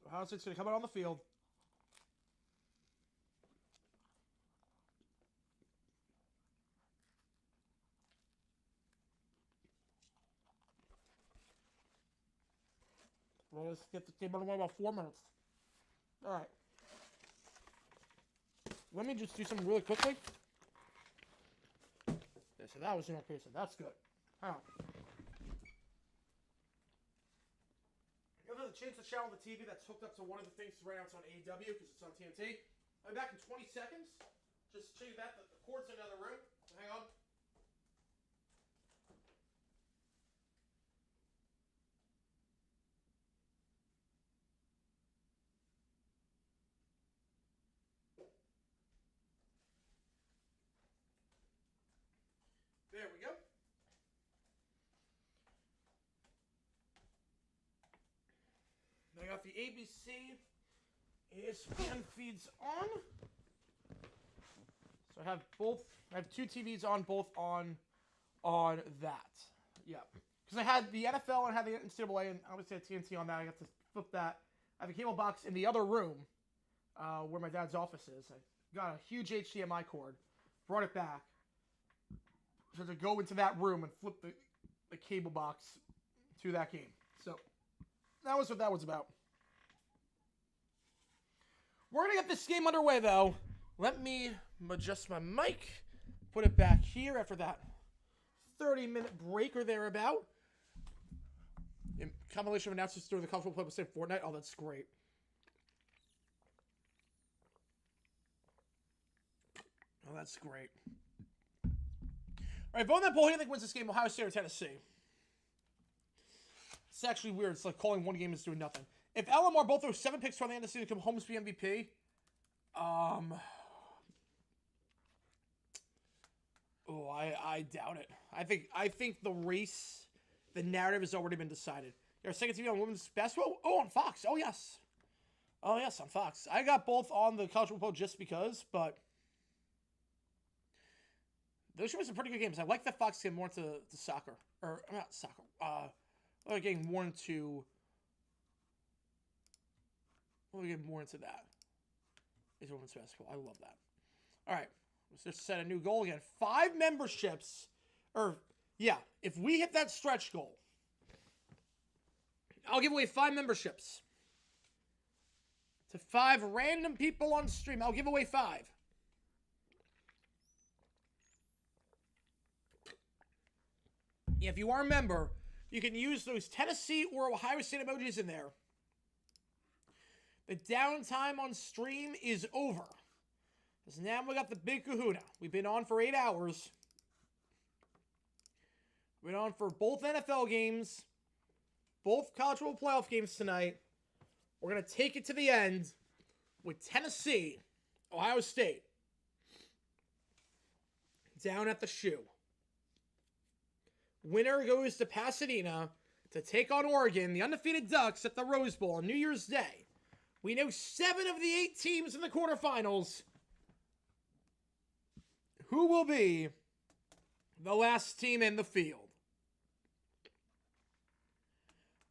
Ohio State's going to come out on the field. Well, let's get the game on the way about 4 minutes. All right. let me just do something really quickly. Yeah, so that was in our case, so that's good. Hang on. You have to change the channel of the TV that's hooked up to one of the things right now. It's on AEW because it's on TNT. I'll be back in 20 seconds. Just show you that. The cord's in another room. So hang on. There we go. I got the ABC ESPN feeds on. So I have both. I have two TVs on, both on that. Yeah, because I had the NFL and I had the NCAA, and obviously I had TNT on that. I got to flip that. I have a cable box in the other room where my dad's office is. I got a huge HDMI cord, brought it back, so to go into that room and flip the cable box to that game. So that was what that was about. We're going to get this game underway, though. Let me adjust my mic, put it back here after that 30-minute break or thereabout. Compilation of announcements during the college football play with Fortnite. Oh, that's great. Oh, that's great. All right, vote on that poll. Who do you think wins this game, Ohio State or Tennessee? It's actually weird. It's like calling one game is doing nothing. If LMR both throw 7 picks toward the end of the season to come home to be MVP, I doubt it. I think the race, the narrative has already been decided. Your second TV on women's basketball? Oh, on Fox. Oh, yes. Oh, yes, on Fox. I got both on the college football just because, but those should be some pretty good games. I like that Fox getting more into soccer. Or, not soccer. They're getting more into... We'll get more into that. It's women's basketball. I love that. All right. Let's just set a new goal again. 5 memberships. If we hit that stretch goal, I'll give away 5 memberships to 5 random people on stream. I'll give away 5. If you are a member, you can use those Tennessee or Ohio State emojis in there. The downtime on stream is over. Because now we got the big kahuna. We've been on for 8 hours. We've been on for both NFL games, both college football playoff games tonight. We're going to take it to the end with Tennessee, Ohio State, down at the shoe. Winner goes to Pasadena to take on Oregon, the undefeated Ducks, at the Rose Bowl on New Year's Day. We know 7 of the 8 teams in the quarterfinals. Who will be the last team in the field?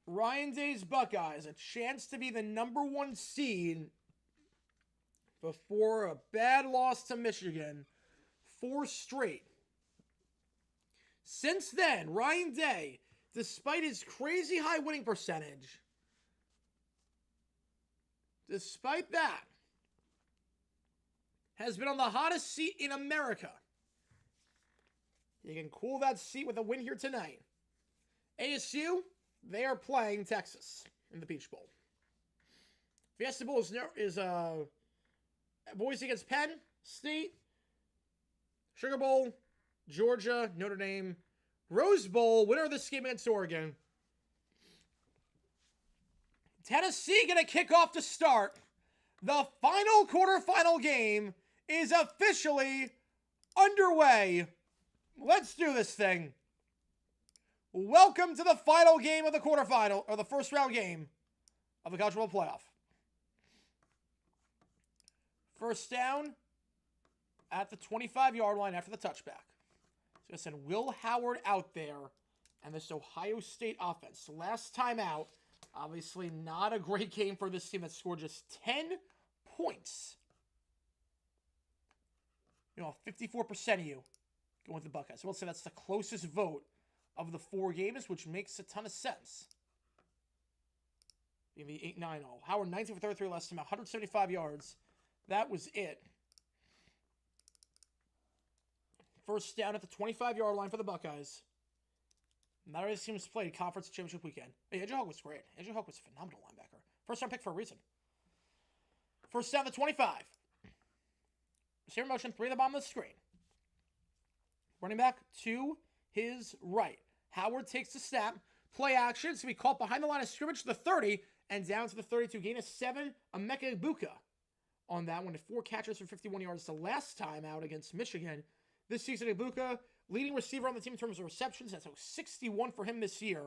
Ryan Day's Buckeyes, a chance to be the number 1 seed before a bad loss to Michigan. 4 straight. Since then, Ryan Day, despite his crazy high winning percentage, despite that, has been on the hottest seat in America. You can cool that seat with a win here tonight. ASU, they are playing Texas in the Peach Bowl. Fiesta Bowl is Boise against Penn State. Sugar Bowl, Georgia, Notre Dame. Rose Bowl, winner of this game against Oregon. Tennessee going to kick off to start. The final quarterfinal game is officially underway. Let's do this thing. Welcome to the final game of the quarterfinal, or the first round game of the college football playoff. First down at the 25-yard line after the touchback. So I send Will Howard out there and this Ohio State offense. Last time out, obviously not a great game for this team that scored just 10 points. 54% of you going with the Buckeyes. So we'll say that's the closest vote of the 4 games, which makes a ton of sense. Maybe 8-9-0. Howard 19 for 33 last time, 175 yards. That was it. first down at the 25-yard line for the Buckeyes. Not every team's played conference championship weekend. Hey, Andrew Hogg was great. Andrew Hogg was a phenomenal linebacker. First round pick for a reason. First down at the 25. Receiver motion, 3 at the bottom of the screen. Running back to his right. Howard takes the snap. Play action. So we caught behind the line of scrimmage to the 30 and down to the 32. Gain of 7. MEGASTREAM on that one. 4 catches for 51 yards the last time out against Michigan. This season, Ibuka, leading receiver on the team in terms of receptions. That's 61 for him this year.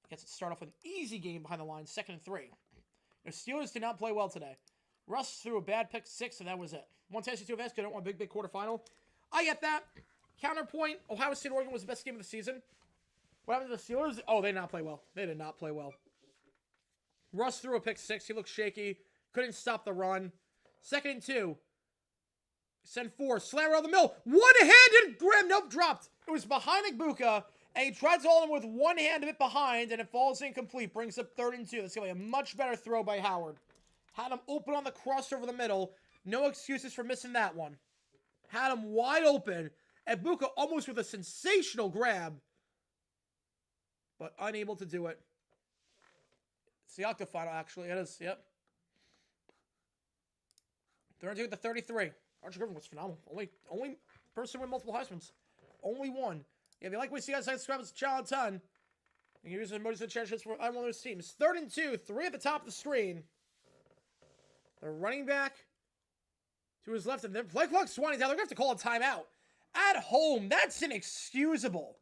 Gets it start off with an easy game behind the line, 2nd and 3. The Steelers did not play well today. Russ threw a bad pick 6, and that was it. One Tennessee 2 events, don't want a big quarterfinal. I get that. Counterpoint, Ohio State Oregon was the best game of the season. What happened to the Steelers? Oh, they did not play well. They did not play well. Russ threw a pick 6. He looked shaky. Couldn't stop the run. 2nd and 2. Send 4. Slammer on the middle. One-handed grab. Nope, dropped. It was behind Ibuka, and he tried to hold him with one hand a bit behind, and it falls incomplete. Brings up 3rd and 2. That's going to be a much better throw by Howard. Had him open on the cross over the middle. No excuses for missing that one. Had him wide open. Ibuka almost with a sensational grab, but unable to do it. It's the octafinal, actually. It is, yep. They're going to do it at the 33. Archie Griffin was phenomenal. Only person with multiple Heismans. Only one. Yeah, if you like what you see outside, subscribe to the channel a ton. You can use the emojis to change for either one of those teams. 3rd and 2. 3 at the top of the screen. The running back to his left, and then play clock's winding down. They're going to have to call a timeout. At home, that's inexcusable.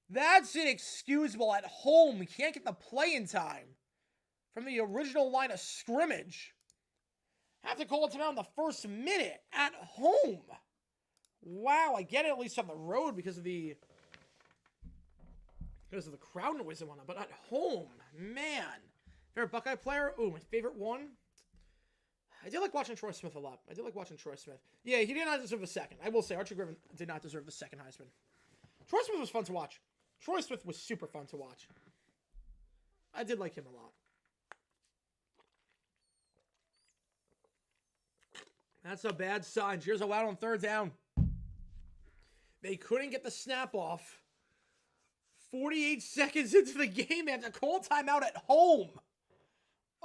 That's inexcusable. At home, you can't get the play in time from the original line of scrimmage. Have to call a timeout in the first minute at home. Wow, I get it at least on the road because of the crowd noise and whatnot, but at home, man. Favorite Buckeye player? Ooh, my favorite one? I did like watching Troy Smith a lot. Yeah, he did not deserve the second. I will say, Archie Griffin did not deserve the second Heisman. Troy Smith was fun to watch. Troy Smith was super fun to watch. I did like him a lot. That's a bad sign. Cheers allowed on 3rd down. They couldn't get the snap off. 48 seconds into the game, they have to call timeout at home.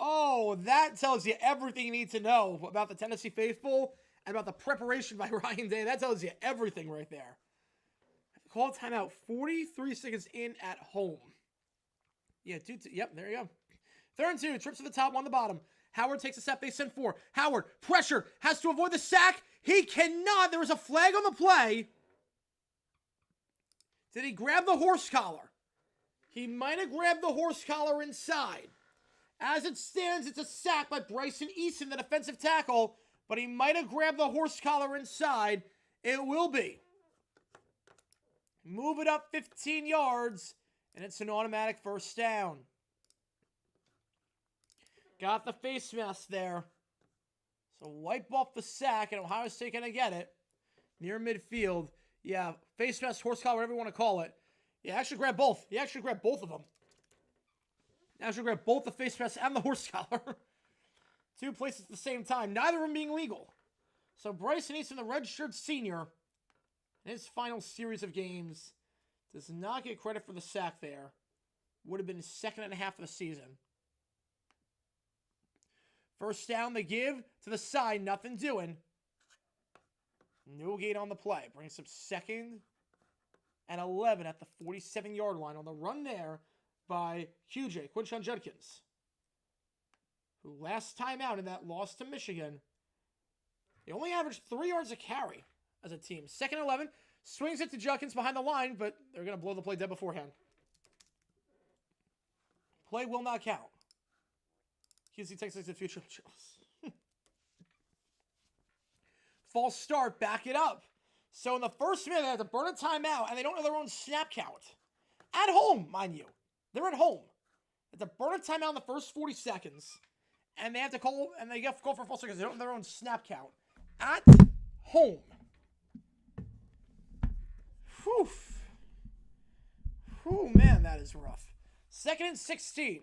Oh, that tells you everything you need to know about the Tennessee faithful and about the preparation by Ryan Day. That tells you everything right there. Call timeout 43 seconds in at home. Yeah, yep, there you go. 3rd and 2, trips to the top, 1 to the bottom. Howard takes a step, they send 4. Howard, pressure, has to avoid the sack. He cannot. There was a flag on the play. Did he grab the horse collar? He might have grabbed the horse collar inside. As it stands, it's a sack by Bryson Eason, the defensive tackle, but he might have grabbed the horse collar inside. It will be. Move it up 15 yards, and it's an automatic first down. Got the face mask there. So wipe off the sack, and Ohio State going to get it. Near midfield. Yeah, face mask, horse collar, whatever you want to call it. Yeah, actually grab both. He actually grabbed both of them. Actually grab both the face mask and the horse collar. 2 places at the same time, neither of them being legal. So Bryson Eason, the redshirt senior, in his final series of games, does not get credit for the sack there. Would have been his 2nd and a half of the season. First down, they give to the side, nothing doing. No gain on the play. Brings up 2nd and 11 at the 47-yard line on the run there by Quinshon Judkins, who last time out in that loss to Michigan, they only averaged 3 yards a carry as a team. 2nd and 11, swings it to Judkins behind the line, but they're going to blow the play dead beforehand. Play will not count. QC takes it to the future. False start, back it up. So in the first minute, they have to burn a timeout, and they don't know their own snap count. At home, mind you. They're at home. They have to burn a timeout in the first 40 seconds, and they have to call, and they have to call for a false start because they don't know their own snap count. At home. Whew. Whew, man, that is rough. 2nd and 16.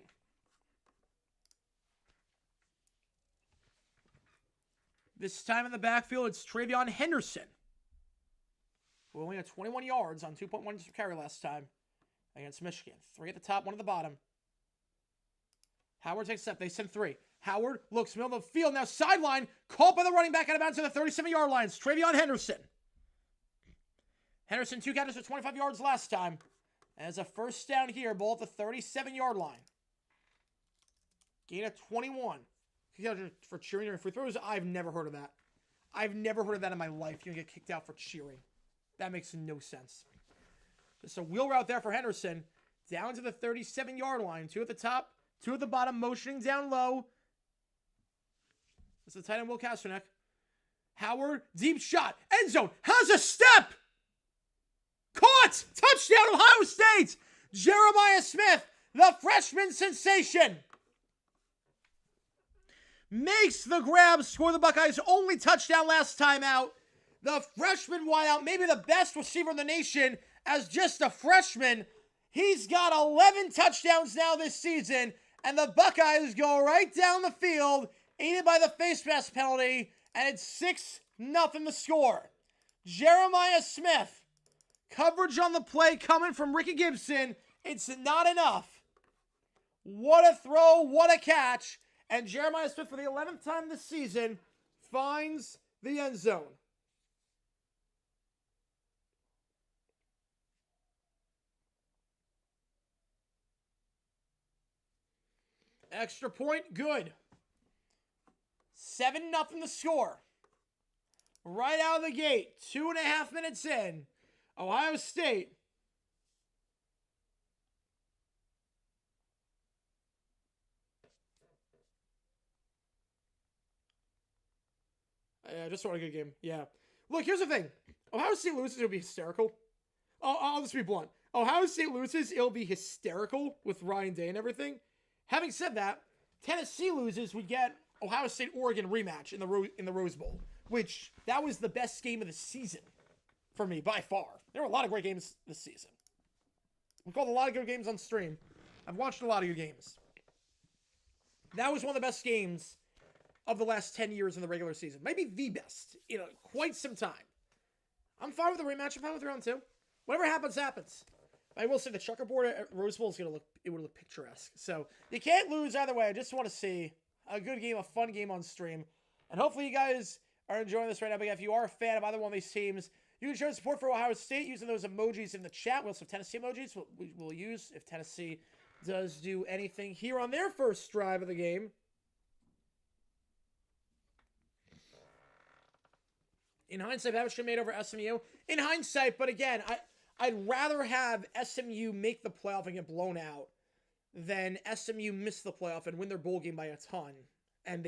This time in the backfield, it's Travion Henderson. who only had 21 yards on 2.1 carry last time against Michigan. 3 at the top, 1 at the bottom. Howard takes a step. They send 3. Howard looks middle of the field. Now sideline. Caught by the running back out of bounds to the 37-yard line. It's Travion Henderson. Henderson, 2 catches for 25 yards last time. As a first down here, ball at the 37-yard line. Gain of 21. For cheering during free throws, I've never heard of that. I've never heard of that in my life. You get kicked out for cheering. That makes no sense. Just a wheel route there for Henderson. Down to the 37-yard line. 2 at the top, 2 at the bottom, motioning down low. That's the tight end, Will Kasternick. Howard, deep shot. End zone. Has a step. Caught. Touchdown, Ohio State. Jeremiah Smith, the freshman sensation, makes the grab, score the Buckeyes' only touchdown last time out. The freshman wideout, maybe the best receiver in the nation as just a freshman. He's got 11 touchdowns now this season, and the Buckeyes go right down the field, aided by the face mask penalty, and it's 6-0 the score. Jeremiah Smith, coverage on the play coming from Ricky Gibson. It's not enough. What a throw, what a catch. And Jeremiah Smith, for the 11th time this season, finds the end zone. Extra point, good. 7-0 the score. Right out of the gate, 2.5 minutes in, Ohio State I just want a good game. Yeah. Look, here's the thing. Ohio State loses, it'll be hysterical. I'll just be blunt. Ohio State loses, it'll be hysterical with Ryan Day and everything. Having said that, Tennessee loses, we get Ohio State-Oregon rematch in the Rose Bowl, which that was the best game of the season for me by far. There were a lot of great games this season. We called a lot of good games on stream. I've watched a lot of good games. That was one of the best games of the last 10 years in the regular season. Maybe the best in quite some time. I'm fine with the rematch. I'm fine with round 2. Whatever happens, happens. I will say the checkerboard at Rose Bowl is going to look picturesque. So you can't lose either way. I just want to see a good game, a fun game on stream. And hopefully you guys are enjoying this right now. But if you are a fan of either one of these teams, you can show support for Ohio State using those emojis in the chat. We also have Tennessee emojis we'll use if Tennessee does do anything here on their first drive of the game. In hindsight, that should have made over SMU. In hindsight, but again, I'd rather have SMU make the playoff and get blown out than SMU miss the playoff and win their bowl game by a ton. And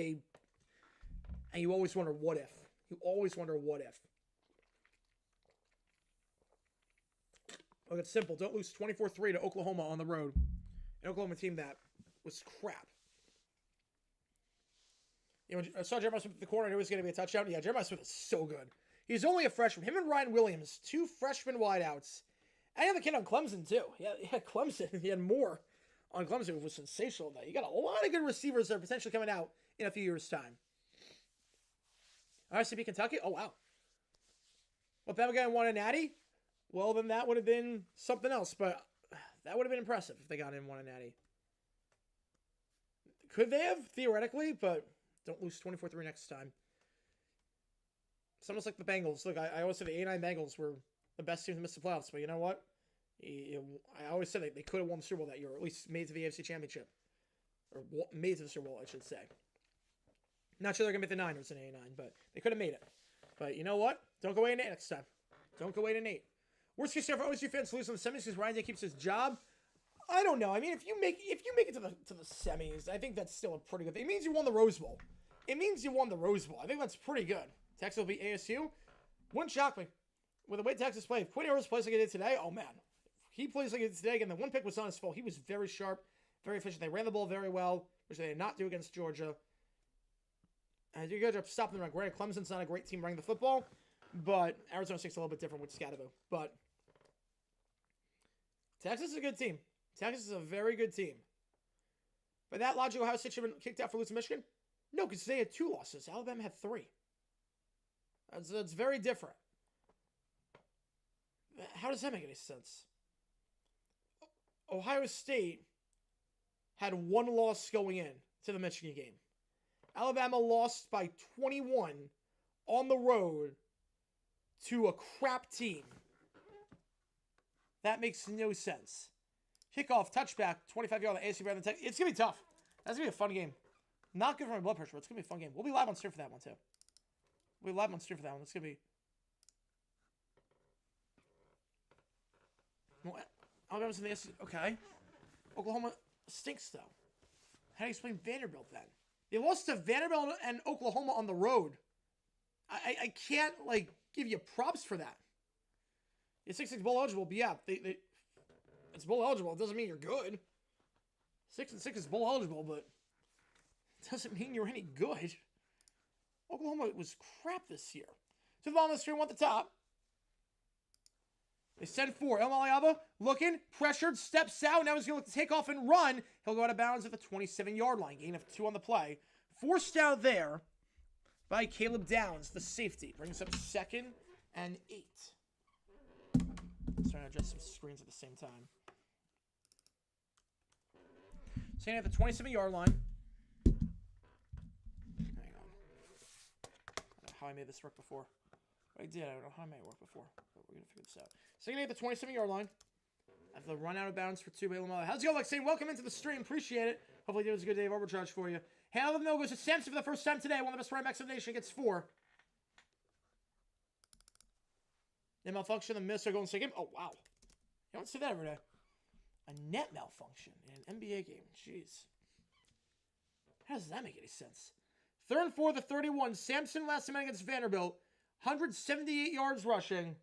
you always wonder what if. You always wonder what if. Look, it's simple. Don't lose 24-3 to Oklahoma on the road. An Oklahoma team that was crap. I saw Jeremiah Smith at the corner and it was going to be a touchdown. Yeah, Jeremiah Smith is so good. He's only a freshman. Him and Ryan Williams, 2 freshman wideouts. And he had the kid on Clemson, too. Yeah, Clemson. He had more on Clemson. It was sensational. You got a lot of good receivers that are potentially coming out in a few years' time. RCB Kentucky? Oh, wow. Well, Bama guy won a natty? Well, then that would have been something else. But that would have been impressive if they got in and won a natty. Could they have? Theoretically, but don't lose 24-3 next time. It's almost like the Bengals. Look, I always say the 89 Bengals were the best team to miss the playoffs, but you know what? I always said they could have won the Super Bowl that year, or at least made it to the AFC Championship. Or made it to the Super Bowl, I should say. Not sure they're going to beat the Niners in 89, but they could have made it. But you know what? Don't go 8-8 next time. Don't go 8-8. Worst case scenario for OSU fans to lose in the semis because Ryan Day keeps his job. I don't know. I mean, if you make it to the semis, I think that's still a pretty good thing. It means you won the Rose Bowl. I think that's pretty good. Texas will beat ASU. Wouldn't shock me. With the way Texas played, if Quinn Ewers plays like he did today, oh man. He plays like he did today. Again, the one pick was not his fault. He was very sharp, very efficient. They ran the ball very well, which they did not do against Georgia. And you guys are stopping the run. Granted, Clemson's not a great team running the football, but Arizona State's a little bit different with Scadaboo. But Texas is a good team. Texas is a very good team. By that logic, Ohio State should have been kicked out for losing Michigan? No, because they had 2 losses. Alabama had 3. That's very different. how does that make any sense? Ohio State had one loss going in to the Michigan game. Alabama lost by 21 on the road to a crap team. That makes no sense. Kickoff, touchback, 25-yard line, ASU rather than Tech. It's going to be tough. That's going to be a fun game. Not good for my blood pressure, but it's going to be a fun game. We'll be live on stream for that one, too. We'll be live on stream for that one. It's going to be... Well, Alabama's in the SMU. Okay. Oklahoma stinks, though. How do you explain Vanderbilt, then? They lost to Vanderbilt and Oklahoma on the road. I can't, like, give you props for that. It's 6-6 bowl eligible, but yeah, it's bowl eligible. It doesn't mean you're good. 6-6 is bowl eligible, but it doesn't mean you're any good. Oklahoma was crap this year. To the bottom of the screen, want the top. They send 4. El Maliaba looking, pressured, steps out. Now he's going to look to take off and run. He'll go out of bounds at the 27-yard line. Gain of 2 on the play. Forced out there by Caleb Downs, the safety. Brings up 2nd and 8. Trying to adjust some screens at the same time. Standing at the 27-yard line. Hang on. I don't know how I made this work before. I did. I don't know how I made it work before. But we're going to figure this out. Standing at the 27-yard line. I have the run out of bounds for 2. How's it going, Lexine? Welcome into the stream. Appreciate it. Hopefully it was a good day of arbitrage for you. Handle of the mill goes to Samson for the first time today. One of the best running backs in the nation. Gets 4. Net malfunction, the miss are going to say game. Oh, wow. You don't see that every day. A net malfunction in an NBA game. Jeez. How does that make any sense? 3rd and 4, the 31. Samson last time against Vanderbilt. 178 yards rushing.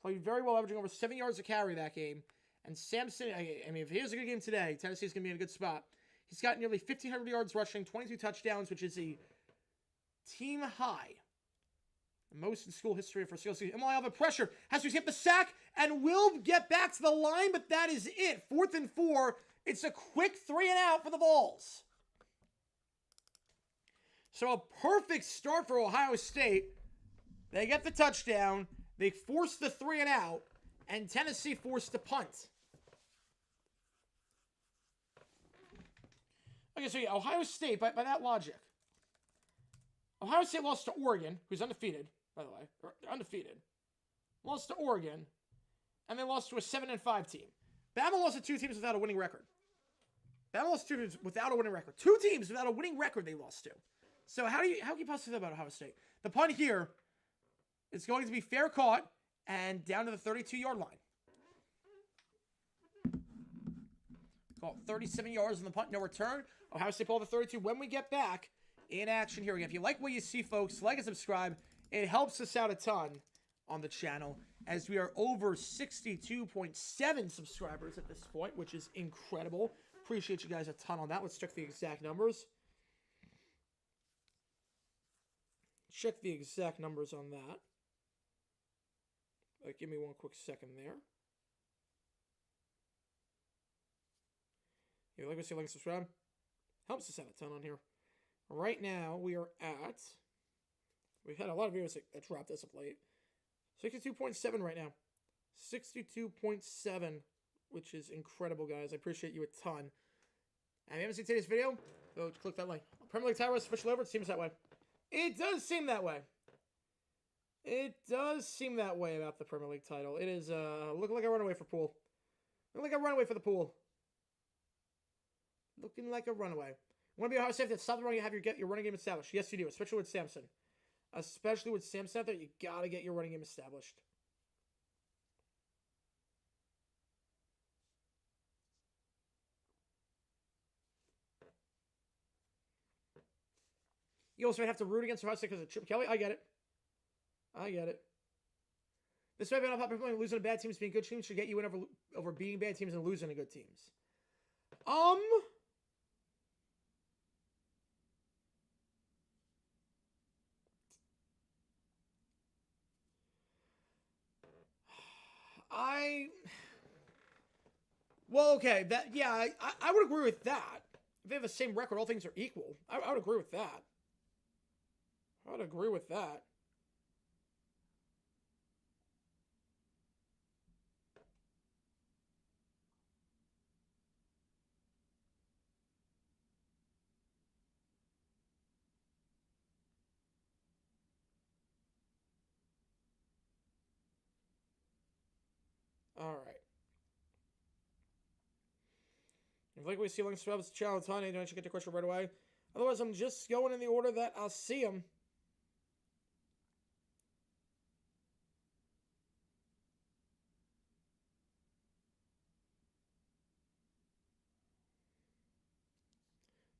Played very well, averaging over 7 yards a carry that game. And Samson, I mean, if he has a good game today, Tennessee's going to be in a good spot. He's got nearly 1,500 yards rushing, 22 touchdowns, which is a team high. The most in school history for CLC. Emiliano pressure. Has to escape the sack and will get back to the line, but that is it. 4th and 4. It's a quick 3 and out for the Vols. So a perfect start for Ohio State. They get the touchdown. They force the 3 and out, and Tennessee forced the punt. Okay, so yeah, Ohio State, by that logic, Ohio State lost to Oregon, who's undefeated, by the way. They're undefeated. Lost to Oregon, and they lost to a 7-5 team. Bama lost to 2 teams without a winning record. Bama lost to 2 teams without a winning record. 2 teams without a winning record they lost to. So how can you possibly say that about Ohio State? The punt here is going to be fair caught and down to the 32-yard line. Call it 37 yards on the punt, no return. Ohio State ball to 32. When we get back in action here again, if you like what you see, folks, like and subscribe. It helps us out a ton on the channel as we are over 62.7 subscribers at this point, which is incredible. Appreciate you guys a ton on that. Let's check the exact numbers. Check the exact numbers on that. Give me one quick second there. If you like what you like and subscribe, helps us out a ton on here. Right now, we are at... We've had a lot of viewers that dropped us of late. 62.7 right now. 62.7, which is incredible, guys. I appreciate you a ton. And if you haven't seen today's video, go click that link. Premier League title is officially over. It seems that way. It does seem that way. It does seem that way about the Premier League title. It is looking like a runaway for Pool. Looking like a runaway for the Pool. Looking like a runaway. You want to be Ohio State that stop the run, you have your running game established. Yes, you do, especially with Samson. Especially with Samson out there, you got to get your running game established. You also might have to root against Ohio State because of Chip Kelly. I get it. I get it. This might be not popular. Losing to bad teams, being good teams should get you win over beating bad teams and losing to good teams. Well, okay, I would agree with that. If they have the same record, all things are equal. I would agree with that. I would agree with that. All right. If like we see Link Swab's challenge, honey, don't you get your question right away? Otherwise, I'm just going in the order that I'll see them.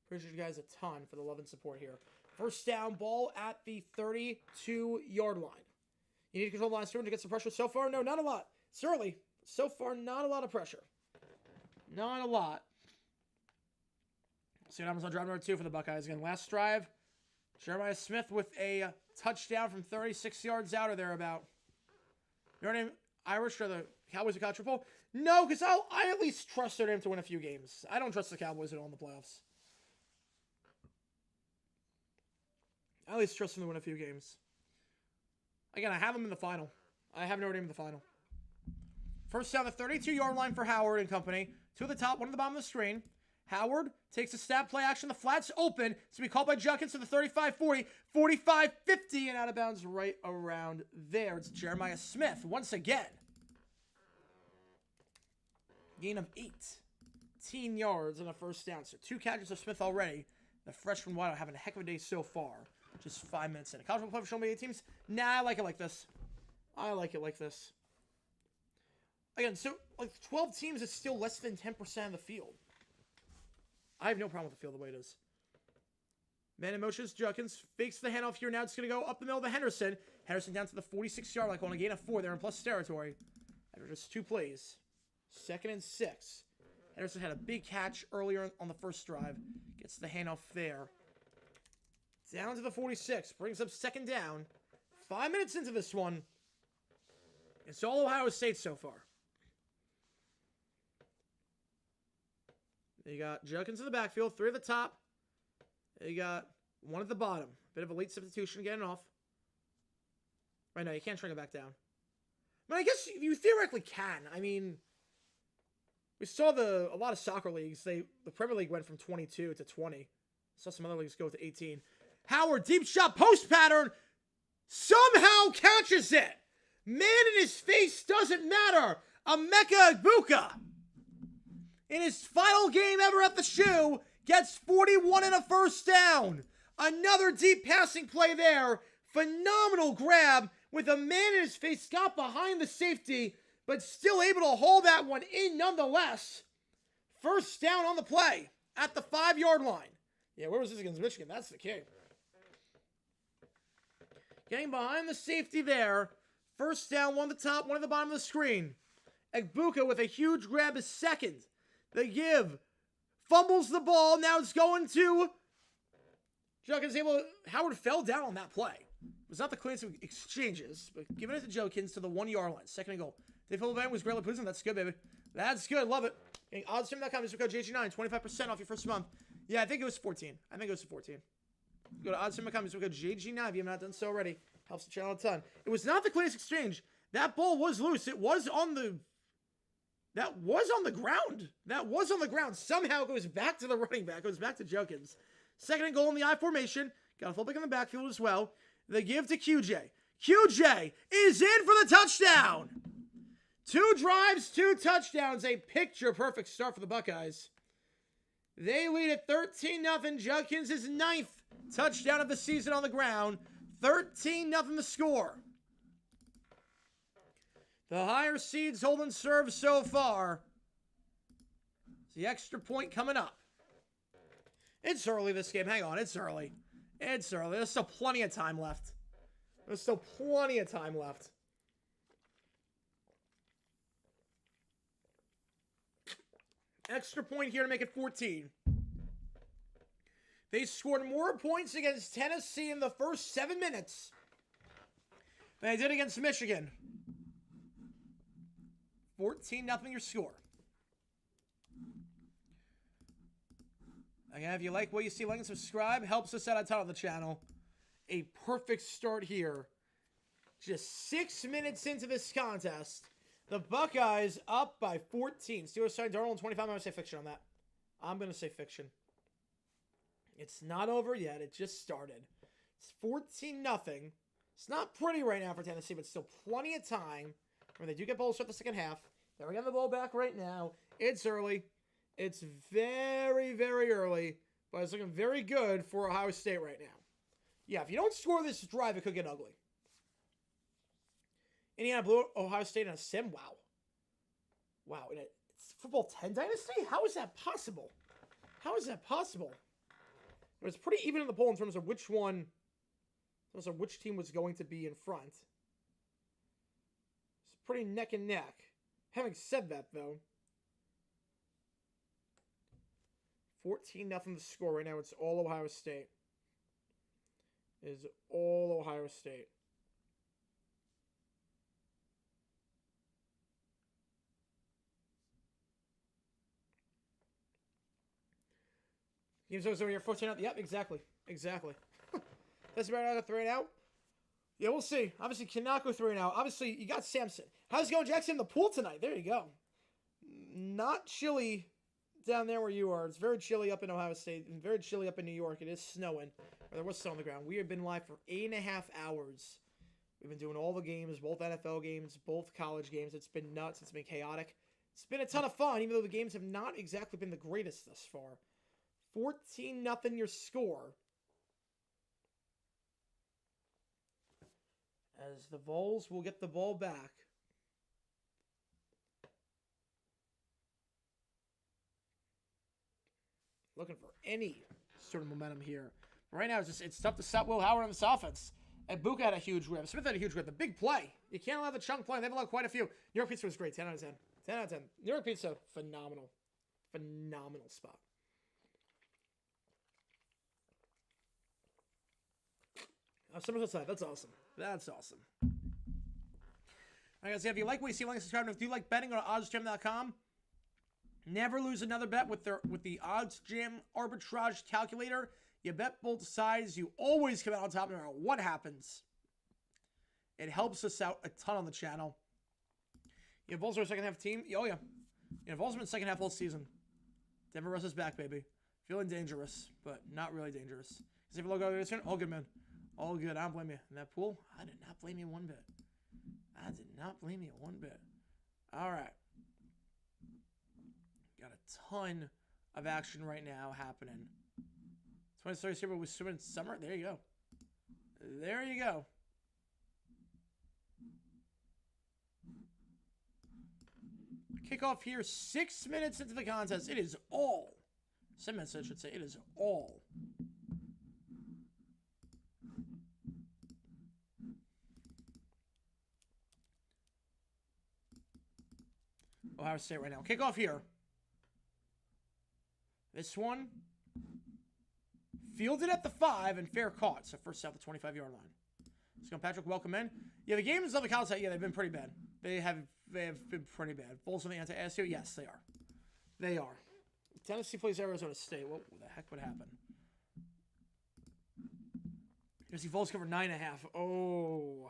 Appreciate you guys a ton for the love and support here. First down, ball at the 32-yard line. You need to control the line to get some pressure. So far, no, not a lot. It's early. So far, not a lot of pressure. Not a lot. See what happens on drive number 2 for the Buckeyes. Again, last drive, Jeremiah Smith with a touchdown from 36 yards out or thereabout. Your name, Irish, or the Cowboys or College football? No, because I at least trust their name to win a few games. I don't trust the Cowboys at all in the playoffs. I at least trust them to win a few games. Again, I have them in the final. I have Notre Dame in the final. First down, the 32-yard line for Howard and company. 2 at the top, 1 at the bottom of the screen. Howard takes a stab play action. The flat's open. It's going to be called by Junkins to the 35-40, 45-50, and out of bounds right around there. It's Jeremiah Smith once again. Gain of 18 yards on a first down. So 2 catches of Smith already. The freshman wideout having a heck of a day so far. Just 5 minutes in. College football for show me 8 teams? Nah, I like it like this. I like it like this. Again, so like 12 teams is still less than 10% of the field. I have no problem with the field the way it is. Man in motion is Junkins. Fakes the handoff here. Now it's going to go up the middle to Henderson. Henderson down to the 46-yard line on a gain of 4. They're in plus territory. After just 2 plays. 2nd and 6. Henderson had a big catch earlier on the first drive. Gets the handoff there. Down to the 46. Brings up 2nd down. 5 minutes into this one. It's all Ohio State so far. You got Junkins in the backfield. 3 at the top. You got 1 at the bottom. Bit of a late substitution getting off. Right now, you can't shrink it back down. But I guess you theoretically can. I mean, we saw a lot of soccer leagues. The Premier League went from 22 to 20. Saw some other leagues go to 18. Howard, deep shot, post pattern. Somehow catches it. Man in his face doesn't matter. Emeka Egbuka, in his final game ever at the shoe, gets 41 and a first down. Another deep passing play there. Phenomenal grab with a man in his face. Got behind the safety, but still able to hold that one in nonetheless. First down on the play at the 5-yard line. Yeah, where was this against Michigan? That's the kick. Getting behind the safety there. First down, 1 at the top, 1 at the bottom of the screen. Egbuka with a huge grab is 2nd. The give. Fumbles the ball. Now it's going to Junkins. Howard fell down on that play. It was not the cleanest of exchanges, but giving it to Junkins to the 1-yard line. 2nd and goal. They fumbled back was Grayla Pouzin. That's good, baby. That's good. Love it. Oddsstream.com. Use code JG9. 25% off your first month. Yeah, I think it was 14. I think it was 14. Go to oddsstream.com. Use code JG9 if you have not done so already. Helps the channel a ton. It was not the cleanest exchange. That ball was loose. It was on the... That was on the ground. That was on the ground. Somehow it goes back to the running back. It goes back to Junkins. 2nd and goal in the I formation. Got a fullback in the backfield as well. The give to QJ. QJ is in for the touchdown. 2 drives, 2 touchdowns. A picture-perfect start for the Buckeyes. They lead at 13-0. Junkins' 9th touchdown of the season on the ground. 13-0 the score. The higher seeds holding serve so far. The extra point coming up. It's early this game. Hang on, it's early. It's early. There's still plenty of time left. There's still plenty of time left. Extra point here to make it 14. They scored more points against Tennessee in the first 7 minutes than they did against Michigan. 14-0 your score. Again, if you like what you see, like and subscribe. Helps us out a ton on the channel. A perfect start here. Just 6 minutes into this contest. The Buckeyes up by 14. Steelers starting Darnold in 25. I'm going to say fiction on that. I'm going to say fiction. It's not over yet. It just started. It's 14-0. It's not pretty right now for Tennessee, but still plenty of time. When they do get balls to start the second half. Yeah, we're getting the ball back right now. It's early. It's very, very early, but it's looking very good for Ohio State right now. Yeah, if you don't score this drive, it could get ugly. Indiana blew Ohio State in a sim. Wow. Wow, in a football 10 dynasty? How is that possible? How is that possible? It was pretty even in the poll in terms of which team was going to be in front. It's pretty neck and neck. Having said that, though, 14-0 the score right now. It's all Ohio State. It is all Ohio State. Game's over here, 14 out. Yep, exactly. Exactly. That's about how to throw it out. Yeah, we'll see. Obviously, cannot go 3-0. Obviously, you got Samson. How's it going, Jackson? In the pool tonight. There you go. Not chilly down there where you are. It's very chilly up in Ohio State and very chilly up in New York. It is snowing. Or there was snow on the ground. We have been live for 8.5 hours. We've been doing all the games, both NFL games, both college games. It's been nuts. It's been chaotic. It's been a ton of fun, even though the games have not exactly been the greatest thus far. 14-0 your score. As the Vols will get the ball back. Looking for any sort of momentum here. Right now, it's tough to stop Will Howard on this offense. And Buka had a huge rip. Smith had a huge rip. The big play. You can't allow the chunk play. They've allowed quite a few. New York Pizza was great. 10 out of 10. 10 out of 10. New York Pizza, phenomenal. Phenomenal spot. Oh, someone's outside. That's awesome. That's awesome. All right, guys, if you like what you see, like, subscribe. And if you like betting, go to oddsjam.com. Never lose another bet with the OddsJam arbitrage calculator. You bet both sides. You always come out on top no matter what happens. It helps us out a ton on the channel. You have Vols are a second half team. Oh, yeah. You have Vols been second half all season. Denver Russ is back, baby. Feeling dangerous, but not really dangerous. Is if you look over this one, all good, man. All good. I don't blame you. In that pool, I did not blame you one bit. I did not blame you one bit. All right. Got a ton of action right now happening. 2030 Super with swimming summer. There you go. There you go. Kickoff here 6 minutes into the contest. It is all. 7 minutes, I should say. It is all. Ohio State right now. Kickoff here. This one fielded at the 5 and fair caught. So first out the 25-yard line. Let's go, Patrick. Welcome in. Yeah, the games of the college side, yeah, they've been pretty bad. They have been pretty bad. Bulls on the anti-SU? Yes, they are. They are. Tennessee plays Arizona State. What the heck would happen? You see Vols cover 9.5. Oh.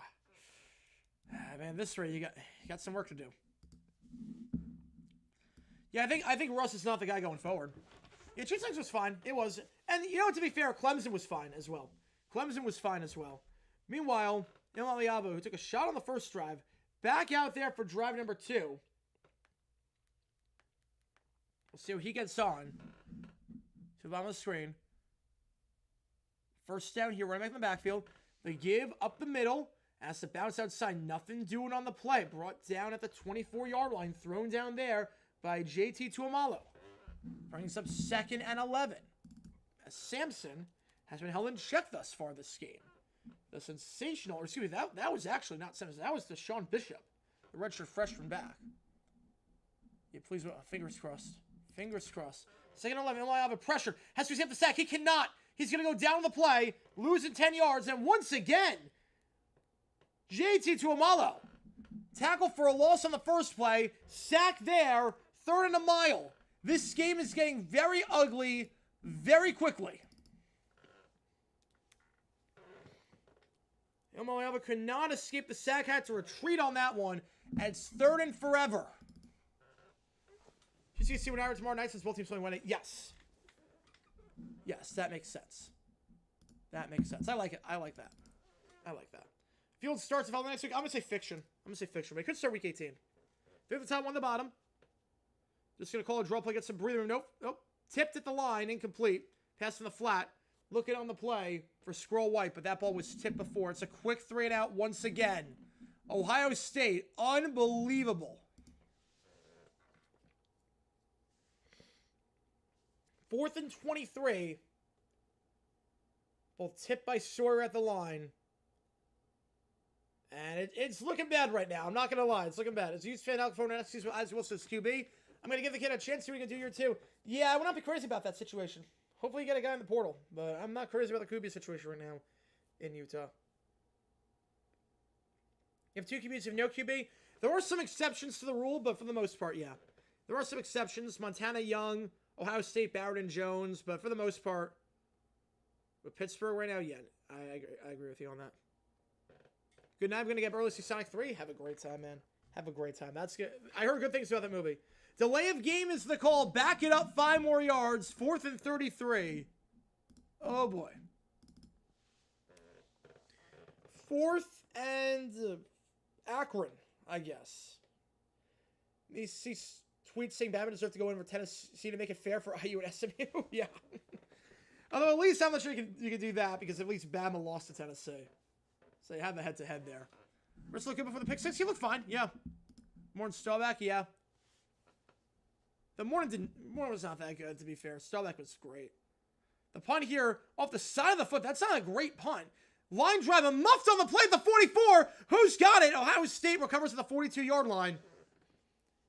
Man, this rate, you got some work to do. Yeah, I think Russ is not the guy going forward. Yeah, Chase Sykes was fine. It was. And, you know, to be fair, Clemson was fine as well. Clemson was fine as well. Meanwhile, Ilman Liavo, who took a shot on the first drive, back out there for drive number 2. We'll see what he gets on. So on the screen. First down here, running back in the backfield. The give up the middle. As the bounce outside. Nothing doing on the play. Brought down at the 24-yard line. Thrown down there by JT Tuamalo. Brings up 2nd and 11. As Samson has been held in check thus far this game. The sensational, or excuse me, that was actually not Samson. That was Deshaun Bishop, the redshirt freshman back. Yeah, please, fingers crossed. Fingers crossed. 2nd and 11, Illinois pressure. Has to escape the sack. He cannot. He's going to go down on the play, losing 10 yards, and once again, JT Tuamalo. Tackle for a loss on the first play. Sack there. 3rd and a mile. This game is getting very ugly very quickly. Ilmoyava could not escape the sack. Had to retreat on that one. And it's 3rd and forever. You see what happens tomorrow night since both teams only won it? Yes. Yes, that makes sense. That makes sense. I like it. I like that. I like that. Field starts development next week. I'm going to say fiction. But it could start week 18. Three at the top, one at the bottom. Just going to call a draw play, get some breathing room. Nope. Nope. Tipped at the line, incomplete. Pass in the flat. Looking on the play for Squirrel White, but that ball was tipped before. It's a quick 3 and out once again. Ohio State, unbelievable. 4th and 23. Both tipped by Sawyer at the line. And it's looking bad right now. I'm not going to lie. It's looking bad. As a huge fan, Alphone, as Wilson's QB, I'm going to give the kid a chance. See what he can do here, too. Yeah, I would not be crazy about that situation. Hopefully you get a guy in the portal. But I'm not crazy about the QB situation right now in Utah. You have 2 QBs, you have no QB. There are some exceptions to the rule, but for the most part, yeah. There are some exceptions. Montana Young, Ohio State, Barrett, and Jones. But for the most part, with Pittsburgh right now, yeah, I agree with you on that. Good night. I'm going to get early see Sonic 3. Have a great time, man. Have a great time. That's good. I heard good things about that movie. Delay of game is the call. Back it up 5 more yards. 4th and 33. Oh, boy. 4th and Akron, I guess. You see tweets saying Bama deserves to go in for Tennessee to make it fair for IU and SMU. Yeah. Although at least I'm not sure you can do that because at least Bama lost to Tennessee. So you have the head-to-head there. Let's look good before the pick 6. He looked fine. Yeah. Morton Staubach, yeah. The Morton was not that good, to be fair. Staubach was great. The punt here off the side of the foot. That's not a great punt. Line drive, a muffed on the play at the 44. Who's got it? Ohio State recovers at the 42-yard line.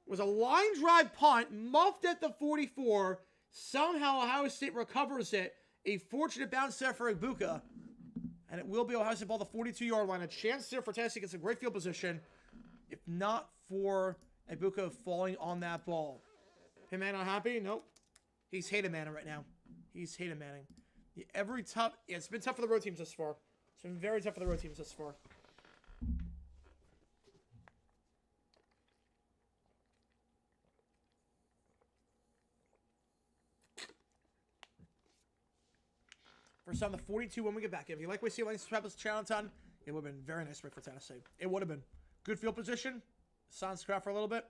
It was a line drive punt, muffed at the 44. Somehow Ohio State recovers it. A fortunate bounce there for Ibuka. And it will be Ohio State ball the 42-yard line. A chance there for Tennessee gets a great field position. If not for Ibuka falling on that ball. Hey, man, not happy? Nope. He's hated Manning right now. He's hated Manning. It's been tough for the road teams thus far. It's been very tough for the road teams thus far. First time the 42 when we get back. If you like what you see, like subscribe to the channel a ton. It would have been very nice break for Tennessee. It would have been. Good field position. Sans crowd for a little bit.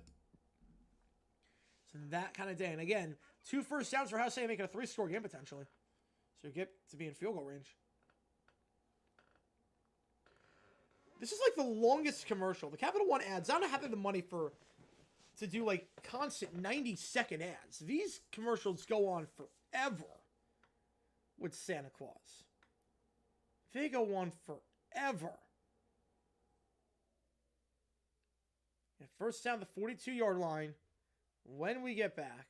So that kind of day. And again, 2 first downs for Ohio State, making a 3-score game potentially. So you get to be in field goal range. This is like the longest commercial. The Capital One ads, I don't have the money to do like constant 90-second ads. These commercials go on forever with Santa Claus. They go on forever. And first down the 42-yard line. When we get back.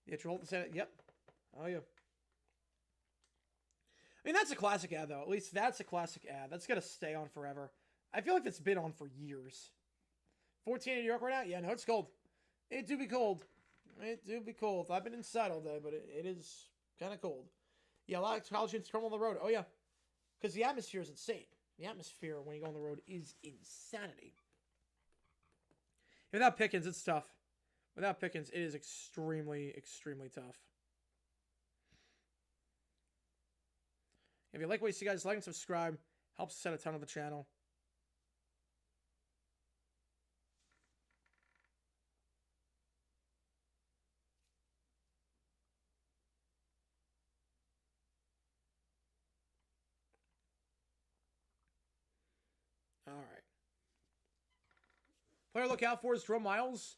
Yeah, hold the Santa. Yep. Oh, yeah. I mean, that's a classic ad, though. At least that's a classic ad. That's going to stay on forever. I feel like that's been on for years. 14 in New York right now? Yeah, no, it's cold. It do be cold. It do be cold. I've been inside all day, but it is kind of cold. Yeah, a lot of college students come on the road. Oh, yeah. Because the atmosphere is insane. The atmosphere when you go on the road is insanity. Without Pickens, it's tough. Without Pickens, it is extremely, extremely tough. If you like what you see, guys, like and subscribe. Helps us out a ton on the channel. All right. Player to look out for is Jerome Miles.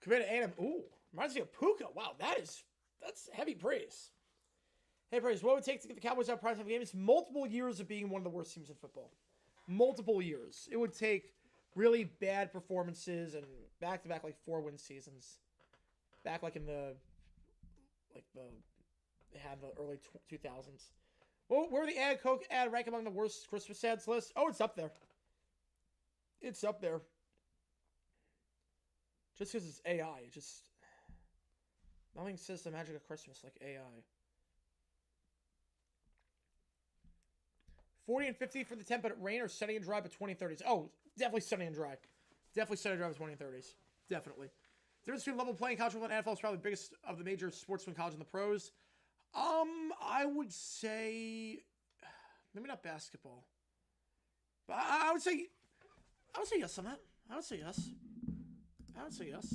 Committed to A&M. Ooh, reminds me of Puka. Wow, that's heavy praise. Hey, praise. What would it take to get the Cowboys out primetime games? Multiple years of being one of the worst teams in football. Multiple years. It would take really bad performances and back-to-back like 4-win seasons. Back like in the they had the early 2000s. Well, where the ad Coke ad rank among the worst Christmas ads list? Oh, it's up there. It's up there. Just because it's AI, nothing says the magic of Christmas like AI. 40 and 50 for the 10-minute rain or sunny and dry, but 20 and 30s. Oh, definitely sunny and dry. Definitely sunny and dry with 20 and 30s. Definitely. The difference between level playing college football and NFL is probably the biggest of the major sports between college and the pros. I would say maybe not basketball, but I would say yes on that. I would say yes. I would say yes.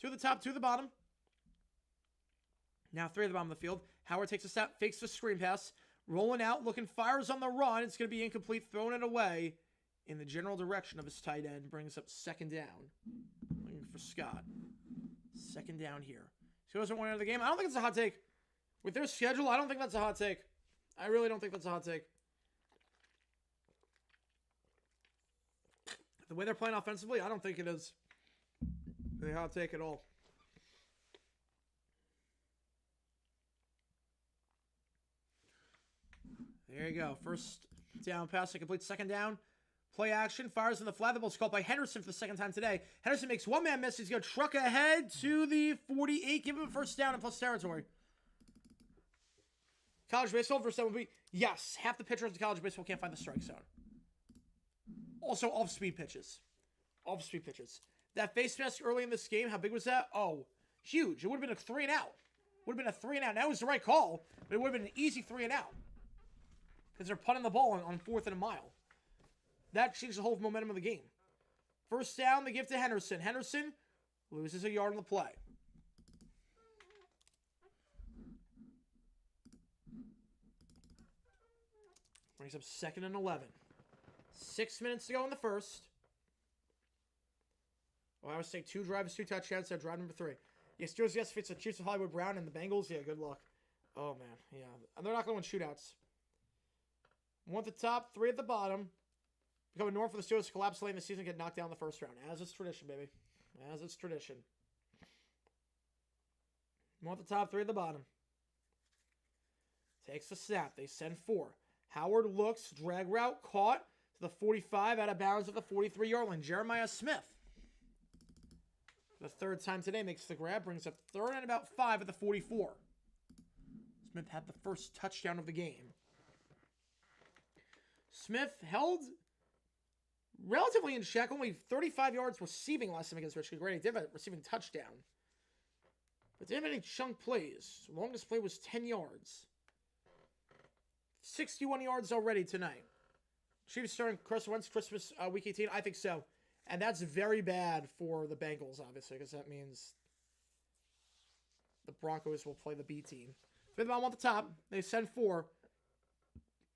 2 at the top, 2 at the bottom. Now 3 at the bottom of the field. Howard takes a step, fakes the screen pass. Rolling out, looking, fires on the run. It's going to be incomplete, throwing it away in the general direction of his tight end. Brings up 2nd down. Looking for Scott. 2nd down here. Steelers are 1 out of the game. I don't think it's a hot take. With their schedule, I don't think that's a hot take. I really don't think that's a hot take. The way they're playing offensively, I don't think it is a hot take at all. There you go. First down pass, incomplete. 2nd down. Play action. Fires in the flat. The ball's called by Henderson for the 2nd time today. Henderson makes one man miss. He's going to truck ahead to the 48. Give him a first down in plus territory. College baseball first down would be, yes, half the pitchers in college baseball can't find the strike zone. Also, off-speed pitches. Off-speed pitches. That face mask early in this game, how big was that? Oh, huge. It would have been a 3 and out. Would have been a 3 and out. That was the right call, but it would have been an easy 3 and out. Because they're punting the ball on 4th and a mile. That changed the whole momentum of the game. First down, they give to Henderson. Henderson loses a yard on the play. Brings up 2nd and 11. 6 minutes to go in the first. Well, I would say 2 drives, 2 touchdowns, so drive number 3. Yeah, Steelers, yes, fits the Chiefs of Hollywood Brown and the Bengals. Yeah, good luck. Oh, man. Yeah. And they're not going to win shootouts. 1 at the top, 3 at the bottom. Becoming normal for the Steelers to collapse late in the season, get knocked down in the first round. As it's tradition, baby. As it's tradition. 1 at the top, 3 at the bottom. Takes the snap. They send 4. Howard looks, drag route, caught to the 45, out of bounds at the 43-yard line. Jeremiah Smith, the 3rd time today, makes the grab, brings up 3rd and about 5 at the 44. Smith had the first touchdown of the game. Smith held relatively in check, only 35 yards receiving last time against Michigan. Granted, he did have a receiving touchdown, but didn't have any chunk plays. The longest play was 10 yards. 61 yards already tonight. Chiefs starting Carson Wentz Christmas week 18? I think so. And that's very bad for the Bengals, obviously, because that means the Broncos will play the B team. 5th bomb on the top. They send 4.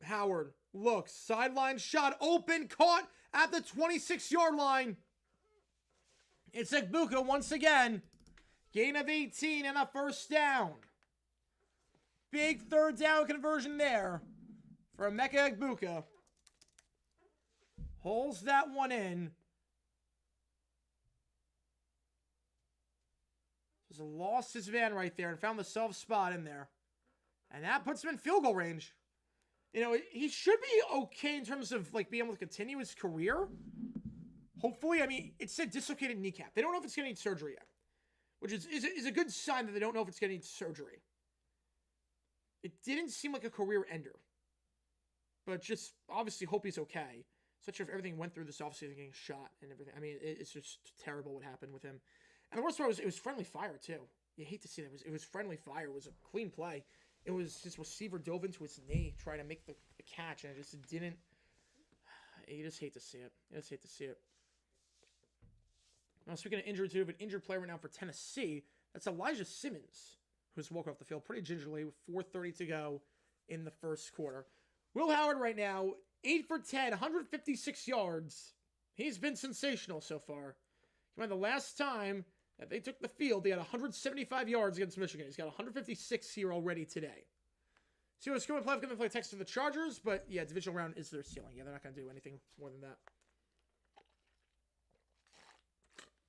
Howard looks. Sideline shot. Open. Caught at the 26-yard line. It's Igbuka once again. Gain of 18 and a first down. Big 3rd down conversion there for Emeka Igbuka. Holds that one in. Just lost his man right there and found the soft spot in there. And that puts him in field goal range. You know, he should be okay in terms of, like, being able to continue his career. Hopefully, I mean, it said dislocated kneecap. They don't know if it's going to need surgery yet. Which is a good sign that they don't know if it's going to need surgery. It didn't seem like a career ender. But just obviously hope he's okay. Especially if everything went through this offseason, getting shot and everything. I mean, it's just terrible what happened with him. And the worst part was it was friendly fire, too. You hate to see that. It was friendly fire. It was a clean play. It was his receiver dove into his knee trying to make the catch, and it just didn't. You just hate to see it. You just hate to see it. Now, speaking of injured, too, of an injured player right now for Tennessee, that's Elijah Simmons, who's walking off the field pretty gingerly with 4:30 to go in the first quarter. Will Howard right now, 8 for 10, 156 yards. He's been sensational so far. The last time that they took the field, they had 175 yards against Michigan. He's got 156 here already today. See what's going to play Texas to the Chargers, but yeah, divisional round is their ceiling. Yeah, they're not going to do anything more than that.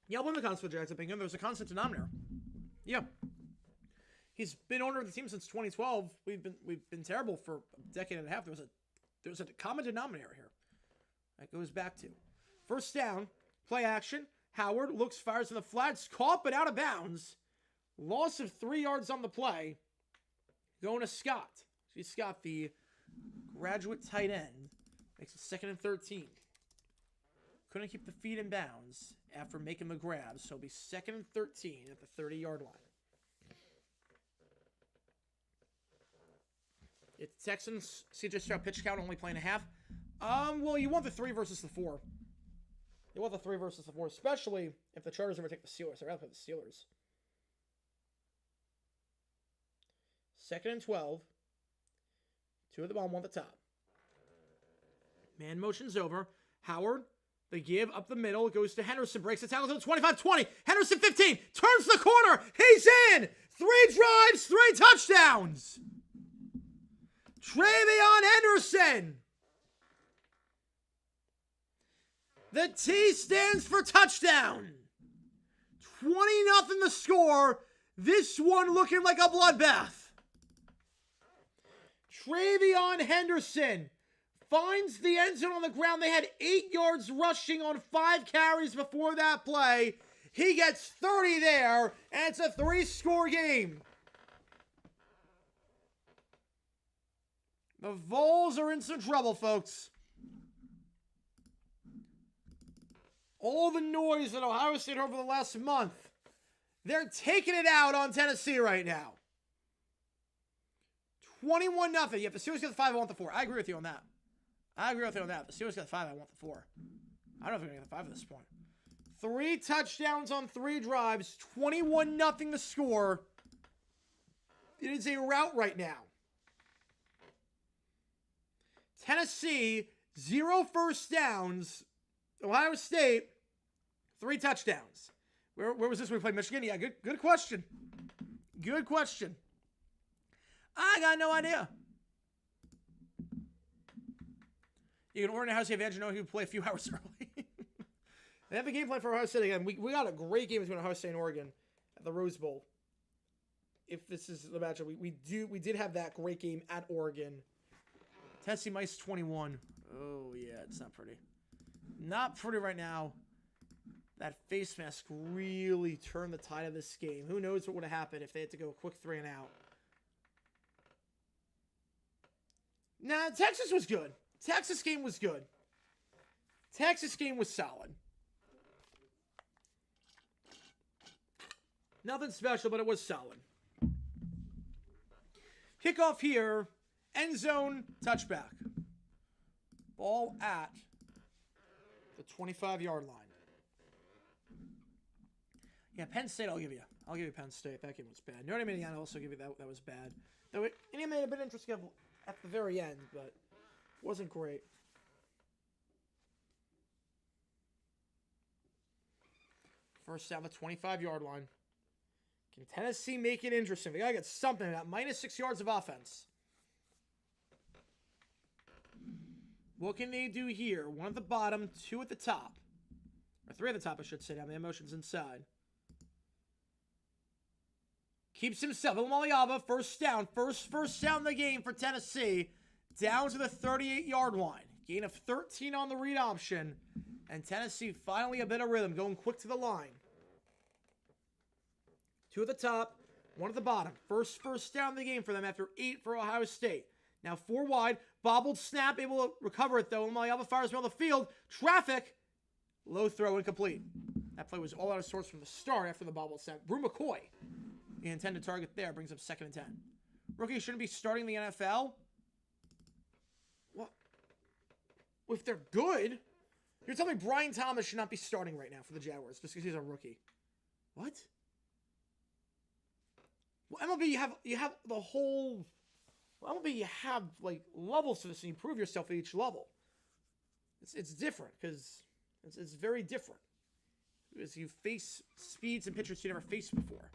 Yeah, I'll blame the constant Jackson Bingham. There's a constant denominator. Yeah. He's been owner of the team since 2012. We've been terrible for a decade and a half. There's a common denominator here. That goes back to first down, play action. Howard looks, fires in the flats, caught but out of bounds. Loss of 3 yards on the play. Going to Scott. See Scott, the graduate tight end, makes it 2nd and 13. Couldn't keep the feet in bounds after making the grab, so it'll be 2nd and 13 at the 30-yard line. It's Texans. CJ Stroud pitch count only playing a half. Well, you want the 3 versus the 4. You want the 3 versus the 4, especially if the Chargers ever take the Steelers. I'd rather play the Steelers. 2nd and 12. 2 at the bottom, 1 at the top. Man motion's over. Howard, the give up the middle. It goes to Henderson. Breaks the tackle to the 25-20. Henderson 15. Turns the corner. He's in. 3 drives, 3 touchdowns. Travion Henderson. The T stands for touchdown. 20-0 the score. This one looking like a bloodbath. Travion Henderson finds the end zone on the ground. They had 8 yards rushing on 5 carries before that play. He gets 30 there, and it's a 3-score game. The Vols are in some trouble, folks. All the noise that Ohio State heard over the last month, they're taking it out on Tennessee right now. 21-0. Yeah, if the Steelers get the 5, I want the 4. I agree with you on that. If the Steelers get the 5, I want the 4. I don't know if they're going to get the 5 at this point. 3 touchdowns on 3 drives. 21-0 the score. It is a rout right now. Tennessee, 0 first downs. Ohio State, 3 touchdowns. Where was this when we played Michigan? Yeah, good question. Good question. I got no idea. You can order a house advantage, know who play a few hours early. They have a game plan for Ohio State again. We got a great game between Ohio State and Oregon at the Rose Bowl. If this is the matchup, we did have that great game at Oregon. Tennessee minus 21. Oh yeah, it's not pretty. Not pretty right now. That face mask really turned the tide of this game. Who knows what would have happened if they had to go a quick 3 and out. Nah, Texas was good. Texas game was good. Texas game was solid. Nothing special, but it was solid. Kickoff here. End zone touchback. Ball at the 25-yard line. Yeah, Penn State, I'll give you. I'll give you Penn State. That game was bad. Notre Dame, Indiana, I'll also give you that. That was bad. Though Indiana made a bit interesting at the very end, but wasn't great. First down the 25-yard line. Can Tennessee make it interesting? They got to get something at minus 6 yards of offense. What can they do here? 1 at the bottom, 2 at the top. Or 3 at the top, I should say. Now the motion's inside. Keeps himself. Ilmaliaba, first down. First down in the game for Tennessee. Down to the 38-yard line. Gain of 13 on the read option. And Tennessee finally a bit of rhythm. Going quick to the line. 2 at the top. 1 at the bottom. First down in the game for them after 8 for Ohio State. Now 4 wide. Bobbled snap. Able to recover it though. Ilmaliaba fires middle of the field. Traffic. Low throw incomplete. That play was all out of sorts from the start after the bobbled snap. Brew McCoy. The intended target there brings up 2nd and 10. Rookie shouldn't be starting the NFL. What? If they're good, you're telling me Brian Thomas should not be starting right now for the Jaguars just because he's a rookie. What? Well, MLB, you have the whole. Well, MLB, you have like levels to this, and you prove yourself at each level. It's different because it's very different. Because you face speeds and pitchers you never faced before.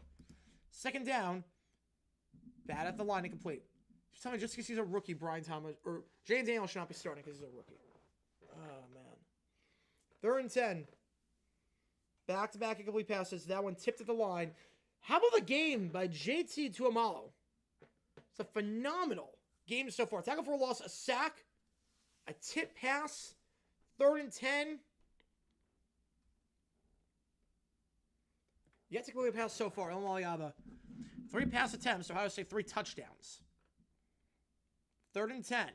2nd down. Bad at the line, incomplete. You're telling me just because he's a rookie, Brian Thomas or Jay Daniels should not be starting because he's a rookie. Oh man. 3rd and 10. Back-to-back incomplete passes. That one tipped at the line. How about the game by JT Tuamalo? It's a phenomenal game so far. Tackle for a loss, a sack, a tip pass. 3rd and 10. Yet to complete a pass so far. Ilmaliaba. 3 pass attempts. Ohio State 3 touchdowns. 3rd and 10.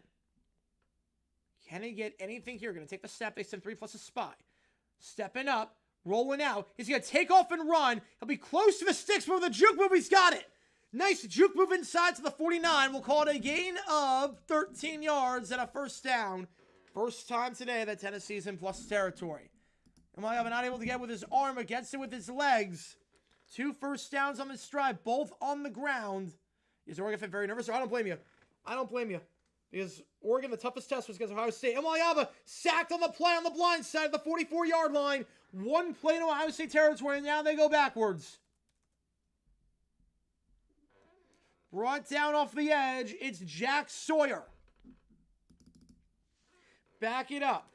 Can he get anything here? Going to take the snap. They send 3 plus a spy. Stepping up. Rolling out. He's going to take off and run. He'll be close to the sticks, but with a juke move, he's got it. Nice juke move inside to the 49. We'll call it a gain of 13 yards and a 1st down. First time today that Tennessee's in plus territory. Omaliaba not able to get with his arm, but gets it with his legs. 2 first downs on the stride, both on the ground. Is Oregon fan very nervous? Or I don't blame you. I don't blame you. Because Oregon, the toughest test was against Ohio State. Omaliaba sacked on the play on the blind side of the 44-yard line. 1 play in Ohio State territory, and now they go backwards. Brought down off the edge, it's Jack Sawyer. Back it up.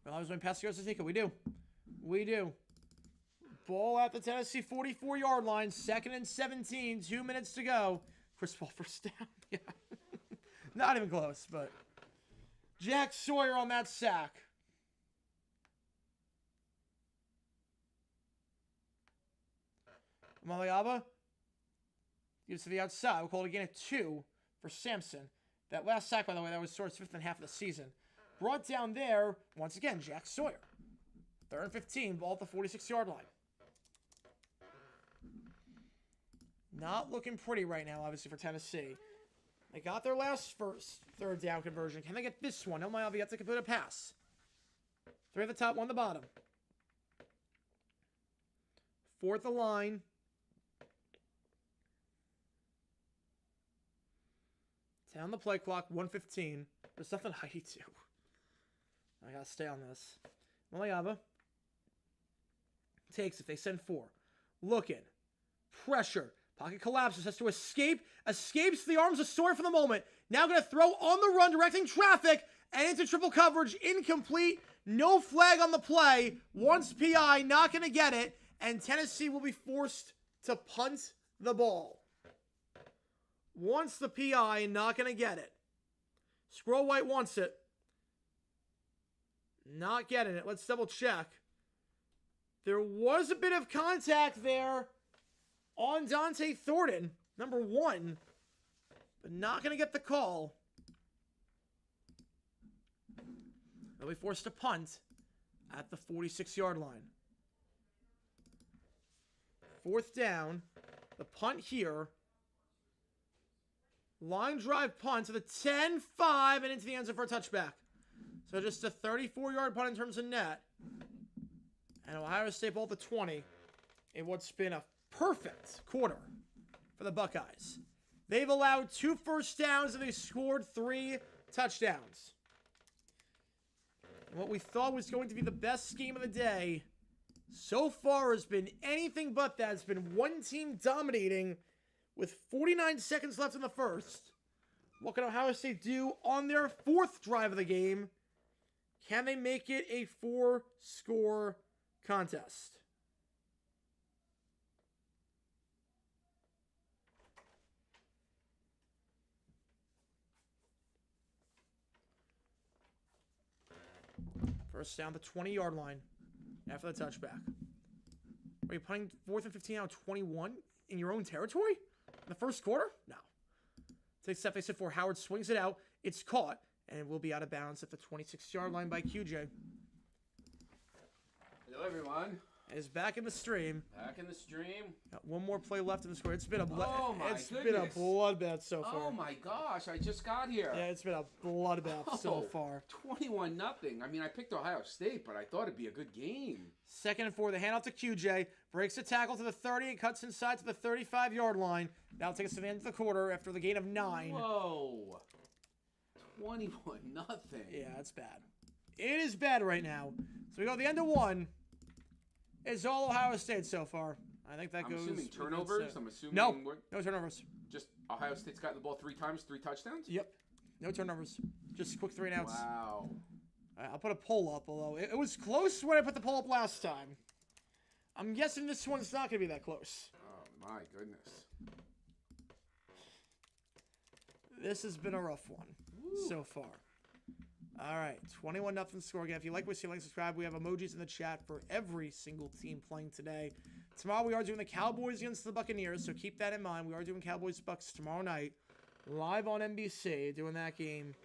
Well, I was going past the Tika. We do. We do. Ball at the Tennessee 44-yard line. 2nd and 17. 2 minutes to go. Chris Paul first down. Yeah. Not even close, but Jack Sawyer on that sack. Omaliaba gives to the outside. We'll call it again at 2 for Sampson. That last sack, by the way, that was Sawyer's 5th and half of the season. Brought down there, once again, Jack Sawyer. 3rd and 15, ball at the 46-yard line. Not looking pretty right now, obviously, for Tennessee. They got their last 3rd down conversion. Can they get this one? Omaliaba gets to complete a pass. 3 at the top, 1 at the bottom. 4th the line. Down the play clock, 1:15. There's nothing I need to. I gotta stay on this. Omaliaba takes it. They send 4. Looking. Pressure. Pocket collapses. Has to escape. Escapes the arms of Sawyer for the moment. Now going to throw on the run, directing traffic. And into triple coverage. Incomplete. No flag on the play. Once PI. Not going to get it. And Tennessee will be forced to punt the ball. Once the PI. Not going to get it. Squirrel White wants it. Not getting it. Let's double check. There was a bit of contact there on Dante Thornton, number 1, but not going to get the call. They'll be forced to punt at the 46-yard line. 4th down. The punt here. Line drive punt to the 10-5 and into the end zone for a touchback. So just a 34-yard punt in terms of net. And Ohio State ball at the 20 in what's been a perfect quarter for the Buckeyes. They've allowed 2 first downs and they scored 3 touchdowns. And what we thought was going to be the best game of the day so far has been anything but that. It's been one team dominating with 49 seconds left in the first. What can Ohio State do on their 4th drive of the game? Can they make it a 4-score contest? First down the 20-yard line after the touchback. Are you punting 4th and 15 out 21 in your own territory? In the first quarter? No. Takes step, they sit for Howard, swings it out. It's caught, and it will be out of bounds at the 26-yard line by QJ. Hello, everyone. Is back in the stream. Back in the stream. Got one more play left in the score. It's been a been a bloodbath so far. Oh my gosh! I just got here. Yeah, it's been a bloodbath so far. 21-0. I mean, I picked Ohio State, but I thought it'd be a good game. 2nd and 4. The handoff to QJ. Breaks the tackle to the 30 and cuts inside to the 35-yard line. That'll take us to the end of the quarter after the gain of 9. Whoa. 21-0. Yeah, it's bad. It is bad right now. So we go to the end of 1. It's all Ohio State so far. I think that goes. I'm assuming turnovers. I'm assuming no turnovers. Just Ohio State's gotten the ball 3 times, 3 touchdowns. Yep, no turnovers. Just quick 3 and outs. Wow. I'll put a poll up, although it was close when I put the poll up last time. I'm guessing this one's not going to be that close. Oh my goodness. This has been a rough one so far. All right, 21-0 score again. If you like what you see, like, subscribe. We have emojis in the chat for every single team playing today. Tomorrow we are doing the Cowboys against the Buccaneers, so keep that in mind. We are doing Cowboys-Bucks tomorrow night, live on NBC, doing that game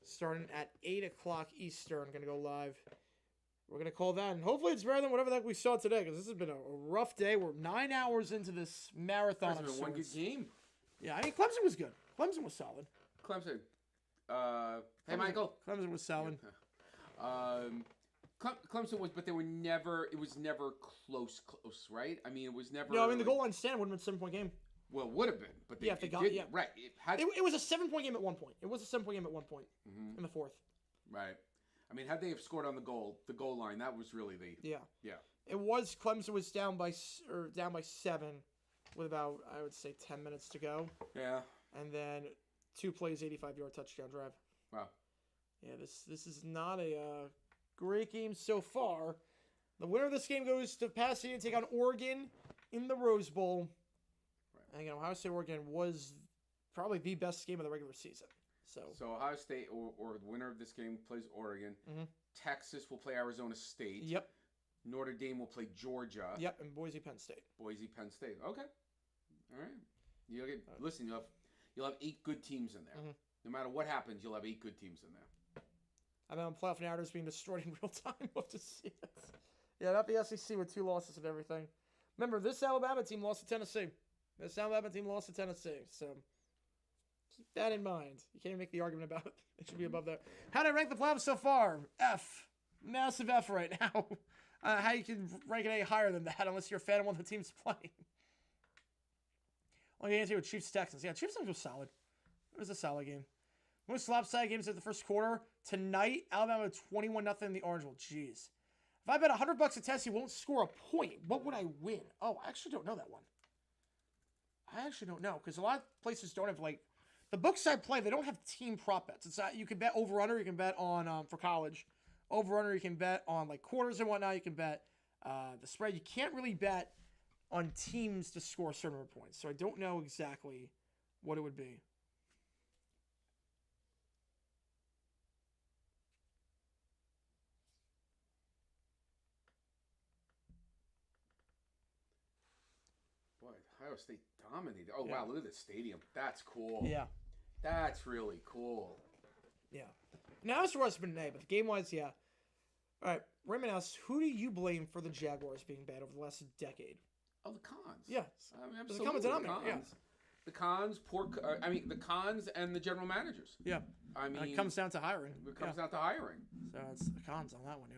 starting at 8 o'clock Eastern. Going to go live. We're going to call that, and hopefully it's better than whatever that we saw today, because this has been a rough day. We're 9 hours into this marathon. It's been one good game. Yeah, I mean, Clemson was good. Clemson was solid. Clemson. Hey, Michael. Clemson was solid. Clemson was, but they were never. It was never close, right? I mean, it was never. No, I mean the goal line stand would have been a 7-point game. Well, it would have been, but they, Yeah, if they got didn't. Right. It was a 7-point game at one point. It was a 7-point game at one point in the fourth. Right. I mean, had they have scored on the goal line, that was really the. Yeah. Yeah. It was Clemson was down by 7 with about, I would say, 10 minutes to go. Yeah. And then 2 plays, 85-yard touchdown drive. Wow. Yeah, this is not a great game so far. The winner of this game goes to Pasadena to take on Oregon in the Rose Bowl. Right. And again, Ohio State Oregon was probably the best game of the regular season. So Ohio State or the winner of this game plays Oregon. Mm-hmm. Texas will play Arizona State. Yep. Notre Dame will play Georgia. Yep, and Boise, Penn State. Penn State. Okay. All right. Listen, you'll have 8 good teams in there. Mm-hmm. No matter what happens, you'll have 8 good teams in there. I mean, playoff narratives being destroyed in real time. We'll have to see it. Yeah, not the SEC with 2 losses and everything. Remember, this Alabama team lost to Tennessee. So keep that in mind. You can't make the argument about it. It should be above that. How did I rank the playoffs so far? F. Massive F right now. How you can rank it any higher than that unless you're a fan of one of the teams playing. Only game with Chiefs Texans. Yeah, Chiefs was solid. It was a solid game. Most lopsided games at the first quarter. Tonight, Alabama 21-0 in the Orange Bowl. Jeez. If I bet $100 a Tennessee won't score a point, what would I win? Oh, I actually don't know that one. I actually don't know because a lot of places don't have the books I play. They don't have team prop bets. It's not, you can bet over under. You can bet on for college. Over under, you can bet on quarters and whatnot. You can bet the spread. You can't really bet on teams to score certain number of points. So I don't know exactly what it would be. Boy, Ohio State dominated. Oh, wow, look at the stadium. That's cool. Yeah. That's really cool. Yeah. Now it's Russ been an A, but the game-wise, yeah. All right, Raymond asks, who do you blame for the Jaguars being bad over the last decade? Oh, the cons. Yeah. I mean, absolutely. The cons. Yeah. The cons, the cons and the general managers. Yeah. I mean, it comes down to hiring. It comes down to hiring. So it's the cons on that one, yeah.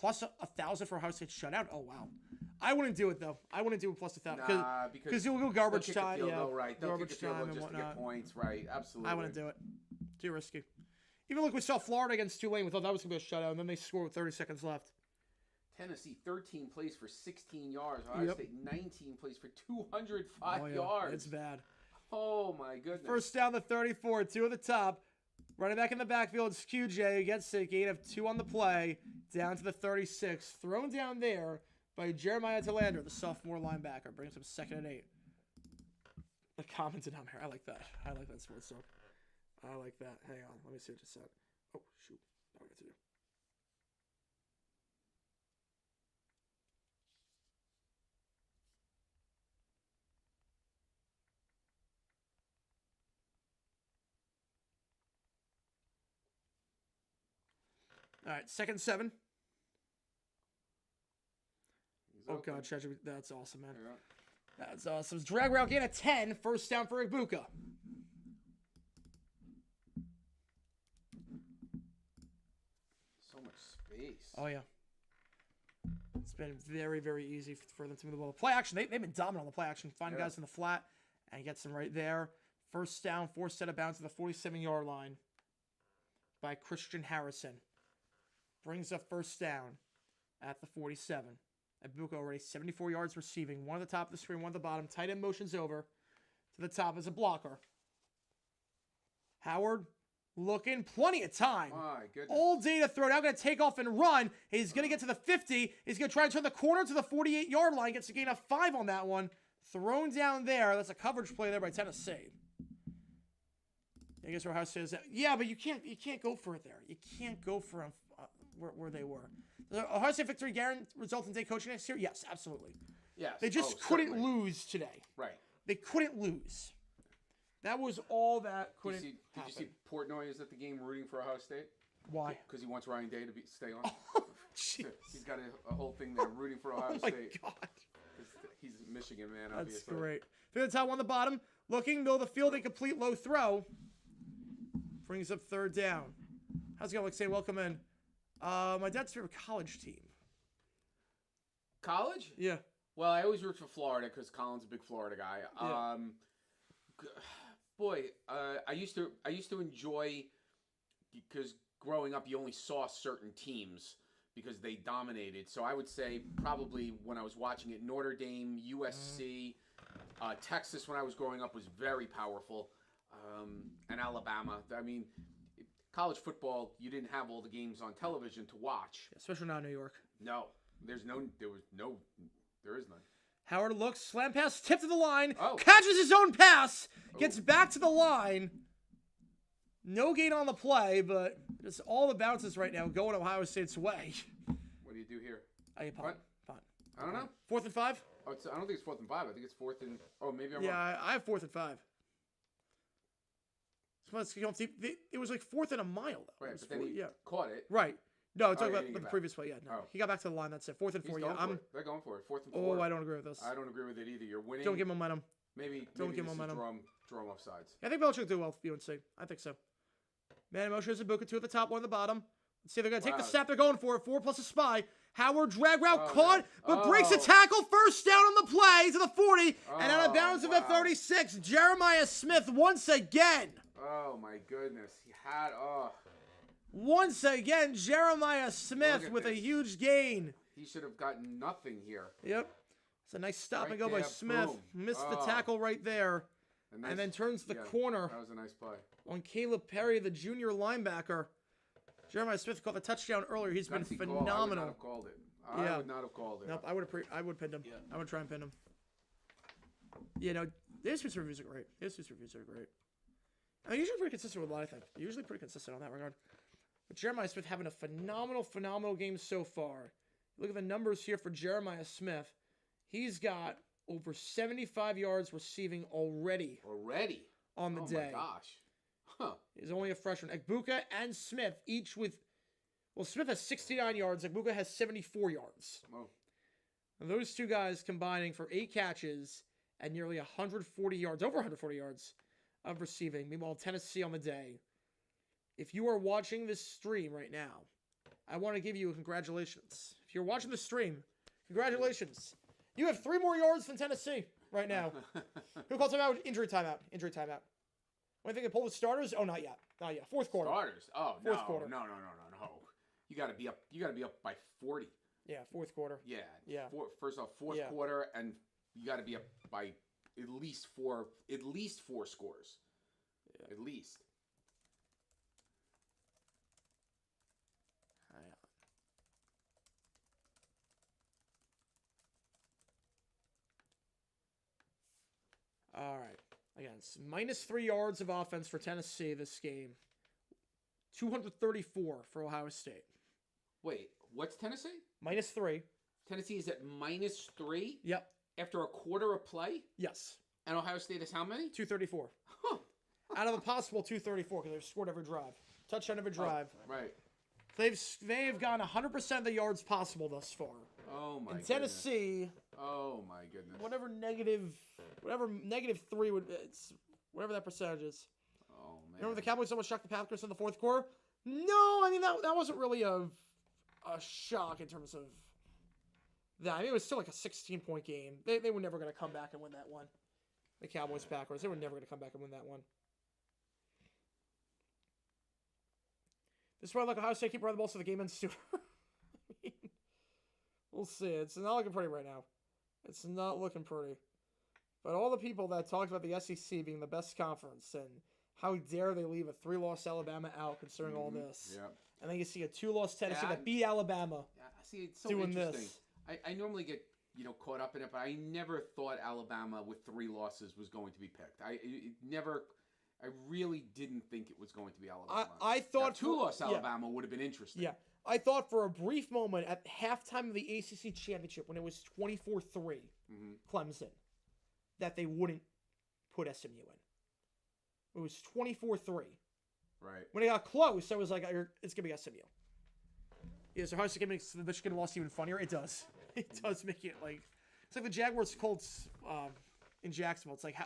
Plus 1,000 for Ohio State shutout. Oh, wow. I wouldn't do it, though. I wouldn't do it plus 1,000. Nah, because you'll go garbage time. Yeah. Right. They'll kick the field goal just to get points. Right. Absolutely. I wouldn't do it. Too risky. Even look, we saw Florida against Tulane. We thought that was going to be a shutout, and then they scored with 30 seconds left. Tennessee, 13 plays for 16 yards. Ohio State, 19 plays for 205 yards. It's bad. Oh, my goodness. First down the 34, 2 at the top. Running back in the backfield, it's QJ. Gets a gain of 2 on the play. Down to the 36. Thrown down there by Jeremiah Talander, the sophomore linebacker. Brings him 2nd and 8. The comment denominator. I like that. I like that sports talk. I like that. Hang on. Let me see what you said. Oh, shoot. Now we got to do. All right, 2nd and 7. Oh, God, that's awesome, man. Yeah. That's awesome. It's drag route gain of 10. First down for Ibuka. So much space. Oh, yeah. It's been very, very easy for them to move the ball. Play action, they've been dominant on the play action. Find guys in the flat and gets them right there. First down, forced set of bounds to the 47-yard line by Christian Harrison. Brings up first down at the 47. Ibuka already 74 yards receiving. One at the top of the screen, one at the bottom. Tight end motions over to the top as a blocker. Howard looking, plenty of time. My goodness. All day to throw. Now going to take off and run. He's going to get to the 50. He's going to try to turn the corner to the 48-yard line. Gets a gain of 5 on that one. Thrown down there. That's a coverage play there by Tennessee. I guess Ohio State is that. Yeah, but you can't go for it there. You can't go for him where they were. The Ohio State victory result in day coaching next year? Yes, absolutely. Yes. They just couldn't lose today. Right. They couldn't lose. That was all that couldn't happen. Did you see Portnoy is at the game rooting for Ohio State? Why? Because he wants Ryan Day to stay on. Oh, jeez. He's got a whole thing there rooting for Ohio State. Oh, my God. He's Michigan, man, obviously. That's great. Through the top, on the bottom. Looking, middle of the field, incomplete, low throw. Brings up 3rd down. How's it going, Alexei? Welcome in. My dad's favorite college team. College? Yeah. Well, I always root for Florida because Colin's a big Florida guy. Yeah. Boy, I used to enjoy, because growing up you only saw certain teams because they dominated. So I would say probably when I was watching it, Notre Dame, USC, Texas when I was growing up was very powerful, and Alabama. I mean, college football, you didn't have all the games on television to watch. Especially not in New York. No, there is none. Howard looks, slam pass, tip to the line, Oh. catches his own pass, gets back to the line. No gain on the play, but just all the bounces right now going Ohio State's way. What do you do here? I punt. I don't know. 4th and 5? Oh, I don't think it's 4th and 5. I think it's 4th and. Oh, maybe I'm Yeah, wrong. I have 4th and 5. It was like 4th and a mile, though. Right, but then he caught it. Right. No, talking yeah, about the previous play. Yeah, no. Oh. He got back to the line. That's it. 4th and 4. He's Yeah, going for it. They're going for it. 4th and 4. Oh, I don't agree with this. I don't agree with it either. You're winning. Don't give momentum. Maybe Don't give this is momentum. draw him off sides. Yeah, I think Belichick will do well for UNC. I think so. Man, motion is Ibuka, 2 at the top, 1 at the bottom. Let's see if they're going to take the snap. They're going for it. 4 plus a spy. Howard drag route caught, but breaks a tackle. First down on the play to the 40, and out of bounds to the 36. Jeremiah Smith once again. Oh, my goodness. He had, Once again, Jeremiah Smith with a huge gain. He should have gotten nothing here. Yep. It's a nice stop Right and go by there, Smith. boom. Missed the tackle right there. And then turns the corner That was a nice play. on Caleb Perry, the junior linebacker. Jeremiah Smith caught the touchdown earlier. He's been phenomenal. I would not have called it. I would not have called it. Nope, I would pin him. Yeah. I would try and pin him. You know, their Smith's reviews are great. I mean, usually pretty consistent with what I think. They're usually pretty consistent on that regard. But Jeremiah Smith having a phenomenal game so far. Look at the numbers here for Jeremiah Smith. He's got over 75 yards receiving already. On the day. Oh, my gosh. Huh. He's only a freshman. Egbuka and Smith each with... Well, Smith has 69 yards. Egbuka has 74 yards. Oh. And those two guys combining for 8 catches and nearly 140 yards, over 140 yards of receiving. Meanwhile, Tennessee on the day. If you are watching this stream right now, I want to give you a congratulations. If you're watching the stream, congratulations. You have 3 more yards than Tennessee right now. Who called timeout? Injury timeout. When I think they pull the starters? Oh, not yet. 4th quarter. Starters? Oh, Fourth quarter. No. You got to be up by 40. Yeah, 4th quarter. Yeah. First off, 4th quarter, and you got to be up by at least four scores. Yeah. At least. All right. Again, it's minus 3 yards of offense for Tennessee this game. 234 for Ohio State. Wait, what's Tennessee? Minus 3. Tennessee is at minus 3? Yep. After a quarter of play? Yes. And Ohio State is how many? 234. Huh. Out of a possible 234 because they've scored every drive. Touchdown every drive. Oh, right. They've gone 100% of the yards possible thus far. Oh, my goodness. Tennessee... Oh, my goodness. Whatever negative 3 would... It's whatever that percentage is. Oh, man. Remember the Cowboys almost shocked the Packers in the 4th quarter? No, I mean, that wasn't really a shock in terms of that. I mean, it was still like a 16-point game. They were never going to come back and win that one. The Cowboys-Packers. They were never going to come back and win that one. This is why I like Ohio State keep running the ball so the game ends sooner. I mean, we'll see. It's not looking pretty right now. It's not looking pretty. But all the people that talked about the SEC being the best conference and how dare they leave a 3-loss Alabama out considering all this. Yeah. And then you see a 2-loss Tennessee that beat Alabama. Yeah, see, it's so doing interesting. This. I normally get caught up in it, but I never thought Alabama with 3 losses was going to be picked. I really didn't think it was going to be Alabama. I thought 2-loss Alabama would have been interesting. Yeah. I thought for a brief moment at halftime of the ACC championship when it was 24-3 Clemson that they wouldn't put SMU in. It was 24-3. Right. When it got close, I was like, it's going to be SMU. Yeah, so how is it going to make the Michigan loss even funnier? It does. It does make it like... It's like the Jaguars Colts in Jacksonville. It's like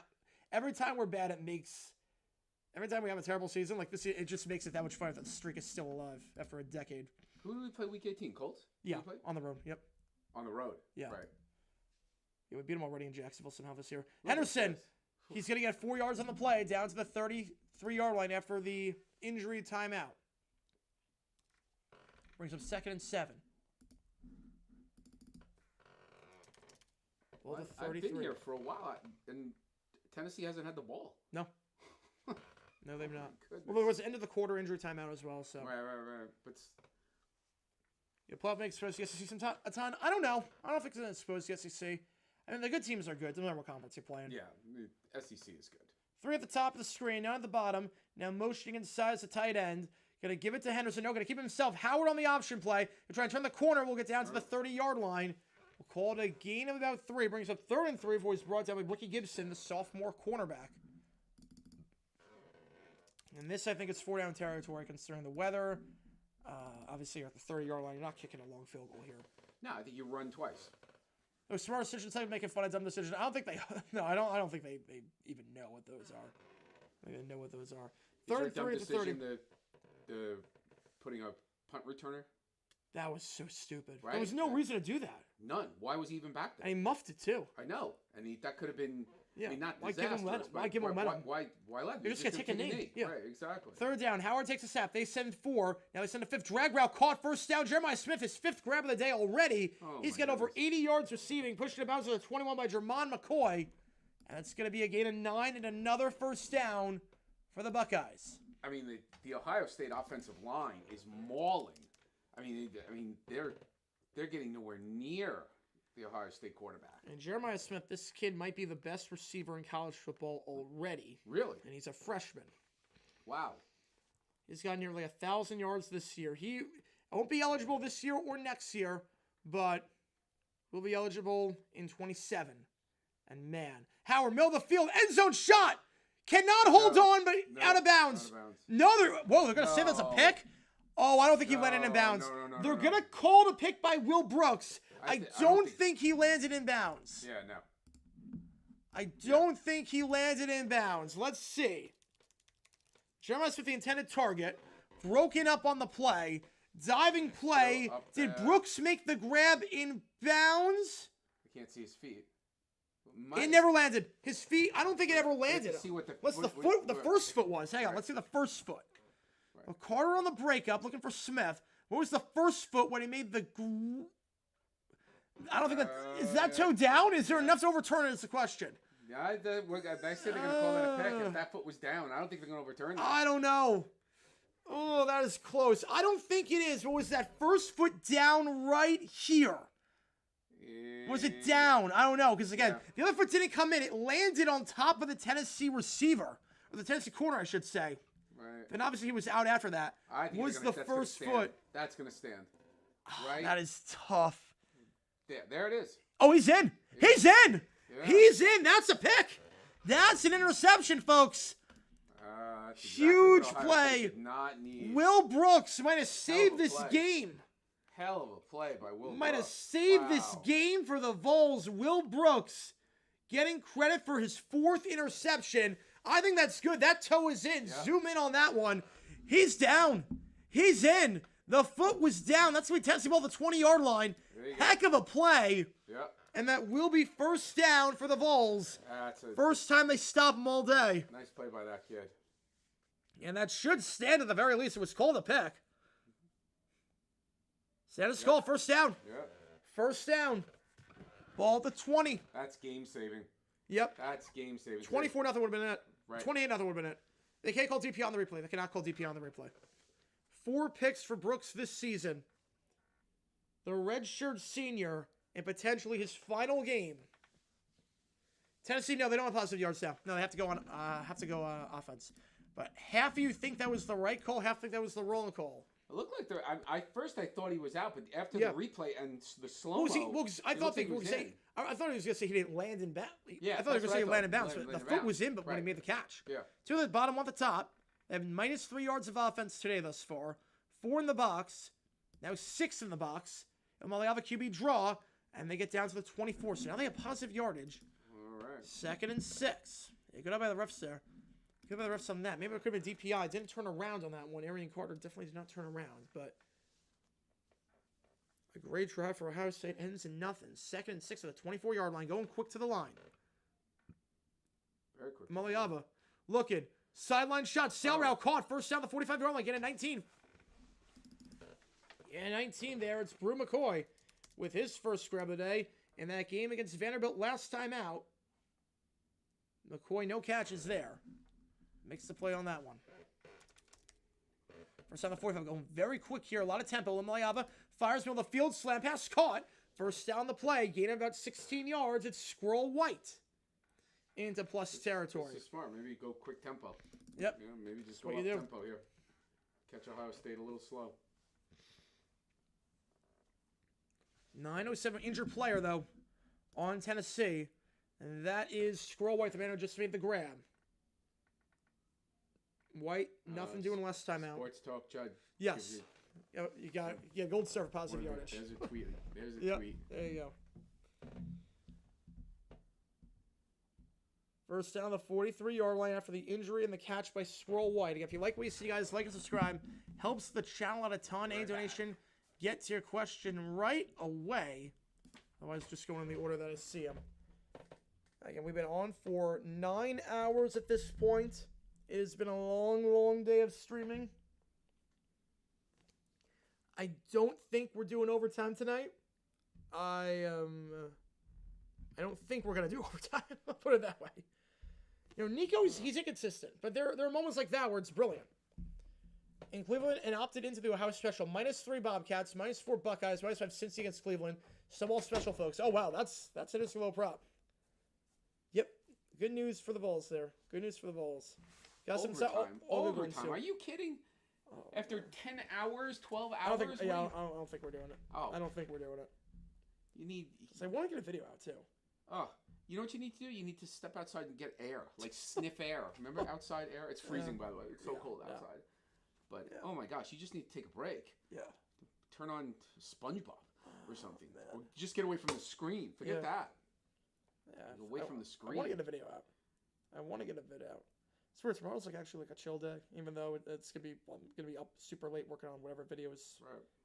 every time we're bad, it makes... Every time we have a terrible season like this, it just makes it that much funnier that the streak is still alive after a decade. Who do we play week 18? Colts? Yeah, on the road. Yep. On the road. Yeah. Right. Yeah, we beat them already in Jacksonville somehow this year. Henderson, he's going to get 4 yards on the play, down to the 33-yard line after the injury timeout. Brings up 2nd and 7. Well, the 33. I've been here for a while, and Tennessee hasn't had the ball. No. No, they've not. Goodness. Well, there was end of the quarter injury timeout as well. So. Right. But Yeah, playoff makes supposed to get to see a ton. I don't know. I don't think it's supposed to get to see. I mean, the good teams are good. Doesn't matter what conference you're playing. yeah, the SEC is good. 3 at the top of the screen, down at the bottom. Now motioning inside as the tight end. Going to give it to Henderson. No, going to keep himself. Howard on the option play. He'll try and turn the corner. We'll get down to the 30-yard line. We'll call it a gain of about 3. Brings up 3rd and 3 before he's brought down by Blicky Gibson, the sophomore cornerback. And this, I think, is 4-down territory considering the weather. Obviously, you're at the 30-yard line. You're not kicking a long field goal here. No, I think you run twice. It was smart decision. Instead of making fun of dumb decision, I don't think they. No, I don't think they even know what those are. They don't know what those are. 3rd and 3 at the 30. The putting a punt returner. That was so stupid. Right? There was no reason to do that. None. Why was he even back there? And he muffed it too. I know, and that could have been. Yeah. I mean, not Why give him disastrous, why give him momentum? Why let him? You're just gonna take a knee. Yeah. Right. Exactly. 3rd down. Howard takes a snap. They send 4. Now they send a 5th drag route. Caught 1st down. Jeremiah Smith, his 5th grab of the day already. Oh, He's got over 80 yards receiving. Pushing it bounce to the 21 by Jermon McCoy. And it's going to be a gain of 9 and another 1st down for the Buckeyes. I mean, the Ohio State offensive line is mauling. I mean, they're getting nowhere near the Ohio State quarterback. And Jeremiah Smith, this kid might be the best receiver in college football already. Really? And he's a freshman. Wow. He's got nearly 1,000 yards this year. He won't be eligible this year or next year, but will be eligible in 27. And man, Howard, middle of the field, end zone shot. Cannot hold on, but out of bounds. No, they're going to say that's a pick? Oh, I don't think he landed in bounds. They're going to call the pick by Will Brooks. I don't think he landed in bounds. Yeah, no. I don't think he landed in bounds. Let's see. Jeremiah Smith, the intended target, broken up on the play. Diving play. Did Brooks make the grab in bounds? I can't see his feet. It never landed. His feet, I don't think it ever landed. See what the first foot was. Hang on, let's see the first foot. Right. Well, Carter on the breakup, looking for Smith. What was the first foot when he made the... I don't think that... Is that toe down? Is there enough to overturn it is the question. Yeah, I said they're going to call that a pick if that foot was down. I don't think they're going to overturn that. I don't know. Oh, that is close. I don't think it is. But was that first foot down right here? Was it down? I don't know. Because, again, the other foot didn't come in. It landed on top of the Tennessee receiver. Or the Tennessee corner, I should say. Right. And obviously he was out after that. I think was the first foot. That's going to stand. Right? That is tough. There it is. Oh, he's in. Yeah. He's in. Yeah. He's in. That's a pick. That's an interception, folks. Huge play. Will Brooks might have saved this game. Hell of a play by Will Brooks. Might have saved this game for the Vols. Will Brooks getting credit for his 4th interception. I think that's good. That toe is in. Yep. Zoom in on that one. He's down. He's in. The foot was down. That's going to be Tennessee ball the 20-yard line. Heck of a play. Yep. And that will be 1st down for the Vols. First time they stop them all day. Nice play by that kid. And that should stand at the very least. It was called a pick. Status call, 1st down. Yep. 1st down. Ball at the 20. That's game saving. Yep. That's game saving. 24-0 would have been it. Right. 28-0 would have been it. They can't call DP on the replay. They cannot call DP on the replay. 4 picks for Brooks this season. The redshirt senior and potentially his final game. Tennessee, no, they don't have positive yards now. No, they have to go on offense. But half of you think that was the right call, half think that was the wrong call. It looked like I thought he was out, but after the replay and the slow-mo, I thought he was going to say he didn't land in bounds. Yeah, I thought he was going to say he landed in bounds. The foot was in, but when he made the catch. Yeah. 2 at the bottom, 1 at the top. They have -3 yards of offense today thus far. 4 in the box. Now 6 in the box. And while they have a QB draw, and they get down to the 24. So now they have positive yardage. All right. 2nd and 6. Yeah, good by the refs there. Good by the refs on that. Maybe it could have been DPI. Didn't turn around on that one. Arian Carter definitely did not turn around. But A great try for Ohio State ends in nothing. 2nd and 6 at the 24-yard line. Going quick to the line. Very quick. Maliava looking. Sideline shot. Sail route caught. First down the 45-yard line. Get at 19. Yeah, 19 there. It's Brew McCoy with his first grab of the day. In that game against Vanderbilt last time out. McCoy, no catches there. Makes the play on that one. First down the 45. Going very quick here. A lot of tempo. Maliava fires middle of the field. Slam pass caught. First down the play. Gain of about 16 yards. It's Squirrel White into plus territory. This is smart. Maybe go quick tempo. Yep. Yeah, maybe just go up tempo here. Catch Ohio State a little slow. 9:07 injured player, though, on Tennessee. And that is Squirrel White, the man who just made the grab. White, nothing doing last time out. Sports Talk, Judd. Yes. You got gold star for positive yardage. There's a tweet. There's a tweet. There you go. First down the 43-yard line after the injury and the catch by Squirrel White. Again, if you like what you see, guys, like and subscribe. Helps the channel out a ton. Any donation, get to your question right away. Otherwise, just going in the order that I see them. Again, we've been on for 9 hours at this point. It has been a long, long day of streaming. I don't think we're doing overtime tonight. I don't think we're gonna do overtime. I'll put it that way. You know, Nico, he's inconsistent, but there are moments like that where it's brilliant. In Cleveland, and opted into the Ohio special. -3 Bobcats, -4 Buckeyes, -5 Cincy against Cleveland. Snowball special, folks. Oh wow, that's an interesting little prop. Yep, good news for the Vols there. Good news for the Vols. Got some overtime. Are you kidding? Oh, After 10 hours, 12 hours? I don't think we're doing it. Oh. I don't think we're doing it. You need... So I want to get a video out, too. Oh, you know what you need to do? You need to step outside and get air. Like, sniff air. Remember outside air? It's freezing, by the way. It's so cold outside. But, oh my gosh, you just need to take a break. Yeah. Turn on SpongeBob or something. Or just get away from the screen. Forget that. Yeah. Get away from the screen. I want to get a video out. It's weird. Tomorrow's actually like a chill day, even though it's gonna be up super late working on whatever videos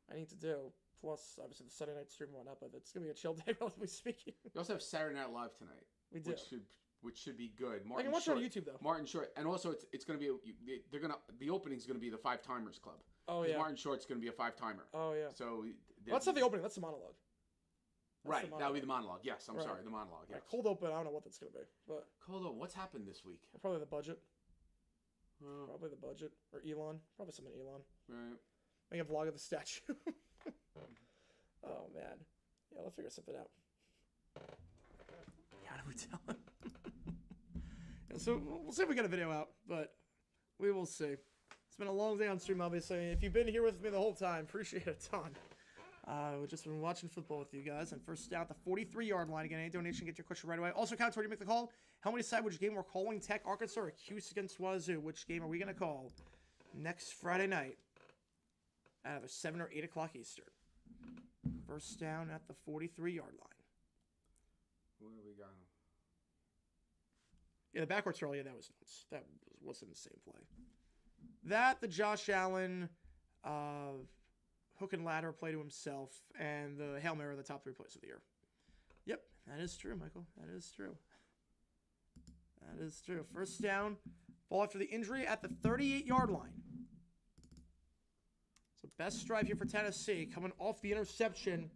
I need to do. Plus, obviously the Sunday night stream and whatnot, but it's gonna be a chill day, relatively speaking. We also have Saturday Night Live tonight. We do, which should be good. I can watch it on YouTube though. Martin Short, and also it's gonna be the opening's gonna be the 5 Timers Club. Oh yeah. Martin Short's gonna be a 5-timer. Oh yeah. So that's not the opening. That's the monologue. Right, that'll be the monologue. Yes, I'm sorry, the monologue. Yes. Cold open. I don't know what that's gonna be, but cold open. What's happened this week? Probably the budget. Probably the budget or Elon. Probably something Elon. Right. Make a vlog of the statue. Oh man. Yeah, let's figure something out. Yeah, we tell him. Yeah, so we'll see if we get a video out, but we will see. It's been a long day on stream, obviously. If you've been here with me the whole time, appreciate it a ton. We've just been watching football with you guys. And first down at the 43-yard line. Again, any donation, get your question right away. Also, counts where you make the call. Help me decide which game we're calling. Tech, Arkansas, or Cuse against Wazoo. Which game are we going to call next Friday night at either 7 or 8 o'clock Eastern? First down at the 43-yard line. What do we got? Yeah, the backwards throw, that was nuts. That wasn't the same play. That, the Josh Allen hook and ladder play to himself, and the Hail Mary are the top 3 plays of the year. Yep, that is true, Michael. That is true. That is true. First down, ball after the injury at the 38-yard line. So best drive here for Tennessee, coming off the interception.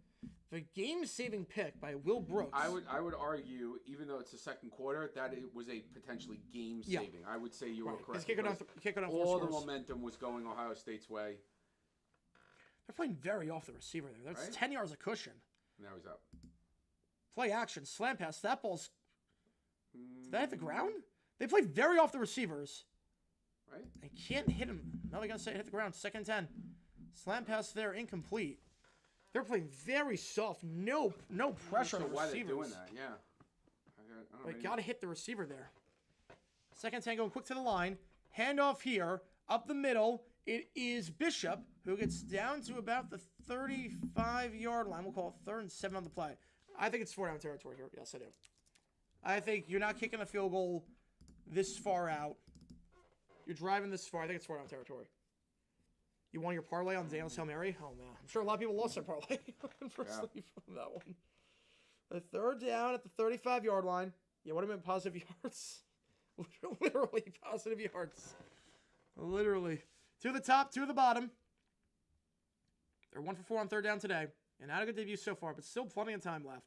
The game-saving pick by Will Brooks. I would argue, even though it's the second quarter, that it was a potentially game-saving. I would say you were correct. All the momentum was going Ohio State's way. They're playing very off the receiver there. That's 10 yards of cushion. Now he's up. Play action, slam pass. That ball's... Did that hit the ground? They played very off the receivers. Right? They can't hit him. Now they're going to say hit the ground. 2nd and 10. Slam pass there, incomplete. They're playing very soft. No pressure on the receivers. Why they're doing that, yeah. They got to hit the receiver there. 2nd and 10 going quick to the line. Handoff here. Up the middle. It is Bishop, who gets down to about the 35-yard line. We'll call it 3rd and 7 on the play. I think it's 4-down territory here. Yes, I do. I think you're not kicking a field goal this far out. You're driving this far. I think it's 4-down territory. You want your parlay on Daniel's Hail Mary? Oh, man. I'm sure a lot of people lost their parlay from that one. The third down at the 35-yard line. Yeah, what have been positive yards? Literally positive yards. Literally. 2 to the top, 2 to the bottom. They're 1 for 4 on third down today. And not a good debut so far, but still plenty of time left.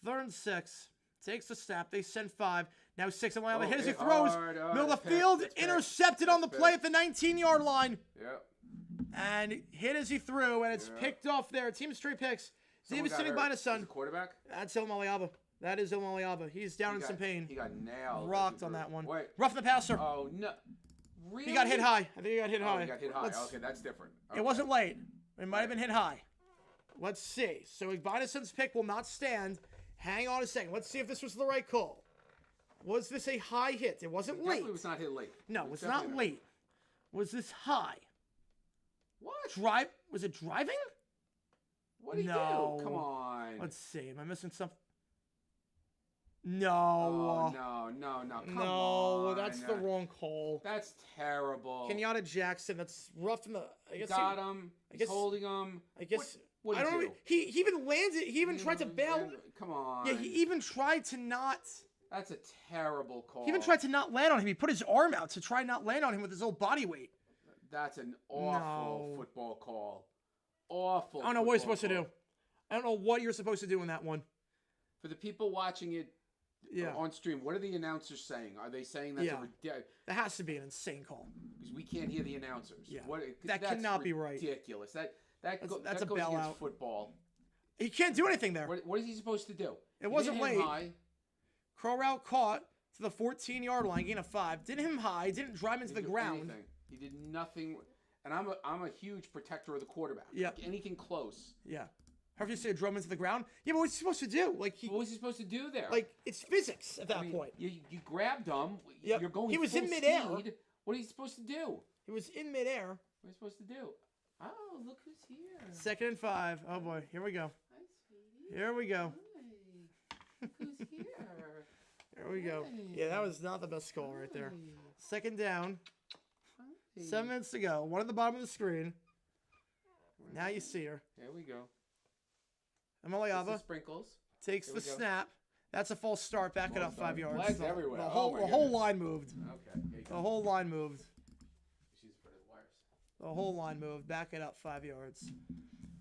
3rd and 6. Takes the snap. They send 5. Now 6 and the hit as he throws. Middle of the field. Intercepted on the play at the 19-yard line. Yep. And hit as he threw, and it's picked off there. Team straight picks. Davis sitting by his son. The quarterback? That's Ilmaliaba. That is Ilmaliaba. He's down in some pain. He got nailed. Rocked on that one. Wait. Roughing the passer. Oh, no. Really? He got hit high. I think he got hit high. He got hit high. Okay, that's different. Okay. It wasn't late. It might have been hit high. Let's see. So Igbinason's pick will not stand. Hang on a second. Let's see if this was the right call. Was this a high hit? It wasn't late. Definitely was not hit late. No, it was not late. Was this high? What? Was it driving? What did he do? Come on. Let's see. Am I missing something? No. Oh, no. Come on. No, that's the wrong call. That's terrible. Kenyatta Jackson. That's rough in the. I guess got him. He's holding him. I guess. What I don't know. He even landed. He even tried to bail. Come on. Yeah, he even tried to not. That's a terrible call. He even tried to not land on him. He put his arm out to try not land on him with his whole body weight. That's an awful football call. Awful. I don't know what you're supposed to do. I don't know what you're supposed to do in that one. For the people watching it on stream, what are the announcers saying? Are they saying that's that has to be an insane call? Because we can't hear the announcers. Yeah. That's cannot be right. Ridiculous. That goes a against bailout. football. He can't do anything there. What is he supposed to do? It wasn't late. Crow route caught to the 14-yard line, gain of 5. Didn't hit him high. Didn't drive him into the ground. Anything. He did nothing. And I'm a huge protector of the quarterback. Yeah. Like anything close. Yeah. However you say drove him into the ground. Yeah, but what's he supposed to do? What was he supposed to do there? Like, it's physics at that point. You grabbed him. Yep. You're going He was full in midair. Speed. What are you supposed to do? He was in midair. What are you supposed to do? Oh, look who's here. 2nd and 5. Oh, boy. Here we go. Hi, sweetie. Here we go. Hi. Look who's here. There we go. Yeah, that was not the best call right there. 2nd down. 7 minutes to go. One at the bottom of the screen. Now you see her. There we go. Amaliaba sprinkles. Takes the snap. That's a false start. Back it up 5 yards. Flags everywhere. The whole line moved. Okay. The whole line moved. She's afraid of wires. The whole line moved. Back it up 5 yards.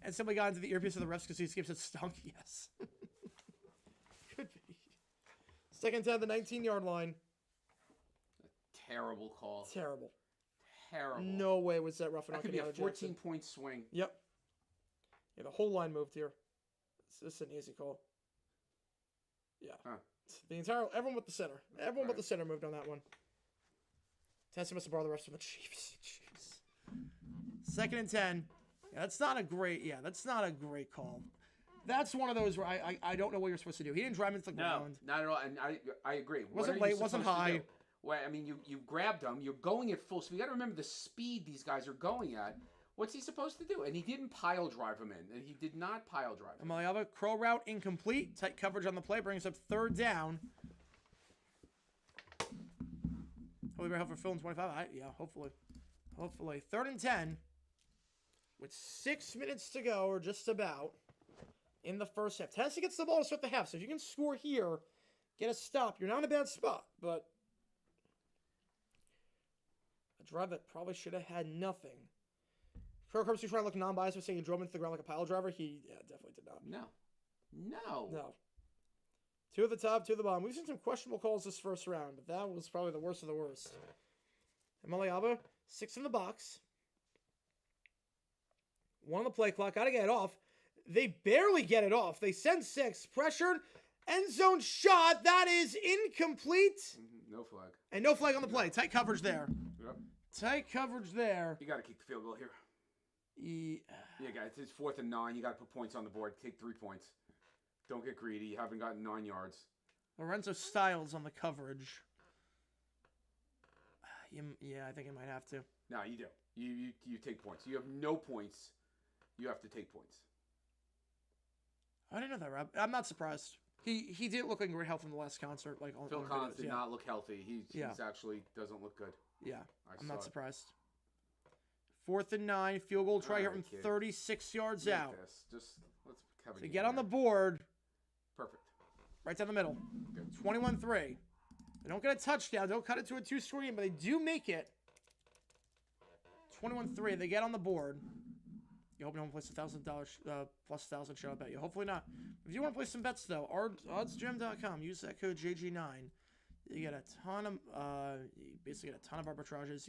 And somebody got into the earpiece of the refs because he skips it stunk. Yes. Could be. 2nd down, the 19-yard line. A terrible call. Terrible. Terrible. No way was that roughing up. That could be a 14-point swing. Yep. Yeah, the whole line moved here. This is an easy call. Yeah. Huh. Everyone but the center. Everyone but the center moved on that one. Tennessee must have borrowed the rest from the Chiefs. Jeez. 2nd and 10. Yeah, that's not a great call. That's one of those where I don't know what you're supposed to do. He didn't drive into the ground. Not at all. And I agree. Wasn't late, wasn't high. Well, I mean, you grabbed him. You're going at full speed. You got to remember the speed these guys are going at. What's he supposed to do? And he didn't pile drive him in. And he did not pile drive him. Amaliaba, crow route incomplete. Tight coverage on the play brings up 3rd down. Hopefully we're helpful for Phil in 25. Yeah, hopefully. 3rd and 10. With 6 minutes to go, or just about, in the first half. Tennessee gets the ball to start the half. So if you can score here, get a stop, you're not in a bad spot. But a drive that probably should have had nothing. Kirk Herbstreit trying to look non-biased by saying he drove into the ground like a pile driver. He definitely did not. No. 2 at the top, 2 at the bottom. We've seen some questionable calls this first round, but that was probably the worst of the worst. Amaliaba, 6 in the box. 1 on the play clock. Got to get it off. They barely get it off. They send 6. Pressured. End zone shot. That is incomplete. No flag. And no flag on the play. Tight coverage there. Yep. Tight coverage there. You got to kick the field goal here. Yeah, guys. It's 4th and 9. You got to put points on the board. Take 3 points. Don't get greedy. You haven't gotten 9 yards. Lorenzo Styles on the coverage. Yeah, I think I might have to. No, you do. You take points. You have no points. You have to take points. I didn't know that, Rob. I'm not surprised. He didn't look like in great health from the last concert. Like Phil Collins did not look healthy. He's actually doesn't look good. Yeah, I'm not surprised. 4th and 9. Field goal try here from kid. 36 yards Make out. this. Just let's have a So game get on the here. board. Perfect. Right down the middle. Good. 21-3. They don't get a touchdown. Don't cut it to a 2-score game, but they do make it. 21-3. They get on the board. You hope no one plays $1,000 plus 1,000 show. I bet you. Hopefully not. If you want to play some bets though, oddsgym.com. Use that code JG9. You get a ton of you basically get a ton of arbitrages.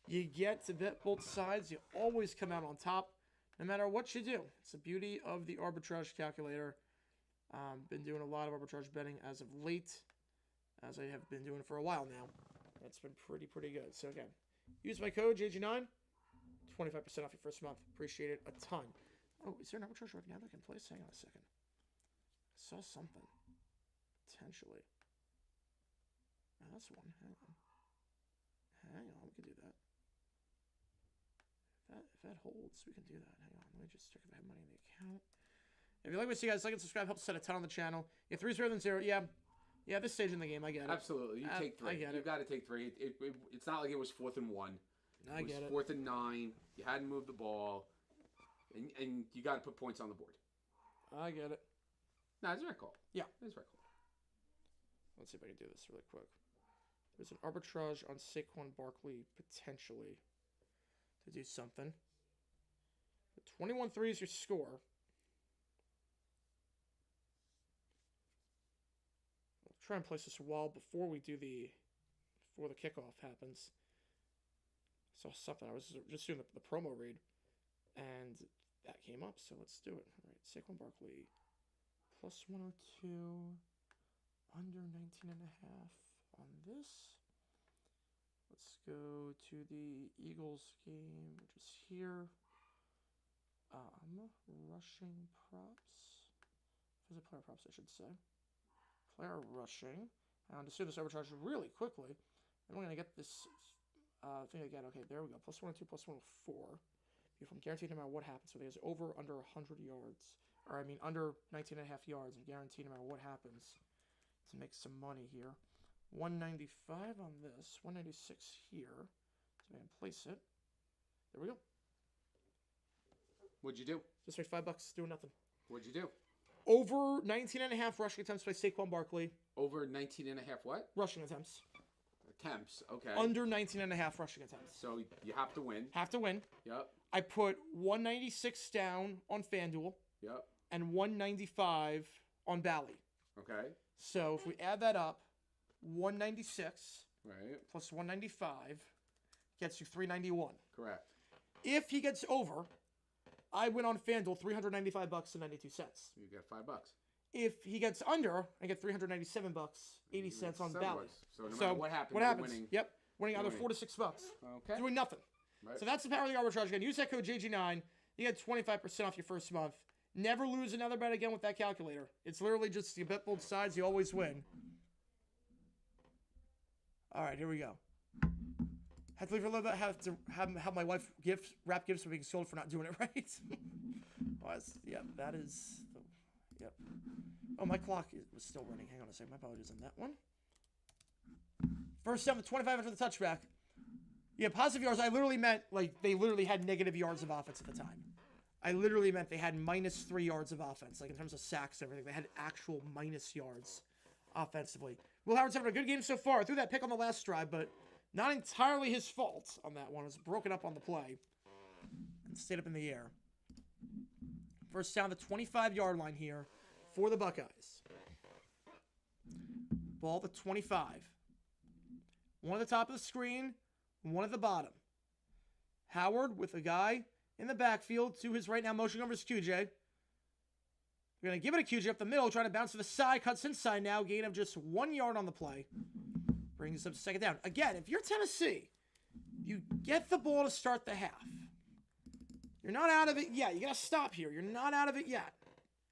You get to bet both sides. You always come out on top, no matter what you do. It's the beauty of the arbitrage calculator. Been doing a lot of arbitrage betting as of late, as I have been doing for a while now. That's been pretty good. So again, use my code JG9, 25% off your first month. Appreciate it a ton. Oh, is there an arbitrage right now that I can place? Hang on a second. I saw something potentially. Oh, that's one. Hang on, we can do that. If that holds, we can do that. Hang on, let me just check if I have money in the account. If you like what you see, guys, like and subscribe. Helps set a ton on the channel. Yeah, 3's better than 0. Yeah, this stage in the game, I get it. Absolutely, you take 3. I get it. You got to take 3. It's not like it was 4th and 1. I get it. 4th and 9. You hadn't moved the ball, and you got to put points on the board. I get it. No, it's a right call. Yeah, it's a right call. Let's see if I can do this really quick. There's an arbitrage on Saquon Barkley potentially to do something. 21-3 is your score. I'll try and place this a while before the kickoff happens. I saw something. I was just doing the promo read, and that came up. So let's do it. All right, Saquon Barkley plus 102, under 19.5 on this. Let's go to the Eagles game, which is here. Rushing props. Physical player props, I should say. Player rushing. And to do this arbitrage really quickly, and we're going to get this thing again. Okay, there we go. Plus 102, plus 104. Beautiful. I'm guaranteed no matter what happens. So there's over under 100 yards. Or, I mean, under 19.5 yards. I'm guaranteed no matter what happens to make some money here. 195 on this. 196 here. So I can place it. There we go. What'd you do? Just made $5 doing nothing. What'd you do? Over 19.5 rushing attempts by Saquon Barkley. Over 19.5 what? Rushing attempts. Attempts, okay. Under 19.5 rushing attempts. So you have to win. Have to win. Yep. I put 196 down on FanDuel. Yep. And 195 on Bally. Okay. So if we add that up, 196 right plus 195 gets you 391. Correct. If he gets over, I win on FanDuel $395 and 92 cents. You get $5. If he gets under, I get $397 80 cents on Bally. So no matter what happens, winning. Yep, winning either $4 to $6. Okay. Doing nothing. Right. So that's the power of the arbitrage. Again, use that code JG9. You get 25% off your first month. Never lose another bet again with that calculator. It's literally just you bet both sides, you always win. All right, here we go. Had to leave for a little bit. Have to have my wife wrap gifts for being sold for not doing it right. Yep, that is. Yep. Oh, my clock was still running. Hang on a second. My apologies on that one. First down, the 25 after the touchback. Yeah, positive yards. I literally meant like they literally had negative yards of offense at the time. I literally meant they had -3 yards of offense, like in terms of sacks and everything. They had actual minus yards offensively. Will Howard's having a good game so far. Threw that pick on the last drive, but not entirely his fault on that one. It was broken up on the play and stayed up in the air. First down, the 25-yard line here for the Buckeyes. Ball at the 25. One at the top of the screen, one at the bottom. Howard with a guy in the backfield to his right now, motion over to QJ. We're going to give it to QJ up the middle, trying to bounce to the side, cuts inside now, gain of just 1 yard on the play. Brings us up to second down. Again, if you're Tennessee, you get the ball to start the half. You're not out of it yet. You got to stop here. You're not out of it yet.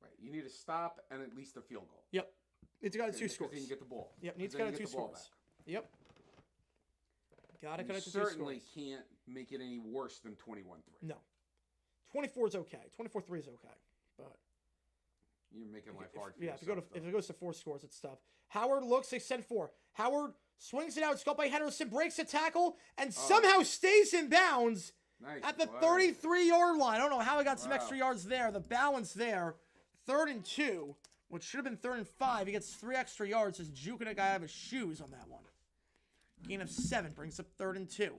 Right. You need to stop and at least a field goal. Yep. It's got 2 scores. Then you get the ball. Yep. Needs to get 2 scores. Yep. Got to cut it to 2 scores. Certainly can't make it any worse than 21-3. No. 24 is okay. 24-3 is okay. But you're making life hard for yeah, yourself. if it goes to 4 scores, it's tough. Howard looks, they send 4. Howard Swings it out. It's caught by Henderson. Breaks a tackle and somehow stays in bounds at the 33-yard line. I don't know how he got some extra yards there. The balance there. 3rd and 2, which should have been 3rd and 5. He gets 3 extra yards. Just juking a guy out of his shoes on that one. Gain of 7 brings up 3rd and 2.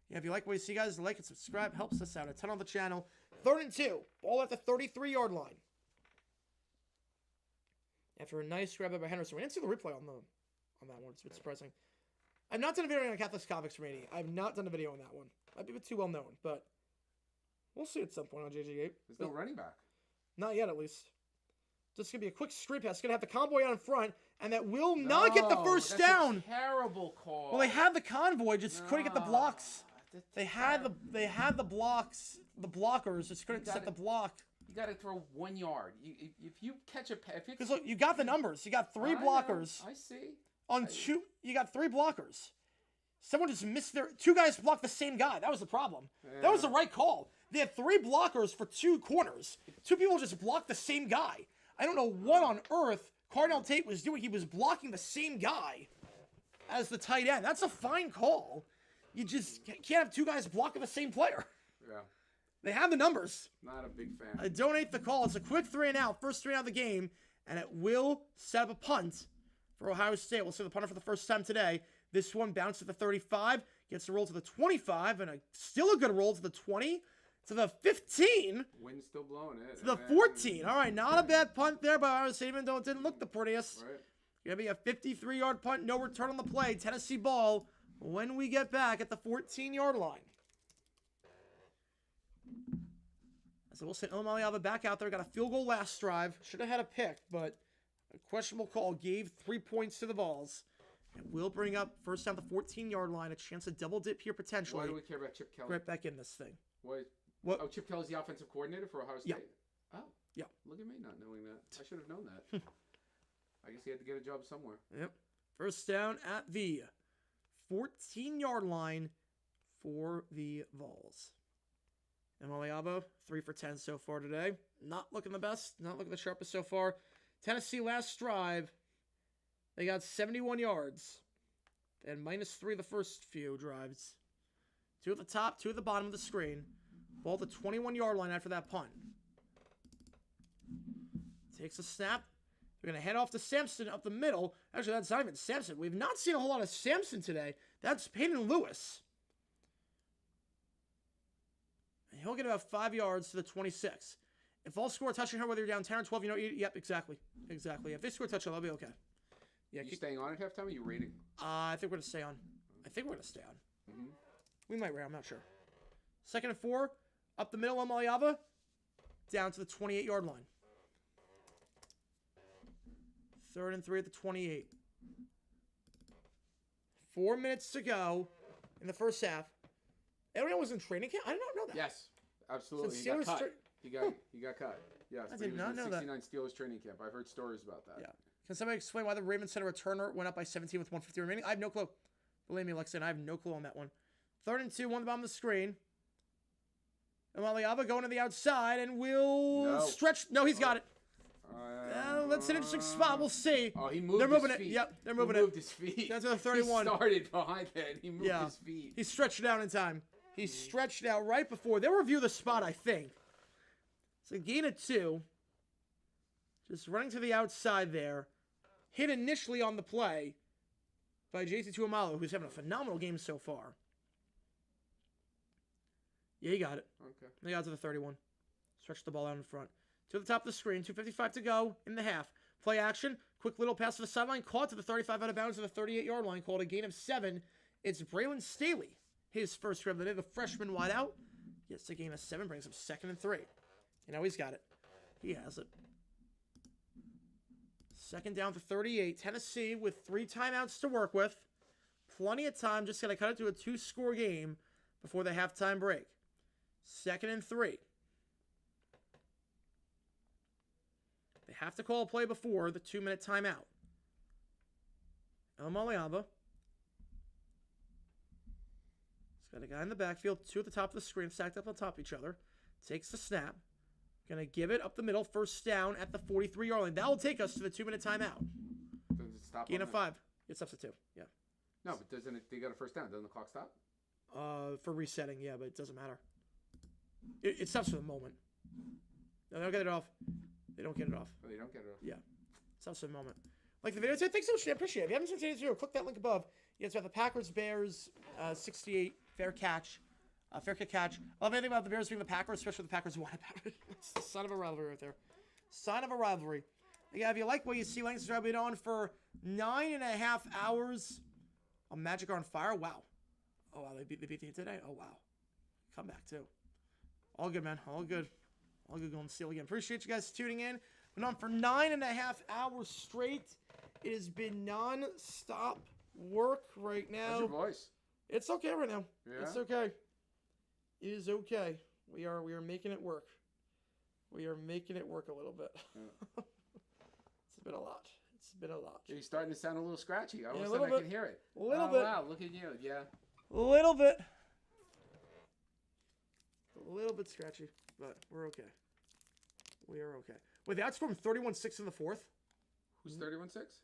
Yeah, if you like what you see, guys, like and subscribe. Helps us out a ton on the channel. 3rd and 2. Ball at the 33-yard line. After a nice grab there by Henderson. We didn't see the replay on that one. It's a bit surprising. I've not done a video on Catholic Comics from 80. I've not done a video on that one. Might be a bit too well known, but we'll see at some point on JG8. There's no running back. Not yet, at least. Just going to be a quick screen pass. Going to have the convoy on front, and that will not get the first down. A terrible call. Well, they had the convoy, just couldn't get the blocks. They had the blocks, the blockers, just couldn't set the block. You got to throw 1 yard. If you catch a pass, because look, you got the numbers. You got 3 blockers. I see. On 2, you got 3 blockers. Someone just missed 2 guys blocked the same guy. That was the problem. Yeah. That was the right call. They had 3 blockers for 2 corners. 2 people just blocked the same guy. I don't know what on earth Cardinal Tate was doing. He was blocking the same guy as the tight end. That's a fine call. You just can't have 2 guys blocking the same player. Yeah. They have the numbers. Not a big fan. I donate the call. It's a quick 3 and out. First 3 out of the game. And it will set up a punt for Ohio State. We'll see the punter for the first time today. This one bounced to the 35. Gets a roll to the 25. And still a good roll to the 20. To the 15. Wind's still blowing it. To the 14. All right, not a bad punt there by Ohio State, even though it didn't look the prettiest. Right. Going to be a 53-yard punt. No return on the play. Tennessee ball when we get back at the 14-yard line. So we'll say Ilmaliava back out there. Got a field goal last drive. Should have had a pick, but a questionable call gave 3 points to the Vols. It will bring up first down the 14-yard line. A chance to double dip here potentially. Why do we care about Chip Kelly? Right back in this thing. What? What? Oh, Chip Kelly's the offensive coordinator for Ohio State? Yeah. Oh. Yeah. Look at me not knowing that. I should have known that. I guess he had to get a job somewhere. Yep. First down at the 14-yard line for the Vols. Ilmaliava, 3 for 10 so far today. Not looking the best. Not looking the sharpest so far. Tennessee last drive. They got 71 yards. And -3 the first few drives. 2 at the top, 2 at the bottom of the screen. Ball at the 21-yard line after that punt. Takes a snap. They're going to head off to Sampson up the middle. Actually, that's not even Sampson. We've not seen a whole lot of Sampson today. That's Peyton Lewis. And he'll get about 5 yards to the 26. If Vols score a touchdown, whether you're down 10 or 12, you know, yep, exactly. Exactly. If they score a touchdown, they'll be okay. Yeah, you staying on at halftime or are you rating? I think we're going to stay on. I think we're going to stay on. Mm-hmm. We might rate. I'm not sure. 2nd and 4. Up the middle, Ilmaliava. Down to the 28-yard line. 3rd and 3 at the 28. 4 minutes to go in the first half. Everyone was in training camp? I did not know that. Yes, absolutely. So he got cut. He got cut. Yes, I did not know that. 69 Steelers training camp. I've heard stories about that. Yeah. Can somebody explain why the Ravens center returner went up by 17 with 150 remaining? I have no clue. Believe me, Lexington, I have no clue on that one. 3rd and 2, 1 the bottom of the screen. Ilmaliava going to the outside and will stretch. No, he's got it. That's an interesting spot. We'll see. Oh, he moved They're moving his feet. It. Yep, they're moving he it. moved his feet. That's to the 31. He started behind that. He moved his feet. He stretched it out in time. He stretched it out right before. They'll review the spot, I think. It's a gain of 2. Just running to the outside there. Hit initially on the play by JC Tuamalo, who's having a phenomenal game so far. Yeah, he got it. Okay. They got to the 31. Stretched the ball out in front. To the top of the screen. 2:55 to go in the half. Play action. Quick little pass to the sideline. Caught to the 35 out of bounds to the 38-yard line. Called a gain of 7. It's Braylon Staley. His first grab of the day. The freshman wide out. Gets a gain of 7. Brings up 2nd and 3. You know, he's got it. He has it. 2nd down to 38. Tennessee with 3 timeouts to work with. Plenty of time. Just got to cut it to a 2-score game before the halftime break. 2nd and 3. They have to call a play before the 2-minute timeout. Ilmaliava. He's got a guy in the backfield. 2 at the top of the screen, stacked up on top of each other. Takes the snap. Going to give it up the middle. First down at the 43-yard line. That will take us to the 2-minute timeout. Stop Gain of 5. It's up to 2. Yeah. No, but doesn't it? They got a first down. Doesn't the clock stop? For resetting, yeah, but it doesn't matter. It stops for the moment. No, they don't get it off. They don't get it off. Oh, they don't get it off. Yeah. It stops for the moment. Like the video, thanks so much. I appreciate it. If you haven't seen today's video, click that link above. Yeah, it's about the Packers Bears 68 fair catch. Fair kick catch. I love anything about the Bears being the Packers, especially the Packers won about it. It's the sign of a rivalry right there. Sign of a rivalry. Yeah, if you like what you see, like subscribe. Been on for 9.5 hours. Magic are on fire. Wow. Oh wow, they beat the Heat today. Oh wow. Come back too. All good, man. All good. All good. Going to steal again. Appreciate you guys tuning in. Been on for 9.5 hours straight. It has been non-stop work right now. How's your voice? It's okay right now. Yeah? It's okay. It is okay. We are making it work. We are making it work a little bit. Yeah. It's been a lot. It's been a lot. You're starting to sound a little scratchy. All of a little sudden I bit. can hear it. A little oh, bit. Wow, look at you. Yeah. A little bit. A little bit scratchy, but we're okay. We are okay. Wait, they outscored 31-6 in the fourth? Who's 31-6?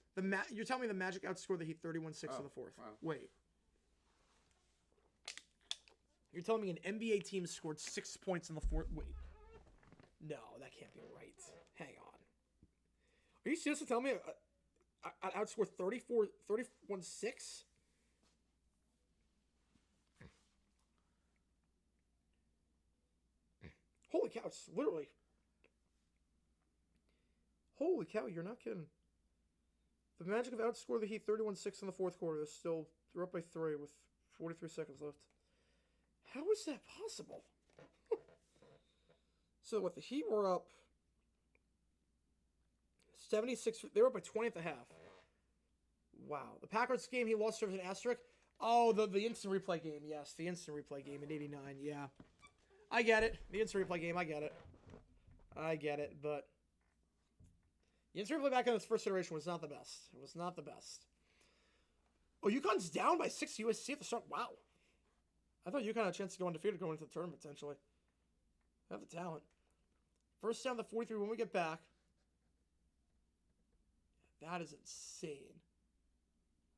You're telling me the Magic outscored the Heat 31-6 in the fourth? Wow. Wait. You're telling me an NBA team scored 6 points in the fourth? Wait. No, that can't be right. Hang on. Are you seriously telling me I outscored 31-6? Holy cow, it's literally... Holy cow, you're not kidding. The Magic have outscored the Heat 31-6 in the fourth quarter. They're up by 3 with 43 seconds left. How is that possible? So what, the Heat were up 76. They were up by 20 at the half. Wow. The Packers game, he lost serves an asterisk. Oh, the instant replay game. Yes, the instant replay game in '89. Yeah. I get it. The instant replay game, I get it. I get it, but the instant replay back in its first iteration was not the best. It was not the best. Oh, UConn's down by 6 USC at the start. Wow. I thought UConn had a chance to go undefeated going into the tournament, potentially. They have the talent. First down the 43 when we get back. That is insane.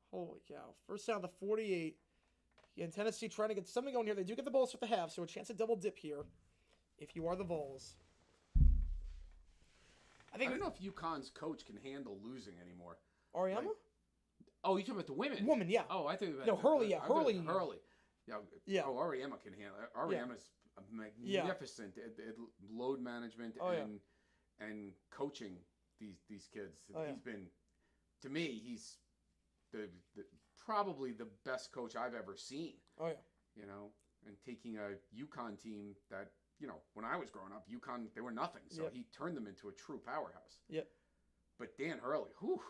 Holy cow. First down the 48. Again, Tennessee trying to get something going here. They do get the Vols at the half, so a chance to double dip here if you are the Vols. I don't know if UConn's coach can handle losing anymore. Ariama? Oh, you're talking about the women? Woman, yeah. Oh, I think about No, Hurley, yeah. Hurley. Hurley. Yeah. Oh, Ariama can handle it. Ariama's magnificent at load management and coaching these kids. He's been, to me, he's the probably the best coach I've ever seen. Oh, yeah. You know, and taking a UConn team that, you know, when I was growing up, UConn, they were nothing. So he turned them into a true powerhouse. Yep. But Dan Hurley, whew,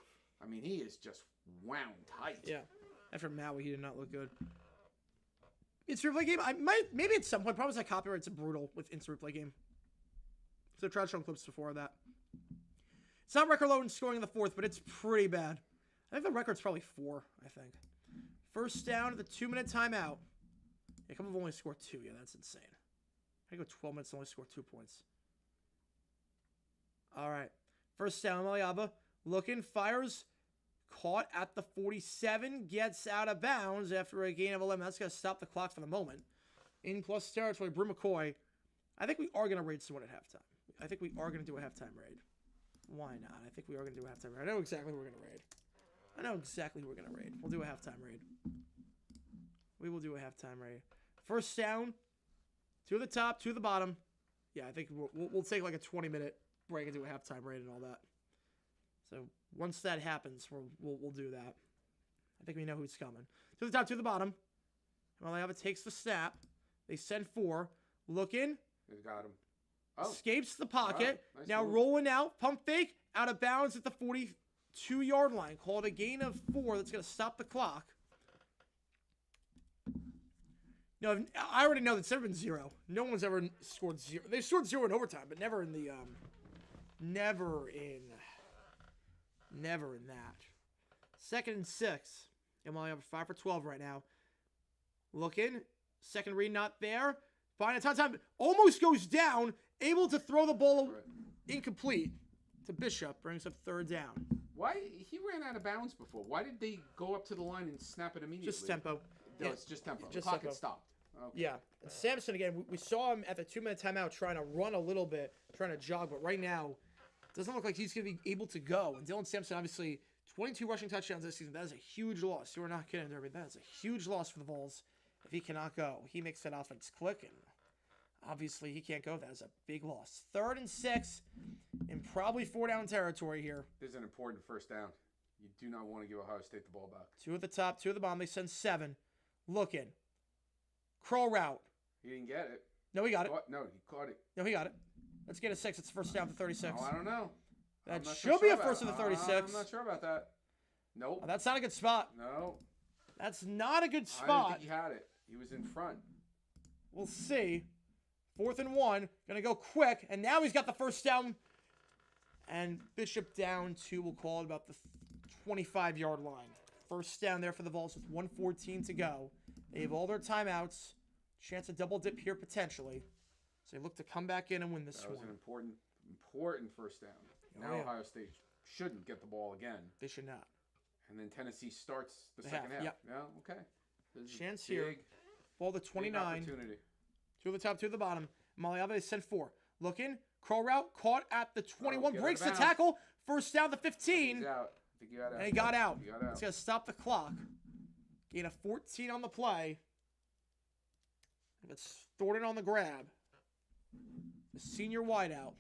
I mean, he is just wound tight. Yeah. After Maui, he did not look good. Instant replay game, maybe at some point, probably like copyrights are brutal with instant replay game. So try to show clips before that. It's not record low in scoring in the fourth, but it's pretty bad. I think the record's probably 4, I think. First down at the 2-minute timeout. Yeah, Clemson have only scored 2. Yeah, that's insane. I go 12 minutes and only score 2 points. All right. First down, Maliaba. Looking, fires. Caught at the 47. Gets out of bounds after a gain of 11. That's going to stop the clock for the moment. In plus territory, Brew McCoy. I think we are going to raid someone at halftime. I think we are going to do a halftime raid. Why not? I think we are going to do a halftime raid. I know exactly who we're going to raid. I know exactly who we're going to raid. We'll do a halftime raid. We will do a halftime raid. First down. 2 to the top, 2 to the bottom. Yeah, I think we'll take like a 20-minute break and do a halftime raid and all that. So once that happens, we'll do that. I think we know who's coming. 2 to the top, 2 to the bottom. Maliaba takes the snap. They send 4. Looking. They got him. Oh. Escapes the pocket. Wow. Nice now move. Rolling out. Pump fake. Out of bounds at the 42-yard line. Called a gain of 4. That's going to stop the clock. No, I already know that's never been 0. No one's ever scored 0. They've scored 0 in overtime, but never in the never in that. 2nd and 6. MLA over 5 for 12 right now. Looking. Second read not there. Finding a ton of time. Almost goes down. Able to throw the ball incomplete to Bishop. Brings up 3rd down. Why he ran out of bounds before? Why did they go up to the line and snap it immediately? Just tempo. No, it's just tempo. Just the clock tempo. had stopped. Okay. Yeah. And Sampson, again, we saw him at the 2-minute timeout trying to run a little bit, trying to jog, but right now, it doesn't look like he's going to be able to go. And Dylan Sampson, obviously, 22 rushing touchdowns this season. That is a huge loss. You are not kidding, Derby. That is a huge loss for the Vols if he cannot go. He makes that offense click, and obviously he can't go. That is a big loss. 3rd and 6 in probably 4-down territory here. This is an important first down. You do not want to give Ohio State the ball back. 2 at the top, 2 at the bottom. They send 7. Looking. Curl route. He didn't get it. No, he got it. No, he caught it. No, he got it. Let's get a 6. It's first down to 36. Oh, I don't know. That should be a first to the 36. I'm not sure about that. Nope. Oh, that's not a good spot. No. That's not a good I spot. didn't think he had it. He was in front. We'll see. 4th and 1. Gonna go quick. And now he's got the first down. And Bishop down to, we'll call it about the 25-yard line. First down there for the Vols with 1:14 to go. They have all their timeouts. Chance to double dip here potentially. So they look to come back in and win this That was one. an important first down. Now yeah. Ohio State shouldn't get the ball again. They should not. And then Tennessee starts the They second have, half. yeah. Yeah, okay. This is Chance big, here. Ball to 29. big opportunity. 2 at the top, 2 at the bottom. Maliava is sent 4. Looking. Crawl route. Caught at the 21. get Breaks out the of bounds. tackle. First down to 15. He's out. I think he got out. And he got out. He got out. It's going to stop the clock. Gain a 14 on the play. It's Thornton on the grab. The senior wideout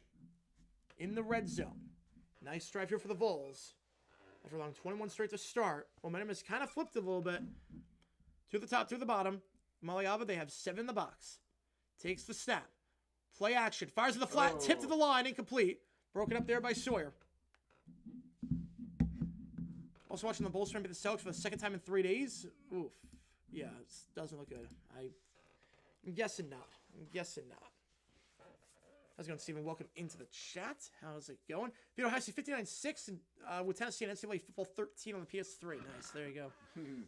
in the red zone. Nice drive here for the Vols. After allowing 21 straight to start, momentum has kind of flipped a little bit. 2 at the top, 2 at the bottom. Maliava, they have 7 in the box. Takes the snap. Play action. Fires to the flat. Tip to the line. Incomplete. Broken up there by Sawyer. Also watching the Bulls try and beat the Celtics for the second time in 3 days. Oof. Yeah, it doesn't look good. I'm guessing not. How's it going, Stephen? Welcome into the chat. How's it going? Beat Ohio State 59-6 with Tennessee and NCAA football 13 on the PS3. Nice. There you go.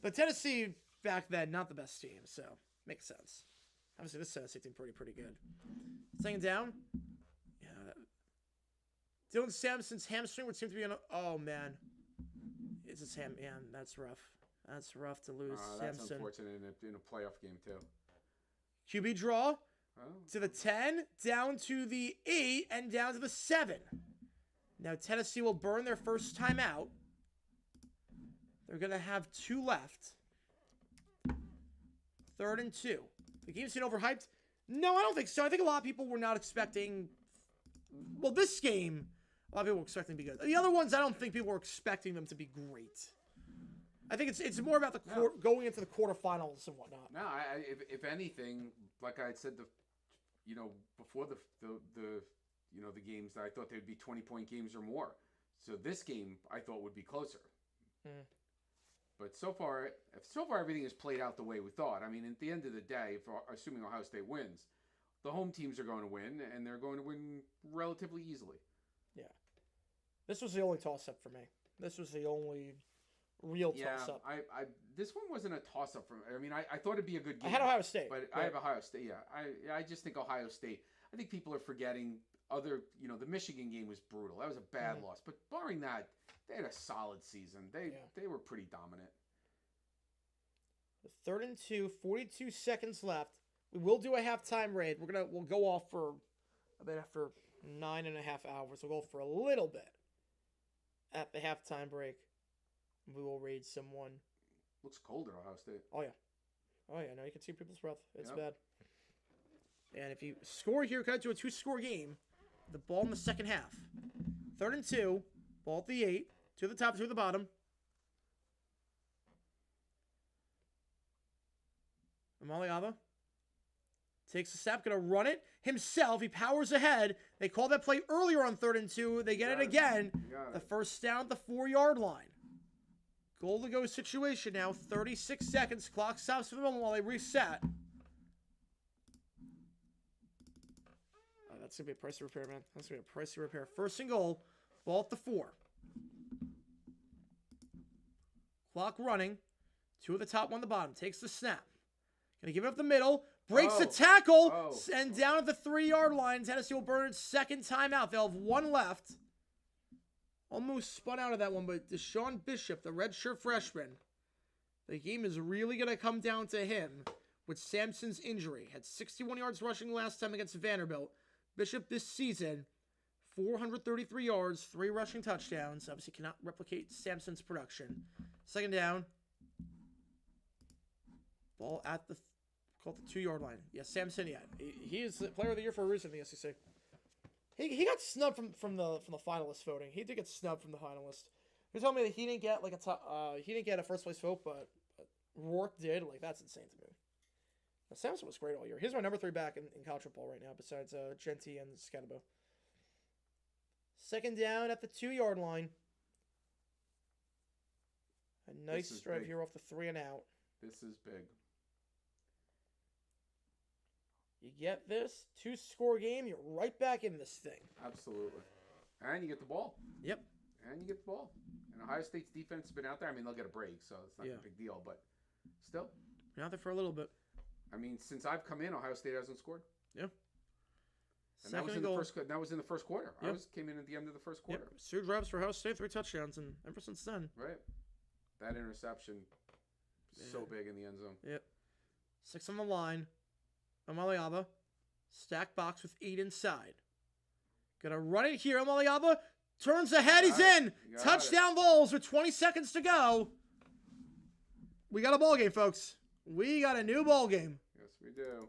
But Tennessee back then, not the best team, so makes sense. Obviously, this Tennessee team pretty good. Second down. Yeah. Dylan Sampson's hamstring would seem to be on. Oh man, it's his ham. Yeah, that's rough. That's rough to lose. That's Sampson. unfortunate in a playoff game too. QB draw. Oh. To the 10, down to the 8, and down to the 7. Now Tennessee will burn their first timeout. They're going to have 2 left. 3rd and 2. The game's been overhyped? No, I don't think so. I think a lot of people were not expecting... Well, this game, a lot of people were expecting to be good. The other ones, I don't think people were expecting them to be great. I think it's more about the going into the quarterfinals and whatnot. No, if anything, like I had said, before the games, I thought they'd be 20-point games or more. So this game, I thought would be closer. But so far everything has played out the way we thought. I mean, at the end of the day, assuming Ohio State wins, the home teams are going to win, and they're going to win relatively easily. Yeah. This was the only toss-up for me. This was the only real toss-up. This one wasn't a toss-up for me. I mean, I thought it'd be a good game. I had Ohio State. But I have Ohio State, yeah. I just think Ohio State, I think people are forgetting the Michigan game was brutal. That was a bad loss. But barring that, they had a solid season. They were pretty dominant. 3rd and 2, 42 seconds left. We will do a halftime raid. We'll go off for a bit after 9.5 hours. We'll go for a little bit at the halftime break. We will raid someone. Looks cold at Ohio State. Oh yeah. Now you can see people's breath. It's bad. And if you score here, cut to a 2-score game. The ball in the second half. 3rd and 2. Ball at the 8. 2 at the top, 2 at the bottom. Amaliava takes the snap, gonna run it himself. He powers ahead. They called that play earlier on 3rd and 2. They get it again. The first down at the 4-yard line. Goal to go situation now. 36 seconds. Clock stops for the moment while they reset. That's going to be a pricey repair, man. That's going to be a pricey repair. 1st and goal. Ball at the 4. Clock running. 2 at the top, 1 at the bottom. Takes the snap. Going to give it up the middle. Breaks the tackle. And down at the 3-yard line. Tennessee will burn its second timeout. They'll have 1 left. Almost spun out of that one, but Deshaun Bishop, the redshirt freshman, the game is really going to come down to him with Samson's injury. Had 61 yards rushing last time against Vanderbilt. Bishop this season, 433 yards, 3 rushing touchdowns. Obviously cannot replicate Samson's production. Second down. Ball at the 2-yard line. Yeah, Samson, yeah. He is the player of the year for a reason in the SEC. He got snubbed from the finalist voting. He did get snubbed from the finalist. You're telling me that he didn't get like he didn't get a first place vote, but Rourke did? Like, that's insane to me. Now, Samson was great all year. He's my number 3 back in college football right now, besides Genty and Scadabo. Second down at the 2-yard line. A nice drive here off the 3 and out. This is big. You get this 2-score game, you're right back in this thing. Absolutely. And you get the ball. Yep. And you get the ball. And Ohio State's defense has been out there. I mean, they'll get a break, so it's not a big deal, but still. Been out there for a little bit. I mean, since I've come in, Ohio State hasn't scored. Yeah. And that was in the first quarter. Yep. Came in at the end of the first quarter. Yep. 2 drives for Ohio State, 3 touchdowns, and ever since then. Right. That interception, so big in the end zone. Yep. 6 on the line. Amaliaba. Stack box with 8 inside. Gonna run it here. Amaliaba turns ahead. He's in. Touchdown Vols with 20 seconds to go. We got a ball game, folks. We got a new ball game. Yes, we do.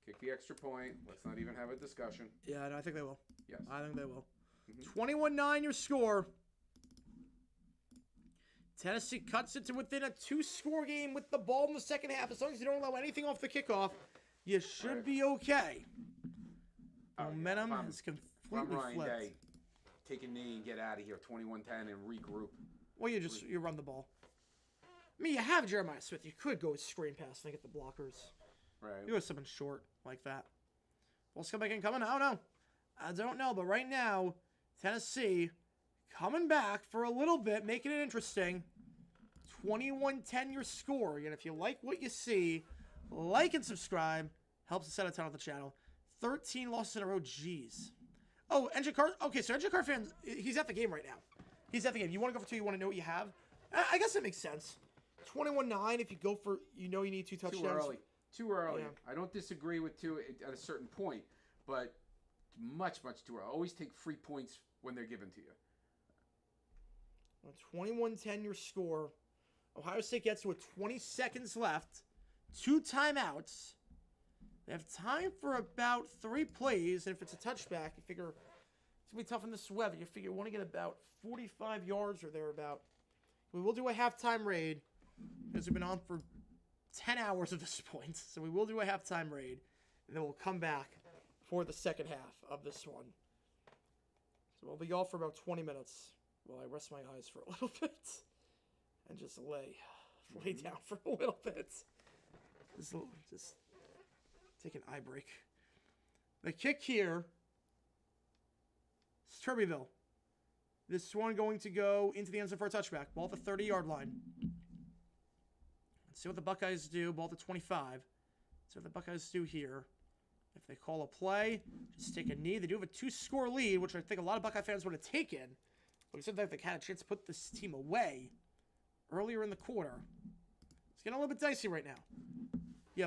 Kick the extra point. Let's not even have a discussion. Yeah, no, I think they will. Yes. I think they will. 21-9 your score. Tennessee cuts it to within a 2-score game with the ball in the second half. As long as you don't allow anything off the kickoff, you should be okay. Momentum has completely flipped. Day, take a knee and get out of here. 21-10 and regroup. Well, you run the ball. I mean, you have Jeremiah Smith. You could go with screen pass and get the blockers. Right. You go something short like that. Ball's coming in, coming. I don't know. But right now, Tennessee coming back for a little bit, making it interesting. 21-10 your score. And if you like what you see, like and subscribe. Helps us out a ton on the channel. 13 losses in a row. Jeez. Oh, Engine Car. Okay, so Engine Car fans, he's at the game right now. He's at the game. You want to go for 2, you want to know what you have? I guess that makes sense. 21-9 if you go for, you need 2 touchdowns. Too early. Yeah. I don't disagree with 2 at a certain point, but much too early. Always take free points when they're given to you. 21-10 your score. Ohio State gets to 20 seconds left. 2 timeouts. They have time for about 3 plays, and if it's a touchback, you figure it's going to be tough in this weather. You figure you want to get about 45 yards or thereabout. We will do a halftime raid, because we've been on for 10 hours at this point. So we will do a halftime raid, and then we'll come back for the second half of this one. So we'll be off for about 20 minutes while I rest my eyes for a little bit and just lay down for a little bit. Just take an eye break. The kick here is Turbeville. This one going to go into the end zone for a touchback. Ball at the 30-yard line. Let's see what the Buckeyes do. Ball at the 25. See what the Buckeyes do here. If they call a play, just take a knee. They do have a 2-score lead, which I think a lot of Buckeye fans would have taken. But we said that they had a chance to put this team away earlier in the quarter. It's getting a little bit dicey right now. Yeah,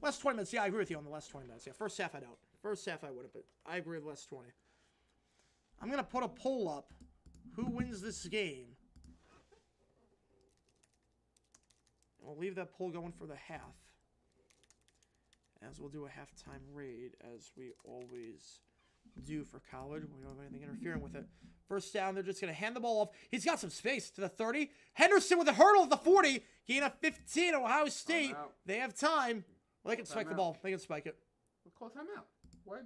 last 20 minutes. Yeah, I agree with you on the last 20 minutes. Yeah, first half I don't. First half I would have, but I agree with the last 20. I'm going to put a poll up. Who wins this game? I'll leave that poll going for the half. As we'll do a halftime raid, as we always do for college. We don't have anything interfering with it. First down, they're just going to hand the ball off. He's got some space to the 30. Henderson with a hurdle at the 40. Gain of 15, Ohio State. They have time. Well, they can spike the ball. They can spike it. We'll call timeout. What?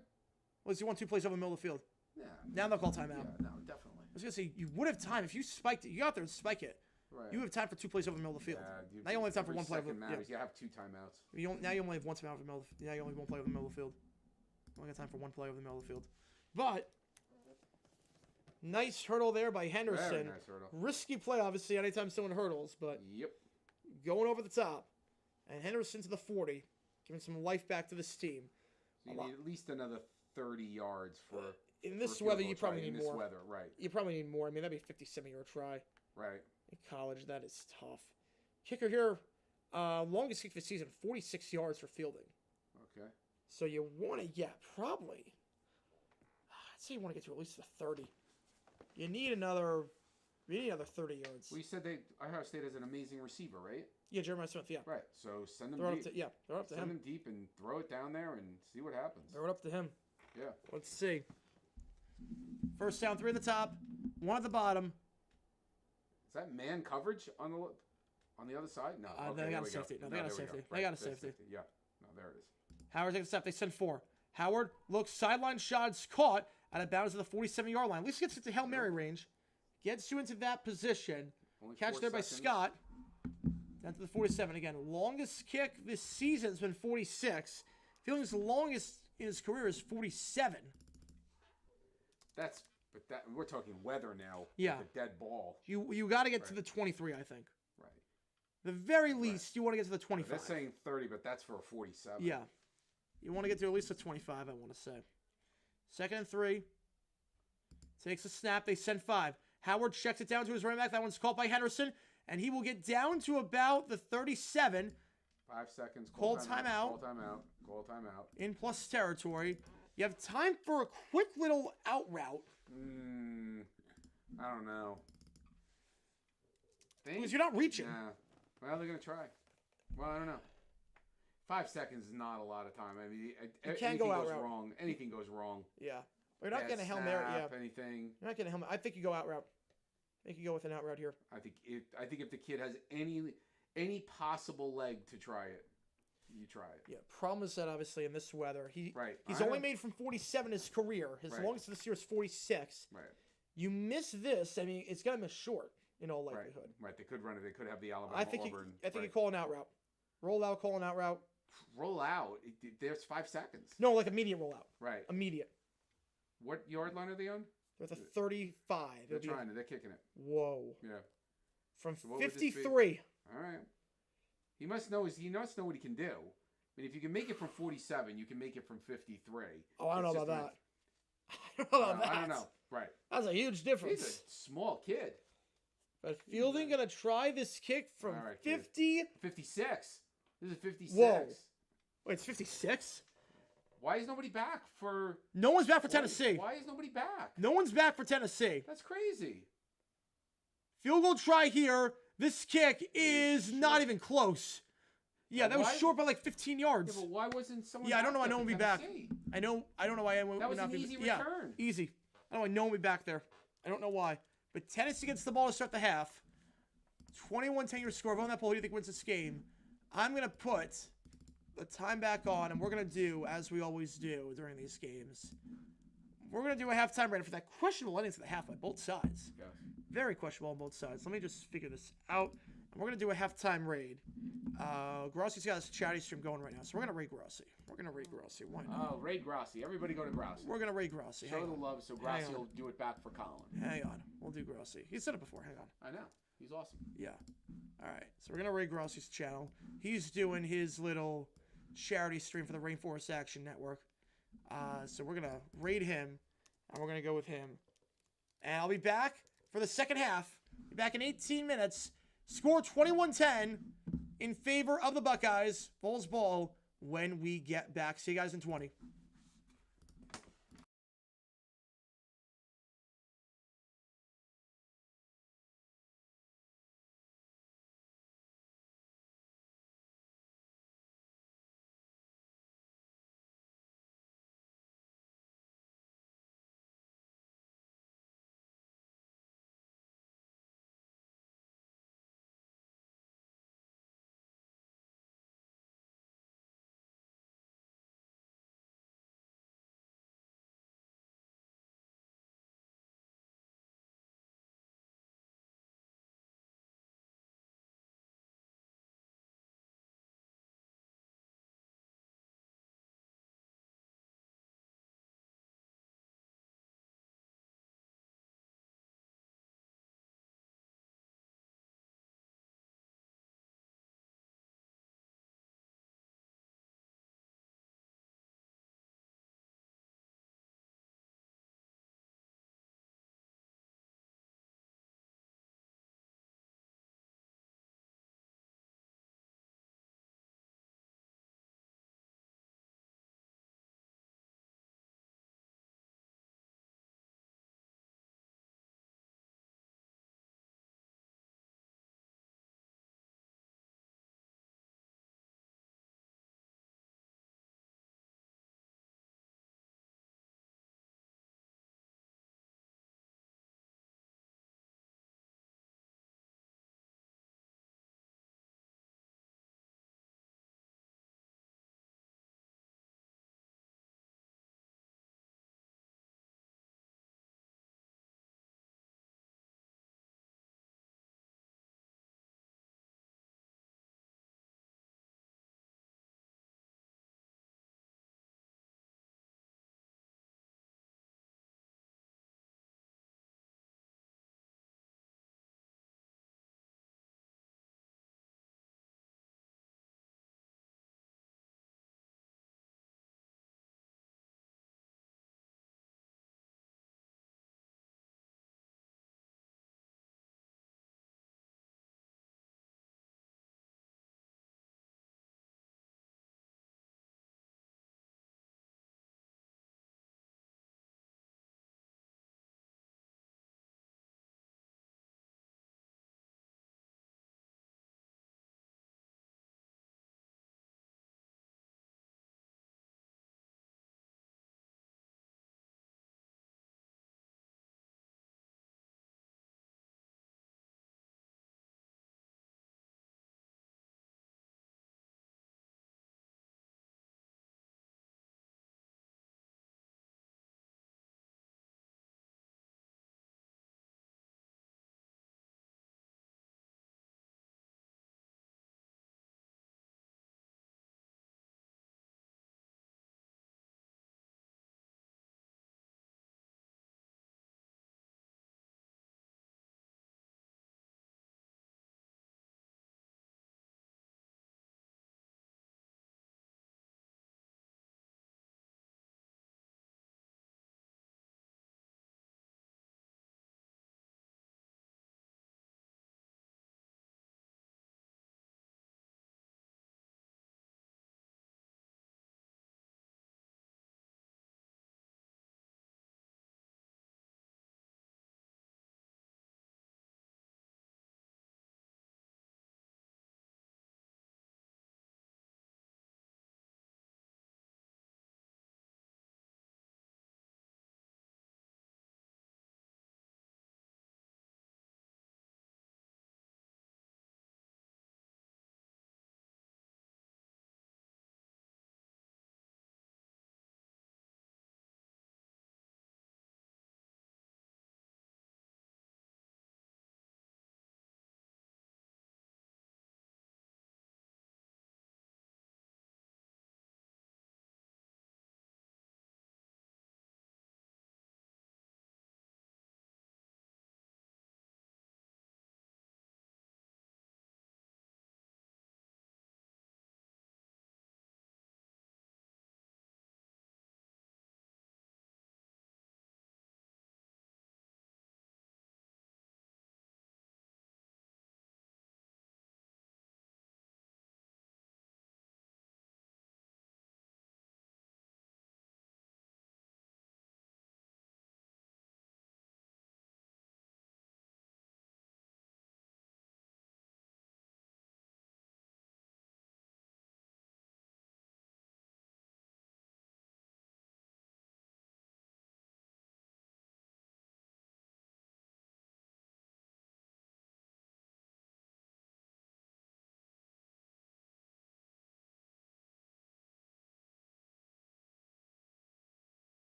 Well, you want 2 plays over the middle of the field. Yeah. Now they'll call timeout. Yeah, no, definitely. I was going to say, you would have time. If you spiked it, you go out there and spike it. Right. You have time for 2 plays over the middle of the field. Yeah, now you only have time for 1 play over the field. You have 2 timeouts. Now you only have 1 timeout over the middle. Now you only have 1 play over the middle of the field. You only got time for 1 play over the middle of the field. But nice hurdle there by Henderson. Very nice hurdle. Risky play, obviously, anytime someone hurdles, but going over the top. And Henderson to the 40, giving some life back to this team. So you need at least another 30 yards for In for a this field weather, goal you try probably in need this more. weather, right? You probably need more. I mean, that'd be a 57-yard try. Right. In college, that is tough. Kicker here, longest kick this season, 46 yards for fielding. Okay. So you want to, probably. I'd say you want to get to at least the 30. You need another 30 yards. Well, you said Ohio State has an amazing receiver, right? Yeah, Jeremiah Smith, yeah. Right. So send them Throw it deep. up to Send him. them deep and throw it down there and see what happens. Throw it up to him. Yeah. Let's see. First down, 3 at the top, 1 at the bottom. Is that man coverage on the other side? No. Okay, they got a there we safety. go. No, they got a there we safety. go. They Right, got a there's safety. Yeah. No, there it is. Howard takes a step. They send 4. Howard looks sideline shots caught out of bounds at the 47-yard line. At least gets it to Hail Mary range. Gets you into that position. Only Catch 4 there by seconds. Scott. Down to the 47 again. Longest kick this season has been 46. Fielding's longest in his career is 47. But we're talking weather now. Yeah. With a dead ball. You got to get to the 23, I think. Right. The very least, you want to get to the 25. They're saying 30, but that's for a 47. Yeah. You want to get to at least a 25, I want to say. 2nd and 3. Takes a snap. They send 5. Howard checks it down to his running back. That one's caught by Henderson. And he will get down to about the 37. 5 seconds. Call timeout. Call timeout. In plus territory. You have time for a quick little out route. I don't know. Because you're not reaching. Yeah. Well, they're going to try. Well, I don't know. 5 seconds is not a lot of time. I mean, can't go out route. Wrong. Anything goes wrong. Yeah. But you're not getting a Hail Mary. Yeah. Anything. You're not getting a Hail Mary. I think you go out route. I think you go with an out route here. I think if the kid has any possible leg to try it, you try it. Yeah. Problem is that obviously in this weather, he's I only know. made from 47 his career. His longest this year is 46. Right. You miss this, I mean, it's gonna miss short in all likelihood. Right. They could run it. They could have the Alabama. I think Auburn. you call an out route. Roll out, call an out route. Roll out. There's 5 seconds. No, like immediate rollout. Right. Immediate. What yard line are they on? They're at the 35. They're trying it. They're kicking it. Whoa. Yeah. From So what would this be? 53. All right. He must know what he can do. I mean, if you can make it from 47, you can make it from 53. Oh, I don't know about that. I don't know. Right. That's a huge difference. He's a small kid. But Fielding going to try this kick from 50. 56. This is 56. Whoa. Wait, it's 56? Why is nobody back for... No one's back for Tennessee. Why is nobody back? No one's back for Tennessee. That's crazy. Field goal try here. This kick is not even close. Yeah, that was short by like 15 yards. Yeah, but why wasn't someone I don't know. I know one one will be back. I don't know why I would That was not an be easy yeah, return. Easy. I know. I know one will be back there. I don't know why. But Tennessee gets the ball to start the half. 21-10 your score. Vote on that poll. Who do you think wins this game? I'm going to put the time back on, and we're going to do, as we always do during these games, we're going to do a halftime rating for that questionable ending to the half by both sides. Yeah. Very questionable on both sides. Let me just figure this out. And we're going to do a halftime raid. Grossi's got his charity stream going right now, so we're going to raid Grossi. Why not? Oh, raid Grossi. Everybody go to Grossi. We're going to raid Grossi. Show the love so Grossi will do it back for Colin. Hang on. We'll do Grossi. He's said it before. Hang on. I know. He's awesome. Yeah. All right. So we're going to raid Grossi's channel. He's doing his little charity stream for the Rainforest Action Network. So we're going to raid him, and we're going to go with him. And I'll be back for the second half. Be back in 18 minutes. Score 21-10 in favor of the Buckeyes. Bulls ball when we get back. See you guys in 20.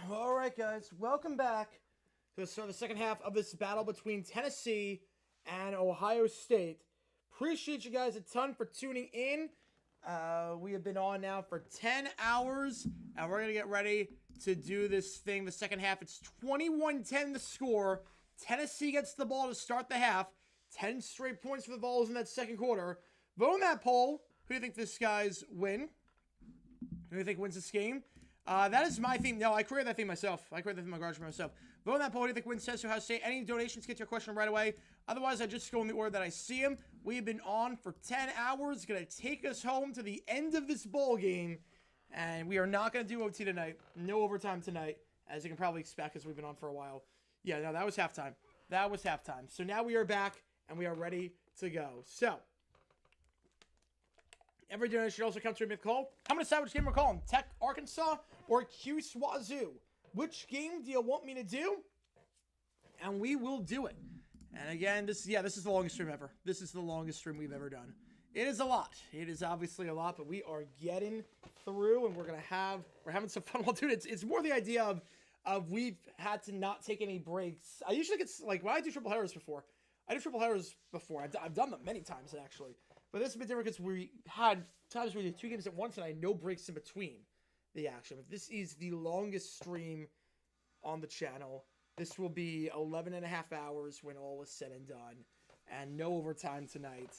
All right, guys, welcome back to the start of the second half of this battle between Tennessee and Ohio State. Appreciate you guys a ton for tuning in. We have been on now for 10 hours, and we're going to get ready to do this thing. The second half, it's 21-10 the score. Tennessee gets the ball to start the half. 10 straight points for the Vols in that second quarter. Vote on that poll. Who do you think this guy's win? Who do you think wins this game? That is my theme. No, I created that theme myself. I created that theme in my garage for myself. Vote on that poll. Who do you think wins Tennessee Ohio State? Any donations get your question right away. Otherwise, I just go in the order that I see them. We have been on for 10 hours. Going to take us home to the end of this ball game. And we are not going to do OT tonight. No overtime tonight, as you can probably expect, because we've been on for a while. Yeah, no, that was halftime. That was halftime. So now we are back, and we are ready to go. So, every donation should also come to a myth call. How many decide which game we're calling? Tech, Arkansas, or Q Swazoo? Which game do you want me to do? And we will do it. And again, this is the longest stream ever. This is the longest stream we've ever done. It is a lot. It is obviously a lot, but we are getting through, and we're having some fun while doing it. It's more the idea of we've had to not take any breaks. I usually get, like, when I do triple headers before, I've done them many times, actually. But this is a bit different because we had times where we did 2 games at once, and I had no breaks in between the action. But this is the longest stream on the channel. This will be 11 and a half hours when all is said and done, and no overtime tonight.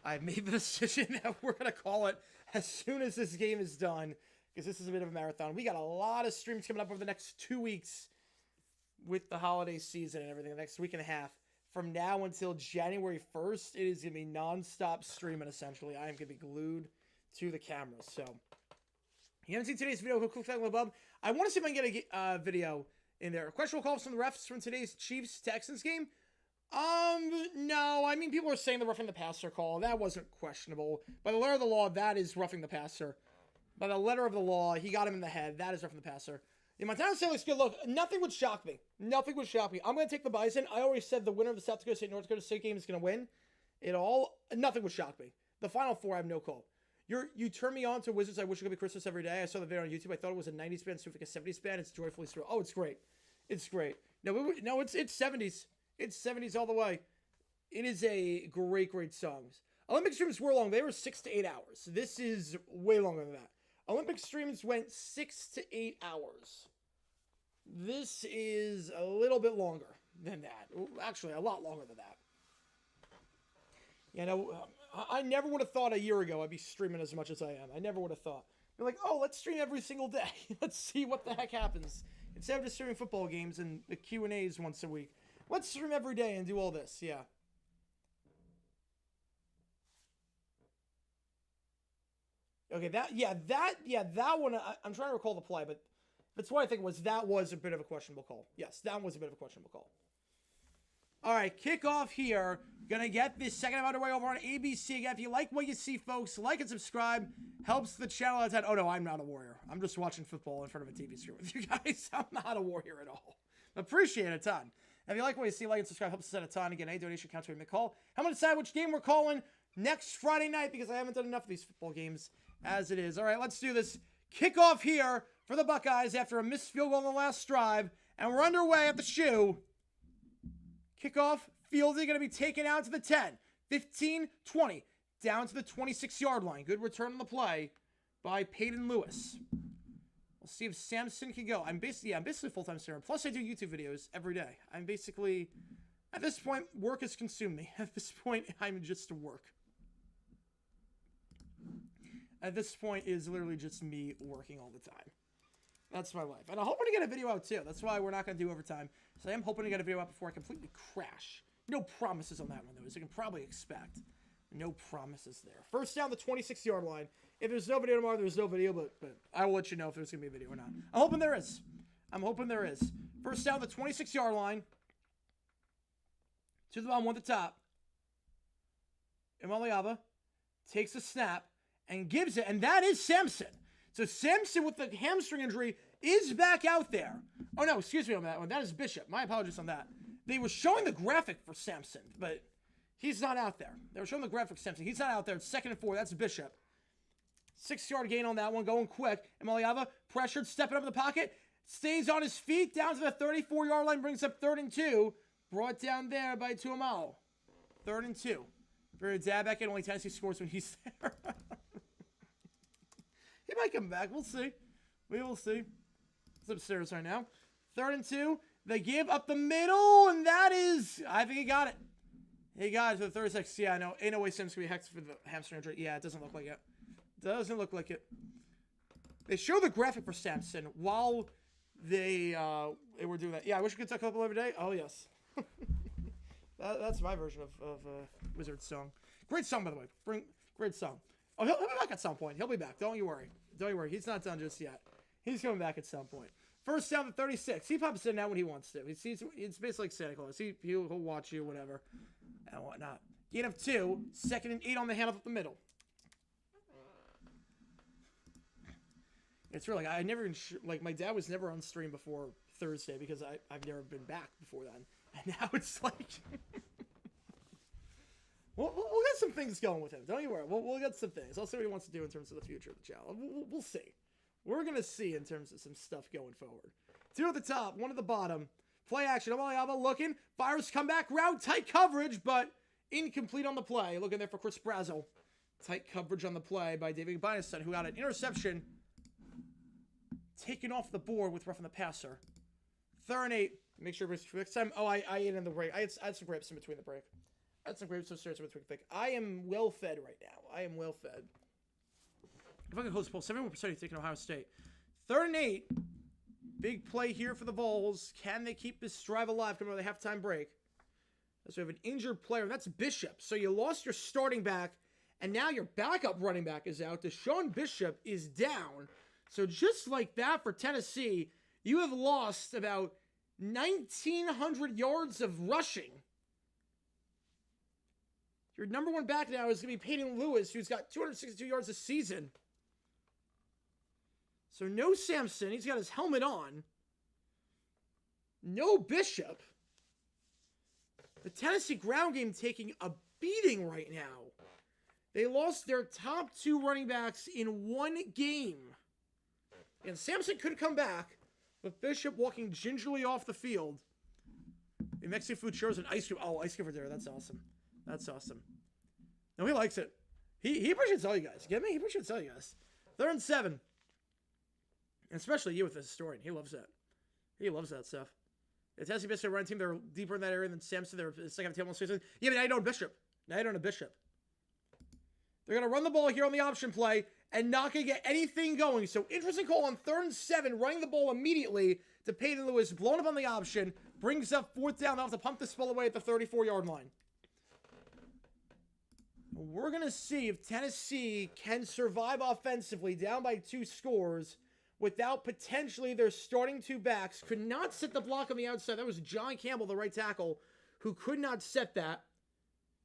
I've made the decision that we're going to call it as soon as this game is done, because this is a bit of a marathon. We got a lot of streams coming up over the next 2 weeks with the holiday season and everything, the next week and a half. From now until January 1st, it is going to be non-stop streaming, essentially. I am going to be glued to the camera. So, if you haven't seen today's video, go click that link above. I want to see if I can get a video in there. Questionable calls from the refs from today's Chiefs-Texans game. No. I mean, people are saying the roughing the passer call. That wasn't questionable. By the letter of the law, that is roughing the passer. By the letter of the law, he got him in the head. That is roughing the passer. Yeah, Montana State looks good. Look, nothing would shock me. Nothing would shock me. I'm going to take the Bison. I already said the winner of the South Dakota State-North Dakota State game is going to win it all. Nothing would shock me. The Final Four, I have no call. You turned me on to Wizards I Wish It Could Be Christmas every day. I saw the video on YouTube. I thought it was a 90s band, so like a 70s band. It's joyfully surreal. Oh, it's great. It's great. No, it's 70s. It's 70s all the way. It is a great songs. Olympic streams were long. They were 6 to 8 hours. This is way longer than that. Olympic streams went 6 to 8 hours. This is a little bit longer than that. Actually, a lot longer than that. You know, I never would have thought a year ago I'd be streaming as much as I am. I never would have thought. You're like, oh, let's stream every single day. Let's see what the heck happens. Instead of just streaming football games and the Q&As once a week, let's stream every day and do all this. Yeah. Okay, that one, I'm trying to recall the play, but that's what I think that was a bit of a questionable call. Yes, that was a bit of a questionable call. All right, kickoff here. Gonna get this second half underway over on ABC. Again, if you like what you see, folks, like and subscribe. Helps the channel out. Oh, no, I'm not a warrior. I'm just watching football in front of a TV screen with you guys. I'm not a warrior at all. Appreciate it a ton. If you like what you see, like and subscribe. Helps us out a ton. Again, any donation counts we make call. I'm gonna decide which game we're calling next Friday night because I haven't done enough of these football games as it is. All right, let's do this. Kickoff here for the Buckeyes after a missed field goal on the last drive. And we're underway at the shoe. Kickoff, fielding, going to be taken out to the 10, 15, 20, down to the 26-yard line. Good return on the play by Peyton Lewis. We'll see if Samson can go. I'm basically a full-time streamer. Plus, I do YouTube videos every day. I'm basically, at this point, work has consumed me. At this point, I'm just work. At this point, it is literally just me working all the time. That's my life. And I'm hoping to get a video out, too. That's why we're not going to do overtime. So I am hoping to get a video out before I completely crash. No promises on that one, though, as you can probably expect. No promises there. First down, the 26-yard line. If there's no video tomorrow, there's no video, but I will let you know if there's going to be a video or not. I'm hoping there is. I'm hoping there is. First down, the 26-yard line. To the bottom, one at the top. Imaliava takes a snap and gives it, and that is Samson. So Samson with the hamstring injury is back out there. Oh, no, excuse me on that one. That is Bishop. My apologies on that. They were showing the graphic for Samson, but he's not out there. They were showing the graphic for Samson. He's not out there. It's 2nd and 4. That's Bishop. 6-yard gain on that one, going quick. Imaliava pressured, stepping up in the pocket. Stays on his feet, down to the 34-yard line, brings up 3rd and 2. Brought down there by Tuamau. 3rd and 2. For dab back in, only Tennessee scores when he's there. He might come back. We'll see. We will see. It's upstairs right now. 3rd and 2. They give up the middle, and that is... I think he got it. He got it to the 36. Yeah, I know. Ain't no way Sims can be hexed for the hamstring injury. Yeah, it doesn't look like it. Doesn't look like it. They show the graphic for Samson while they were doing that. Yeah, I wish we could talk a couple every day. Oh, yes. That's my version of Wizard's song. Great song, by the way. Great song. Oh, he'll be back at some point. He'll be back. Don't you worry. Don't you worry. He's not done just yet. He's coming back at some point. First down to 36. He pops in now when he wants to. It's basically like Santa Claus. He'll watch you, whatever, and whatnot. Gain of 2. 2nd and 8 on the handoff up the middle. It's really, I never even, like, my dad was never on stream before Thursday because I've never been back before then. And now it's like... We'll get some things going with him. Don't you worry. We'll get some things. I'll see what he wants to do in terms of the future of the channel. We'll see. We're going to see in terms of some stuff going forward. 2 at the top, 1 at the bottom. Play action. Omaliava looking. Fires comeback route. Tight coverage, but incomplete on the play. Looking there for Chris Brazel. Tight coverage on the play by David Bynison, who got an interception taken off the board with roughing the passer. 3rd and 8. Make sure next time. Oh, I ate in the break. I had some grapes in between the break. That's some grapes upstairs with thick. I am well fed right now. I am well fed. If I can close the poll, 71% he's taking Ohio State. 3rd and 8. Big play here for the Vols. Can they keep this drive alive coming out of the halftime break? As we have an injured player. That's Bishop. So you lost your starting back, and now your backup running back is out. Deshaun Bishop is down. So just like that for Tennessee, you have lost about 1,900 yards of rushing. Your number 1 back now is going to be Peyton Lewis, who's got 262 yards this season. So no Samson. He's got his helmet on. No Bishop. The Tennessee ground game taking a beating right now. They lost their top 2 running backs in one game. And Sampson could come back, but Bishop walking gingerly off the field. The Mexican food shows an ice cream. Oh, ice cream for dinner. That's awesome. That's awesome. No, he likes it. He appreciates all you guys. Get me? He appreciates all you guys. 3rd and 7. And especially you with the historian. He loves that. He loves that stuff. The Tennessee Bishop run team, they're deeper in that area than Sampson. They're second table season. Yeah, but now you don't Bishop. Now you don't a Bishop. They're going to run the ball here on the option play and not going to get anything going. So interesting call on 3rd and 7, running the ball immediately to Peyton Lewis, blown up on the option, brings up 4th down. They'll have to pump this ball away at the 34-yard line. We're going to see if Tennessee can survive offensively down by 2 scores without potentially their starting 2 backs. Could not set the block on the outside. That was John Campbell, the right tackle, who could not set that.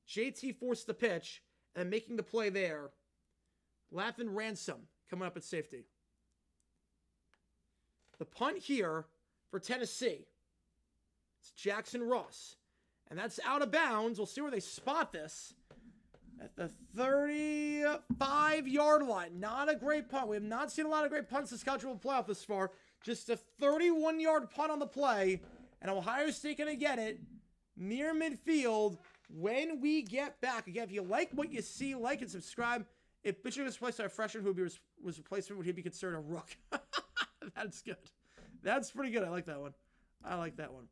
JT forced the pitch and making the play there. Lathan Ransom coming up at safety. The punt here for Tennessee. It's Jackson Ross. And that's out of bounds. We'll see where they spot this. At the 35-yard line. Not a great punt. We have not seen a lot of great punts this college football playoff this far. Just a 31-yard punt on the play. And Ohio State going to get it near midfield when we get back. Again, if you like what you see, like and subscribe. If Bishop was replaced by a freshman who was replacement, would he be considered a rook? That's good. That's pretty good. I like that one. I like that one.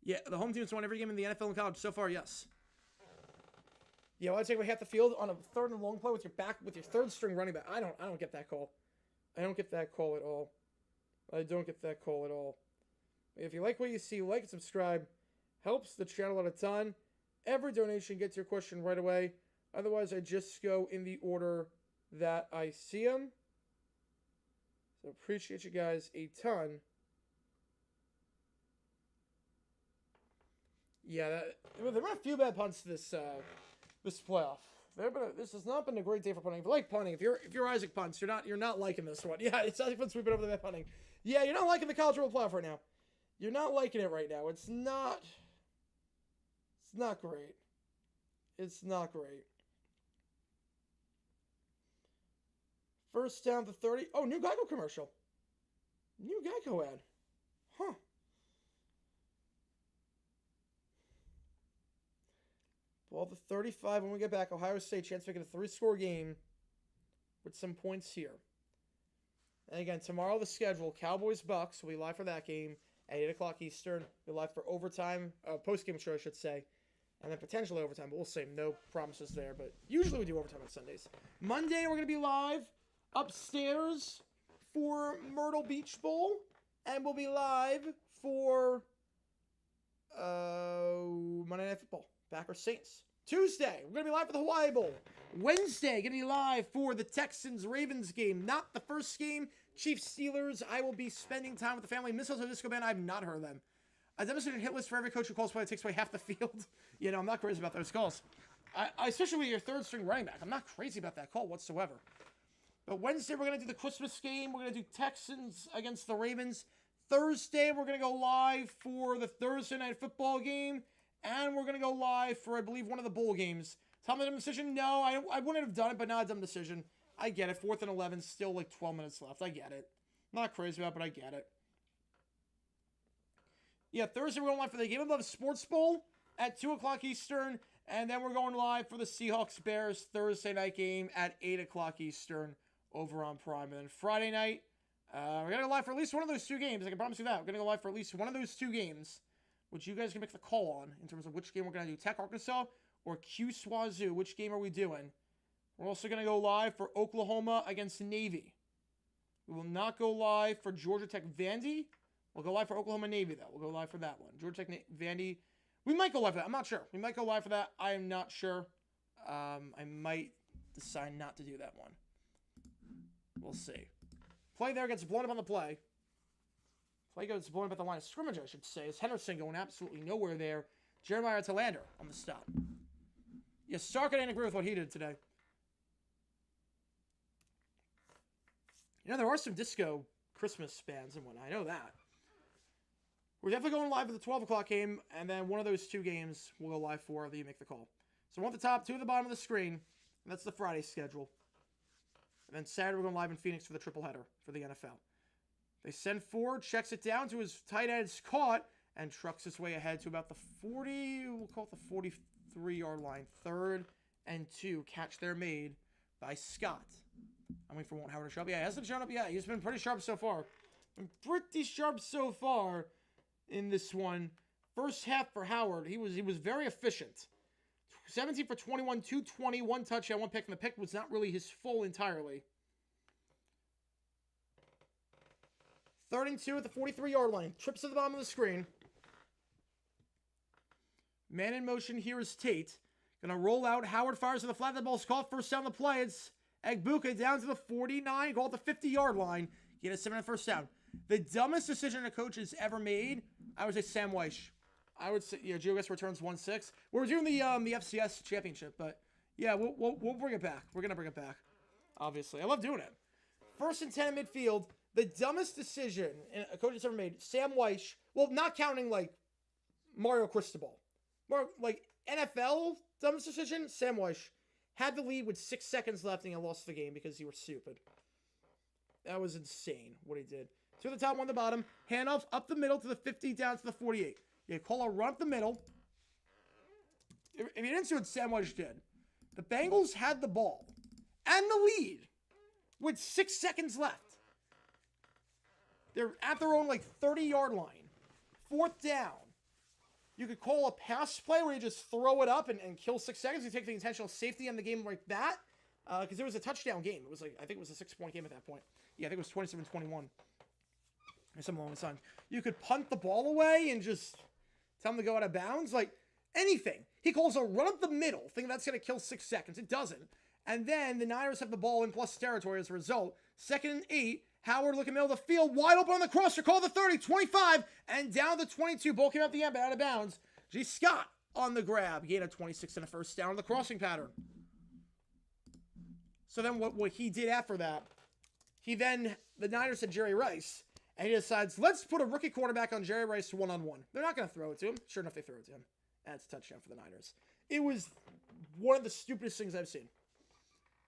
Yeah, the home team's won every game in the NFL and college so far, yes. Yeah, why take away half the field on a 3rd and long play with your 3rd string running back? I don't get that call. I don't get that call at all. I don't get that call at all. If you like what you see, like and subscribe. Helps the channel out a ton. Every donation gets your question right away. Otherwise, I just go in the order that I see them. So appreciate you guys a ton. Yeah, there have been a few bad punts this playoff. This has not been a great day for punting. If you like punting, if you're Isaac punts, you're not liking this one. Yeah, it's Isaac punts sweeping over the bad punting. Yeah, you're not liking the college football playoff right now. You're not liking it right now. It's not great. It's not great. First down to 30. Oh, new Geico commercial. New Geico ad. Huh. Ball to 35 when we get back. Ohio State chance to make it a 3-score game with some points here. And again, tomorrow the schedule. Cowboys-Bucks. We'll be live for that game at 8 o'clock Eastern. We'll be live for overtime. Post-game show, I should say. And then potentially overtime, but we'll see. No promises there, but usually we do overtime on Sundays. Monday, we're going to be live upstairs for Myrtle Beach Bowl. And we'll be live for Monday Night Football. Packers Saints. Tuesday, we're going to be live for the Hawaii Bowl. Wednesday, going to be live for the Texans-Ravens game. Not the first game. Chiefs-Steelers. I will be spending time with the family. Minnesota Disco Band, I've not heard of them. A demonstrated hit list for every coach who calls play that takes away half the field. You know, I'm not crazy about those calls. Especially with your 3rd-string running back. I'm not crazy about that call whatsoever. But Wednesday, we're going to do the Christmas game. We're going to do Texans against the Ravens. Thursday, we're going to go live for the Thursday Night Football game. And we're going to go live for, I believe, one of the bowl games. Time of the decision? No, I wouldn't have done it, but not a dumb decision. I get it. 4th and 11, still like 12 minutes left. I get it. Not crazy about it, but I get it. Yeah, Thursday we're going live for the Game of Love Sports Bowl at 2 o'clock Eastern. And then we're going live for the Seahawks-Bears Thursday night game at 8 o'clock Eastern over on Prime. And then Friday night, we're going to go live for at least one of those 2 games. I can promise you that. We're going to go live for at least one of those 2 games, which you guys can make the call on in terms of which game we're going to do. Tech Arkansas or Q Swazoo. Which game are we doing? We're also going to go live for Oklahoma against Navy. We will not go live for Georgia Tech Vandy. We'll go live for Oklahoma Navy, though. We'll go live for that one. Georgia Tech Vandy. We might go live for that. I'm not sure. We might go live for that. I am not sure. I might decide not to do that one. We'll see. Play there gets blown up on the play. Play gets blown up at the line of scrimmage, I should say. Is Henderson going absolutely nowhere there. Jeremiah Talander on the stop. Yeah, Stark didn't agree with what he did today. You know, there are some disco Christmas bands and whatnot. I know that. We're definitely going live for the 12 o'clock game, and then one of those 2 games we'll go live for, that you make the call. So one at the top, 2 at the bottom of the screen. And that's the Friday schedule. And then Saturday, we're going live in Phoenix for the triple header for the NFL. They send forward, checks it down to his tight end, it's caught, and trucks his way ahead to about the 40, we'll call it the 43-yard line. 3rd and 2. Catch there made by Scott. I'm waiting for Walt Howard to show up. Yeah, he hasn't shown up yet. He's been pretty sharp so far. Been pretty sharp so far in this one. First half for Howard, he was very efficient. 17 for 21, 220, 1 touchdown, 1 pick, and the pick was not really his full entirely. 3rd and 2 at the 43-yard line. Trips to the bottom of the screen. Man in motion here is Tate. Gonna roll out. Howard fires to the flat. The ball's caught. First down the play. It's Egbuka down to the 49. Goal at the 50-yard line. Get a 7 first down. The dumbest decision a coach has ever made, I would say Sam Weish. I would say, yeah, GeoGuess returns 1-6. We're doing the FCS championship, but yeah, we'll bring it back. We're gonna bring it back. Obviously, I love doing it. 1st and 10 in midfield. The dumbest decision a coach has ever made, Sam Weish. Well, not counting like Mario Cristobal. More like NFL dumbest decision, Sam Weish had the lead with 6 seconds left and he lost the game because he was stupid. That was insane what he did. 2 at the top, 1 at the bottom. Handoff up the middle to the 50, down to the 48. You call a run up the middle. If you didn't see what Sam Weish did, the Bengals had the ball and the lead with 6 seconds left. They're at their own, like, 30-yard line. 4th down. You could call a pass play where you just throw it up and kill 6 seconds. You take the intentional safety on the game like that. Because it was a touchdown game. It was like, I think it was a 6-point game at that point. Yeah, I think it was 27-21. Or something along those lines. You could punt the ball away and just tell him to go out of bounds. Like, anything. He calls a run up the middle, thinking that's going to kill 6 seconds. It doesn't. And then the Niners have the ball in plus territory as a result. 2nd and 8. Howard looking middle of the field, wide open on the crosser, call the 30, 25, and down the 22. Ball came out the end, but out of bounds. G. Scott on the grab. Gain of 26 and a first down on the crossing pattern. So then what he did after that, the Niners had Jerry Rice, and he decides, let's put a rookie quarterback on Jerry Rice one-on-one. They're not going to throw it to him. Sure enough, they throw it to him. That's a touchdown for the Niners. It was one of the stupidest things I've seen.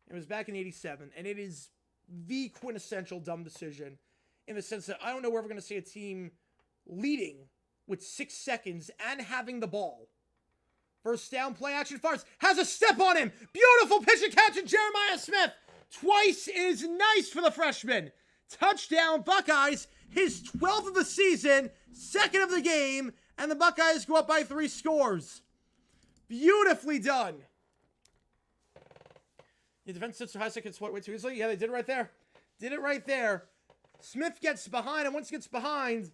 It was back in '87, and it is the quintessential dumb decision in the sense that I don't know where we're going to see a team leading with 6 seconds and having the ball. First down, play action, fires, has a step on him. Beautiful pitch and catch, and Jeremiah Smith. Twice is nice for the freshman. Touchdown, Buckeyes. His 12th of the season, 2nd of the game, and the Buckeyes go up by 3 scores. Beautifully done. The defense sits to high second split way too easily. Yeah, they did it right there. Did it right there. Smith gets behind, and once he gets behind,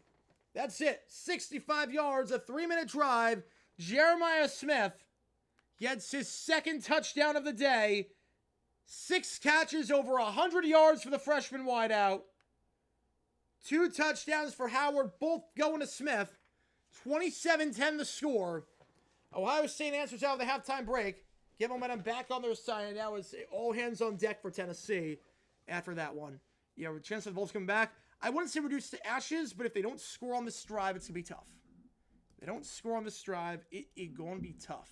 that's it. 65 yards, a 3-minute drive. Jeremiah Smith gets his 2nd touchdown of the day. 6 catches, over 100 yards for the freshman wideout. 2 touchdowns for Howard, both going to Smith. 27-10 the score. Ohio State answers out of the halftime break. Get momentum back on their side, and now it's all hands on deck for Tennessee after that one. Yeah, with a chance that the Bulls come back. I wouldn't say reduced to ashes, but if they don't score on this drive, it's going to be tough. If they don't score on this drive, it's going to be tough.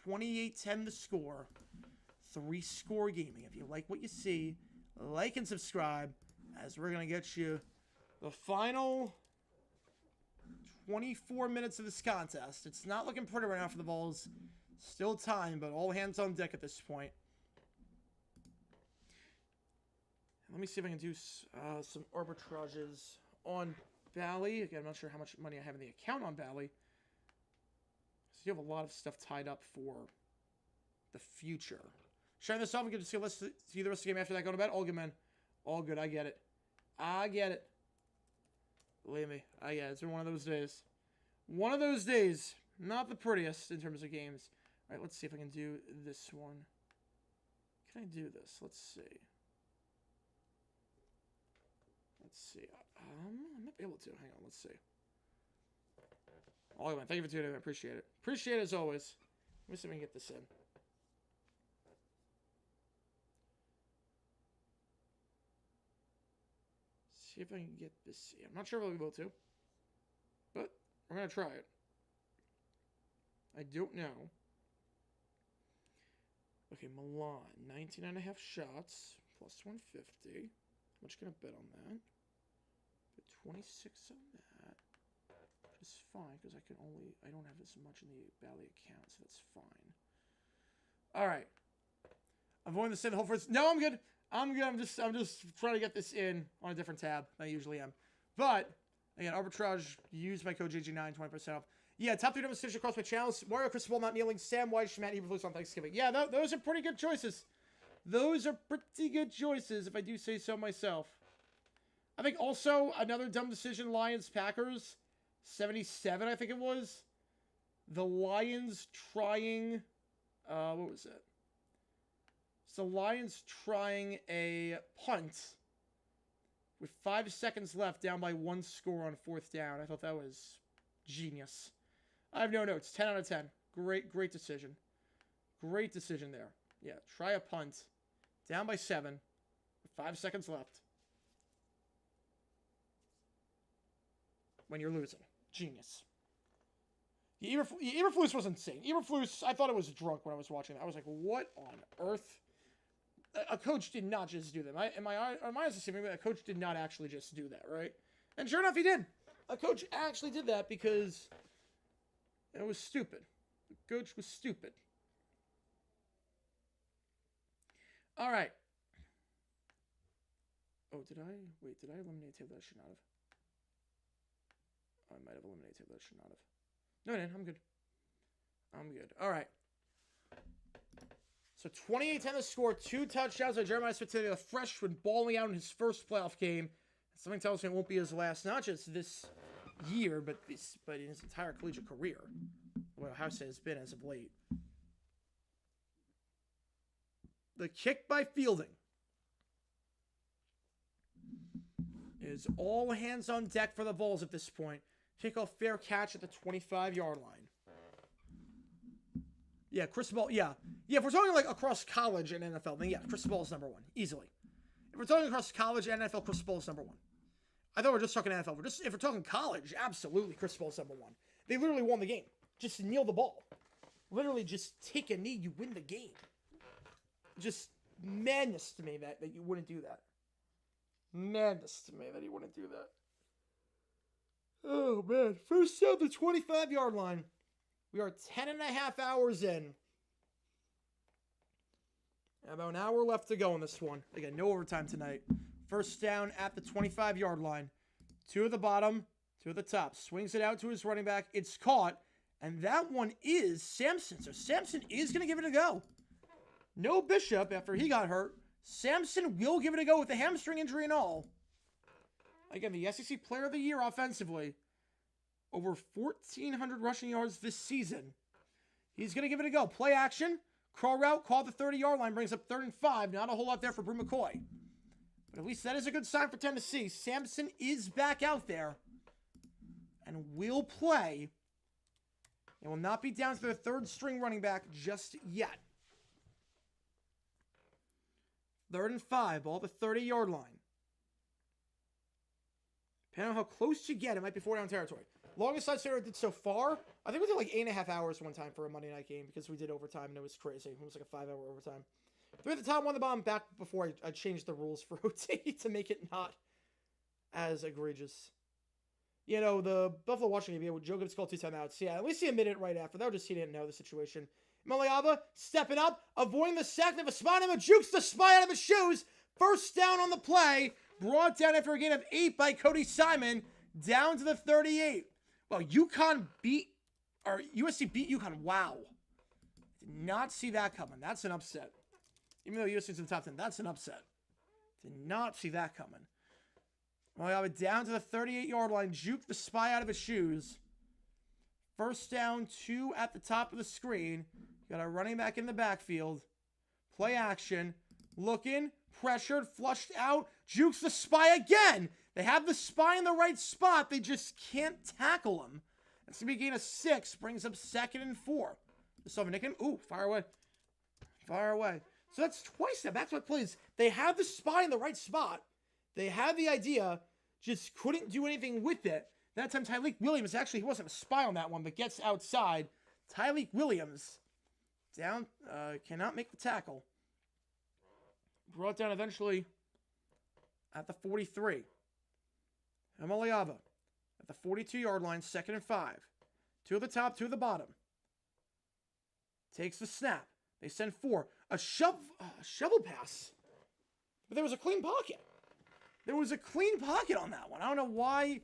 28-10 the score. 3-score gaming. If you like what you see, like and subscribe, as we're going to get you the final 24 minutes of this contest. It's not looking pretty right now for the Bulls. Still time, but all hands on deck at this point. Let me see if I can do some arbitrages on Bally. Again, I'm not sure how much money I have in the account on Bally. So you have a lot of stuff tied up for the future. Sharing this off and get to see the rest of the game after that. Go to bed. All good, man. All good. I get it. I get it. Believe me. I get it. It's been one of those days. One of those days. Not the prettiest in terms of games. All right, let's see if I can do this one. Can I do this? Let's see. Let's see. I might be able to. Hang on. Let's see. All right, man. Thank you for tuning in. I appreciate it. Appreciate it as always. Let me see if I can get this in. See if I can get this. I'm not sure if I'll be able to, but we're going to try it. I don't know. Okay, Milan, 19.5 shots, plus 150. How much can I bet on that? Bet 26 on that. Which is fine, because I don't have as much in the Bally account, so that's fine. Alright. I'm going to send the whole first. No, I'm good. I'm good. I'm just trying to get this in on a different tab than I usually am. But, again, arbitrage, use my code GG9, 20% off. Yeah, top 3 demonstration across my channels. Mario Cristobal not kneeling. Sam Weiss, Matt Eberflus on Thanksgiving. Yeah, those are pretty good choices. Those are pretty good choices, if I do say so myself. I think also another dumb decision, Lions-Packers. 77, I think it was. The Lions trying... what was it? So Lions trying a punt with 5 seconds left, down by 1 score on 4th down. I thought that was genius. I have no notes. 10 out of 10. Great decision. Great decision there. Yeah, try a punt. Down by 7 with 5 seconds left. When you're losing. Genius. Eberflus was insane. Eberflus, I thought it was drunk when I was watching that. I was like, what on earth? A coach did not just do that. Am I assuming that a coach did not actually just do that, right? And sure enough, he did. A coach actually did that because it was stupid. The coach was stupid. All right. Oh, did I eliminate a table that I should not have? I might have eliminated a table that I should not have. No, I didn't. I'm good. All right. So 28-10 the score. 2 touchdowns by Jeremiah Smith-Tierney, the freshman, balling out in his first playoff game. Something tells me it won't be his last, not just this year, but in his entire collegiate career. What Ohio State has been as of late. The kick by Fielding is all hands on deck for the Vols at this point. Kickoff fair catch at the 25-yard line. Yeah, Cristobal, yeah. Yeah, if we're talking like across college and NFL, then yeah, Cristobal is number 1, easily. If we're talking across college and NFL, Cristobal is number 1. I thought we were just talking NFL. If we're talking college, absolutely Cristobal is number 1. They literally won the game. Just kneel the ball. Literally just take a knee, you win the game. Just madness to me that you wouldn't do that. Madness to me that you wouldn't do that. Oh, man. First down the 25-yard line. We are 10.5 hours in. About an hour left to go in this one. Again, no overtime tonight. First down at the 25-yard line. 2 at the bottom, 2 at the top. Swings it out to his running back. It's caught. And that one is Sampson. So Sampson is going to give it a go. No Bishop after he got hurt. Sampson will give it a go with a hamstring injury and all. Again, the SEC Player of the Year offensively. Over 1,400 rushing yards this season. He's going to give it a go. Play action. Crawl route. Call the 30-yard line. Brings up 3rd and 5. Not a whole lot there for Brew McCoy. But at least that is a good sign for Tennessee. Sampson is back out there. And will play. It will not be down to their 3rd string running back just yet. 3rd and 5. Ball at the 30-yard line. Depending on how close you get, it might be 4-down territory. Longest I've did so far, I think we did like 8.5 hours one time for a Monday night game because we did overtime and it was crazy. It was like a 5-hour overtime. 3 at the top, 1 the bottom, back before I changed the rules for OT to make it not as egregious. You know, the Buffalo Washington game, Joe Gibbs called 2 timeouts. Yeah, at least he admitted it right after. That was just he didn't know the situation. Maliaba stepping up, avoiding the sack. They have a spot him, jukes the spy out of his shoes. First down on the play. Brought down after a gain of 8 by Cody Simon. Down to the 38. Well, USC beat UConn. Wow. Did not see that coming. That's an upset. Even though USC's in the top 10, that's an upset. Did not see that coming. Well, I have it down to the 38-yard line. Juke the spy out of his shoes. First down, 2 at the top of the screen. Got a running back in the backfield. Play action. Looking. Pressured. Flushed out. Jukes the spy again. They have the spy in the right spot. They just can't tackle him. That's going to be a gain of 6. Brings up 2nd and 4. Just off a nickname. Ooh, fire away. Fire away. So that's twice now. That's what plays. They have the spy in the right spot. They had the idea. Just couldn't do anything with it. That time, Tyreek Williams, actually, he wasn't a spy on that one, but gets outside. Tyreek Williams down, cannot make the tackle. Brought down eventually at the 43. Amaliava at the 42-yard line, 2nd and 5. 2 at the top, 2 at the bottom. Takes the snap. They send 4. A shovel pass. But there was a clean pocket. There was a clean pocket on that one. I don't know why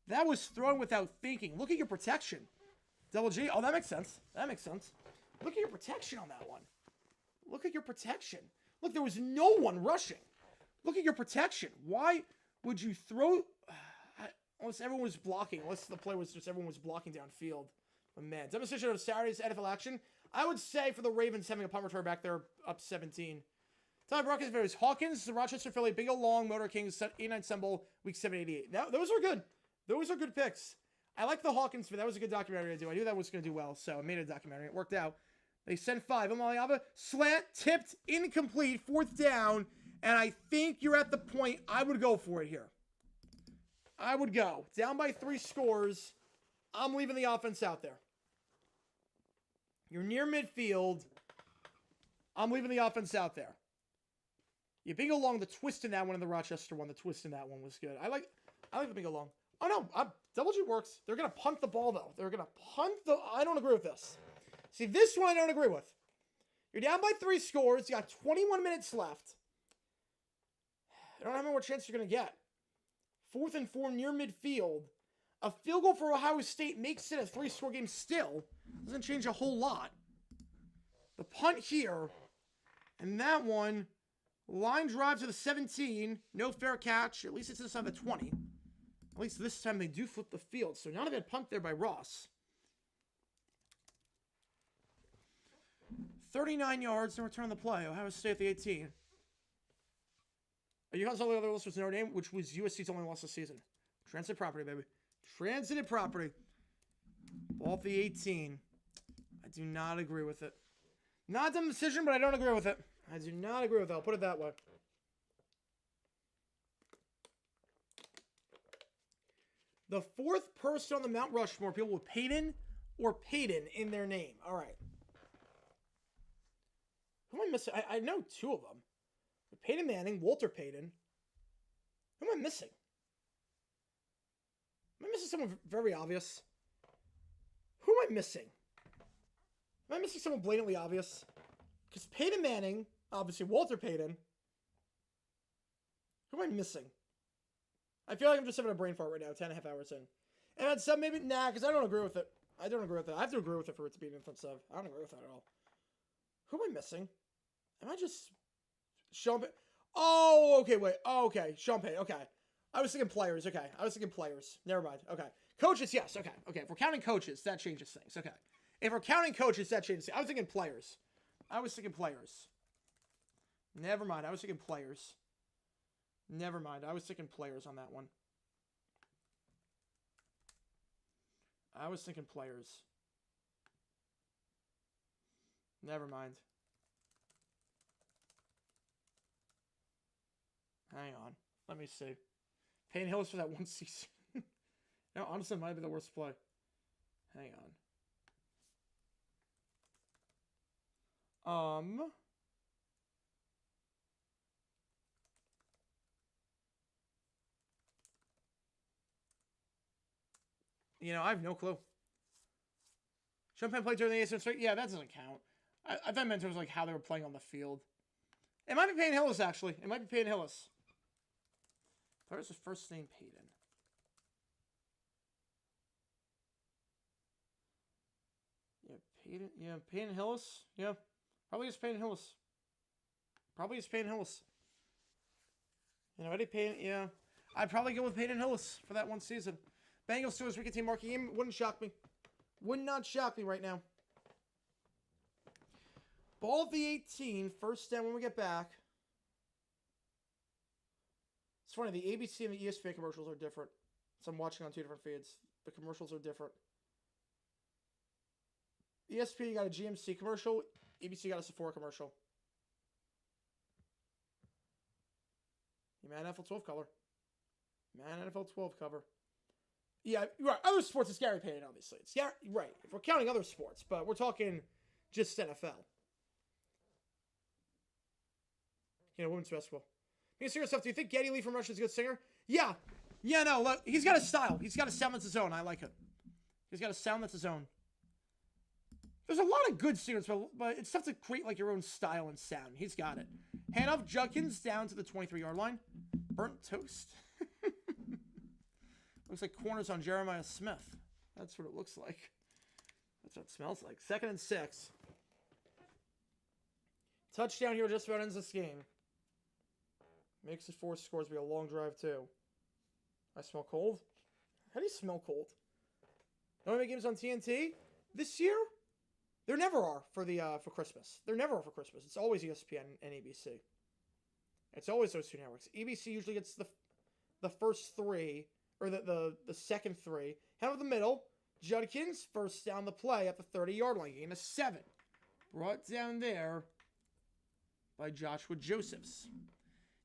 that was thrown without thinking. Look at your protection. Double G. Oh, that makes sense. That makes sense. Look at your protection on that one. Look at your protection. Look, there was no one rushing. Look at your protection. Why would you throw... Unless everyone was blocking. Unless the play was just everyone was blocking downfield. But man, demonstration of Saturday's NFL action. I would say for the Ravens having a punt return back there up 17. Tyler Brockins versus Hawkins, the Rochester Philly, Bingo Long, Motor Kings, 89 Semble, week 788. Those are good. Those are good picks. I like the Hawkins, but that was a good documentary to do. I knew that was going to do well, so I made a documentary. It worked out. They send 5. Amaliava, slant, tipped, incomplete, 4th down, and I think you're at the point I would go for it here. I would go. Down by 3 scores. I'm leaving the offense out there. You're near midfield. I'm leaving the offense out there. You bingo long the twist in that one and the Rochester one. The twist in that one was good. I like the bingo long. Oh no, double G works. They're gonna punt the ball though. They're gonna punt the. I don't agree with this. See, this one I don't agree with. You're down by 3 scores. You got 21 minutes left. I don't know how many more chances you're gonna get. 4th and 4 near midfield. A field goal for Ohio State makes it a 3-score game still. Doesn't change a whole lot. The punt here, and that one, line drive to the 17. No fair catch. At least it's inside the 20. At least this time they do flip the field. So not a bad punt there by Ross. 39 yards, no return on the play. Ohio State at the 18. You guys all the other list was Notre Dame, which was USC's only loss this season. Transitive property, baby. Transitive property. Ball at the 18. I do not agree with it. Not a dumb decision, but I don't agree with it. I do not agree with it. I'll put it that way. The 4th person on the Mount Rushmore, people with Peyton or Peyton in their name. All right. Who am I missing? I know 2 of them. Peyton Manning, Walter Payton. Who am I missing? Am I missing someone very obvious? Who am I missing? Am I missing someone blatantly obvious? Because Peyton Manning, obviously Walter Payton. Who am I missing? I feel like I'm just having a brain fart right now, 10.5 hours in. And I'd say maybe, nah, because I don't agree with it. I don't agree with it. I have to agree with it for it to be an infant sub. I don't agree with that at all. Who am I missing? Am I just... Sean Payton? Oh, okay, wait. Oh, okay. Sean Payton, okay. I was thinking players, okay. I was thinking players. Never mind, okay. Coaches, yes, okay. Okay, if we're counting coaches, that changes things, okay. If we're counting coaches, that changes things. I was thinking players. Never mind, I was thinking players. Never mind, I was thinking players on that one. I was thinking players. Never mind. Hang on. Let me see. Payne Hillis for that one season. No, honestly, it might be the worst play. Hang on. You know, I have no clue. Champagne played during the ASM straight? Yeah, that doesn't count. I thought meant it was like how they were playing on the field. It might be Payne Hillis, actually. It might be Payne Hillis. I thought it was his first name, Peyton. Yeah, Peyton. Yeah, Payne Hillis. Yeah, probably is Payne Hillis. You know, Eddie Payne. Yeah, I'd probably go with Peyton Hillis for that one season. Bengals to his weekend team marking game wouldn't shock me. Would not shock me right now. Ball at the 18, 1st down when we get back. It's funny, the ABC and the ESPN commercials are different. So I'm watching on 2 different feeds. The commercials are different. ESPN, you got a GMC commercial. ABC got a Sephora commercial. You man NFL 12 color. Man NFL 12 cover. Yeah, right. Other sports is Gary Payton, obviously. It's right. If we're counting other sports, but we're talking just NFL. Women's basketball. Being serious stuff, do you think Geddy Lee from Russia is a good singer? Yeah. Yeah, no, look, he's got a style. He's got a sound that's his own. I like it. He's got a sound that's his own. There's a lot of good singers, but it's tough to create like your own style and sound. He's got it. Handoff Judkins down to the 23-yard line. Burnt toast. Looks like corners on Jeremiah Smith. That's what it looks like. That's what it smells like. 2nd and 6. Touchdown here just about ends this game. Makes it 4 scores. Be a long drive too. I smell cold. How do you smell cold? No any games on TNT this year? There never are for Christmas. There never are for Christmas. It's always ESPN and ABC. It's always those two networks. ABC usually gets the first 3 or the second 3. Head of the middle. Judkins first down the play at the 30-yard line. Gain of 7. Brought down there by Joshua Josephs.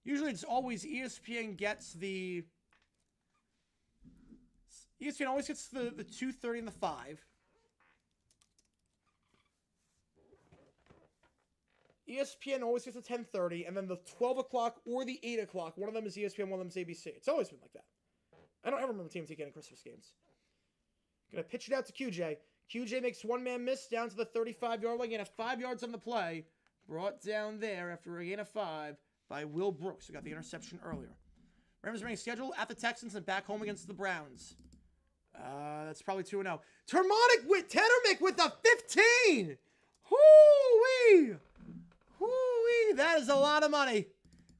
Usually it's always ESPN gets the... ESPN always gets the 2:30 and the 5. ESPN always gets the 10:30, and then the 12 o'clock or the 8 o'clock. One of them is ESPN, one of them is ABC. It's always been like that. I don't ever remember TNT getting Christmas games. Gonna pitch it out to QJ. QJ makes one man miss down to the 35-yard line. Gain of 5 yards on the play. Brought down there after a gain of 5 by Will Brooks, who got the interception earlier. Rams remaining schedule at the Texans and back home against the Browns. That's probably 2-0. Termonic with Tedermick with the 15! Hoo-wee! Hoo-wee! That is a lot of money.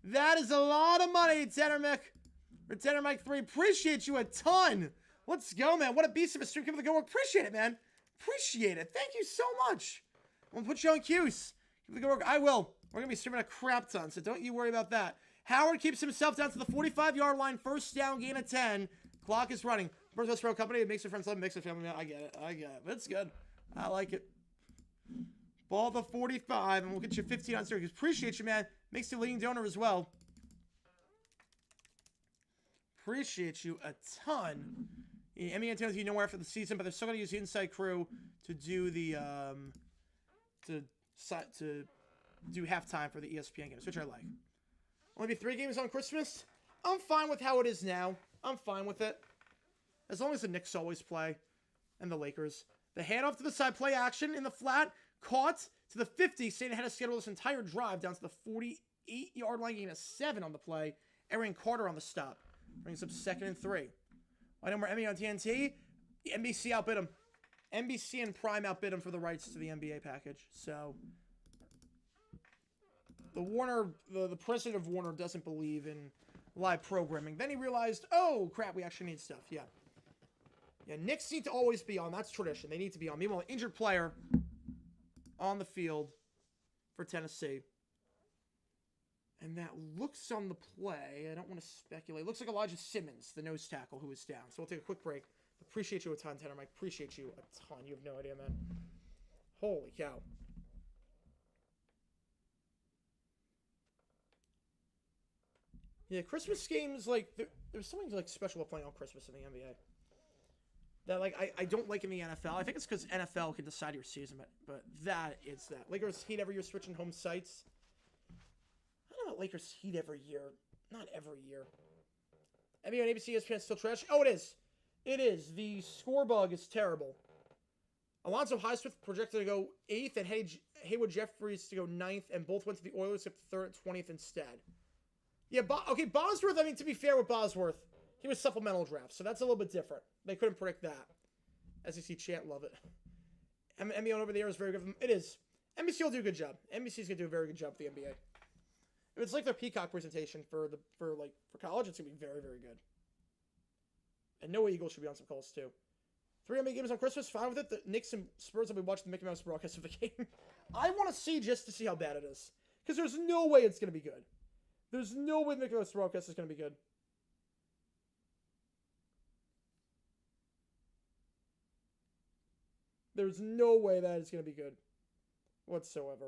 That is a lot of money, Tedermick. For Tedermick 3. Appreciate you a ton. Let's go, man. What a beast of a stream. Give it the good work. Appreciate it, man. Appreciate it. Thank you so much. I'm going to put you on cues. Give it the good work. I will. We're going to be streaming a crap ton, so don't you worry about that. Howard keeps himself down to the 45-yard line. First down, gain of 10. Clock is running. First West Row Company. It makes your friends love, makes your family mad. I get it. I get it. That's good. I like it. Ball the 45, and we'll get you 15 on series. Appreciate you, man. Makes you a leading donor as well. Appreciate you a ton. Yeah, MEGA tells you nowhere after the season, but they're still going to use the inside crew to do the to do halftime for the ESPN games, which I like. Only be 3 games on Christmas. I'm fine with how it is now. I'm fine with it. As long as the Knicks always play and the Lakers. The handoff to the side, play action in the flat, caught to the 50. Staying ahead of schedule this entire drive down to the 48-yard line, gain of 7 on the play. Aaron Carter on the stop. Brings up 2nd and 3. I know more NBA on TNT. The NBC outbid him. NBC and Prime outbid him for the rights to the NBA package. So the president of Warner doesn't believe in live programming. Then he realized, oh crap, we actually need stuff. Yeah. Yeah, Knicks need to always be on. That's tradition. They need to be on. Meanwhile, an injured player on the field for Tennessee. And that looks on the play. I don't want to speculate. Looks like Elijah Simmons, the nose tackle, who is down. So we'll take a quick break. Appreciate you a ton, Tanner Mike. Appreciate you a ton. You have no idea, man. Holy cow. Yeah, Christmas games, like, there's something, like, special about playing on Christmas in the NBA. That, like, I don't like in the NFL. I think it's because NFL can decide your season, but that is that. Lakers Heat every year switching home sites. I don't know about Lakers Heat every year. Not every year. NBA on ABC, ESPN still trash. Oh, it is. It is. The score bug is terrible. Alonzo Highsmith projected to go 8th and Haywood Jeffries to go 9th, and both went to the Oilers except 3rd and 20th instead. Yeah, okay, Bosworth, I mean, to be fair with Bosworth, he was supplemental draft, so that's a little bit different. They couldn't predict that. SEC Chant, love it. NBA over the air is very good. It is. NBC will do a good job. NBC's going to do a very good job with the NBA. If it's like their Peacock presentation for college, it's going to be very, very good. And no Eagles should be on some calls, too. 3 NBA games on Christmas, fine with it. The Knicks and Spurs will be watching the Mickey Mouse broadcast of the game. I want to see just to see how bad it is. Because there's no way it's going to be good. There's no way the Mickey Mouse broadcast is going to be good. There's no way that is going to be good. Whatsoever.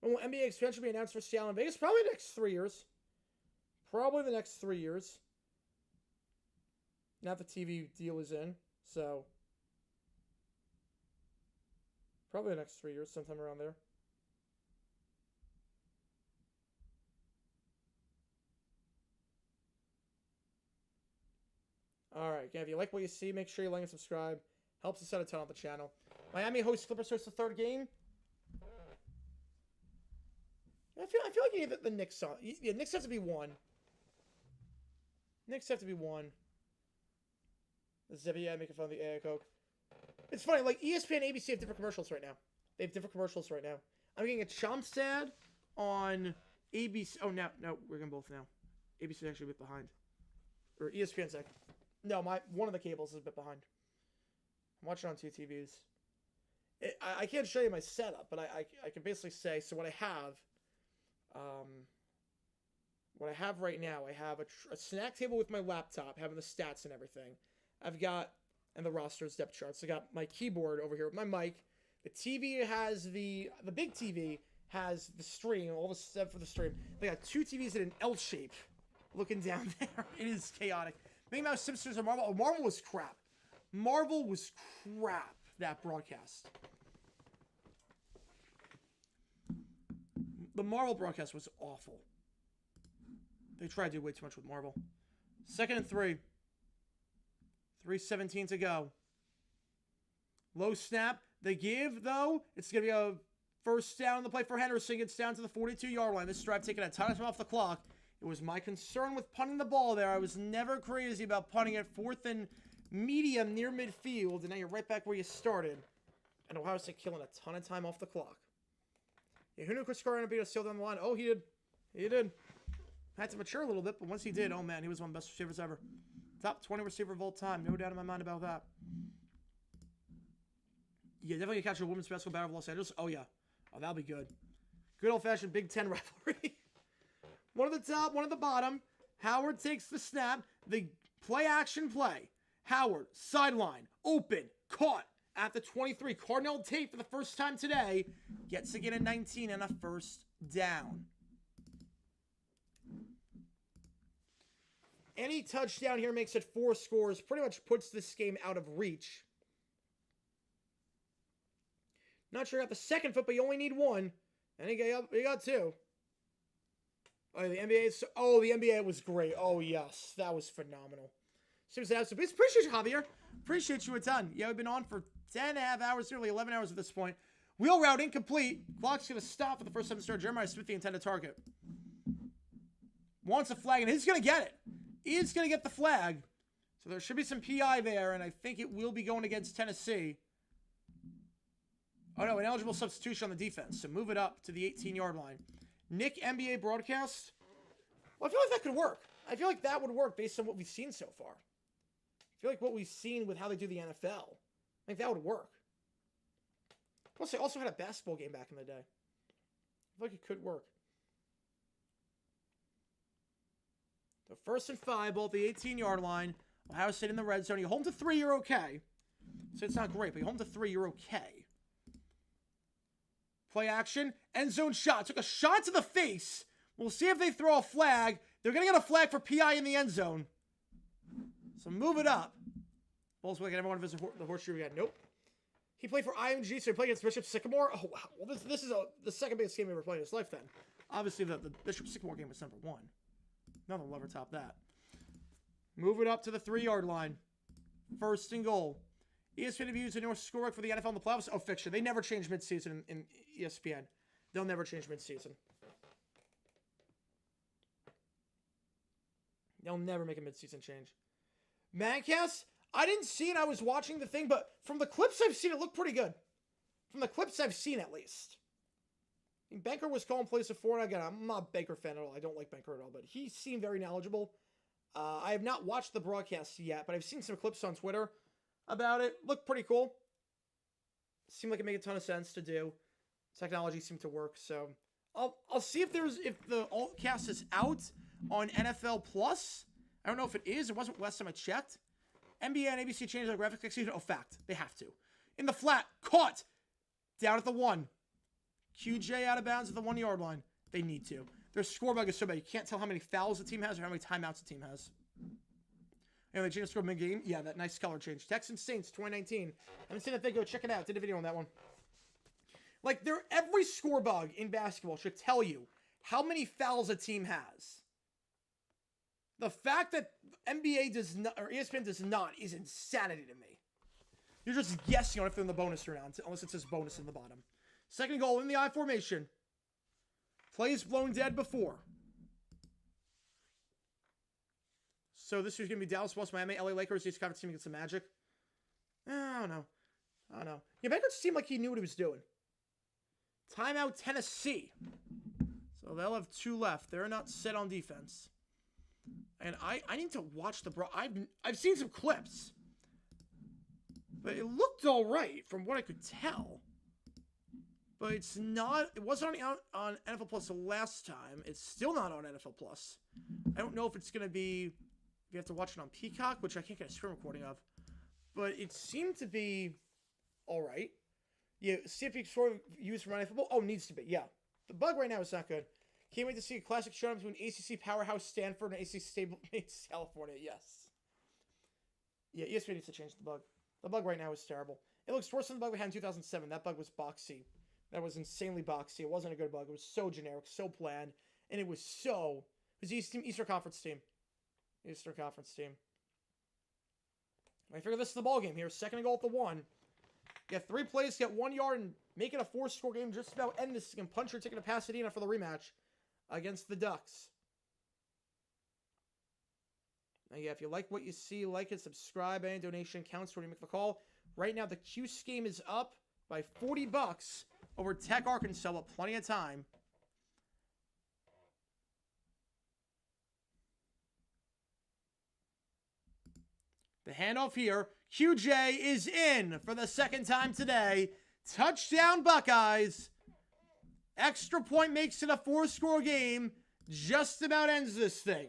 When will NBA expansion be announced for Seattle and Vegas? Probably the next 3 years. Probably the next 3 years. Now the TV deal is in, so probably the next 3 years, sometime around there. All right, again, if you like what you see, make sure you like and subscribe. Helps us out a ton on the channel. Miami hosts Clippers starts the third game. I feel like you need the Knicks on. Yeah, Knicks have to be one. Knicks have to be one. Zevia making fun of the AI Coke. It's funny, like ESPN and ABC have different commercials right now. They have different commercials right now. I'm getting a Chomps ad on ABC. Oh, no, we're getting both now. ABC is actually a bit behind. Or ESPN's like, no, one of the cables is a bit behind. I'm watching on 2 TVs. I can't show you my setup, but I can basically say, so what I have right now, I have a snack table with my laptop, having the stats and everything. I've got, and the roster's depth charts. I got my keyboard over here with my mic. The TV has the big TV has the stream, all the stuff for the stream. They got 2 TVs in an L shape looking down there. It is chaotic. Mickey Mouse, Simpsons, or Marvel. Oh, Marvel was crap. Marvel was crap, that broadcast. The Marvel broadcast was awful. They tried to do way too much with Marvel. 2nd and 3. 3:17 to go. Low snap. They give, though. It's going to be a first down on the play for Henderson. Gets down to the 42-yard line. This drive taking a ton of time off the clock. It was my concern with punting the ball there. I was never crazy about punting it 4th and medium near midfield. And now you're right back where you started. And Ohio State killing a ton of time off the clock. Yeah, who knew Chris Carter beat us still down the line? Oh, he did. He did. Had to mature a little bit, but once he did, oh man, he was one of the best receivers ever. Top 20 receiver of all time. No doubt in my mind about that. Yeah, definitely catch a women's basketball battle of Los Angeles. Oh, yeah. Oh, that'll be good. Good old-fashioned Big Ten rivalry. One at the top, one at the bottom. Howard takes the snap. The play-action play. Howard, sideline, open, caught at the 23. Cardinal Tate for the first time today. Gets to get a 19 and a first down. Any touchdown here makes it 4 scores. Pretty much puts this game out of reach. Not sure he got the second foot, but you only need 1. And he got 2. Oh, the NBA was great. Oh, yes. That was phenomenal. Appreciate you, Javier. Appreciate you a ton. Yeah, we've been on for 10.5 hours, nearly 11 hours at this point. Wheel route incomplete. Clock's going to stop for the first time to start. Jeremiah Smith, the intended target. Wants a flag, and he's going to get it. He's going to get the flag. So there should be some PI there, and I think it will be going against Tennessee. Oh, no, ineligible substitution on the defense. So move it up to the 18-yard line. Nick, NBA broadcast. Well, I feel like that could work. I feel like that would work based on what we've seen so far. I feel like what we've seen with how they do the NFL, I think that would work. Plus, they also had a basketball game back in the day. I feel like it could work. So 1st and 5, ball at the 18-yard line. Ohio State in the red zone. You hold to 3, you're okay. So it's not great, but you hold to 3, you're okay. Play action. End zone shot. Took a shot to the face. We'll see if they throw a flag. They're going to get a flag for PI in the end zone. So move it up. Ball's wicked. Everyone visit the horseshoe again. Nope. He played for IMG, so he played against Bishop Sycamore. Oh, wow. Well, this is the second biggest game he ever played in his life then. Obviously, the Bishop Sycamore game was number 1. None will ever top that. Move it up to the 3-yard line. 1st and goal. ESPN reviews a new score for the NFL in the playoffs. Oh, fiction. They never change midseason in ESPN. They'll never change midseason. They'll never make a midseason change. Mancast, I didn't see it. I was watching the thing, but from the clips I've seen, it looked pretty good. From the clips I've seen, at least. I mean, Banker was calling plays before, and again, I'm not a Banker fan at all. I don't like Banker at all, but he seemed very knowledgeable. I have not watched the broadcast yet, but I've seen some clips on Twitter about it. Looked pretty cool. Seemed like it made a ton of sense to do. Technology seemed to work, so I'll see if the alt cast is out on NFL Plus. I don't know if it is. It wasn't last time I checked. NBA and ABC changed their graphics next season. Oh, fact. They have to. In the flat. Caught. Down at the 1. QJ out of bounds at the 1-yard line. They need to. Their score bug is so bad. You can't tell how many fouls the team has or how many timeouts the team has. Anyway, they changed the score mid-game. Yeah, that nice color change. Texans Saints 2019. I haven't seen that video. Check it out. Did a video on that one. Like, every score bug in basketball should tell you how many fouls a team has. The fact that NBA does not, or ESPN does not, is insanity to me. You're just guessing on if they're in the bonus or not, unless it says bonus in the bottom. Second goal in the I formation. Plays blown dead before. So this year's going to be Dallas plus Miami, LA Lakers, East Conference team against the Magic. I don't know. Yeah, Baker seemed like he knew what he was doing. Timeout Tennessee. So they'll have 2 left. They're not set on defense. And I need to watch the I've seen some clips. But it looked all right from what I could tell. But it wasn't on NFL Plus last time. It's still not on NFL Plus. I don't know if it's going to be, you have to watch it on Peacock, which I can't get a screen recording of. But it seemed to be all right. Yeah, see if it's used for Monday Football. Oh, needs to be, yeah. The bug right now is not good. Can't wait to see a classic showdown between ACC powerhouse Stanford and ACC stablemates California. Yes. Yeah, ESPN needs to change the bug. The bug right now is terrible. It looks worse than the bug we had in 2007. That bug was boxy. That was insanely boxy. It wasn't a good bug. It was so generic, so bland. And it was Eastern Conference team. Eastern Conference team. I figure this is the ball game here. Second and goal at the 1. Get 3 plays, get 1 yard, and make it a 4-score game. Just about end this. You can punch your ticket to Pasadena for the rematch against the Ducks. Now, yeah, if you like what you see, like it, subscribe. Any donation counts when you make the call. Right now, the Cuse game is up by $40 over Tech, Arkansas, but plenty of time. The handoff here. QJ is in for the second time today. Touchdown, Buckeyes. Extra point makes it a 4-score game. Just about ends this thing.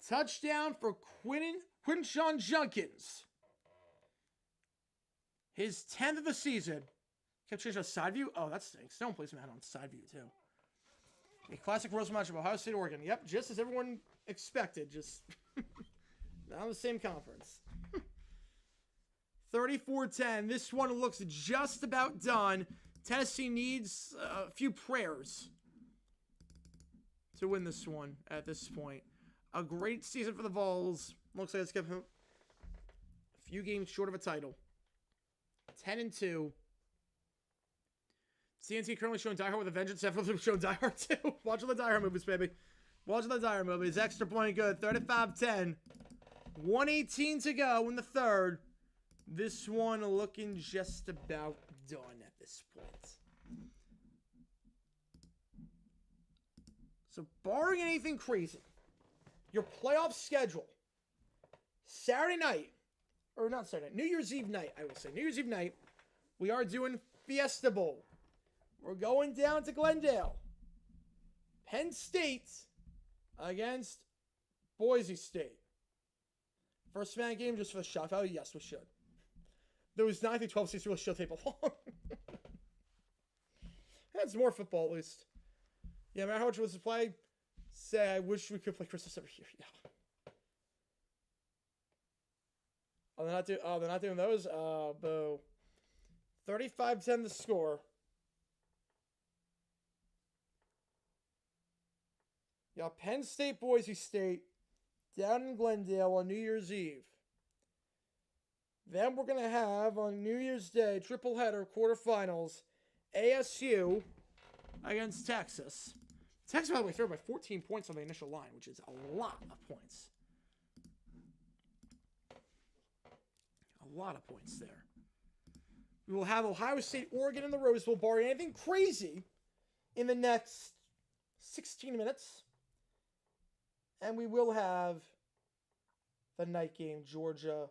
Touchdown for Quinshon Junkins. His 10th of the season. Kept changing to side view. Oh, that stinks. No one plays him out on side view, too. A classic Rose match of Ohio State, Oregon. Yep, just as everyone expected. Just not in the same conference. 34-10. This one looks just about done. Tennessee needs a few prayers to win this one at this point. A great season for the Vols. Looks like it's kept him a few games short of a title. 10-2. CNC currently showing Die Hard with a Vengeance. Definitely showing Die Hard too. Watching the Die Hard movies, baby. Watching the Die Hard movies. Extra point good. 35-10. 1:18 to go in the third. This one looking just about done at this point. So barring anything crazy, your playoff schedule, Saturday night, or not Saturday night, New Year's Eve night, I will say. New Year's Eve night, we are doing Fiesta Bowl. We're going down to Glendale. Penn State against Boise State. First man game just for the shock value? Yes, we should. Those 9 through 12 seats really should tape along. That's more football, at least. Yeah, matter how much it was to play, say I wish we could play Christmas every year. Yeah. Oh, they're not doing those? Boo. 35-10 the score. Yeah, Penn State, Boise State, down in Glendale on New Year's Eve. Then we're going to have, on New Year's Day, triple header quarterfinals, ASU against Texas. Texas, by the way, threw by 14 points on the initial line, which is a lot of points. A lot of points there. We will have Ohio State, Oregon in the Rose Bowl, barring anything crazy, in the next 16 minutes. And we will have the night game, Georgia,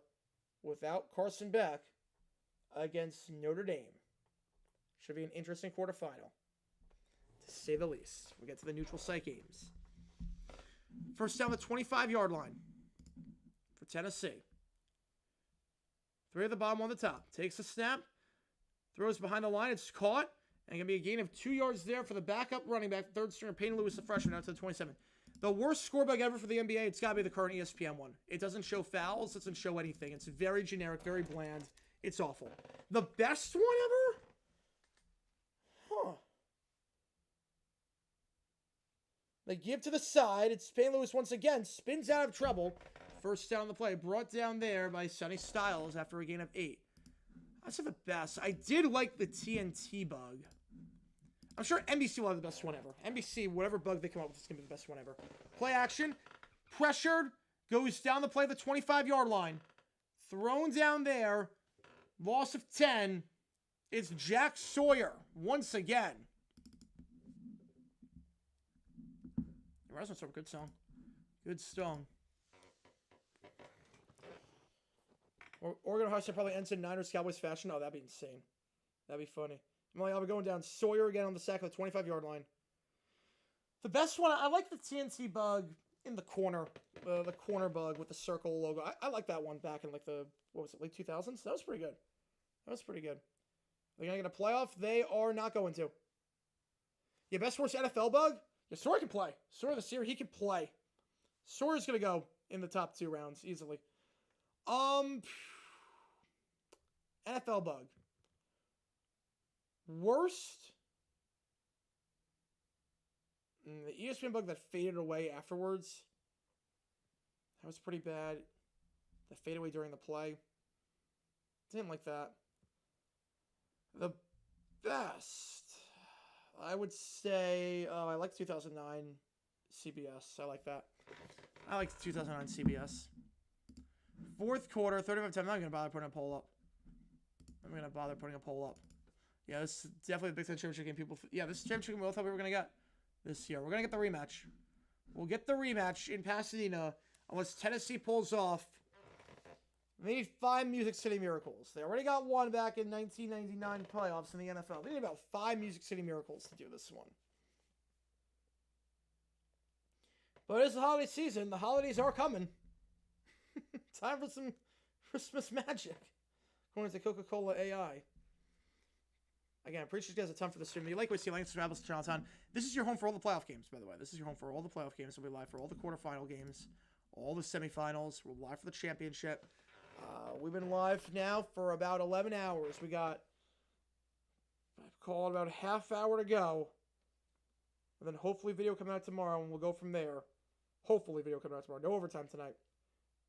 without Carson Beck, against Notre Dame. Should be an interesting quarterfinal, to say the least. We get to the neutral site games. First down the 25-yard line for Tennessee. 3 at the bottom, 1 at the top. Takes a snap, throws behind the line, it's caught, And going to be a gain of 2 yards there for the backup running back, third stringer, Payne Lewis, the freshman, out to the 27. The worst score bug ever for the NBA, it's got to be the current ESPN one. It doesn't show fouls, doesn't show anything. It's very generic, very bland. It's awful. The best one ever? Huh. They give to the side. It's Payne Lewis once again. Spins out of trouble. First down the play. Brought down there by Sonny Styles after a gain of 8. That's the best. I did like the TNT bug. I'm sure NBC will have the best one ever. NBC, whatever bug they come up with, is going to be the best one ever. Play action. Pressured. Goes down the play at the 25-yard line. Thrown down there. Loss of 10. It's Jack Sawyer once again. Erasmus, good song. Good song. Oregon High State probably ends in Niners Cowboys fashion. Oh, that'd be insane. That'd be funny. I'll be going down Sawyer again on the sack of the 25-yard line. The best one, I like the TNT bug in the corner. The corner bug with the circle logo. I like that one back in like the, what was it, late 2000s? That was pretty good. Are they going to get a playoff? They are not going to. Yeah, best worst NFL bug? Yeah, Sawyer can play. Sawyer this year, he can play. Sawyer's going to go in the top 2 rounds easily. NFL bug. Worst? The ESPN bug that faded away afterwards. That was pretty bad. The fade away during the play. Didn't like that. The best, I would say, I like 2009 CBS. I like that. I like 2009 CBS. Fourth quarter, 35-10. I'm not going to bother putting a poll up. Yeah, this is definitely the Big Ten championship game. This is championship game we all thought we were going to get this year. We're going to get the rematch. We'll get the rematch in Pasadena unless Tennessee pulls off. They need 5 Music City Miracles. They already got one back in 1999 playoffs in the NFL. They need about 5 Music City Miracles to do this one. But it's the holiday season. The holidays are coming. Time for some Christmas magic. According to Coca-Cola AI. Again, I appreciate you guys a ton for the stream. If you like what you see, like, subscribe to Chinatown. This is your home for all the playoff games, by the way. This is your home for all the playoff games. We'll be live for all the quarterfinal games, all the semifinals. We're live for the championship. We've been live now for about 11 hours. We got, I've called about a half hour to go. And then hopefully video coming out tomorrow, and we'll go from there. Hopefully video coming out tomorrow. No overtime tonight.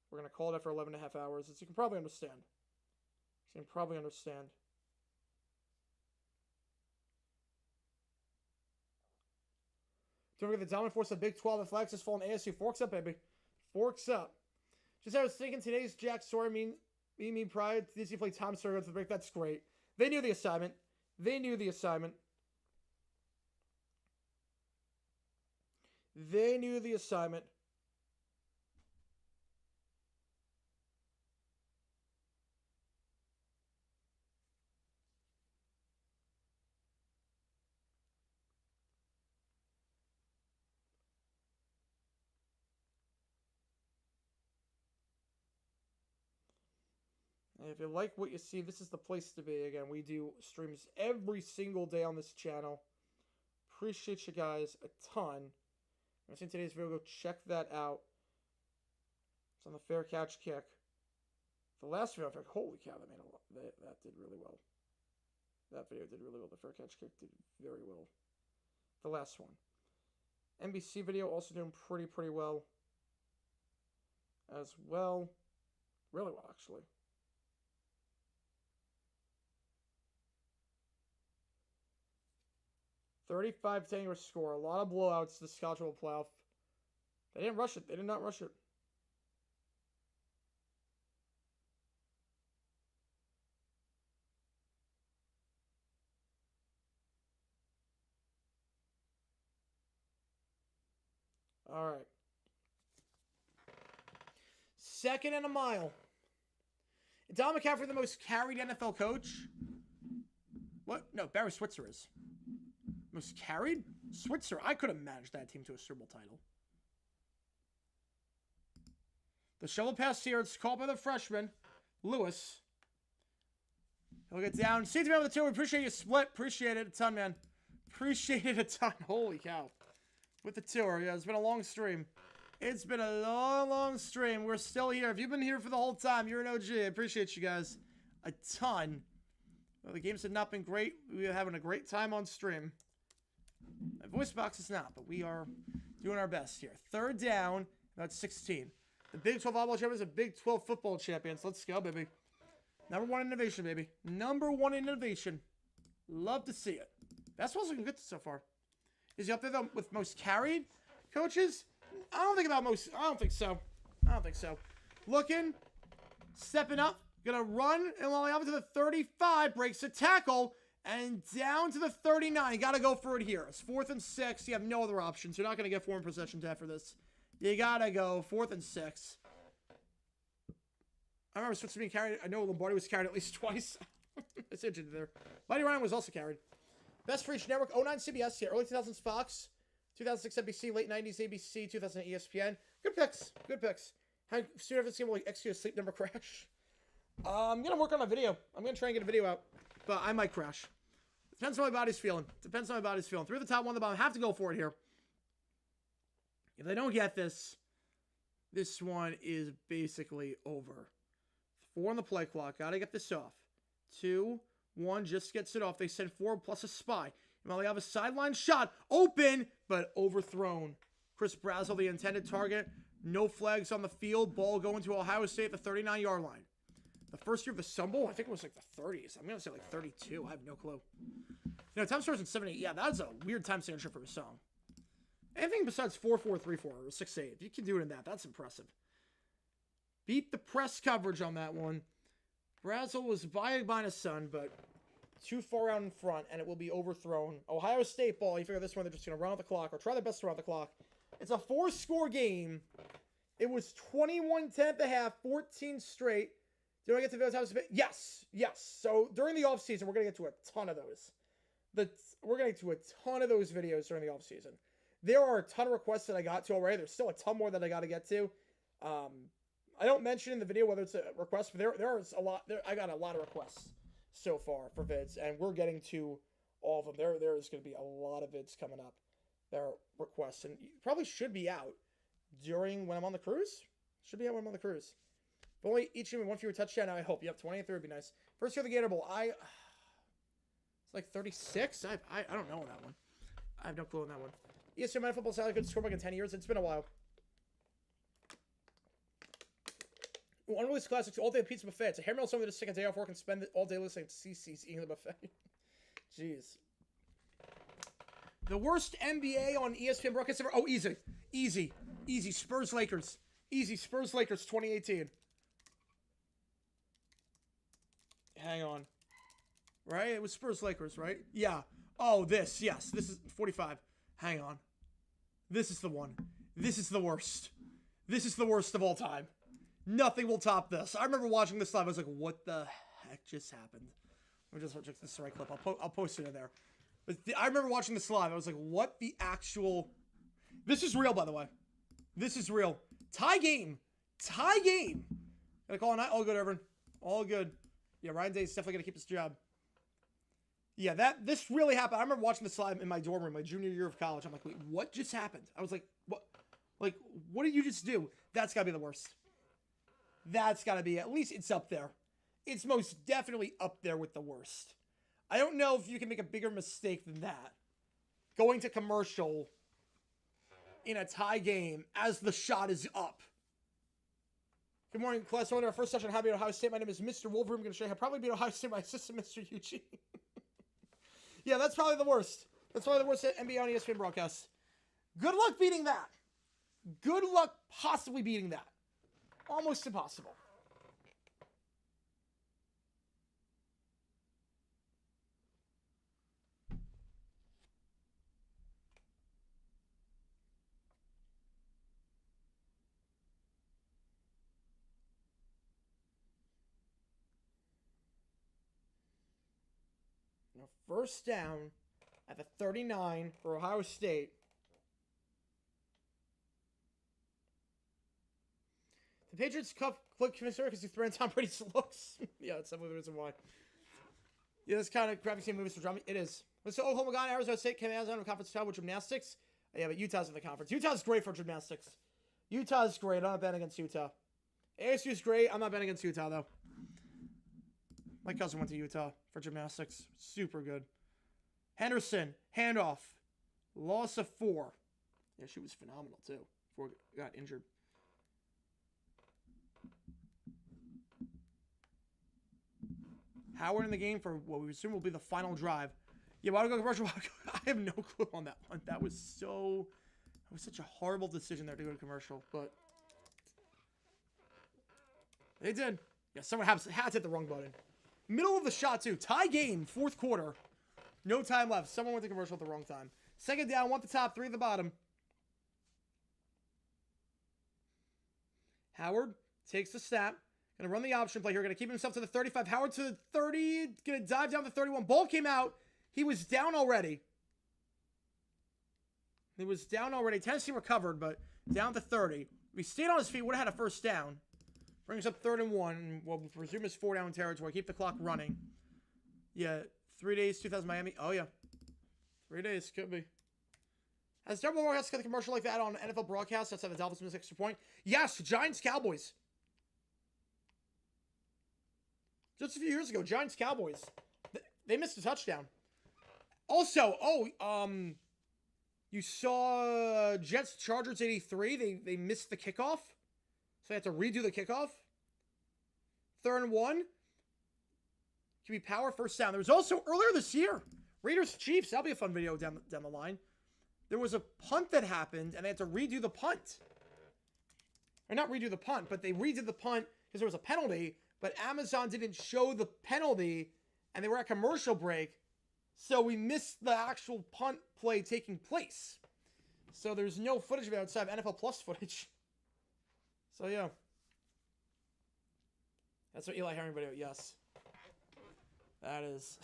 We're going to call it after 11 and a half hours, as you can probably understand. Don't forget the dominant force of Big 12 athletics has fallen ASU. Forks up, baby. Forks up. Just I was thinking today's Jack Sawyer mean prior to Disney play Tom Sawyer with the break. That's great. They knew the assignment. And if you like what you see, this is the place to be. Again, we do streams every single day on this channel. Appreciate you guys a ton. If you've seen today's video, go check that out. It's on the fair catch kick. The last video, holy cow, that made a lot. That did really well. That video did really well. The fair catch kick did very well. The last one. NBC video also doing pretty well. As well. Really well, actually. 35-10 your score. A lot of blowouts this college football playoff. They didn't rush it. They did not rush it. All right. Second and a mile. Don McCaffrey, the most carried NFL coach? What? No, Barry Switzer is. Most carried? Switzer. I could have managed that team to a Super Bowl title. The shovel pass here. It's called by the freshman, Lewis. He'll get down. Safety man with the 2. We appreciate you split. Appreciate it a ton, man. Appreciate it a ton. Holy cow. With the 2. Yeah, it's been a long stream. It's been a long, long stream. We're still here. If you've been here for the whole time, you're an OG. I appreciate you guys a ton. Well, the games have not been great. We are having a great time on stream. My voice box is not, but we are doing our best here. 3rd down, about 16. The Big 12 volleyball champions and Big 12 football champions. Let's go, baby. Number 1 innovation, baby. Number 1 innovation. Love to see it. Basketball's looking good so far. Is he up there, though, with most carried coaches? I don't think about most. I don't think so. I don't think so. Looking. Stepping up. Gonna run. And while to the 35. Breaks the tackle. And down to the 39. Gotta go for it here. It's 4th and 6. You have no other options. You're not gonna get 4 in possessions after this. You gotta go 4th and 6. I remember Switz being carried. I know Lombardi was carried at least twice. It's interesting there. Buddy Ryan was also carried. Best for each network. 09 CBS. Yeah, early 2000s Fox. 2006 NBC. Late 90s ABC. 2000 ESPN. Good picks. Good picks. How soon after this game will execute a sleep number crash? I'm going to work on a video. I'm going to try and get a video out. But I might crash. Depends on how my body's feeling. Depends on how my body's feeling. 3 at the top, 1 at the bottom. Have to go for it here. If they don't get this, this one is basically over. 4 on the play clock. Got to get this off. 2, 1 just gets it off. They send 4 plus a spy. Well, they have a sideline shot. Open, but overthrown. Chris Brazel, the intended target. No flags on the field. Ball going to Ohio State at the 39-yard line. The first year of the Sun Bowl, I think it was like the 30s. I'm going to say like 32. I have no clue. You know, time starts in 78. Yeah, that's a weird time signature for a song. Anything besides 4-4-3-4 or 6-8. If you can do it in that, that's impressive. Beat the press coverage on that one. Brazel was by his son, but too far out in front, and it will be overthrown. Ohio State ball. You figure this one, they're just going to run out the clock, or try their best to run out the clock. It's a 4-score game. It was 21-10 at the half, 14 straight. Do I get to those times? Yes, yes. So during the offseason, we're going to get to a ton of those. We're going to get to a ton of those videos during the offseason. There are a ton of requests that I got to already. There's still a ton more that I got to get to. I don't mention in the video whether it's a request, but there is a lot. I got a lot of requests so far for vids, and we're getting to all of them. There is going to be a lot of vids coming up. There are requests, and probably should be out when I'm on the cruise. Should be out when I'm on the cruise. But only each game 1 fewer touchdown. I hope. Yep, 23 would be nice. First year of the Gator Bowl. It's like 36. I don't know on that one. I have no clue on that one. ESPN Monday Football Salad good score back in 10 years. It's been a while. Unreleased classics, all day pizza buffet. It's a hair meal, something to just take a day off work and spend it all day listening to CC's eating the buffet. Jeez. The worst NBA on ESPN broadcast ever. Oh, easy. Easy. Easy. Spurs Lakers. Easy. Spurs Lakers 2018. Hang on. Right? It was Spurs Lakers, right? Yeah. Oh, this. Yes. This is 45. Hang on. This is the one. This is the worst. This is the worst of all time. Nothing will top this. I remember watching this live. I was like, what the heck just happened? Let me just check this right clip. I'll post it in there. But I remember watching this live. I was like, what the actual... This is real, by the way. This is real. Tie game. Tie game. Gonna call a night. All good, Irvin. All good. Yeah, Ryan Day's definitely gonna keep his job. Yeah, this really happened. I remember watching this live in my dorm room, my junior year of college. I'm like, wait, what just happened? I was like, what? Like, what did you just do? That's gotta be the worst. That's got to be, at least it's up there. It's most definitely up there with the worst. I don't know if you can make a bigger mistake than that. Going to commercial in a tie game as the shot is up. Good morning, class. Our first session on how to beat Ohio State. My name is Mr. Wolverine. I'm going to show you how to probably beat Ohio State. My assistant, Mr. Eugene. Yeah, that's probably the worst. That's probably the worst NBA on ESPN broadcast. Good luck beating that. Good luck possibly beating that. Almost impossible. Now, first down at the 39 for Ohio State. The Patriots click Commissioner because he threatened Tom Brady's looks. Yeah, that's definitely the reason why. Yeah, this kind of crappy team movies for drama. It is. Let's say Oklahoma got Arizona State came out on a conference title with gymnastics. Yeah, but Utah's in the conference. Utah's great for gymnastics. Utah's great. I'm not betting against Utah. ASU's great. I'm not betting against Utah, though. My cousin went to Utah for gymnastics. Super good. Henderson, handoff. Loss of 4. Yeah, she was phenomenal, too, before got injured. Howard in the game for what we assume will be the final drive. Yeah, why do we go commercial? I have no clue on that one. That was such a horrible decision there to go to commercial, but they did. Yeah, someone had to hit the wrong button. Middle of the shot, too. Tie game, 4th quarter. No time left. Someone went to commercial at the wrong time. 2nd down, 1 at the top, 3 at the bottom. Howard takes the snap. Going to run the option play here. Going to keep himself to the 35. Howard to the 30. Going to dive down to 31. Ball came out. He was down already. Tennessee recovered, but down to 30. If he stayed on his feet, would have had a first down. Brings up 3rd and 1. What we presume is 4 down territory. Keep the clock running. Yeah, 3 days, 2000 Miami. Oh, yeah. 3 days. Could be. Has Darryl Moore got the commercial like that on NFL broadcast? That's how the Dolphins missed extra point. Yes, Giants, Cowboys. Just a few years ago, Giants, Cowboys. They missed a touchdown. Also, you saw Jets, Chargers 83. They missed the kickoff. So they had to redo the kickoff. 3rd and 1. QB power, first down. There was also earlier this year, Raiders, Chiefs. That'll be a fun video down the line. There was a punt that happened, and they had to redo the punt. Or not redo the punt, but they redid the punt because there was a penalty, but Amazon didn't show the penalty, and they were at commercial break, so we missed the actual punt play taking place. So there's no footage of it outside of NFL Plus footage. So, yeah. That's what Eli Herring video, yes. That is.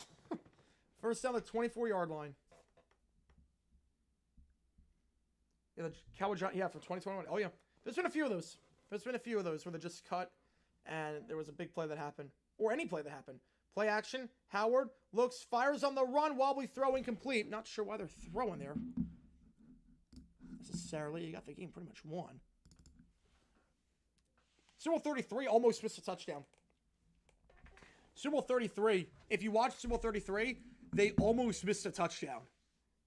First down the 24-yard line. Yeah, the Cowboy Giant, yeah, for 2021. Oh, yeah. There's been a few of those. Where they just cut and there was a big play that happened. Or any play that happened. Play action. Howard looks, fires on the run, wobbly throw, incomplete. Not sure why they're throwing there. Necessarily. You got the game pretty much won. Super Bowl 33 almost missed a touchdown. Super Bowl 33. If you watch Super Bowl 33, they almost missed a touchdown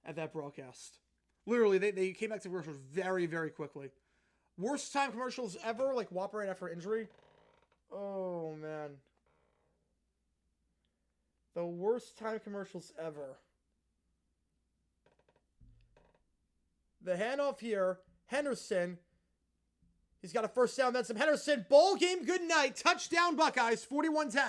at that broadcast. Literally, they came back to commercials very, very quickly. Worst time commercials ever, like Whopper right after injury. Oh, man. The worst time commercials ever. The handoff here. Henderson. He's got a first down, then some Henderson. Bowl game, good night. Touchdown, Buckeyes, 41-10.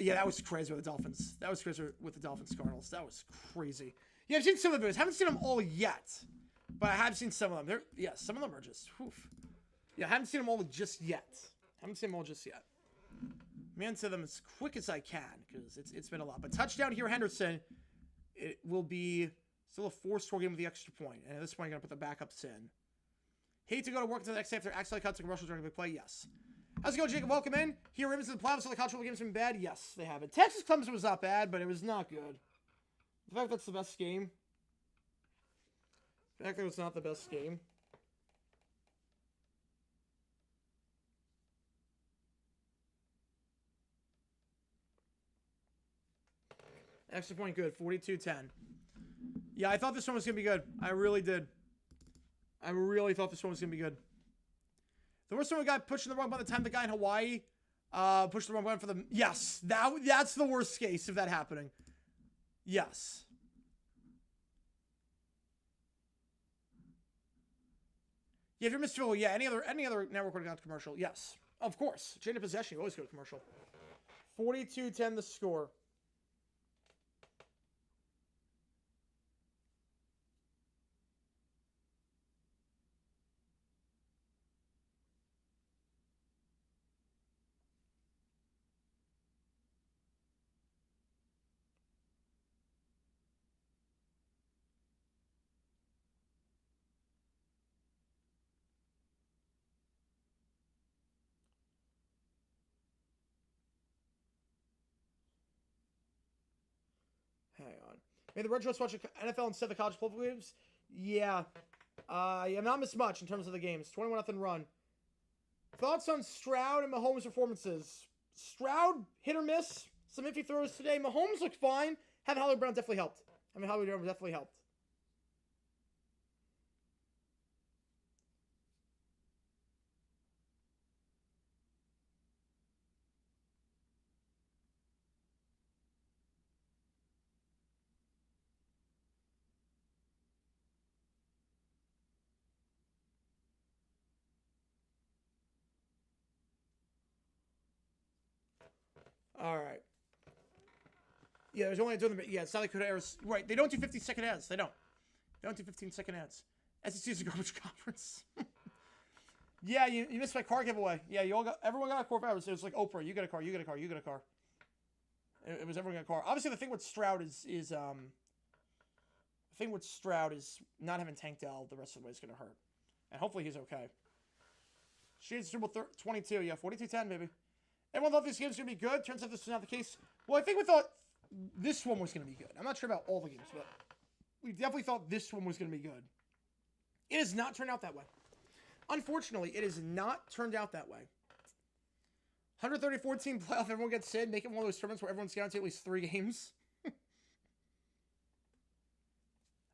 Yeah, that was crazy with the Dolphins. That was crazy with the Dolphins Cardinals. That was crazy. Yeah, I've seen some of the videos. Haven't seen them all yet. But I have seen some of them. Some of them are just, oof. Yeah, I haven't seen them all just yet. Man, to them as quick as I can, because it's been a lot. But touchdown here, Henderson. It will be still a 4-score game with the extra point. And at this point, I'm going to put the backups in. Hate to go to work until the next day after accidentally cut to commercials during a big play. Yes. How's it going, Jacob? Welcome in. Here, Ravens in the playoffs. So the controversial games have been bad. Yes, they haven't. Texas Clemson was not bad, but it was not good. The fact that's the best game. The fact that it's not the best game. Extra point good. 42-10. Yeah, I thought this one was going to be good. I really did. I really thought this one was going to be good. The worst one we got pushed in the wrong button the time the guy in Hawaii pushed the wrong button for the... Yes, that's the worst case of that happening. Yes. Yeah, if you're Mr. Phil, yeah, any other network would have gone to commercial. Yes, of course. Chain of possession, you always go to commercial. 42-10 the score. Maybe the Red Shirts watch NFL instead of the college football games. Yeah. Yeah, not miss much in terms of the games. 21-0 run. Thoughts on Stroud and Mahomes' performances? Stroud, hit or miss. Some iffy throws today. Mahomes looked fine. Having Hollywood Brown definitely helped. Hollywood Brown definitely helped. All right. Yeah, there's only doing the South Dakota airs. Right, they don't do 15-second ads. They don't do 15-second ads. SEC is a garbage conference. Yeah, you missed my car giveaway. Yeah, everyone got a car. It was like Oprah. You got a car. You got a car. You got a car. It was everyone got a car. Obviously, the thing with Stroud is not having Tank Dell the rest of the way is going to hurt, and hopefully he's okay. Shades Super 22. Yeah, 42-10, baby. Everyone thought this game was going to be good. Turns out this was not the case. Well, I think we thought this one was going to be good. I'm not sure about all the games, but we definitely thought this one was going to be good. It has not turned out that way. Unfortunately, it has not turned out that way. 134-team playoff, everyone gets in. Make it one of those tournaments where everyone's guaranteed at least 3 games. I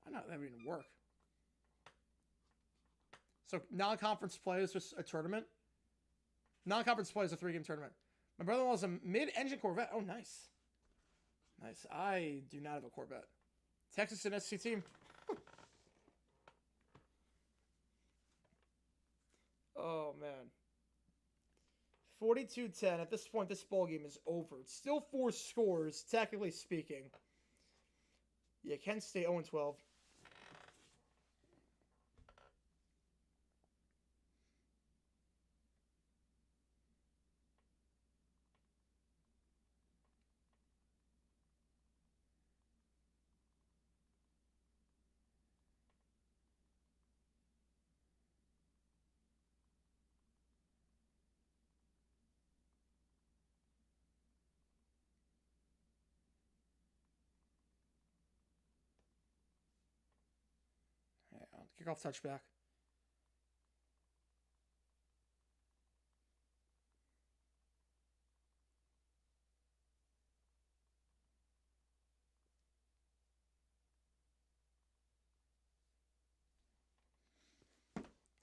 don't know if that would even work. So, non-conference play is just a tournament. Non-conference play is a 3-game tournament. My brother-in-law is a mid-engine Corvette. Oh, nice. Nice. I do not have a Corvette. Texas and SC team. Oh, man. 42-10. At this point, this ball game is over. It's still 4 scores, technically speaking. Yeah, Kent State 0-12. Kickoff touchback.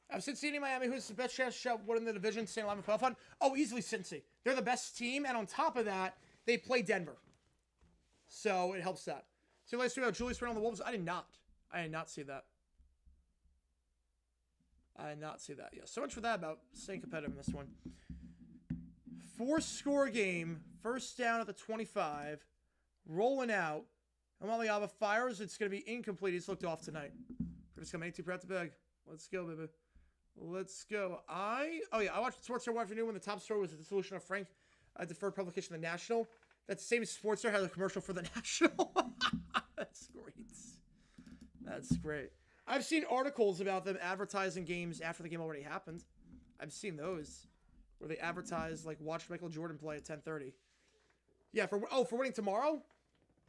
I've Cincinnati, Miami. Who's the best chance to show winning the division? St. 11 playoff fun. Oh, easily Cincy. They're the best team, and on top of that, they play Denver, so it helps that. So let's talk about Julius Randle on the Wolves. I did not see that. I did not see that. Yeah, so much for that about staying competitive in this one. 4-score game. First down at the 25. Rolling out. Amaliava fires. It's going to be incomplete. He's looked off tonight. It's coming too proud to beg. Let's go, baby. Let's go. I watched Sports Center one afternoon when the top story was the dissolution of Frank, deferred publication of The National. That same Sports Center had a commercial for The National. That's great. That's great. I've seen articles about them advertising games after the game already happened. I've seen those where they advertise, like, watch Michael Jordan play at 10:30. Yeah, for winning tomorrow?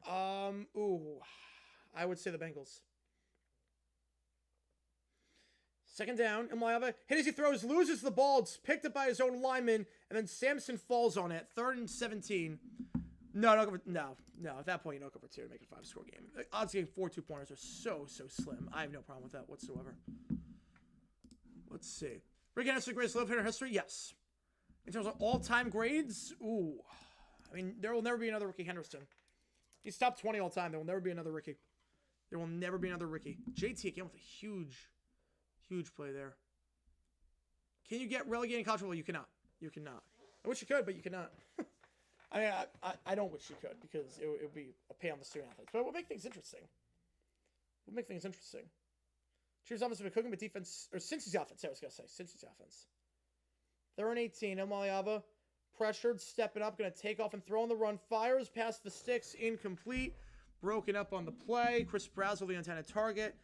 I would say the Bengals. Second down, Imlaiava hit as he throws, loses the ball. It's picked up by his own lineman, and then Sampson falls on it. 3rd and 17. No. At that point, you don't go for 2 to make it a 5-score game. The odds of getting 4 2-pointers are so slim. I have no problem with that whatsoever. Let's see. Rick Henderson, greatest love hitter in history? Yes. In terms of all-time grades? Ooh. I mean, there will never be another Ricky Henderson. He's top 20 all time. There will never be another Ricky. There will never be another Ricky. JT again with a huge play there. Can you get relegated in college football? You cannot. You cannot. I wish you could, but you cannot. I don't wish you could because it would be a pay on the student athletes. But it will make things interesting. Chiefs offense have been cooking, but defense, or Cincy's offense, I was going to say. Cincy's offense. 3rd and 18. Imaliava pressured, stepping up, going to take off and throw on the run. Fires past the sticks, incomplete. Broken up on the play. Chris Brazel, the intended target.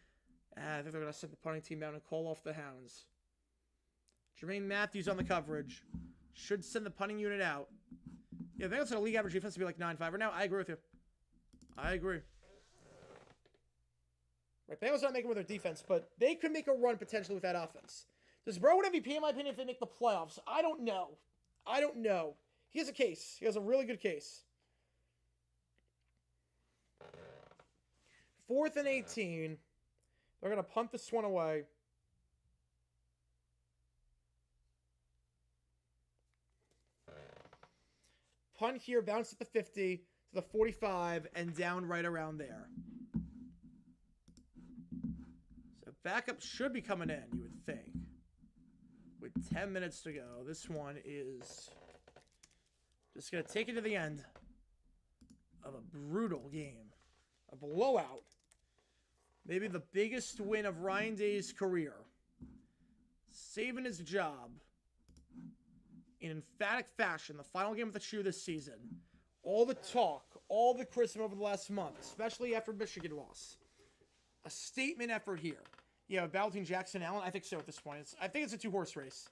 I think they're going to send the punting team out and call off the Hounds. Jermaine Matthews on the coverage. Should send the punting unit out. Yeah, I think that's a league average defense to be like 9-5 right now. I agree with you. I agree. Right, Bengals not making with their defense, but they could make a run potentially with that offense. Does Burrow win MVP, in my opinion, if they make the playoffs? I don't know. He has a case. He has a really good case. 4th and 18. They're going to punt this one away. Punt here, bounce at the 50 to the 45, and down right around there. So backup should be coming in, you would think. With 10 minutes to go, this one is just going to take it to the end of a brutal game. A blowout. Maybe the biggest win of Ryan Day's career. Saving his job in emphatic fashion. The final game of the shoe this season. All the talk, all the criticism over the last month, especially after Michigan loss. A statement effort here. Yeah, battle between Jackson and Allen? I think so at this point. I think it's a 2-horse race.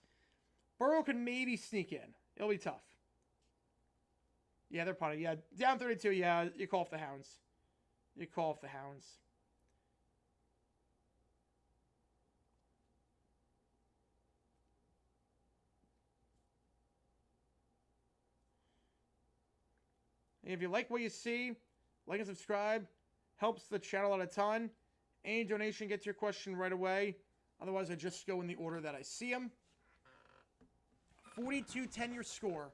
Burrow could maybe sneak in. It'll be tough. Yeah, they're punting. Yeah, down 32. Yeah, you call off the Hounds. And if you like what you see, like and subscribe. Helps the channel out a ton. Any donation gets your question right away. Otherwise, I just go in the order that I see them. 42-10 your score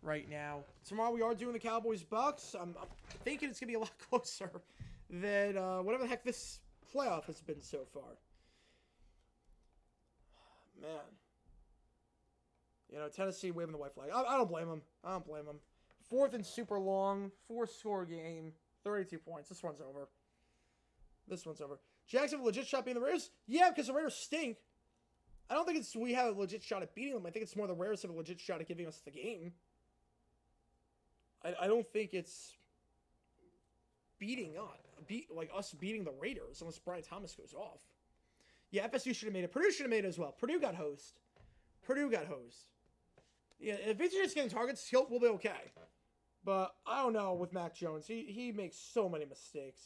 right now. Tomorrow we are doing the Cowboys-Bucks. I'm thinking it's going to be a lot closer than whatever the heck this playoff has been so far. Man. You know, Tennessee waving the white flag. I don't blame them. 4th and super long. 4-score game. 32 points. This one's over. Jacksonville legit shot beating the Raiders? Yeah, because the Raiders stink. I don't think we have a legit shot at beating them. I think it's more the Raiders have a legit shot at giving us the game. I don't think it's us beating the Raiders unless Brian Thomas goes off. Yeah, FSU should have made it. Purdue should have made it as well. Purdue got hosed. Yeah, if he's just getting targets, we'll be okay. But I don't know with Mac Jones. He makes so many mistakes.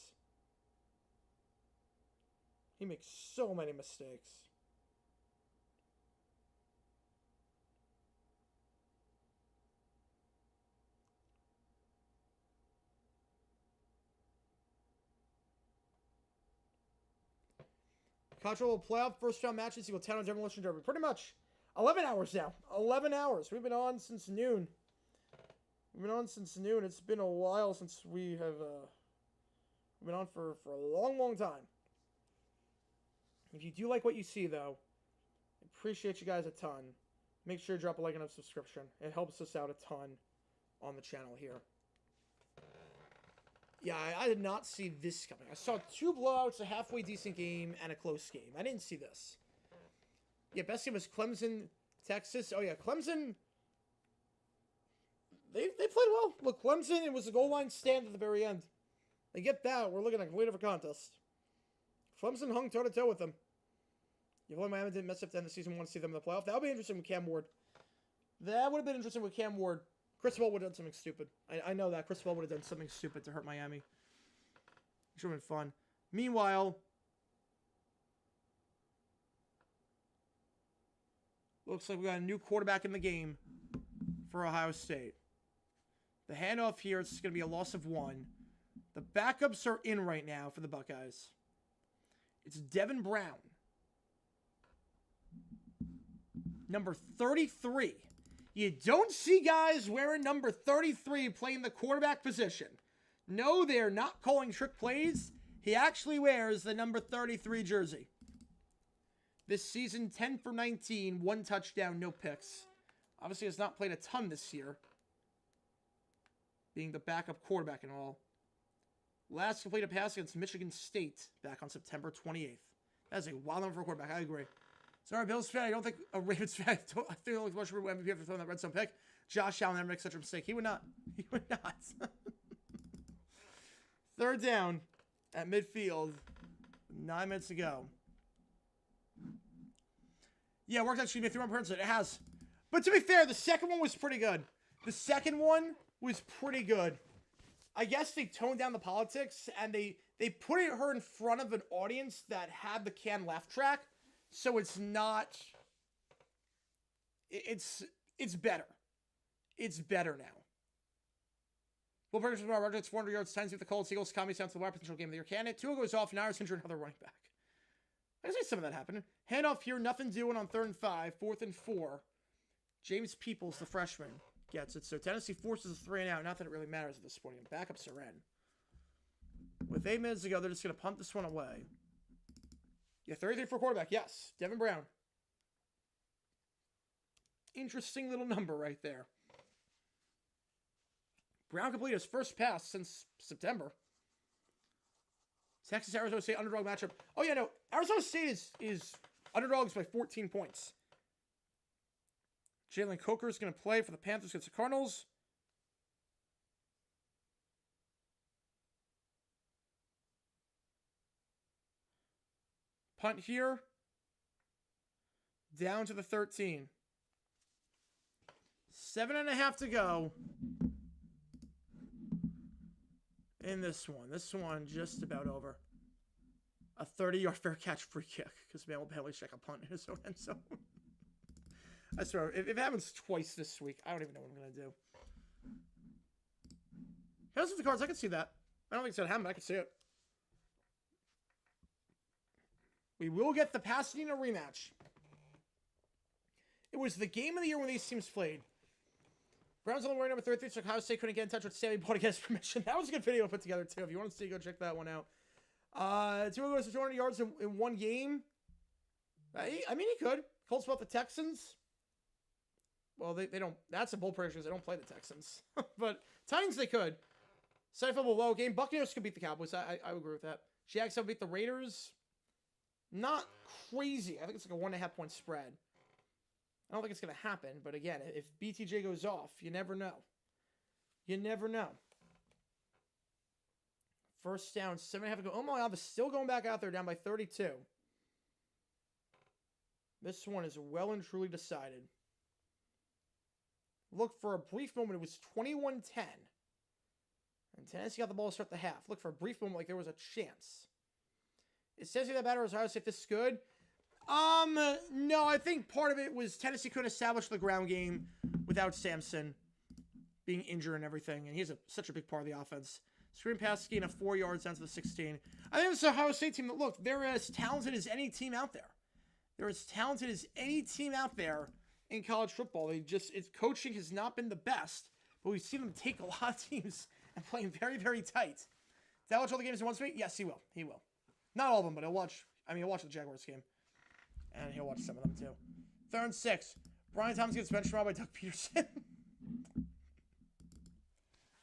Control playoff first round matches equal 10 on Demolition Derby. Pretty much 11 hours now. 11 hours. We've been on since noon. It's been a while since we have been on for a long, long time. If you do like what you see, though, I appreciate you guys a ton. Make sure to drop a like and a subscription. It helps us out a ton on the channel here. Yeah, I did not see this coming. I saw 2 blowouts, a halfway decent game, and a close game. I didn't see this. Yeah, best game was Clemson, Texas. Oh, yeah, Clemson, they played well. Look, Clemson, it was a goal line stand at the very end. They get that. We're looking at a complete different contest. Clemson hung toe-to-toe with them. If only Miami didn't mess up to end the season, want to see them in the playoff. That would be interesting with Cam Ward. Cristobal would have done something stupid. I know that. Cristobal would have done something stupid to hurt Miami. Which would have been fun. Meanwhile, looks like we got a new quarterback in the game for Ohio State. The handoff here is going to be a loss of 1. The backups are in right now for the Buckeyes. It's Devin Brown. Number 33. You don't see guys wearing number 33 playing the quarterback position. No, they're not calling trick plays. He actually wears the number 33 jersey. This season, 10 for 19, 1 touchdown, no picks. Obviously, has not played a ton this year, being the backup quarterback and all. Last completed pass against Michigan State back on September 28th. That's a wild number for a quarterback. I agree. Sorry, Bills fan. I don't think a Ravens fan. I think they'll look much for MVP after throwing that red zone pick. Josh Allen never makes such a mistake. He would not. 3rd down at midfield. 9 minutes to go. Yeah, it worked out. She made 3-1 person. It has. But to be fair, the second one was pretty good. I guess they toned down the politics and they put her in front of an audience that had the canned laugh track, so it's not. It's better. It's better now. Will Burgers from Roger gets 400 yards, times with the Colts, Eagles, comedy sounds to the wide potential game of the year candidate. Tua goes off, now it's injured another running back. I see some of that happen. Handoff here, nothing doing on 3rd and 5, 4th and 4. James Peoples, the freshman, gets it. So Tennessee forces a 3 and out. Not that it really matters at this point. Backups are in. With 8 minutes to go, they're just going to punt this one away. Yeah, 33 for quarterback. Yes. Devin Brown. Interesting little number right there. Brown completed his first pass since September. Texas, Arizona State underdog matchup. Oh, yeah, no. Arizona State is underdogs by 14 points. Jalen Coker is going to play for the Panthers against the Cardinals. Punt here. Down to the 13. 7.5 to go. In this one. This one just about over. A 30-yard fair catch free kick. Because man will barely check a punt in his own end zone. I swear, if it happens twice this week, I don't even know what I'm going to do. Here's with the Cards. I can see that. I don't think it's going to happen, but I can see it. We will get the Pasadena rematch. It was the game of the year when these teams played. Browns on the way number 33, so Ohio State couldn't get in touch with Sammy Ball to get his permission. That was a good video to put together, too. If you want to see, go check that one out. Tua goes for 200 yards in one game. I mean, he could. Colts about the Texans. Well, they don't. That's a bold prediction because they don't play the Texans. But Titans, they could. Side football low game. Buccaneers could beat the Cowboys. I would agree with that. Jags will beat the Raiders. Not crazy. I think it's like a 1.5 point spread. I don't think it's going to happen. But again, if BTJ goes off, you never know. You never know. First down, 7.5 to go. Oh my God, still going back out there, down by 32. This one is well and truly decided. Look, for a brief moment, it was 21-10. And Tennessee got the ball to start the half. Look, for a brief moment, like there was a chance. It says here that batter is Ohio State, this is good. No, I think part of it was Tennessee couldn't establish the ground game without Samson being injured and everything. And he's such a big part of the offense. Screen pass gain of 4 yards down to the 16. I think it's the Ohio State team that, look, they're as talented as any team out there. They're as talented as any team out there in college football. Its coaching has not been the best, but we've seen them take a lot of teams and play them very, very tight. Did I watch all the games in 1 week? Yes, he will. He will. Not all of them, but he'll watch the Jaguars game. And he'll watch some of them too. 3rd and 6. Brian Thomas gets benched by Doug Peterson. I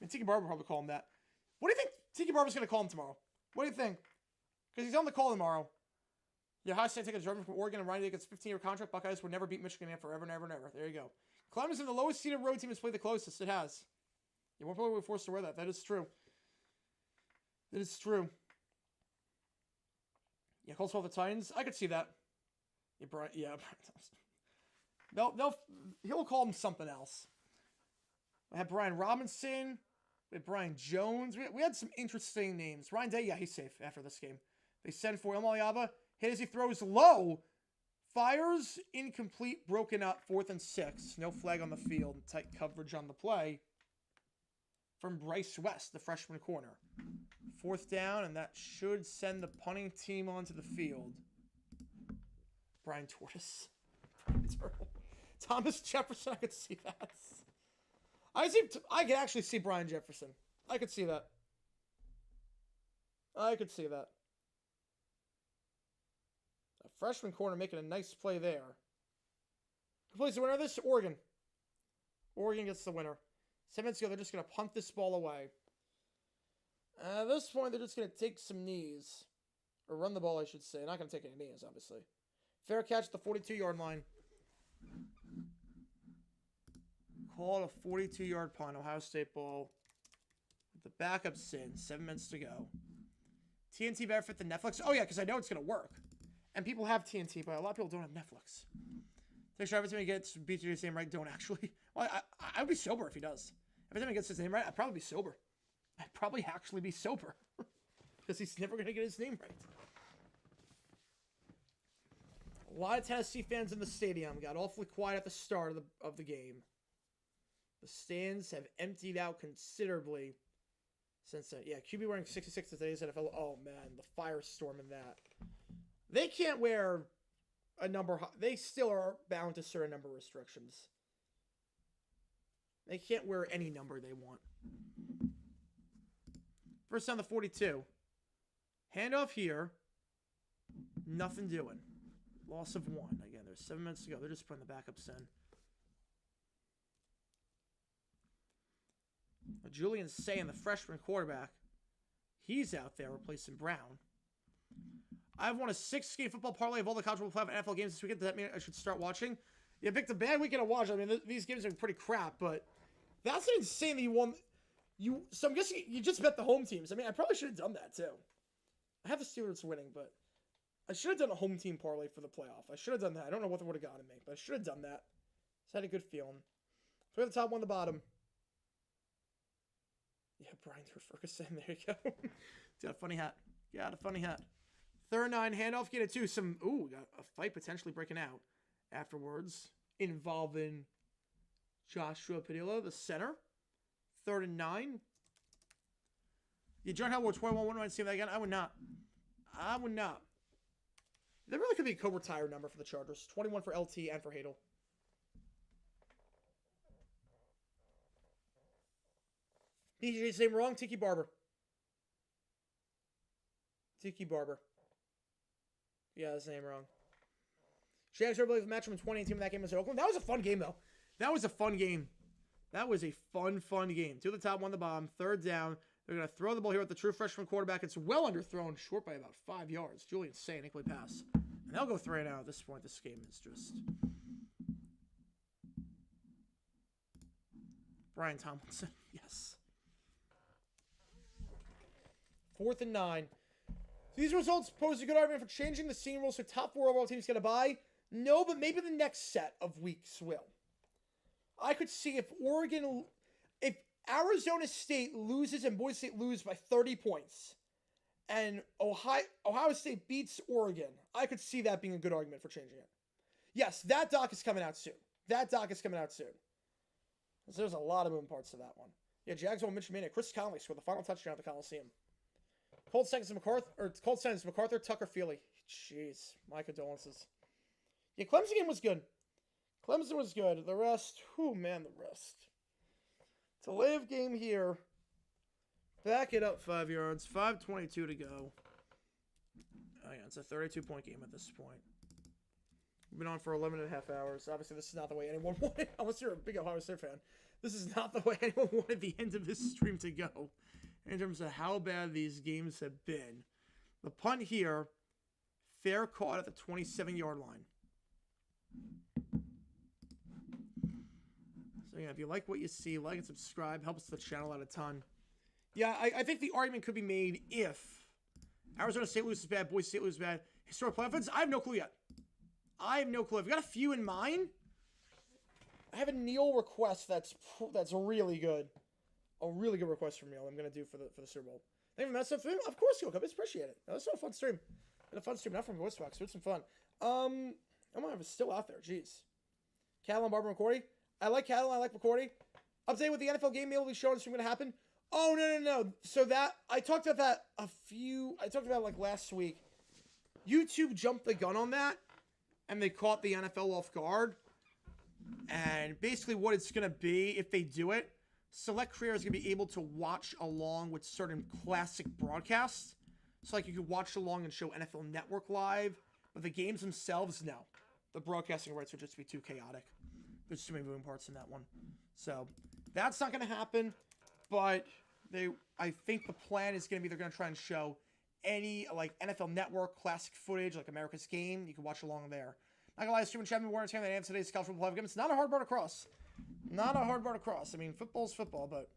mean, Tiki Barber will probably call him that. What do you think Tiki Barber's going to call him tomorrow? What do you think? Because he's on the call tomorrow. Yeah, Ohio State taking a driver from Oregon and Ryan gets a 15-year contract. Buckeyes would never beat Michigan in forever, never, never. There you go. Clemson, the lowest seeded road team, has played the closest. It has. You won't probably be forced to wear that. That is true. That is true. Yeah, Colts for the Titans. I could see that. Yeah, Brian Thompson. He'll call him something else. We had Brian Robinson. We had Brian Jones. We had some interesting names. Ryan Day, yeah, he's safe after this game. They send for Ilmaliaba. Hit as he throws low. Fires, incomplete, broken up, 4th and 6. No flag on the field. Tight coverage on the play from Bryce West, the freshman corner. 4th down, and that should send the punting team onto the field. Brian Tortoise. Thomas Jefferson, I could see that. I could actually see Brian Jefferson. I could see that. I could see that. A freshman corner making a nice play there. Who plays the winner of this? Oregon. Oregon gets the winner. 7 minutes ago, they're just going to punt this ball away. At this point, they're just going to take some knees. Or run the ball, I should say. Not going to take any knees, obviously. Fair catch at the 42-yard line. Call it a 42-yard punt. Ohio State ball. With the backup sin. 7 minutes to go. TNT better fit than Netflix? Oh, yeah, because I know it's going to work. And people have TNT, but a lot of people don't have Netflix. Take sure every time he gets BTJ's name right, don't actually. Well, I would be sober if he does. Every time he gets his name right, I'd probably be sober. I'd probably actually be sober. Because he's never going to get his name right. A lot of Tennessee fans in the stadium got awfully quiet at the start of the game. The stands have emptied out considerably since then. Yeah, QB wearing 66 to today's NFL. Oh, man, the firestorm in that. They can't wear a number. They still are bound to certain number restrictions. They can't wear any number they want. First down the 42. Handoff here. Nothing doing. Loss of 1. Again, there's 7 minutes to go. They're just putting the backups in. Julian Sayin, the freshman quarterback, he's out there replacing Brown. I've won a 6-game football parlay of all the college football playoff NFL games this weekend. Does that mean I should start watching? Yeah, picked a bad weekend to watch. I mean, these games are pretty crap, but that's insane that you won. So I'm guessing you just bet the home teams. I mean, I probably should have done that too. I have the Steelers winning, but I should have done a home team parlay for the playoff. I should have done that. I don't know what they would have gotten me, but I should have done that. Just had a good feeling. So we have the top one, the bottom. Yeah, Brian Ferguson. There you go. Got a funny hat. Got a funny hat. Third 9, handoff, get it too. Got a fight potentially breaking out afterwards involving Joshua Padilla, the center. 3rd and 9. Yeah, John Howard 21. Wouldn't mind seeing that again. I would not. I would not. There really could be a co-retire number for the Chargers. 21 for LT and for Hadel. DJ's name wrong. Tiki Barber. Tiki Barber. Yeah, his name wrong. Jags are believe matchup in 2018 when that game was at Oakland. That was a fun game, though. That was a fun game. That was a fun game. 2 at the top, 1 at the bottom. 3rd down. They're going to throw the ball here with the true freshman quarterback. It's well underthrown, short by about 5 yards. Julian Sayin, incomplete pass. And they'll go 3 and out at this point. This game is just... Brian Tomlinson. Yes. 4th and 9. These results pose a good argument for changing the seeding rules so top 4 overall teams get a bye. No, but maybe the next set of weeks will. I could see if Arizona State loses and Boise State lose by 30 points, and Ohio State beats Oregon, I could see that being a good argument for changing it. Yes, that doc is coming out soon. There's a lot of moving parts to that one. Yeah, Jags won Mitch Mania. Chris Conley scored the final touchdown at the Coliseum. Cold seconds to MacArthur, Tucker Feely. Jeez, my condolences. Yeah, Clemson game was good. The rest, the rest. Delay of game here. Back it up 5 yards. 5:22 to go. Oh yeah, it's a 32-point game at this point. We've been on for 11 and a half hours. Obviously, this is not the way anyone wanted, unless you're a big Ohio State fan. This is not the way anyone wanted the end of this stream to go, in terms of how bad these games have been. The punt here, fair caught at the 27-yard line. So yeah, if you like what you see, like and subscribe. Helps the channel out a ton. Yeah, I think the argument could be made if Arizona State loses bad, Boise State loses bad. Historic playoff wins, I have no clue yet. I've got a few in mind. I have a Neil request that's really good. A really good request from Neil I'm going to do for the Super Bowl. Thank you for that stream. Of course, you'll come. Appreciate it. That was a fun stream. Not from VoiceBox, so it's some fun. I might have it still out there. Jeez. Cattle and Barbara McCourty. I like Cattle. I like McCourty. Update with the NFL game will be showing soon going to happen. Oh, no. So I talked about that like last week. YouTube jumped the gun on that, and they caught the NFL off guard. And basically what it's going to be, if they do it, select creators are going to be able to watch along with certain classic broadcasts. So like you could watch along and show NFL Network live, but the games themselves, no. The broadcasting rights would just be too chaotic. There's too many moving parts in that one. So that's not going to happen, but I think the plan is going to be they're going to try and show any like NFL Network classic footage, like America's Game. You can watch along there. Not gonna lie, streaming champion Warren Taylor and today's college football game. It's not a hard bar to cross. I mean, football's football, but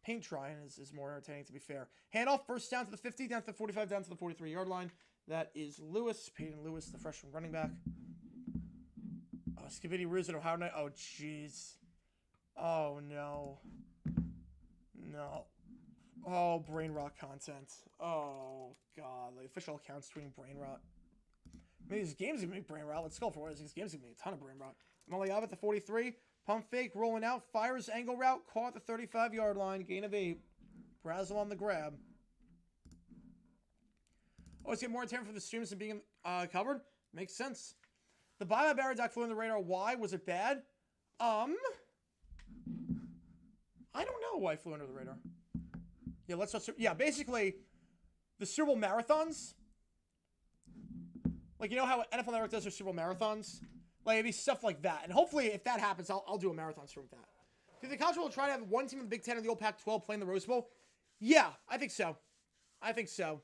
paint trying is more entertaining, to be fair. Handoff, first down to the 50, down to the 45, down to the 43-yard line. That is Lewis, Peyton Lewis, the freshman running back. Oh, Scavini Ruse and Ohio Knight. Oh, jeez. Oh, no. Oh, brain rot content. Oh, God. The official account's tweeting brain rot. Maybe this game's gonna be brain rot. Let's go for it. This game's gonna be a ton of brain rot. Maliava at the 43. Pump fake, rolling out. Fires angle route. Caught at the 35-yard line. Gain of 8. Brazel on the grab. Always get more attention for the streams than being covered. Makes sense. The bye by Baradak flew on the radar. Why? Was it bad? I don't know why it flew under the radar. Yeah, let's just... Yeah, basically, the Super Bowl marathons... Like, you know how NFL Network does their Super Bowl marathons? Like, it'd be stuff like that. And hopefully, if that happens, I'll do a marathon stream with that. Do you think college will try to have one team in the Big Ten and the old Pac-12 playing the Rose Bowl? Yeah, I think so. I think so.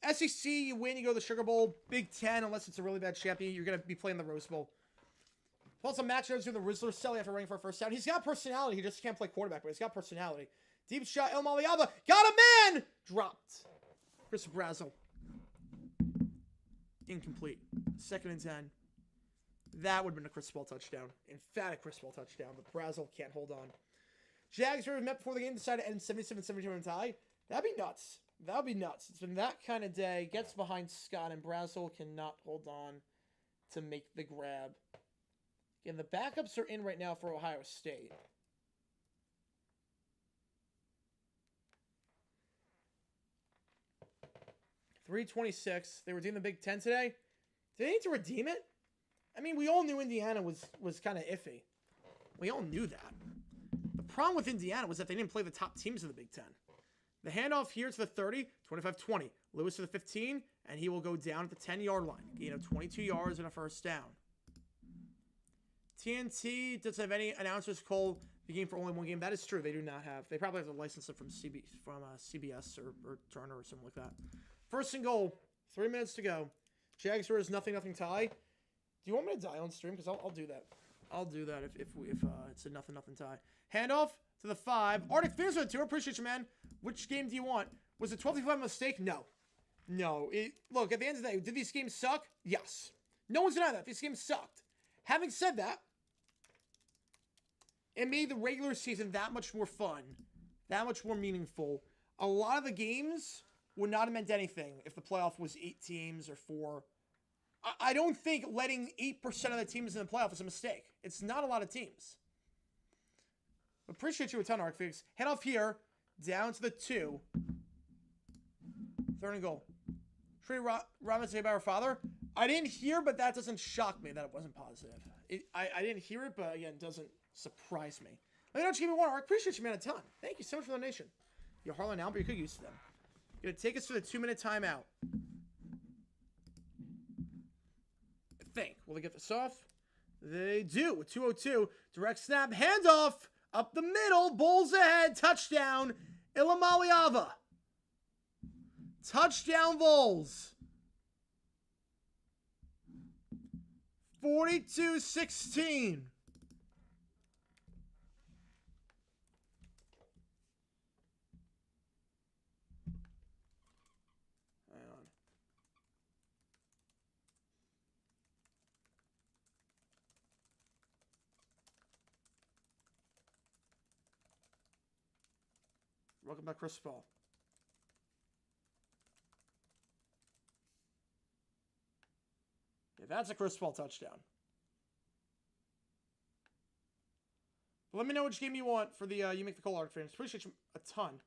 SEC, you win, you go to the Sugar Bowl. Big Ten, unless it's a really bad champion, you're going to be playing the Rose Bowl. Plus, a matchup with the Rizzler Selly after running for a first down. He's got personality. He just can't play quarterback, but he's got personality. Deep shot, El Maliaba. Got a man! Dropped. Chris Brazel. Incomplete. 2nd and 10. That would have been a Chris Paul touchdown. Emphatic Chris Paul touchdown, but Brazel can't hold on. Jags were met before the game, decided to end 77-72 in tie. That'd be nuts. That would be nuts. It's been that kind of day. Gets behind Scott, and Brazel cannot hold on to make the grab. Again, the backups are in right now for Ohio State. .326. They redeemed the Big Ten today. Do they need to redeem it? I mean, we all knew Indiana was kind of iffy. We all knew that. The problem with Indiana was that they didn't play the top teams in the Big Ten. The handoff here to the 30, 25-20. Lewis to the 15, and he will go down at the 10-yard line. Gain of 22 yards and a first down. TNT doesn't have any announcers call the game for only one game. That is true. They do not have. They probably have to license it from CBS or Turner or something like that. First and goal. 3 minutes to go. Jaguars 0-0 tie. Do you want me to die on stream? Because I'll do that. I'll do that if it's a 0-0 tie. Handoff to the 5. Arctic finish with 2. Appreciate you, man. Which game do you want? Was the 12-5 a mistake? No. No. Look, at the end of the day, did these games suck? Yes. No one's denying that. These games sucked. Having said that, it made the regular season that much more fun, that much more meaningful. A lot of the games would not have meant anything if the playoff was 8 teams or 4. I don't think letting 8% of the teams in the playoff is a mistake. It's not a lot of teams. Appreciate you a ton, Arcfix. Head off here, down to the 2. 3rd and goal. Trey Robin say about her father. I didn't hear, but that doesn't shock me that it wasn't positive. I didn't hear it, but again, it doesn't surprise me. Let me know what you give me one. I appreciate you, man, a ton. Thank you so much for the donation. You're Harlan Albert, you could use them. Gonna take us to the 2-minute timeout. I think. Will they get this off? They do. With 2:02. Direct snap. Handoff. Up the middle. Bulls ahead. Touchdown. Ilamaliava. Touchdown Bulls. 42-16. Welcome back, Chris Paul. Yeah, that's a Chris Paul touchdown. But let me know which game you want for the You Make the Call Arc fans. Appreciate you a ton.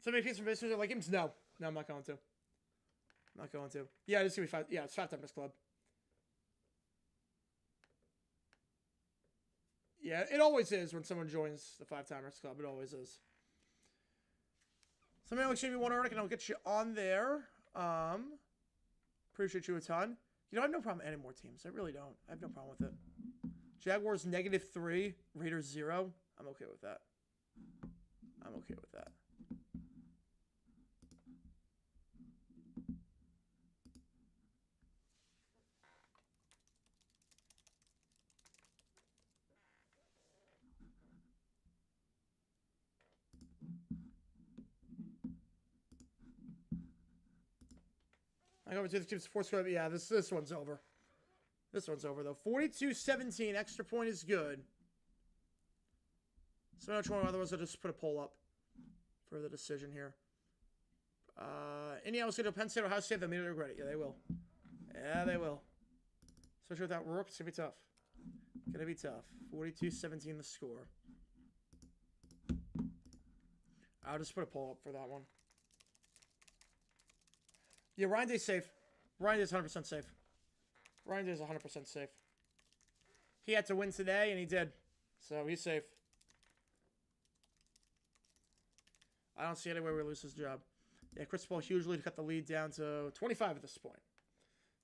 So many pieces from business are like games? No. No, I'm not going to. I'm not going to. Yeah, it's going to be 5. Yeah, it's 5 Timers Club. Yeah, it always is when someone joins the 5 Timers Club. It always is. So maybe I'll show you one article and I'll get you on there. Appreciate you a ton. You know, I have no problem adding more teams. I really don't. I have no problem with it. Jaguars -3, Raiders 0. I'm okay with that. I'm okay with that. I go to the sports score. Yeah, this one's over. This one's over, though. 42-17. Extra point is good. So much more. Otherwise, I'll just put a poll up for the decision here. Indiana will say to Penn State or Ohio State, they'll immediately regret it. Yeah, they will. Yeah, they will. Especially without Rourke, it's going to be tough. Going to be tough. 42-17 the score. I'll just put a poll up for that one. Yeah, Ryan Day's safe. Ryan Day's 100% safe. Ryan Day's 100% safe. He had to win today, and he did. So he's safe. I don't see any way we lose his job. Yeah, Chris Paul hugely to cut the lead down to 25 at this point.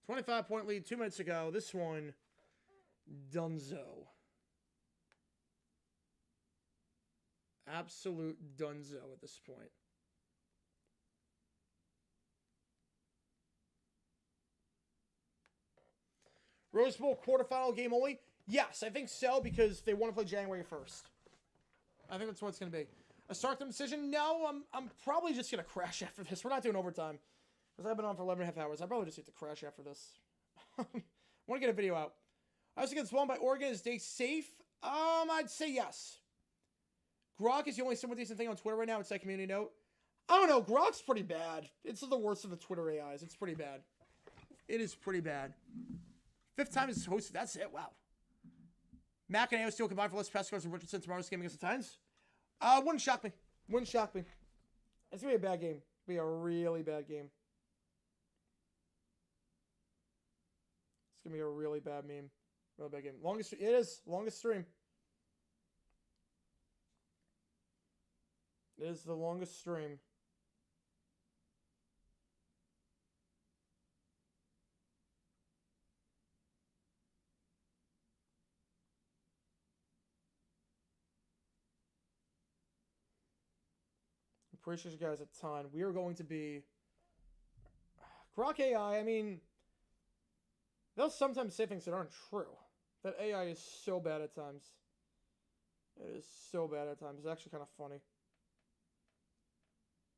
25-point lead 2 minutes ago. This one, dunzo. Absolute dunzo at this point. Rose Bowl quarterfinal game only? Yes, I think so, because they want to play January 1st. I think that's what it's going to be. A start time decision? No, I'm probably just going to crash after this. We're not doing overtime. Because I've been on for 11 and a half hours. I probably just need to crash after this. I want to get a video out. I also get swallowed by Oregon. Is Day safe? I'd say yes. Grok is the only somewhat decent thing on Twitter right now. It's that community note. I don't know. Grok's pretty bad. It's the worst of the Twitter AIs. It's pretty bad. It is pretty bad. 5th time it's hosted. That's it. Wow. Mac and AO still combined for less pass scores than Richardson tomorrow's game against the Titans. Wouldn't shock me. Wouldn't shock me. It's going to be a bad game. It'll be a really bad game. It's going to be a really bad meme. Really bad game. It is. Longest stream. It is the longest stream. Appreciate you guys a ton. We are going to be Grok AI. I mean, they'll sometimes say things that aren't true. That AI is so bad at times. It is so bad at times. It's actually kind of funny.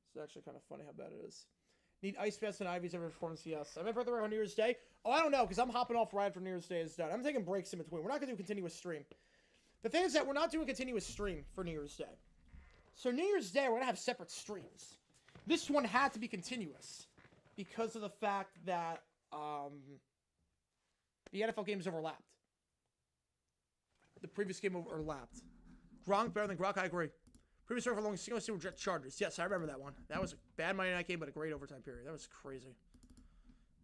It's actually kind of funny how bad it is. Need ice baths and IVs every performance? Yes. I have my birthday on New Year's Day. Oh, I don't know, because I'm hopping off right for New Year's Day is done. I'm taking breaks in between. We're not going to do a continuous stream. The thing is that we're not doing a continuous stream for New Year's Day. So New Year's Day, we're going to have separate streams. This one had to be continuous because of the fact that the NFL games overlapped. The previous game overlapped. Gronk better than Grok, I agree. Previous story for long single Jet Chargers. Yes, I remember that one. That was a bad Monday night game, but a great overtime period. That was crazy.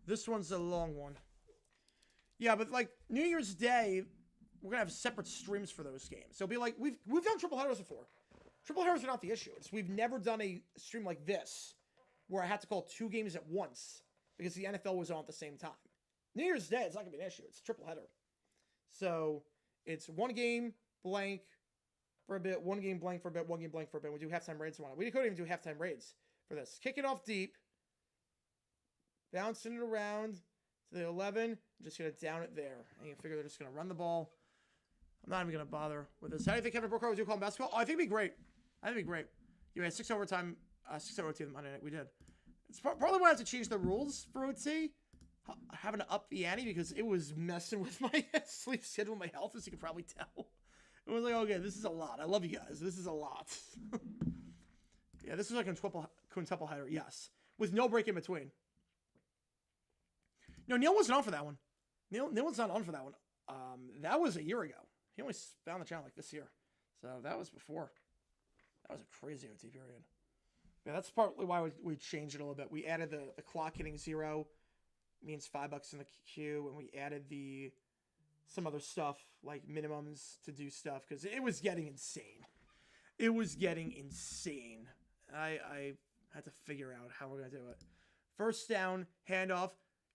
This one's a long one. Yeah, but like New Year's Day, we're going to have separate streams for those games. So it'll be like, we've done triple headers before. Triple headers are not the issue. We've never done a stream like this where I had to call 2 games at once because the NFL was on at the same time. New Year's Day, it's not going to be an issue. It's a triple header. So it's 1 game blank for a bit, 1 game blank for a bit, 1 game blank for a bit. We do halftime raids on it. We couldn't even do halftime raids for this. Kick it off deep. Bouncing it around to the 11. Just going to down it there. And you figure they're just going to run the ball. I'm not even going to bother with this. How do you think Kevin Brooker would do call basketball? Oh, I think it'd be great. I think it'd be great. You had 6 overtime, 6 OT on Monday night. We did. It's probably why I have to change the rules for OT. Having to up the ante because it was messing with my sleep schedule and my health, as you can probably tell. It was like, okay, this is a lot. I love you guys. This is a lot. Yeah, this is like a quintuple header, yes. With no break in between. No, Neil wasn't on for that one. Neil was not on for that one. That was a year ago. He only found the channel like this year. So that was before. That was a crazy OT period. Yeah, that's partly why we changed it a little bit. We added the clock hitting 0 means $5 in the queue, and we added some other stuff like minimums to do stuff because it was getting insane. It was getting insane. I had to figure out how we're gonna do it. First down, handoff.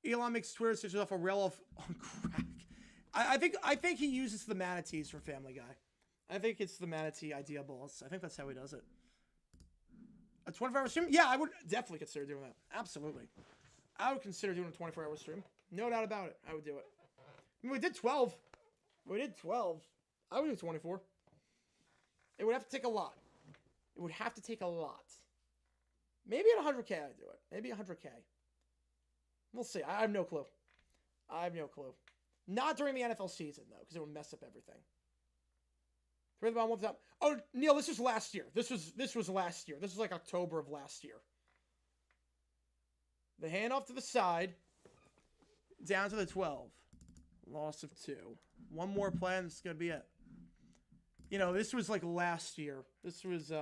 Elon makes Twitter switches off a rail off on crack. I think he uses the manatees from Family Guy. I think it's the manatee idea balls. I think that's how he does it. A 24-hour stream? Yeah, I would definitely consider doing that. Absolutely. I would consider doing a 24-hour stream. No doubt about it. I would do it. I mean, we did 12. We did 12. I would do 24. It would have to take a lot. It would have to take a lot. Maybe at 100K I'd do it. Maybe 100K. We'll see. I have no clue. I have no clue. Not during the NFL season, though, because it would mess up everything. Throw the ball one time. Oh, Neil, this was last year. This was last year. This was like October of last year. The handoff to the side. Down to the 12. Loss of 2. One more play, and this is going to be it. You know, this was like last year. This was,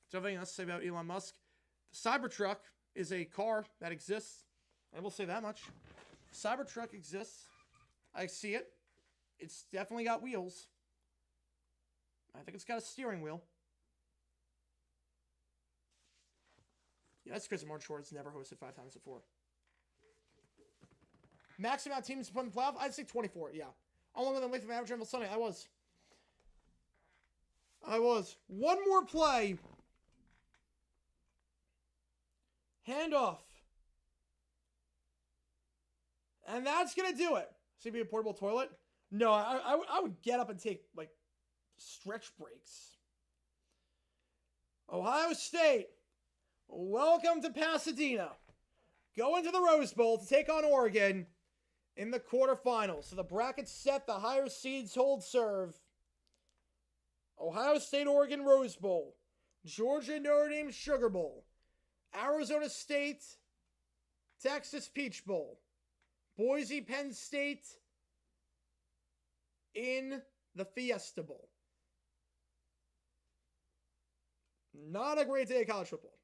something else to say about Elon Musk. The Cybertruck is a car that exists. I will say that much. Cybertruck exists. I see it. It's definitely got wheels. I think it's got a steering wheel. Yeah, that's Chris Martin Short. It's never hosted 5 times before. Max amount of teams to put in the playoff? I'd say 24, yeah. I'm longer than length of average until Sunday. I was. One more play. Handoff. And that's going to do it. See me a portable toilet? No, I would get up and take, like, stretch breaks. Ohio State, welcome to Pasadena. Going to the Rose Bowl to take on Oregon in the quarterfinals. So the bracket's set. The higher seeds hold serve. Ohio State, Oregon, Rose Bowl. Georgia, Notre Dame, Sugar Bowl. Arizona State, Texas, Peach Bowl. Boise, Penn State in the Fiesta Bowl. Not a great day of college football.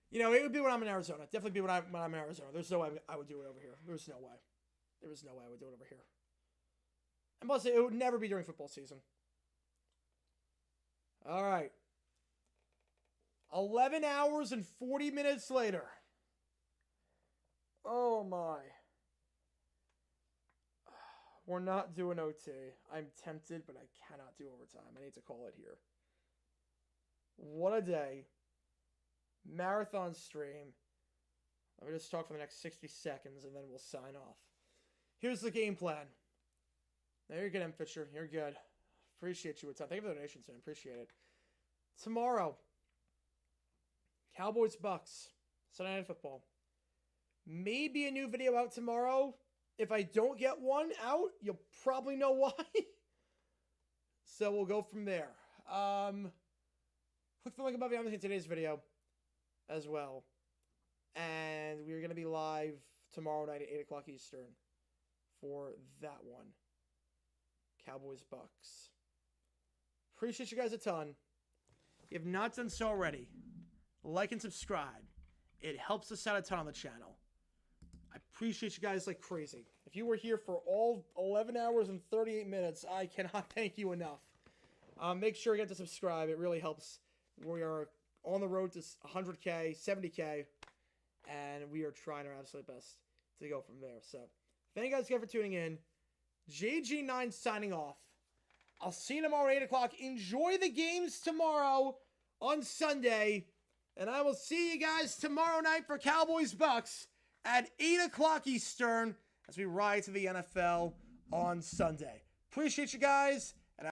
You know, it would be when I'm in Arizona. Definitely be when I'm in Arizona. There's no way I would do it over here. There's no way. There was no way I would do it over here. And plus, it would never be during football season. All right. 11 hours and 40 minutes later. Oh, my. We're not doing OT. I'm tempted, but I cannot do overtime. I need to call it here. What a day. Marathon stream. Let me just talk for the next 60 seconds, and then we'll sign off. Here's the game plan. There you go, M. Fisher. You're good. Appreciate you. Thank you for the donation, man. Appreciate it. Tomorrow, Cowboys Bucks Sunday Night Football. Maybe a new video out tomorrow. If I don't get one out, you'll probably know why. So we'll go from there. Click the link above on today's video as well. And we're going to be live tomorrow night at 8 o'clock Eastern for that one. Cowboys Bucks. Appreciate you guys a ton. If you have not done so already, like and subscribe. It helps us out a ton on the channel. I appreciate you guys like crazy. If you were here for all 11 hours and 38 minutes, I cannot thank you enough. Make sure you get to subscribe. It really helps. We are on the road to 100K, 70K, and we are trying our absolute best to go from there. So, thank you guys again for tuning in. JG9 signing off. I'll see you tomorrow at 8 o'clock. Enjoy the games tomorrow on Sunday. And I will see you guys tomorrow night for Cowboys Bucks at 8 o'clock Eastern as we ride to the NFL on Sunday. Appreciate you guys.